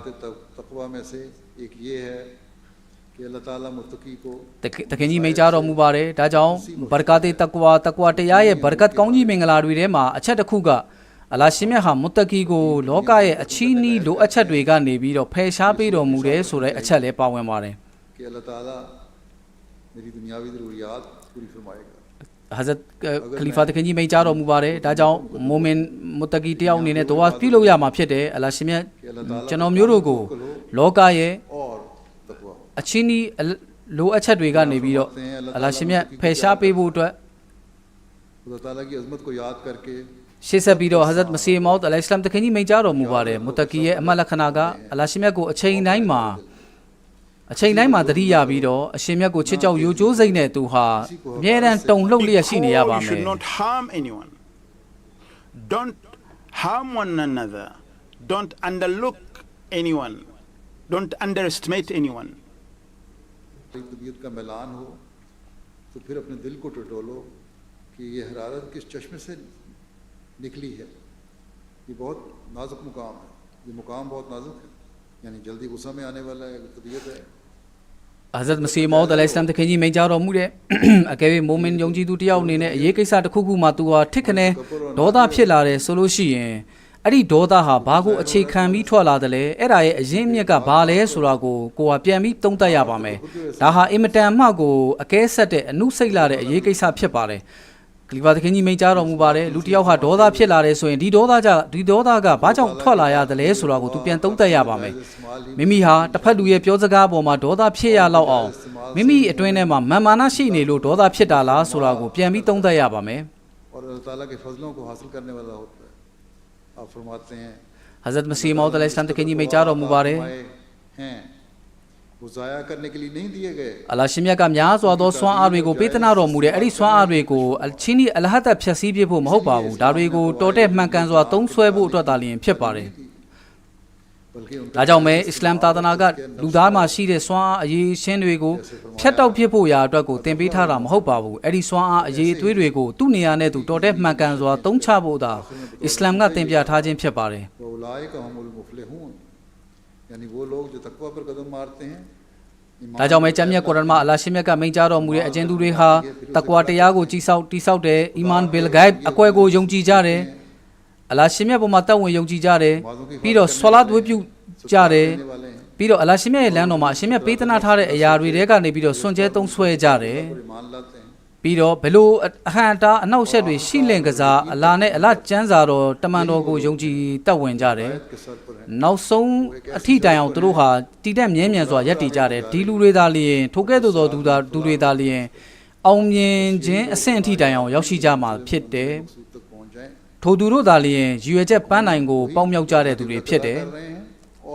တခင်ကြီးမိန့်ကြားတော်မူပါတယ်ဒါကြောင့်ဘာရကာတေတကွာတရားရဲ့ဘာရကတ်ကောင်းကြီးမင်္ဂလာတွေထဲမှာအချက်တစ်ခုကအလ္လာဟ်ရှင်မြတ်ဟာမုတ္တကီကိုလောကရဲ့အချီးနှီးလိုအပ်ချက်တွေကနေပြီးတော့ဖယ်ရှားပေးတော်မူတယ်ဆိုတဲ့အချက်လည်းပါဝင်ပါတယ်ဟာဇတ်ခလီဖာတခင်ကြီးမိန့်ကြားတော်မူပါတယ်ဒါကြောင့်မိုမင်မုတ္တကီတယောက်အနေနဲ့ဒွါပြုလုပ်ရမှာဖြစ်တယ်အလ္လာဟ်ရှင်မြတ်ကျွန်တော်မျိုးတို့ကိုလောကရဲ့အချင်းဒီလိုအပ်ချက်တွေကနေပြီးတော့အလ္လာဟ်ရှင်မြတ်ဖယ်ရှားပေးဖို့အတွက်ရှေ့ဆက်ပြီးတော့ဟာဇတ်မစီမောတ်အလိုင်စလမ်တခင်ကြီးမိန့်ကြားတော်မူပါတယ်မုတ္တကီရဲ့အမတ်လက္ခဏာကအလ္လာဟ်ရှင်မြတ်ကိုအချိန်တိုင်းမှာသတိရပြီးတော့အရှင်မြတ်ကိုချစ်ကြောက်ယိုကျိုးစိတ်နဲ့သူဟာအမြဲတမ်းတုန်လှုပ်လျက်ရှိနေရပါမယ် Don't harm one another. Don't underlook anyone. Don't underestimate anyone. तबीयत का मैलान हो तो फिर अपने दिल को टटोलो कि कि ये हरारत किस चश्मे से निकली है। ये बहुत नाजुक मुकाम है, ये मुकाम बहुत नाजुक है, यानी जल्दी गुस्सा में आने वाला है, तबीयत है। Hazrat Masih Maud alayhi salam တခင်ကြီးမိန့်ကြားတော်မူတဲ့အကယ်၍မိုမင်ယုံကြည်သူတယောက်အနေနဲ့အရေးကိစ္စတစ်ခုခုမှသူဟာထစ်ခနဲဒေါသဖြစ်လာတယ်ဆိုလို့ရှိရင်အဲ့ဒီဒေါသဟာဘာကိုအခြေခံပြီးထွက်လာတယ်လဲအဲ့ဒါရဲ့အရင်းမြစ်ကဘာလဲဆိုတာကိုကပြန်ပြီးသုံးသပ်ရပါမယ်ဒါဟာအင်မတန်မှကိုအကဲဆက်တဲ့အနုစိတ်လာတဲ့အရေးကိစ္စဖြစ်ပါတယ်ကလီဖာတခင်ကြီးမိန့်ကြားတော်မူပါတယ်လူတစ်ယောက်ဟာဒေါသဖြစ်လာတယ်ဆိုရင်ဒီဒေါသကဘာကြောင့်ထွက်လာရတယ်လဲဆိုတာကိုသူပြန်သုံးသပ်ရပါမယ်မိမိဟာတစ်ဖက်လူရဲ့ပြောစကားပေါ်မှာဒေါသဖြစ်ရလောက်အောင်မိမိအတွင်းထဲမှာမာမာနရှိနေလို့ဒေါသဖြစ်တာလားဆိုတာကိုပြန်ပြီးသုံးသပ်ရပါမယ် और अल्लाह ताला के फजलों को हासिल करने वाला होता है। आप फरमाते हैं Hazrat Masih Maud alayhi salam တခင်ကြီးမိန့်ကြားတော်မူပါတယ် हैं वो ज़ाया करने के लिए नहीं दिए गए। အလ္လာဟ်ရှင်မြတ်ကများစွာသောစွမ်းအားတွေကိုပေးသနာတော်မူတဲ့အဲ့ဒီစွမ်းအားတွေကိုအချင်းဒီအလဟတ်ဖြည့်ဆည်းပြဖို့မဟုတ်ပါဘူးဒါတွေကိုတော်တဲ့မှန်ကန်စွာသုံးဆွဲဖို့အတွက်သာလျှင်ဖြစ်ပါတယ်ဒါကြောင့်မဲအစ္စလာမ်သာသနာကလူသားမှာရှိတဲ့စွမ်းအားအရေးရှင်းတွေကိုဖျက်တောက်ဖြစ်ဖို့ရာအတွက်ကိုသင်ပေးထားတာမဟုတ်ပါဘူးအဲ့ဒီစွမ်းအားအရေးအသွေးတွေကိုသူ့နေရာနဲ့သူတော်တဲ့မှန်ကန်စွာသုံးချဖို့သာအစ္စလာမ်ကသင်ပြထားခြင်းဖြစ်ပါတယ် यानी वो लोग जो तकवा पर कदम मारते हैं ဒါကြောင့်မဲကျမ်းမြတ်ကုရ်အာန်မှာအလ္လာဟ်ရှင်မြတ်ကမိန့်ကြားတော်မူတဲ့အကျဉ်းသူတွေဟာတကွာတရားကိုတိဆောက်တယ်အီမန်ဘီလ်ဂိုင်အကွယ်ကိုယုံကြည်ကြတယ်အလ္လာဟ်ရှင်မြတ်ပေါ်မှာတတ်ဝင်ယုံကြည်ကြတယ်ပြီးတော့ဆွလာတ်ဝတ်ပြုကြတယ်ပြီးတော့အလ္လာဟ်ရှင်မြတ်ရဲ့လမ်းတော်မှာအရှင်မြတ်ပေးသနာထားတဲ့အရာတွေတဲကနေပြီးတော့စွန့်ကြဲသုံးဆွဲကြတယ်ပြီးတော့ဘယ်လိုအဟံတာအနောက်ဆက်တွေရှိလင်ကစားအလ္လာဟ်နဲ့အလ္လာဟ်ကျမ်းစာတော်တမန်တော်ကိုယုံကြည်တတ်ဝင်ကြတယ်နောက်ဆုံးအထိတိုင်အောင်သူတို့ဟာတည်တတ်မြဲမြံစွာရပ်တည်ကြတယ်ဒီလူတွေသာလျင်ထိုကဲ့သို့သောသူတွေသာလျင်အောင်မြင်ခြင်းအဆင့်အထိတိုင်အောင်ရောက်ရှိကြမှာဖြစ်တယ်ထိုသူတို့သာလျင်ရည်ရွယ်ချက်ပန်းနိုင်ကိုပေါင်းမြောက်ကြတဲ့သူတွေဖြစ်တယ်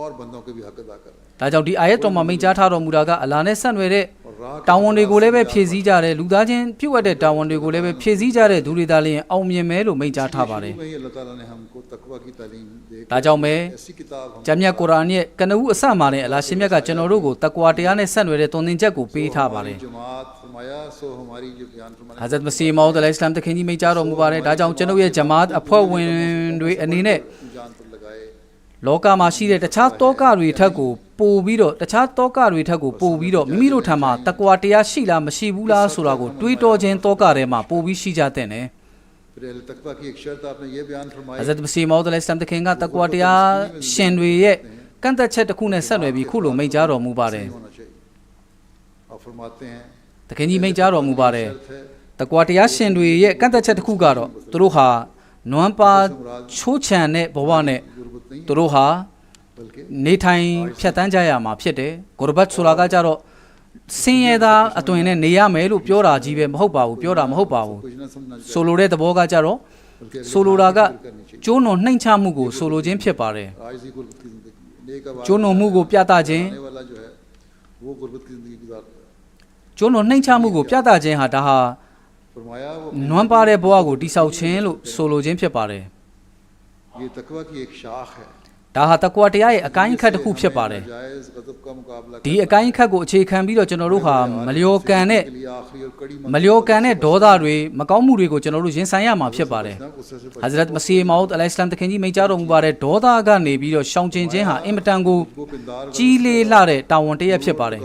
और बंदों के भी हक अदा कर रहे हैं। ဒါကြောင့်ဒီအာယတ်တော်မှာမိန့်ကြားထားတော်မူတာကအလ္လာဟ်နဲ့ဆက်နွယ်တဲ့တာဝန်တွေကိုလည်းပဲဖြည့်ဆည်းကြတယ်လူသားချင်းပြုတ်ဝတ်တဲ့တာဝန်တွေကိုလည်းပဲဖြည့်ဆည်းကြတဲ့သူတွေသာလျင်အောင်မြင်မယ်လို့မိန့်ကြားထားပါတယ် अल्लाह ताला ने हमको तकवा की तालीम दे ဒါကြောင့်ပဲကျမ်းမြတ်ကုရ်အာန်ရဲ့ကနဦးအစမှာနဲ့အလ္လာဟ်ရှင်မြတ်ကကျွန်တော်တို့ကိုတကွာတရားနဲ့ဆက်နွယ်တဲ့သွန်သင်ချက်ကိုပေးထားပါတယ် जमात फरमाया सो हमारी जो बयान फरमाया Hazrat Masih Maud alayhi salam တခင်ကြီးမိန့်ကြားတော်မူပါတယ်ဒါကြောင့်ကျွန်ုပ်ရဲ့ဂျမာတ်အဖွဲ့ဝင်တွေအနေနဲ့လောကမှာရှိတဲ့တခြားတောကတွေထက်ကိုပို့ပြီးတော့မိမိတို့ထံမှာတကွာတရားရှိလားမရှိဘူးလားဆိုတာကိုတွေးတောခြင်းတောကထဲမှာပို့ပြီးရှိကြတဲ့နဲ့ फिर अहले तकवा की एक शर्त आपने ये बयान फरमाई Hazrat Masih Maud alayhi salam တခင်ကတကွာတရားရှင်တွေရဲ့ကန့်သက်ချက်တစ်ခုနဲ့ဆက်နွယ်ပြီးခုလိုမိန့်ကြားတော်မူပါတယ် आप फरमाते हैं တခင်ကြီးမိန့်ကြားတော်မူပါတယ်တကွာတရားရှင်တွေရဲ့ကန့်သက်ချက်တစ်ခုကတော့သူတို့ဟာနွမ်းပါချိုးချံတဲ့ဘဝနဲ့သူတို့ဟာနေထိုင်ဖြတ်တန်းကြရမှာဖြစ်တယ်ဂိုရဘတ်ဆိုတာကကြတော့ဆင်းရဲသားအသွင်နဲ့နေရမယ်လို့ပြောတာကြီးပဲမဟုတ်ပါဘူးပြောတာမဟုတ်ပါဘူးဆိုလိုတဲ့သဘောကကြတော့ဆိုလိုတာကကျိုးနွန်နှိမ့်ချမှုကိုဆိုလိုခြင်းဖြစ်ပါတယ်ကျိုးနွန်မှုကိုပြသခြင်း वाला जो है वो गुरबत की जिंदगी गुजारता है ကျိုးနွန်နှိမ့်ချမှုကိုပြသခြင်းဟာဒါဟာ फरमाया वो နွမ်းပါတဲ့ဘဝကိုတိဆောက်ခြင်းလို့ဆိုလိုခြင်းဖြစ်ပါတယ် ये तकवा की एक शाख है ဒါဟာတကွာတရားရဲ့အကိုင်းအခက်တစ်ခုဖြစ်ပါတယ် जायज गजब का मुकाबला ဒီအကိုင်းအခက်ကိုအခြေခံပြီးတော့ကျွန်တော်တို့ဟာမလျော်ကန်တဲ့ आखिरी और कड़ी ဒေါသတွေမကောင်းမှုတွေကိုကျွန်တော်တို့ရင်ဆိုင်ရမှာဖြစ်ပါတယ် Hazrat Masih Maud alayhi salam တခင်ကြီးမိန့်ကြားတော်မူပါတယ်ဒေါသကနေပြီးတော့ရှောင်ကျဉ်ခြင်းဟာအင်မတန်ကိုကြီးလေးလှတဲ့တာဝန်တစ်ရပ်ဖြစ်ပါတယ်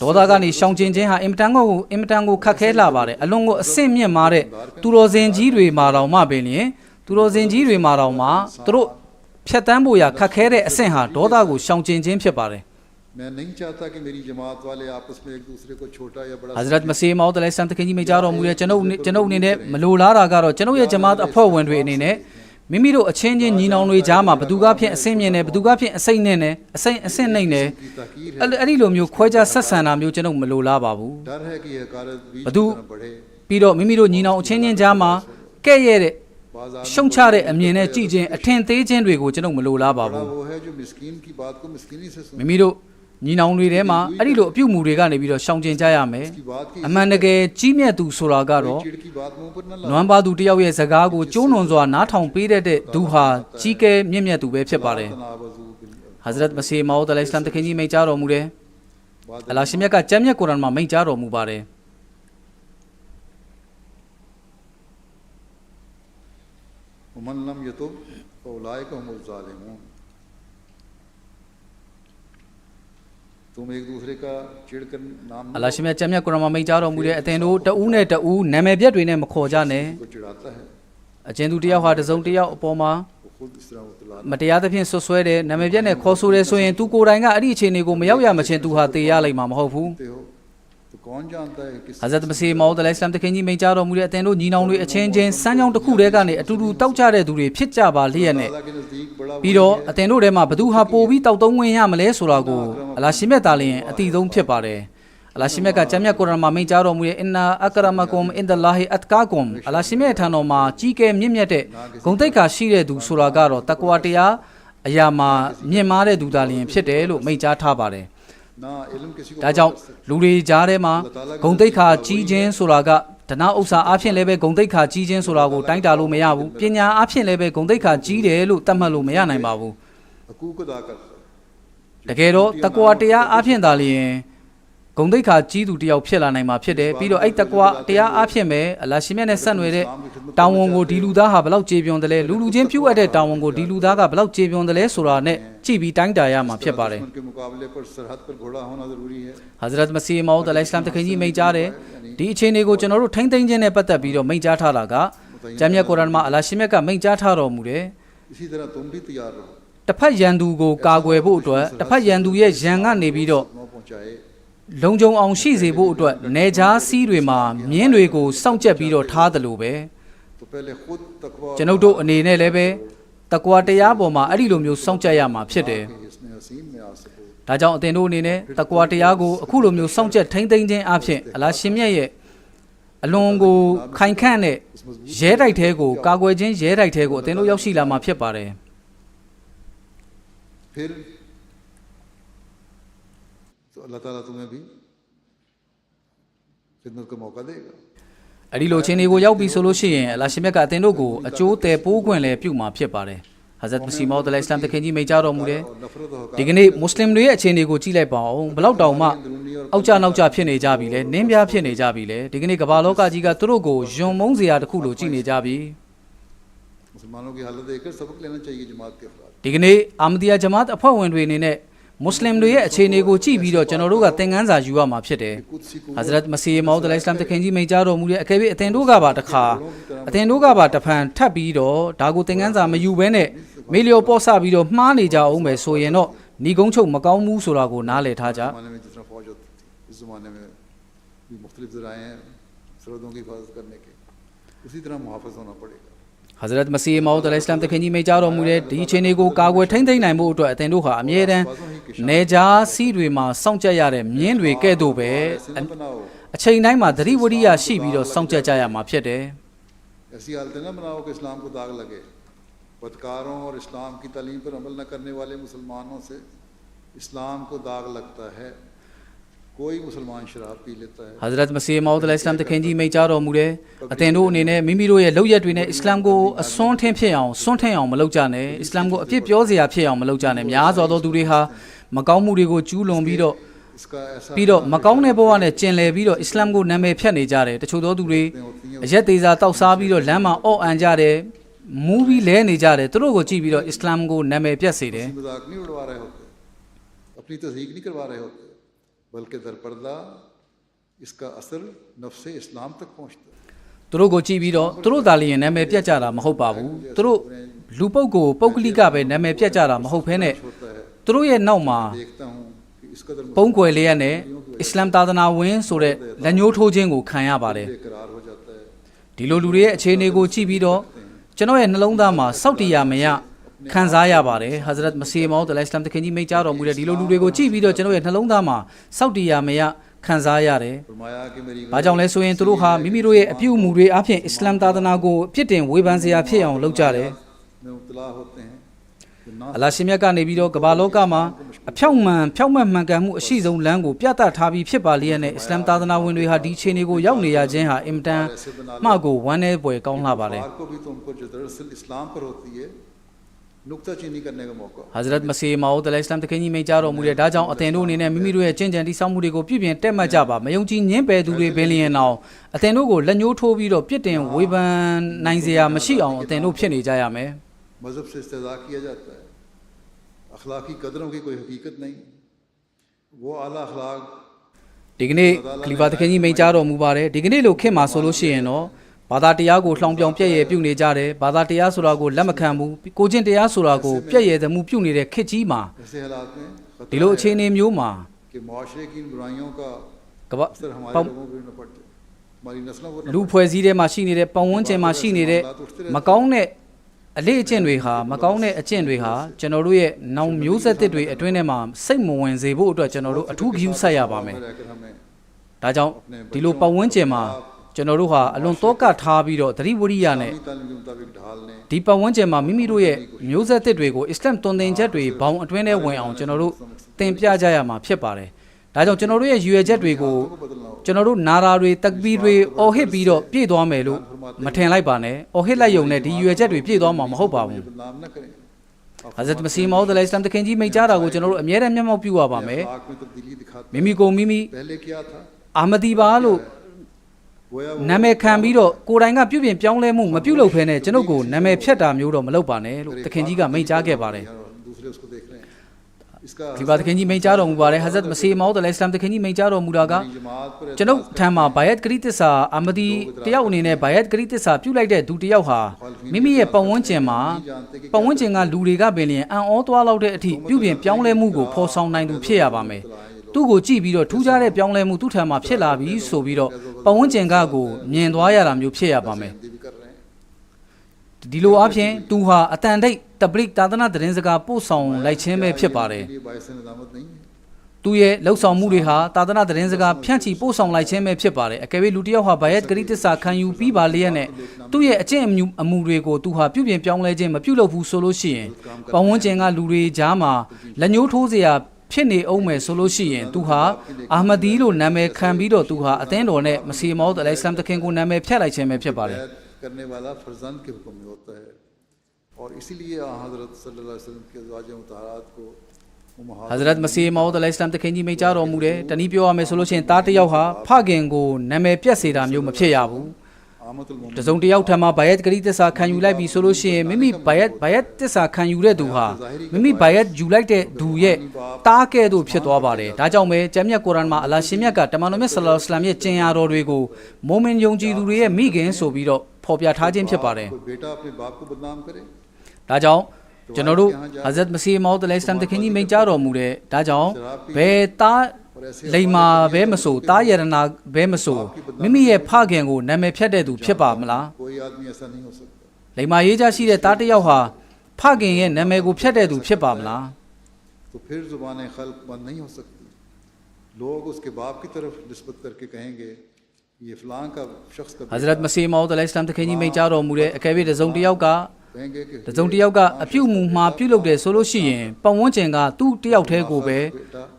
ဒေါသကနေရှောင်ကျဉ်ခြင်းဟာအင်မတန်ကိုခက်ခဲလာပါတယ်အလွန်ကိုအဆင့်မြင့်မာတဲ့သူတော်စင်ကြီးတွေမှာတောင်မှပင်လျင်သူတော်စင်ကြီးတွေမှာတောင်မှသူတို့ဖြတ်တန်းဖို့ရခက်ခဲတဲ့အဆင့်ဟာဒေါသကိုရှောင်ကျဉ်ခြင်းဖြစ်ပါတယ် मैं नहीं चाहता कि मेरी जमात वाले आपस में एक दूसरे को छोटा या बड़ा Hazrat Masih Maud alayhi salam တခင်ကြီးမိန့်ကြားတော်မူတဲ့ကျွန်ုပ်အနေနဲ့မလိုလားတာကတော့ကျွန်ုပ်ရဲ့ဂျမာတ်အဖွဲ့ဝင်တွေအနေနဲ့မိမိတို့အချင်းချင်းညီနောင်တွေကြားမှာဘသူကဖြင့်အဆင့်မြင့်တယ်ဘသူကဖြင့်အစိမ့်နဲ့နဲ့အဆင့်နှိမ့်တယ်အဲ့ဒီလိုမျိုးခွဲခြားဆက်ဆံတာမျိုးကျွန်ုပ်မလိုလားပါဘူး डर है कि ये हकारत बीच ဘသူ में बढ़े ပြီးတော့မိမိတို့ညီနောင်အချင်းချင်းကြားမှာကဲ့ရဲ့တဲ့ရှုံချတဲ့အမြင်နဲ့ကြည်ခြင်းအထင်သေးခြင်းတွေကိုကျွန်ုပ်မလိုလားပါဘူး वो है जो मिस्कीन की बात को मिस्कीनी से सुन မိမိတို့ညီနောင်တွေထဲမှာအဲ့ဒီလိုအပြုတ်မှုတွေကနေပြီးတော့ရှောင်ကျဉ်ကြရမယ်အမှန်တကယ်ကြီးမြတ်သူဆိုတာကတော့ चिड़ की बात मुंह पर न နွမ်းပါသူတယောက်ရဲ့စကားကိုကျိုးနွန်စွာနားထောင်ပေးတဲ့သူဟာကြီးကဲမြင့်မြတ်သူပဲဖြစ်ပါတယ် Hazrat Masih Maud alayhi salam တခင်ကြီးမိန့်ကြားတော်မူတယ်အလ္လာဟ်ရှင်မြတ်ကကျမ်းမြတ်ကုရ်အာန်မှာမိန့်ကြားတော်မူပါတယ် वमन लम यतुब फउलाइक हुमुल ज़ालिमून तुम एक दूसरे का चिढ़कर नाम အလရှိမြတ်ကျမ်းမြတ်ကုရ်အာန်မှာမိန့်ကြားတော်မူတဲ့အသင်တို့တဦးနဲ့တဦးနာမည်ပြတ်တွေနဲ့မခေါ်ကြနဲ့ को चिढ़ाता है အကျဉ်သူတယောက်ဟာတစ်စုံတစ်ယောက်အပေါ်မှာ खुद इस तरह मुतला မတရားသဖြင့်ဆွဆွဲတယ်နာမည်ပြတ်နဲ့ခေါ်ဆိုတယ်ဆိုရင်သူကိုယ်တိုင်ကအဲ့ဒီအခြေအနေကိုမရောက်ရမချင်းသူဟာတေရလိမ့်မှာမဟုတ်ဘူး हो तो कौन जानता है किस ဟာဇတ်မစီမောဒ်အလိုင်စလမ်တခင်ကြီးမိန့်ကြားတော်မူတဲ့အသင်တို့ညီနောင်တွေအချင်းချင်းစမ်းကြောင်းတစ်ခုတည်းကနေအတူတူတောက်ကြတဲ့သူတွေဖြစ်ကြပါလျက်နဲ့ अल्लाह के नज़दीक बड़ा ပြီးတော့အသင်တို့ထဲမှာဘသူဟာပိုပြီးတောက်သုံးဝင်ရမလဲဆိုတာကိုအလရှိမြတ်သားလျင်အတိဆုံးဖြစ်ပါတယ်အလရှိမြတ်ကကျမ်းမြတ်ကုရ်အာန်မှာမိန့်ကြားတော်မူတဲ့အင်နာအကရမကွမ်အင်ဒလာဟီအတ်ကာကွမ်အလရှိမြတ်ထံတော်မှာကြီးကဲမြင့်မြတ်တဲ့ဂုဏ်သိက္ခာရှိတဲ့သူဆိုတာကတော့တကွာတရားအရာမှာမြင့်မားတဲ့သူသားလျင်ဖြစ်တယ်လို့မိန့်ကြားထားပါတယ် ना इल्म किसी को ဒါကြောင့်လူတွေကြားထဲမှာဂုံတိတ်ခါကြီးခြင်းဆိုတာကဒနာဥစ္စာအဖြစ်လည်းပဲဂုံတိတ်ခါကြီးခြင်းဆိုတာကိုတိုင်းတာလို့မရဘူးပညာအဖြစ်လည်းပဲဂုံတိတ်ခါကြီးတယ်လို့သတ်မှတ်လို့မရနိုင်ပါဘူး हकूक अदा करता है တကယ်တော့တကွာတရားအဖြစ်သာလျင်ဂုံတိတ်ခါကြီးသူတယောက်ဖြစ်လာနိုင်မှာဖြစ်တယ်ပြီးတော့အဲ့တကွာတရားအဖြစ်မဲ့အလရှိမြတ်နဲ့ဆက်နွယ်တဲ့တောင်းဝန်ကိုဒီလူသားဟာဘလောက်ကြေပြွန်တယ်လဲလူချင်းပြုတ်အပ်တဲ့တောင်းဝန်ကိုဒီလူသားကဘလောက်ကြေပြွန်တယ်လဲဆိုတာနဲ့ကြည့်ပြီးတိုင်းတာရမှာဖြစ်ပါတယ် उनके मुकाबले पर सरहद पर घोड़ा होना ज़रूरी है ဟာဇရတ်မစီမောဒ်အလိုင်စလမ်တခင်ကြီးမိန့်ကြားတယ်ဒီအခြေအနေကိုကျွန်တော်တို့ထိမ့်သိမ်းခြင်းနဲ့ပတ်သက်ပြီးတော့မိန့်ကြားထားတာကကျမ်းမြတ်ကုရ်အာန်မှာအလရှိမြတ်ကမိန့်ကြားထားတော်မူတယ် इसी तरह तुम भी तैयार रहो တစ်ဖက်ရန်သူကိုကာကွယ်ဖို့အတွက်တစ်ဖက်ရန်သူရဲ့ရန်ကနေပြီးတော့ पहुंचाए လုံခြုံအောင်ရှိစေဖို့အတွက်နေကြားစီးတွေမှာမြင်းတွေကိုစောင့်ကြက်ပြီးတော့ထားတယ်လို့ပဲ तो पहले खुद तकवा ကျွန်ုပ်တို့အနေနဲ့လည်းပဲတကွာတရားပေါ်မှာအဲ့ဒီလိုမျိုးစောင့်ကြက်ရမှာဖြစ်တယ် इसमें हसीन में आ सको ဒါကြောင့်အသင်တို့အနေနဲ့တကွာတရားကိုအခုလိုမျိုးစောင့်ကြက်ထိမ့်သိမ်းခြင်းအဖြစ်အလားရှင်မြတ်ရဲ့အလွန်ကိုခိုင်ခန့်တဲ့ရဲတိုက်ထဲကိုကာကွယ်ခြင်းရဲတိုက်ထဲကိုအသင်တို့ရောက်ရှိလာမှာဖြစ်ပါတယ် फिर तो अल्लाह ताला तुम्हें भी खिदमत का मौका देगा အဲ့ဒီလိုအခြေအနေကိုရောက်ပြီဆိုလို့ရှိရင်အလရှိမြတ်ကအသင်တို့ကိုအကျိုးတည်ပိုးခွင့်လည်းပြုမှာဖြစ်ပါတယ်ဟာဇတ်မစီမောဒ်အလိုင်စလမ်တခင်ကြီးမိန့်ကြားတော်မူတယ်ဒီကနေ့မွတ်စလင်တွေရဲ့အခြေအနေကိုကြည့်လိုက်ပါအောင်ဘလောက်တောင်မှအောက်ကျနောက်ကျဖြစ်နေကြပြီလဲနင်းပြားဖြစ်နေကြပြီလဲဒီကနေ့ကမ္ဘာလောကကြီးကသူတို့ကိုယွံမုန်းစရာတစ်ခုလိုကြည့်နေကြပြီ मुसलमानों की हालत देखकर सबक लेना चाहिए जमात के अफराद ဒီကနေ့အာမဒီယာဂျမာတ်အဖွဲ့ဝင်တွေအနေနဲ့မွတ်စလင်တွေရဲ့အခြေအနေကိုကြည့်ပြီးတော့ကျွန်တော်တို့ကသင်ခန်းစာယူရမှာဖြစ်တယ်။ဟာဇရတ်မစီမောဒ်အလိုင်စလမ်တခင်ကြီးမိန့်ကြားတော်မူတဲ့အကယ်၍အသင်တို့ကပါတစ်ခါအသင်တို့ကပါတဖန်ထပ်ပြီးတော့ဒါကိုသင်ခန်းစာမယူဘဲနဲ့မေလျော်ပေါ့ဆပြီးတော့မှားနေကြအောင်ပဲဆိုရင်တော့ဏီကုန်းချုပ်မကောင်းဘူးဆိုတာကိုနားလည်ထားကြ ज़माने में जिस तरह फौज होती थी इस ज़माने में भी मुख्तलिफ ज़राए हैं सरहदों की हिफाजत करने के उसी तरह मुहाफ़िज़ होना पड़ेगा ဟာဇရတ်မစီမောဒ်အလိုင်စလမ်တခင်ကြီးမိန့်ကြားတော်မူတဲ့ဒီအခြေအနေကိုကာကွယ်ထိန်းသိမ်းနိုင်မှုအတွက်အသင်တို့ဟာအမြဲတမ်းနေကြားစီးတွေမှာစောင့်ကြက်ရတဲ့မြင်းတွေကဲ့သို့ပဲအချိန်တိုင်းမှာသတိဝရိယရှိပြီးတော့စောင့်ကြက်ကြရမှာဖြစ်တယ် ऐसी हालत न बनाओ कि इस्लाम को दाग लगे बदकारों और इस्लाम की तालीम पर अमल न करने वाले मुसलमानों से इस्लाम को दाग लगता है कोई मुसलमान शराब पी लेता है ဟာဇရတ်မစီမောဒ်အလိုင်စလမ်တခင်ကြီးမိန့်ကြားတော်မူတဲ့အသင်တို့အနေနဲ့မိမိတို့ရဲ့လောက်ရက်တွေနဲ့အစ္စလာမ်ကိုအစွန်းထင်းဖြစ်အောင်စွန်းထင်းအောင်မလုပ်ကြနဲ့အစ္စလာမ်ကိုအပြစ်ပြောစရာဖြစ်အောင်မလုပ်ကြနဲ့များစွာသောသူတွေဟာမကောင်းမှုတွေကိုကျူးလွန်ပြီးတော့မကောင်းတဲ့ဘဝနဲ့ကျင်လည်ပြီးတော့အစ္စလာမ်ကိုနာမည်ဖြတ်နေကြတယ်တချို့သောသူတွေအရက်သေးစားတောက်စားပြီးတော့လမ်းမှာအော့အန်ကြတယ်မူးပြီးလဲနေကြတယ်သူတို့ကိုကြည့်ပြီးတော့အစ္စလာမ်ကိုနာမည်ပြတ်စေတယ် मजाक नहीं उड़वा रहे होते अपनी तस्दीक नहीं करवा रहे होते बल्कि दरपर्दा इसका असर नफ्स इस्लाम तक पहुँचता है သူတို့ကိုကြည့်ပြီးတော့သူတို့သာလျင်နာမည်ပြတ်ကြတာမဟုတ်ပါဘူးသူတို့လူပုဂ္ဂိုလ်ပုဂ္ဂလိကပဲနာမည်ပြတ်ကြတာမဟုတ်ဘဲနဲ့သူတို့ရဲ့နောက်မှာ देखता हूँ कि इस कदर ပုံကွယ်လျက်နဲ့အစ္စလာမ်သာသနာဝင်ဆိုတဲ့လက်ညှိုးထိုးခြင်းကိုခံရပါတယ် बेकरार हो जाता है ဒီလိုလူတွေရဲ့အခြေအနေကိုကြည့်ပြီးတော့ကျွန်တော်ရဲ့နှလုံးသားမှာစောက်တရားမရခံစားရပါတယ်ဟာဇရတ်မစီမောဒ်အလိုင်စလမ်တခင်ကြီးမိန့်ကြားတော်မူတဲ့ဒီလိုလူတွေကိုကြည့်ပြီးတော့ကျွန်တော်ရဲ့နှလုံးသားမှာစောက်တရားမရခံစားရတယ် फरमाया कि मेरी ဘာကြောင့်လဲဆိုရင်သူတို့ဟာမိမိတို့ရဲ့အပြုအမူတွေအပြင်အစ္စလာမ်သာသနာကိုအပြစ်တင်ဝေဖန်စရာဖြစ်အောင်လုပ်ကြတယ် में मुब्तला होते हैं कि ना အလရှိမြတ်ကနေပြီးတော့ကမ္ဘာလောကမှာအဖြောင့်မှန်မှန်ကန်မှုအရှိဆုံးလမ်းကိုပြသထားပြီးဖြစ်ပါလျက်နဲ့အစ္စလာမ်သာသနာဝင်တွေဟာဒီအခြေအနေကိုရောက်နေရခြင်းဟာအင်မတန်မှကိုဝမ်းနည်းပွေကောင်းလှပါတယ် बार को भी तुमको जो दरअसल इस्लाम पर होती है नुक्ताचीनी करने का मौका Hazrat Masih Maud al-Islam တခင်ကြီးမိန့်ကြားတော်မူတဲ့ဒါကြောင့်အသင်တို့အနေနဲ့မိမိတို့ရဲ့ကျင့်ကြံတိစောင့်မှုတွေကိုပြုပြင်တက်မှတ်ကြပါမယုံကြည်ညင်းပယ်သူတွေပင်လျင်အောင်အသင်တို့ကိုလက်ညှိုးထိုးပြီးတော့ပြစ်တင်ဝေဖန်နိုင်စရာမရှိအောင်အသင်တို့ဖြစ်နေကြရမယ် मजहब से इस्तेज़ा किया जाता है अखलाकी कदरों की कोई हकीकत नहीं वो आला अखलाक ဒီကနေ့ခလီဖာတခင်ကြီးမိန့်ကြားတော်မူပါတယ်ဒီကနေ့လိုခေတ်မှာဆိုလို့ရှိရင်တော့ဘာသာတရားကိုလှောင်ပြောင်ပြည့်ရပြုနေကြတယ်ဘာသာတရားဆိုတာကိုလက်မခံဘူးကိုကျင့်တရားဆိုတာကိုပြည့်ရတဲ့မှုပြုနေတဲ့ခေတ်ကြီးမှာဒီလိုအခြေအနေမျိုးမှာ कि माशरे की बुराइयों का ကမ္ဘာ असर हमारे लोगों पर न पड़ते हमारी नस्लों पर လူဖွဲ့စည်းထဲမှာရှိနေတဲ့ပတ်ဝန်းကျင်မှာရှိနေတဲ့မကောင်းတဲ့အလေးအကျင့်တွေဟာမကောင်းတဲ့အကျင့်တွေဟာကျွန်တော်တို့ရဲ့နောင်မျိုးဆက်သစ်တွေအတွင်းထဲမှာစိတ်မဝင်စေဖို့အတွက်ကျွန်တော်တို့အထူးဂရုစိုက်ရပါမယ်ဒါကြောင့်ဒီလိုပတ်ဝန်းကျင်မှာကျွန်တော်တို့ဟာအလွန်တောကထားပြီးတော့သတိဝရိယနဲ့ဒီပတ်ဝန်းကျင်မှာမိမိတို့ရဲ့မျိုးဆက်သစ်တွေကိုအစ္စလာမ်တွင်တင်ချက်တွေဘောင်အတွင်းထဲဝင်အောင်ကျွန်တော်တို့သင်ပြကြရမှာဖြစ်ပါတယ်ဒါကြောင့်ကျွန်တော်တို့ရဲ့ရွယ်ချက်တွေကိုကျွန်တော်တို့နာရာတွေတက်ဘီတွေအော်ဟစ်ပြီးတော့ပြည့်သွားမယ်လို့မထင်လိုက်ပါနဲ့အော်ဟစ်လိုက်ရုံနဲ့ဒီရွယ်ချက်တွေပြည့်သွားမှာမဟုတ်ပါဘူးHazrat Masih Maud al-Islam တခင်ကြီးမိန့်ကြားတာကိုကျွန်တော်တို့အမြဲတမ်းမျက်မှောက်ပြုရပါမယ်မိမိကိုမိမိအာမဒီဘာလို့နာမည်ခံပြီးတော့ကိုယ်တိုင်ကပြုပြင်ပြောင်းလဲမှုမပြုလုပ်ဖ ೇನೆ ကျွန်ုပ်ကိုနာမည်ဖြတ်တာမျိုးတော့မလုပ်ပါနဲ့လို့တခင်ကြီးကမိန့်ကြားခဲ့ပါတယ်ဒီပါတခင်ကြီးမိန့်ကြားတော်မူပါတယ် Hazrat Masih Maud al-Islam တခင်ကြီးမိန့်ကြားတော်မူတာကကျွန်ုပ်ထံမှာဘိုင်ယတ်ဂရိတ္တစာအာမဒီတယောက်အနေနဲ့ဘိုင်ယတ်ဂရိတ္တစာပြုလိုက်တဲ့သူတယောက်ဟာမိမိရဲ့ပတ်ဝန်းကျင်မှာပတ်ဝန်းကျင်ကလူတွေကပင်လျင်အံ့ဩသွားလောက်တဲ့အထိပြုပြင်ပြောင်းလဲမှုကိုဖော်ဆောင်နိုင်သူဖြစ်ရပါမယ်သူ့ကိုကြည့်ပြီးတော့ထူးခြားတဲ့ပြောင်းလဲမှုသူ့ထံမှာဖြစ်လာပြီဆိုပြီးတော့ပတ်ဝန်းကျင်ကကိုမြင်သွားရတာမျိုးဖြစ်ရပါမယ်ဒီလိုအပြင်သူဟာအတန်တိတ်တပရိသာသနာသတင်းစကားပို့ဆောင်လိုက်ခြင်းပဲဖြစ်ပါတယ်သူရဲ့လှုပ်ဆောင်မှုတွေဟာသာသနာသတင်းစကားဖြန့်ချီပို့ဆောင်လိုက်ခြင်းပဲဖြစ်ပါတယ်အကယ်၍လူတစ်ယောက်ဟာဘိုင်ယတ်ဂရိတ္တစာခံယူပြီးပါလျက်နဲ့သူ့ရဲ့အကျင့်အမူတွေကိုသူဟာပြုပြင်ပြောင်းလဲခြင်းမပြုလုပ်ဘူးဆိုလို့ရှိရင်ပတ်ဝန်းကျင်ကလူတွေကြားမှာလက်ညှိုးထိုးစရာဖြစ်နေအောင်မယ်ဆိုလို့ရှိရင်သူဟာအာမဒီလို့နာမည်ခံပြီးတော့သူဟာအသင်းတော်နဲ့မစီမောဒ်အလိုင်စလမ်တခင်ကိုနာမည်ဖြတ်လိုက်ခြင်းပဲဖြစ်ပါတယ်करने वाला फर्जंद के हुक्म में होता है और इसीलिए हज़रत सल्लल्लाहु अलैहि वसल्लम के अज़वाज मुतहरात को Hazrat Masih Maud al-Islam တခင်ကြီးမိန့်ကြားတော်မူတယ်တနည်းပြောရမယ်ဆိုလို့ရှိရင်တားတစ်ယောက်ဟာဖခင်ကိုနာမည်ပြတ်စေတာမျိုးမဖြစ်ရဘူးတစုံတစ်ယောက်ထံမှာဘိုင်ယတ်ဂရိတ္တစာခံယူလိုက်ပြီဆိုလို့ရှိရင်မိမိဘိုင်ယတ်တစ္ဆာခံယူတဲ့သူဟာမိမိဘိုင်ယတ်ယူလိုက်တဲ့သူရဲ့တားကဲ့သို့ဖြစ်သွားပါတယ်ဒါကြောင့်ပဲကျမ်းမြတ်ကုရ်အာန်မှာအလ္လာဟ်ရှင်မြတ်ကတမန်တော်မြတ်ဆလ္လာလဟ်အလိုင်းဝါဆလမ်ရဲ့ကျင့်ရာတော်တွေကိုမိုမင်ယုံကြည်သူတွေရဲ့မိခင်ဆိုပြီးတော့ဖော်ပြထားခြင်းဖြစ်ပါတယ်ဒါကြောင့်ကျွန်တော်တို့ Hazrat Masih Maud al-Islam တခင်ကြီးမိန့်ကြားတော်မူတဲ့ဒါကြောင့်ဘယ်သားလိမ္မာပဲမဆိုတားယရနာပဲမဆိုမိမိရဲ့ဖခင်ကိုနာမည်ဖြတ်တဲ့သူဖြစ်ပါမလားလိမ္မာရေးကြရှိတဲ့သားတစ်ယောက်ဟာဖခင်ရဲ့နာမည်ကိုဖြတ်တဲ့သူဖြစ်ပါမလား तो फिर ज़ुबानें खल्क़ बंद नहीं हो सकती लोग उसके बाप की तरफ निस्बत करके कहेंगे ये फलां का शख्स का Hazrat Masih Maud al-Islam တခင်ကြီးမိန့်ကြားတော်မူတဲ့အကယ်၍တစုံတစ်ယောက်ကအပြုတ်မှုမှာပြုတ်လုပ်တယ်ဆိုလို့ရှိရင်ပတ်ဝန်းကျင်ကသူ့တယောက်တည်းကိုပဲ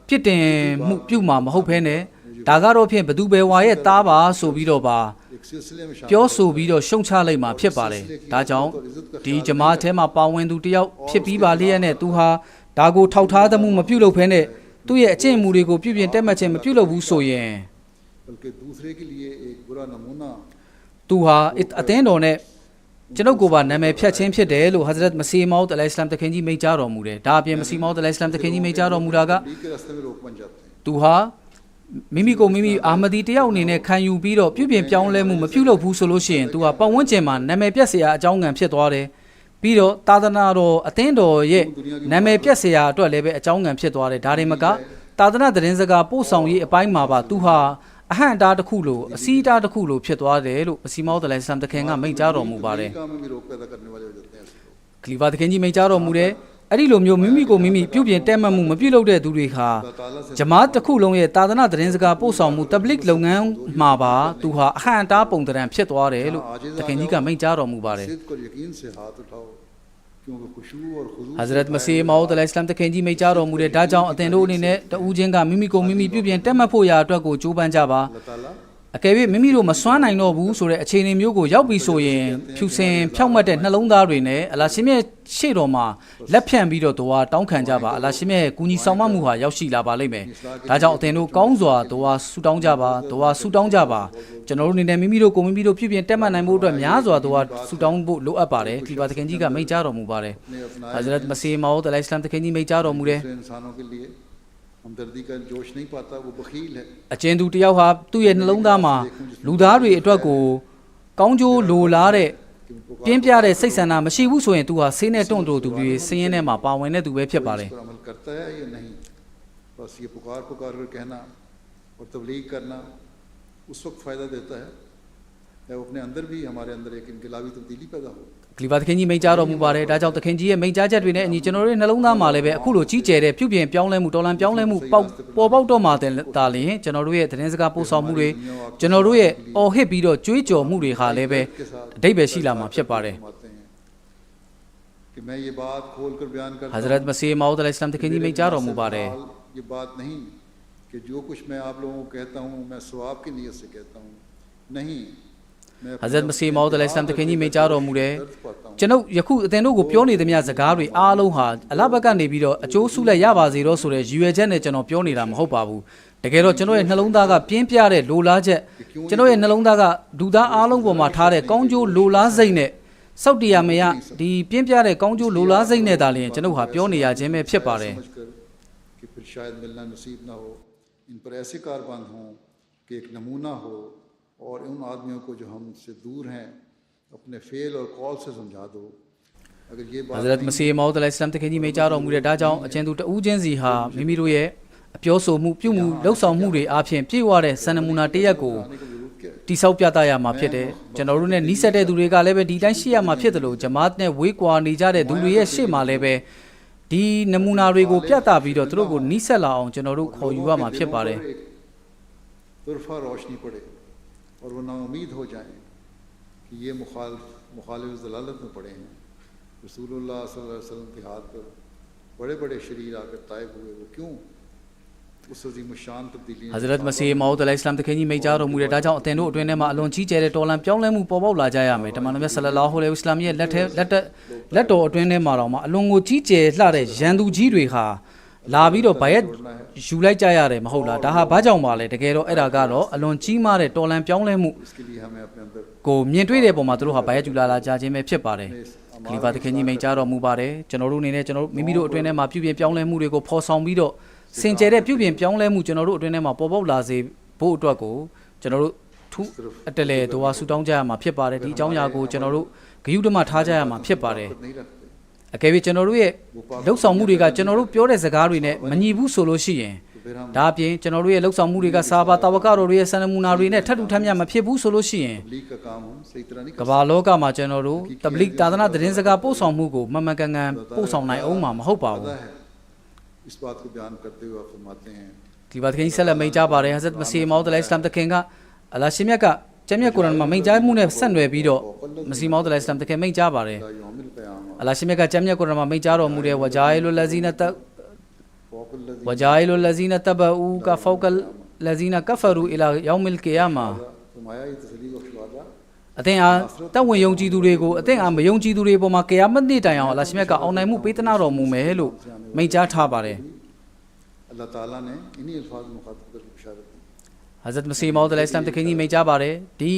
ပြစ်တင်မှုပြုတ်မှာမဟုတ်ဘဲနဲ့ဒါကတော့ဖြင့်ဘသူပဲဝါရဲ့သားပါဆိုပြီးတော့ပါပြောဆိုပြီးတော့ရှုံချလိုက်မှာဖြစ်ပါတယ်ဒါကြောင့်ဒီဂျမားထဲမှာပါဝင်သူတယောက်ဖြစ်ပြီးပါလျက်နဲ့သူဟာဒါကိုထောက်ထားသမှုမပြုတ်လုပ်ဘဲနဲ့သူ့ရဲ့အကျင့်မူတွေကိုပြုပြင်တက်မှတ်ခြင်းမပြုတ်လုပ်ဘူးဆိုရင်သူဟာအသင်းတော်နဲ့ကျွန်ုပ်ကိုပါနာမည်ဖြတ်ခြင်းဖြစ်တယ်လို့ Hazrat Masih Maud al-Islam တခင်ကြီးမိန့်ကြားတော်မူတယ်ဒါအပြင် Masih Maud al-Islam တခင်ကြီးမိန့်ကြားတော်မူတာကသူဟာမိမိကိုမိမိအာမဒီတယောက်အနေနဲ့ခံယူပြီးတော့ပြုပြင်ပြောင်းလဲမှုမပြုလုပ်ဘူးဆိုလို့ရှိရင်သူဟာပတ်ဝန်းကျင်မှာနာမည်ပြတ်เสียအကြောင်းငံဖြစ်သွားတယ်ပြီးတော့သာသနာတော်အသင်းတော်ရဲ့နာမည်ပြတ်เสียအတွက်လည်းပဲအကြောင်းငံဖြစ်သွားတယ်ဒါတွေမကသာသနာသတင်းစကားပို့ဆောင်ရေးအပိုင်းမှာပါသူဟာအဟန့်တားတစ်ခုလိုအစီးတားတစ်ခုလိုဖြစ်သွားတယ်လို့Masih Maud al-Islam တခင်ကမိန့်ကြားတော်မူပါတယ်ခလီဖာတခင်ကြီးမိန့်ကြားတော်မူတဲ့အဲ့ဒီလိုမျိုးမိမိကိုမိမိပြုပြင်တက်မှတ်မှုမပြုလုပ်တဲ့သူတွေဟာဂျမားတစ်ခုလုံးရဲ့သာသနာသတင်းစကားပို့ဆောင်မှုတဘလစ်လုပ်ငန်းမှာပါသူဟာအဟန့်တားပုံသဏ္ဍာန်ဖြစ်သွားတယ်လို့တခင်ကြီးကမိန့်ကြားတော်မူပါတယ်Hazrat Masih Maud al-Islam တခင်ကြီးမိန့်ကြားတော်မူတဲ့ဒါကြောင့်အသင်တို့အနေနဲ့တဦးချင်းကမိမိကိုမိမိပြုပြင်တက်မှတ်ဖို့ရာအတွက်ကိုကြိုးပမ်းကြပါ အကယ်၍မိမိတို့မစွမ်းနိုင်တော့ဘူးဆိုတဲ့အခြေအနေမျိုးကိုရောက်ပြီးဆိုရင်ဖြူစင်ဖြောက်မှတ်တဲ့နှလုံးသားတွေနဲ့အလာရှင်မြတ်ရှေ့တော်မှာလက်ဖြန့်ပြီးတော့တော်တောင်းခံကြပါအလာရှင်မြတ်ရဲ့ကူညီဆောင်မမှုဟာရောက်ရှိလာပါလိမ့်မယ်ဒါကြောင့်အသင်တို့ကောင်းစွာတော်ဆူတောင်းကြပါတော်ဆူတောင်းကြပါကျွန်တော်တို့အနေနဲ့မိမိတို့ကိုမိမိတို့ပြုပြင်တက်မှတ်နိုင်ဖို့အတွက်များစွာတော်ဆူတောင်းဖို့လိုအပ်ပါတယ်ခလီဖာသခင်ကြီးကမိန့်ကြားတော်မူပါတယ်ဟာဇရတ်မစီမောဒ်အလိုင်စလမ်သခင်ကြီးမိန့်ကြားတော်မူတယ်အကျဉ်သူတယောက်ဟာသူ့ရဲ့နှလုံးသားမှာလူသားတွေအတွက်ကိုကောင်းကျိုးလိုလားတဲ့ပြင်းပြတဲ့စိတ်ဆန္ဒမရှိဘူးဆိုရင်သူဟာဆေးနဲ့တွန့်တိုသူတွေစင်းရဲထဲမှာပါဝင်တဲ့သူပဲဖြစ်ပါတယ်ကလီဖာသခင်ကြီးမိန့်ကြားတော်မူပါတယ်ဒါကြောင့်သခင်ကြီးရဲ့မိန့်ကြားချက်တွေနဲ့အညီကျွန်တော်တို့နှလုံးသားမှာလည်းပဲအခုလိုကြီးကျယ်တဲ့ပြုပြင်ပြောင်းလဲမှုတော်လှန်ပြောင်းလဲမှုပေါ်ပေါက်တော့မှာတာလျင်ကျွန်တော်တို့ရဲ့သတင်းစကားပို့ဆောင်မှုတွေကျွန်တော်တို့ရဲ့အော်ဟစ်ပြီးတော့ကြွေးကြော်မှုတွေဟာလည်းပဲအဓိပ္ပာယ်ရှိလာမှာဖြစ်ပါတယ်ဟာဇရတ်မစီမောဒ်အလိုင်စလမ်သခင်ကြီးမိန့်ကြားတော်မူပါတယ်कि जो कुछ मैं आप लोगों को कहता हूँ मैं सवाब की नीयत से कहता हूँ नहींဟာဇရတ်မစီမောဒ်အလိုင်စလမ်သခင်ကြီးမိန့်ကြားတော်မူတယ်ကျွန်ုပ်ယခုအသင်တို့ကိုပြောနေသမျှစကားတွေအားလုံးဟာအလဘက်ကနေပြီးတော့အကျိုးဆုလက်ရပါစေတော့ဆိုတဲ့ရည်ရွယ်ချက်နဲ့ကျွန်တော်ပြောနေတာမဟုတ်ပါဘူးတကယ်တော့ကျွန်တော်ရဲ့နှလုံးသားကပြင်းပြတဲ့လိုလားချက်ကျွန်တော်ရဲ့နှလုံးသားကလူသားအားလုံးပေါ်မှာထားတဲ့ကောင်းကျိုးလိုလားစိတ်နဲ့စောက်တရားမရဒီပြင်းပြတဲ့ကောင်းကျိုးလိုလားစိတ်နဲ့ဒါလည်းကျွန်ုပ်ဟာပြောနေရခြင်းပဲဖြစ်ပါတယ်इन पर ऐसे कारबंद हों कि एक नमूना हो और उन आदमियों को जो हमसे दूर हैं अपने फेल और कॉल से समझा दो अगर ये बात हज़रत मसीह मौद अलैहिस्सलाम तक जी में चारों मुरे डा जाओ अचेंदु टू जेंजी हा मिमी रोये အပြောဆိုမှုပြုမှုလှုပ်ဆောင်မှုတွေအပြင်ပြည့်ဝတဲ့စံနမူနာတစ်ရပ်ကိုတိဆောက်ပြသရမှာဖြစ်တယ်ကျွန်တော်တို့နဲ့နီးစပ်တဲ့သူတွေကလည်းပဲဒီတိုင်းရှိရမှာဖြစ်တယ်လို့ဂျမာတ်နဲ့ဝေးကွာနေကြတဲ့သူတွေရဲ့ရှေ့မှာလည်းပဲဒီနမူနာတွေကိုပြသပြီးတော့သူတို့ကိုနီးစပ်လာအောင်ကျွန်တော်တို့ခေါ်ယူရမှာဖြစ်ပါတယ် तुरफा रोशनी पड़े और वो नाउमीद हो जाएं कि ये मुखालिफ ज़लालत में पड़े हैं रसूलुल्लाह सल्लल्लाहु अलैहि वसल्लम के हाथ पर बड़े बड़े शरीर आकर तायब हुए वो क्यों हज़रत मसीह मौद अलैहिस्सलाम तक जी में चारों मुरे डा जाओ तेनो उठने में अलोन ची चेहरे टोलन प्याउले मु पोबो ला जाया में तमाम में सल्लल्लाहु अलैहि वसल्लम ये लटो उठने मारो में अलोन वो ची चे लारे जंदू जी रे खा ला भी रो बायत जुलाई जाया रे महोला डाहा बाजाओ माले तकेरो एरा गारो अलोन ची मारे टोलन प्याउले मु को मियंट्वे रे पोमा तुरो हा बायत जुला ला जा जे में फिर पारे खलीफा तक जी में चारों मु बारे चनोरु ने चनोरु मिमी रो उठने में प्यू प्याउले मु रे को फोसों भी रोစင်ကြဲတဲ့ပြုပြင်ပြောင်းလဲမှုကျွန်တော်တို့အတွင်းထဲမှာပေါ်ပေါက်လာစေဖို့အတွက်ကိုကျွန်တော်တို့ထူးအတလဲတော်ဝါဆူတောင်းကြရမှာဖြစ်ပါတယ်ဒီအကြောင်းအရာကိုကျွန်တော်တို့ဂရုဓမ္မထားကြရမှာဖြစ်ပါတယ်အကယ်၍ကျွန်တော်တို့ရဲ့လှုပ်ဆောင်မှုတွေကကျွန်တော်တို့ပြောတဲ့စကားတွေနဲ့မညီဘူးဆိုလို့ရှိရင်ဒါအပြင်ကျွန်တော်တို့ရဲ့လှုပ်ဆောင်မှုတွေကစာပါတာဝကတော်တွေရဲ့စံနမူနာတွေနဲ့ထပ်တူထပ်မြတ်မဖြစ်ဘူးဆိုလို့ရှိရင်ကမ္ဘာလောကမှာကျွန်တော်တို့တဘလိတာသနာသတင်းစကားပို့ဆောင်မှုကိုမှန်မှန်ကန်ကန်ပို့ဆောင်နိုင်အောင်မှာမဟုတ်ပါဘူးइस बात को बयान करते हुए आप फरमाते हैं कि बात कहीं सलाम में जा पा रहे हैं हज़रत मसीह मौद अलैहिस्सलाम तक कहेंगा अल्लाह शिमिया का जमिया कुरान में जा मुने सनवे बीरो मसीह मौद अलैहिस्सलाम तक में जा पा रहे हैं अल्लाह शिमिया का जमिया कुरान में जा रो मुरे वजाइलुल लजीना तबऊ का फौकल लजीना कफरू इला यौमिल क़ियामा अतें आ तब वो यौं चीज़ दूरे को अतें आ यौं चीज़ दूरे पर माँ क़यामत नहीं टाया अल्लाह शिमिया का औने मुँह पेतना रो मुँह में है लो मैं जा ठा पारे अल्लाह ताला ने इन्हीं अल्फाज में मुखातब कर इशारत की हज़रत मसीह मौद अलैहिस्सलाम तक जी में जा पारे दी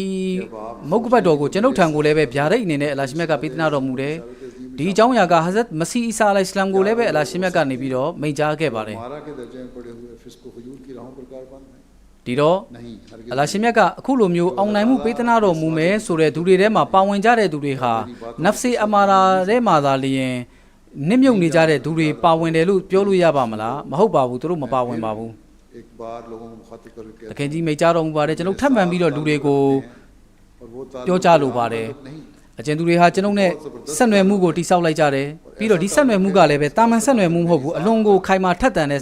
मुकबत डोगो चनो ठंगो ले बे प्यारे इन्हें ने अल्लाह शिमिया का पेतना रो मुँह रे दी जाऊँ या का हज़रत मसीह ईसा अलैहिस्सलाम को ले बे अल्लाह शिमिया का निबी रो मैं जा के पारे मारा के दर्जे में पड़े हुए फिस्को हुजूर की राहों पर कारबान है ဒီတော့အလာရှင်မြတ်ကအခုလိုမျိုးအောင်နိုင်မှုပေးသနာတော်မူမယ်ဆိုတဲ့သူတွေထဲမှာပါဝင်ကြတဲ့သူတွေဟာနဖ်စီအမာရာထဲမှာသာလျင်နစ်မြုပ်နေကြတဲ့သူတွေပါဝင်တယ်လို့ပြောလို့ရပါမလားမဟုတ်ပါဘူးသူတို့မပါဝင်ပါဘူးတခင်ကြီးမိတ်ကြတော်မူပါတယ်ကျွန်တော်ထပ်မံပြီးတော့လူတွေကိုပြောကြလိုပါတယ်အကျဉ်သူတွေဟာကျွန်ုပ်နဲ့ဆက်နွယ်မှုကိုတိဆောက်လိုက်ကြတယ်ပြီးတော့ဒီဆက်နွယ်မှုကလည်းပဲတာမန်ဆက်နွယ်မှုမဟုတ်ဘူးအလွန်ကိုခိုင်မာထက်သန်တဲ့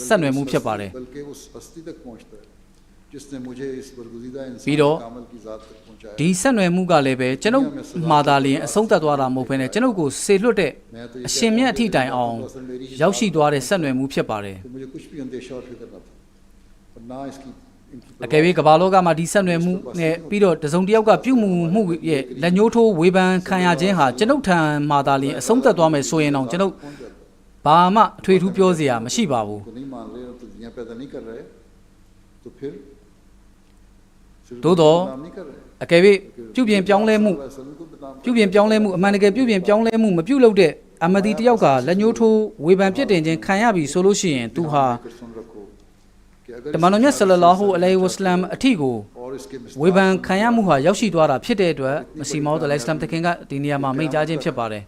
ဆက်နွယ်မှုဖြစ်ပါတယ်ပြီးတော့ဒီဆက်နွယ်မှုကလည်းပဲကျွန်ုပ်မှာသာလျင်အဆုံးသတ်သွားတာမဟုတ်ဘဲနဲ့ကျွန်ုပ်ကိုဆေလွတ်တဲ့အရှင်မြတ်အထိတိုင်အောင်ရောက်ရှိသွားတဲ့ဆက်နွယ်မှုဖြစ်ပါတယ် အကယ်၍ကမ္ဘာလောကမှာဒီဆက်နွယ်မှုနဲ့ပြီးတော့တစုံတစ်ယောက်ကပြုမှုရဲ့လက်ညှိုးထိုးဝေဖန်ခံရခြင်းဟာကျွန်ုပ်ထံမှာသာလျှင်အဆုံးသတ်သွားမယ်ဆိုရင်တော့ကျွန်ုပ်ဘာမှအထွေထူးပြောစရာမရှိပါဘူးသို့တော့အကယ်၍ပြုပြင်ပြောင်းလဲမှုအမှန်တကယ်ပြုပြင်ပြောင်းလဲမှုမပြုလုပ်တဲ့အမဒီတယောက်ကလက်ညှိုးထိုးဝေဖန်ပြစ်တင်ခြင်းခံရပြီဆိုလို့ရှိရင်သူဟာတမန်တော်မြတ်ဆလလာဟူအလိုင်ဝါဆလမ်အထီကိုဝေဖန်ခံရမှုဟာရောက်ရှိသွားတာဖြစ်တဲ့အတွက်မစီမောဒ်အလိုင်စလမ်တခင်ကဒီနေရာမှာမိန့်ကြားခြင်းဖြစ်ပါတယ်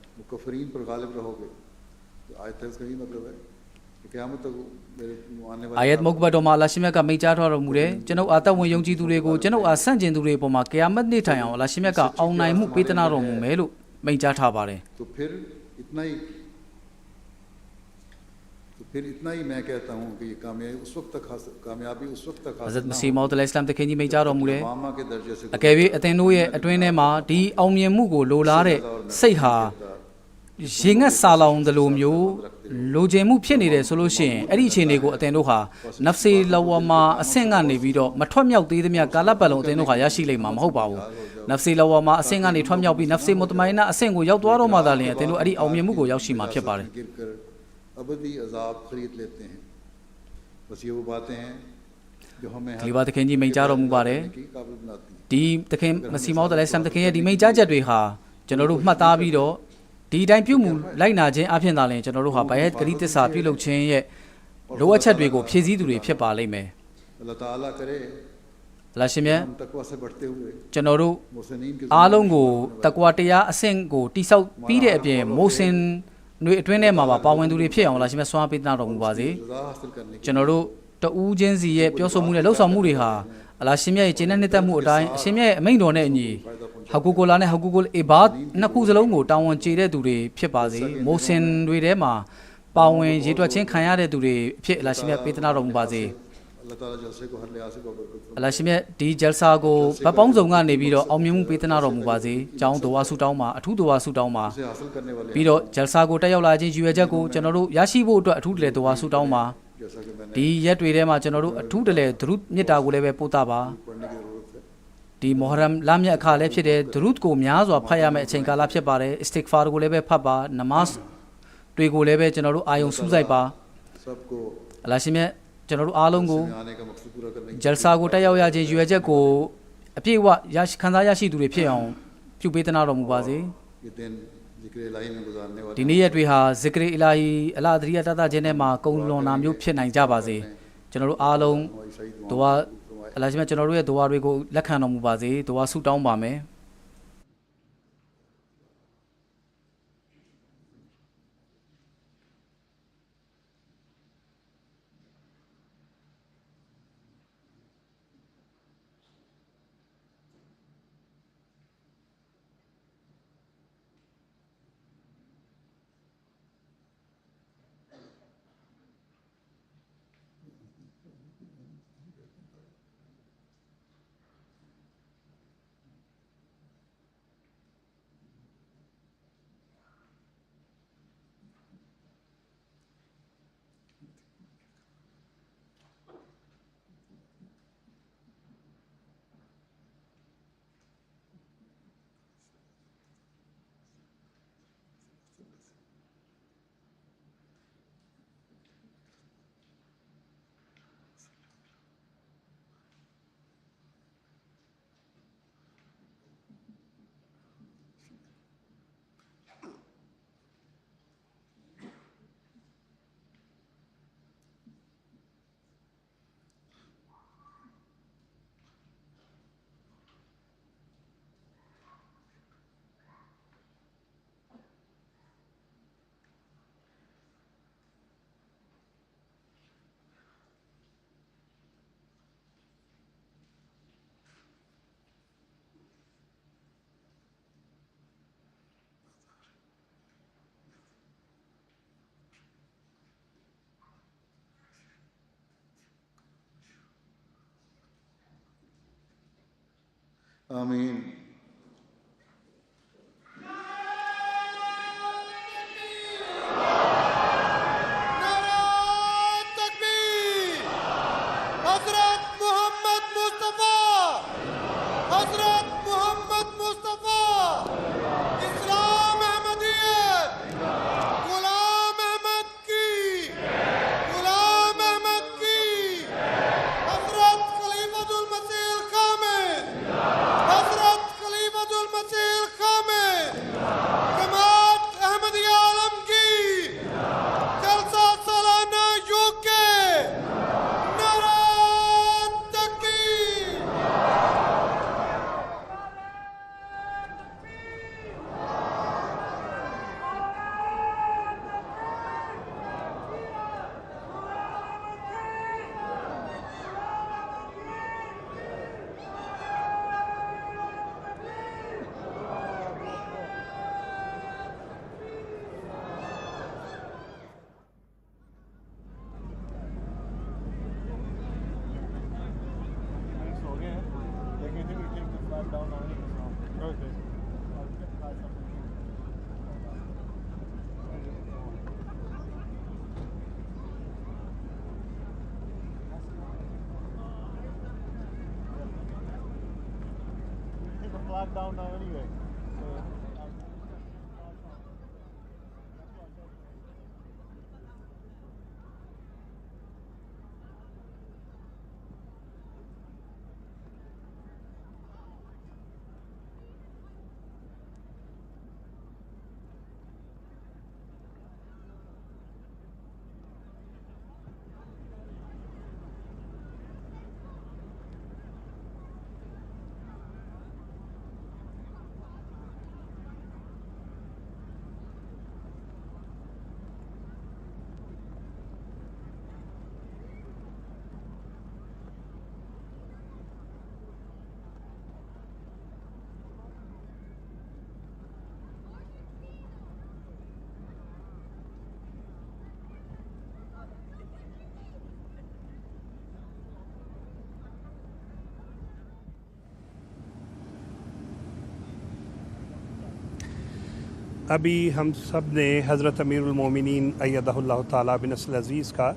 အာယတ်မုတ်ဘတ်တော်မှာအလရှိမြတ်ကမိန့်ကြားထားတော်မူတယ်ကျွန်ုပ်အာသက်ဝင်ယုံကြည်သူတွေကိုကျွန်ုပ်အားဆန့်ကျင်သူတွေပေါ်မှာကယာမတ်နေ့ထိုင်အောင်အလရှိမြတ်ကအောင်နိုင်မှုပေးသနာတော်မူမယ်လို့မိန့်ကြားထားပါတယ်फिर इतना ही मैं कहता हूँ कि ये कामयाबी उस वक्त तक हज़रत मसीह मौद अलैहिस्सलाम तक जी में जा रहा हूँ मुझे अकेले अतेनो ये अट्वेने माँ डी औमियमु को लोलारे सही हा यंगा साला उन्दलोमियो लोजेमु फिर नहीं रहे सोल्यूशन ऐडी चीज़ को अतेनो हा नफ्सी लवामा असेंगा ने भी रो मठ्वाम्याउ तीर में काला पलों अतेनो हा याशी ले माँ हो पाओ नफ्सी लवामा असेंगा ने ठ्वाम्याउ भी नफ्सी मुतमाइना असेंगो याउ द्वारों मादाले अतेनो ऐडी औमियमु को याशी माँ फिर पारे अबदी अजाब खरीद लेते हैं बस ये वो बातें हैं जो हमें लिबा तखें जी में चारों मुबारे डी तखें मसीह मौद अलैहिस्सलाम तखें ये डी में जा जद्वे हा जनोरु मता भी रो डी टाइम प्यू मु लाइक ना जे आप हिंदा लें जनोरु हा बायत करीते सापी लोग चें ये लो अच्छा द्वे को फिजी दूरे फिर पाले में अल्लाह ताला करे लाशिमे तकवा से बढ़ते हुए जनोरु आलोंगो तकवा टिया असेंग को टीसाउ पीरे अपने मोसिन नुए अट्वेने माँ बाप पावन दूरी फिर आऊँ लाशिमे स्वामी पिता रोंग बाज़ी जनोरु तो ऊजेंसी ये प्योसो मुने लो सामूरी हा लाशिमे ये चेन्नई नेता मुड़ाएं लाशिमे मैं दोने नी हकुकोलाने हकुकोल इबाद नकुज़लोंगो टाउन चीरे दूरी फिर बाज़ी मोसिन दूरी माँ पावन ये तो अच्छे खाया रे दूरी फिर लाशिमे पिता रोंग बाज़ी लाशिमे डी जलसा को बापाउं जोंगा ने भी रो औमियमु पितना रोंग बाज़ी जाऊँ दुआ सुटाऊं माँ अठू दुआ सुटाऊं माँ भी रो जलसा को टाइम लाजे जुएजा को चनोरु याशी वो तो अठू ले दुआ सुटाऊं माँ डी ये ट्वीरे माँ चनोरु अठू ले द्रुत निता गुले वे पोता बा डी मोहरम लाम्या खाले फिर द्रुत को म्याज व फाया में चेंका लाभ से बारे इस्तिगफार गुले वे फबा नमाज ट्वी गुले वे चनोरु आयों सुजाई बा लाशिमे जनोरु आलोंगो जलसा को टाइम या जे जुएजा को अपने वा याश खंदा याशी दूरे फिर आऊँ क्यों बेतना रोंग बाज़ी दिनिया ट्वीहा ज़िक्र इलाही अल्लाह दरिया ताता जेने माँ कौनो नाम यू फिर नहीं जा बाज़ी जनोरु आलोंग दुआ अल्लाह जिम्मे जनोरु ये दुआ रे को लखानो मुबाज़ी दुआ सुटाऊं बामे आमीन हज़रत Mohammad locked down now anyway. अभी हम सब ने हज़रत अमीरुल मोमिनीन अय्यदहुल्लाह ताला बिन नस्ल अज़ीज़ का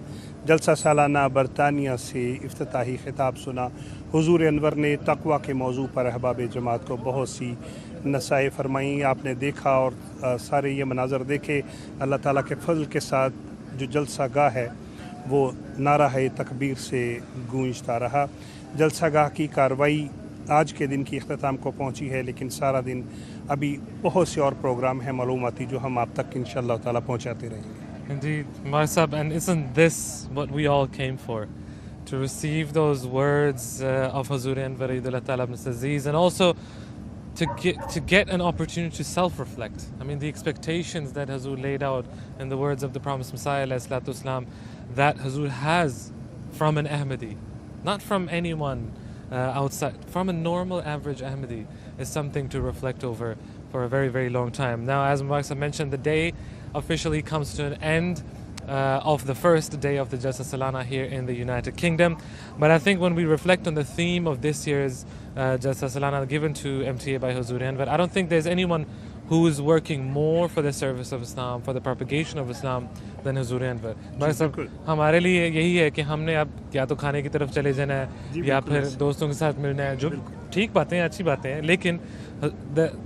जलसा सालाना बरतानिया से इफ्तिताही खिताब सुना। हुजूर अनवर ने तक़वा के मौजू पर अहबाब जमात को बहुत सी नसाए फरमाई। आपने देखा और सारे ये मनाज़र देखे। अल्लाह ताला के फ़ज़ल के साथ जो जलसा गाह है वो नारा है तकबीर से गूंजता रहा। जलसा गाह की कार्रवाई आज के दिन की इख्तिताम को पहुंची है, लेकिन सारा दिन अभी बहुत से और प्रोग्राम हैं मालूमाती जो हम आप तक इंशाअल्लाह ताला पहुंचाते रहेंगे। Indeed, Marsab, and isn't this what we all came for? To receive those words of Hazur Anwar Eidullah Ta'ala ibn Aziz, and also to get an opportunity to self-reflect. I mean, the expectations that Hazur laid out in the words of the promised Messiah ﷺ, that Hazur has from an Ahmadi, not from anyone outside, from a normal average Ahmadi, is something to reflect over for a very, very long time. Now, as Mubarak mentioned, the day officially comes to an end of the first day of the Jalsa Salana here in the United Kingdom. But I think when we reflect on the theme of this year's Jalsa Salana given to MTA by Hazur Anwar, I don't think there's anyone who is working more for the service of Islam, for the propagation of Islam than Hazur Anwar. भाई साहब, हमारे लिए यही है कि हमने अब या तो खाने की तरफ चले जाना है या फिर दोस्तों के साथ मिलना है, जो ठीक बातें हैं, अच्छी बातें हैं, लेकिन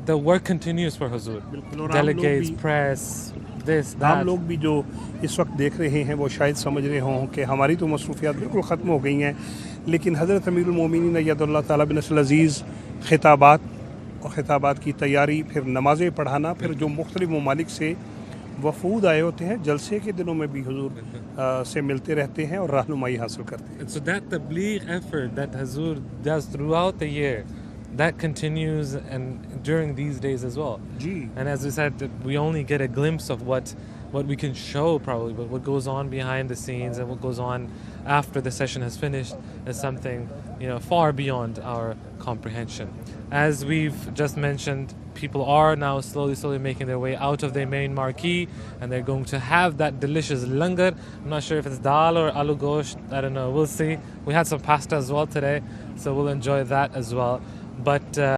the work continues for Hazur. Delegates, press, this, that. आम लोग भी जो इस वक्त देख रहे हैं वो शायद समझ रहे हों कि हमारी तो मसरूफियात बिल्कुल ख़त्म हो गई हैं, लेकिन हज़रत अमीरुल मोमिनीन अय्यदुल्लाह ताला बिन नस्ल अज़ीज़ खिताबात और ख़िताबात की तैयारी, फिर नमाज़ें पढ़ाना, फिर जो मुख्तलिफ़ ममालिक से वफूद आए होते हैं जलसे के दिनों में भी हुजूर से मिलते रहते हैं और रहनुमाई हासिल करते हैं। So that tabligh effort that Hazur does throughout the year, that continues and during these days as well. And as we said, we only get a glimpse of what we can show probably, but what goes on behind the scenes and what goes on after the session has finished is something, far beyond our comprehension. As we've just mentioned, people are now slowly making their way out of their main marquee, and they're going to have that delicious langar. I'm not sure if it's dal or aloo gosht, I don't know, we'll see. We had some pasta as well today, so we'll enjoy that as well. But